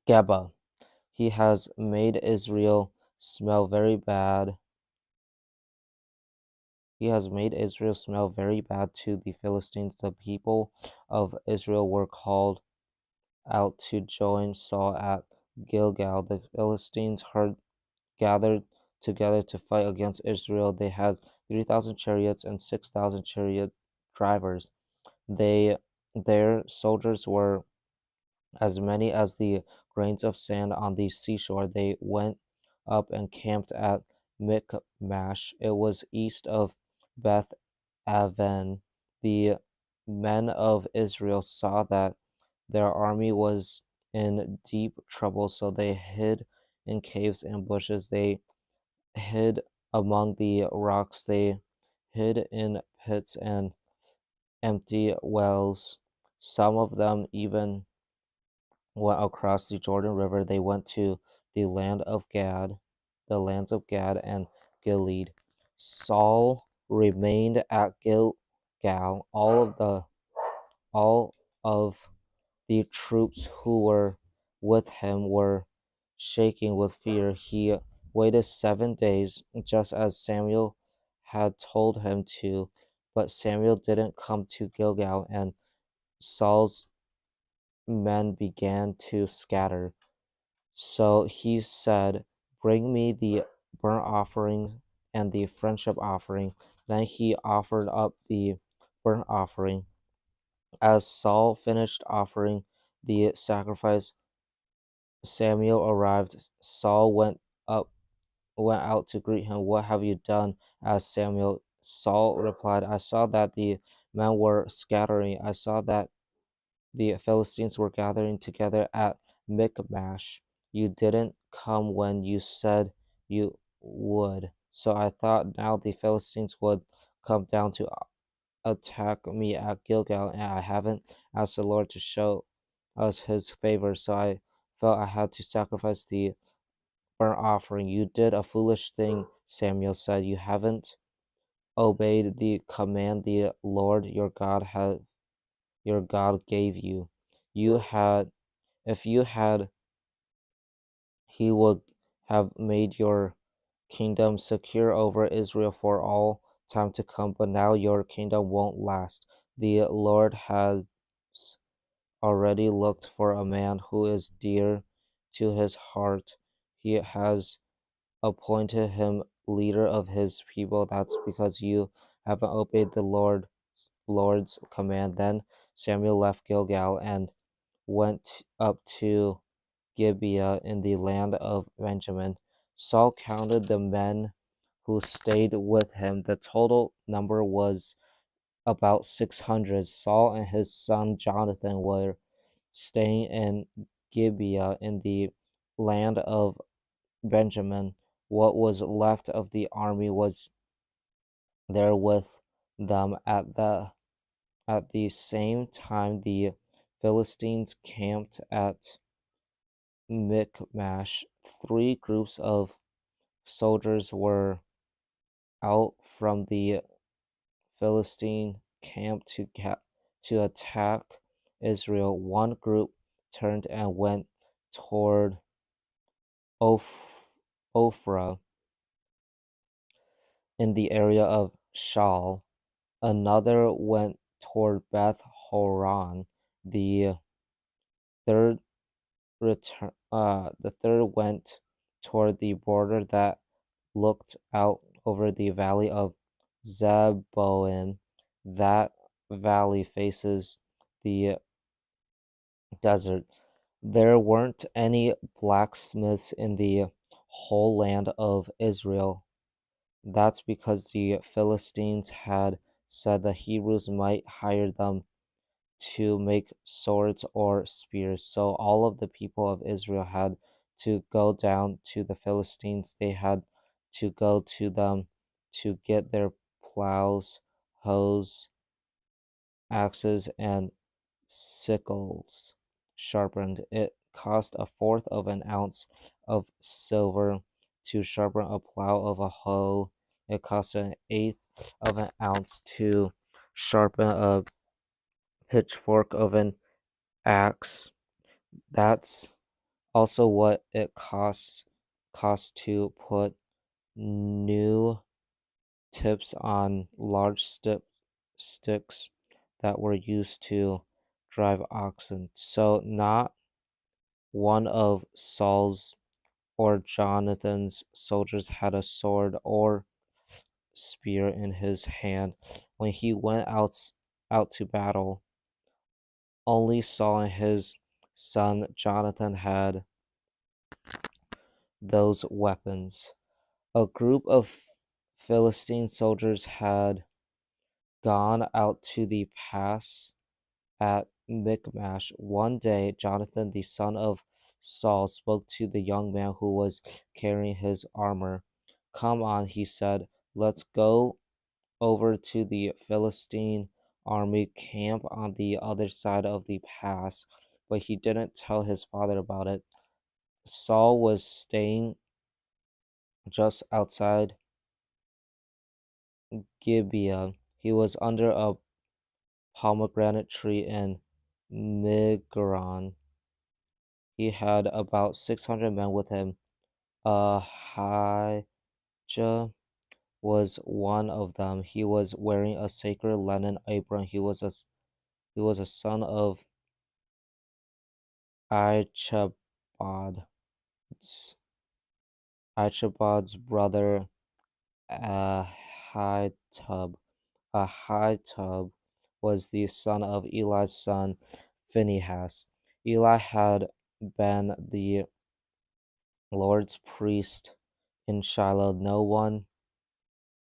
Geba. He has made Israel smell very bad. He has made Israel smell very bad to the Philistines. The people of Israel were called out to join Saul at Gilgal. The Philistines gathered together to fight against Israel. They had 3,000 chariots and 6,000 chariot drivers. Their soldiers were as many as the grains of sand on the seashore. They went up and camped at Michmash. It was east of Beth Aven. The men of Israel saw that their army was in deep trouble, so they hid in caves and bushes. They hid among the rocks. They hid in pits and empty wells. Some of them even went across the Jordan River. They went to the land of Gad, the lands of Gad and Gilead. Saul remained at Gilgal. All of the troops who were with him were shaking with fear. He waited 7 days, just as Samuel had told him to, but Samuel didn't come to Gilgal, and Saul's men began to scatter. So he said, Bring me the burnt offering and the friendship offering. Then he offered up the burnt offering. As Saul finished offering the sacrifice, Samuel arrived. Saul went out to greet him. What have you done? Asked Samuel. Saul replied, I saw that the men were scattering. I saw that the Philistines were gathering together at Michmash. You didn't come when you said you would. So I thought now the Philistines would come down to attack me at Gilgal, and I haven't asked the Lord to show us his favor, so I felt I had to sacrifice the burnt offering. You did a foolish thing, Samuel said. You haven't obeyed the command the Lord your God gave you. You had if you had He would have made your kingdom secure over Israel for all time to come, but now your kingdom won't last. The Lord has already looked for a man who is dear to his heart. He has appointed him leader of his people. That's because you haven't obeyed the Lord's command. Then Samuel left Gilgal and went up to Gibeah in the land of Benjamin. Saul counted the men who stayed with him. The total number was about 600. Saul and his son Jonathan were staying in Gibeah in the land of Benjamin. What was left of the army was there with them. At the same time, the Philistines camped at Michmash. Three groups of soldiers were out from the Philistine camp to attack Israel. One group turned and went toward Ophrah in the area of Shaal. Another went toward Beth Horon. The third the third went toward the border that looked out over the valley of Zeboim. That valley faces the desert. There weren't any blacksmiths in the whole land of Israel. That's because the Philistines had said the Hebrews might hire them to make swords or spears. So all of the people of Israel had to go down to the Philistines. They had to go to them to get their plows, hoes, axes, and sickles sharpened. It cost a fourth of an ounce of silver to sharpen a plow of a hoe. It cost an eighth of an ounce to sharpen a pitchfork of an axe. That's also what it costs to put new tips on large sticks that were used to drive oxen. So not one of Saul's or Jonathan's soldiers had a sword or spear in his hand when he went out to battle. Only Saul and his son Jonathan had those weapons. A group of Philistine soldiers had gone out to the pass at Michmash. One day, Jonathan, the son of Saul, spoke to the young man who was carrying his armor. Come on, he said, let's go over to the Philistine army camp on the other side of the pass. But he didn't tell his father about it. Saul was staying just outside Gibeah. He was under a pomegranate tree in Migron. He had about 600 men with him. Ahijah was one of them. He was wearing a sacred linen apron. He was a son of Ichabod. Ichabod's brother Ahitub. Ahitub was the son of Eli's son Phinehas. Eli had been the Lord's priest in Shiloh. No one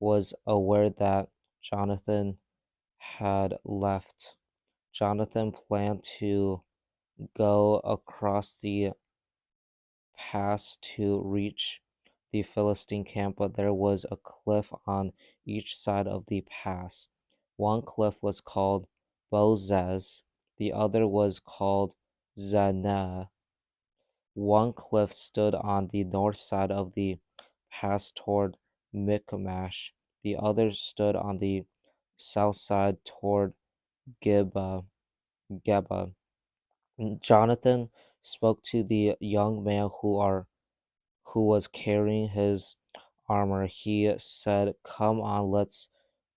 was aware that Jonathan had left. Jonathan planned to go across the pass to reach the Philistine camp, but there was a cliff on each side of the pass. One cliff was called Bozez, the other was called Zanah. One cliff stood on the north side of the pass toward Michmash. The other stood on the south side toward Geba. Geba. Jonathan spoke to the young man who was carrying his armor. He said, "Come on, let's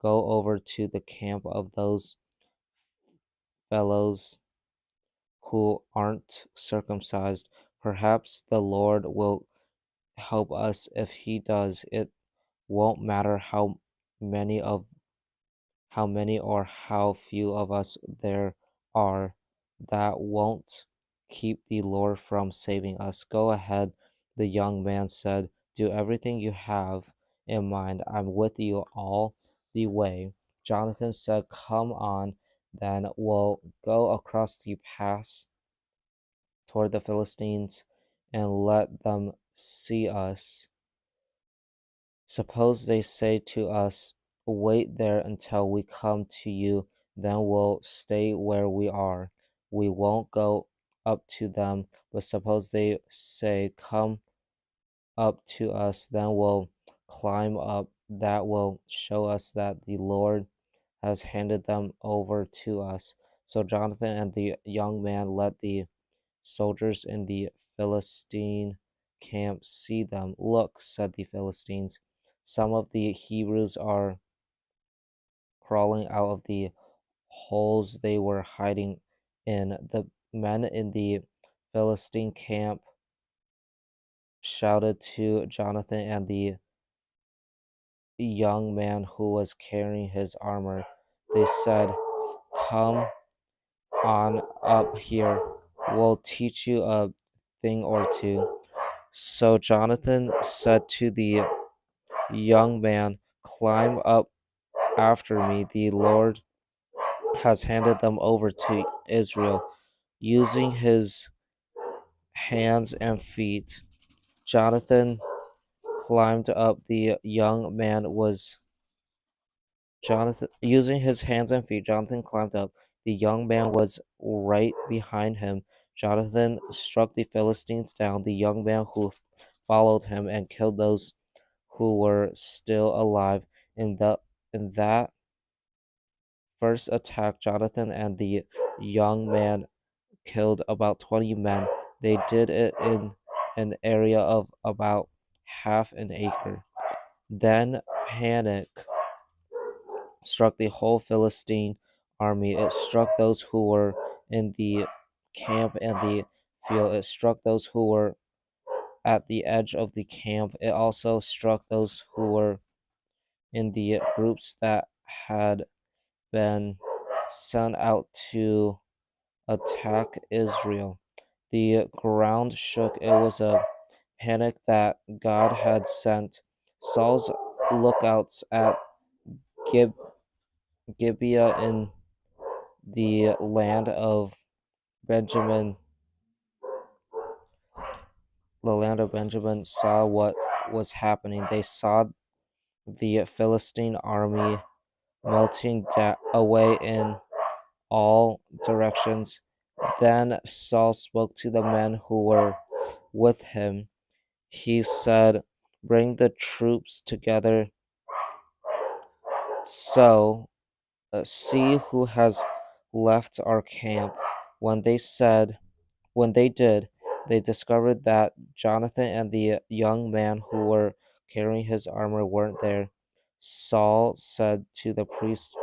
go over to the camp of those fellows who aren't circumcised. Perhaps the Lord will help us. If he does, it won't matter many of how many or how few of us there are. That won't keep the Lord from saving us. Go ahead," the young man said. "Do everything you have in mind. I'm with you all the way." Jonathan said, "Come on, then we'll go across the pass toward the Philistines and let them see us. Suppose they say to us, 'Wait there until we come to you, then we'll stay where we are.' We won't go up to them, but suppose they say, 'Come up to us,' then we'll climb up. That will show us that the Lord has handed them over to us." So Jonathan and the young man let the soldiers in the Philistine camp see them. "Look," said the Philistines, "some of the Hebrews are crawling out of the holes they were hiding in." The men in the Philistine camp shouted to Jonathan and the young man who was carrying his armor. They said, "Come on up here. We'll teach you a thing or two." So Jonathan said to the young man, "Climb up after me. The Lord has handed them over to Israel." Using his hands and feet, Jonathan climbed up. The young man was Jonathan using his hands and feet, Jonathan climbed up. The young man was right behind him. Jonathan struck the Philistines down, the young man who followed him, and killed those who were still alive. In that first attack, Jonathan and the young man killed about 20 men. They did it in an area of about half an acre. Then panic struck the whole Philistine army. It struck those who were in the camp and the field. It struck those who were at the edge of the camp. It also struck those who were in the groups that had been sent out to attack Israel. The ground shook. It was a panic that God had sent. Saul's lookouts at Gib- Gibeah in the land of Benjamin, saw what was happening. They saw the Philistine army melting away in all directions. Then Saul spoke to the men who were with him. He said, "Bring the troops together, so see who has left our camp." When they said, When they did, they discovered that Jonathan and the young man who were carrying his armor weren't there. Saul said to the priest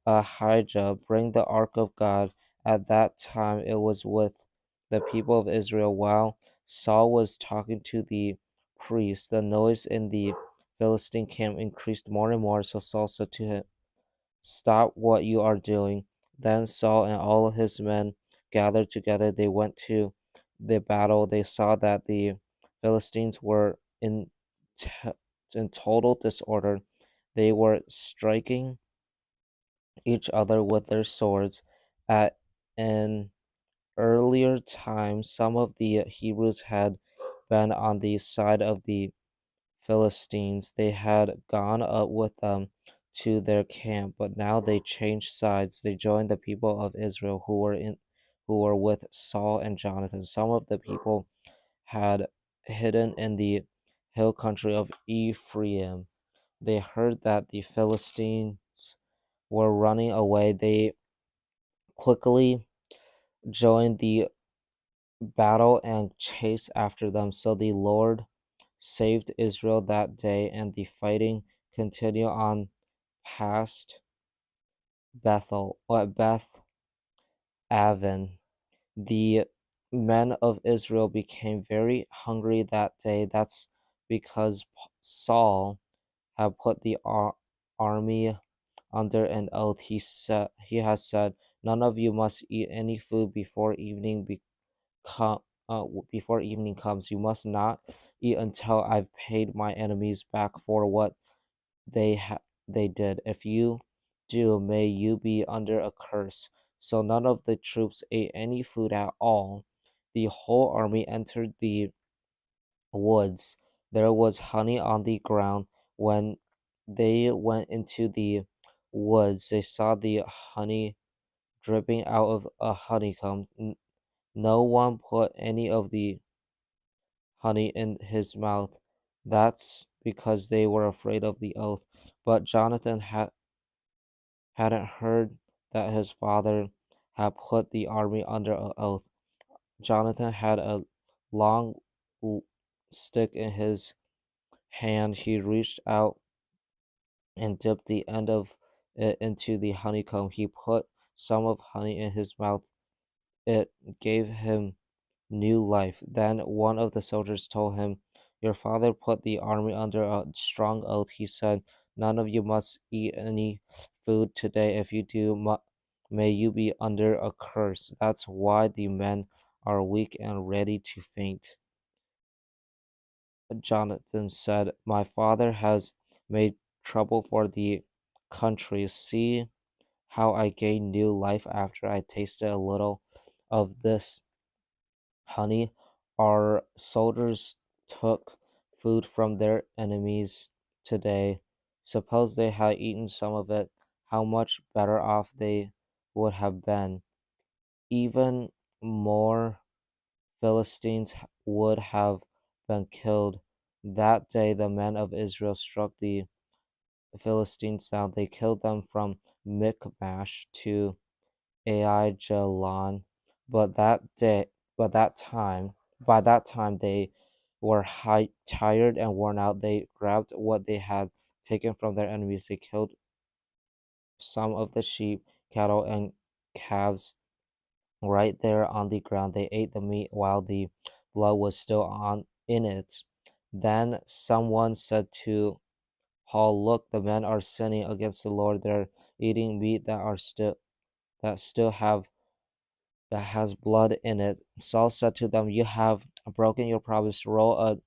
Ahijah, "Bring the ark of God." At that time it was with the people of Israel. While Saul was talking to the priest, the noise in the Philistine camp increased more and more. So Saul said to him, "Stop what you are doing." Then Saul and all of his men gathered together. They went to the battle. They saw that the Philistines were t- in total disorder. They were striking each other with their swords. At an earlier time, some of the Hebrews had been on the side of the Philistines. They had gone up with them to their camp, but now they changed sides. They joined the people of Israel who were with Saul and Jonathan. Some of the people had hidden in the hill country of Ephraim. They heard that the Philistines were running away. They quickly joined the battle and chased after them. So the Lord saved Israel that day, and the fighting continued on past Beth Aven. The men of Israel became very hungry that day. That's because Saul had put the army under an oath. He has said, "None of you must eat any food before evening comes. You must not eat until I've paid my enemies back for what they did. If you do, may you be under a curse." So none of the troops ate any food at all. The whole army entered the woods. There was honey on the ground. When they went into the woods, they saw the honey dripping out of a honeycomb. No one put any of the honey in his mouth. That's because they were afraid of the oath. But Jonathan hadn't heard that his father had put the army under an oath. Jonathan had a long stick in his hand. He reached out and dipped the end of it into the honeycomb. He put some of honey in his mouth. It gave him new life. Then one of the soldiers told him, "Your father put the army under a strong oath. He said, 'None of you must eat any food today. If you do, may you be under a curse.' That's why the men are weak and ready to faint." Jonathan said, "My father has made trouble for the country. See how I gained new life after I tasted a little of this honey." Our soldiers took food from their enemies today. Suppose they had eaten some of it, how much better off they would have been. Even more Philistines would have been killed. That day the men of Israel struck the Philistines down. They killed them from Michmash to Aijalon. But that day, but that time, by that time they were tired and worn out. They grabbed what they had taken from their enemies. They killed some of the sheep, cattle, and calves right there on the ground. They ate the meat while the blood was still on in it. Then someone said to Paul, "Look, the men are sinning against the Lord. They're eating meat that still have that has blood in it." Saul said to them, "You have broken your promise. Roll a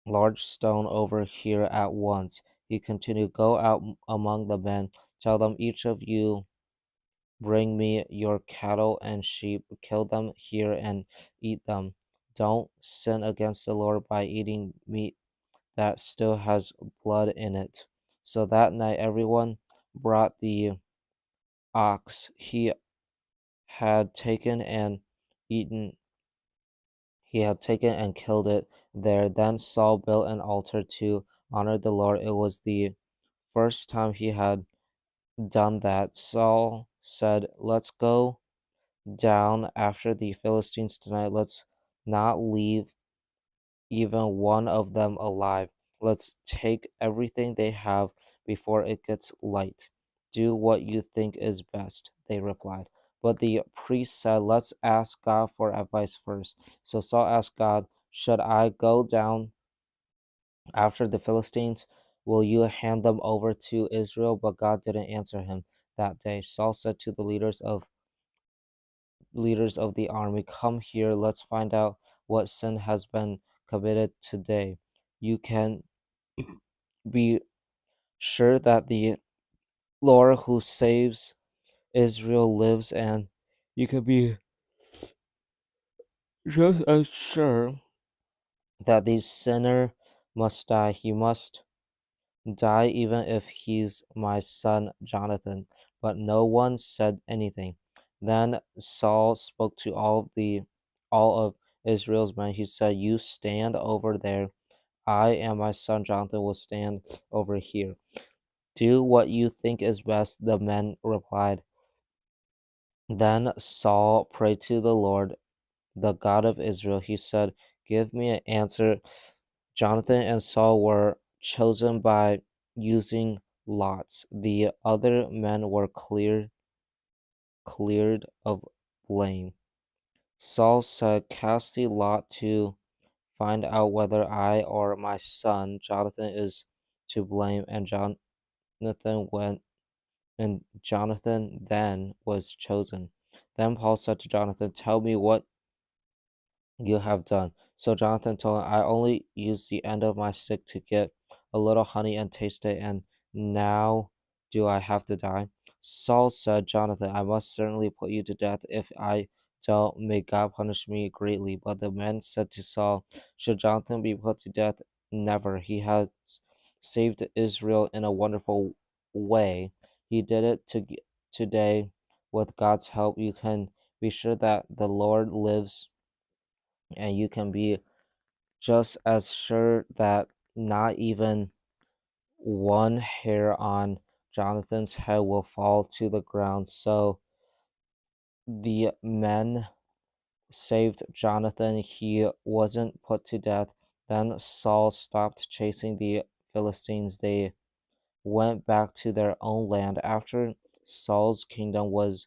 large stone over here at once." He continued, "Go out among the men. Tell them, each of you bring me your cattle and sheep. Kill them here and eat them. Don't sin against the Lord by eating meat that still has blood in it." So that night everyone brought the ox had taken and eaten he had taken and killed it there. Then Saul built an altar to honor the Lord. It was the first time he had done that. Saul said, "Let's go down after the Philistines tonight. Let's not leave even one of them alive. Let's take everything they have before it gets light." "Do what you think is best," they replied. But the priest said, "Let's ask God for advice first." So Saul asked God, "Should I go down after the Philistines? Will you hand them over to Israel?" But God didn't answer him that day. Saul said to the leaders of the army, "Come here, let's find out what sin has been committed today. You can be sure that the Lord who saves Israel lives, and you can be just as sure that the sinner must die. He must die even if he's my son Jonathan." But no one said anything. Then Saul spoke to all of Israel's men. He said, "You stand over there. I and my son Jonathan will stand over here. Do what you think is best," the men replied. Then Saul prayed to the Lord, the God of Israel. He said, "Give me an answer Jonathan and Saul were chosen by using lots. The other men were cleared of blame. Saul said, "Cast the lot to find out whether I or my son Jonathan is to blame." Jonathan then was chosen. Then Paul said to Jonathan, "Tell me what you have done." So Jonathan told him, "I only used the end of my stick to get a little honey and taste it, and now do I have to die?" Saul said, "Jonathan, I must certainly put you to death. If I don't, may God punish me greatly." But the men said to Saul, "Should Jonathan be put to death? Never. He has saved Israel in a wonderful way. He did it today with God's help. You can be sure that the Lord lives, and you can be just as sure that not even one hair on Jonathan's head will fall to the ground." So the men saved Jonathan. He wasn't put to death. Then Saul stopped chasing the Philistines. They went back to their own land. After Saul's kingdom was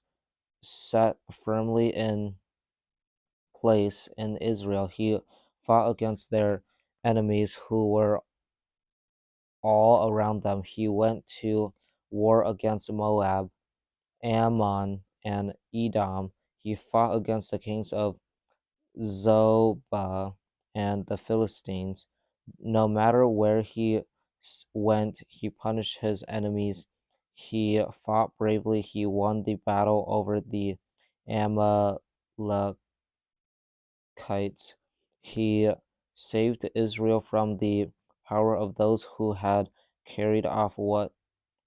set firmly in place in Israel, he fought against their enemies who were all around them. He went to war against Moab, Ammon, and Edom. He fought against the kings of Zobah and the Philistines. No matter where he went, he punished his enemies. He fought bravely. He won the battle over the Amalekites. He saved Israel from the power of those who had carried off what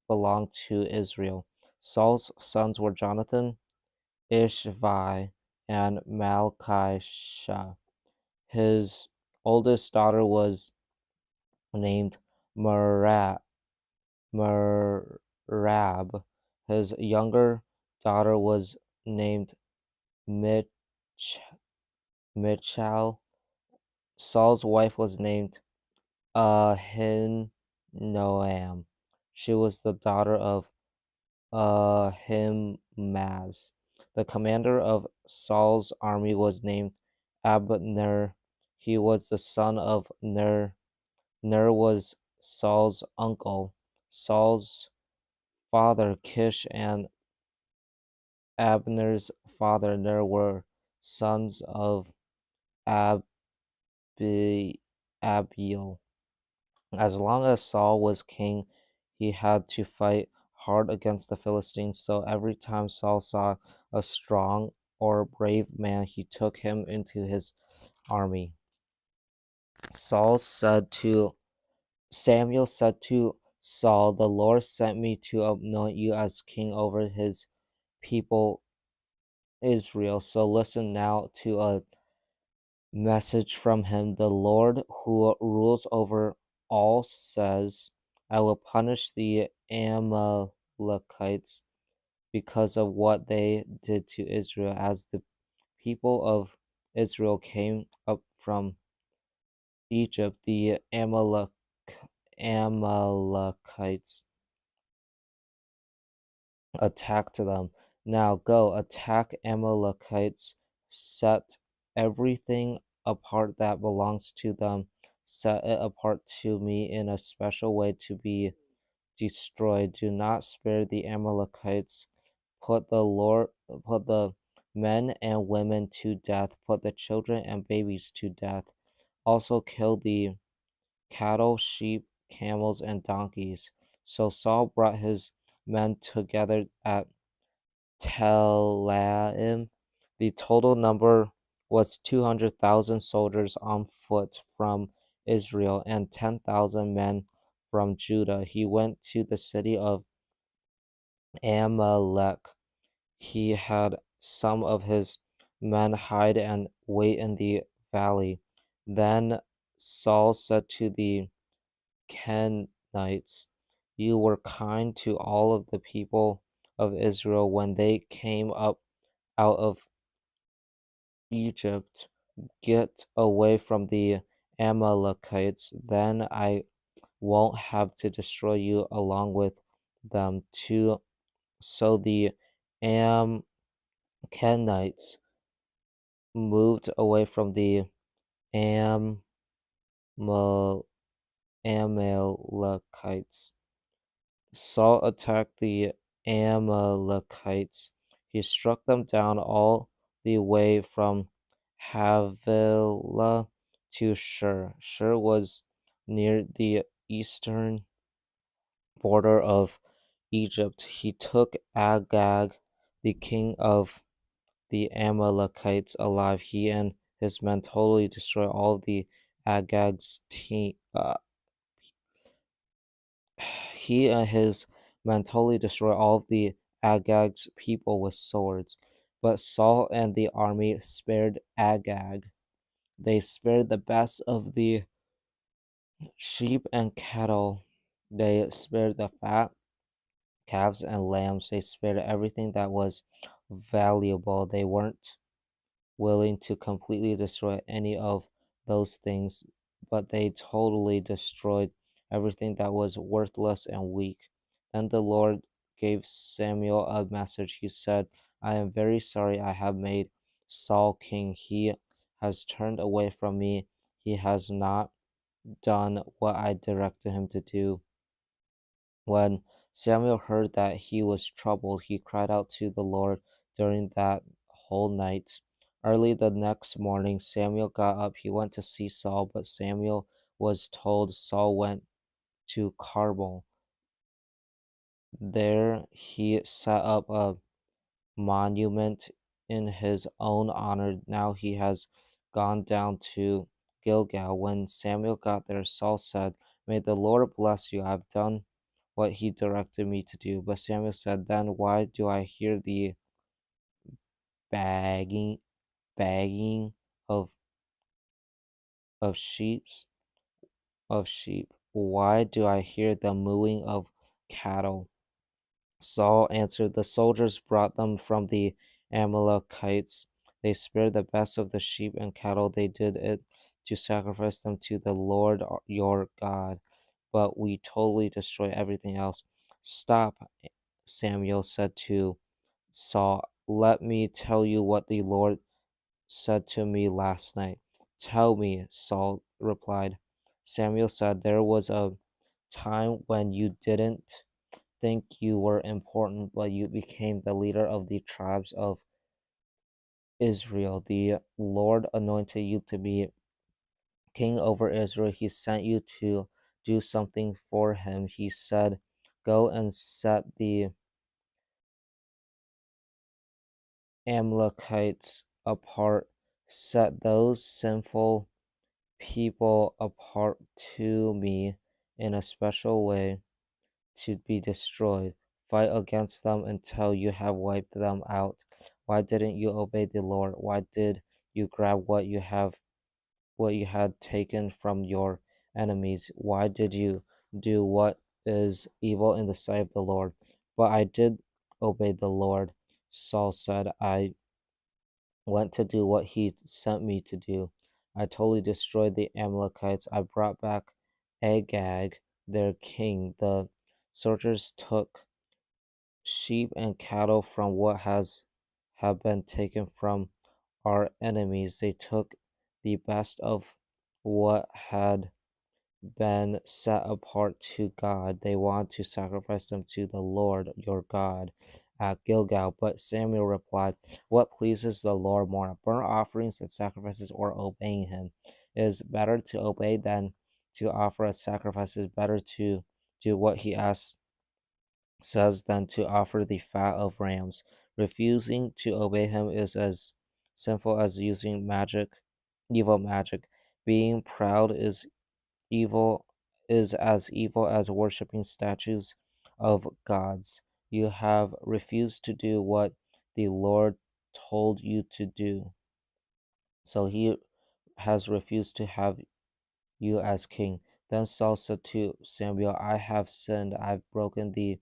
belonged to Israel. Saul's sons were Jonathan, Ishvi, and Malchishah. His oldest daughter was named Merab. Merab. His younger daughter was named Mich- Michal. Saul's wife was named Ahinoam. She was the daughter of Ahimaaz. The commander of Saul's army was named Abner. He was the son of Ner. Ner was Saul's uncle. Saul's father Kish and Abner's father Ner were sons of Abiel. As long as Saul was king, he had to fight hard against the Philistines. So every time Saul saw a strong or brave man, he took him into his army. Saul said to Samuel said to Saul, "The Lord sent me to anoint you as king over his people Israel. So listen now to a message from him. The Lord who rules over all says, I will punish the Amalekites because of what they did to Israel. As the people of Israel came up from Egypt, the Amalekites attacked them. Now go, attack Amalekites, set everything apart that belongs to them, set it apart to me in a special way to be destroyed. Do not spare the Amalekites. Put the men and women to death, put the children and babies to death. Also kill the cattle, sheep, camels, and donkeys." So Saul brought his men together at Telaim. The total number was 200,000 soldiers on foot from Israel and 10,000 men from Judah. He went to the city of Amalek. He had some of his men hide and wait in the valley. Then Saul said to the Kenites, "You were kind to all of the people of Israel when they came up out of Egypt. Get away from the Amalekites, then I won't have to destroy you along with them too. So the Amalekites moved away from the Am- Amalekites. Saul attacked the Amalekites. He struck them down all the way from Havilah to Shur. Shur was near the eastern border of Egypt. He took Agag, the king of the Amalekites, alive. He and his men totally destroyed all of the Agag's team. He and his men totally destroyed all of the Agag's people with swords. But Saul and the army spared Agag. They spared the best of the sheep and cattle. They spared the fat calves and lambs. They spared everything that was valuable. They weren't willing to completely destroy any of those things, but they totally destroyed everything that was worthless and weak. Then the Lord gave Samuel a message. He said, I am very sorry I have made Saul king. He has turned away from me. He has not done what I directed him to do. When Samuel heard that he was troubled, he cried out to the Lord during that whole night. Early the next morning, Samuel got up. He went to see Saul, but Samuel was told Saul went to Carmel. There he set up a monument in his own honor. Now he has gone down to Gilgal. When Samuel got there, Saul said, May the Lord bless you. I've done what he directed me to do. But Samuel said, Then why do I hear the bagging bagging of sheep's of sheep? Why do I hear the mooing of cattle? Saul answered, The soldiers brought them from the Amalekites. They spared the best of the sheep and cattle. They did it to sacrifice them to the Lord your God. But we totally destroy everything else. Stop, Samuel said to Saul. Let me tell you what the Lord said to me last night. Tell me, Saul replied. Samuel said, There was a time when you didn't think you were important, but you became the leader of the tribes of Israel. The Lord anointed you to be king over Israel. He sent you to do something for him. He said, Go and set the Amalekites apart, set those sinful people apart to me in a special way to be destroyed. Fight against them until you have wiped them out. Why didn't you obey the Lord? Why did you grab what you had taken from your enemies? Why did you do what is evil in the sight of the Lord? But I did obey the Lord. Saul said, I went to do what he sent me to do. I totally destroyed the Amalekites. I brought back Agag, their king. The soldiers took sheep and cattle from what has have been taken from our enemies. They took the best of what had been set apart to God. They want to sacrifice them to the Lord your God at Gilgal. But Samuel replied, What pleases the Lord more, burnt offerings and sacrifices, or obeying him? It is better to obey than to offer a sacrifice. It is better to do what he asks says than to offer the fat of rams. Refusing to obey him is as sinful as using evil magic. Being proud is as evil as worshiping statues of gods. You have refused to do what the Lord told you to do. So he has refused to have you as king. Then Saul said to Samuel, I have sinned. I've broken the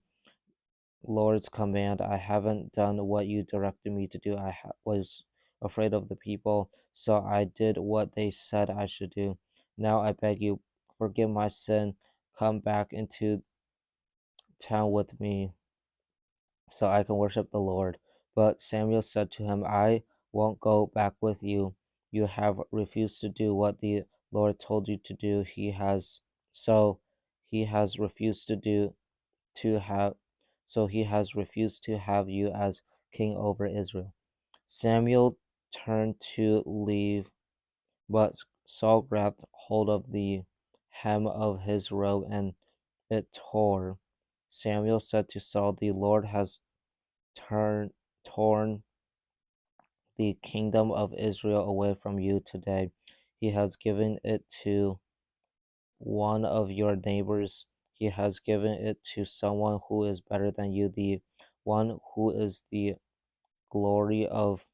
Lord's command. I haven't done what you directed me to do. I was afraid of the people, so I did what they said I should do. Now I beg you, forgive my sin. Come back into town with me so I can worship the Lord. But Samuel said to him, I won't go back with you. You have refused to do what the Lord told you to do. So he has refused to do to have he has refused to have you as king over Israel. Samuel turned to leave, but Saul grabbed hold of the hem of his robe and it tore. Samuel said to Saul, the Lord has turn, torn the kingdom of Israel away from you today. He has given it to one of your neighbors. He has given it to someone who is better than you, the one who is the glory of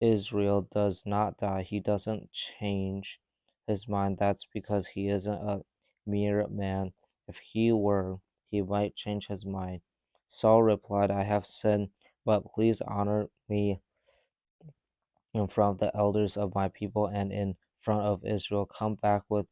Israel does not die. He doesn't change his mind. That's because he isn't a mere man. If he were, he might change his mind. Saul replied, I have sinned, but please honor me in front of the elders of my people and in front of Israel. Come back with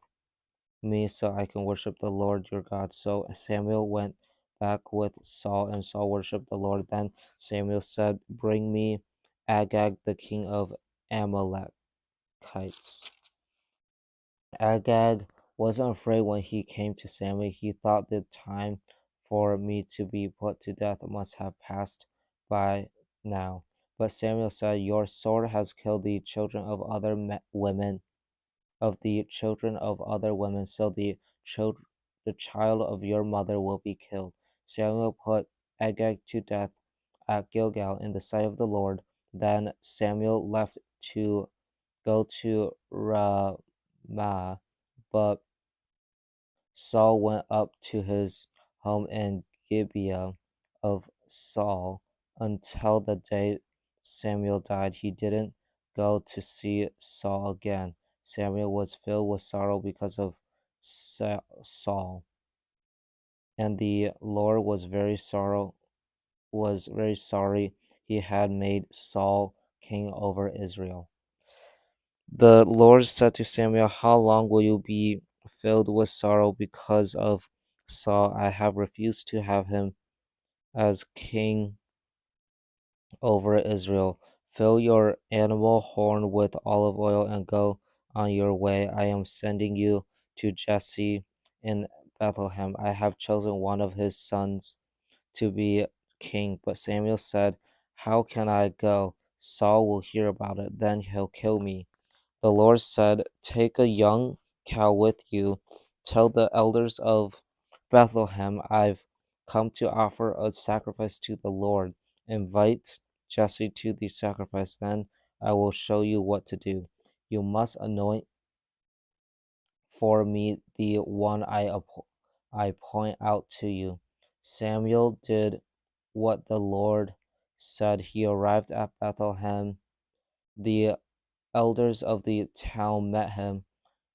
me so I can worship the Lord your God. So Samuel went back with Saul, and Saul worshiped the Lord. Then Samuel said, bring me Agag, the king of Amalekites. Agag wasn't afraid when he came to Samuel. He thought the time for me to be put to death must have passed by now. But Samuel said, your sword has killed the children of other women, so the child of your mother will be killed. Samuel put Agag to death at Gilgal in the sight of the Lord. Then Samuel left to go to Ramah, but Saul went up to his home in Gibeah of Saul until the day Samuel died. He didn't go to see Saul again. Samuel was filled with sorrow because of Saul, and the Lord was very sorry he had made Saul king over Israel. The Lord said to Samuel, how long will you be filled with sorrow because of Saul? I have refused to have him as king over Israel. Fill your animal horn with olive oil and go on your way. I am sending you to Jesse in Bethlehem. I have chosen one of his sons to be king. But Samuel said, how can I go? Saul will hear about it, then he'll kill me. The Lord said, take a young cow with you. Tell the elders of Bethlehem, I've come to offer a sacrifice to the Lord. Invite Jesse to the sacrifice, then I will show you what to do. You must anoint for me the one I point out to you. Samuel did what the Lord said. He arrived at Bethlehem. The elders of the town met him.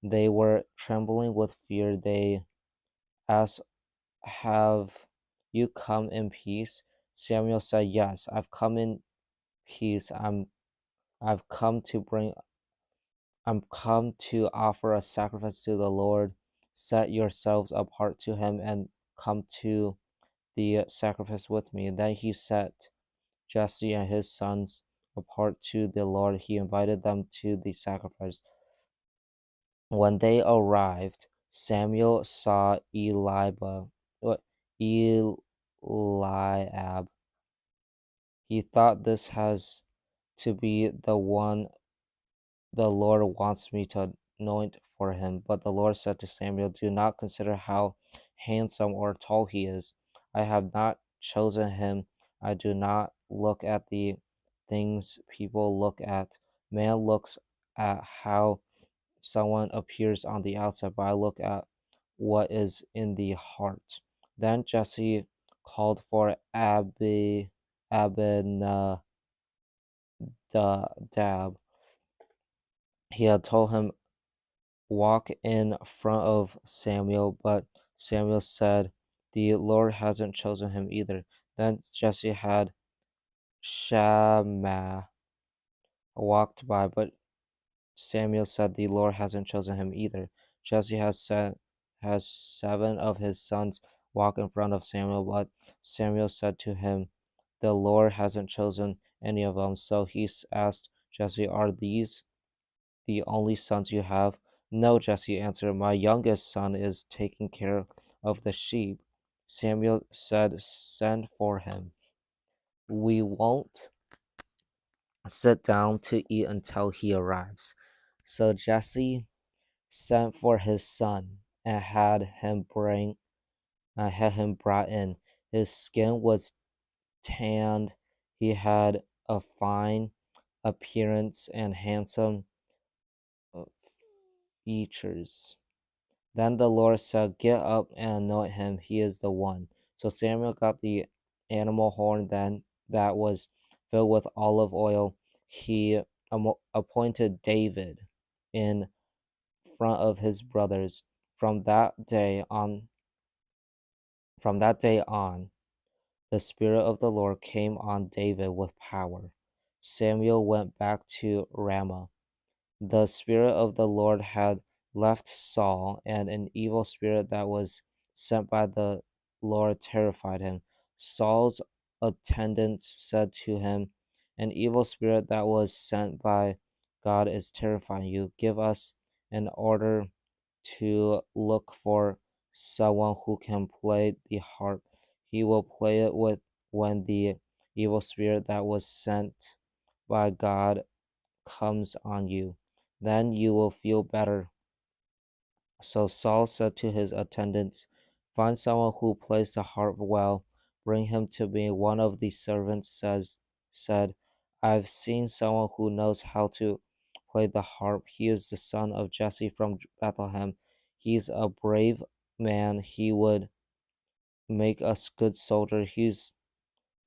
They were trembling with fear. They asked, have you come in peace? Samuel said, yes, I've come in peace. I've come to bring I'm come to offer a sacrifice to the Lord. Set yourselves apart to him and come to the sacrifice with me. Then he set Jesse and his sons apart to the Lord. He invited them to the sacrifice. When they arrived, Samuel saw Eliab. He thought, this has to be the one the Lord wants me to anoint for him. But the Lord said to Samuel, do not consider how handsome or tall he is. I have not chosen him. I do not look at the things people look at. Man looks at how someone appears on the outside, but I look at what is in the heart. Then Jesse called for Abinadab. He had told him, walk in front of Samuel, but Samuel said, the Lord hasn't chosen him either. Then Jesse had Shammah walked by, but Samuel said, "The Lord hasn't chosen him either." Jesse has 7 of his sons walk in front of Samuel, but Samuel said to him, "The Lord hasn't chosen any of them." So he asked Jesse, "Are these the only sons you have?" "No," Jesse answered. "My youngest son is taking care of the sheep." Samuel said, "Send for him. We won't sit down to eat until he arrives." So Jesse sent for his son and had him brought in. His skin was tanned. He had a fine appearance and handsome uh, features. Then the Lord said, "Get up and anoint him. He is the one." So Samuel got the animal horn that was filled with olive oil. He appointed David in front of his brothers. From that day on, the Spirit of the Lord came on David with power. Samuel went back to Ramah. The Spirit of the Lord had left Saul, and an evil spirit that was sent by the Lord terrified him. Saul's attendants said to him, "An evil spirit that was sent by God is terrifying you. Give us an order to look for someone who can play the harp. He will play it with when the evil spirit that was sent by God comes on you. Then you will feel better." So Saul said to his attendants, "Find someone who plays the harp well. Bring him to me." One of the servants said, "I've seen someone who knows how to play the harp. He is the son of Jesse from Bethlehem. He's a brave man. He would make us good soldier. He's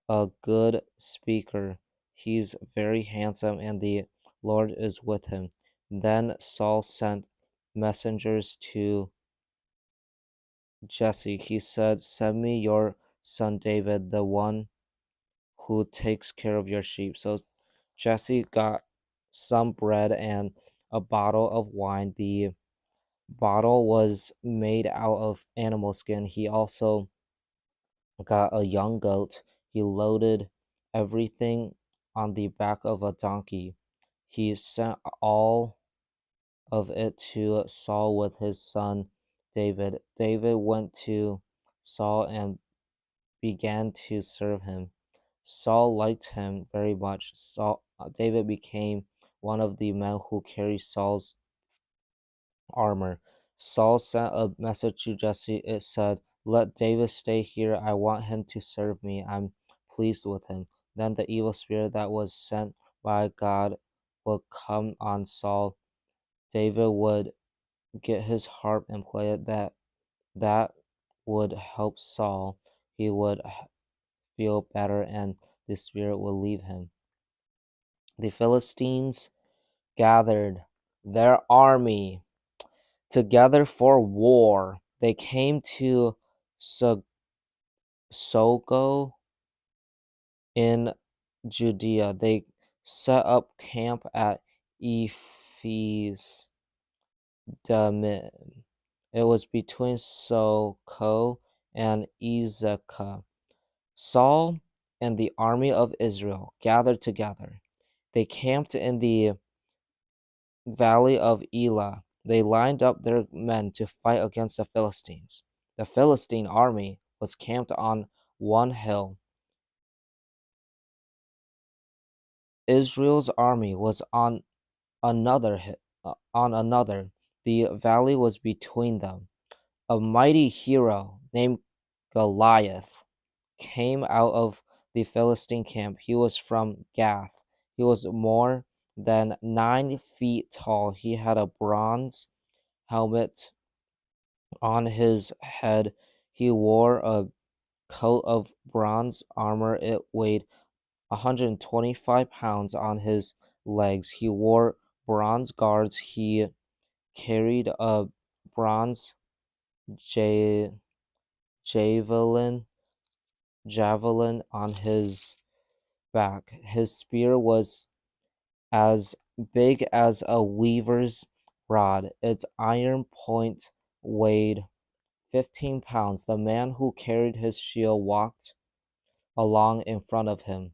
a good speaker. He's very handsome, and the Lord is with him." Then Saul sent messengers to Jesse. He said, "Send me your son David, the one who takes care of your sheep." So Jesse got some bread and a bottle of wine. The bottle was made out of animal skin. He also got a young goat. He loaded everything on the back of a donkey. He sent all of it to Saul with his son David. David went to Saul and began to serve him. Saul liked him very much. David became one of the men who carried Saul's armor. Saul sent a message to Jesse. It said, "Let David stay here. I want him to serve me. I'm pleased with him." Then the evil spirit that was sent by God would come on Saul. David would get his harp and play it. That would help Saul. He would feel better and the spirit will leave him. The Philistines gathered their army together for war. They came to Sogo in Judea. They set up camp at Ephes Dammim. It was between Soko and Ezekah. Saul and the army of Israel gathered together. They camped in the valley of Elah. They lined up their men to fight against the Philistines. The Philistine army was camped on one hill. Israel's army was on another. The valley was between them. A mighty hero named Goliath came out of the Philistine camp. He was from Gath. He was more than 9 feet tall. He had a bronze helmet on his head. He wore a coat of bronze armor. It weighed 125 pounds on his legs. He wore bronze guards. He carried a bronze ja- javelin javelin on his back. His spear was as big as a weaver's rod. Its iron point weighed 15 pounds. The man who carried his shield walked along in front of him.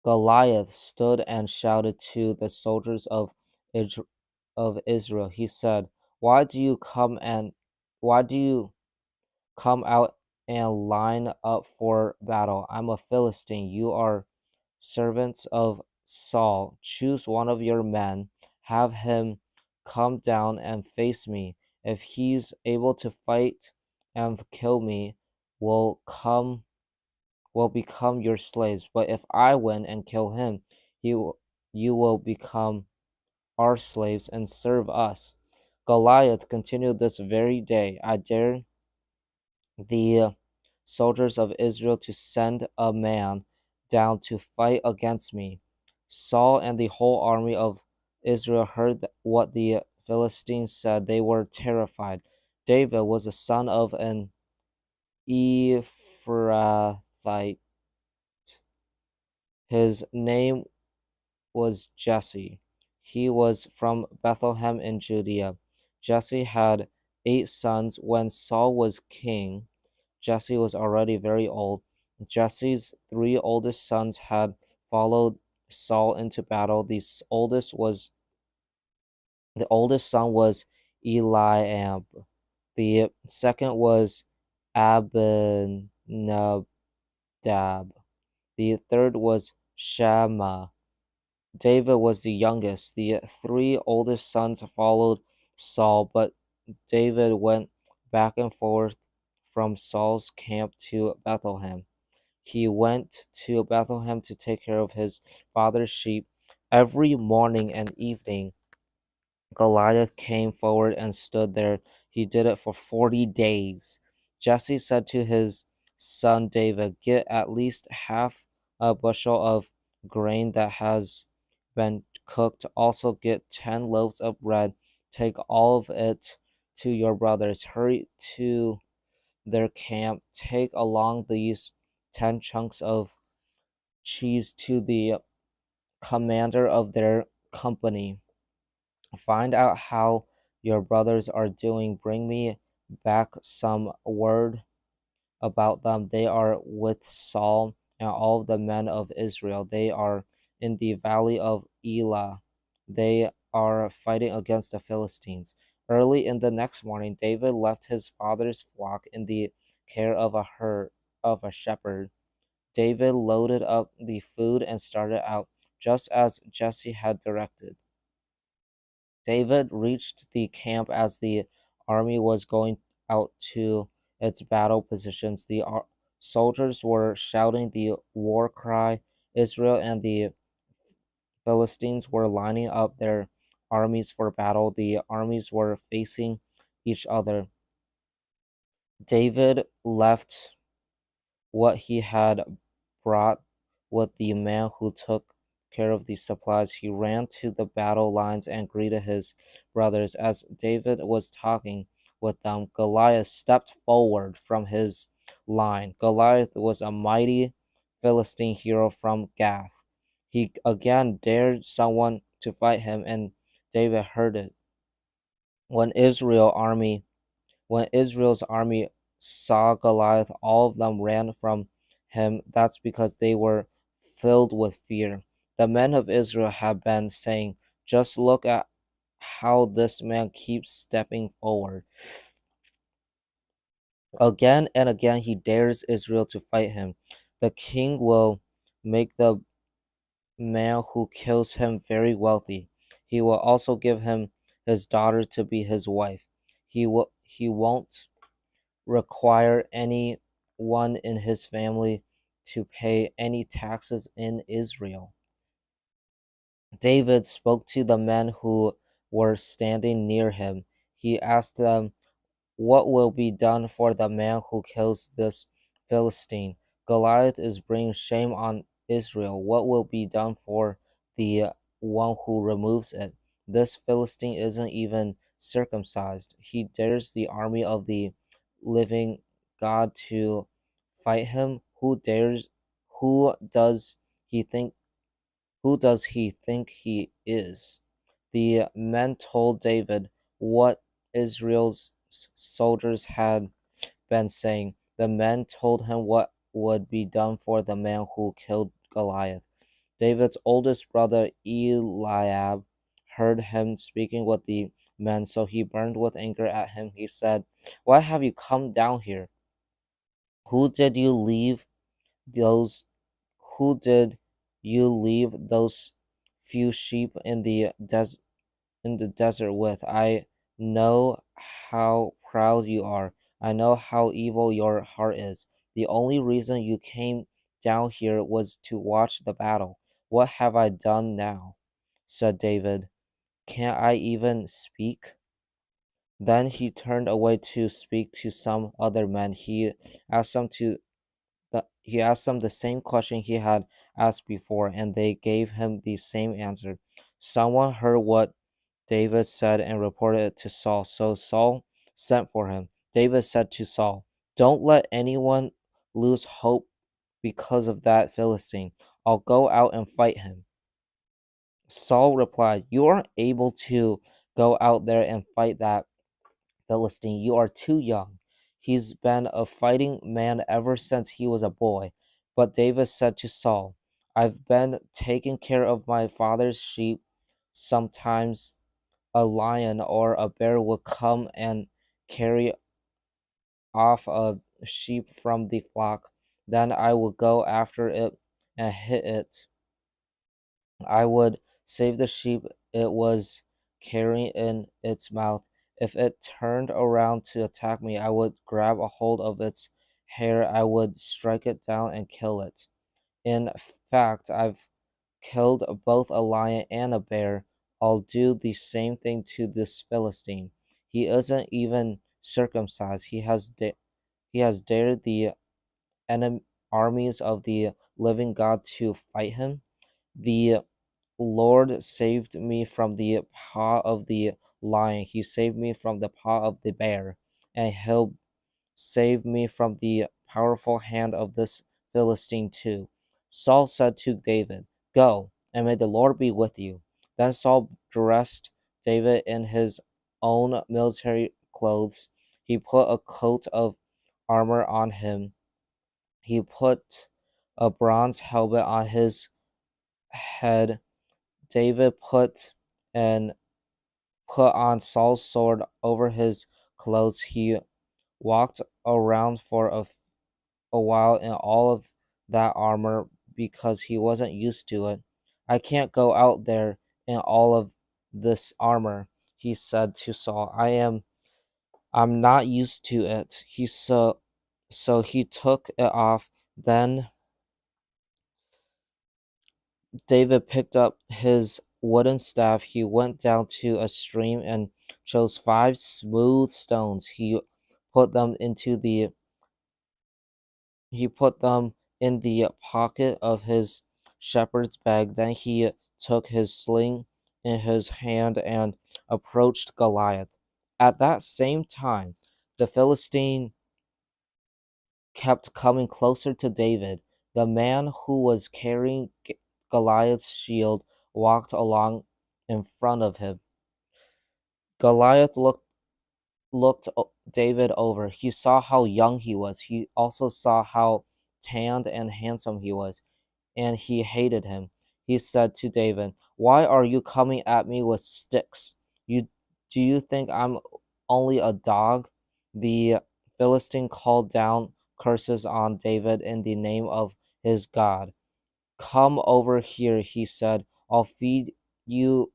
Goliath stood and shouted to the soldiers of Israel. He said, Why do you come out and line up for battle? I'm a Philistine. You are servants of Saul. Choose one of your men, have him come down and face me. If he's able to fight and kill me, will come will become your slaves. But if I win and kill him, you will become our slaves and serve us. Goliath continued this very day. I dare the soldiers of Israel to send a man down to fight against me. Saul and the whole army of Israel heard what the Philistines said. They were terrified. David was the son of an Ephrathite. His name was Jesse. He was from Bethlehem in Judea. Jesse had 8 sons. When Saul was king, Jesse was already very old. Jesse's 3 oldest sons had followed Saul into battle. The oldest son was Eliab. The second was Abinadab. The third was Shammah. David was the youngest. The 3 oldest sons followed Saul, but David went back and forth from Saul's camp to Bethlehem. He went to Bethlehem to take care of his father's sheep. Every morning and evening, Goliath came forward and stood there. He did it for 40 days. Jesse said to his son David, Get at least half a bushel of grain that has been cooked. Also, get 10 loaves of bread. Take all of it to your brothers. Hurry to their camp. Take along these 10 chunks of cheese to the commander of their company. Find out how your brothers are doing. Bring me back some word about them. They are with Saul and all the men of Israel. They are in the valley of Elah. They are fighting against the Philistines. Early in the next morning, David left his father's flock in the care of a shepherd. David loaded up the food and started out just as Jesse had directed. David reached the camp as the army was going out to its battle positions. The soldiers were shouting the war cry. Israel and the Philistines were lining up their armies for battle. The armies were facing each other. David left what he had brought with the man who took care of the supplies. He ran to the battle lines and greeted his brothers. As David was talking with them, Goliath stepped forward from his line. Goliath was a mighty Philistine hero from Gath. He again dared someone to fight him, and David heard it. When Israel army when Israel's army saw Goliath, all of them ran from him. That's because they were filled with fear. The men of Israel have been saying, Just look at how this man keeps stepping forward. Again and again, he dares Israel to fight him. The king will make the man who kills him very wealthy. He will also give him his daughter to be his wife. He won't require anyone in his family to pay any taxes in Israel. David spoke to the men who were standing near him. He asked them, What will be done for the man who kills this Philistine? Goliath is bringing shame on Israel. What will be done for the one who removes it? This Philistine isn't even circumcised. He dares the army of the living God to fight him. Who does he think Who does he think he is? The men told David what Israel's soldiers had been saying. The men told him what would be done for the man who killed Goliath. David's oldest brother Eliab heard him speaking with the men, so he burned with anger at him. He said, "Why have you come down here? Who did you leave those who did you leave those few sheep in the desert with? I know how proud you are. I know how evil your heart is. The only reason you came down here was to watch the battle. What have I done now?" said David. "Can't I even speak?" Then he turned away to speak to some other men. Asked them to he asked them the same question he had asked before, and they gave him the same answer. Someone heard what David said and reported it to Saul, so Saul sent for him. David said to Saul, "Don't let anyone lose hope because of that Philistine. I'll go out and fight him." Saul replied, "You aren't able to go out there and fight that Philistine. You are too young. He's been a fighting man ever since he was a boy." But David said to Saul, "I've been taking care of my father's sheep. Sometimes a lion or a bear will come and carry off a sheep from the flock. Then I will go after it and hit it. I would save the sheep it was carrying in its mouth. If it turned around to attack me, I would grab a hold of its hair. I would strike it down and kill it. In fact, I've killed both a lion and a bear. I'll do the same thing to this Philistine. He isn't even circumcised. He has dared the armies of the living God to fight him. The Lord saved me from the paw of the lion. He saved me from the paw of the bear, and he'll save me from the powerful hand of this Philistine too." Saul said to David, "Go, and may the Lord be with you." Then Saul dressed David in his own military clothes. He put a coat of armor on him. He put a bronze helmet on his head. David and put on Saul's sword over his clothes. He walked around for a while in all of that armor because he wasn't used to it. "I can't go out there in all of this armor," he said to Saul. I'm not used to it." So he took it off. Then David picked up his wooden staff. He went down to a stream and chose 5 smooth stones. Put them into the he put them in the pocket of his shepherd's bag. Then he took his sling in his hand and approached Goliath. At that same time, the Philistine kept coming closer to David. The man who was carrying Goliath's shield walked along in front of him. Goliath looked David over. He saw how young he was. He also saw how tanned and handsome he was, and he hated him. He said to David, "Why are you coming at me with sticks? Do you think I'm only a dog?" The Philistine called down curses on David in the name of his God. "Come over here," he said. You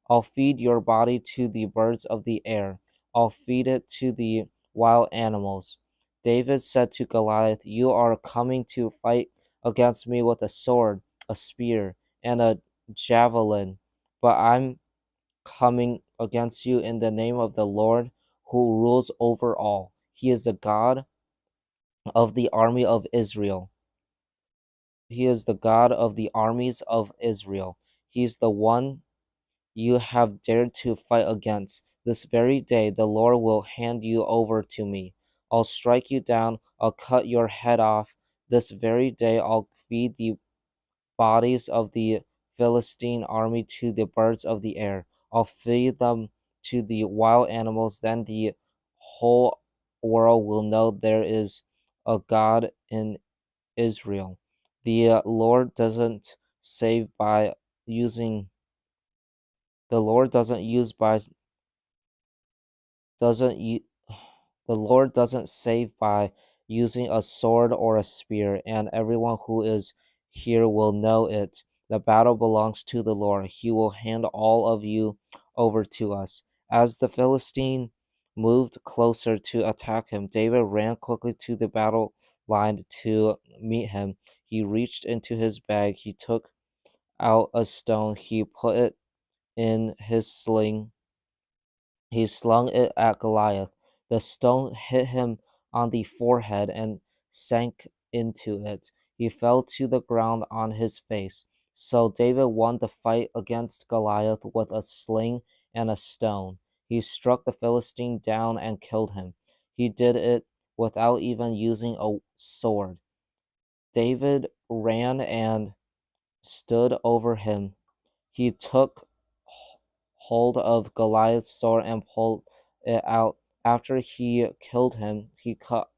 I'll feed your body to the birds of the air. I'll feed it to the wild animals." David said to Goliath, "You are coming to fight against me with a sword, a spear, and a javelin, but I'm coming against you in the name of the Lord who rules over all. He is the God of the army of Israel. He is the God of the armies of Israel. He is the one you have dared to fight against. This very day the Lord will hand you over to me. I'll strike you down. I'll cut your head off. This very day I'll feed the bodies of the Philistine army to the birds of the air. I'll feed them to the wild animals. Then the whole world will know there is a God in Israel. Lord doesn't save by using the Lord doesn't u- the Lord doesn't save by using a sword or a spear, and everyone who is here will know it. The battle belongs to the Lord. He will hand all of you over to us. As the Philistine moved closer to attack him, David ran quickly to the battle line to meet him. He reached into his bag. He took out a stone. He put it in his sling. He slung it at Goliath. The stone hit him on the forehead and sank into it. He fell to the ground on his face. So David won the fight against Goliath with a sling and a stone. He struck the Philistine down and killed him. He did it without even using a sword. David ran and stood over him. He took hold of Goliath's sword and pulled it out. After he killed him, he cut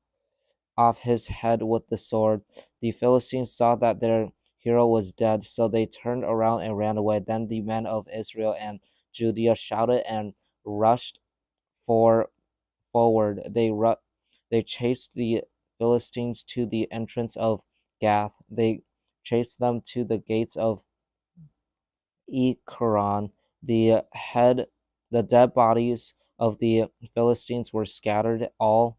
off his head with the sword. The Philistines saw that their hero was dead, so they turned around and ran away. Then the men of Israel and Judea shouted and rushed for forward. They chased the Philistines to the entrance of Gath. They chased them to the gates of Ekron. The head, the dead bodies of the Philistines were scattered all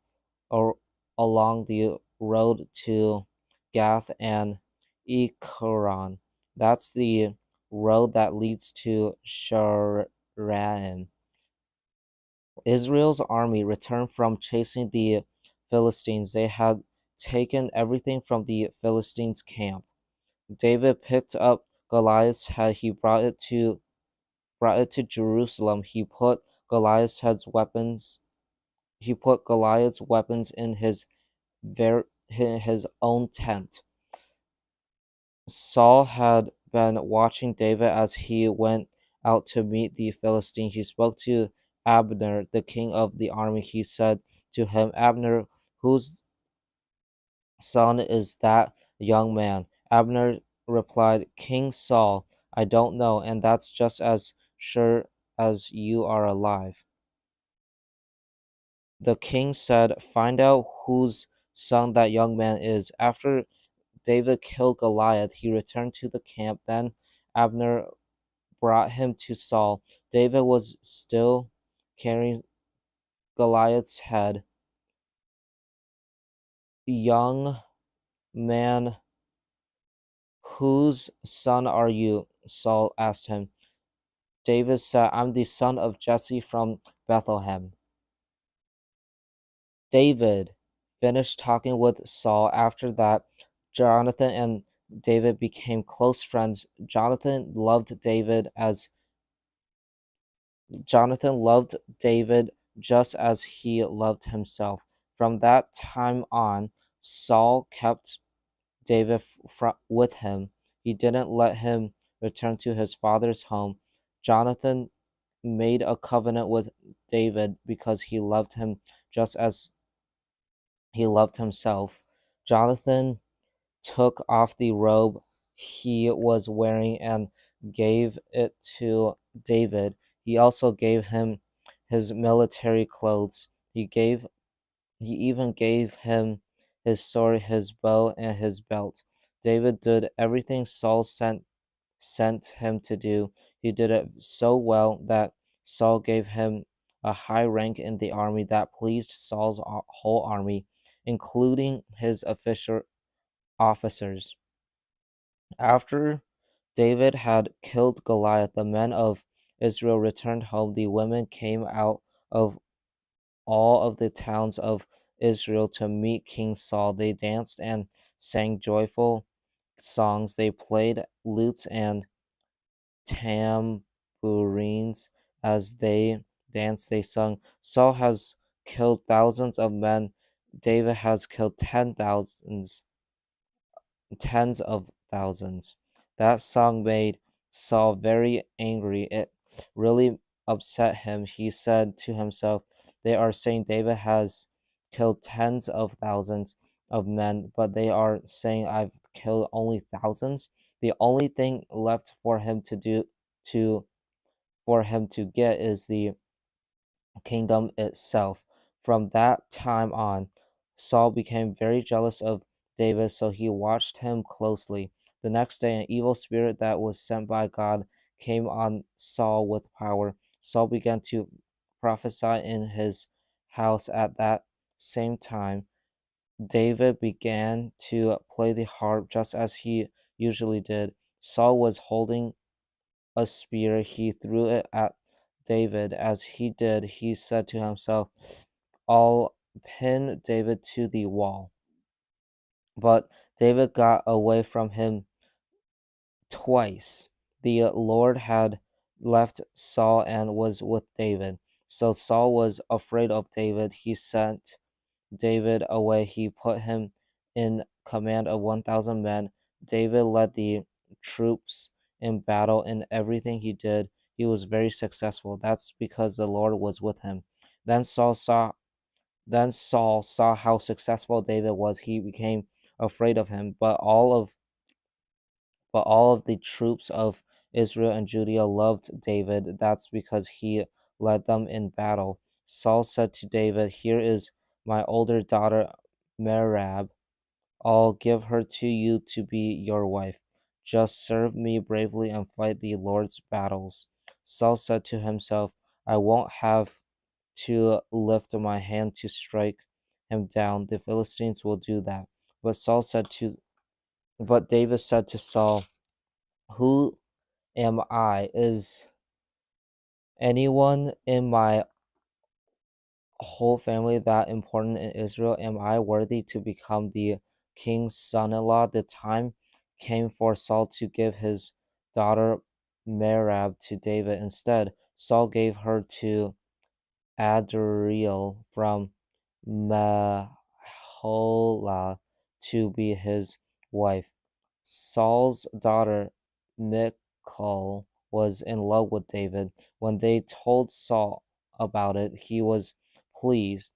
along the road to Gath and Ekron. That's the road that leads to Sharaim. Israel's army returned from chasing the Philistines. They had taken everything from the Philistines' camp. David picked up Goliath's head. He brought it to Jerusalem. He put Goliath's weapons in his own tent. Saul had been watching David as he went out to meet the Philistine. He spoke to Abner, the king of the army. He said to him, Abner, whose son is that young man? Abner replied, King Saul. I don't know, and that's just as sure as you are alive. The king said, Find out whose son that young man is. After David killed Goliath, he returned to the camp. Then Abner brought him to Saul. David was still carrying Goliath's head. Young man, whose son are you? Saul asked him. David said, I'm the son of Jesse from Bethlehem. David finished talking with Saul. After that, Jonathan and David became close friends. Jonathan loved David just as he loved himself. From that time on, Saul kept David with him. He didn't let him return to his father's home. Jonathan made a covenant with David because he loved him just as he loved himself. Jonathan took off the robe he was wearing and gave it to David. He also gave him his military clothes. He even gave him his sword, his bow, and his belt. David did everything Saul sent him to do. He did it so well that Saul gave him a high rank in the army that pleased Saul's whole army, including his official officers. After David had killed Goliath, the men of Israel returned home. The women came out of all of the towns of Israel to meet King Saul. They danced and sang joyful songs. They played lutes and tambourines. As they danced, they sung, Saul has killed thousands of men. David has killed tens of thousands. That song made Saul very angry. It really upset him. He said to himself, "They are saying David has killed tens of thousands of men, but they are saying I've killed only thousands. The only thing left for him to do to for him to get is the kingdom itself." From that time on, Saul became very jealous of David, so he watched him closely. The next day, an evil spirit that was sent by God came on Saul with power. Saul began to prophesy in his house. At that same time, David began to play the harp just as he usually did. Saul was holding a spear. He threw it at David. As he did, he said to himself, "I'll pin David to the wall." But David got away from him twice. The Lord had left Saul and was with David. So Saul was afraid of David. He sent David away. He put him in command of 1,000 men. David led the troops in battle. In everything he did, he was very successful. That's because the Lord was with him. Then Saul saw how successful David was. He became afraid of him. But all of the troops of Israel and Judah loved David. That's because he led them in battle. Saul said to David, "Here is my older daughter Merab. I'll give her to you to be your wife. Just serve me bravely and fight the Lord's battles." Saul said to himself, "I won't have to lift my hand to strike him down. The Philistines will do that." But David said to Saul, "Who am I? Is anyone in my whole family that important in Israel? Am I worthy to become the king's son-in-law?" The time came for Saul to give his daughter Merab to David. Instead, Saul gave her to Adriel from Meholah to be his wife. Saul's daughter Michal was in love with David. When they told Saul about it, he was pleased.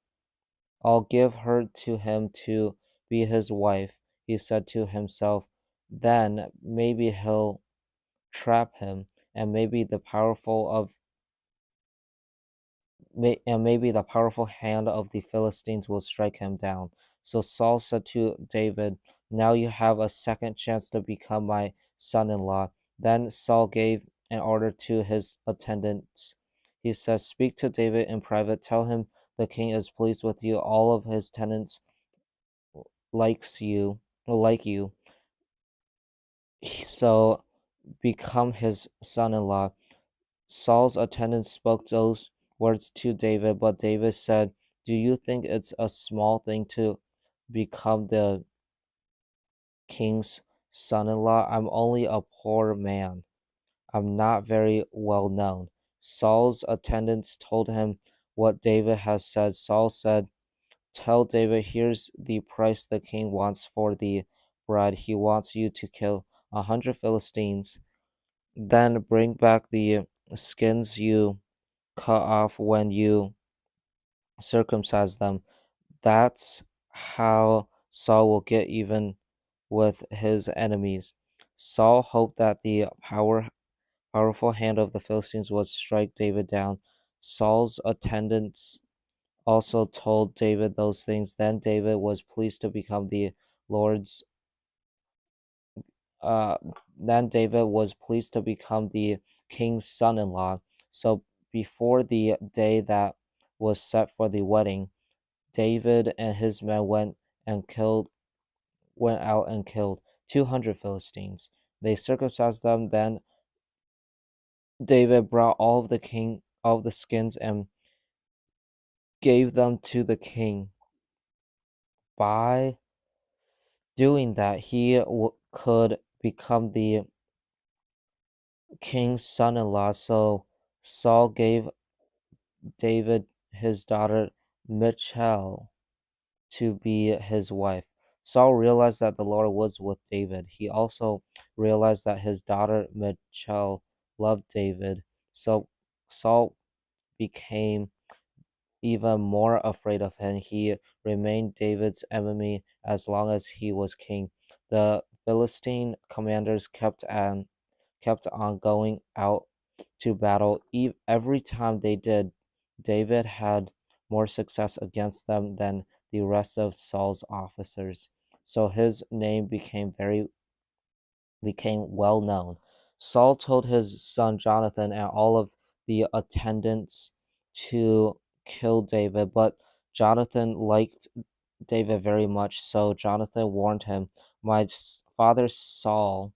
"I'll give her to him to be his wife," he said to himself. "Then maybe he'll trap him, and maybe the powerful hand of the Philistines will strike him down." So Saul said to David, "Now you have a second chance to become my son-in-law." Then Saul gave an order to his attendants. He says, "Speak to David in private. Tell him the king is pleased with you. All of his tenants like you. So become his son-in-law." Saul's attendants spoke those words to David, but David said, "Do you think it's a small thing to become the king's son-in-law? I'm only a poor man. I'm not very well known." Saul's attendants told him what David has said. Saul said, "Tell David, here's the price the king wants for the bride. He wants you to kill 100 Philistines. Then bring back the skins you cut off when you circumcise them." That's how Saul will get even with his enemies. Saul hoped that the powerful hand of the Philistines would strike David down. Saul's attendants also told David those things. Lord's uh, then David was pleased to become the king's son-in-law. So before the day that was set for the wedding, David and his men went out and killed 200 Philistines. They circumcised them. Then David brought all of the skins and gave them to the king. By doing that, he could become the king's son-in-law. So Saul gave David his daughter Michal to be his wife. Saul realized that the Lord was with David. He also realized that his daughter Michal loved David. So Saul became even more afraid of him. He remained David's enemy as long as he was king. The Philistine commanders kept on going out to battle. Every time they did, David had more success against them than the rest of Saul's officers. So his name became well known. Saul told his son Jonathan and all of the attendants to kill David, but Jonathan liked David very much, so Jonathan warned him, "My father Saul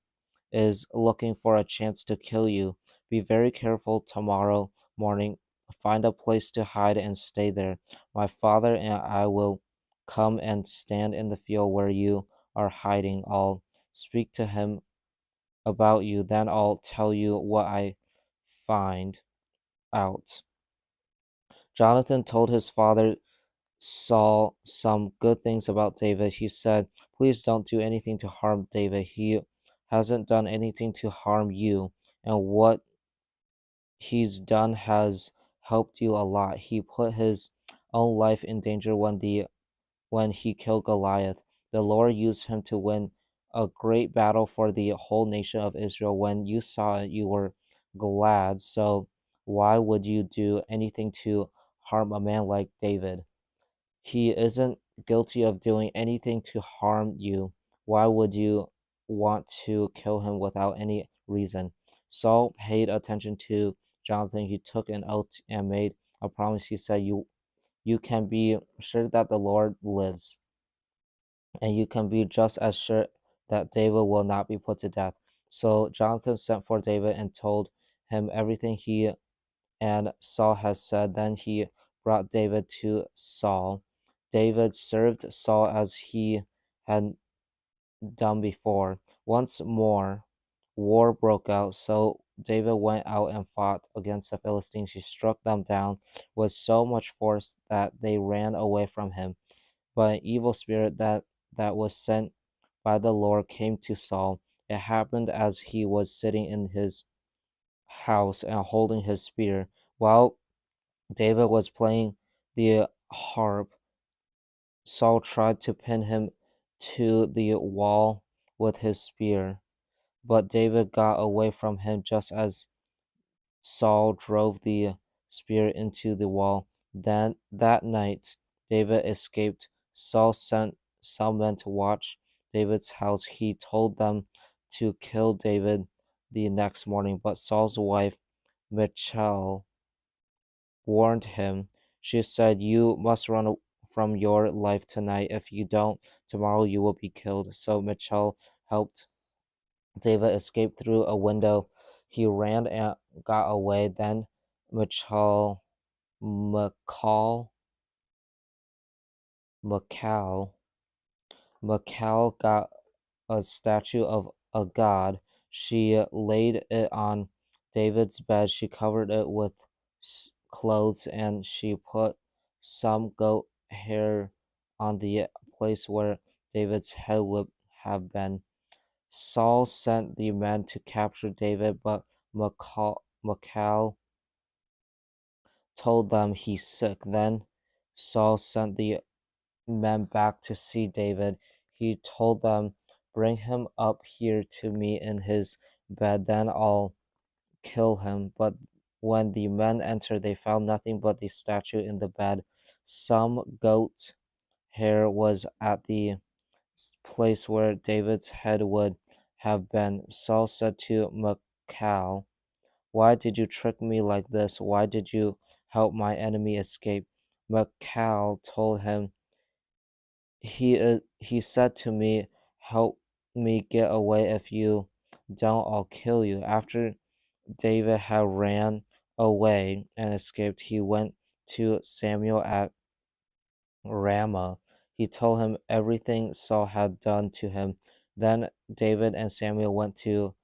is looking for a chance to kill you. Be very careful tomorrow morning. Find a place to hide and stay there. My father and I will come and stand in the field where you are hiding. I'll speak to him about you, then I'll tell you what I find out." Jonathan told his father Saul some good things about David. He said, "Please don't do anything to harm David. He hasn't done anything to harm you, and what he's done has helped you a lot. He put his own life in danger when he killed Goliath. The Lord used him to win a great battle for the whole nation of Israel. When you saw it, you were glad. So why would you do anything to harm a man like David? He isn't guilty of doing anything to harm you. Why would you want to kill him without any reason?" Saul paid attention to Jonathan. He took an oath and made a promise. He said, You can be sure that the Lord lives, and you can be just as sure that David will not be put to death." So Jonathan sent for David and told him everything he and Saul had said. Then he brought David to Saul. David served Saul as he had done before. Once more, war broke out, so David went out and fought against the Philistines. He struck them down with so much force that they ran away from him. But an evil spirit that was sent by the Lord came to Saul. It happened as he was sitting in his house and holding his spear. While David was playing the harp, Saul tried to pin him to the wall with his spear, but David got away from him just as Saul drove the spear into the wall. Then that night, David escaped. Saul sent some men to watch David's house. He told them to kill David the next morning, but Saul's wife, Michal, warned him. She said, "You must run from your life tonight. If you don't, tomorrow you will be killed." So Michal helped David escape through a window. He ran and got away. Then Michal, McCall, McCall, McCall got a statue of a god. She laid it on David's bed. She covered it with clothes and she put some goat hair on the place where David's head would have been. Saul sent the men to capture David, but Michal told them he's sick. Then Saul sent the men back to see David. He told them, "Bring him up here to me in his bed, then I'll kill him." But when the men entered, they found nothing but the statue in the bed. Some goat hair was at the place where David's head would have been. Saul said to Michal, "Why did you trick me like this? Why did you help my enemy escape?" Michal told him, he said to me, "Help me get away. If you don't, I'll kill you." After David had ran away and escaped, he went to Samuel at Ramah. He told him everything Saul had done to him. Then David and Samuel went to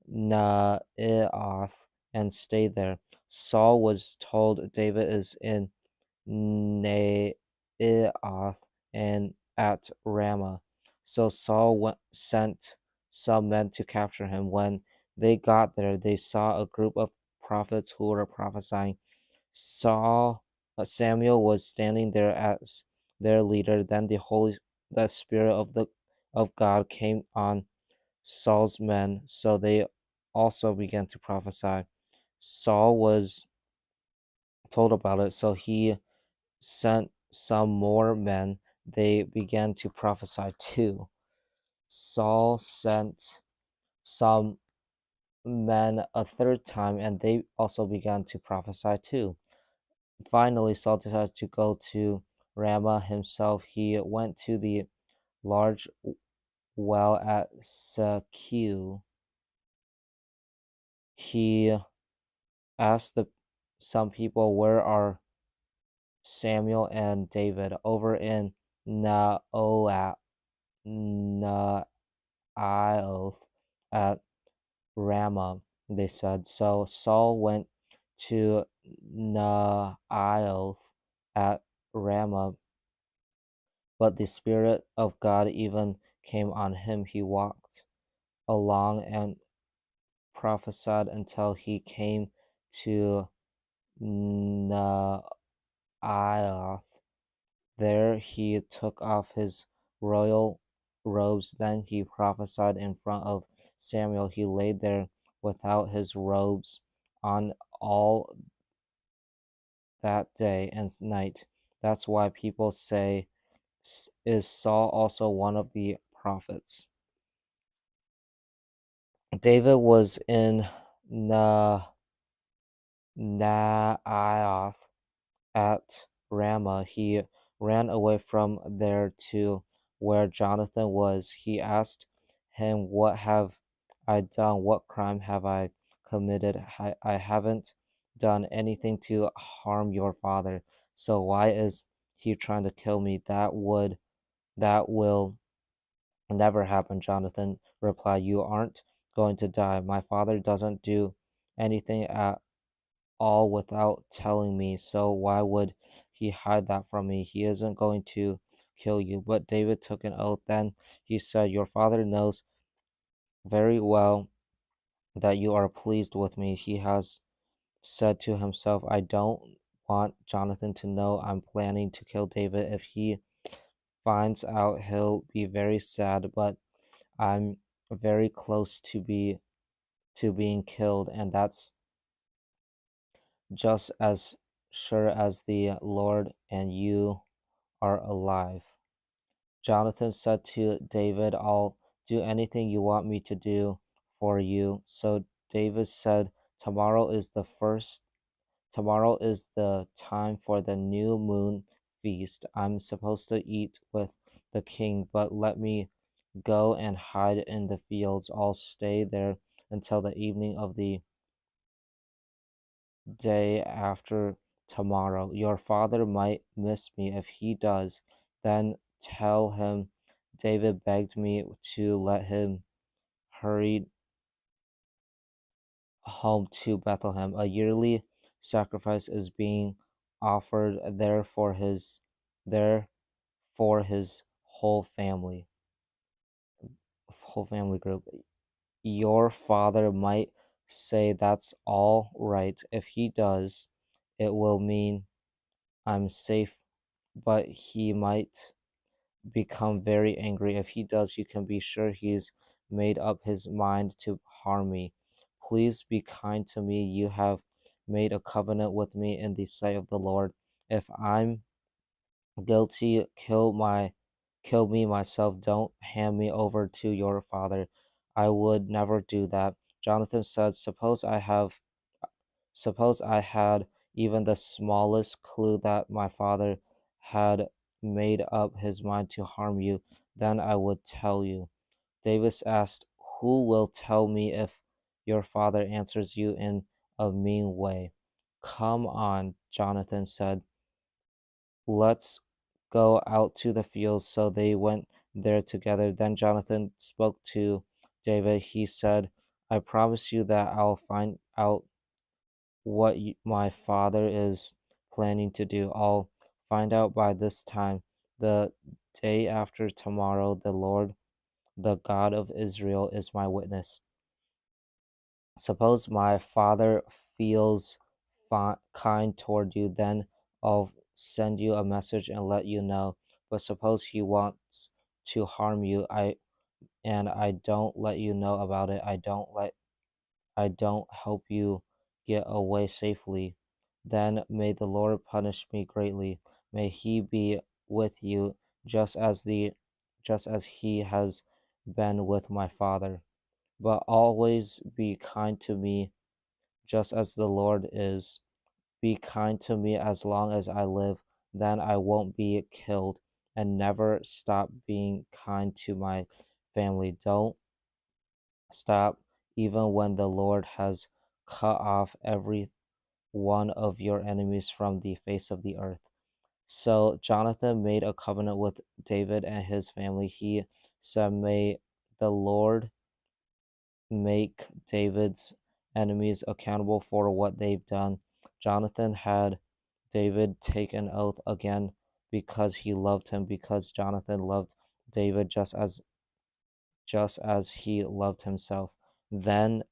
Naioth and stayed there. Saul was told David is in Naioth and at Ramah. So Saul sent some men to capture him. When they got there, they saw a group of prophets who were prophesying. Samuel was standing there as their leader. Then the Spirit of God came on Saul's men, so they also began to prophesy. Saul was told about it, so he sent some more men. They began to prophesy too. Saul sent some men a third time, and they also began to prophesy too. Finally, Saul decided to go to Ramah himself. He went to the large well at Secu. He asked some people, "Where are Samuel and David?" "Over in Naioth at Ramah," they said. So Saul went to Naioth at Ramah, but the Spirit of God even came on him. He walked along and prophesied until he came to Naioth. There he took off his royal robes. Then he prophesied in front of Samuel. He lay there without his robes on all that day and night. That's why people say, "Is Saul also one of the prophets?" David was in Naioth at Ramah. He ran away from there to where Jonathan was. He asked him, "What have I done? What crime have I committed? I haven't done anything to harm your father. So why is he trying to kill me?" That will never happen, Jonathan replied. "You aren't going to die. My father doesn't do anything at all without telling me, so why would he hide that from me? He isn't going to kill you." But David took an oath. Then he said, "Your father knows very well that you are pleased with me." He has said to himself, "I don't want Jonathan to know I'm planning to kill David. If he finds out, he'll be very sad, but I'm very close to being killed, and that's just as sure as the Lord and you are alive." Jonathan said to David, "I'll do anything you want me to do for you." So David said, Tomorrow is the time for the new moon feast. I'm supposed to eat with the king, but let me go and hide in the fields. I'll stay there until the evening of the day after tomorrow. Your father might miss me. If he does, then tell him David begged me to let him hurry home to Bethlehem. A yearly sacrifice is being offered there for his whole family group. Your father might say that's all right. If he does, it will mean I'm safe, but he might become very angry. If he does, you can be sure he's made up his mind to harm me. Please be kind to me. You have made a covenant with me in the sight of the Lord. If I'm guilty, kill me myself. Don't hand me over to your father. I would never do that." Jonathan said, Suppose I had even the smallest clue that my father had made up his mind to harm you, then I would tell you." David asked, "Who will tell me if your father answers you in a mean way?" "Come on," Jonathan said. "Let's go out to the fields." So they went there together. Then Jonathan spoke to David. He said, "I promise you that I'll find out what my father is planning to do. I'll find out by this time. The day after tomorrow, the Lord, the God of Israel, is my witness. Suppose my father feels kind toward you, then I'll send you a message and let you know. But suppose he wants to harm you, I don't let you know about it. I don't help you get away safely. Then may the Lord punish me greatly. May he be with you just as he has been with my father. But always be kind to me, just as the Lord is. Be kind to me as long as I live, then I won't be killed. And never stop being kind to my family. Don't stop even when the Lord has cut off every one of your enemies from the face of the earth. So Jonathan made a covenant with David and his family. He said, May the Lord make David's enemies accountable for what they've done. Jonathan had David take an oath again because he loved him, because Jonathan loved David just as he loved himself. Then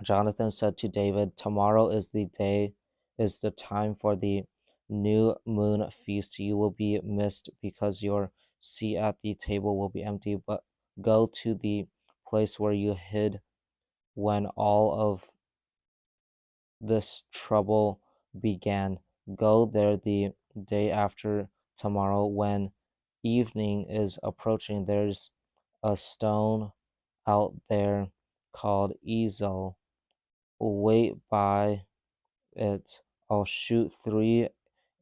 Jonathan said to David, Tomorrow is the time for the new moon feast. You will be missed because your seat at the table will be empty, but go to the place where you hid when all of this trouble began. Go there the day after tomorrow when evening is approaching. There's a stone out there called Ezel. Wait by it. I'll shoot 3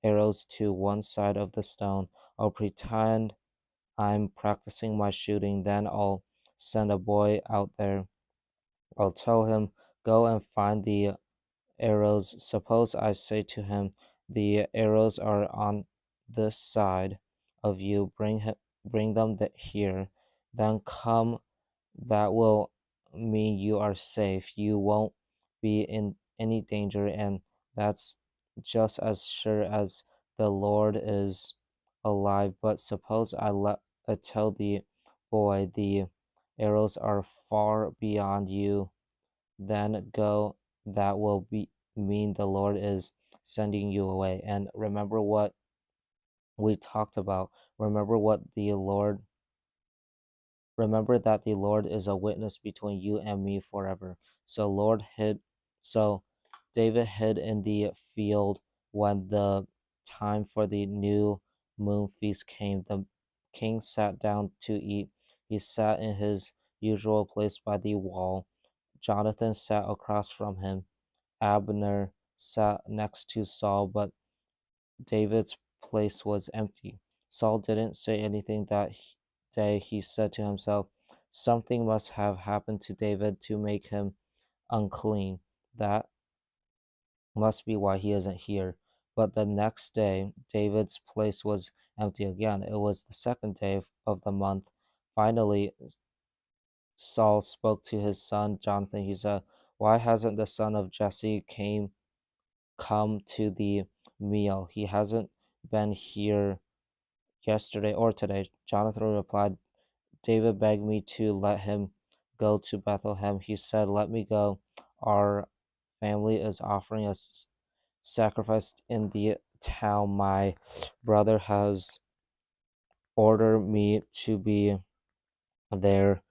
arrows to one side of the stone. I'll pretend I'm practicing my shooting. Then I'll send a boy out there. I'll tell him, Go and find the arrows. Suppose I say to him, The arrows are on this side of you. Bring them here. Then come. That will mean you are safe. You won't be in any danger, and that's just as sure as the Lord is alive. But suppose I tell the boy the arrows are far beyond you, then go. That will mean the Lord is sending you away. And remember what we talked about. Remember what the Lord Remember that the Lord is a witness between you and me forever. So David hid in the field when the time for the new moon feast came. The king sat down to eat. He sat in his usual place by the wall. Jonathan sat across from him. Abner sat next to Saul, but David's place was empty. Saul didn't say anything that day. He said to himself, Something must have happened to David to make him unclean. That must be why he isn't here. But the next day, David's place was empty again. It was the second day of the month. Finally, Saul spoke to his son Jonathan. He said, Why hasn't the son of Jesse come to the meal? He hasn't been here yesterday or today. Jonathan replied, David begged me to let him go to Bethlehem. He said, Let me go. Our family is offering a sacrifice in the town. My brother has ordered me to be there.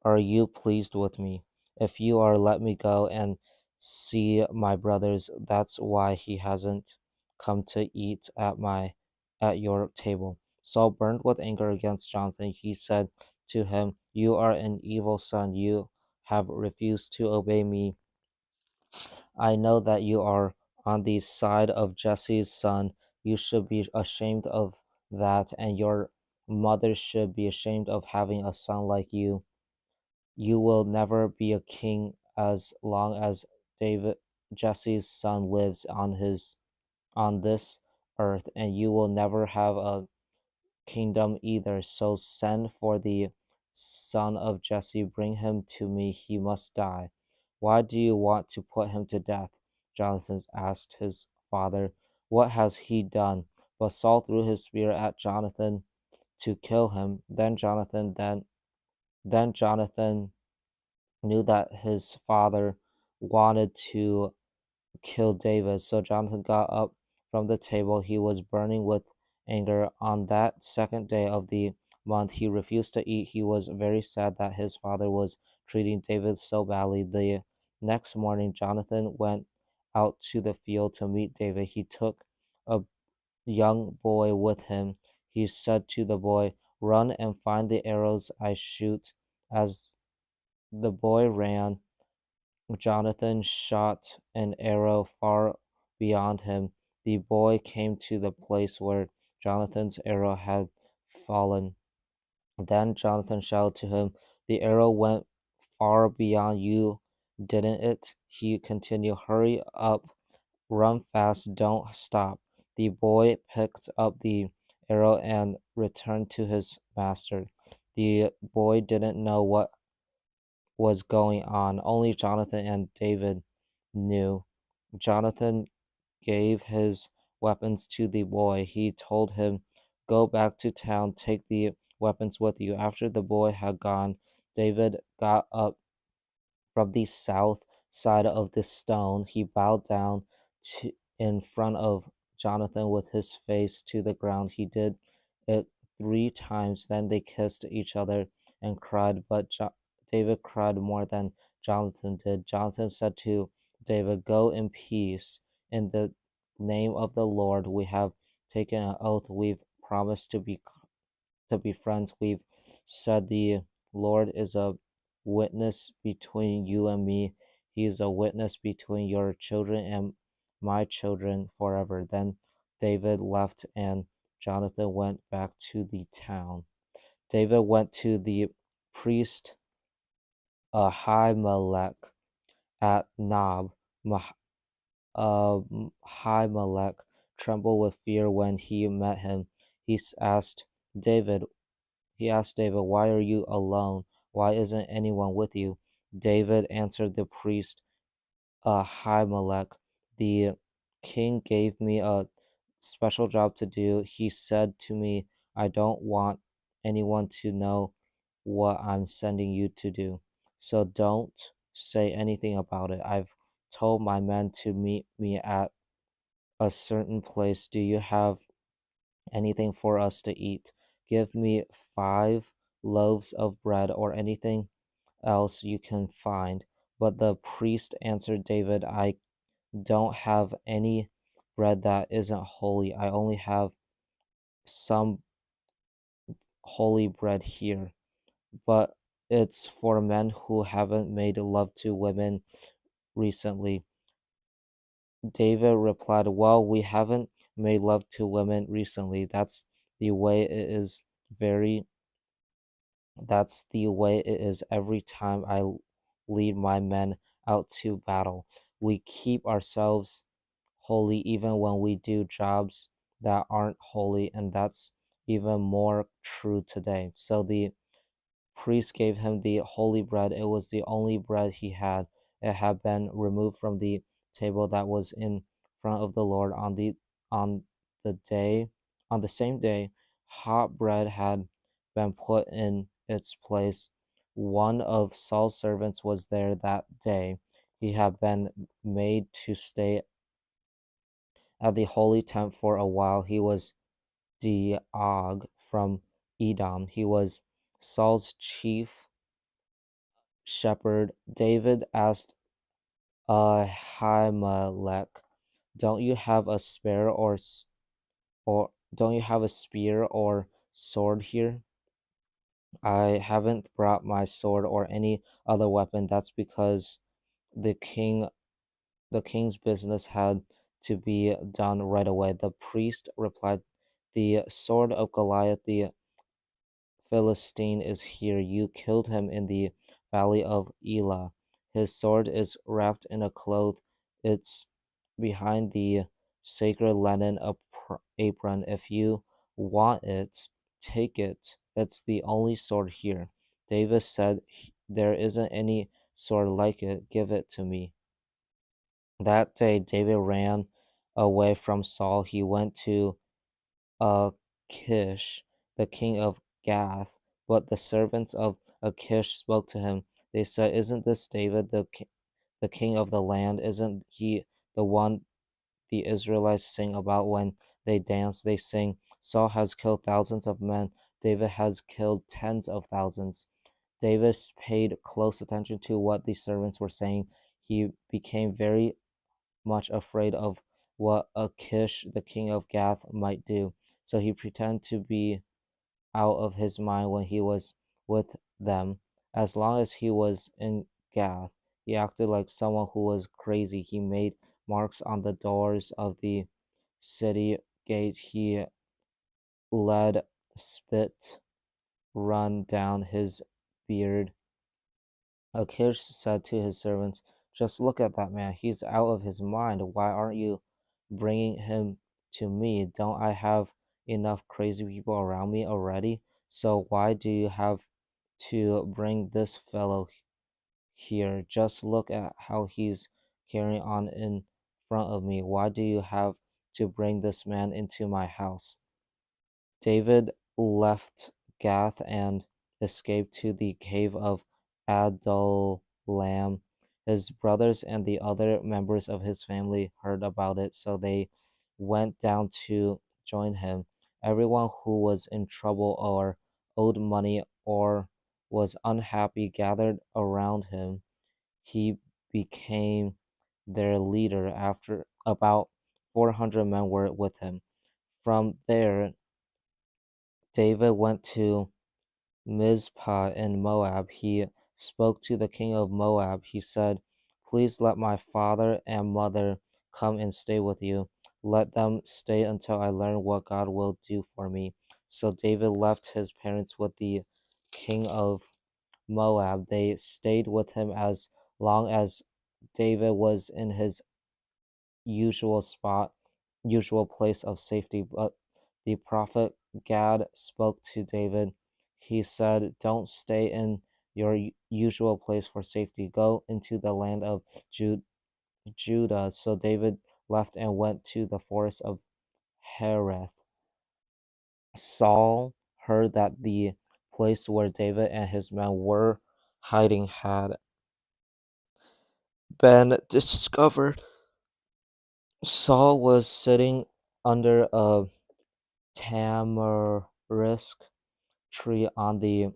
Are you pleased with me? If you are, let me go and see my brothers. That's why he hasn't come to eat at your table. Saul burned with anger against Jonathan. He said to him, You are an evil son. You have refused to obey me. I know that you are on the side of Jesse's son. You should be ashamed of that, and your mother should be ashamed of having a son like you. You will never be a king as long as David Jesse's son lives on this earth, and you will never have a kingdom either. So send for the son of Jesse, bring him to me. He must die. Why do you want to put him to death? Jonathan asked his father. What has he done? But Saul threw his spear at Jonathan to kill him. Then Jonathan knew that his father wanted to kill David. So Jonathan got up from the table. He was burning with anger. On that second day of the month, he refused to eat. He was very sad that his father was treating David so badly. The next morning, Jonathan went out to the field to meet David. He took a young boy with him. He said to the boy, "Run and find the arrows I shoot." As the boy ran, Jonathan shot an arrow far beyond him. The boy came to the place where Jonathan's arrow had fallen. Then Jonathan shouted to him, "The arrow went far beyond you, didn't it?" He continued, "Hurry up, run fast, don't stop." The boy picked up the arrow and returned to his master. The boy didn't know what was going on. Only Jonathan and David knew. Jonathan gave his weapons to the boy. He told him, "Go back to town, take the weapons with you." After the boy had gone, David got up from the south side of the stone. He bowed down in front of Jonathan with his face to the ground. He did it 3 times. Then they kissed each other and cried, but David cried more than Jonathan did. Jonathan said to David, "Go in peace. In the name of the Lord, we have taken an oath. We've promised to be friends. We've said the Lord is a witness between you and me. He is a witness between your children and my children forever." Then David left and Jonathan went back to the town. David went to the priest Ahimelech at Nob. Ahimelech trembled with fear when he met him. He asked David, "Why are you alone? Why isn't anyone with you?" David answered the priest Ahimelech, "The king gave me a special job to do. He said to me, 'I don't want anyone to know what I'm sending you to do. So don't say anything about it. I've told my men to meet me at a certain place. Do you have anything for us to eat? Give me 5 loaves of bread or anything else you can find." But the priest answered David, "I don't have any bread that isn't holy. I only have some holy bread here, but it's for men who haven't made love to women recently." David replied, "Well, we haven't made love to women recently. The way it is very that's the way it is every time I lead my men out to battle. We keep ourselves holy even when we do jobs that aren't holy, and that's even more true today." So the priest gave him the holy bread. It was the only bread he had. It had been removed from the table that was in front of the Lord on the day on the same day. Hot bread had been put in its place. One of Saul's servants was there that day. He had been made to stay at the holy tent for a while. He was Doeg from Edom. He was Saul's chief shepherd. David asked Ahimelech, "Don't you have a don't you have a spear or sword here?" "I haven't brought my sword or any other weapon." That's because the king's business had to be done right away. The priest replied, "The sword of Goliath the Philistine is here. You killed him in the valley of Elah. His sword is wrapped in a cloth. It's behind the sacred linen apron. If you want it, take it. It's the only sword here." David said, "There isn't any sword like it. Give it to me." That day, David ran away from Saul. He went to Kish. the king of Gath. But the servants of Achish spoke to him. They said, "Isn't this David, the king of the land? Isn't he the one the Israelites sing about when they dance? They sing, 'Saul has killed thousands of men. David has killed tens of thousands.'" David paid close attention to what the servants were saying. He became very much afraid of what Achish, the king of Gath, might do. So he pretended to be out of his mind when he was with them. As long as he was in Gath, he acted like someone who was crazy. He made marks on the doors of the city gate. He let spit run down his beard. Achish said to his servants, "Just look at that man. He's out of his mind. Why aren't you bringing him to me? Don't I have enough crazy people around me already? So why do you have to bring this fellow here? Just look at how he's carrying on in front of me. Why do you have to bring this man into my house?" David left Gath and escaped to the cave of Adullam. His brothers and the other members of his family heard about it, so they went down to join him. Everyone who was in trouble or owed money or was unhappy gathered around him. He became their leader. After about 400 men were with him. From there, David went to Mizpah in Moab. He spoke to the king of Moab. He said, "Please let my father and mother come and stay with you. Let them stay until I learn what God will do for me." So David left his parents with the king of Moab. They stayed with him as long as David was in his usual spot, usual place of safety. But the prophet Gad spoke to David. He said, "Don't stay in your usual place for safety. Go into the land of Judah." So David left and went to the forest of Hereth. Saul heard that the place where David and his men were hiding had been discovered. Saul was sitting under a tamarisk tree on the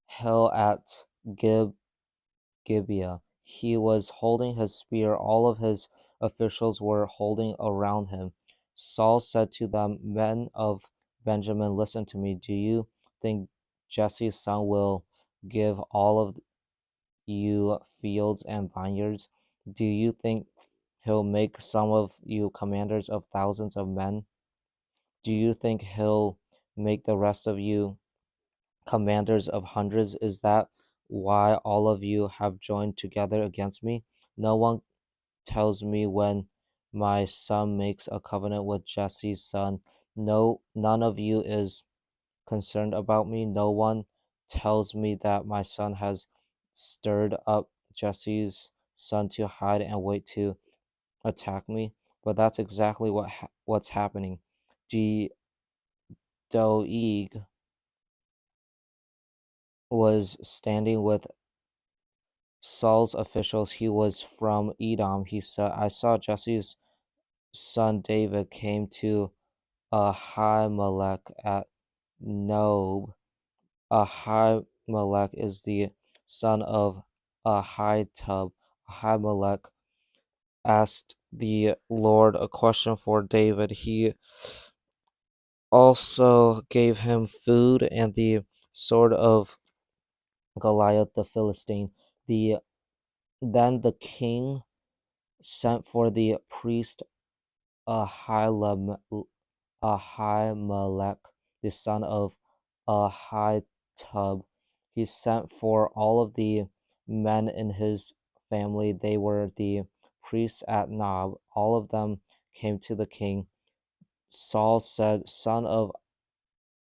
hill at Gibeah. He was holding his spear. All of his officials were holding around him. Saul said to them, "Men of Benjamin, listen to me. Do you think Jesse's son will give all of you fields and vineyards? Do you think he'll make some of you commanders of thousands of men? Do you think he'll make the rest of you commanders of hundreds? Is that why all of you have joined together against me? No one tells me when my son makes a covenant with Jesse's son. No, none of you is concerned about me. No one tells me that my son has stirred up Jesse's son to hide and wait to attack me. But that's exactly what's happening. Doeg was standing with Saul's officials. He was from Edom. He said, "I saw Jesse's son David came to Ahimelech at Nob." Ahimelech is the son of Ahitub. Ahimelech asked the Lord a question for David. He also gave him food and the sword of Goliath the Philistine. Then the king sent for the priest Ahimelech, Ahimelech, the son of Ahitub. He sent for all of the men in his family. They were the priests at Nob. All of them came to the king. Saul said, "Son of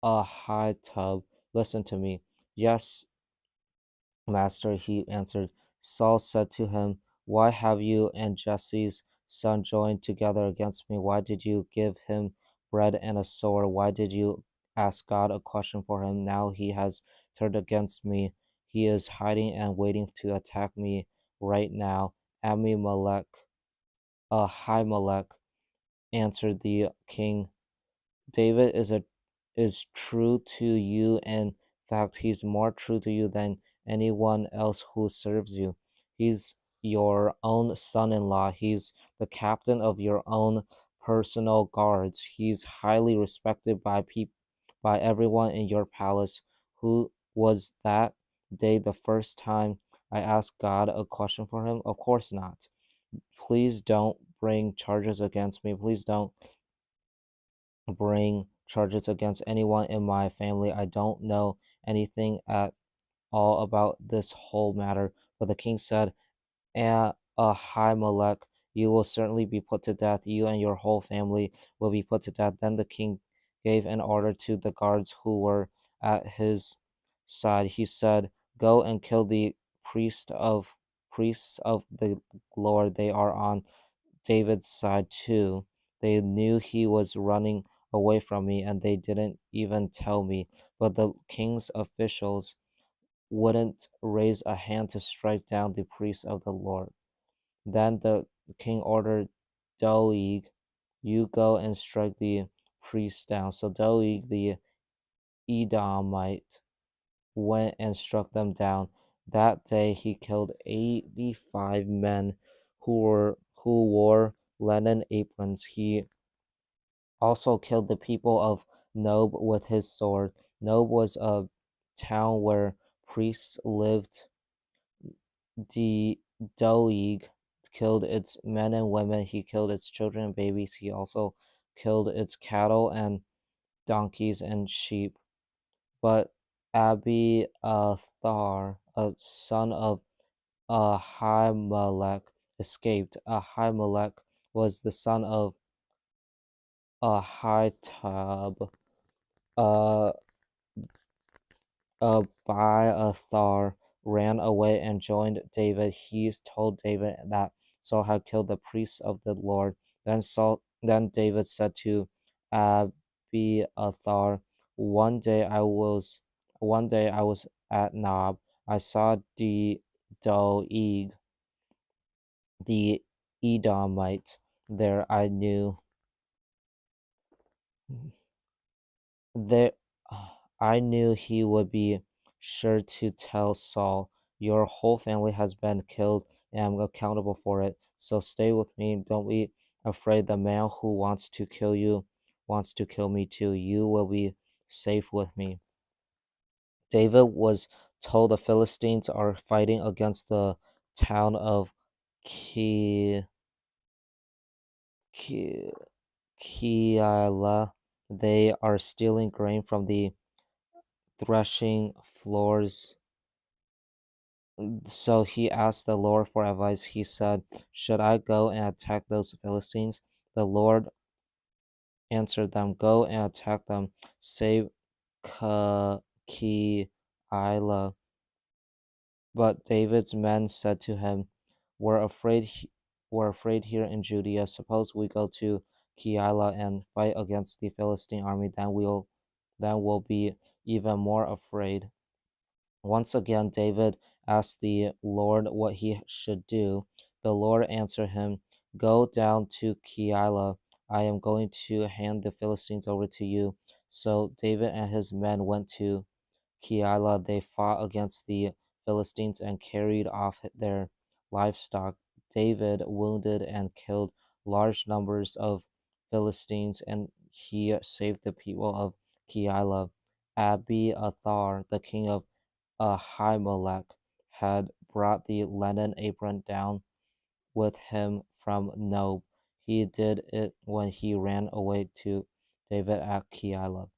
Ahitub, listen to me." "Yes, master," he answered. Saul said to him, "Why have you and Jesse's son joined together against me? Why did you give him bread and a sword? Why did you asked God a question for him. Now he has turned against me. He is hiding and waiting to attack me right now. Abimelech, Ahimelech, answered the king. David is true to you. In fact, he's more true to you than anyone else who serves you. He's your own son-in-law. He's the captain of your own personal guards. He's highly respected by everyone in your palace. Who was that day the first time I asked God a question for him? Of course not. Please don't bring charges against me. Please don't bring charges against anyone in my family. I don't know anything at all about this whole matter. But the king said, Ahimelech, you will certainly be put to death. You and your whole family will be put to death. Then the king gave an order to the guards who were at his side. He said, go and kill the priests of the Lord. They are on David's side too. They knew he was running away from me and they didn't even tell me. But the king's officials wouldn't raise a hand to strike down the priests of the Lord. Then the king ordered Doeg, you go and strike the priests down. So Doeg the Edomite went and struck them down. That day he killed 85 men who wore linen aprons. He also killed the people of Nob with his sword. Nob was a town where priests lived. Doeg killed its men and women. He killed its children and babies. He also killed its cattle and donkeys and sheep. But Abiathar, a son of Ahimelech, escaped. Ahimelech was the son of Ahitub. Uh, Abiathar ran away and joined David. He told David that Saul had killed the priests of the Lord. Then David said to Abiathar, one day I was at Nob. I saw Doeg, the Edomite there. There, I knew he would be sure to tell Saul, your whole family has been killed and I'm accountable for it. So stay with me. Don't be afraid. The man who wants to kill you wants to kill me too. You will be safe with me. David was told the Philistines are fighting against the town of Ki, Ki, Keilah. They are stealing grain from the threshing floors. So he asked the Lord for advice. He said, should I go and attack those Philistines? The Lord answered them, go and attack them. Save Keilah. But David's men said to him, we're afraid here in Judea. Suppose we go to Keilah and fight against the Philistine army, then we'll be even more afraid. Once again, David asked the Lord what he should do. The Lord answered him, go down to Keilah. I am going to hand the Philistines over to you. So David and his men went to Keilah. They fought against the Philistines and carried off their livestock. David wounded and killed large numbers of Philistines, and he saved the people of Keilah. Abiathar, the king of Ahimelech, had brought the linen apron down with him from Nob. He did it when he ran away to David at Keilah.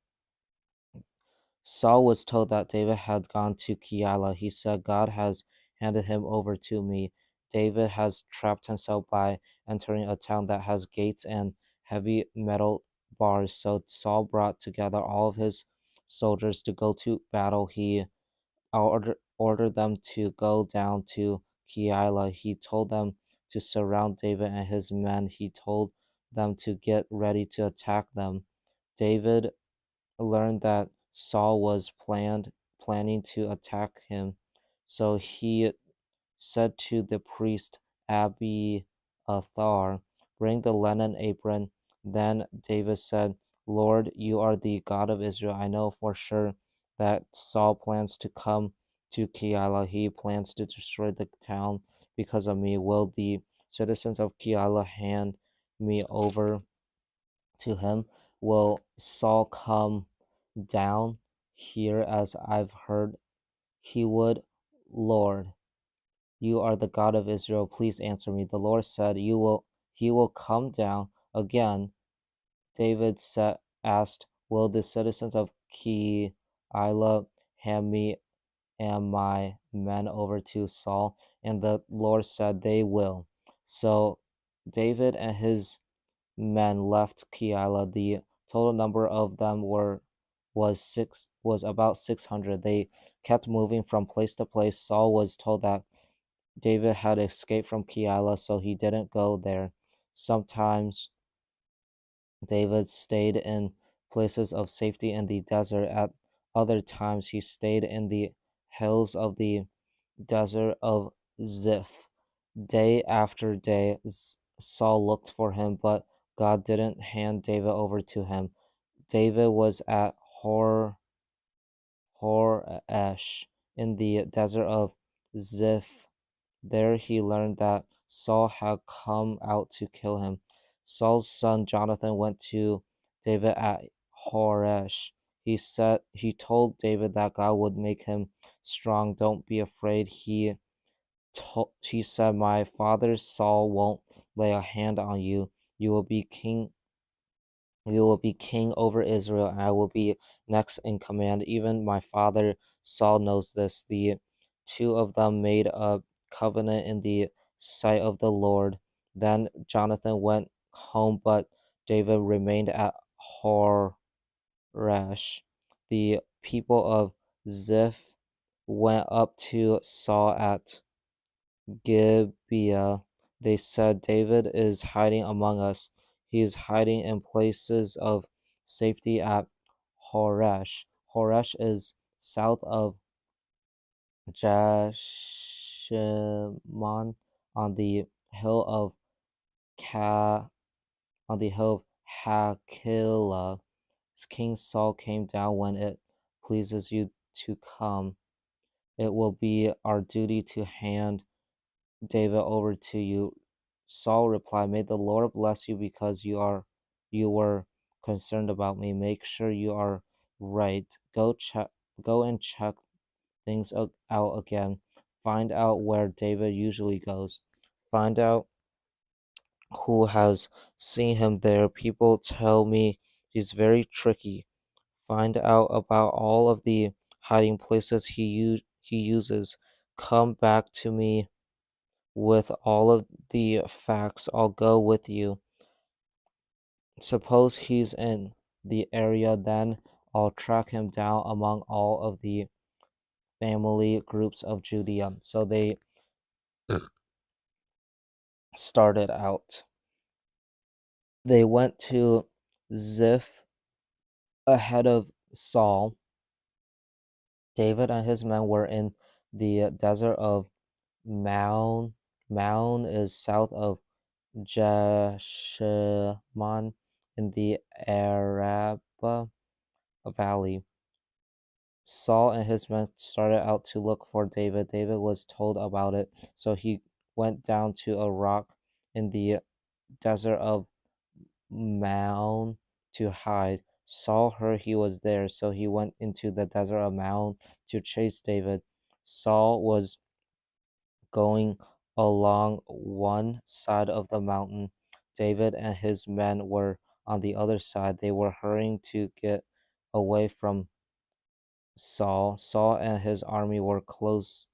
Saul was told that David had gone to Keilah. He said, God has handed him over to me. David has trapped himself by entering a town that has gates and heavy metal bars. So Saul brought together all of his soldiers to go to battle. He ordered them to go down to Keilah. He told them to surround David and his men. He told them to get ready to attack them. David learned that Saul was planning to attack him. So he said to the priest Abiathar, "Bring the linen apron." Then David said, "Lord, you are the God of Israel. I know for sure that Saul plans to come to Keilah. He plans to destroy the town because of me. Will the citizens of Keilah hand me over to him? Will Saul come down here as I've heard he would? Lord, you are the God of Israel. Please answer me." The Lord said, He will come down." Again, asked, "Will the citizens of Keilah hand me and my men over to Saul?" And the Lord said, "They will." So David and his men left Keilah. The total number of them was about 600. They kept moving from place to place. Saul was told that David had escaped from Keilah, so he didn't go there. Sometimes David stayed in places of safety in the desert. At other times, he stayed in the hills of the desert of Ziph. Day after day, Saul looked for him, but God didn't hand David over to him. David was at Horesh in the desert of Ziph. There he learned that Saul had come out to kill him. Saul's son Jonathan went to David at Horesh. He told David that God would make him strong. "Don't be afraid." He said, "My father Saul won't lay a hand on you. You will be king You will be king over Israel, and I will be next in command. Even my father Saul knows this." The two of them made a covenant in the sight of the Lord. Then Jonathan went home, but David remained at Horesh. The people of Ziph went up to Saul at Gibeah. They said, "David is hiding among us. He is hiding in places of safety at Horesh." Horesh is south of Jeshimon on the hill of Ka on the hill of Hakilah. King Saul came down. "When it pleases you to come, it will be our duty to hand David over to you." Saul replied, "May the Lord bless you because you were concerned about me. Make sure you are right. Go and check things out again. Find out where David usually goes. Find out who has seen him there. People tell me he's very tricky. Find out about all of the hiding places he uses. Come back to me with all of the facts. I'll go with you. Suppose he's in the area, then I'll track him down among all of the family groups of Judea." So they started out. They went to Ziph ahead of Saul. David and his men were in the desert of Maon. Maon is south of Jeshimon in the Araba Valley. Saul and his men started out to look for David. David was told about it, so he went down to a rock in the desert of Maon to hide. Saul heard he was there, so he went into the desert of Maon to chase David. Saul was going along one side of the mountain. David and his men were on the other side. They were hurrying to get away from Saul. Saul and his army were closing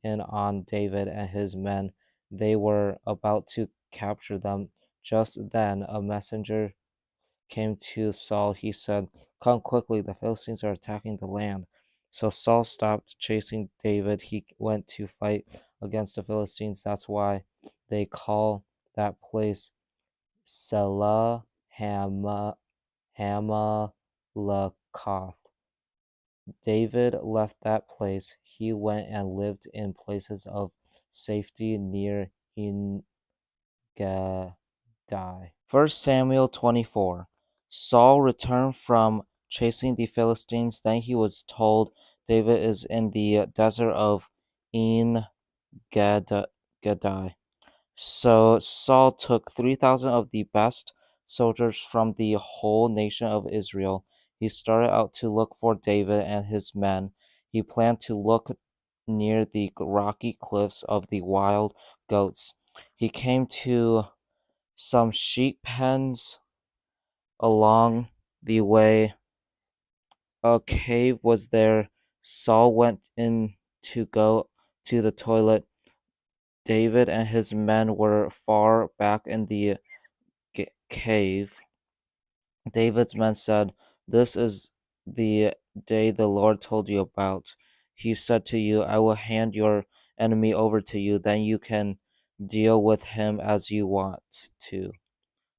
in on David and his men. They were about to capture them. Just then a messenger came to Saul. He said, "Come quickly, the Philistines are attacking the land." So Saul stopped chasing David. He went to fight against the Philistines. That's why they call that place Selah Hamalakoth. David left that place. He went and lived in places of safety near En-gedi. 1 Samuel 24. Saul returned from chasing the Philistines. Then he was told David is in the desert of En-gedi. So Saul took 3,000 of the best soldiers from the whole nation of Israel. He started out to look for David and his men. He planned to look near the rocky cliffs of the wild goats. He came to some sheep pens along the way. A cave was there. Saul went in to go to the toilet. David and his men were far back in the cave. David's men said, "This is the day the Lord told you about. He said to you, I will hand your enemy over to you, then you can deal with him as you want to."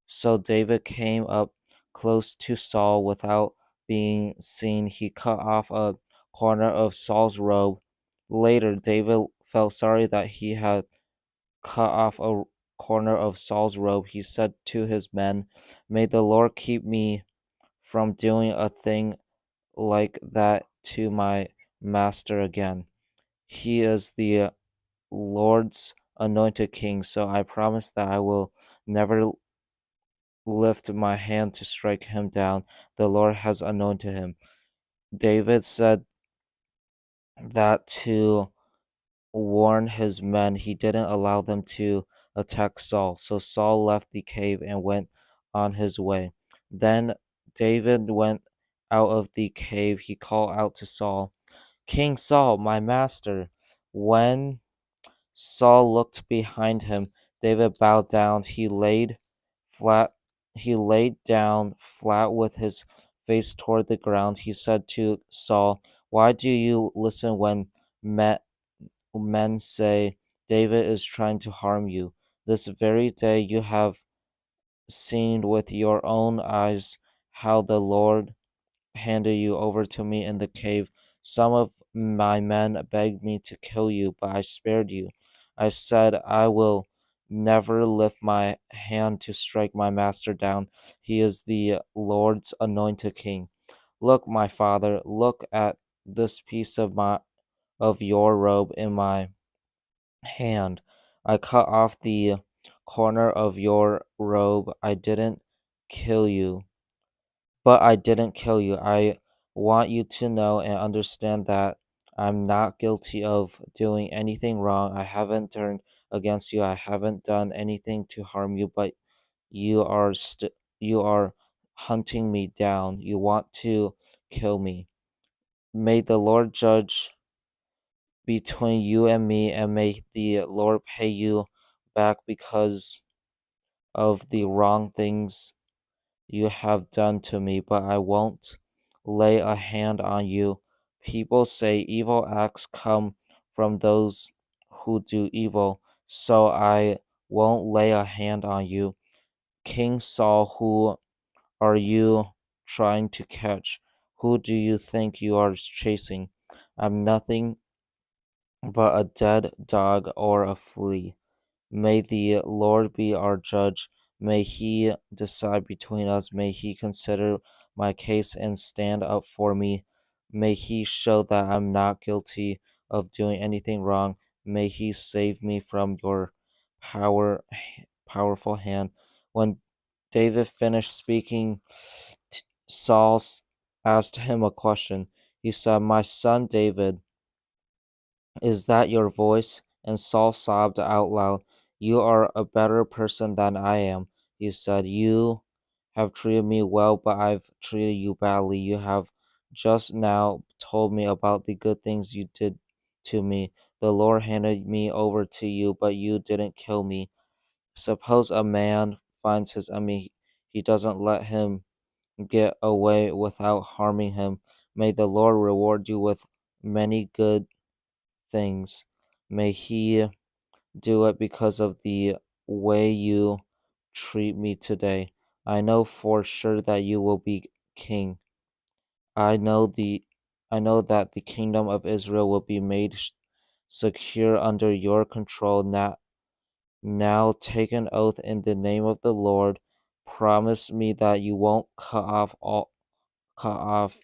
So David came up close to Saul without being seen. He cut off a corner of Saul's robe. Later, David felt sorry that he had cut off a corner of Saul's robe. He said to his men, "May the Lord keep me from doing a thing like that to my master again. He is the Lord's anointed king, so I promise that I will never lift my hand to strike him down. The Lord has anointed him." David said that to warn his men. He didn't allow them to attack Saul. So Saul left the cave and went on his way. Then David went out of the cave. He called out to Saul, "King Saul, my master." When Saul looked behind him, David bowed down. Flat he laid down flat with his face toward the ground. He said to Saul, "Why do you listen when men say David is trying to harm you? This very day you have seen with your own eyes how the Lord handed you over to me in the cave. Some of my men begged me to kill you, but I spared you. I said, I will never lift my hand to strike my master down. He is the Lord's anointed king. Look, my father, look at this piece of your robe in my hand. I cut off the corner of your robe. I didn't kill you. I want you to know and understand that I'm not guilty of doing anything wrong. I haven't turned against you. I haven't done anything to harm you, but you are hunting me down. You want to kill me. May the Lord judge between you and me, and may the Lord pay you back because of the wrong things you have done to me, but I won't lay a hand on you. People say evil acts come from those who do evil, so I won't lay a hand on you. King Saul, who are you trying to catch? Who do you think you are chasing? I'm nothing but a dead dog or a flea. May the Lord be our judge. May he decide between us. May he consider my case and stand up for me. May he show that I'm not guilty of doing anything wrong. May he save me from your power, powerful hand. When David finished speaking, Saul asked him a question. He said, "My son David, is that your voice?" And Saul sobbed out loud. "You are a better person than I am," he said. "You have treated me well, but I've treated you badly. You have just now told me about the good things you did to me. The Lord handed me over to you, but you didn't kill me. Suppose a man finds his enemy, he doesn't let him get away without harming him. May the Lord reward you with many good things. May he do it because of the way you treat me today." I know for sure that you will be king. I know the I know that the kingdom of Israel will be made secure under your control. Now take an oath in the name of the Lord. Promise me that you won't cut off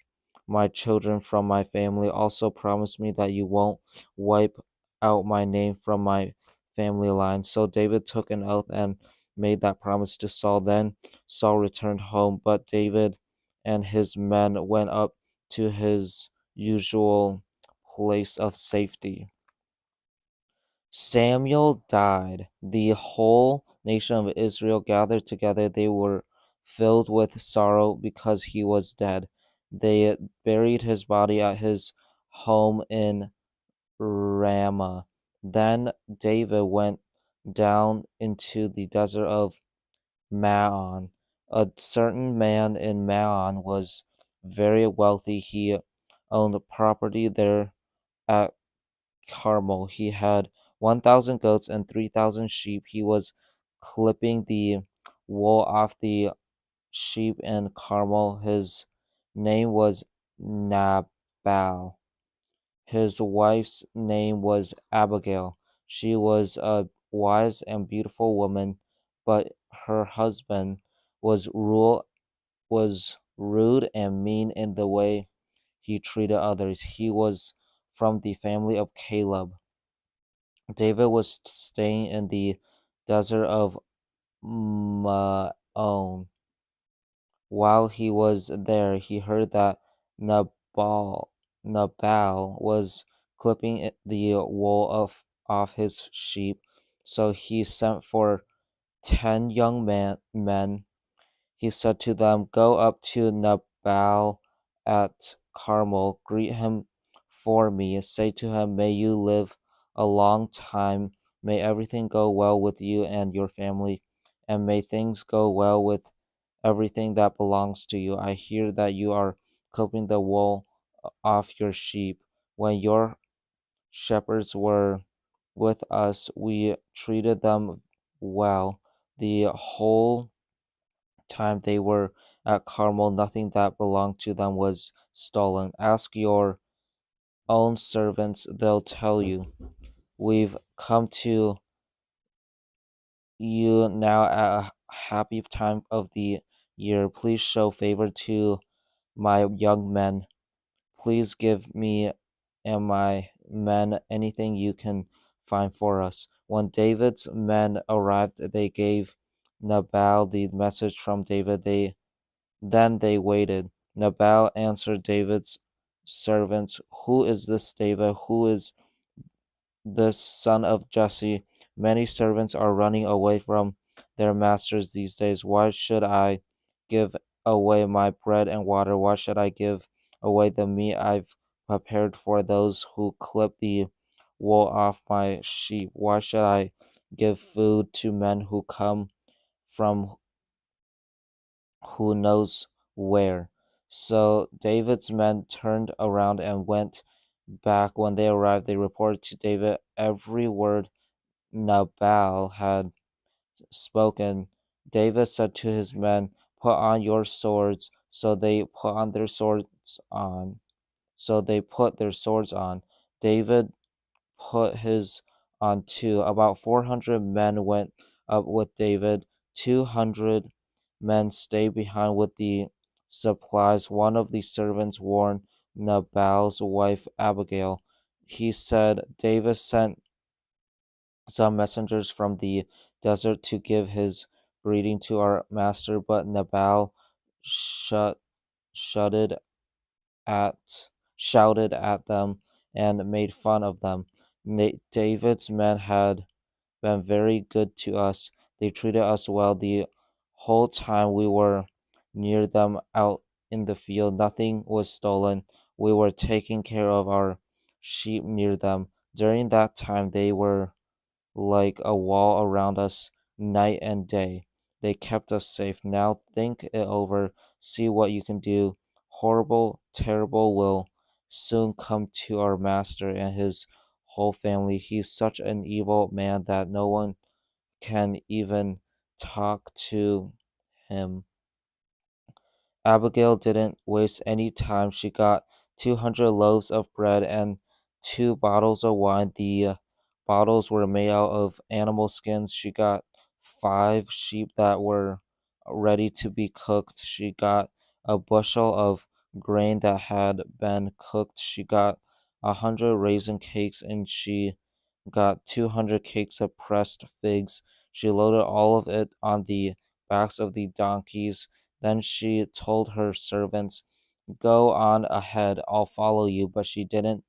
my children from my family. Also promise me that you won't wipe out my name from my family line. So David took an oath and made that promise to Saul. Then Saul returned home, but David and his men went up to his usual place of safety. Samuel died. The whole nation of Israel gathered together. They were filled with sorrow because he was dead. They buried his body at his home in Ramah. Then David went down into the desert of Maon. A certain man in Maon was very wealthy. He owned property there at Carmel. He had 1,000 goats and 3,000 sheep. He was clipping the wool off the sheep in Carmel. His name was Nabal. His wife's name was Abigail. She was a wise and beautiful woman, but her husband was rule was rude and mean in the way he treated others. He was from the family of Caleb. David was staying in the desert of Maon. While he was there, he heard that Nabal, Nabal was clipping the wool off his sheep. So he sent for 10 young men. He said to them, "Go up to Nabal at Carmel, greet him for me. Say to him, may you live a long time. May everything go well with you and your family, and may things go well with everything that belongs to you. I hear that you are clipping the wool off your sheep. When your shepherds were with us, we treated them well. The whole time they were at Carmel, nothing that belonged to them was stolen. Ask your own servants, they'll tell you. We've come to you now at a happy time of the year. Please show favor to my young men. Please give me and my men anything you can find for us." When David's men arrived, they gave Nabal the message from David. Then they waited. Nabal answered David's servants, "Who is this David? Who is this son of Jesse? Many servants are running away from their masters these days. Why should I give away my bread and water? Why should I give away the meat I've prepared for those who clip the wool off my sheep? Why should I give food to men who come from who knows where?" So David's men turned around and went back. When they arrived, they reported to David every word Nabal had spoken. David said to his men, "Put on your swords." So they put on their swords on. So they put their swords on. David put his on too. About 400 men went up with David. 200 men stayed behind with the supplies. One of the servants warned Nabal's wife Abigail. He said, "David sent some messengers from the desert to give his greeting to our master, but Nabal shut, shouted at shouted at them and made fun of them. David's men had been very good to us. They treated us well the whole time we were near them out in the field. Nothing was stolen. We were taking care of our sheep near them. During that time, they were like a wall around us night and day. They kept us safe. Now think it over. See what you can do. Horrible, terrible will soon come to our master and his whole family. He's such an evil man that no one can even talk to him." Abigail didn't waste any time. She got 200 loaves of bread and 2 bottles of wine. The bottles were made out of animal skins. She got 5 sheep that were ready to be cooked. She got a bushel of grain that had been cooked. She got 100 raisin cakes, and she got 200 cakes of pressed figs. She loaded all of it on the backs of the donkeys. Then she told her servants, "Go on ahead, I'll follow you." But she didn't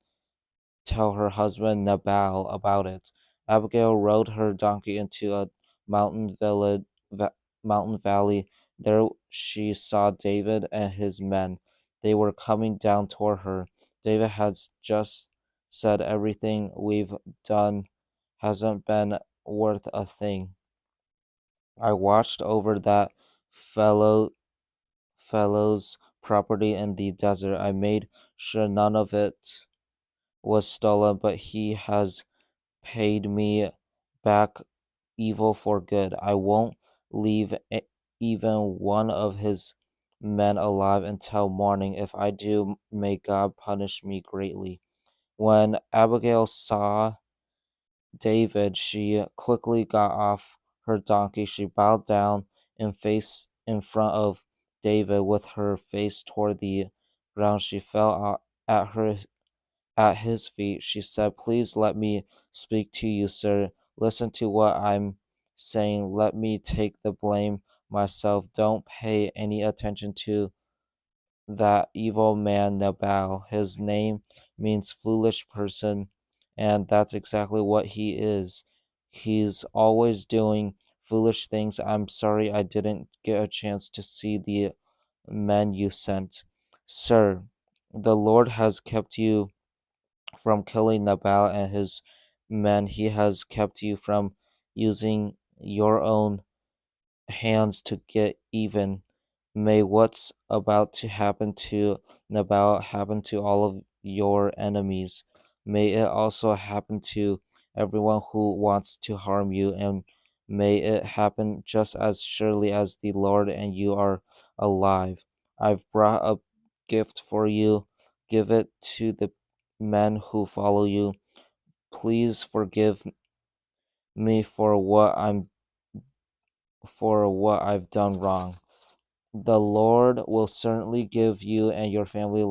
tell her husband Nabal about it. Abigail rode her donkey into a mountain village, mountain valley. There she saw David and his men. They were coming down toward her. David had just said, "Everything we've done hasn't been worth a thing. I watched over that fellow's property in the desert. I made sure none of it was stolen, but he has paid me back evil for good. I won't leave even one of his men alive until morning. If I do, may God punish me greatly." When Abigail saw David, she quickly got off her donkey. She bowed down and face in front of David with her face toward the ground. She fell at his feet. She said, "Please let me speak to you, sir. Listen to what I'm saying. Let me take the blame myself. Don't pay any attention to that evil man Nabal. His name means foolish person, and that's exactly what he is. He's always doing foolish things. I'm sorry I didn't get a chance to see the men you sent. Sir, the Lord has kept you from killing Nabal and his men. He has kept you from using your own hands to get even. May what's about to happen to Nabal happen to all of your enemies. May it also happen to everyone who wants to harm you, and may it happen just as surely as the Lord and you are alive. I've brought a gift for you. Give it to the men who follow you. Please forgive me for what I've done wrong. The Lord will certainly give you and your family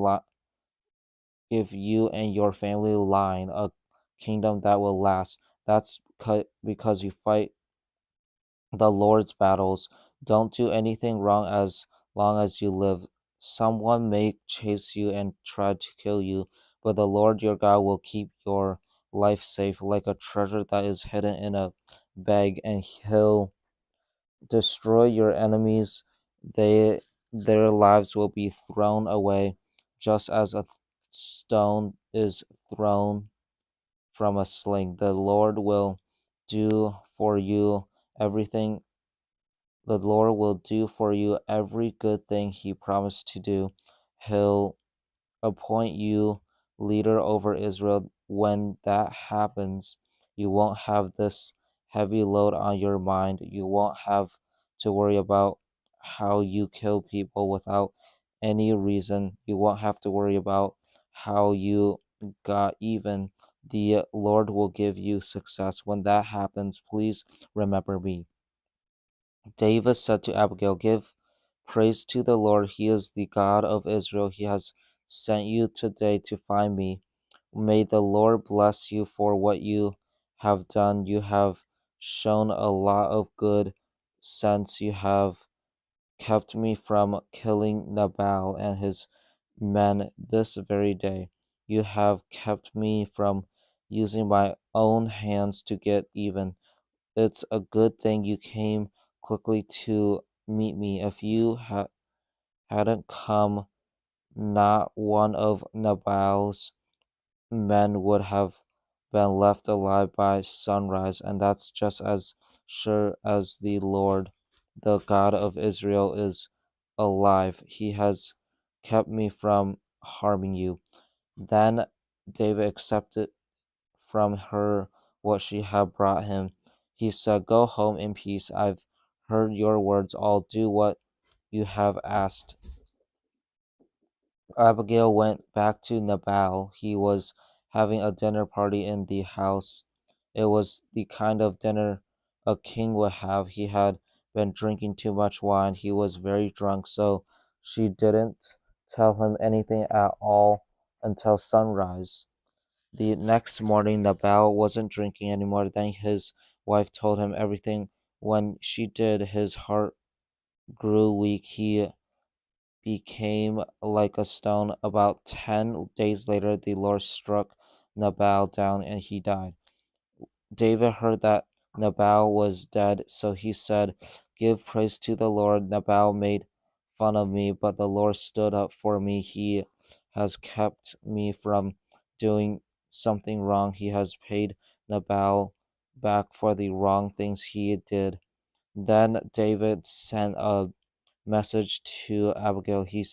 line a kingdom that will last. That's because you fight the Lord's battles. Don't do anything wrong as long as you live. Someone may chase you and try to kill you, but the Lord your God will keep your life safe like a treasure that is hidden in a bag, and He'll destroy your enemies. Their lives will be thrown away, just as a stone is thrown from a sling. Do for you everything the Lord will do for you every good thing He promised to do. He'll appoint you leader over Israel. When that happens, you won't have this heavy load on your mind. You won't have to worry about how you kill people without any reason. You won't have to worry about how you got even. The Lord will give you success. When that happens, please remember me. David said to Abigail, "Give praise to the Lord. He is the God of Israel. He has sent you today to find me. May the Lord bless you for what you have done. You have shown a lot of good sense. You have kept me from killing Nabal and his men this very day. You have kept me from using my own hands to get even. It's a good thing you came quickly to meet me. If you hadn't come, not one of Nabal's men would have been left alive by sunrise, and that's just as sure as the Lord, the God of Israel, is alive. He has kept me from harming you." Then David accepted from her what she had brought him. He said, "Go home in peace. I've heard your words. I'll do what you have asked." Abigail went back to Nabal. He was having a dinner party in the house. It was the kind of dinner a king would have. He had been drinking too much wine. He was very drunk, so she didn't tell him anything at all until sunrise. The next morning, Nabal wasn't drinking anymore. Then his wife told him everything. When she did, his heart grew weak. He became like a stone. About 10 days later, the Lord struck Nabal down and he died. David heard that Nabal was dead, so he said, "Give praise to the Lord. Nabal made fun of me, but the Lord stood up for me. He has kept me from doing something wrong. He has paid Nabal back for the wrong things he did." Then David sent a message to Abigail. He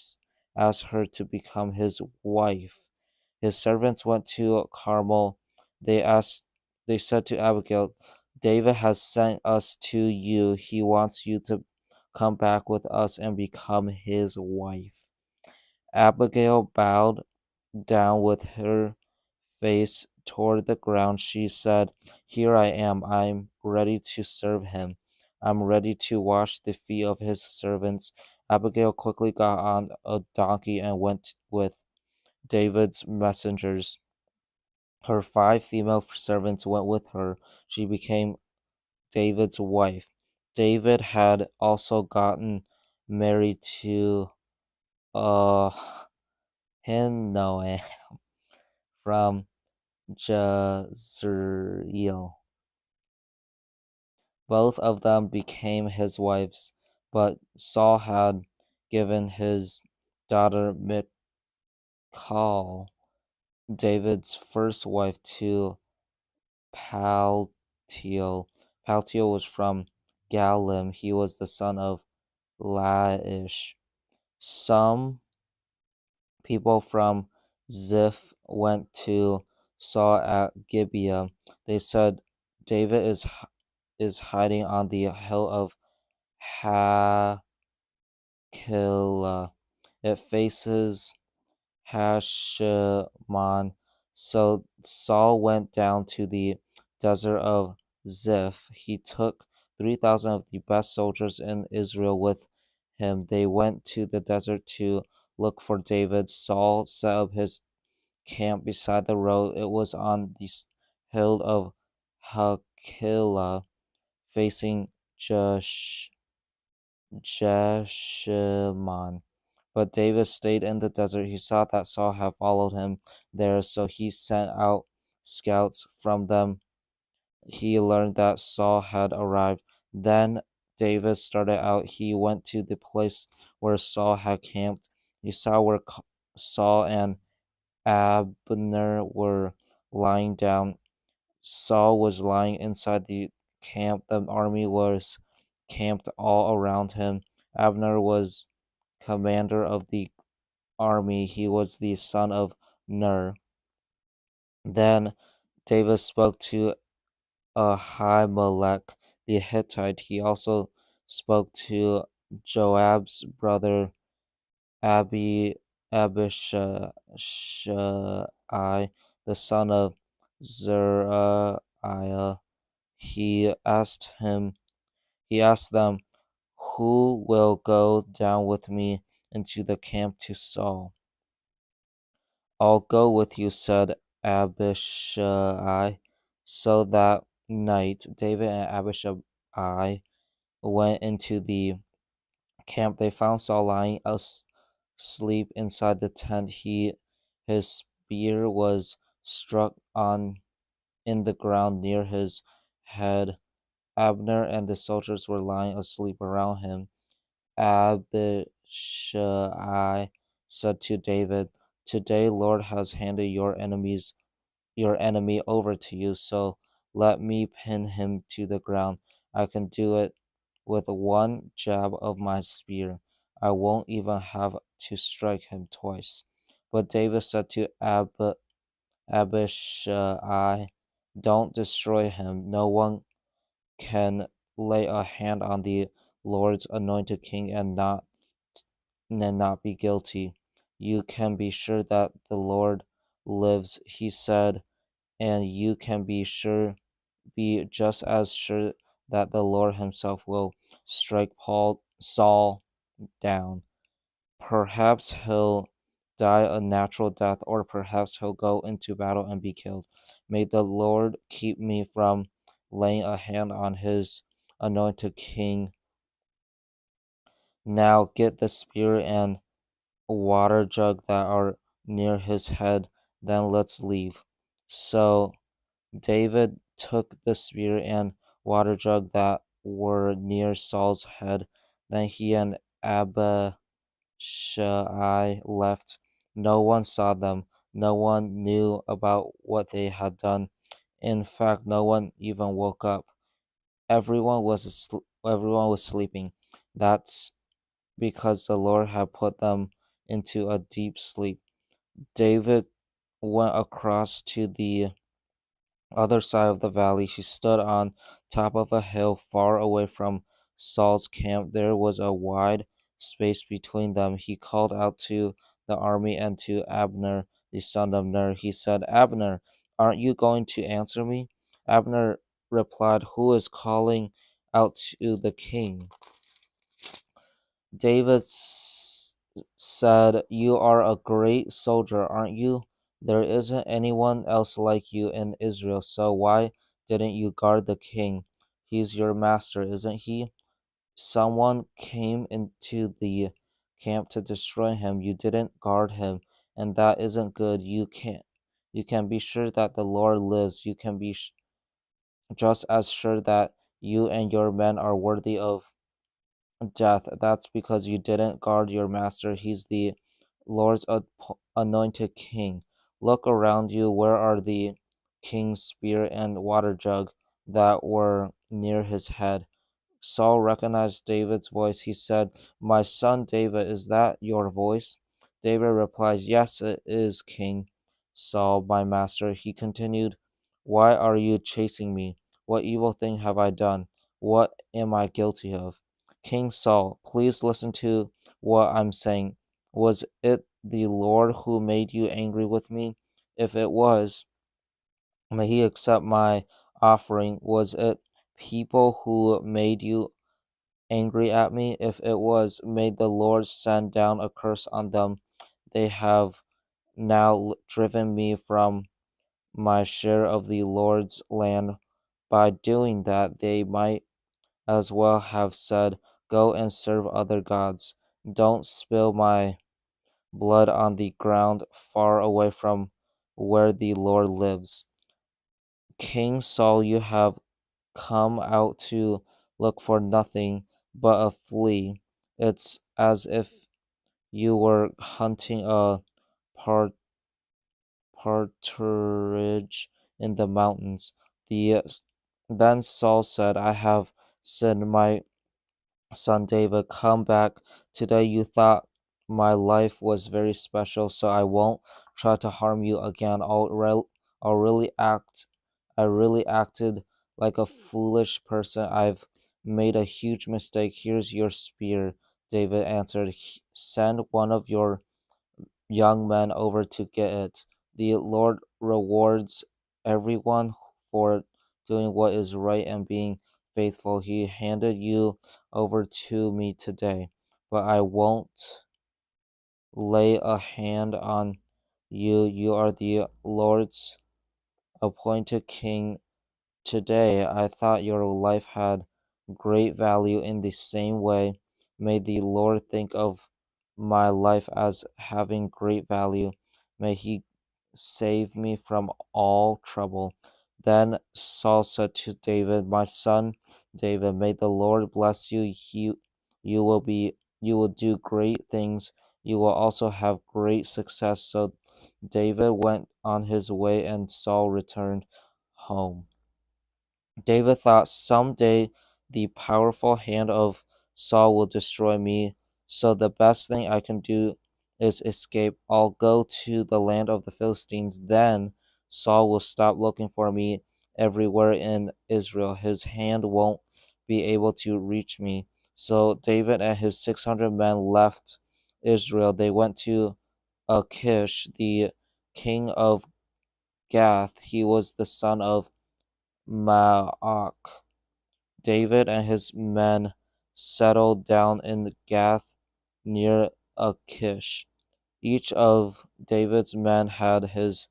asked her to become his wife. His servants went to Carmel. They asked they said to Abigail, "David has sent us to you. He wants you to come back with us and become his wife." Abigail bowed down with her face toward the ground. She said, "Here I am. I'm ready to serve him. I'm ready to wash the feet of his servants." Abigail quickly got on a donkey and went with David's messengers. Her 5 female servants went with her. She became David's wife. David had also gotten married to uh Hinoam from Jezreel. Both of them became his wives, but Saul had given his daughter Michal, David's first wife, to Paltiel. Paltiel was from Galim. He was the son of Laish. Some people from Ziph went to Saul at Gibeah. They said, "David is hiding on the hill of Hakilah. It faces Hashemon." So Saul went down to the desert of Ziph. He took 3,000 of the best soldiers in Israel with him. They went to the desert to look for David. Saul set up his camp beside the road. It was on the hill of Hakilah, facing Jeshimon. But David stayed in the desert. He saw that Saul had followed him there, so he sent out scouts from them. He learned that Saul had arrived. Then David started out. He went to the place where Saul had camped. He saw where Saul and Abner were lying down. Saul was lying inside the camp. The army was camped all around him. Abner was commander of the army. He was the son of Ner. Then David spoke to Ahimelech the Hittite. He also spoke to Joab's brother Abishai, the son of Zeruiah. He asked them, "Who will go down with me into the camp to Saul?" "I'll go with you," said Abishai. So that night, David and Abishai went into the camp. They found Saul lying asleep inside the tent. His spear was struck on in the ground near his head. Abner and the soldiers were lying asleep around him. Abishai said to David, "Today Lord has handed your enemy over to you, so let me pin him to the ground. I can do it with one jab of my spear. I won't even have to strike him twice." But David said to Abishai, "Don't destroy him. No one can lay a hand on the Lord's anointed king and not be guilty." You can be sure that the Lord lives, he said, and you can be just as sure that the Lord himself will strike Saul down. Perhaps he'll die a natural death, or perhaps he'll go into battle and be killed. May the Lord keep me from laying a hand on his anointed king. Now get the spear and water jug that are near his head, then let's leave. So David took the spear and water jug that were near Saul's head. Then he and Abishai left. No one saw them. No one knew about what they had done. In fact, no one even woke up. Everyone was sleeping. That's because the Lord had put them into a deep sleep. David went across to the other side of the valley. He stood on top of a hill far away from Saul's camp. There was a wide space between them. He called out to the army and to Abner, the son of Ner. He said, Abner, aren't you going to answer me? Abner replied, who is calling out to the king? David said, you are a great soldier, aren't you? There isn't anyone else like you in Israel, so why didn't you guard the king? He's your master, isn't he? Someone came into the camp to destroy him. You didn't guard him, and that isn't good. You can be sure that the Lord lives. You can be just as sure that you and your men are worthy of death. That's because you didn't guard your master. He's the Lord's anointed king. Look around you. Where are the king's spear and water jug that were near his head? Saul recognized David's voice. He said, my son David, is that your voice? David replied, yes, it is, King Saul, my master. He continued, why are you chasing me? What evil thing have I done? What am I guilty of? King Saul, please listen to what I'm saying. Was it the Lord who made you angry with me? If it was, may he accept my offering. Was it people who made you angry at me? If it was, may the Lord send down a curse on them. They have now driven me from my share of the Lord's land. By doing that, they might as well have said, go and serve other gods. Don't spill my blood on the ground far away from where the Lord lives. King Saul, you have come out to look for nothing but a flea. It's as if you were hunting a part- partridge in the mountains. The Then Saul said, I have sinned, my son David, come back. Today you thought my life was very special, so I won't try to harm you again. I'll really act. I really acted like a foolish person. I've made a huge mistake. Here's your spear, David answered. Send one of your young men over to get it. The Lord rewards everyone for doing what is right and being faithful. He handed you over to me today, but I won't lay a hand on you. You are the Lord's appointed king. Today, I thought your life had great value. In the same way, may the Lord think of my life as having great value. May he save me from all trouble. Then Saul said to David, my son David, may the Lord bless you. You will you will do great things. You will also have great success. So David went on his way and Saul returned home. David thought, someday the powerful hand of Saul will destroy me, so the best thing I can do is escape. I'll go to the land of the Philistines. Then Saul will stop looking for me everywhere in Israel. His hand won't be able to reach me. So David and his 600 men left Israel. They went to Achish, the king of Gath. He was the son of Maach. David and his men settled down in Gath near Achish. Each of David's men had his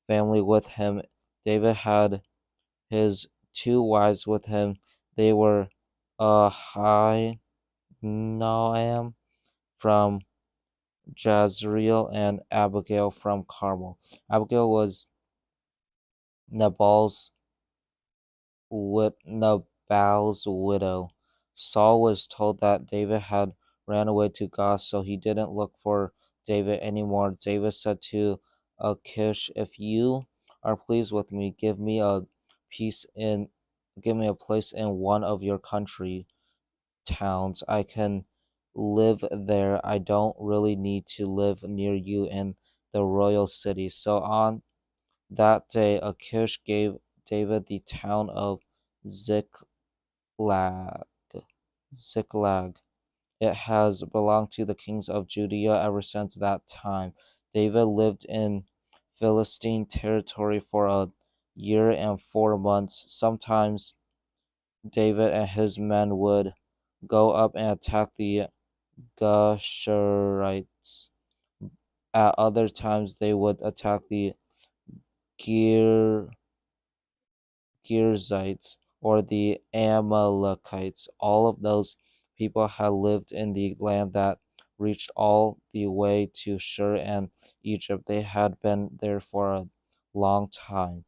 family with him. David had his two wives with him. They were Ahinoam from Jezreel and Abigail from Carmel. Abigail was Nabal's Nabal's widow. Saul was told that David had ran away to Gath, so he didn't look for David anymore. David said to Achish, "If you are pleased with me, piece in give me a place in one of your country towns. I can live there. I don't really need to live near you in the royal city." So on that day, Achish gave David the town of Ziklag. Ziklag. It has belonged to the kings of Judea ever since that time. David lived in Philistine territory for a year and 4 months. Sometimes David and his men would go up and attack the Geshurites. At other times, they would attack the Gir Girzites or the Amalekites. All of those people had lived in the land that reached all the way to Shur and Egypt. They had been there for a long time.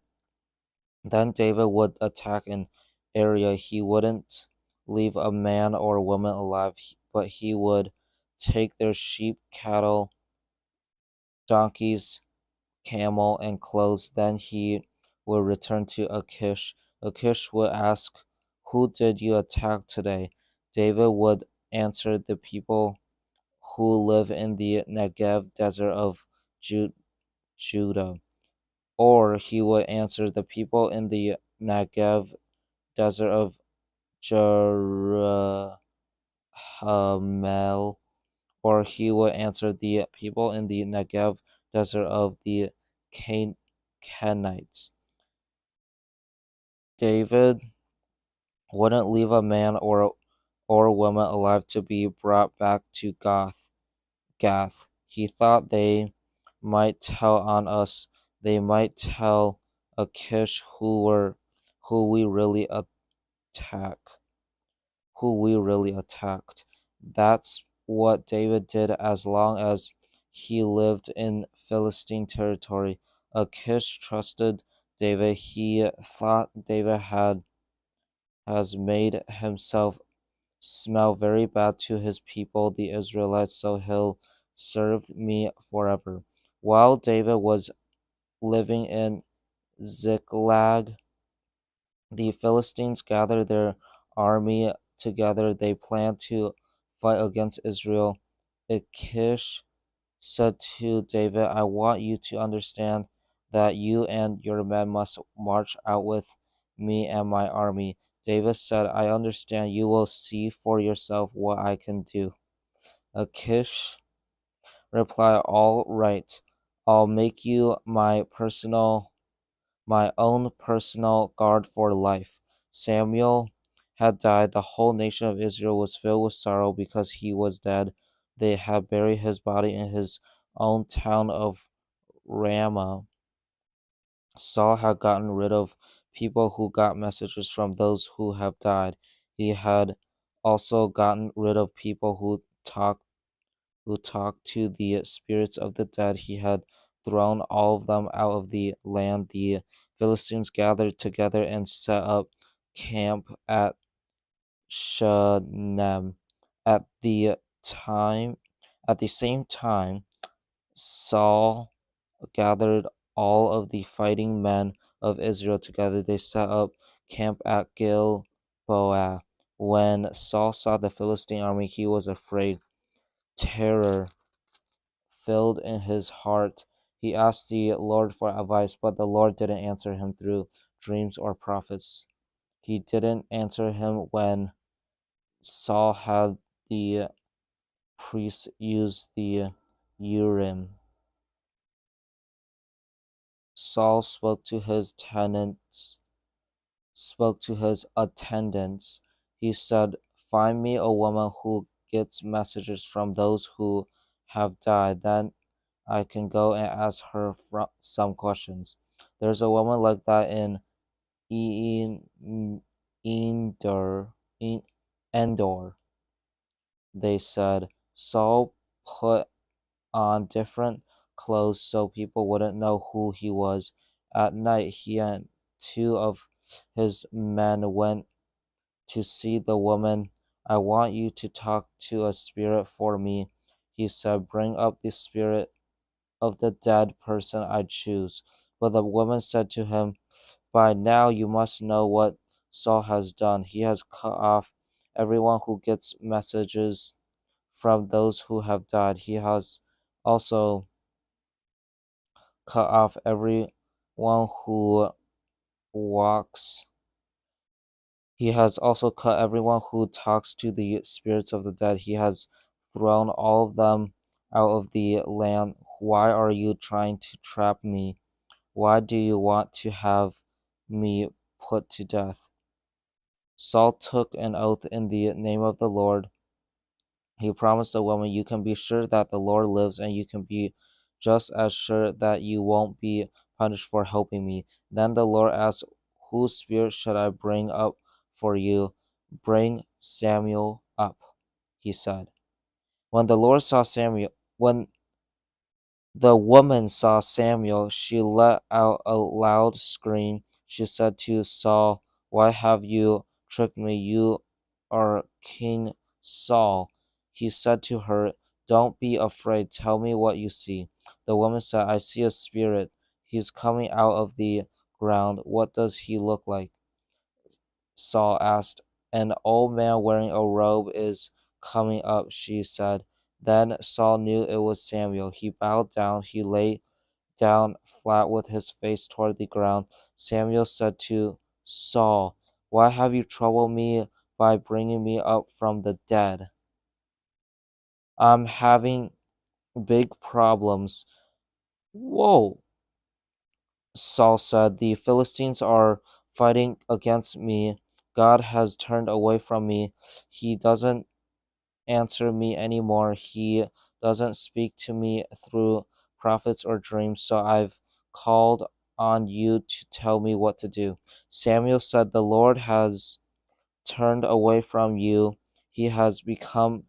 Then David would attack an area. He wouldn't leave a man or a woman alive, but he would take their sheep, cattle, donkeys, camel, and clothes. Then he would return to Achish. Achish would ask, "Who did you attack today?" David would answer, "The people who live in the Negev desert of Judah." Or he would answer, "The people in the Negev desert of Jerahmel." Or he would answer, "The people in the Negev desert of the Canaanites." David wouldn't leave a man or a woman alive to be brought back to Gath. He thought they might tell on us. They might tell Achish who we really attack, who we really attacked. That's what David did as long as he lived in Philistine territory. Achish trusted David. He thought David has made himself smell very bad to his people, the Israelites, so he'll serve me forever. While David was living in Ziklag, the Philistines gathered their army together. They planned to fight against Israel. Achish said to David, "I want you to understand that you and your men must march out with me and my army." David said, "I understand. You will see for yourself what I can do." Achish replied, "All right, I'll make you my own personal guard for life." Samuel had died. The whole nation of Israel was filled with sorrow because he was dead. They had buried his body in his own town of Ramah. Saul had gotten rid of people who got messages from those who have died. He had also gotten rid of people who talked to the spirits of the dead. He had thrown all of them out of the land. The Philistines gathered together and set up camp at Shunem. At the time, at the same time, Saul gathered all of the fighting men of Israel together. They set up camp at Gilboa. When Saul saw the Philistine army, he was afraid. Terror filled in his heart. He asked the Lord for advice, but the Lord didn't answer him through dreams or prophets. He didn't answer him when Saul had the priests use the Urim. Saul spoke to his attendants. He said, "Find me a woman who gets messages from those who have died. Then I can go and ask her some questions." There's a woman like that in Endor, Endor, they said. Saul put on different clothes so people wouldn't know who he was. At night, he and two of his men went to see the woman. "I want you to talk to a spirit for me," he said. "Bring up the spirit of the dead person I choose." But the woman said to him, "By now you must know what Saul has done. He has cut off everyone who gets messages from those who have died. Also cut off everyone who walks. He has also cut everyone who talks to the spirits of the dead. He has thrown all of them out of the land. Why are you trying to trap me? Why do you want to have me put to death?" Saul took an oath in the name of the Lord. He promised the woman, "You can be sure that the Lord lives, and you can be just as sure that you won't be punished for helping me." Then the Lord asked, "Whose spirit should I bring up for you?" "Bring Samuel up," he said. When the woman saw Samuel, she let out a loud scream. She said to Saul, "Why have you tricked me? You are King Saul." He said to her, "Don't be afraid. Tell me what you see." The woman said, "I see a spirit. He's coming out of the ground. What does he look like?" Saul asked. "An old man wearing a robe is coming up," she said. Then Saul knew it was Samuel. He bowed down. He lay down flat with his face toward the ground. Samuel said to Saul, "Why have you troubled me by bringing me up from the dead? I'm having big problems." "Whoa," Saul said. "The Philistines are fighting against me. God has turned away from me. He doesn't answer me anymore. He doesn't speak to me through prophets or dreams, so I've called on you to tell me what to do." Samuel said, "The Lord has turned away from you. He has become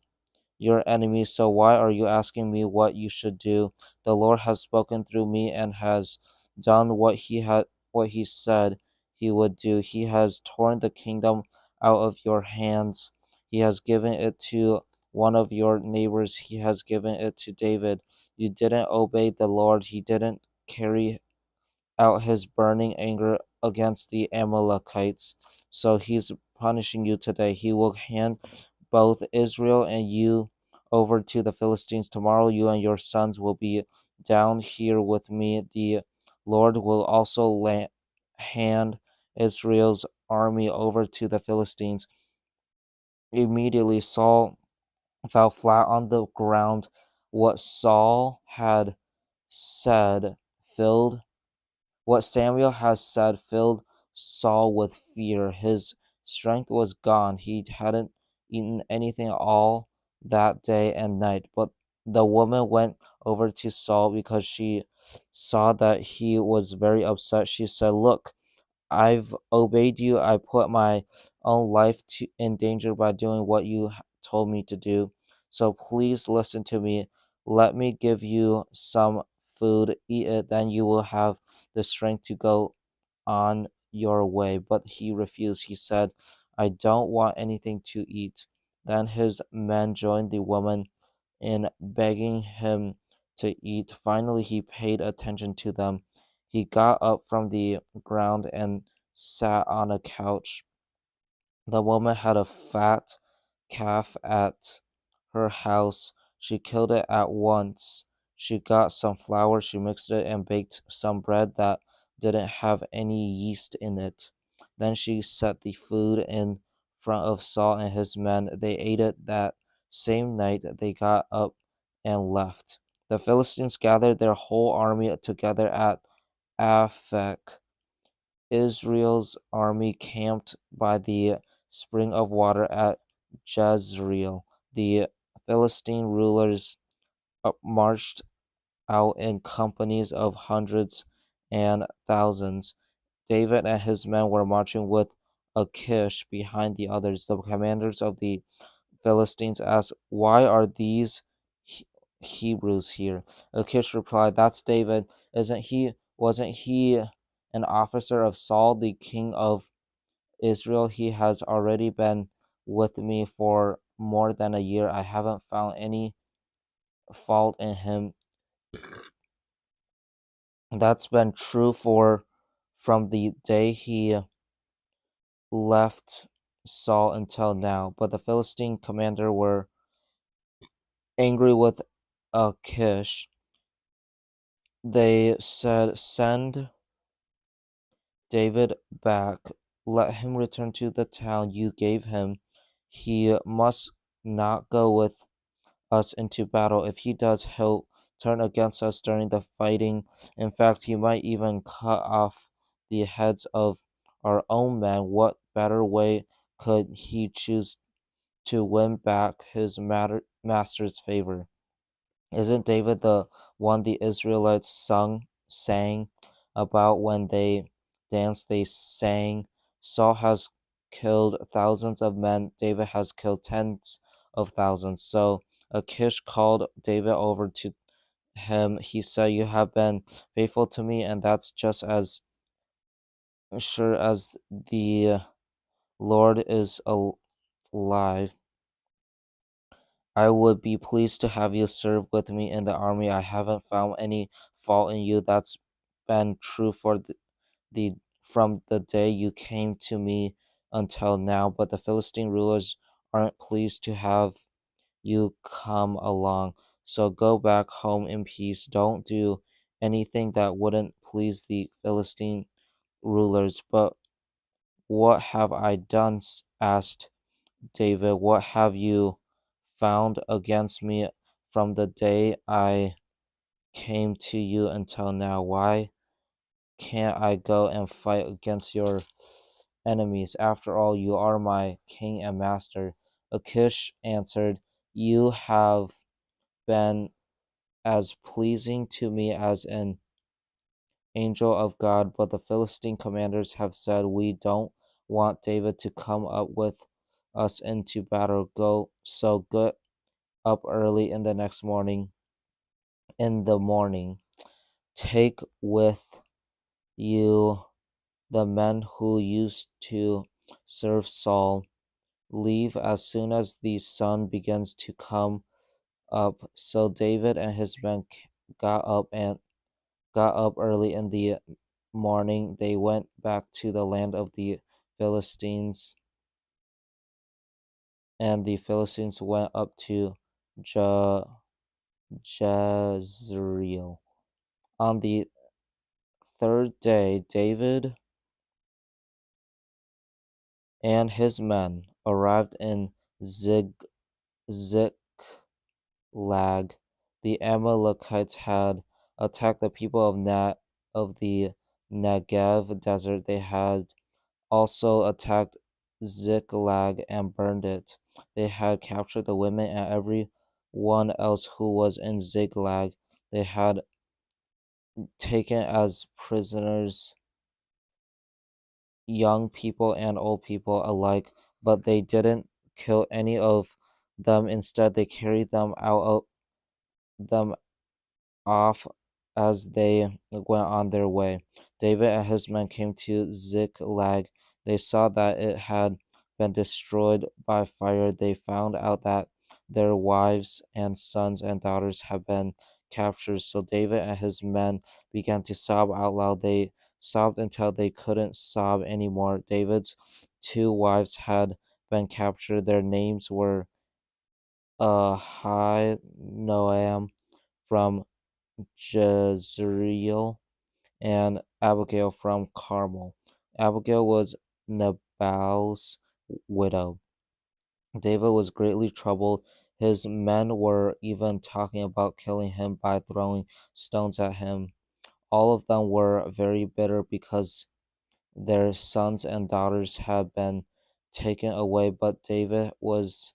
your enemy, so why are you asking me what you should do? The Lord has spoken through me and has done what he said he would do. He has torn the kingdom out of your hands. He has given it to one of your neighbors. He has given it to David. You didn't obey the Lord. He didn't carry out his burning anger against the Amalekites. So he's punishing you today. He will hand both Israel and you over to the Philistines. Tomorrow you and your sons will be down here with me. The Lord will also hand Israel's army over to the Philistines." Immediately Saul fell flat on the ground. What Saul had said filled what Samuel had said filled Saul with fear. His strength was gone. He hadn't eaten anything all that day and night. But the woman went over to Saul because she saw that he was very upset. She said, "Look, I've obeyed you. I put my own life in danger by doing what you told me to do. So please listen to me. Let me give you some food. Eat it, then you will have the strength to go on your way." But he refused. He said, "I don't want anything to eat." Then his men joined the woman in begging him to eat. Finally, he paid attention to them. He got up from the ground and sat on a couch. The woman had a fat calf at her house. She killed it at once. She got some flour, she mixed it, and baked some bread that didn't have any yeast in it. Then she set the food in front of Saul and his men. They ate it that same night. They got up and left. The Philistines gathered their whole army together at Aphek. Israel's army camped by the spring of water at Jezreel. The Philistine rulers marched out in companies of hundreds and thousands. David and his men were marching with Achish behind the others. The commanders of the Philistines asked, "Why are these Hebrews here?" Achish replied, "That's David. Wasn't he an officer of Saul, the king of Israel? He has already been with me for more than a year. I haven't found any fault in him. That's been true for from the day he left Saul until now." But the Philistine commander were angry with Achish. They said, "Send David back. Let him return to the town you gave him. He must not go with us into battle. If he does, he'll turn against us during the fighting. In fact, he might even cut off the heads of our own men. What better way could he choose to win back his master's favor? Isn't David the one the Israelites sang about when they danced? They sang, Saul has killed thousands of men, David has killed tens of thousands. So Achish called David over to him. He said, "You have been faithful to me, and that's just as sure as the Lord is alive. I would be pleased to have you serve with me in the army. I haven't found any fault in you. That's been true for the from the day you came to me until now. But the Philistine rulers aren't pleased to have you come along. So go back home in peace. Don't do anything that wouldn't please the Philistine rulers." "But what have I done?" asked David. "What have you found against me from the day I came to you until now? Why can't I go and fight against your enemies? After all, you are my king and master." Achish answered, "You have been as pleasing to me as an angel of God, but the Philistine commanders have said, 'We don't want David to come up with us into battle. Go, so get up early in the next morning. In the morning, take with you the men who used to serve Saul. Leave as soon as the sun begins to come up." So David and his men got up early in the morning. They went back to the land of the Philistines, and the Philistines went up to Je- Jezreel. On the third day, David and his men arrived in Ziklag. The Amalekites had attacked the people of the Negev desert. They had also attacked Ziklag and burned it. They had captured the women and everyone else who was in Ziklag. They had taken as prisoners young people and old people alike, but they didn't kill any of them. Instead, they carried them off as they went on their way. David and his men came to Ziklag. They saw that it had been destroyed by fire. They found out that their wives and sons and daughters had been captured. So David and his men began to sob out loud. They sobbed until they couldn't sob anymore. David's two wives had been captured. Their names were Ahinoam from Jezreel, and Abigail from Carmel. Abigail was Nabal's widow. David was greatly troubled. His men were even talking about killing him by throwing stones at him. All of them were very bitter because their sons and daughters had been taken away, but David was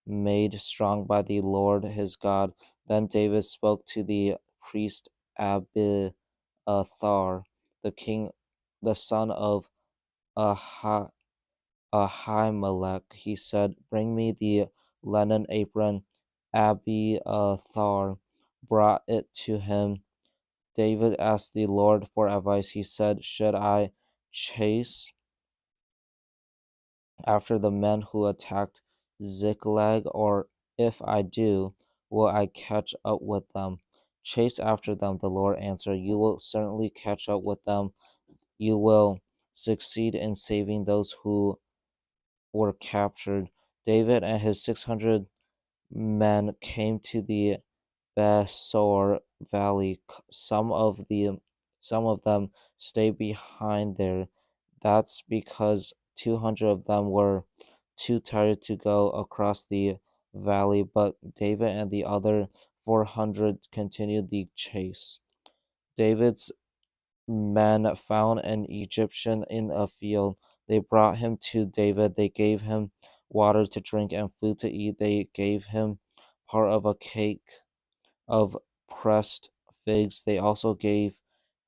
made strong by the Lord his God. Then David spoke to the priest Abiathar, the king, the son of Ahimelech. He said, "Bring me the linen apron." Abiathar brought it to him. David asked the Lord for advice. He said, "Should I chase after the men who attacked Ziklag, or if I do, will I catch up with them?" "Chase after them," the Lord answered. "You will certainly catch up with them. You will succeed in saving those who were captured." David and his 600 men came to the Besor Valley. Some of them stayed behind there. That's because 200 of them were too tired to go across the valley, but David and the other 400 continued the chase. David's men found an Egyptian in a field. They brought him to David. They gave him water to drink and food to eat. They gave him part of a cake of pressed figs. They also gave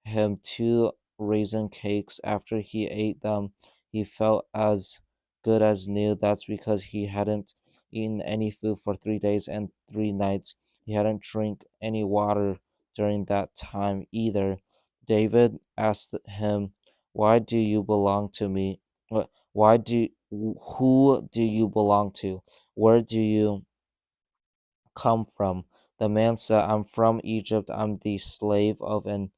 him two raisin cakes. After he ate them, he felt as good as new. That's because he hadn't eaten any food for 3 days and 3 nights. He hadn't drank any water during that time either. David asked him, "Why do you belong to me? Who do you belong to? Where do you come from?" The man said, "I'm from Egypt. I'm the slave of an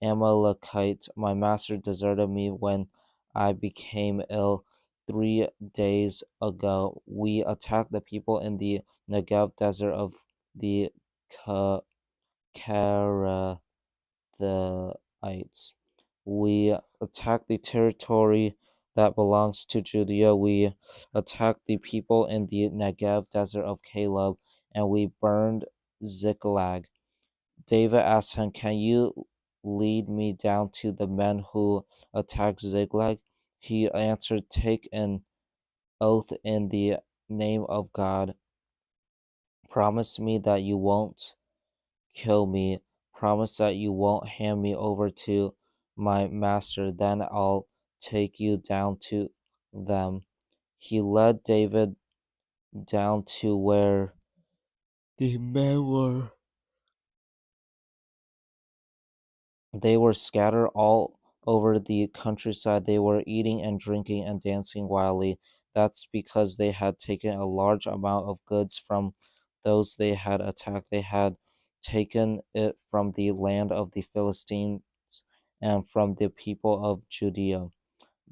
Amalekite. My master deserted me when I became ill 3 days ago. We attacked the people in the Negev desert of the Kerethites. We attacked the territory that belongs to Judea. We attacked the people in the Negev desert of Caleb, and we burned Ziklag." David asked him, "Can you lead me down to the men who attacked Ziklag?" He answered, "Take an oath in the name of God. Promise me that you won't kill me. Promise that you won't hand me over to my master. Then I'll take you down to them." He led David down to where the men were. They were scattered all over the countryside. They were eating and drinking and dancing wildly. That's because they had taken a large amount of goods from those they had attacked. They had taken it from the land of the Philistines and from the people of Judea.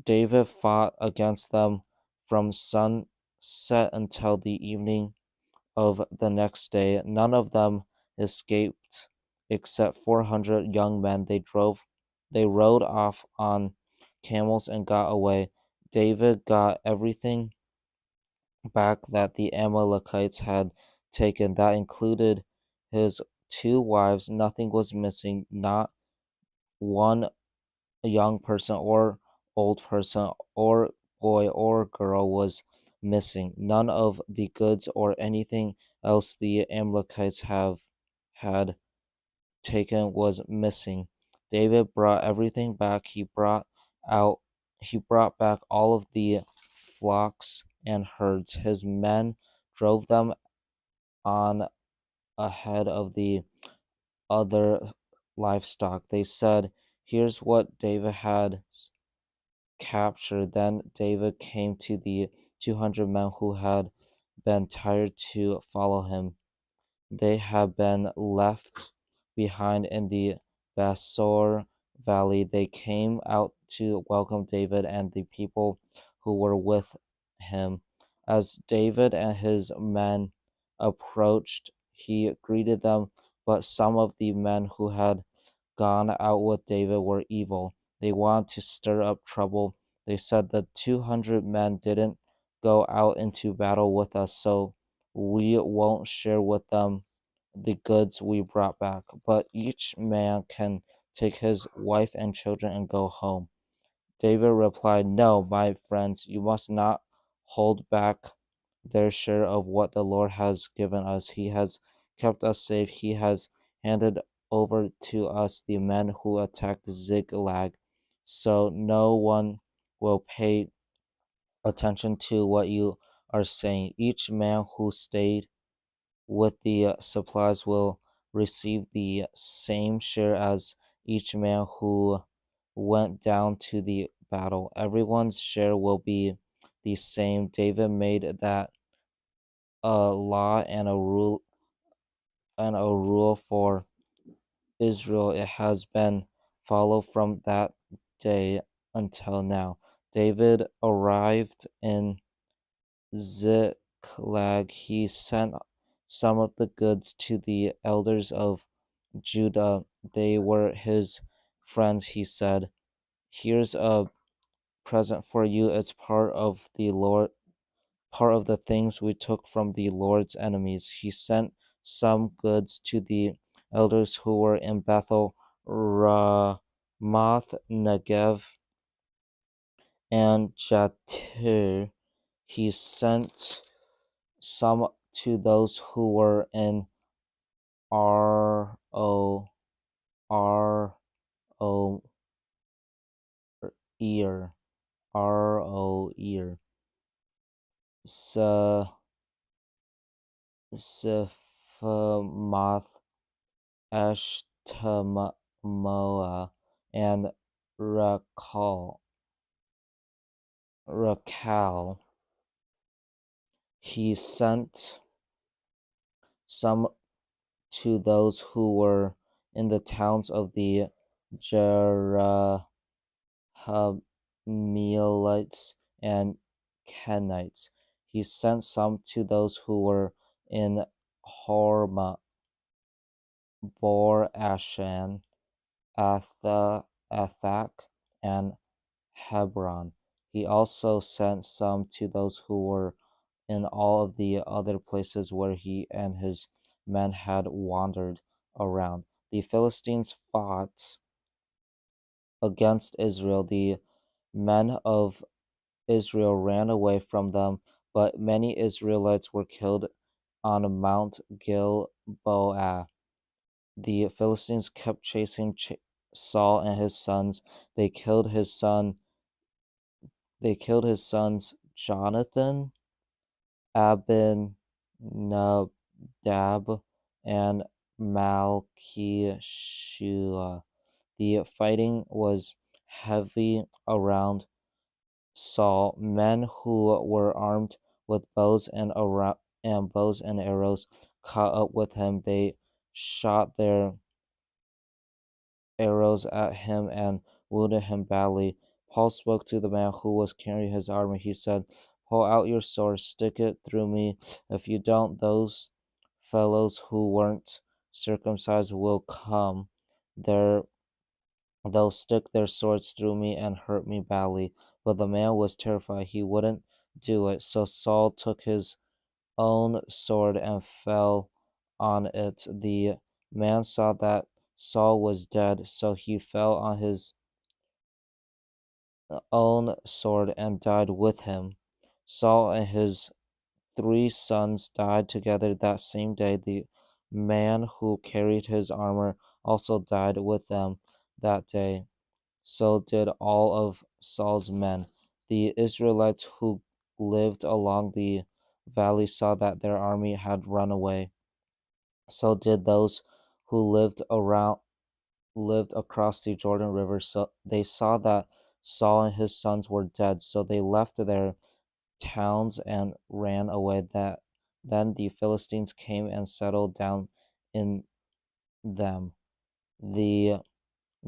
David fought against them from sunset until the evening of the next day. None of them escaped except 400 young men. They rode off on camels and got away. David got everything back that the Amalekites had taken. That included his two wives. Nothing was missing, not one young person or old person or boy or girl was missing. None of the goods or anything else the Amalekites have had taken was missing. David brought everything back. Out he brought back all of the flocks and herds. His men drove them on ahead of the other livestock. They said, "Here's what David had captured." Then David came to the 200 men who had been tired to follow him. They had been left behind in the Besor valley. They came out to welcome David and the people who were with him. As David and his men approached, he greeted them, but some of the men who had gone out with David were evil. They wanted to stir up trouble. They said, "The 200 men didn't go out into battle with us, so we won't share with them the goods we brought back, but each man can take his wife and children, and go home. David replied, No, my friends, you must not hold back their share of what the Lord has given us. He has kept us safe. He has handed over to us the men who attacked Ziklag. So no one will pay attention to what you are saying. Each man who stayed with the supplies will receive the same share as each man who went down to the battle. Everyone's share will be the same. David made that a law and a rule for Israel. It has been followed from that day until now. David arrived in Ziklag. He sent some of the goods to the elders of Judah. They were his friends. He said, Here's a present for you. It's part of the things we took from the Lord's enemies. He sent some goods to the elders who were in Bethel, Ramoth, Negev, and Jatir. He sent some to those who were in R O ear, ear, Siphamoth, Eshtemoa, and Rakal. He sent some to those who were in the towns of the Jerahmeelites and Kenites. He sent some to those who were in Hormah, Bor Ashan, Athak, and Hebron. He also sent some to those who were in all of the other places where he and his men had wandered around. The Philistines fought against Israel. The men of Israel ran away from them, but many Israelites were killed on Mount Gilboa. The Philistines kept chasing Saul and his sons. They killed his sons Jonathan, Abinadab, and Malchishua. The fighting was heavy around Saul. Men who were armed with bows and arrows caught up with him. They shot their arrows at him and wounded him badly. Paul spoke to the man who was carrying his armor. He said, Pull out your sword, stick it through me. If you don't, those fellows who weren't circumcised will come. They'll stick their swords through me and hurt me badly. But the man was terrified. He wouldn't do it. So Saul took his own sword and fell on it. The man saw that Saul was dead, so he fell on his own sword and died with him. Saul and his 3 sons died together that same day. The man who carried his armor also died with them that day. So did all of Saul's men. The Israelites who lived along the valley saw that their army had run away. So did those who lived across the Jordan River. So they saw that Saul and his sons were dead. So they left their towns and ran away. Then the Philistines came and settled down in them. The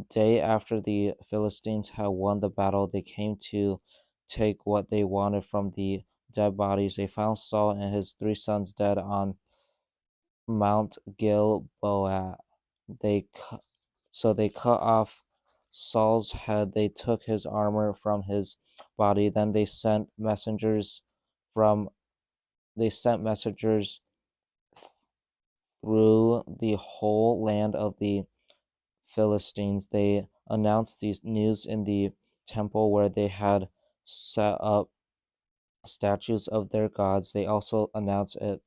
day after the Philistines had won the battle, they came to take what they wanted from the dead bodies. They found Saul and his 3 sons dead on Mount Gilboa. They cut off Saul's head. They took his armor from his body. Then they sent messengers through the whole land of the Philistines. They announced these news in the temple where they had set up statues of their gods. They also announced it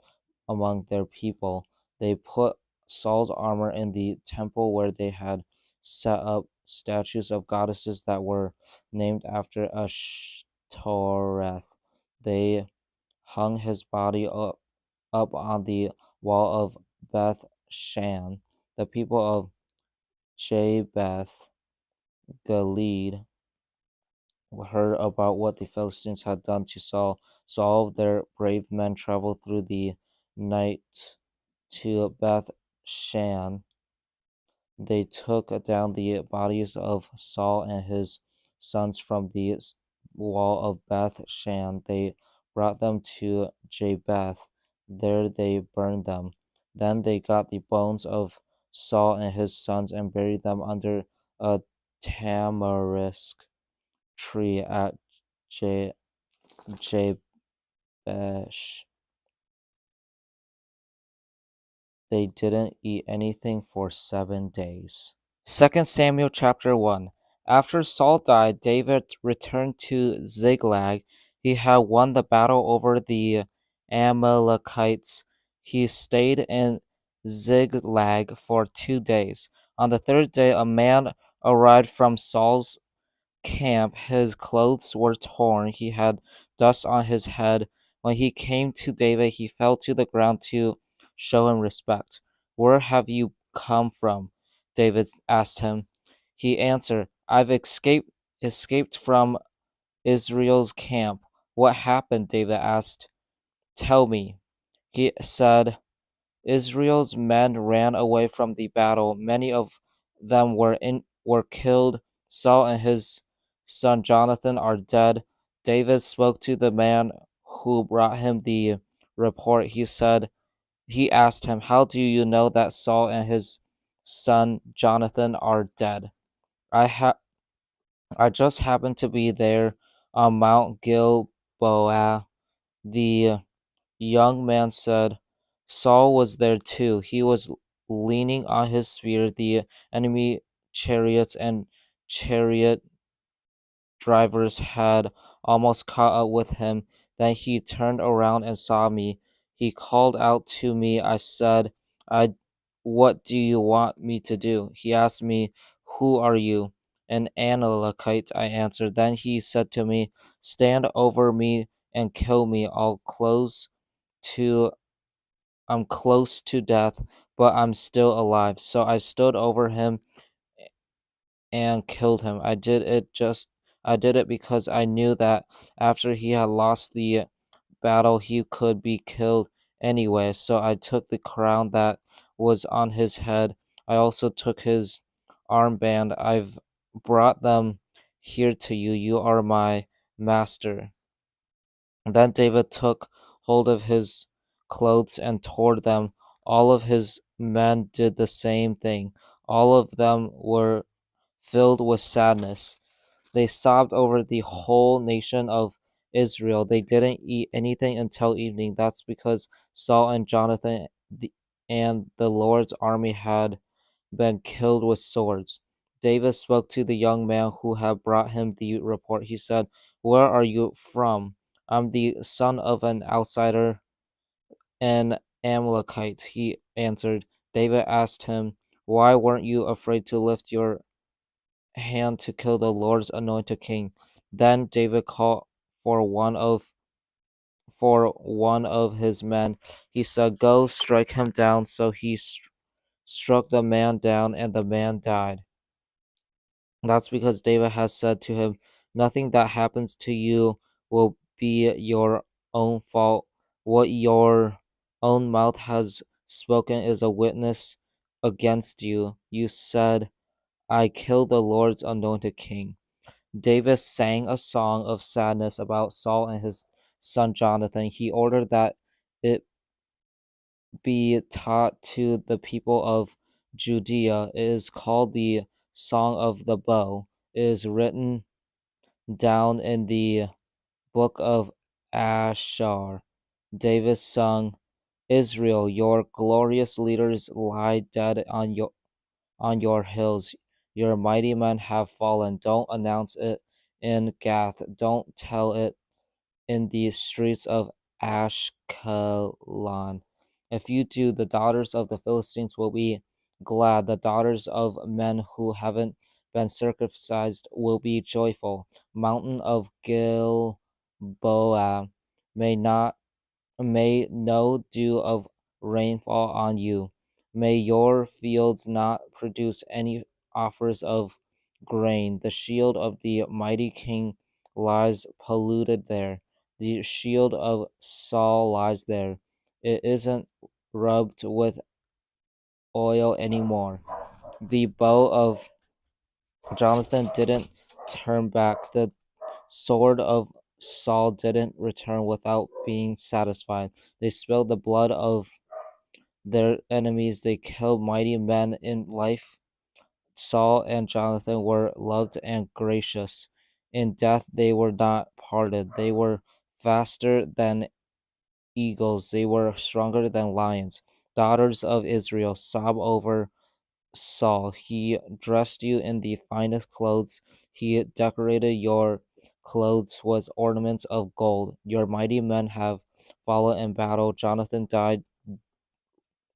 among their people. They put Saul's armor in the temple where they had set up statues of goddesses that were named after Ashtoreth. They hung his body up on the wall of Beth Shan. The people of Jabesh Gilead heard about what the Philistines had done to Saul. So all of their brave men traveled through the night to Beth Shan. They took down the bodies of Saul and his sons from the wall of Beth Shan. They brought them to Jabesh. There they burned them. Then they got the bones of Saul and his sons and buried them under a tamarisk tree at Ja- Jabesh. They didn't eat anything for 7 days. 2 Samuel chapter 1. After Saul died, David returned to Ziklag. He had won the battle over the Amalekites. He stayed in Ziklag for 2 days. On the third day, a man arrived from Saul's camp. His clothes were torn. He had dust on his head. When he came to David, he fell to the ground to show him respect. Where have you come from? David asked him. He answered, I've escaped from Israel's camp. What happened? David asked. Tell me. He said, Israel's men ran away from the battle. Many of them were killed. Saul and his son Jonathan are dead. David spoke to the man who brought him the report. He asked him, How do you know that Saul and his son Jonathan are dead? I ha I just happened to be there on Mount Gilboa. The young man said, Saul was there too. He was leaning on his spear. The enemy chariots and chariot drivers had almost caught up with him. Then he turned around and saw me. He called out to me. I said, I, What do you want me to do? He asked me, Who are you? An Amalekite, I answered. Then he said to me, Stand over me and kill me. To I'm close to death, but I'm still alive. So I stood over him and killed him. I did it because I knew that after he had lost the battle, he could be killed anyway. So I took the crown that was on his head. I also took his armband. I've brought them here to you. You are my master. Then David took hold of his clothes and tore them. All of his men did the same thing. All of them were filled with sadness. They sobbed over the whole nation of Israel. They didn't eat anything until evening. That's because Saul and Jonathan and the Lord's army had been killed with swords. David spoke to the young man who had brought him the report. He said, Where are you from? I'm the son of an outsider, an Amalekite, he answered. David asked him, Why weren't you afraid to lift your hand to kill the Lord's anointed king? Then David called for one of his men. He said, Go strike him down. So he struck the man down, and the man died. That's because David has said to him, Nothing that happens to you will be your own fault. What your own mouth has spoken is a witness against you. You said, I killed the Lord's anointed king. David sang a song of sadness about Saul and his son Jonathan. He ordered that it be taught to the people of Judea. It is called the Song of the Bow. It is written down in the book of Ashar. David sung, Israel, your glorious leaders lie dead on your hills. Your mighty men have fallen. Don't announce it in Gath. Don't tell it in the streets of Ashkelon. If you do, the daughters of the Philistines will be glad. The daughters of men who haven't been circumcised will be joyful. Mountain of Gilboa, may not may no dew of rain fall on you. May your fields not produce any offers of grain. The shield of the mighty king lies polluted there. The shield of Saul lies there. It isn't rubbed with oil anymore. The bow of Jonathan didn't turn back. The sword of Saul didn't return without being satisfied. They spilled the blood of their enemies. They killed mighty men in life. Saul and Jonathan were loved and gracious. In death they were not parted. They were faster than eagles. They were stronger than lions. Daughters of Israel, sob over Saul. He dressed you in the finest clothes. He decorated your clothes with ornaments of gold. Your mighty men have fallen in battle. Jonathan died.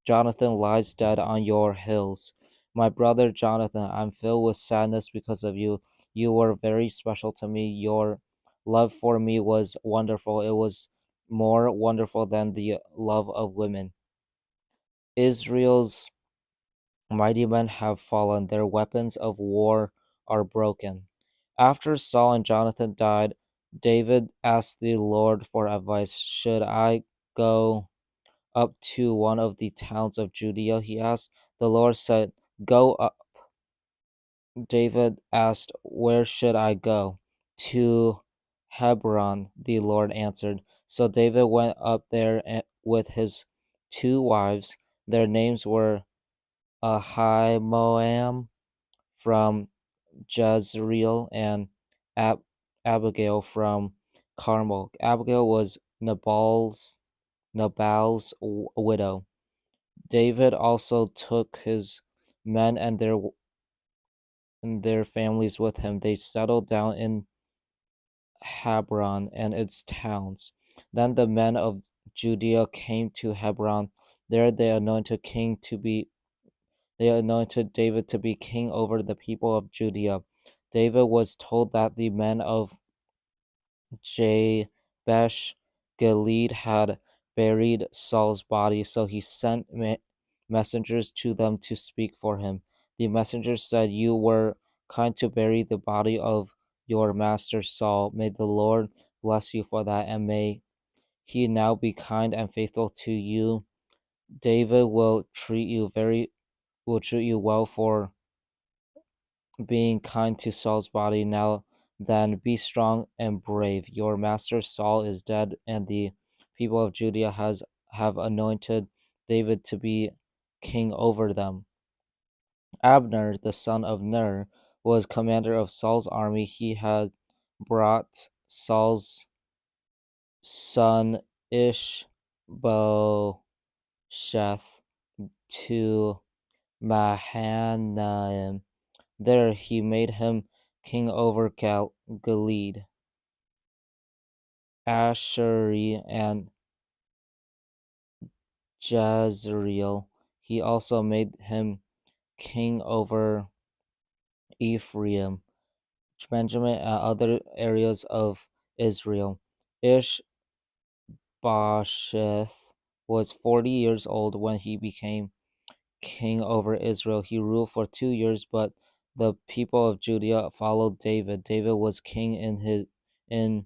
Jonathan lies dead on your hills. My brother Jonathan, I'm filled with sadness because of you. You were very special to me. Your love for me was wonderful. It was more wonderful than the love of women. Israel's mighty men have fallen. Their weapons of war are broken. After Saul and Jonathan died, David asked the Lord for advice. Should I go up to one of the towns of Judea? He asked. The Lord said, Go up. David asked, Where should I go? To Hebron, the Lord answered. So David went up there with his two wives. Their names were Ahinoam from Jezreel and Abigail from Carmel. Abigail was Nabal's widow. David also took his men and their families with him. They settled down in Hebron and its towns. Then the men of Judea came to Hebron. There they anointed David to be king over the people of Judea. David was told that the men of Jabesh Gilead had buried Saul's body, so he sent messengers to them to speak for him. The messengers said, You were kind to bury the body of your master Saul. May the Lord bless you for that, and may he now be kind and faithful to you. David will treat you well for being kind to Saul's body. Now then, be strong and brave. Your master Saul is dead, and the people of Judea have anointed David to be king over them. Abner, the son of Ner, was commander of Saul's army. He had brought Saul's son Ishbosheth to Mahanaim. There he made him king over Gilead, Ashuri, and Jezreel. He also made him king over Ephraim, Benjamin, and other areas of Israel. Ishbosheth was 40 years old when he became king over Israel. He ruled for 2 years, but the people of Judea followed David. David was king in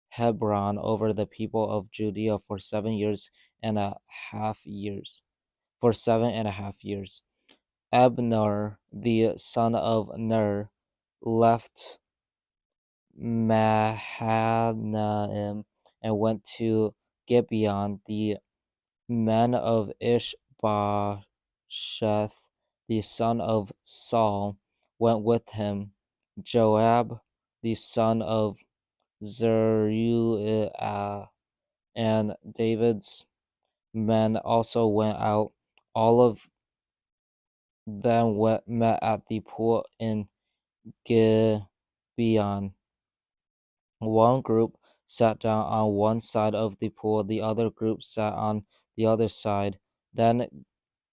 Hebron over the people of Judea for 7.5 years. For 7.5 years. Abner, the son of Ner, left Mahanaim and went to Gibeon. The men of Ishbosheth, the son of Saul, went with him. Joab, the son of Zeruiah, and David's men also went out. All of then met at the pool in Gibeon. One group sat down on one side of the pool, the other group sat on the other side. Then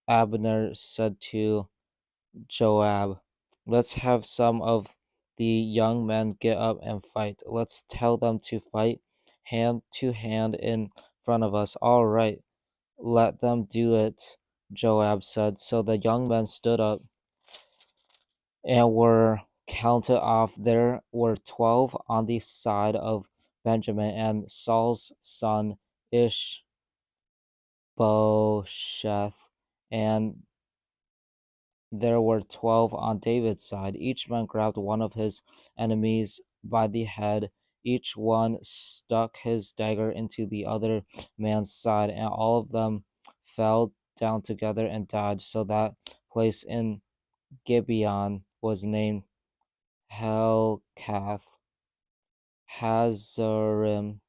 Abner said to Joab, "Let's have some of the young men get up and fight. Let's tell them to fight hand to hand in front of us." "All right, let them do it," Joab said. So the young men stood up and were counted off. There were 12 on the side of Benjamin, and Saul's son Ishbosheth, and there were 12 on David's side. Each man grabbed one of his enemies by the head. Each one stuck his dagger into the other man's side, and all of them fell down together and died. So that place in Gibeon was named Helkath Hazarim.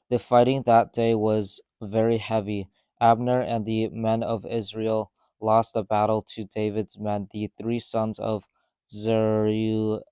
The fighting that day was very heavy. Abner and the men of Israel lost the battle to David's men. The three sons of Zeruiah